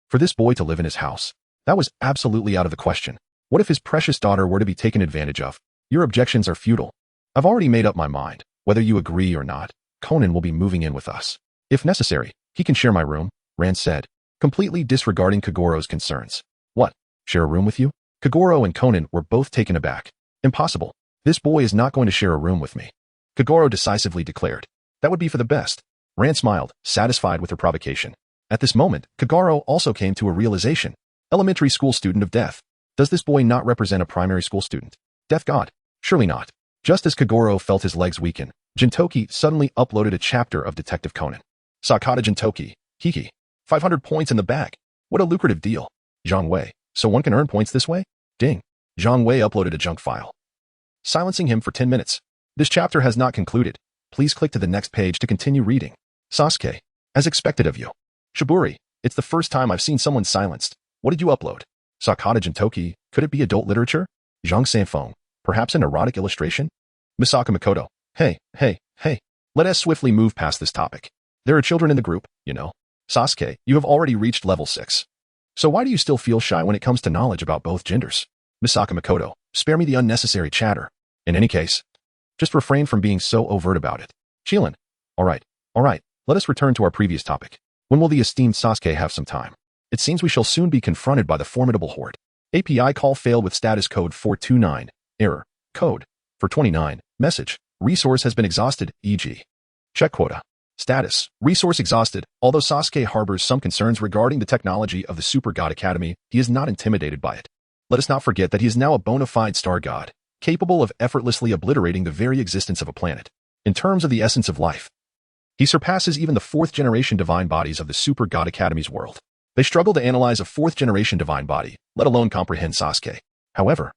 B: for this boy to live in his house, that was absolutely out of the question. What if his precious daughter were to be taken advantage of? Your objections are futile. I've already made up my mind. Whether you agree or not, Conan will be moving in with us. If necessary, he can share my room, Rand said, completely disregarding Kagoro's concerns. What? Share a room with you? Kagoro and Conan were both taken aback. Impossible. This boy is not going to share a room with me. Kagoro decisively declared. That would be for the best. Rand smiled, satisfied with her provocation. At this moment, Kagoro also came to a realization. Elementary school student of death. Does this boy not represent a primary school student? Death God? Surely not. Just as Kagoro felt his legs weaken, Jintoki suddenly uploaded a chapter of Detective Conan. Sakata Jintoki. Hiki. 500 points in the bag. What a lucrative deal. Zhang Wei. So one can earn points this way? Ding. Zhang Wei uploaded a junk file, silencing him for 10 minutes. This chapter has not concluded. Please click to the next page to continue reading. Sasuke. As expected of you. Shiburi. It's the first time I've seen someone silenced. What did you upload? Sakata Jintoki. Could it be adult literature? Zhang Sanfeng. Perhaps an erotic illustration? Misaka Makoto. Hey. Let us swiftly move past this topic. There are children in the group, you know. Sasuke, you have already reached level 6. So why do you still feel shy when it comes to knowledge about both genders? Misaka Makoto. Spare me the unnecessary chatter. In any case, just refrain from being so overt about it. Chilin. All right. Let us return to our previous topic. When will the esteemed Sasuke have some time? It seems we shall soon be confronted by the formidable horde. API call failed with status code 429. Error. Code. 429. Message. Resource has been exhausted, e.g. check quota. Status. Resource exhausted. Although Sasuke harbors some concerns regarding the technology of the Super God Academy, he is not intimidated by it. Let us not forget that he is now a bona fide star god, capable of effortlessly obliterating the very existence of a planet. In terms of the essence of life, he surpasses even the 4th-generation divine bodies of the Super God Academy's world. They struggle to analyze a 4th-generation divine body, let alone comprehend Sasuke. However,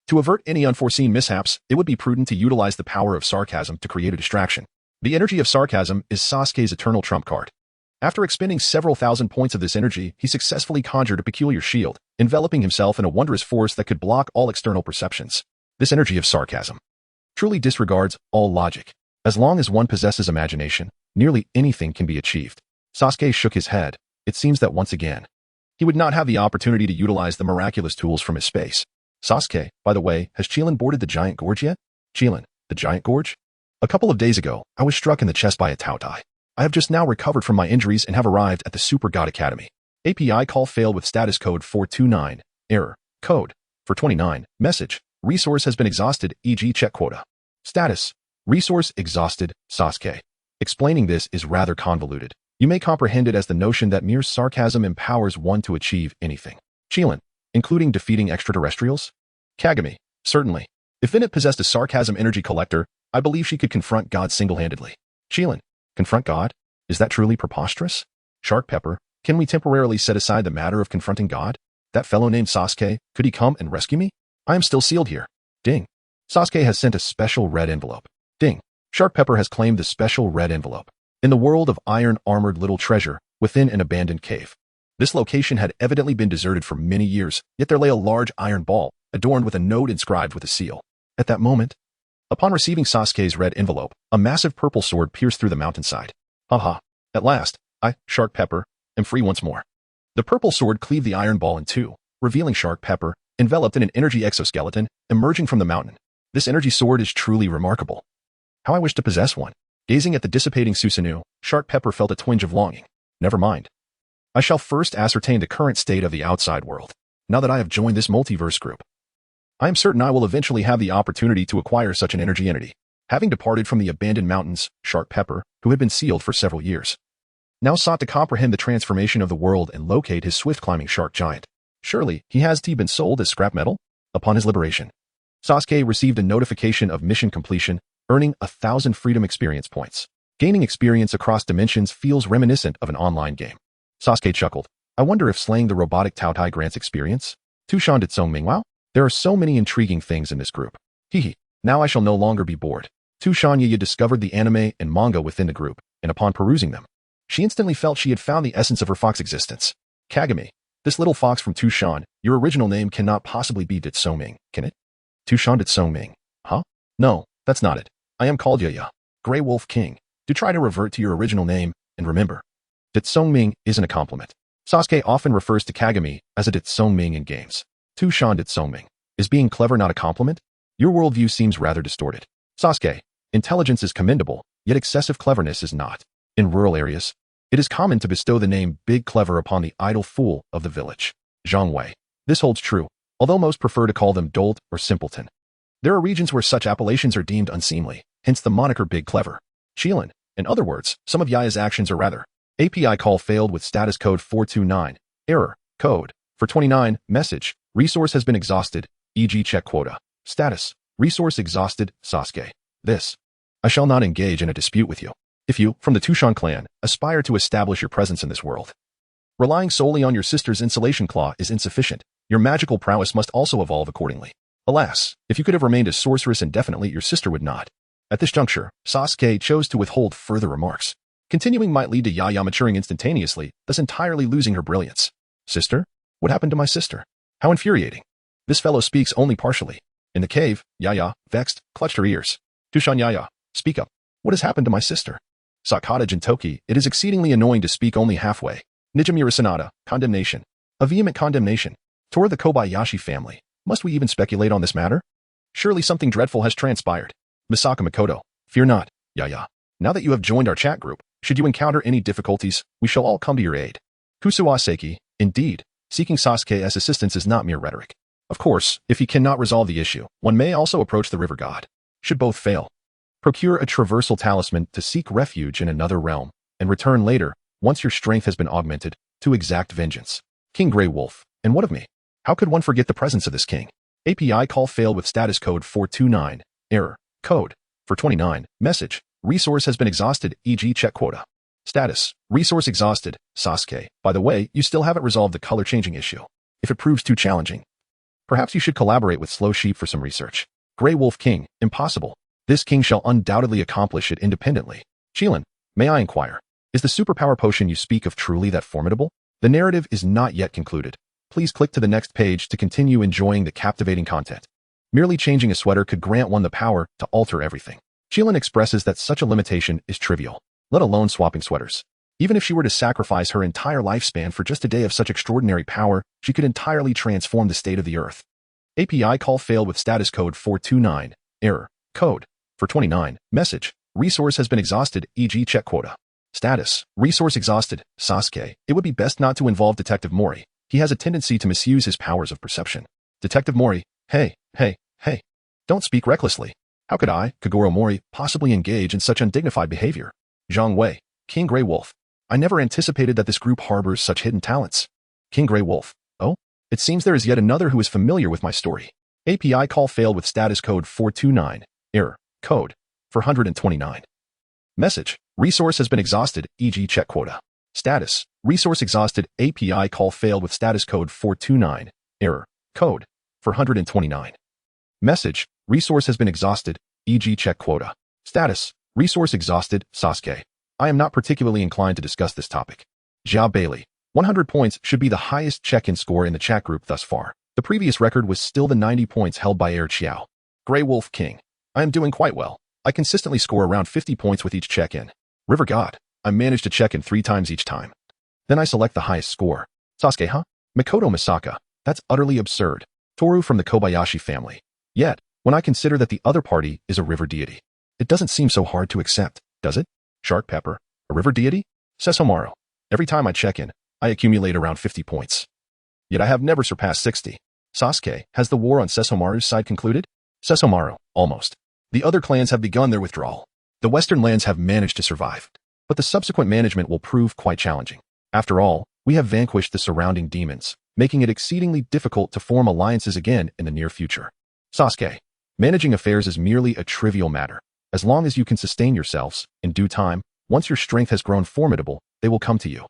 B: to avert any unforeseen mishaps, it would be prudent to utilize the power of sarcasm to create a distraction. The energy of sarcasm is Sasuke's eternal trump card. After expending several thousand points of this energy, he successfully conjured a peculiar shield, enveloping himself in a wondrous force that could block all external perceptions. This energy of sarcasm truly disregards all logic. As long as one possesses imagination, nearly anything can be achieved. Sasuke shook his head. It seems that once again, he would not have the opportunity to utilize the miraculous tools from his space. Sasuke, by the way, has Chilin boarded the Giant Gorge yet? Chilin, the Giant Gorge? A couple of days ago, I was struck in the chest by a Taotai. I have just now recovered from my injuries and have arrived at the Super God Academy. API call failed with status code 429. Error. Code. 429. Message. Resource has been exhausted, e.g. check quota. Status. Resource exhausted, Sasuke. Explaining this is rather convoluted. You may comprehend it as the notion that mere sarcasm empowers one to achieve anything. Chilin, including defeating extraterrestrials? Kagami, certainly. If Init possessed a sarcasm energy collector, I believe she could confront God single-handedly. Chilin, confront God? Is that truly preposterous? Shark Pepper, can we temporarily set aside the matter of confronting God? That fellow named Sasuke, could he come and rescue me? I am still sealed here. Ding. Sasuke has sent a special red envelope. Ding. Shark Pepper has claimed the special red envelope. In the world of iron-armored little treasure, within an abandoned cave. This location had evidently been deserted for many years, yet there lay a large iron ball, adorned with a note inscribed with a seal. At that moment, upon receiving Sasuke's red envelope, a massive purple sword pierced through the mountainside. Haha. At last, I, Shark Pepper, am free once more. The purple sword cleaved the iron ball in two, revealing Shark Pepper, enveloped in an energy exoskeleton, emerging from the mountain. This energy sword is truly remarkable. How I wish to possess one. Gazing at the dissipating Susanoo, Shark Pepper felt a twinge of longing. Never mind. I shall first ascertain the current state of the outside world, now that I have joined this multiverse group. I am certain I will eventually have the opportunity to acquire such an energy entity. Having departed from the abandoned mountains, Shark Pepper, who had been sealed for several years, now sought to comprehend the transformation of the world and locate his swift-climbing shark giant. Surely, he has been sold as scrap metal? Upon his liberation, Sasuke received a notification of mission completion, earning 1,000 freedom experience points. Gaining experience across dimensions feels reminiscent of an online game. Sasuke chuckled. I wonder if slaying the robotic Taotai grants experience? Tushan did so meanwhile? There are so many intriguing things in this group. Hehe. Now I shall no longer be bored. Tushan Yaya discovered the anime and manga within the group, and upon perusing them, she instantly felt she had found the essence of her fox existence. Kagami, this little fox from Tushan, your original name cannot possibly be Ditsoming, can it? Tushan Ditsoming. Huh? No, that's not it. I am called Yaya, Grey Wolf King. Do try to revert to your original name, and remember, Ditsongming isn't a compliment. Sasuke often refers to Kagami as a Ditsongming in games. Tushan Ditsongming. Is being clever not a compliment? Your worldview seems rather distorted. Sasuke, intelligence is commendable, yet excessive cleverness is not. In rural areas, it is common to bestow the name Big Clever upon the idle fool of the village. Zhang Wei. This holds true, although most prefer to call them dolt or simpleton. There are regions where such appellations are deemed unseemly, hence the moniker Big Clever. Chilin. In other words, some of Yaya's actions are rather. API call failed with status code 429. Error. Code. For 29. Message. Resource has been exhausted. E.g. check quota. Status. Resource exhausted. Sasuke. This. I shall not engage in a dispute with you. If you, from the Tushan clan, aspire to establish your presence in this world, relying solely on your sister's insulation claw is insufficient. Your magical prowess must also evolve accordingly. Alas, if you could have remained a sorceress indefinitely, your sister would not. At this juncture, Sasuke chose to withhold further remarks. Continuing might lead to Yaya maturing instantaneously, thus entirely losing her brilliance. Sister? What happened to my sister? How infuriating. This fellow speaks only partially. In the cave, Yaya, vexed, clutched her ears. Tushan Yaya, speak up. What has happened to my sister? Sought cottage in Toki, it is exceedingly annoying to speak only halfway. Nijimura Sanada, condemnation. A vehement condemnation. Toward the Kobayashi family. Must we even speculate on this matter? Surely something dreadful has transpired. Misaka Makoto, fear not, Yaya. Now that you have joined our chat group, should you encounter any difficulties, we shall all come to your aid. Kusuwa Seiki, indeed, seeking Sasuke as assistance is not mere rhetoric. Of course, if he cannot resolve the issue, one may also approach the river god. Should both fail, procure a traversal talisman to seek refuge in another realm, and return later, once your strength has been augmented, to exact vengeance. King Grey Wolf, and what of me? How could one forget the presence of this king? API call failed with status code 429. Error. Code. For 29. Message. Resource has been exhausted, e.g. check quota. Status. Resource exhausted. Sasuke. By the way, you still haven't resolved the color changing issue. If it proves too challenging, perhaps you should collaborate with Slow Sheep for some research. Grey Wolf King. Impossible. This king shall undoubtedly accomplish it independently. Chilin, may I inquire, is the superpower potion you speak of truly that formidable? The narrative is not yet concluded. Please click to the next page to continue enjoying the captivating content. Merely changing a sweater could grant one the power to alter everything. Chilin expresses that such a limitation is trivial, let alone swapping sweaters. Even if she were to sacrifice her entire lifespan for just a day of such extraordinary power, she could entirely transform the state of the earth. API call failed with status code 429. Error. Code. For 29. Message. Resource has been exhausted, e.g. check quota. Status. Resource exhausted. Sasuke. It would be best not to involve Detective Mori. He has a tendency to misuse his powers of perception. Detective Mori. Hey. Don't speak recklessly. How could I, Kagura Mori, possibly engage in such undignified behavior? Zhang Wei, King Grey Wolf. I never anticipated that this group harbors such hidden talents. King Grey Wolf. Oh? It seems there is yet another who is familiar with my story. API call failed with status code 429. Error. Code. 429. Message. Resource has been exhausted, e.g. check quota. Status. Resource exhausted. API call failed with status code 429. Error. Code. 429. Message. Resource has been exhausted, e.g. check quota. Status. Resource exhausted, Sasuke. I am not particularly inclined to discuss this topic. Jia Bailey. 100 points should be the highest check-in score in the chat group thus far. The previous record was still the 90 points held by Air Chiao. Grey Wolf King. I am doing quite well. I consistently score around 50 points with each check-in. River God. I managed to check in 3 times each time. Then I select the highest score. Sasuke, huh? Mikoto Misaka. That's utterly absurd. Toru from the Kobayashi family. Yet, when I consider that the other party is a river deity, it doesn't seem so hard to accept, does it? Shark Pepper. A river deity? Sesomaru. Every time I check in, I accumulate around 50 points. Yet I have never surpassed 60. Sasuke, has the war on Sesomaru's side concluded? Sesomaru, almost. The other clans have begun their withdrawal. The western lands have managed to survive, but the subsequent management will prove quite challenging. After all, we have vanquished the surrounding demons, making it exceedingly difficult to form alliances again in the near future. Sasuke, managing affairs is merely a trivial matter. As long as you can sustain yourselves, in due time, once your strength has grown formidable, they will come to you.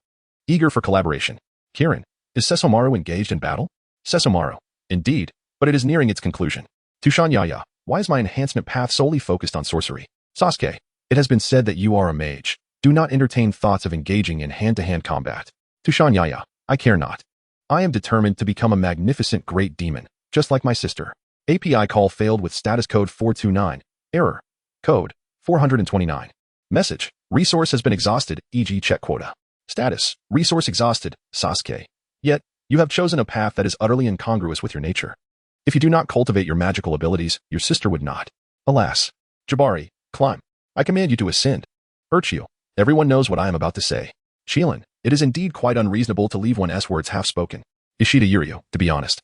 B: Eager for collaboration. Kirin, is Sesomaru engaged in battle? Sesomaru, indeed, but it is nearing its conclusion. Tushan Yaya, why is my enhancement path solely focused on sorcery? Sasuke, it has been said that you are a mage. Do not entertain thoughts of engaging in hand-to-hand combat. Tushan Yaya, I care not. I am determined to become a magnificent great demon, just like my sister. API call failed with status code 429. Error. Code. 429. Message. Resource has been exhausted, e.g. check quota. Status. Resource exhausted, Sasuke. Yet, you have chosen a path that is utterly incongruous with your nature. If you do not cultivate your magical abilities, your sister would not. Alas. Jabari, climb. I command you to ascend. Urchiu. Everyone knows what I am about to say. Shilin, it is indeed quite unreasonable to leave one's words half-spoken. Ishida Yuryu, to be honest.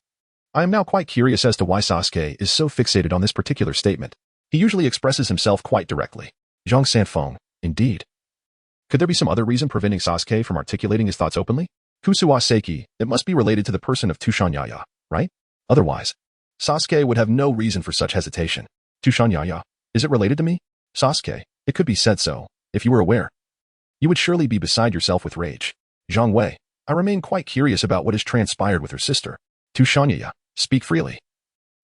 B: I am now quite curious as to why Sasuke is so fixated on this particular statement. He usually expresses himself quite directly. Zhang Sanfeng, indeed. Could there be some other reason preventing Sasuke from articulating his thoughts openly? Kusuwa Seiki, it must be related to the person of Tushan Yaya, right? Otherwise, Sasuke would have no reason for such hesitation. Tushan Yaya, is it related to me? Sasuke, it could be said so, if you were aware. You would surely be beside yourself with rage. Zhang Wei, I remain quite curious about what has transpired with her sister. Tushan Yaya, speak freely.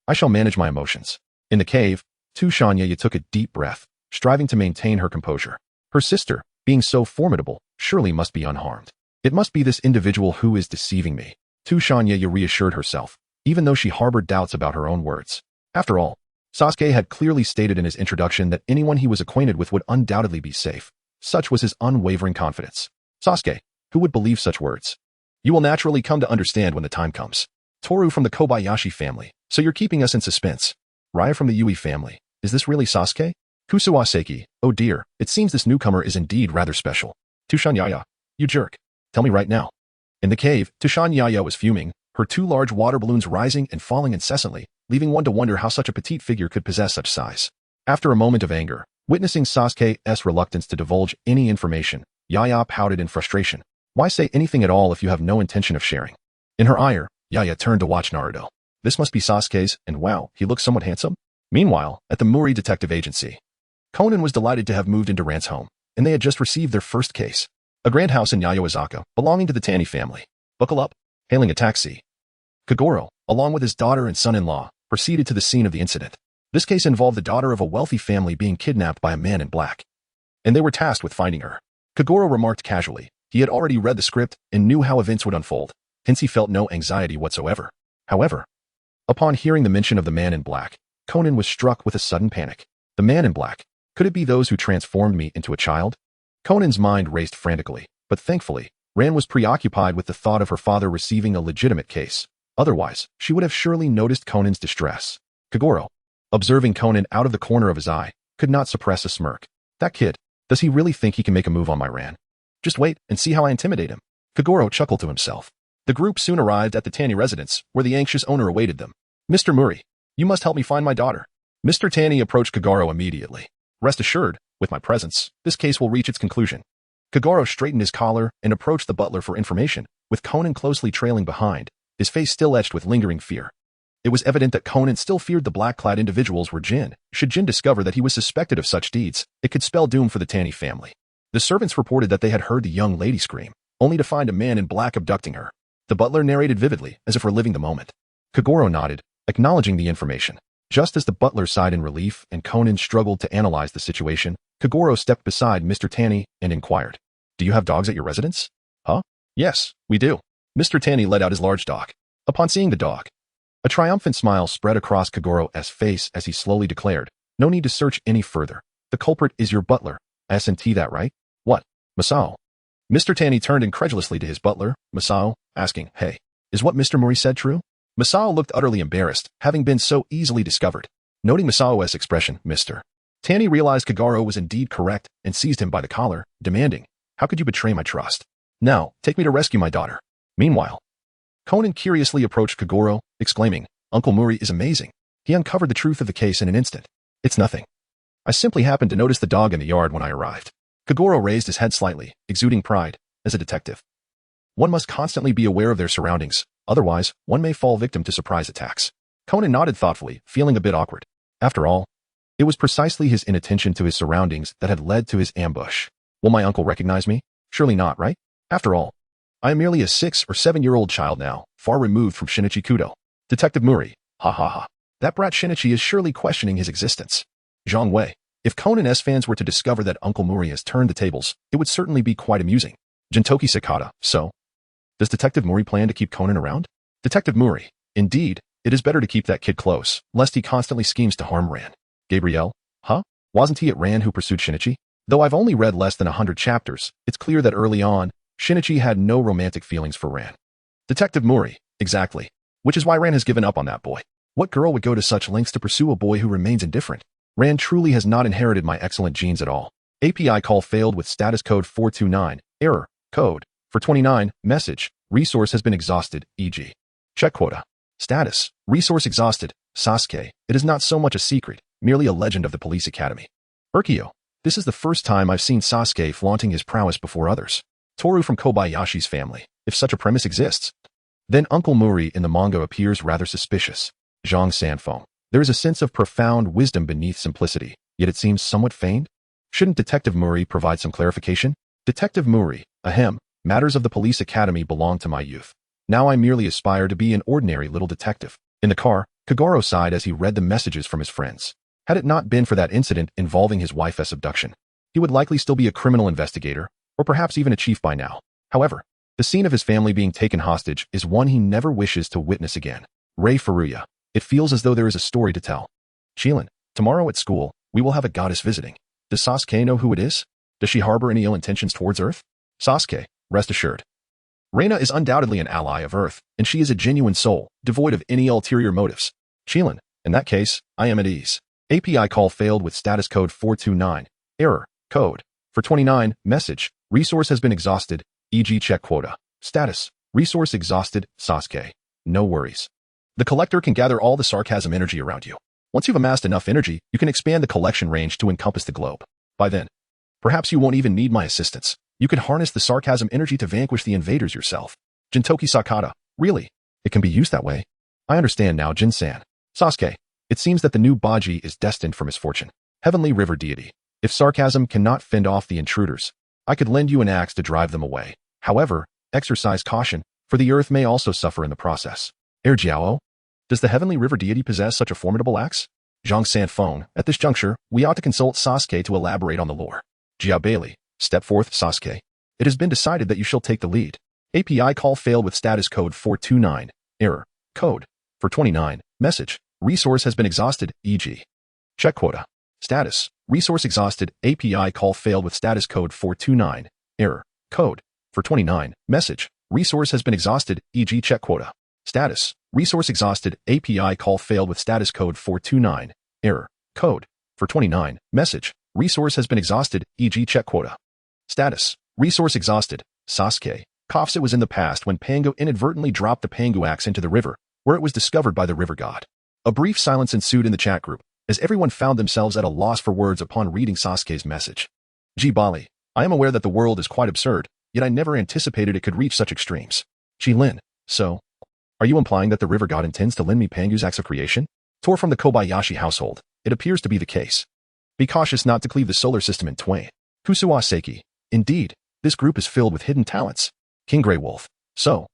B: I shall manage my emotions. In the cave, Tushan Yaya took a deep breath, striving to maintain her composure. Her sister, being so formidable, surely must be unharmed. It must be this individual who is deceiving me. Tushan Yaya reassured herself, even though she harbored doubts about her own words. After all, Sasuke had clearly stated in his introduction that anyone he was acquainted with would undoubtedly be safe. Such was his unwavering confidence. Sasuke, who would believe such words? You will naturally come to understand when the time comes. Toru from the Kobayashi family, so you're keeping us in suspense. Raya from the Yui family, is this really Sasuke? Kusuwa Seiki, oh dear, it seems this newcomer is indeed rather special. Tushan Yaya, you jerk. Tell me right now. In the cave, Tushan Yaya was fuming, her 2 large water balloons rising and falling incessantly, leaving one to wonder how such a petite figure could possess such size. After a moment of anger, witnessing Sasuke's reluctance to divulge any information, Yaya pouted in frustration. Why say anything at all if you have no intention of sharing? In her ire, Yaya turned to watch Naruto. This must be Sasuke's, and wow, he looks somewhat handsome. Meanwhile, at the Muri Detective Agency, Conan was delighted to have moved into Rant's home, and they had just received their first case. A grand house in Yayoi-Osaka, belonging to the Tani family. Buckle up. Hailing a taxi. Kagoro, along with his daughter and son-in-law, proceeded to the scene of the incident. This case involved the daughter of a wealthy family being kidnapped by a man in black, and they were tasked with finding her. Kagoro remarked casually. He had already read the script and knew how events would unfold, hence he felt no anxiety whatsoever. However, upon hearing the mention of the man in black, Conan was struck with a sudden panic. The man in black. Could it be those who transformed me into a child? Conan's mind raced frantically, but thankfully, Ran was preoccupied with the thought of her father receiving a legitimate case. Otherwise, she would have surely noticed Conan's distress. Kagoro, observing Conan out of the corner of his eye, could not suppress a smirk. That kid, does he really think he can make a move on my Ran? Just wait and see how I intimidate him. Kagoro chuckled to himself. The group soon arrived at the Tani residence, where the anxious owner awaited them. Mr. Muri, you must help me find my daughter. Mr. Tanny approached Kaguro immediately. Rest assured, with my presence, this case will reach its conclusion. Kaguro straightened his collar and approached the butler for information, with Conan closely trailing behind, his face still etched with lingering fear. It was evident that Conan still feared the black-clad individuals were Jin. Should Jin discover that he was suspected of such deeds, it could spell doom for the Tanny family. The servants reported that they had heard the young lady scream, only to find a man in black abducting her. The butler narrated vividly, as if reliving the moment. Kaguro nodded, acknowledging the information. Just as the butler sighed in relief and Conan struggled to analyze the situation, Kaguro stepped beside Mr. Tanny and inquired, "Do you have dogs at your residence?" "Huh? Yes, we do." Mr. Tanny let out his large dog. Upon seeing the dog, a triumphant smile spread across Kaguro's face as he slowly declared, "No need to search any further. The culprit is your butler. S&T that right?" "What? Masao?" Mr. Tanny turned incredulously to his butler, Masao, asking, "Hey, is what Mr. Mori said true?" Masao looked utterly embarrassed, having been so easily discovered. Noting Masao's expression, Mr. Tanny realized Kaguro was indeed correct and seized him by the collar, demanding, "How could you betray my trust? Now, take me to rescue my daughter." Meanwhile, Conan curiously approached Kaguro, exclaiming, "Uncle Mori is amazing. He uncovered the truth of the case in an instant." "It's nothing. I simply happened to notice the dog in the yard when I arrived." Kaguro raised his head slightly, exuding pride. As a detective, one must constantly be aware of their surroundings, otherwise one may fall victim to surprise attacks. Conan nodded thoughtfully, feeling a bit awkward. After all, it was precisely his inattention to his surroundings that had led to his ambush. Will my uncle recognize me? Surely not, right? After all, I am merely a 6 or 7-year-old child now, far removed from Shinichi Kudo. Detective Mori, ha ha ha. That brat Shinichi is surely questioning his existence. Zhang Wei. If Conan's fans were to discover that Uncle Mori has turned the tables, it would certainly be quite amusing. Jintoki Sakata, so? Does Detective Mori plan to keep Conan around? Detective Mori, indeed, it is better to keep that kid close, lest he constantly schemes to harm Ran. Gabrielle, huh? Wasn't he at Ran who pursued Shinichi? Though I've only read less than 100 chapters, it's clear that early on, Shinichi had no romantic feelings for Ran. Detective Mori, exactly. Which is why Ran has given up on that boy. What girl would go to such lengths to pursue a boy who remains indifferent? Ran truly has not inherited my excellent genes at all. API call failed with status code 429, error, code, for 29, message, resource has been exhausted, e.g. check quota. Status, resource exhausted, Sasuke, it is not so much a secret, merely a legend of the police academy. Urkio, this is the first time I've seen Sasuke flaunting his prowess before others. Toru from Kobayashi's family, if such a premise exists. Then Uncle Mori in the manga appears rather suspicious. Zhang Sanfeng. There is a sense of profound wisdom beneath simplicity, yet it seems somewhat feigned. Shouldn't Detective Mori provide some clarification? Detective Mori, ahem, matters of the police academy belong to my youth. Now I merely aspire to be an ordinary little detective. In the car, Kaguro sighed as he read the messages from his friends. Had it not been for that incident involving his wife's abduction, he would likely still be a criminal investigator, or perhaps even a chief by now. However, the scene of his family being taken hostage is one he never wishes to witness again. Rei Furuya. It feels as though there is a story to tell. Chilin, tomorrow at school, we will have a goddess visiting. Does Sasuke know who it is? Does she harbor any ill intentions towards Earth? Sasuke, rest assured. Reina is undoubtedly an ally of Earth, and she is a genuine soul, devoid of any ulterior motives. Chilin, in that case, I am at ease. API call failed with status code 429, error, code, for 29, message, resource has been exhausted, e.g. check quota. Status, resource exhausted, Sasuke. No worries. The collector can gather all the sarcasm energy around you. Once you've amassed enough energy, you can expand the collection range to encompass the globe. By then, perhaps you won't even need my assistance. You can harness the sarcasm energy to vanquish the invaders yourself. Jintoki Sakata. Really? It can be used that way? I understand now, Jin-san. Sasuke, it seems that the new Baji is destined for misfortune. Heavenly River Deity. If sarcasm cannot fend off the intruders, I could lend you an axe to drive them away. However, exercise caution, for the earth may also suffer in the process. Jiao, does the Heavenly River Deity possess such a formidable axe? Zhang Sanfeng, at this juncture, we ought to consult Sasuke to elaborate on the lore. Jia Bailey, step forth, Sasuke. It has been decided that you shall take the lead. API call failed with status code 429, error, code, for 29, message, resource has been exhausted, e.g. check quota. Status, resource exhausted, API call failed with status code 429, error, code, for 29, message, resource has been exhausted, e.g. check quota. Status, resource exhausted, API call failed with status code 429, error, code, for 29, message, resource has been exhausted, e.g. check quota. Status, resource exhausted, Sasuke, coughs. It was in the past when Pango inadvertently dropped the Pangu axe into the river, where it was discovered by the river god. A brief silence ensued in the chat group, as everyone found themselves at a loss for words upon reading Sasuke's message. Gee Bali, I am aware that the world is quite absurd, yet I never anticipated it could reach such extremes. Lin, so, are you implying that the river god intends to lend me Pangu's acts of creation? Tore from the Kobayashi household, it appears to be the case. Be cautious not to cleave the solar system in twain. Kusuwa Seiki, indeed, this group is filled with hidden talents. King Grey Wolf, so,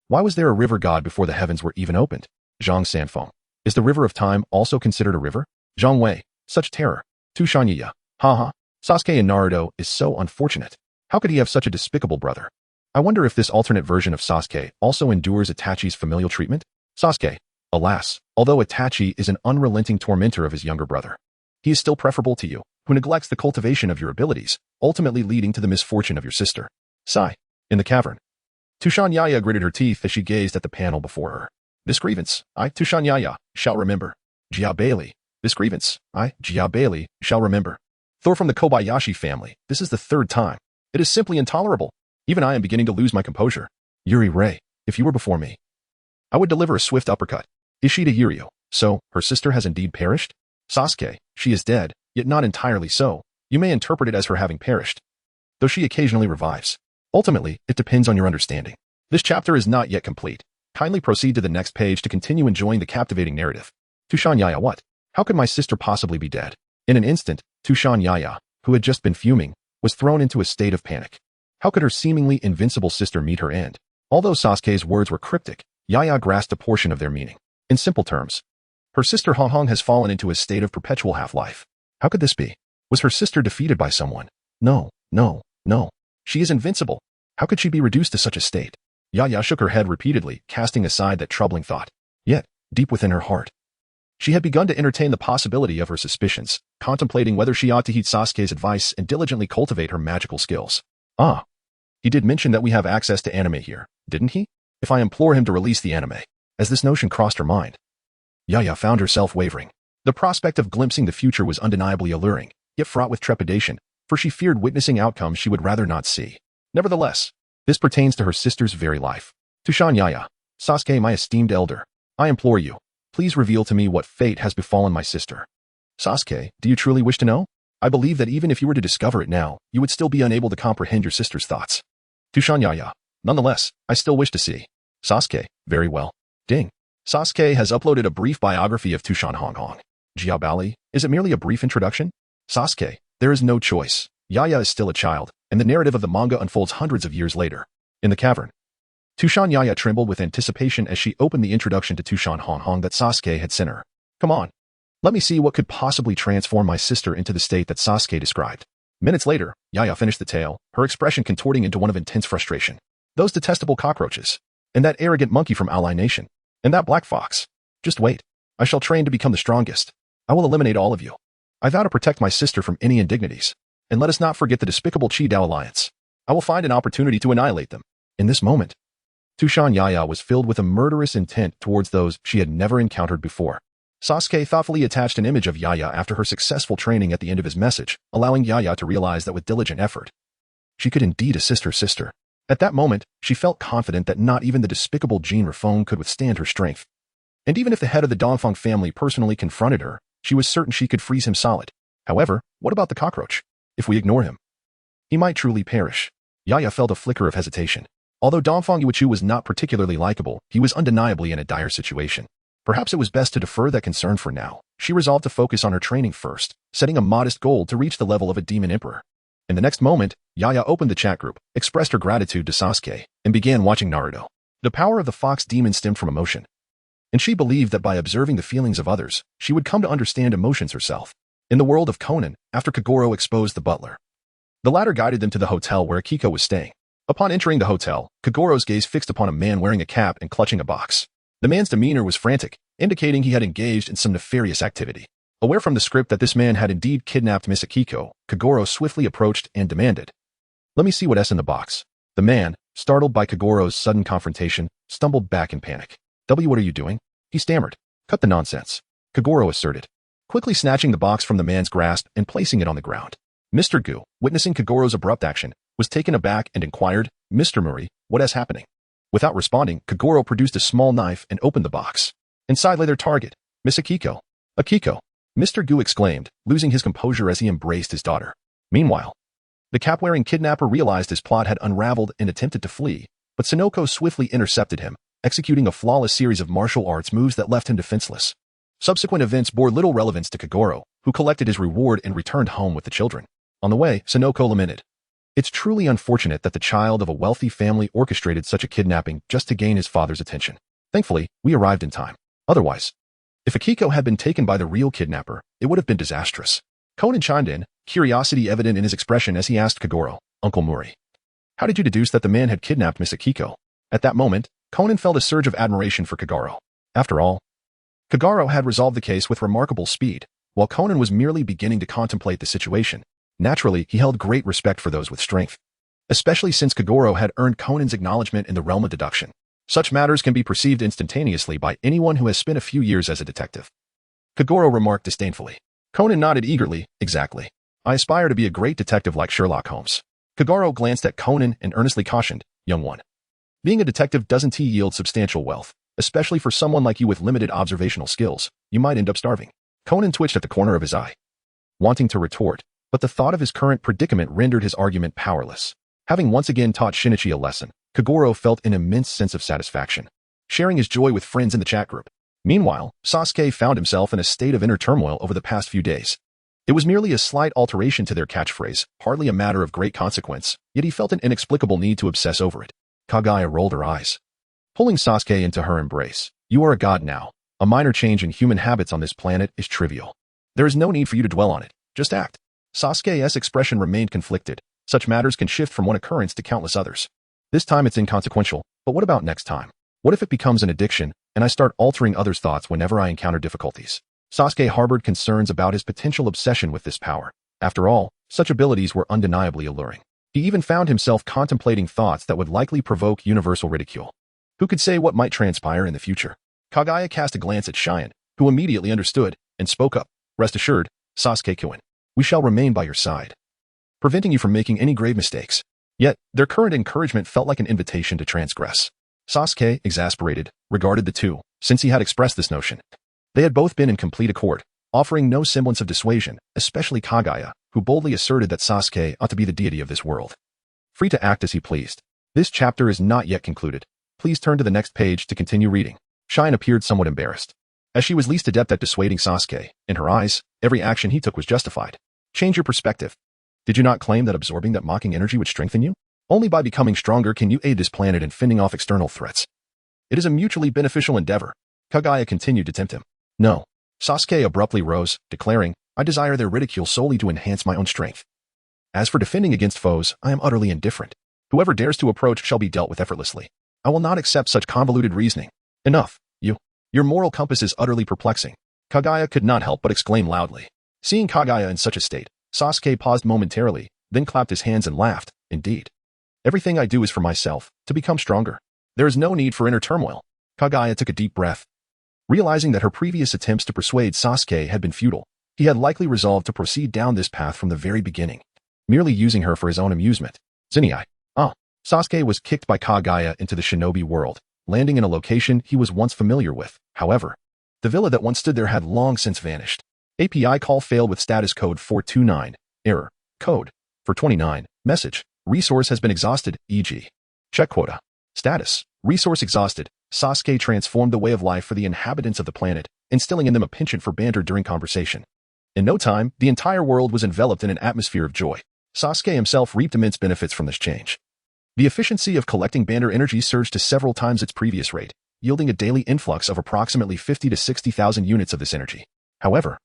B: why was there a river god before the heavens were even opened? Zhang Sanfeng, is the river of time also considered a river? Zhang Wei, such terror. Tushanyaya, haha, Sasuke and Naruto is so unfortunate. How could he have such a despicable brother? I wonder if this alternate version of Sasuke also endures Itachi's familial treatment? Sasuke, alas, although Itachi is an unrelenting tormentor of his younger brother, he is still preferable to you, who neglects the cultivation of your abilities, ultimately leading to the misfortune of your sister. Sigh. In the cavern. Tushanyaya gritted her teeth as she gazed at the panel before her. This grievance, I, Tushanyaya, shall remember. Jia Bailey. This grievance, I, Jia Bailey, shall remember. Thor from the Kobayashi family, this is the third time. It is simply intolerable. Even I am beginning to lose my composure. Yuri Ray, if you were before me, I would deliver a swift uppercut. Ishida Yuryu, so, her sister has indeed perished? Sasuke, she is dead, yet not entirely so. You may interpret it as her having perished, though she occasionally revives. Ultimately, it depends on your understanding. This chapter is not yet complete. Kindly proceed to the next page to continue enjoying the captivating narrative. Tushanyaya, what? How could my sister possibly be dead? In an instant, Tushanyaya, who had just been fuming, was thrown into a state of panic. How could her seemingly invincible sister meet her end? Although Sasuke's words were cryptic, Yaya grasped a portion of their meaning. In simple terms, her sister Hong Hong has fallen into a state of perpetual half-life. How could this be? Was her sister defeated by someone? No, no, no. She is invincible. How could she be reduced to such a state? Yaya shook her head repeatedly, casting aside that troubling thought. Yet, deep within her heart, she had begun to entertain the possibility of her suspicions, contemplating whether she ought to heed Sasuke's advice and diligently cultivate her magical skills. Ah, he did mention that we have access to anime here, didn't he? If I implore him to release the anime, as this notion crossed her mind, Yaya found herself wavering. The prospect of glimpsing the future was undeniably alluring, yet fraught with trepidation, for she feared witnessing outcomes she would rather not see. Nevertheless, this pertains to her sister's very life. Tushanyaya, Sasuke, my esteemed elder, I implore you, please reveal to me what fate has befallen my sister. Sasuke, do you truly wish to know? I believe that even if you were to discover it now, you would still be unable to comprehend your sister's thoughts. Tushanyaya, nonetheless, I still wish to see. Sasuke, very well. Ding. Sasuke has uploaded a brief biography of Tushan Hong Hong. Jiabali, is it merely a brief introduction? Sasuke, there is no choice. Yaya is still a child, and the narrative of the manga unfolds hundreds of years later. In the cavern, Tushanyaya trembled with anticipation as she opened the introduction to Tushan Hong Hong that Sasuke had sent her. Come on. Let me see what could possibly transform my sister into the state that Sasuke described. Minutes later, Yaya finished the tale, her expression contorting into one of intense frustration. Those detestable cockroaches. And that arrogant monkey from Ally Nation. And that black fox. Just wait. I shall train to become the strongest. I will eliminate all of you. I vow to protect my sister from any indignities. And let us not forget the despicable Chi Dao Alliance. I will find an opportunity to annihilate them. In this moment, Tushanyaya was filled with a murderous intent towards those she had never encountered before. Sasuke thoughtfully attached an image of Yaya after her successful training at the end of his message, allowing Yaya to realize that with diligent effort, she could indeed assist her sister. At that moment, she felt confident that not even the despicable Jean Rafone could withstand her strength. And even if the head of the Dongfeng family personally confronted her, she was certain she could freeze him solid. However, what about the cockroach? If we ignore him, he might truly perish. Yaya felt a flicker of hesitation. Although Dongfeng Yuechu was not particularly likable, he was undeniably in a dire situation. Perhaps it was best to defer that concern for now. She resolved to focus on her training first, setting a modest goal to reach the level of a demon emperor. In the next moment, Yaya opened the chat group, expressed her gratitude to Sasuke, and began watching Naruto. The power of the fox demon stemmed from emotion, and she believed that by observing the feelings of others, she would come to understand emotions herself. In the world of Conan, after Kagoro exposed the butler, the latter guided them to the hotel where Akiko was staying. Upon entering the hotel, Kagoro's gaze fixed upon a man wearing a cap and clutching a box. The man's demeanor was frantic, indicating he had engaged in some nefarious activity. Aware from the script that this man had indeed kidnapped Miss Akiko, Kagoro swiftly approached and demanded, "Let me see what's in the box." The man, startled by Kagoro's sudden confrontation, stumbled back in panic. What are you doing?" he stammered. "Cut the nonsense," Kagoro asserted, quickly snatching the box from the man's grasp and placing it on the ground. Mr. Gu, witnessing Kagoro's abrupt action, was taken aback and inquired, "Mr. Murray, what is happening?" Without responding, Kagoro produced a small knife and opened the box. Inside lay their target, Miss Akiko. "Akiko, Mr. Gu exclaimed, losing his composure as he embraced his daughter. Meanwhile, the cap-wearing kidnapper realized his plot had unraveled and attempted to flee, but Sonoko swiftly intercepted him, executing a flawless series of martial arts moves that left him defenseless. Subsequent events bore little relevance to Kagoro, who collected his reward and returned home with the children. On the way, Sonoko lamented, "It's truly unfortunate that the child of a wealthy family orchestrated such a kidnapping just to gain his father's attention. Thankfully, we arrived in time. Otherwise, if Akiko had been taken by the real kidnapper, it would have been disastrous." Conan chimed in, curiosity evident in his expression as he asked Kagoro, "Uncle Muri, how did you deduce that the man had kidnapped Miss Akiko?" At that moment, Conan felt a surge of admiration for Kagoro. After all, Kagoro had resolved the case with remarkable speed, while Conan was merely beginning to contemplate the situation. Naturally, he held great respect for those with strength, especially since Kagoro had earned Conan's acknowledgement in the realm of deduction. Such matters can be perceived instantaneously by anyone who has spent a few years as a detective. Kagoro remarked disdainfully. Conan nodded eagerly, "Exactly. I aspire to be a great detective like Sherlock Holmes." Kagoro glanced at Conan and earnestly cautioned, "Young one, being a detective doesn't yield substantial wealth, especially for someone like you with limited observational skills. You might end up starving." Conan twitched at the corner of his eye, wanting to retort, but the thought of his current predicament rendered his argument powerless. Having once again taught Shinichi a lesson, Kagoro felt an immense sense of satisfaction, sharing his joy with friends in the chat group. Meanwhile, Sasuke found himself in a state of inner turmoil over the past few days. It was merely a slight alteration to their catchphrase, hardly a matter of great consequence, yet he felt an inexplicable need to obsess over it. Kagaya rolled her eyes, pulling Sasuke into her embrace. "You are a god now. A minor change in human habits on this planet is trivial. There is no need for you to dwell on it. Just act." Sasuke's expression remained conflicted. Such matters can shift from one occurrence to countless others. This time it's inconsequential, but what about next time? What if it becomes an addiction, and I start altering others' thoughts whenever I encounter difficulties? Sasuke harbored concerns about his potential obsession with this power. After all, such abilities were undeniably alluring. He even found himself contemplating thoughts that would likely provoke universal ridicule. Who could say what might transpire in the future? Kagaya cast a glance at Cheyenne, who immediately understood, and spoke up. "Rest assured, Sasuke-kun, we shall remain by your side, preventing you from making any grave mistakes." Yet, their current encouragement felt like an invitation to transgress. Sasuke, exasperated, regarded the two, since he had expressed this notion. They had both been in complete accord, offering no semblance of dissuasion, especially Kagaya, who boldly asserted that Sasuke ought to be the deity of this world, free to act as he pleased. This chapter is not yet concluded. Please turn to the next page to continue reading. Shine appeared somewhat embarrassed, as she was least adept at dissuading Sasuke. In her eyes, every action he took was justified. "Change your perspective. Did you not claim that absorbing that mocking energy would strengthen you? Only by becoming stronger can you aid this planet in fending off external threats. It is a mutually beneficial endeavor." Kagaya continued to tempt him. "No." Sasuke abruptly rose, declaring, "I desire their ridicule solely to enhance my own strength. As for defending against foes, I am utterly indifferent. Whoever dares to approach shall be dealt with effortlessly. I will not accept such convoluted reasoning. Enough, your moral compass is utterly perplexing." Kagaya could not help but exclaim loudly. Seeing Kagaya in such a state, Sasuke paused momentarily, then clapped his hands and laughed. "Indeed. Everything I do is for myself, to become stronger. There is no need for inner turmoil." Kagaya took a deep breath. Realizing that her previous attempts to persuade Sasuke had been futile, he had likely resolved to proceed down this path from the very beginning, merely using her for his own amusement. Zinai. Sasuke was kicked by Kagaya into the shinobi world, landing in a location he was once familiar with. However, the villa that once stood there had long since vanished. API call failed with status code 429. Error. Code. 429. Message. Resource has been exhausted, e.g. check quota. Status. Resource exhausted. Sasuke transformed the way of life for the inhabitants of the planet, instilling in them a penchant for banter during conversation. In no time, the entire world was enveloped in an atmosphere of joy. Sasuke himself reaped immense benefits from this change. The efficiency of collecting banter energy surged to several times its previous rate, yielding a daily influx of approximately 50 to 60,000 units of this energy. However,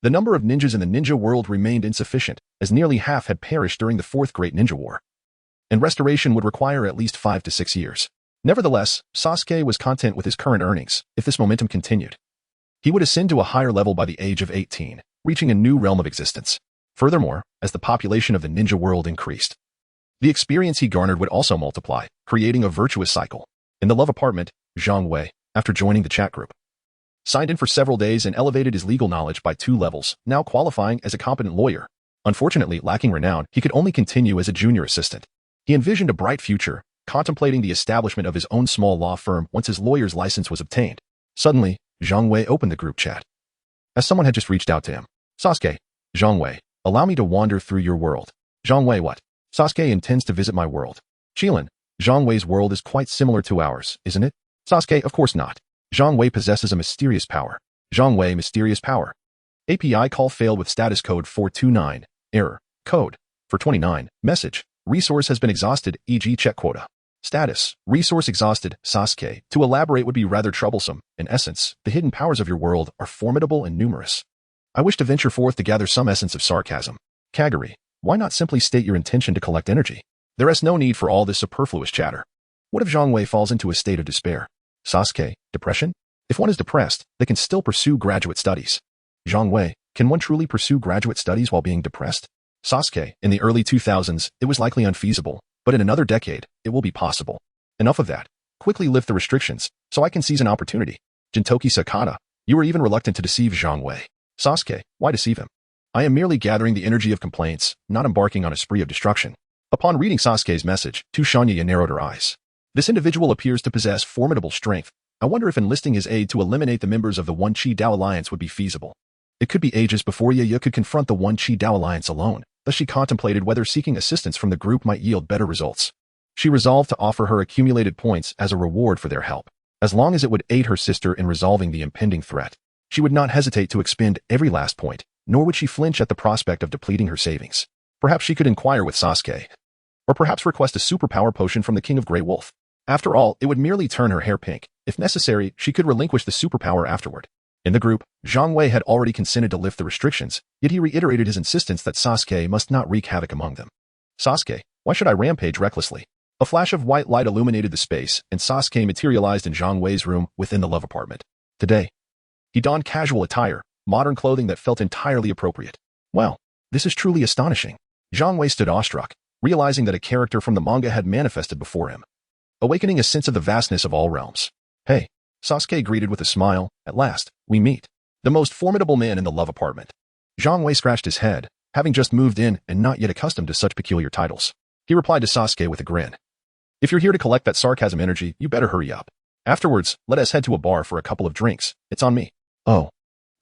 B: the number of ninjas in the ninja world remained insufficient, as nearly half had perished during the Fourth Great Ninja War, and restoration would require at least 5 to 6 years. Nevertheless, Sasuke was content with his current earnings. If this momentum continued, he would ascend to a higher level by the age of 18, reaching a new realm of existence. Furthermore, as the population of the ninja world increased, the experience he garnered would also multiply, creating a virtuous cycle. In the love apartment, Zhang Wei, after joining the chat group, signed in for several days and elevated his legal knowledge by 2 levels, now qualifying as a competent lawyer. Unfortunately, lacking renown, he could only continue as a junior assistant. He envisioned a bright future, contemplating the establishment of his own small law firm once his lawyer's license was obtained. Suddenly, Zhang Wei opened the group chat. as someone had just reached out to him. Sasuke, Zhang Wei, allow me to wander through your world. Zhang Wei, what? Sasuke intends to visit my world. Qilin, Zhang Wei's world is quite similar to ours, isn't it? Sasuke, of course not. Zhang Wei possesses a mysterious power. Zhang Wei, mysterious power. API call failed with status code 429. Error. Code. 429. Message. Resource has been exhausted, e.g. check quota. Status. Resource exhausted. Sasuke. To elaborate would be rather troublesome. In essence, the hidden powers of your world are formidable and numerous. I wish to venture forth to gather some essence of sarcasm. Kagaya, why not simply state your intention to collect energy? There is no need for all this superfluous chatter. What if Zhang Wei falls into a state of despair? Sasuke. Depression? If one is depressed, they can still pursue graduate studies. Zhang Wei, can one truly pursue graduate studies while being depressed? Sasuke, in the early 2000s, it was likely unfeasible, but in another decade, it will be possible. Enough of that. Quickly lift the restrictions, so I can seize an opportunity. Jintoki Sakata, you were even reluctant to deceive Zhang Wei. Sasuke, why deceive him? I am merely gathering the energy of complaints, not embarking on a spree of destruction. Upon reading Sasuke's message, Tushanya narrowed her eyes. This individual appears to possess formidable strength. I wonder if enlisting his aid to eliminate the members of the One Chi Dao Alliance would be feasible. It could be ages before Yaya could confront the One Chi Dao Alliance alone, thus she contemplated whether seeking assistance from the group might yield better results. She resolved to offer her accumulated points as a reward for their help. As long as it would aid her sister in resolving the impending threat, she would not hesitate to expend every last point, nor would she flinch at the prospect of depleting her savings. Perhaps she could inquire with Sasuke. Or perhaps request a superpower potion from the King of Grey Wolf. After all, it would merely turn her hair pink. If necessary, she could relinquish the superpower afterward. In the group, Zhang Wei had already consented to lift the restrictions, yet he reiterated his insistence that Sasuke must not wreak havoc among them. Sasuke, why should I rampage recklessly? A flash of white light illuminated the space, and Sasuke materialized in Zhang Wei's room within the love apartment. Today, he donned casual attire, modern clothing that felt entirely appropriate. Well, this is truly astonishing. Zhang Wei stood awestruck, realizing that a character from the manga had manifested before him, awakening a sense of the vastness of all realms. Hey, Sasuke greeted with a smile. At last, we meet. The most formidable man in the love apartment. Zhang Wei scratched his head, having just moved in and not yet accustomed to such peculiar titles. He replied to Sasuke with a grin. If you're here to collect that sarcasm energy, you better hurry up. Afterwards, let us head to a bar for a couple of drinks. It's on me. Oh,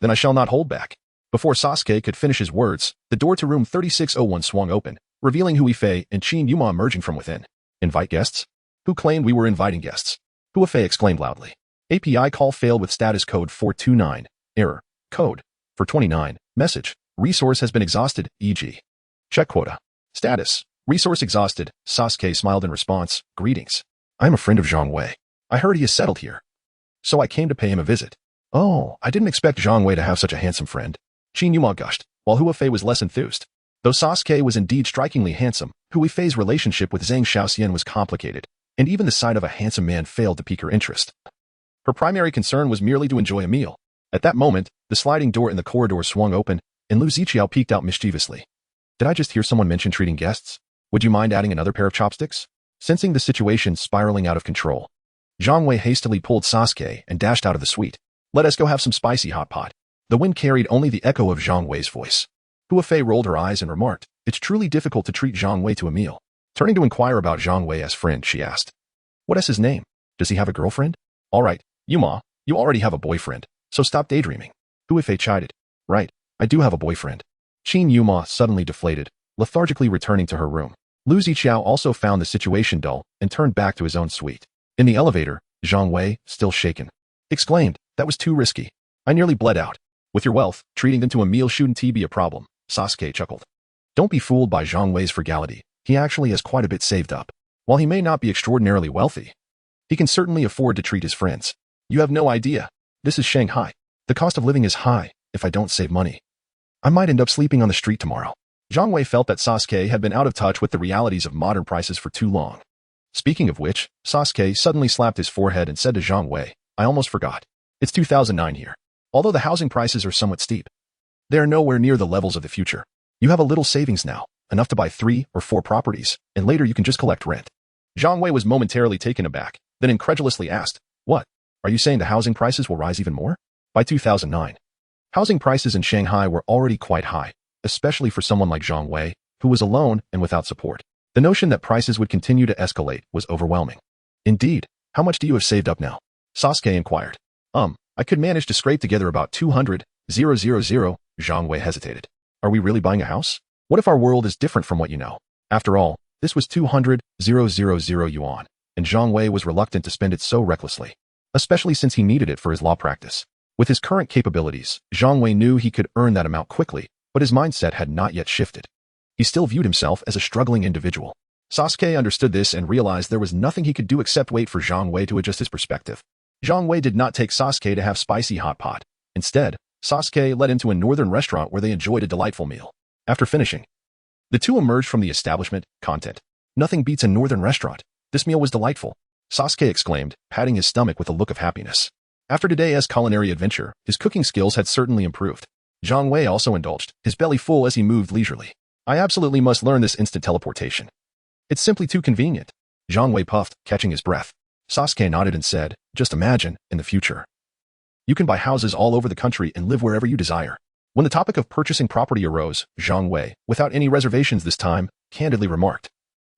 B: then I shall not hold back. Before Sasuke could finish his words, the door to room 3601 swung open, revealing Huifei and Qin Yuma emerging from within. Invite guests? Who claimed we were inviting guests? Huifei exclaimed loudly. API call failed with status code 429. Error. Code. 429. Message. Resource has been exhausted, e.g. check quota. Status. Resource exhausted. Sasuke smiled in response. Greetings. I am a friend of Zhang Wei. I heard he is settled here, so I came to pay him a visit. Oh, I didn't expect Zhang Wei to have such a handsome friend. Qin Yuma gushed, while Huifei was less enthused. Though Sasuke was indeed strikingly handsome, Huifei's relationship with Zhang Shaoxian was complicated, and even the sight of a handsome man failed to pique her interest. Her primary concern was merely to enjoy a meal. At that moment, the sliding door in the corridor swung open, and Lu Ziqiao peeked out mischievously. Did I just hear someone mention treating guests? Would you mind adding another pair of chopsticks? Sensing the situation spiraling out of control, Zhang Wei hastily pulled Sasuke and dashed out of the suite. Let us go have some spicy hot pot. The wind carried only the echo of Zhang Wei's voice. Huifei rolled her eyes and remarked, it's truly difficult to treat Zhang Wei to a meal. Turning to inquire about Zhang Wei as friend, she asked, what is his name? Does he have a girlfriend? All right, Yuma, you already have a boyfriend, so stop daydreaming. Huifei chided. Right, I do have a boyfriend. Qin Yuma suddenly deflated, lethargically returning to her room. Lu Ziqiao also found the situation dull and turned back to his own suite. In the elevator, Zhang Wei, still shaken, exclaimed, that was too risky. I nearly bled out. With your wealth, treating them to a meal shouldn't be a problem, Sasuke chuckled. Don't be fooled by Zhang Wei's frugality. He actually has quite a bit saved up. While he may not be extraordinarily wealthy, he can certainly afford to treat his friends. You have no idea. This is Shanghai. The cost of living is high. If I don't save money, I might end up sleeping on the street tomorrow. Zhang Wei felt that Sasuke had been out of touch with the realities of modern prices for too long. Speaking of which, Sasuke suddenly slapped his forehead and said to Zhang Wei, I almost forgot. It's 2009 here. Although the housing prices are somewhat steep, they are nowhere near the levels of the future. You have a little savings now, enough to buy 3 or 4 properties, and later you can just collect rent. Zhang Wei was momentarily taken aback, then incredulously asked, what? Are you saying the housing prices will rise even more? By 2009, housing prices in Shanghai were already quite high, especially for someone like Zhang Wei, who was alone and without support. The notion that prices would continue to escalate was overwhelming. Indeed, how much do you have saved up now? Sasuke inquired. I could manage to scrape together about 200, Zhang Wei hesitated. Are we really buying a house? What if our world is different from what you know? After all, this was 200,000 yuan, and Zhang Wei was reluctant to spend it so recklessly, especially since he needed it for his law practice. With his current capabilities, Zhang Wei knew he could earn that amount quickly, but his mindset had not yet shifted. He still viewed himself as a struggling individual. Sasuke understood this and realized there was nothing he could do except wait for Zhang Wei to adjust his perspective. Zhang Wei did not take Sasuke to have spicy hot pot. Instead, Sasuke led him to a northern restaurant where they enjoyed a delightful meal. After finishing, the two emerged from the establishment. Content. Nothing beats a northern restaurant. This meal was delightful, Sasuke exclaimed, patting his stomach with a look of happiness. After today's culinary adventure, his cooking skills had certainly improved. Zhang Wei also indulged, his belly full as he moved leisurely. I absolutely must learn this instant teleportation. It's simply too convenient. Zhang Wei puffed, catching his breath. Sasuke nodded and said, just imagine, in the future, you can buy houses all over the country and live wherever you desire. When the topic of purchasing property arose, Zhang Wei, without any reservations this time, candidly remarked,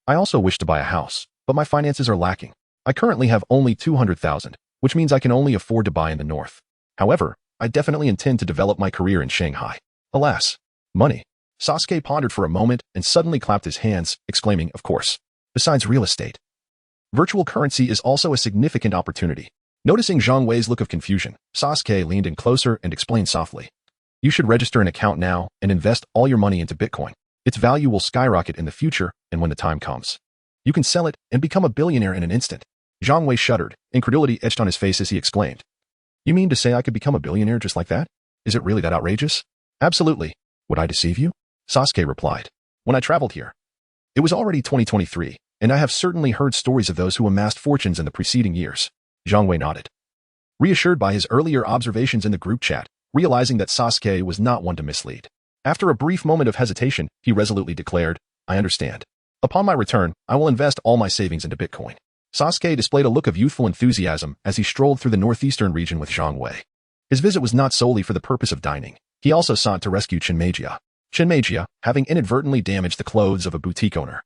B: I also wish to buy a house, but my finances are lacking. I currently have only 200,000, which means I can only afford to buy in the north. However, I definitely intend to develop my career in Shanghai. Alas, money. Sasuke pondered for a moment and suddenly clapped his hands, exclaiming, of course. Besides real estate, virtual currency is also a significant opportunity. Noticing Zhang Wei's look of confusion, Sasuke leaned in closer and explained softly. You should register an account now and invest all your money into Bitcoin. Its value will skyrocket in the future, and when the time comes, you can sell it and become a billionaire in an instant. Zhang Wei shuddered, incredulity etched on his face as he exclaimed. You mean to say I could become a billionaire just like that? Is it really that outrageous? Absolutely. Would I deceive you? Sasuke replied. When I traveled here, it was already 2023, and I have certainly heard stories of those who amassed fortunes in the preceding years. Zhang Wei nodded, reassured by his earlier observations in the group chat, realizing that Sasuke was not one to mislead. After a brief moment of hesitation, he resolutely declared, I understand. Upon my return, I will invest all my savings into Bitcoin. Sasuke displayed a look of youthful enthusiasm as he strolled through the northeastern region with Zhang Wei. His visit was not solely for the purpose of dining. He also sought to rescue Chinmeijia. Chinmeijia, having inadvertently damaged the clothes of a boutique owner,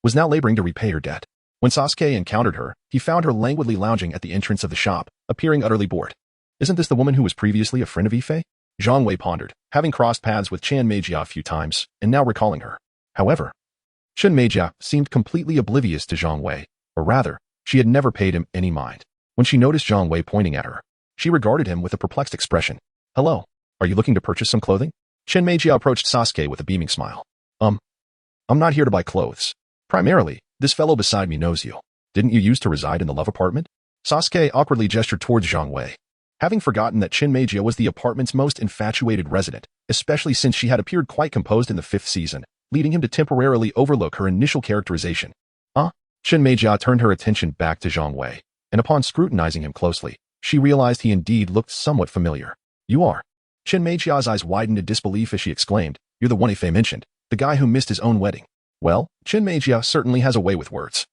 B: was now laboring to repay her debt. When Sasuke encountered her, he found her languidly lounging at the entrance of the shop, appearing utterly bored. Isn't this the woman who was previously a friend of Ife? Zhang Wei pondered, having crossed paths with Chinmeijia a few times, and now recalling her. However, Chinmeijia seemed completely oblivious to Zhang Wei, or rather, she had never paid him any mind. When she noticed Zhang Wei pointing at her, she regarded him with a perplexed expression. Hello, are you looking to purchase some clothing? Chinmeijia approached Sasuke with a beaming smile. I'm not here to buy clothes. Primarily, this fellow beside me knows you. Didn't you used to reside in the love apartment? Sasuke awkwardly gestured towards Zhang Wei, having forgotten that Chinmeijia was the apartment's most infatuated resident, especially since she had appeared quite composed in the 5th season, leading him to temporarily overlook her initial characterization. Chinmeijia turned her attention back to Zhang Wei, and upon scrutinizing him closely, she realized he indeed looked somewhat familiar. You are. Chinmeijia's eyes widened in disbelief as she exclaimed, You're the one Ife mentioned, the guy who missed his own wedding. Well, Chinmeijia certainly has a way with words.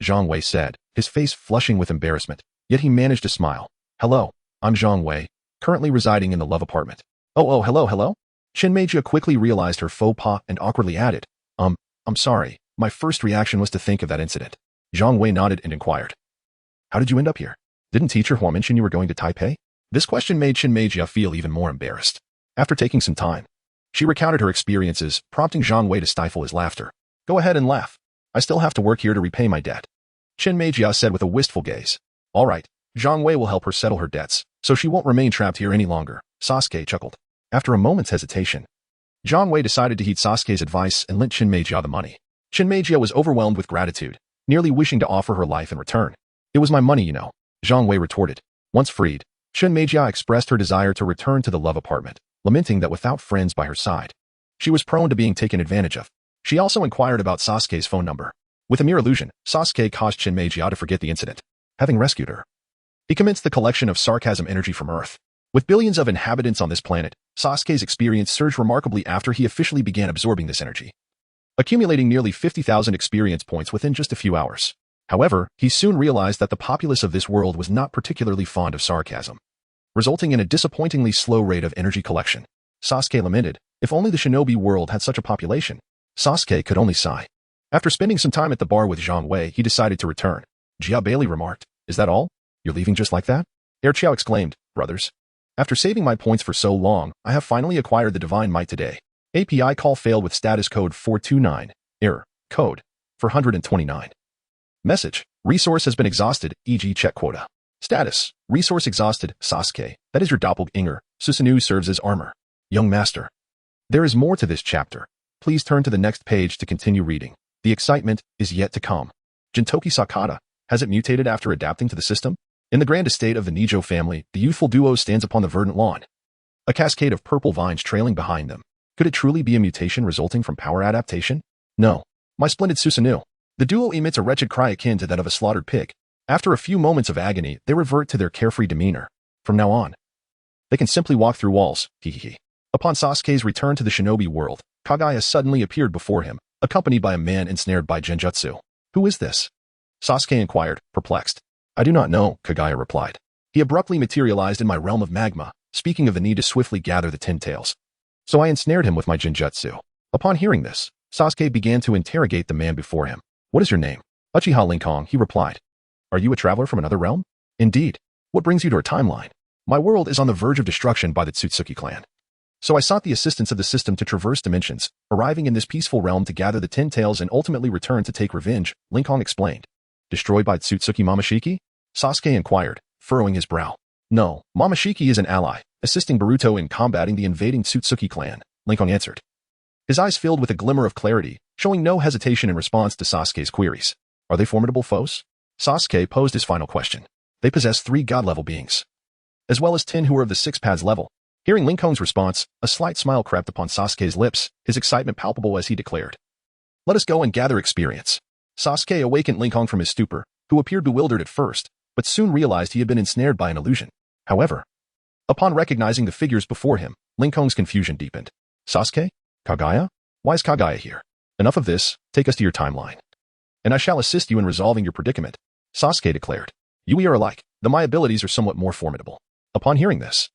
B: Zhang Wei said, his face flushing with embarrassment, yet he managed to smile. Hello, I'm Zhang Wei, currently residing in the love apartment. Oh, hello? Chinmeijia quickly realized her faux pas and awkwardly added, I'm sorry, my first reaction was to think of that incident. Zhang Wei nodded and inquired. How did you end up here? Didn't Teacher Hua mention you were going to Taipei? This question made Chinmeijia feel even more embarrassed. After taking some time, she recounted her experiences, prompting Zhang Wei to stifle his laughter. Go ahead and laugh. I still have to work here to repay my debt. Chinmeijia said with a wistful gaze. All right, Zhang Wei will help her settle her debts, so she won't remain trapped here any longer. Sasuke chuckled. After a moment's hesitation, Zhang Wei decided to heed Sasuke's advice and lent Chinmeijia the money. Chinmeijia was overwhelmed with gratitude, nearly wishing to offer her life in return. It was my money, you know, Zhang Wei retorted. Once freed, Chinmeijia expressed her desire to return to the love apartment, lamenting that without friends by her side, she was prone to being taken advantage of. She also inquired about Sasuke's phone number. With a mere illusion, Sasuke caused Chinmeijia to forget the incident. Having rescued her, he commenced the collection of sarcasm energy from Earth. With billions of inhabitants on this planet, Sasuke's experience surged remarkably after he officially began absorbing this energy, accumulating nearly 50,000 experience points within just a few hours. However, he soon realized that the populace of this world was not particularly fond of sarcasm, resulting in a disappointingly slow rate of energy collection. Sasuke lamented, if only the shinobi world had such a population. Sasuke could only sigh. After spending some time at the bar with Zhang Wei, he decided to return. Jia Bailey remarked, Is that all? You're leaving just like that? Erqiao exclaimed, Brothers. After saving my points for so long, I have finally acquired the divine might today. API call failed with status code 429. Error. Code 429. Message. Resource has been exhausted, e.g. check quota. Status. Resource exhausted, Sasuke. That is your doppelganger. Susanoo serves as armor. Young master. There is more to this chapter. Please turn to the next page to continue reading. The excitement is yet to come. Jintoki Sakata. Has it mutated after adapting to the system? In the grand estate of the Nijo family, the youthful duo stands upon the verdant lawn. A cascade of purple vines trailing behind them. Could it truly be a mutation resulting from power adaptation? No. My splendid Susanoo. The duo emits a wretched cry akin to that of a slaughtered pig. After a few moments of agony, they revert to their carefree demeanor. From now on, they can simply walk through walls. Hehehe. Upon Sasuke's return to the shinobi world, Kagaya suddenly appeared before him, accompanied by a man ensnared by genjutsu. Who is this? Sasuke inquired, perplexed. I do not know, Kagaya replied. He abruptly materialized in my realm of magma, speaking of the need to swiftly gather the 10 tails. So I ensnared him with my genjutsu. Upon hearing this, Sasuke began to interrogate the man before him. What is your name? Uchiha Lincoln, he replied. Are you a traveler from another realm? Indeed. What brings you to our timeline? My world is on the verge of destruction by the Otsutsuki clan. So I sought the assistance of the system to traverse dimensions, arriving in this peaceful realm to gather the 10 tails and ultimately return to take revenge, Lincoln explained. Destroyed by Otsutsuki Momoshiki? Sasuke inquired, furrowing his brow. No, Momoshiki is an ally, assisting Boruto in combating the invading Otsutsuki clan, Lincoln answered. His eyes filled with a glimmer of clarity, showing no hesitation in response to Sasuke's queries. Are they formidable foes? Sasuke posed his final question. They possess 3 god-level beings, as well as 10 who are of the 6 pads level. Hearing Lincoln's response, a slight smile crept upon Sasuke's lips, his excitement palpable as he declared. Let us go and gather experience. Sasuke awakened Lincoln from his stupor, who appeared bewildered at first, but soon realized he had been ensnared by an illusion. However, upon recognizing the figures before him, Lincoln's confusion deepened. Sasuke? Kagaya? Why is Kagaya here? Enough of this, take us to your timeline. And I shall assist you in resolving your predicament, Sasuke declared. We are alike, though my abilities are somewhat more formidable. Upon hearing this,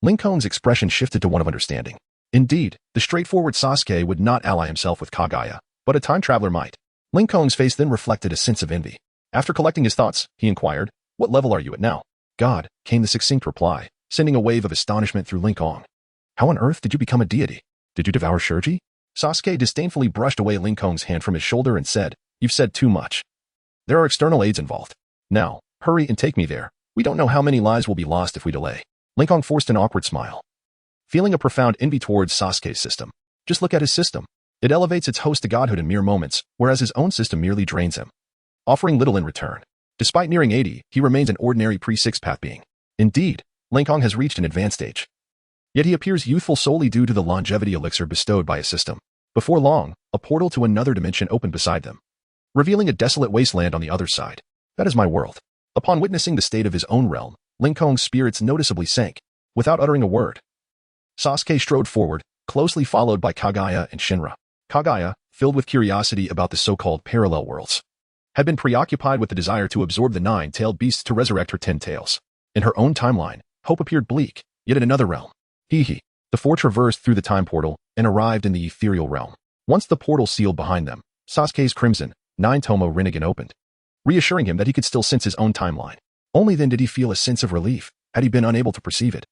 B: Lincoln's expression shifted to one of understanding. Indeed, the straightforward Sasuke would not ally himself with Kagaya, but a time traveler might. Lincoln's face then reflected a sense of envy. After collecting his thoughts, he inquired, what level are you at now? God, came the succinct reply, sending a wave of astonishment through Lincoln. How on earth did you become a deity? Did you devour Shurji? Sasuke disdainfully brushed away Lincoln's hand from his shoulder and said, You've said too much. There are external aids involved. Now, hurry and take me there. We don't know how many lives will be lost if we delay. Lincoln forced an awkward smile, feeling a profound envy towards Sasuke's system. Just look at his system. It elevates its host to godhood in mere moments, whereas his own system merely drains him, offering little in return. Despite nearing 80, he remains an ordinary pre-6-path being. Indeed, Lincoln has reached an advanced stage. Yet he appears youthful solely due to the longevity elixir bestowed by his system. Before long, a portal to another dimension opened beside them, revealing a desolate wasteland on the other side. That is my world. Upon witnessing the state of his own realm, Lincoln's spirits noticeably sank. Without uttering a word, Sasuke strode forward, closely followed by Kagaya and Shinra. Kagaya, filled with curiosity about the so-called parallel worlds, had been preoccupied with the desire to absorb the 9-tailed beasts to resurrect her 10 tails. In her own timeline, hope appeared bleak, yet in another realm. The 4 traversed through the time portal and arrived in the ethereal realm. Once the portal sealed behind them, Sasuke's crimson, 9-tomo Rinnegan opened, reassuring him that he could still sense his own timeline. Only then did he feel a sense of relief. Had he been unable to perceive it,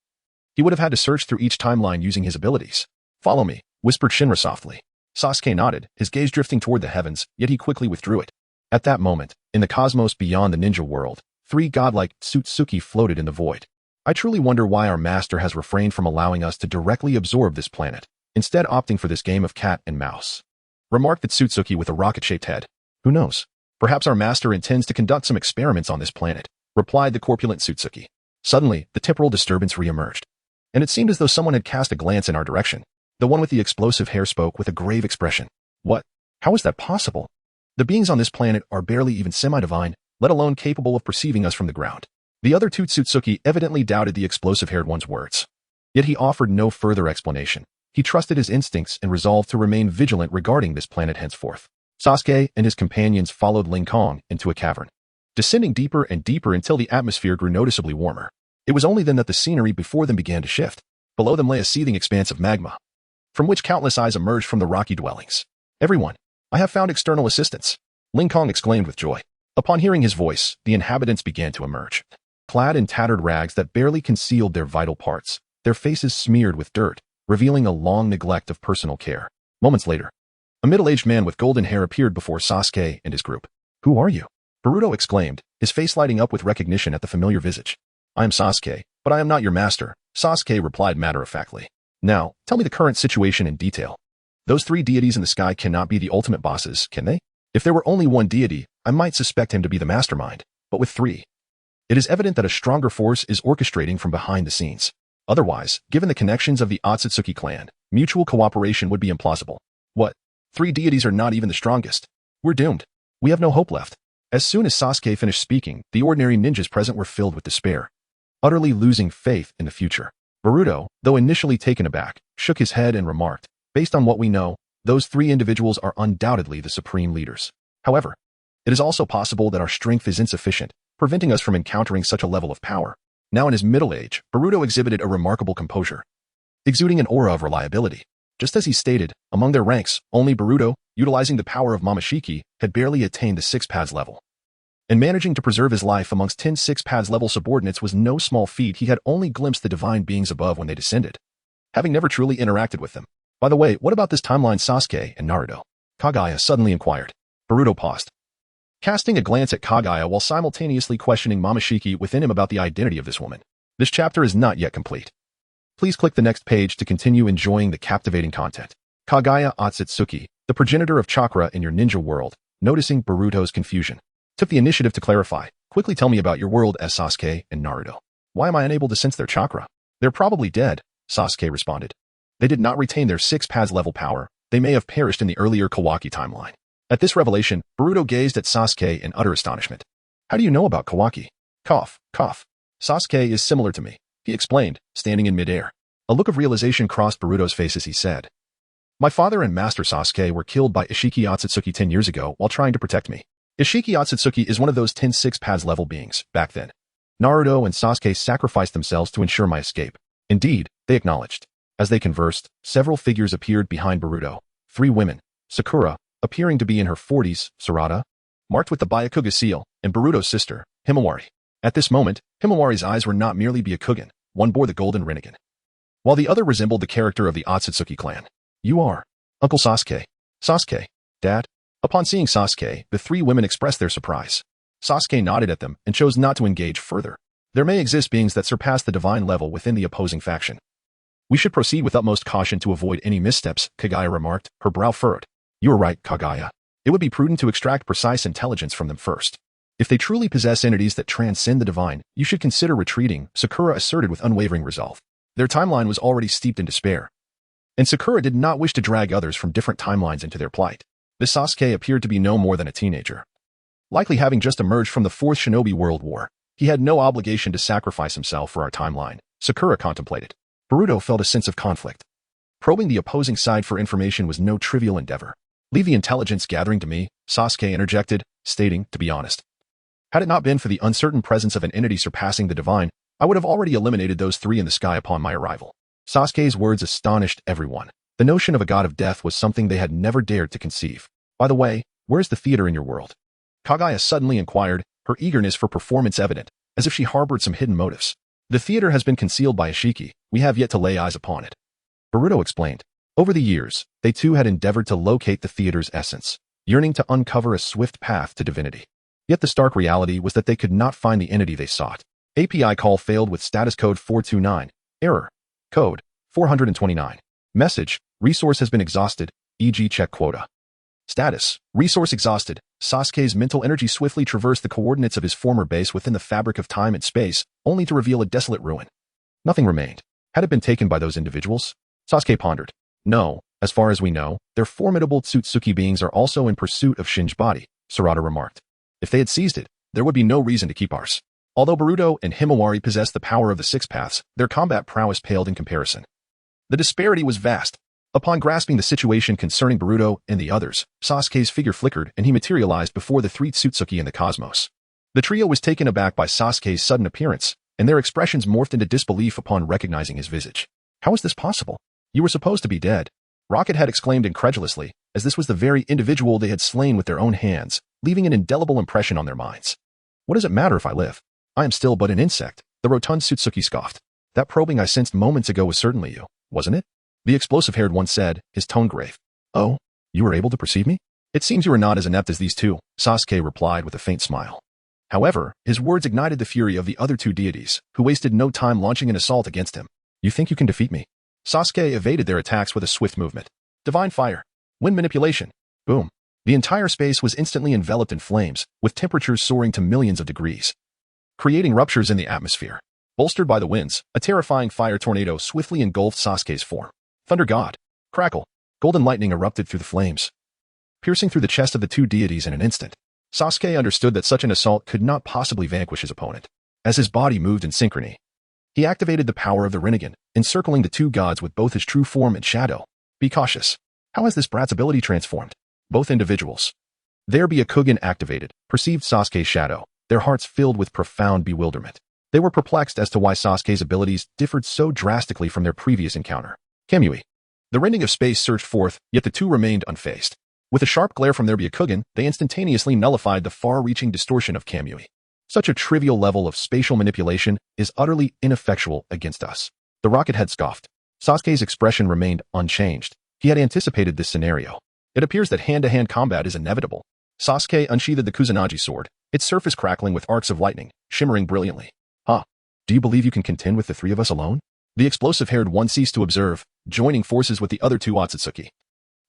B: he would have had to search through each timeline using his abilities. Follow me, whispered Shinra softly. Sasuke nodded, his gaze drifting toward the heavens, yet he quickly withdrew it. At that moment, in the cosmos beyond the ninja world, 3 godlike Otsutsuki floated in the void. I truly wonder why our master has refrained from allowing us to directly absorb this planet, instead opting for this game of cat and mouse, remarked the Otsutsuki with a rocket-shaped head. Who knows? Perhaps our master intends to conduct some experiments on this planet, replied the corpulent Otsutsuki. Suddenly, the temporal disturbance re-emerged, and it seemed as though someone had cast a glance in our direction. The one with the explosive hair spoke with a grave expression. What? How is that possible? The beings on this planet are barely even semi-divine, let alone capable of perceiving us from the ground. The other two Otsutsuki evidently doubted the explosive-haired one's words. Yet he offered no further explanation. He trusted his instincts and resolved to remain vigilant regarding this planet henceforth. Sasuke and his companions followed Lincoln into a cavern, descending deeper and deeper until the atmosphere grew noticeably warmer. It was only then that the scenery before them began to shift. Below them lay a seething expanse of magma, from which countless eyes emerged from the rocky dwellings. Everyone, I have found external assistance, Lincoln exclaimed with joy. Upon hearing his voice, the inhabitants began to emerge, clad in tattered rags that barely concealed their vital parts, their faces smeared with dirt, revealing a long neglect of personal care. Moments later, a middle-aged man with golden hair appeared before Sasuke and his group. "Who are you?" Boruto exclaimed, his face lighting up with recognition at the familiar visage. "I am Sasuke, but I am not your master," Sasuke replied matter-of-factly. "Now, tell me the current situation in detail. Those three deities in the sky cannot be the ultimate bosses, can they? If there were only one deity, I might suspect him to be the mastermind, but with three, it is evident that a stronger force is orchestrating from behind the scenes. Otherwise, given the connections of the Otsutsuki clan, mutual cooperation would be implausible. What? Three deities are not even the strongest. We're doomed. We have no hope left." As soon as Sasuke finished speaking, the ordinary ninjas present were filled with despair, utterly losing faith in the future. Boruto, though initially taken aback, shook his head and remarked, "Based on what we know, those three individuals are undoubtedly the supreme leaders. However, it is also possible that our strength is insufficient, preventing us from encountering such a level of power." Now in his middle age, Boruto exhibited a remarkable composure, exuding an aura of reliability. Just as he stated, among their ranks, only Boruto, utilizing the power of Momoshiki, had barely attained the 6 paths level. And managing to preserve his life amongst 10 6 paths level subordinates was no small feat. He had only glimpsed the divine beings above when they descended, having never truly interacted with them. "By the way, what about this timeline Sasuke and Naruto?" Kagaya suddenly inquired. Boruto paused, casting a glance at Kagaya while simultaneously questioning Momoshiki within him about the identity of this woman. This chapter is not yet complete. Please click the next page to continue enjoying the captivating content. Kagaya Otsutsuki, the progenitor of chakra in your ninja world, noticing Boruto's confusion, took the initiative to clarify. "Quickly tell me about your world as Sasuke and Naruto. Why am I unable to sense their chakra?" "They're probably dead," Sasuke responded. "They did not retain their 6 paths level power. They may have perished in the earlier Kawaki timeline." At this revelation, Boruto gazed at Sasuke in utter astonishment. "How do you know about Kawaki?" Cough, cough. "Sasuke is similar to me," he explained, standing in midair. A look of realization crossed Boruto's face as he said, "My father and Master Sasuke were killed by Ishiki Otsutsuki 10 years ago while trying to protect me. Ishiki Otsutsuki is one of those 10 6 paths level beings, back then. Naruto and Sasuke sacrificed themselves to ensure my escape." Indeed, they acknowledged. As they conversed, several figures appeared behind Boruto. 3 women, Sakura, appearing to be in her 40s, Sarada, marked with the Byakuga seal, and Boruto's sister, Himawari. At this moment, Himawari's eyes were not merely Byakugan, one bore the golden Rinnegan, while the other resembled the character of the Otsutsuki clan. "You are Uncle Sasuke." "Sasuke, Dad?" Upon seeing Sasuke, the 3 women expressed their surprise. Sasuke nodded at them and chose not to engage further. There may exist beings that surpass the divine level within the opposing faction. "We should proceed with utmost caution to avoid any missteps," Kagaya remarked, her brow furrowed. "You are right, Kagaya. It would be prudent to extract precise intelligence from them first. If they truly possess entities that transcend the divine, you should consider retreating," Sakura asserted with unwavering resolve. Their timeline was already steeped in despair, and Sakura did not wish to drag others from different timelines into their plight. This Sasuke appeared to be no more than a teenager, likely having just emerged from the 4th Shinobi World War. He had no obligation to sacrifice himself for our timeline, Sakura contemplated. Boruto felt a sense of conflict. Probing the opposing side for information was no trivial endeavor. "Leave the intelligence gathering to me," Sasuke interjected, stating, "To be honest, had it not been for the uncertain presence of an entity surpassing the divine, I would have already eliminated those 3 in the sky upon my arrival." Sasuke's words astonished everyone. The notion of a god of death was something they had never dared to conceive. "By the way, where's the theater in your world?" Kagaya suddenly inquired, her eagerness for performance evident, as if she harbored some hidden motives. "The theater has been concealed by Ishiki. We have yet to lay eyes upon it," Boruto explained. Over the years, they too had endeavored to locate the theater's essence, yearning to uncover a swift path to divinity. Yet the stark reality was that they could not find the entity they sought. API call failed with status code 429. Error. Code 429. Message. Resource has been exhausted, e.g. check quota. Status. Resource exhausted. Sasuke's mental energy swiftly traversed the coordinates of his former base within the fabric of time and space, only to reveal a desolate ruin. Nothing remained. Had it been taken by those individuals? Sasuke pondered. No, as far as we know, their formidable Otsutsuki beings are also in pursuit of Shin's body, Sarada remarked. If they had seized it, there would be no reason to keep ours. Although Boruto and Himawari possessed the power of the 6 paths, their combat prowess paled in comparison. The disparity was vast. Upon grasping the situation concerning Boruto and the others, Sasuke's figure flickered and he materialized before the 3 Otsutsuki in the cosmos. The trio was taken aback by Sasuke's sudden appearance, and their expressions morphed into disbelief upon recognizing his visage. "How is this possible? You were supposed to be dead," Rocket had exclaimed incredulously, as this was the very individual they had slain with their own hands, leaving an indelible impression on their minds. "What does it matter if I live? I am still but an insect, the rotund Otsutsuki scoffed. That probing I sensed moments ago was certainly you, wasn't it? The explosive-haired one said, his tone grave. Oh, you were able to perceive me? It seems you are not as inept as these two, Sasuke replied with a faint smile. However, his words ignited the fury of the other two deities, who wasted no time launching an assault against him. You think you can defeat me? Sasuke evaded their attacks with a swift movement. Divine fire. Wind manipulation. Boom. The entire space was instantly enveloped in flames, with temperatures soaring to millions of degrees, creating ruptures in the atmosphere. Bolstered by the winds, a terrifying fire tornado swiftly engulfed Sasuke's form. Thunder God. Crackle. Golden lightning erupted through the flames, piercing through the chest of the two deities in an instant. Sasuke understood that such an assault could not possibly vanquish his opponent. As his body moved in synchrony, he activated the power of the Rinnegan, encircling the two gods with both his true form and shadow. Be cautious. How has this brat's ability transformed? Both individuals. Their Byakugan activated, perceived Sasuke's shadow, their hearts filled with profound bewilderment. They were perplexed as to why Sasuke's abilities differed so drastically from their previous encounter. Kamui. The rending of space surged forth, yet the two remained unfazed. With a sharp glare from their Byakugan, they instantaneously nullified the far-reaching distortion of Kamui. Such a trivial level of spatial manipulation is utterly ineffectual against us. The rocket head scoffed. Sasuke's expression remained unchanged. He had anticipated this scenario. It appears that hand-to-hand combat is inevitable. Sasuke unsheathed the Kusanagi sword, its surface crackling with arcs of lightning, shimmering brilliantly. Huh. Do you believe you can contend with the three of us alone? The explosive-haired one ceased to observe, joining forces with the other two Otsutsuki,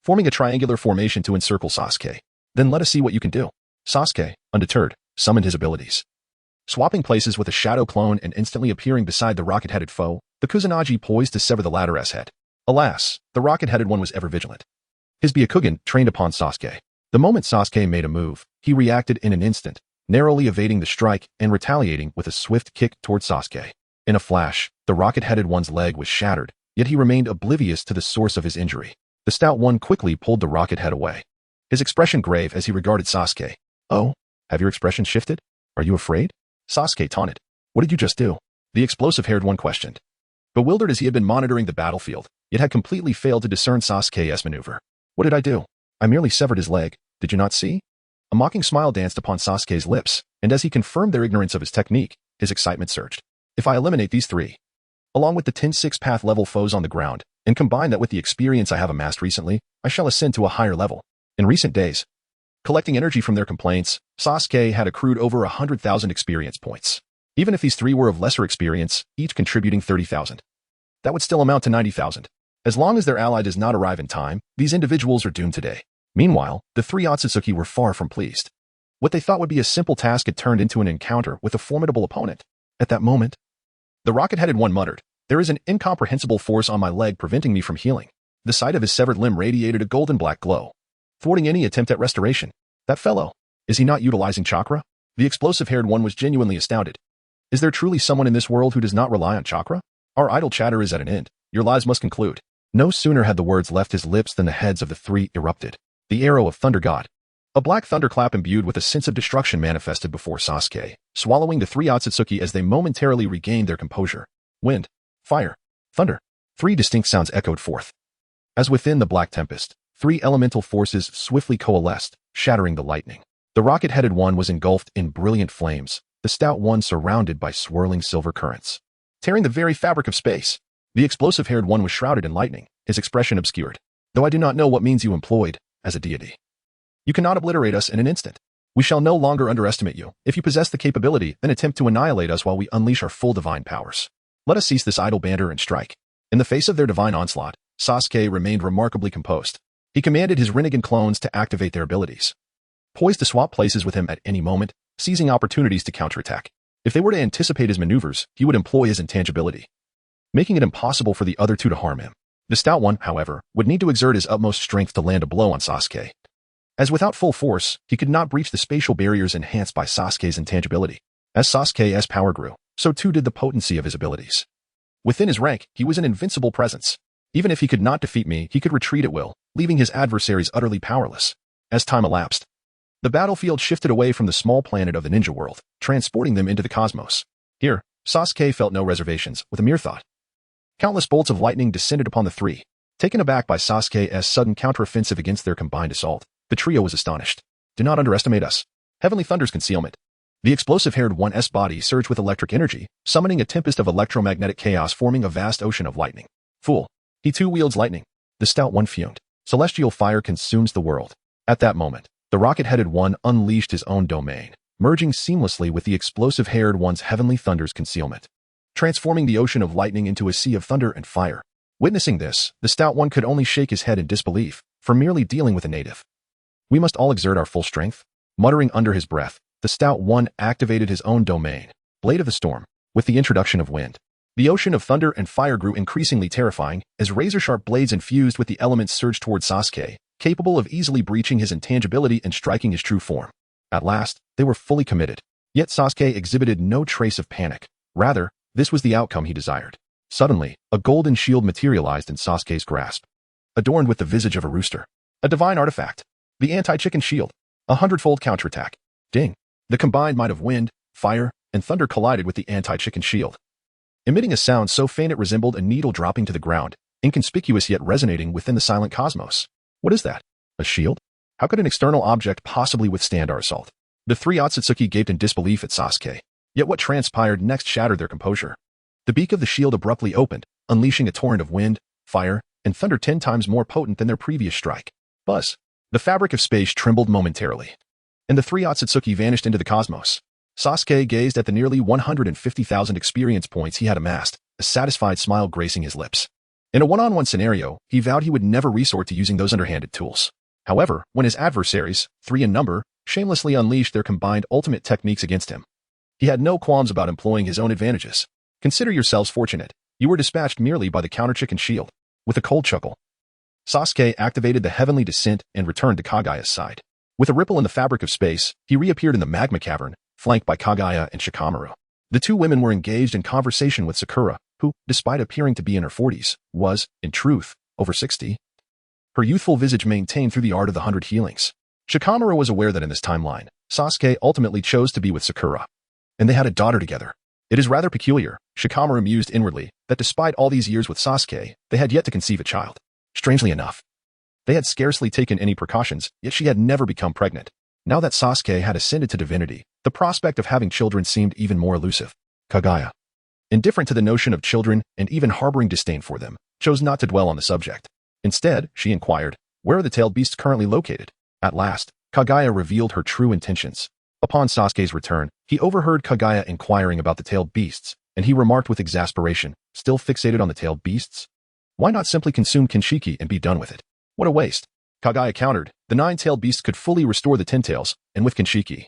B: forming a triangular formation to encircle Sasuke. Then let us see what you can do. Sasuke, undeterred, summoned his abilities. Swapping places with a shadow clone and instantly appearing beside the rocket-headed foe, the Kusanagi poised to sever the latter's head. Alas, the rocket-headed one was ever vigilant. His Byakugan trained upon Sasuke. The moment Sasuke made a move, he reacted in an instant, narrowly evading the strike and retaliating with a swift kick toward Sasuke. In a flash, the rocket-headed one's leg was shattered, yet he remained oblivious to the source of his injury. The stout one quickly pulled the rocket head away, his expression grave as he regarded Sasuke. Oh, have your expression shifted? Are you afraid? Sasuke taunted. What did you just do? The explosive-haired one questioned. Bewildered as he had been monitoring the battlefield, yet had completely failed to discern Sasuke's maneuver. What did I do? I merely severed his leg. Did you not see? A mocking smile danced upon Sasuke's lips, and as he confirmed their ignorance of his technique, his excitement surged. If I eliminate these three, along with the 10 6-path level foes on the ground, and combine that with the experience I have amassed recently, I shall ascend to a higher level. In recent days, collecting energy from their complaints, Sasuke had accrued over 100,000 experience points. Even if these three were of lesser experience, each contributing 30,000. That would still amount to 90,000. As long as their ally does not arrive in time, these individuals are doomed today. Meanwhile, the three Otsutsuki were far from pleased. What they thought would be a simple task had turned into an encounter with a formidable opponent. At that moment, the rocket-headed one muttered, "There is an incomprehensible force on my leg preventing me from healing." The sight of his severed limb radiated a golden-black glow, thwarting any attempt at restoration. That fellow, is he not utilizing chakra? The explosive-haired one was genuinely astounded. Is there truly someone in this world who does not rely on chakra? Our idle chatter is at an end. Your lives must conclude. No sooner had the words left his lips than the heads of the three erupted. The arrow of Thunder God. A black thunderclap imbued with a sense of destruction manifested before Sasuke, swallowing the three Otsutsuki as they momentarily regained their composure. Wind, fire, thunder. Three distinct sounds echoed forth. As within the black tempest, three elemental forces swiftly coalesced, shattering the lightning. The rocket-headed one was engulfed in brilliant flames, the stout one surrounded by swirling silver currents, tearing the very fabric of space. The explosive-haired one was shrouded in lightning, his expression obscured. Though I do not know what means you employed, as a deity, you cannot obliterate us in an instant. We shall no longer underestimate you. If you possess the capability, then attempt to annihilate us while we unleash our full divine powers. Let us cease this idle banter and strike. In the face of their divine onslaught, Sasuke remained remarkably composed. He commanded his Rinnegan clones to activate their abilities, poised to swap places with him at any moment, seizing opportunities to counterattack. If they were to anticipate his maneuvers, he would employ his intangibility, making it impossible for the other two to harm him. The stout one, however, would need to exert his utmost strength to land a blow on Sasuke, as without full force, he could not breach the spatial barriers enhanced by Sasuke's intangibility. As Sasuke's power grew, so too did the potency of his abilities. Within his rank, he was an invincible presence. Even if he could not defeat me, he could retreat at will, leaving his adversaries utterly powerless. As time elapsed, the battlefield shifted away from the small planet of the ninja world, transporting them into the cosmos. Here, Sasuke felt no reservations, with a mere thought. Countless bolts of lightning descended upon the three. Taken aback by Sasuke's sudden counteroffensive against their combined assault, the trio was astonished. Do not underestimate us. Heavenly Thunder's concealment. The explosive-haired one's body surged with electric energy, summoning a tempest of electromagnetic chaos forming a vast ocean of lightning. Fool. He too wields lightning. The stout one fumed. Celestial fire consumes the world. At that moment, the rocket-headed one unleashed his own domain, merging seamlessly with the explosive-haired one's heavenly thunder's concealment, transforming the ocean of lightning into a sea of thunder and fire. Witnessing this, the stout one could only shake his head in disbelief, for merely dealing with a native. We must all exert our full strength. Muttering under his breath, the stout one activated his own domain, Blade of the Storm, with the introduction of wind. The ocean of thunder and fire grew increasingly terrifying as razor-sharp blades infused with the elements surged toward Sasuke, capable of easily breaching his intangibility and striking his true form. At last, they were fully committed. Yet Sasuke exhibited no trace of panic. Rather, this was the outcome he desired. Suddenly, a golden shield materialized in Sasuke's grasp, adorned with the visage of a rooster. A divine artifact. The anti-chicken shield. A 100-fold counterattack. Ding. The combined might of wind, fire, and thunder collided with the anti-chicken shield, emitting a sound so faint it resembled a needle dropping to the ground, inconspicuous yet resonating within the silent cosmos. What is that? A shield? How could an external object possibly withstand our assault? The three Otsutsuki gaped in disbelief at Sasuke. Yet what transpired next shattered their composure. The beak of the shield abruptly opened, unleashing a torrent of wind, fire, and thunder 10 times more potent than their previous strike. Buzz. The fabric of space trembled momentarily, and the three Otsutsuki vanished into the cosmos. Sasuke gazed at the nearly 150,000 experience points he had amassed, a satisfied smile gracing his lips. In a one-on-one scenario, he vowed he would never resort to using those underhanded tools. However, when his adversaries, 3 in number, shamelessly unleashed their combined ultimate techniques against him, he had no qualms about employing his own advantages. Consider yourselves fortunate. You were dispatched merely by the counter-chicken shield. With a cold chuckle, Sasuke activated the heavenly descent and returned to Kagaya's side. With a ripple in the fabric of space, he reappeared in the magma cavern, flanked by Kagaya and Shikamaru. The two women were engaged in conversation with Sakura, who, despite appearing to be in her 40s, was, in truth, over 60. Her youthful visage maintained through the art of the 100 healings. Shikamaru was aware that in this timeline, Sasuke ultimately chose to be with Sakura, and they had a daughter together. It is rather peculiar, Shikamaru mused inwardly, that despite all these years with Sasuke, they had yet to conceive a child. Strangely enough, they had scarcely taken any precautions, yet she had never become pregnant. Now that Sasuke had ascended to divinity, the prospect of having children seemed even more elusive. Kagaya, indifferent to the notion of children and even harboring disdain for them, chose not to dwell on the subject. Instead, she inquired, where are the tailed beasts currently located? At last, Kagaya revealed her true intentions. Upon Sasuke's return, he overheard Kagaya inquiring about the tailed beasts, and he remarked with exasperation, still fixated on the tailed beasts? Why not simply consume Kinshiki and be done with it? What a waste. Kagaya countered, the 9-tailed beasts could fully restore the 10 tails, and with Kinshiki,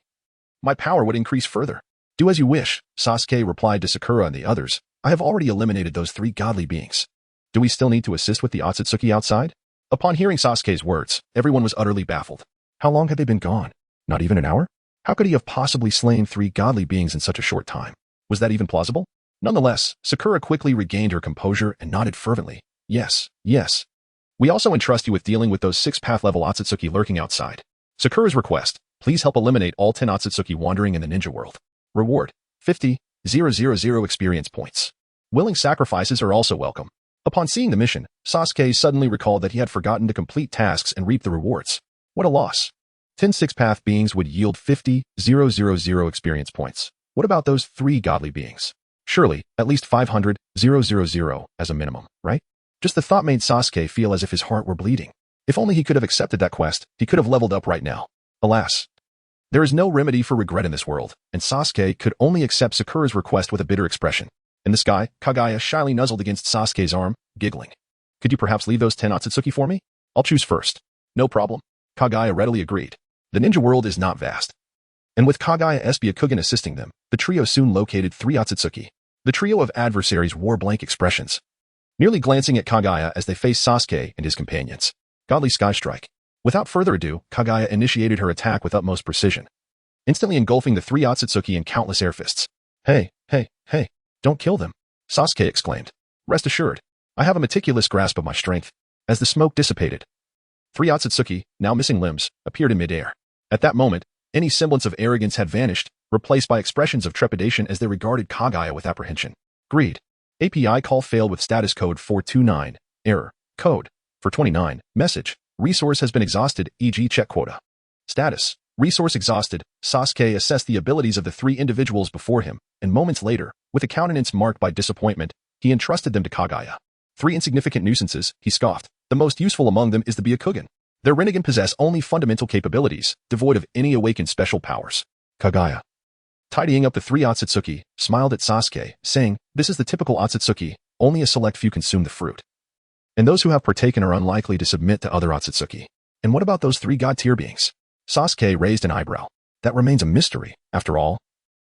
B: my power would increase further. Do as you wish, Sasuke replied to Sakura and the others. I have already eliminated those 3 godly beings. Do we still need to assist with the Otsutsuki outside? Upon hearing Sasuke's words, everyone was utterly baffled. How long had they been gone? Not even an hour? How could he have possibly slain 3 godly beings in such a short time? Was that even plausible? Nonetheless, Sakura quickly regained her composure and nodded fervently. Yes, yes. We also entrust you with dealing with those 6-path-level Otsutsuki lurking outside. Sakura's request, please help eliminate all 10 Otsutsuki wandering in the ninja world. Reward, 50,000 experience points. Willing sacrifices are also welcome. Upon seeing the mission, Sasuke suddenly recalled that he had forgotten to complete tasks and reap the rewards. What a loss. 10 6-path beings would yield 50,000 experience points. What about those 3 godly beings? Surely, at least 500,000 as a minimum, right? Just the thought made Sasuke feel as if his heart were bleeding. If only he could have accepted that quest, he could have leveled up right now. Alas, there is no remedy for regret in this world, and Sasuke could only accept Sakura's request with a bitter expression. In the sky, Kagaya shyly nuzzled against Sasuke's arm, giggling. Could you perhaps leave those 10 Otsutsuki for me? I'll choose first. No problem. Kagaya readily agreed. The ninja world is not vast. And with Kagaya's Byakugan assisting them, the trio soon located 3 Otsutsuki. The trio of adversaries wore blank expressions, merely glancing at Kagaya as they faced Sasuke and his companions. Godly Sky Strike. Without further ado, Kagaya initiated her attack with utmost precision, instantly engulfing the 3 Otsutsuki in countless air fists. Hey, don't kill them, Sasuke exclaimed. Rest assured, I have a meticulous grasp of my strength. As the smoke dissipated, 3 Otsutsuki, now missing limbs, appeared in midair. At that moment, any semblance of arrogance had vanished, replaced by expressions of trepidation as they regarded Kagaya with apprehension. Greed. API call failed with status code 429. Error. Code. 429. Message. Resource has been exhausted, e.g. check quota. Status. Resource exhausted, Sasuke assessed the abilities of the three individuals before him, and moments later, with a countenance marked by disappointment, he entrusted them to Kagaya. 3 insignificant nuisances, he scoffed. The most useful among them is the Byakugan. Their Rinnegan possess only fundamental capabilities, devoid of any awakened special powers. Kagaya, tidying up the 3 Otsutsuki, smiled at Sasuke, saying, "This is the typical Otsutsuki, only a select few consume the fruit. And those who have partaken are unlikely to submit to other Otsutsuki. And what about those 3 god-tier beings?" Sasuke raised an eyebrow. "That remains a mystery, after all.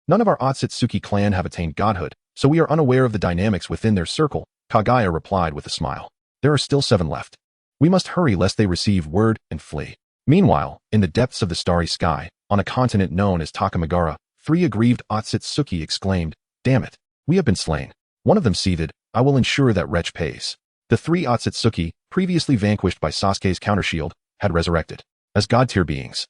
B: None of our Otsutsuki clan have attained godhood, so we are unaware of the dynamics within their circle," Kagaya replied with a smile. "There are still 7 left. We must hurry lest they receive word and flee." Meanwhile, in the depths of the starry sky, on a continent known as Takamagara, 3 aggrieved Otsutsuki exclaimed, "Damn it, we have been slain." One of them seethed, "I will ensure that wretch pays." The 3 Otsutsuki, previously vanquished by Sasuke's countershield, had resurrected as god-tier beings.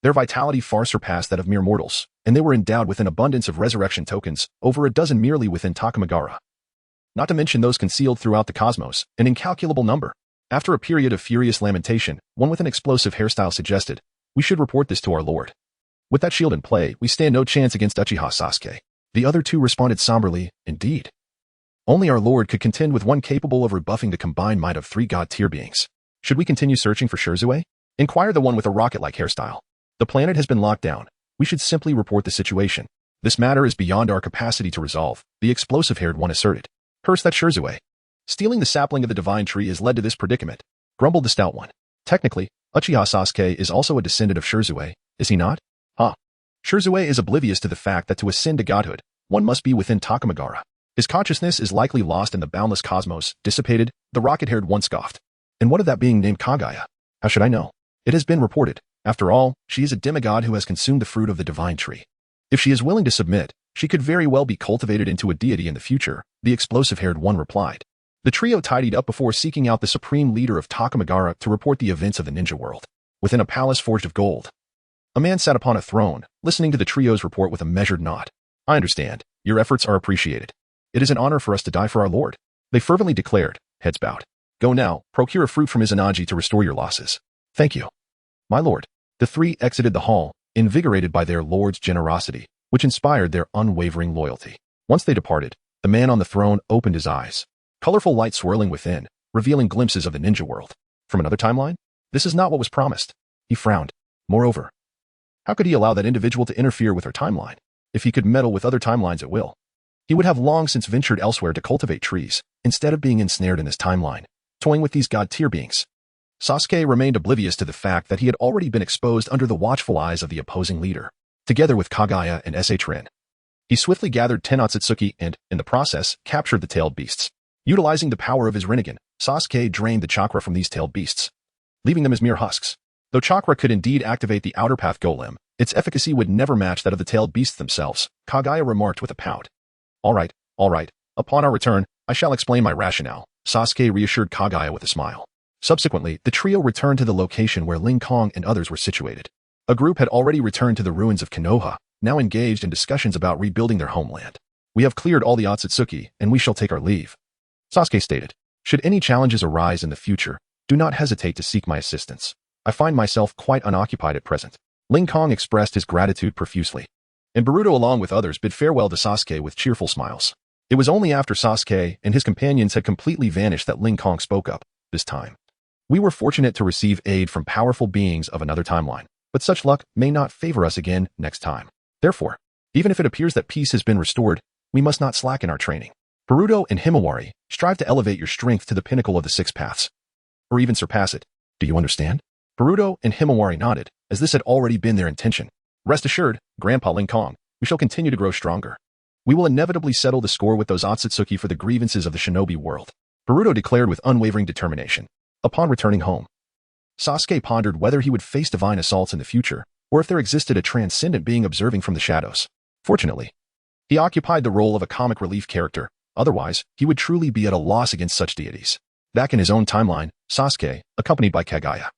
B: Their vitality far surpassed that of mere mortals, and they were endowed with an abundance of resurrection tokens, over a dozen merely within Takamagara. Not to mention those concealed throughout the cosmos, an incalculable number. After a period of furious lamentation, one with an explosive hairstyle suggested, "We should report this to our lord. With that shield in play, we stand no chance against Uchiha Sasuke." The other 2 responded somberly, "Indeed. Only our lord could contend with one capable of rebuffing the combined might of 3 god-tier beings. Should we continue searching for Shirzue?" inquired the one with a rocket-like hairstyle. "The planet has been locked down. We should simply report the situation. This matter is beyond our capacity to resolve," the explosive-haired one asserted. "Curse that Shirzue. Stealing the sapling of the divine tree has led to this predicament," grumbled the stout one. "Technically, Uchiha Sasuke is also a descendant of Shirzue, is he not?" Shirzue is oblivious to the fact that to ascend to godhood, one must be within Takamagara. His consciousness is likely lost in the boundless cosmos, dissipated, the rocket-haired one scoffed. "And what of that being named Kagaya? How should I know? It has been reported. After all, she is a demigod who has consumed the fruit of the divine tree. If she is willing to submit, she could very well be cultivated into a deity in the future," the explosive-haired one replied. The trio tidied up before seeking out the supreme leader of Takamagara to report the events of the ninja world. Within a palace forged of gold, a man sat upon a throne, listening to the trio's report with a measured nod. "I understand. Your efforts are appreciated. It is an honor for us to die for our lord," they fervently declared, heads bowed. "Go now, procure a fruit from Izanagi to restore your losses." "Thank you, my lord." The 3 exited the hall, invigorated by their lord's generosity, which inspired their unwavering loyalty. Once they departed, the man on the throne opened his eyes. Colorful light swirling within, revealing glimpses of the ninja world. From another timeline? This is not what was promised. He frowned. Moreover, how could he allow that individual to interfere with her timeline? If he could meddle with other timelines at will, he would have long since ventured elsewhere to cultivate trees, instead of being ensnared in this timeline, toying with these god-tier beings. Sasuke remained oblivious to the fact that he had already been exposed under the watchful eyes of the opposing leader, together with Kagaya and Sh-Rin. He swiftly gathered 10 Otsutsuki and, in the process, captured the tailed beasts. Utilizing the power of his Rinnegan, Sasuke drained the chakra from these tailed beasts, leaving them as mere husks. Though chakra could indeed activate the outer path golem, its efficacy would never match that of the tailed beasts themselves, Kagaya remarked with a pout. All right. Upon our return, I shall explain my rationale," Sasuke reassured Kagaya with a smile. Subsequently, the trio returned to the location where Ling Kong and others were situated. A group had already returned to the ruins of Konoha, now engaged in discussions about rebuilding their homeland. "We have cleared all the Otsutsuki, and we shall take our leave," Sasuke stated. "Should any challenges arise in the future, do not hesitate to seek my assistance. I find myself quite unoccupied at present." Ling Kong expressed his gratitude profusely, and Boruto along with others bid farewell to Sasuke with cheerful smiles. It was only after Sasuke and his companions had completely vanished that Ling Kong spoke up, this time. "We were fortunate to receive aid from powerful beings of another timeline, but such luck may not favor us again next time. Therefore, even if it appears that peace has been restored, we must not slacken our training. Boruto and Himawari, strive to elevate your strength to the pinnacle of the 6 paths, or even surpass it. Do you understand?" Boruto and Himawari nodded, as this had already been their intention. "Rest assured, Grandpa Ling Kong, we shall continue to grow stronger. We will inevitably settle the score with those Otsutsuki for the grievances of the shinobi world," Boruto declared with unwavering determination. Upon returning home, Sasuke pondered whether he would face divine assaults in the future, or if there existed a transcendent being observing from the shadows. Fortunately, he occupied the role of a comic relief character, otherwise, he would truly be at a loss against such deities. Back in his own timeline, Sasuke, accompanied by Kagaya,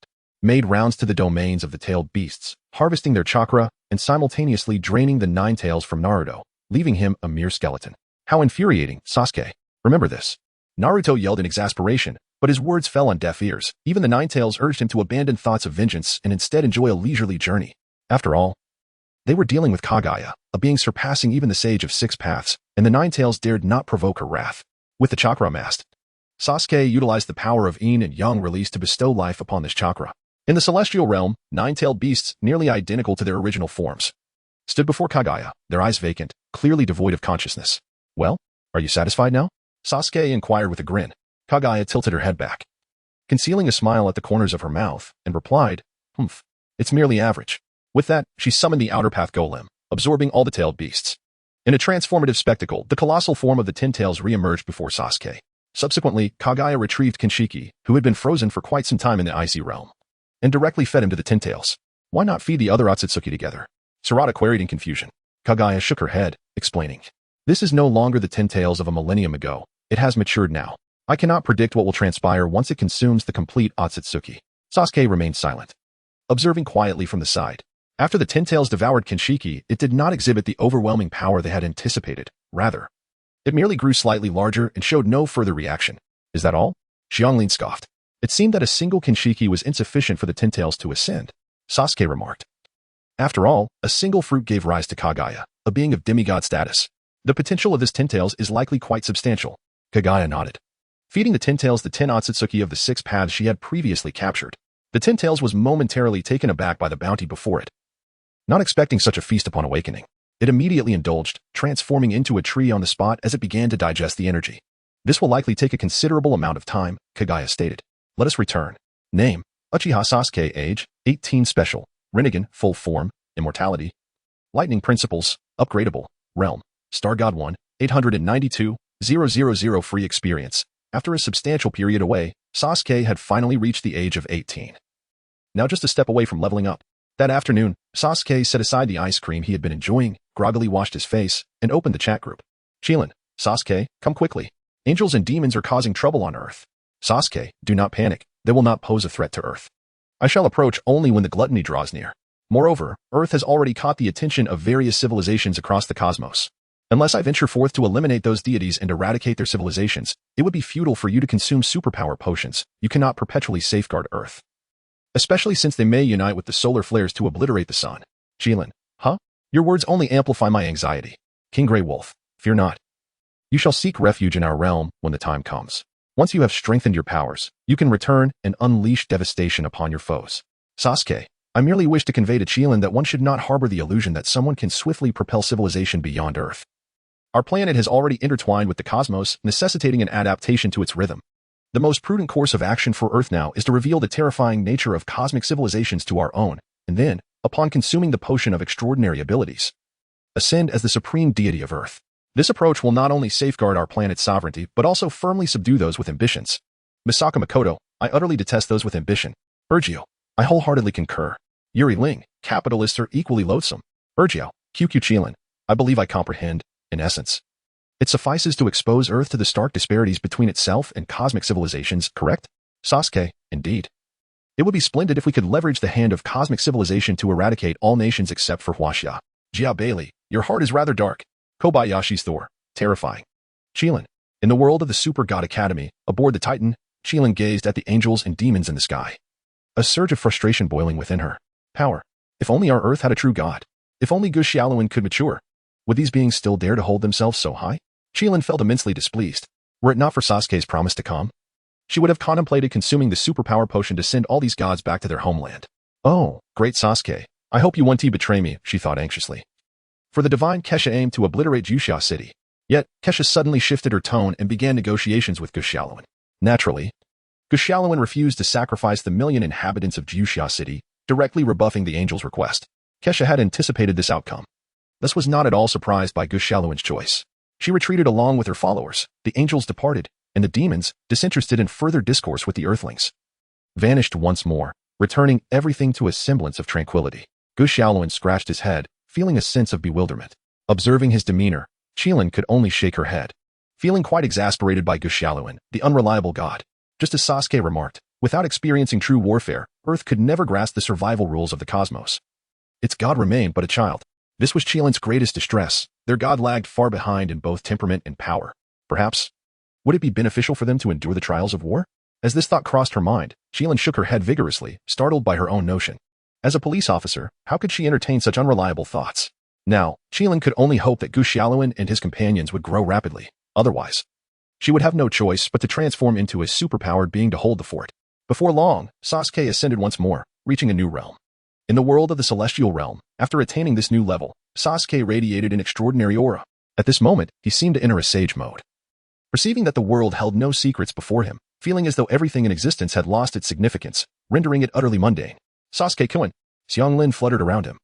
B: made rounds to the domains of the tailed beasts, harvesting their chakra and simultaneously draining the 9 tails from Naruto, leaving him a mere skeleton. "How infuriating, Sasuke. Remember this." Naruto yelled in exasperation, but his words fell on deaf ears. Even the 9 tails urged him to abandon thoughts of vengeance and instead enjoy a leisurely journey. After all, they were dealing with Kagaya, a being surpassing even the Sage of Six Paths, and the Nine Tails dared not provoke her wrath. With the chakra masked, Sasuke utilized the power of yin and yang release to bestow life upon this chakra. In the celestial realm, nine-tailed beasts, nearly identical to their original forms, stood before Kagaya, their eyes vacant, clearly devoid of consciousness. Well, are you satisfied now? Sasuke inquired with a grin. Kagaya tilted her head back, concealing a smile at the corners of her mouth, and replied, "Humph, it's merely average." With that, she summoned the Outer Path Golem, absorbing all the tailed beasts. In a transformative spectacle, the colossal form of the Ten Tails re-emerged before Sasuke. Subsequently, Kagaya retrieved Quincy, who had been frozen for quite some time in the icy realm, and directly fed him to the Ten Tails. Why not feed the other Otsutsuki together? Sarada queried in confusion. Kagaya shook her head, explaining, "This is no longer the Ten Tails of a millennium ago. It has matured now. I cannot predict what will transpire once it consumes the complete Otsutsuki." Sasuke remained silent, observing quietly from the side. After the Ten Tails devoured Quincy, it did not exhibit the overwhelming power they had anticipated. Rather, it merely grew slightly larger and showed no further reaction. "Is that all?" Xianglin scoffed. It seemed that a single Quincy was insufficient for the Ten Tails to ascend. Sasuke remarked. After all, a single fruit gave rise to Kagaya, a being of demigod status. The potential of this Ten Tails is likely quite substantial. Kagaya nodded. Feeding the Ten Tails the 10 Otsutsuki of the 6 paths she had previously captured, the Ten Tails was momentarily taken aback by the bounty before it. Not expecting such a feast upon awakening, it immediately indulged, transforming into a tree on the spot as it began to digest the energy. "This will likely take a considerable amount of time," Kagaya stated. "Let us return." Name: Uchiha Sasuke. Age: 18. Special: Rinnegan. Full form: Immortality. Lightning Principles: Upgradable. Realm: Star God 1, 892,000. Free experience. After a substantial period away, Sasuke had finally reached the age of 18. Now just a step away from leveling up. That afternoon, Sasuke set aside the ice cream he had been enjoying, groggily washed his face, and opened the chat group. "Chilin, Sasuke, come quickly. Angels and demons are causing trouble on Earth. Sasuke, do not panic. They will not pose a threat to Earth. I shall approach only when the gluttony draws near. Moreover, Earth has already caught the attention of various civilizations across the cosmos. Unless I venture forth to eliminate those deities and eradicate their civilizations, it would be futile for you to consume superpower potions. You cannot perpetually safeguard Earth, especially since they may unite with the solar flares to obliterate the sun." Chilin, huh? Your words only amplify my anxiety. King Grey Wolf, fear not. You shall seek refuge in our realm when the time comes. Once you have strengthened your powers, you can return and unleash devastation upon your foes. Sasuke, I merely wish to convey to Chilin that one should not harbor the illusion that someone can swiftly propel civilization beyond Earth. Our planet has already intertwined with the cosmos, necessitating an adaptation to its rhythm. The most prudent course of action for Earth now is to reveal the terrifying nature of cosmic civilizations to our own, and then, upon consuming the potion of extraordinary abilities, ascend as the supreme deity of Earth. This approach will not only safeguard our planet's sovereignty, but also firmly subdue those with ambitions. Misaka Makoto, I utterly detest those with ambition. Urgio, I wholeheartedly concur. Yuri Ling, capitalists are equally loathsome. Urgio, QQ Chilin, I believe I comprehend, in essence. It suffices to expose Earth to the stark disparities between itself and cosmic civilizations, correct? Sasuke, indeed. It would be splendid if we could leverage the hand of cosmic civilization to eradicate all nations except for Huaxia. Jia Bailey, your heart is rather dark. Kobayashi's Thor, terrifying. Chilin, in the world of the Super God Academy, aboard the Titan, Chilin gazed at the angels and demons in the sky. A surge of frustration boiling within her. Power. If only our Earth had a true God. If only Guxialuan could mature. Would these beings still dare to hold themselves so high? Chilin felt immensely displeased. Were it not for Sasuke's promise to come, she would have contemplated consuming the superpower potion to send all these gods back to their homeland. Oh, great Sasuke. I hope you won't betray me, she thought anxiously. For the divine Kesha aimed to obliterate Juuxia City. Yet, Kesha suddenly shifted her tone and began negotiations with Guxialuan. Naturally, Guxialuan refused to sacrifice the million inhabitants of Juuxia City, directly rebuffing the angel's request. Kesha had anticipated this outcome. Thus was not at all surprised by Guxialuan's choice. She retreated along with her followers. The angels departed, and the demons, disinterested in further discourse with the earthlings, vanished once more, returning everything to a semblance of tranquility. Guxialuan scratched his head, feeling a sense of bewilderment. Observing his demeanor, Chilin could only shake her head, feeling quite exasperated by Guxialuan, the unreliable god. Just as Sasuke remarked, without experiencing true warfare, Earth could never grasp the survival rules of the cosmos. Its god remained but a child. This was Chilin's greatest distress. Their god lagged far behind in both temperament and power. Perhaps, would it be beneficial for them to endure the trials of war? As this thought crossed her mind, Chilin shook her head vigorously, startled by her own notion. As a police officer, how could she entertain such unreliable thoughts? Now, Qilin could only hope that Gu Xiaoluan and his companions would grow rapidly. Otherwise, she would have no choice but to transform into a superpowered being to hold the fort. Before long, Sasuke ascended once more, reaching a new realm. In the world of the Celestial Realm, after attaining this new level, Sasuke radiated an extraordinary aura. At this moment, he seemed to enter a sage mode. Perceiving that the world held no secrets before him, feeling as though everything in existence had lost its significance, rendering it utterly mundane, Sasuke-kun, Xianglin fluttered around him,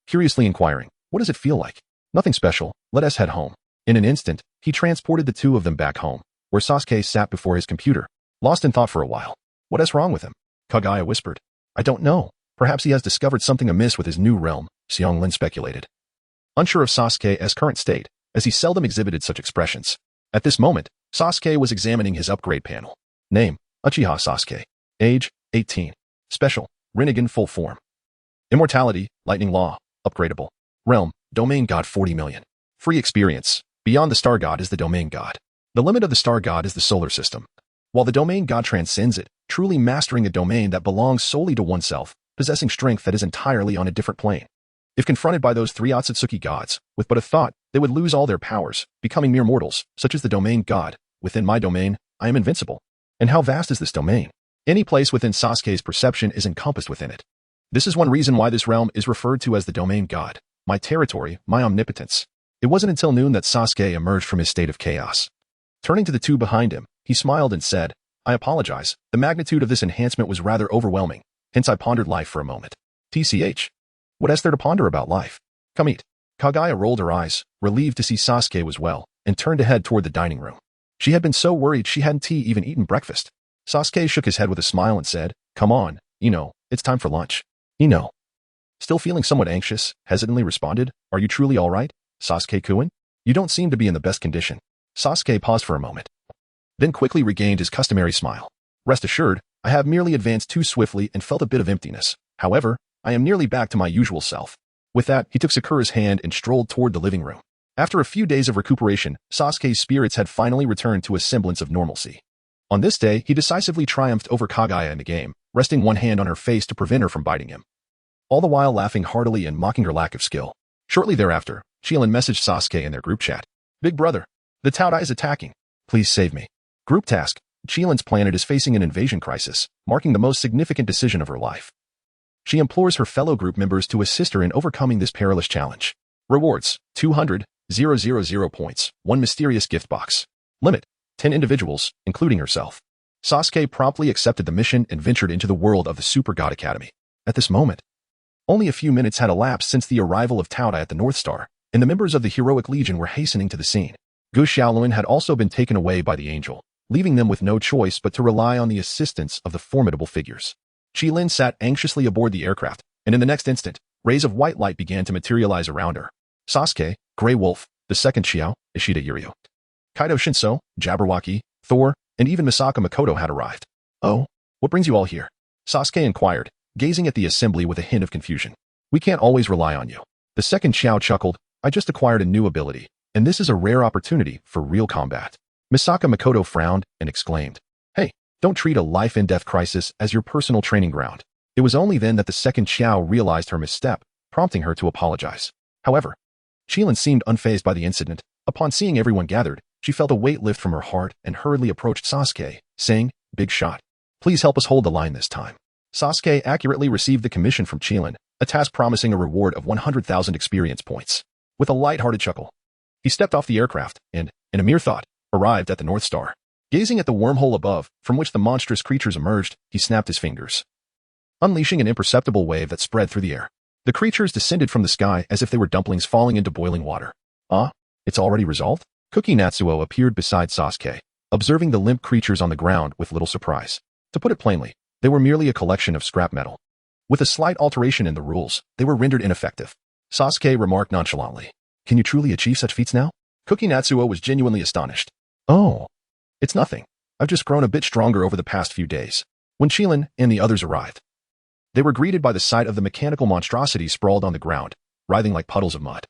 B: curiously inquiring, "What does it feel like?" "Nothing special, let us head home." In an instant, he transported the two of them back home, where Sasuke sat before his computer, lost in thought for a while. "What is wrong with him?" Kagaya whispered. "I don't know. Perhaps he has discovered something amiss with his new realm," Xianglin speculated. Unsure of Sasuke's current state, as he seldom exhibited such expressions. At this moment, Sasuke was examining his upgrade panel. Name, Uchiha Sasuke. Age, 18. Special, Rinnegan full form. Immortality, Lightning Law, upgradable. Realm, Domain God 40 million. Free experience. Beyond the Star God is the Domain God. The limit of the Star God is the solar system. While the Domain God transcends it, truly mastering a domain that belongs solely to oneself, possessing strength that is entirely on a different plane. If confronted by those three Otsutsuki gods, with but a thought, they would lose all their powers, becoming mere mortals, such as the Domain God. Within my domain, I am invincible. And how vast is this domain? Any place within Sasuke's perception is encompassed within it. This is one reason why this realm is referred to as the Domain God. My territory, my omnipotence. It wasn't until noon that Sasuke emerged from his state of chaos. Turning to the two behind him, he smiled and said, "I apologize. The magnitude of this enhancement was rather overwhelming. Hence I pondered life for a moment." TCH. What is there to ponder about life? Come eat. Kagaya rolled her eyes, relieved to see Sasuke was well, and turned to head toward the dining room. She had been so worried she hadn't even eaten breakfast. Sasuke shook his head with a smile and said, "Come on, Ino, it's time for lunch." Ino, still feeling somewhat anxious, hesitantly responded, "Are you truly all right, Sasuke-kun? You don't seem to be in the best condition." Sasuke paused for a moment, then quickly regained his customary smile. "Rest assured, I have merely advanced too swiftly and felt a bit of emptiness. However, I am nearly back to my usual self." With that, he took Sakura's hand and strolled toward the living room. After a few days of recuperation, Sasuke's spirits had finally returned to a semblance of normalcy. On this day, he decisively triumphed over Kagaya in the game, resting one hand on her face to prevent her from biting him, all the while laughing heartily and mocking her lack of skill. Shortly thereafter, Qilin messaged Sasuke in their group chat. "Big brother, the Taodai is attacking. Please save me." Group task. Qilin's planet is facing an invasion crisis, marking the most significant decision of her life. She implores her fellow group members to assist her in overcoming this perilous challenge. Rewards, 200,000 points, 1 mysterious gift box. Limit, 10 individuals, including herself. Sasuke promptly accepted the mission and ventured into the world of the Super God Academy. At this moment, only a few minutes had elapsed since the arrival of Taodai at the North Star, and the members of the Heroic Legion were hastening to the scene. Gu Xiaoluan had also been taken away by the angel, leaving them with no choice but to rely on the assistance of the formidable figures. Qilin sat anxiously aboard the aircraft, and in the next instant, rays of white light began to materialize around her. Sasuke, Grey Wolf, the second Xiao, Ishida Yuryu, Kaido Shinso, Jabberwocky, Thor, and even Misaka Makoto had arrived. "Oh, what brings you all here?" Sasuke inquired, gazing at the assembly with a hint of confusion. "We can't always rely on you." The second Xiao chuckled, "I just acquired a new ability, and this is a rare opportunity for real combat." Misaka Makoto frowned and exclaimed, "Hey, don't treat a life-and-death crisis as your personal training ground." It was only then that the second Xiao realized her misstep, prompting her to apologize. However, Qilin seemed unfazed by the incident. Upon seeing everyone gathered, she felt a weight lift from her heart and hurriedly approached Sasuke, saying, "Big shot. Please help us hold the line this time." Sasuke accurately received the commission from Qilin, a task promising a reward of 100,000 experience points. With a light-hearted chuckle, he stepped off the aircraft and, in a mere thought, arrived at the North Star. Gazing at the wormhole above, from which the monstrous creatures emerged, he snapped his fingers, unleashing an imperceptible wave that spread through the air. The creatures descended from the sky as if they were dumplings falling into boiling water. "Ah, it's already resolved?" Cookie Natsuo appeared beside Sasuke, observing the limp creatures on the ground with little surprise. To put it plainly, they were merely a collection of scrap metal. With a slight alteration in the rules, they were rendered ineffective. Sasuke remarked nonchalantly, "Can you truly achieve such feats now?" Cookie Natsuo was genuinely astonished. "Oh, it's nothing. I've just grown a bit stronger over the past few days." When Qilin and the others arrived, they were greeted by the sight of the mechanical monstrosity sprawled on the ground, writhing like puddles of mud.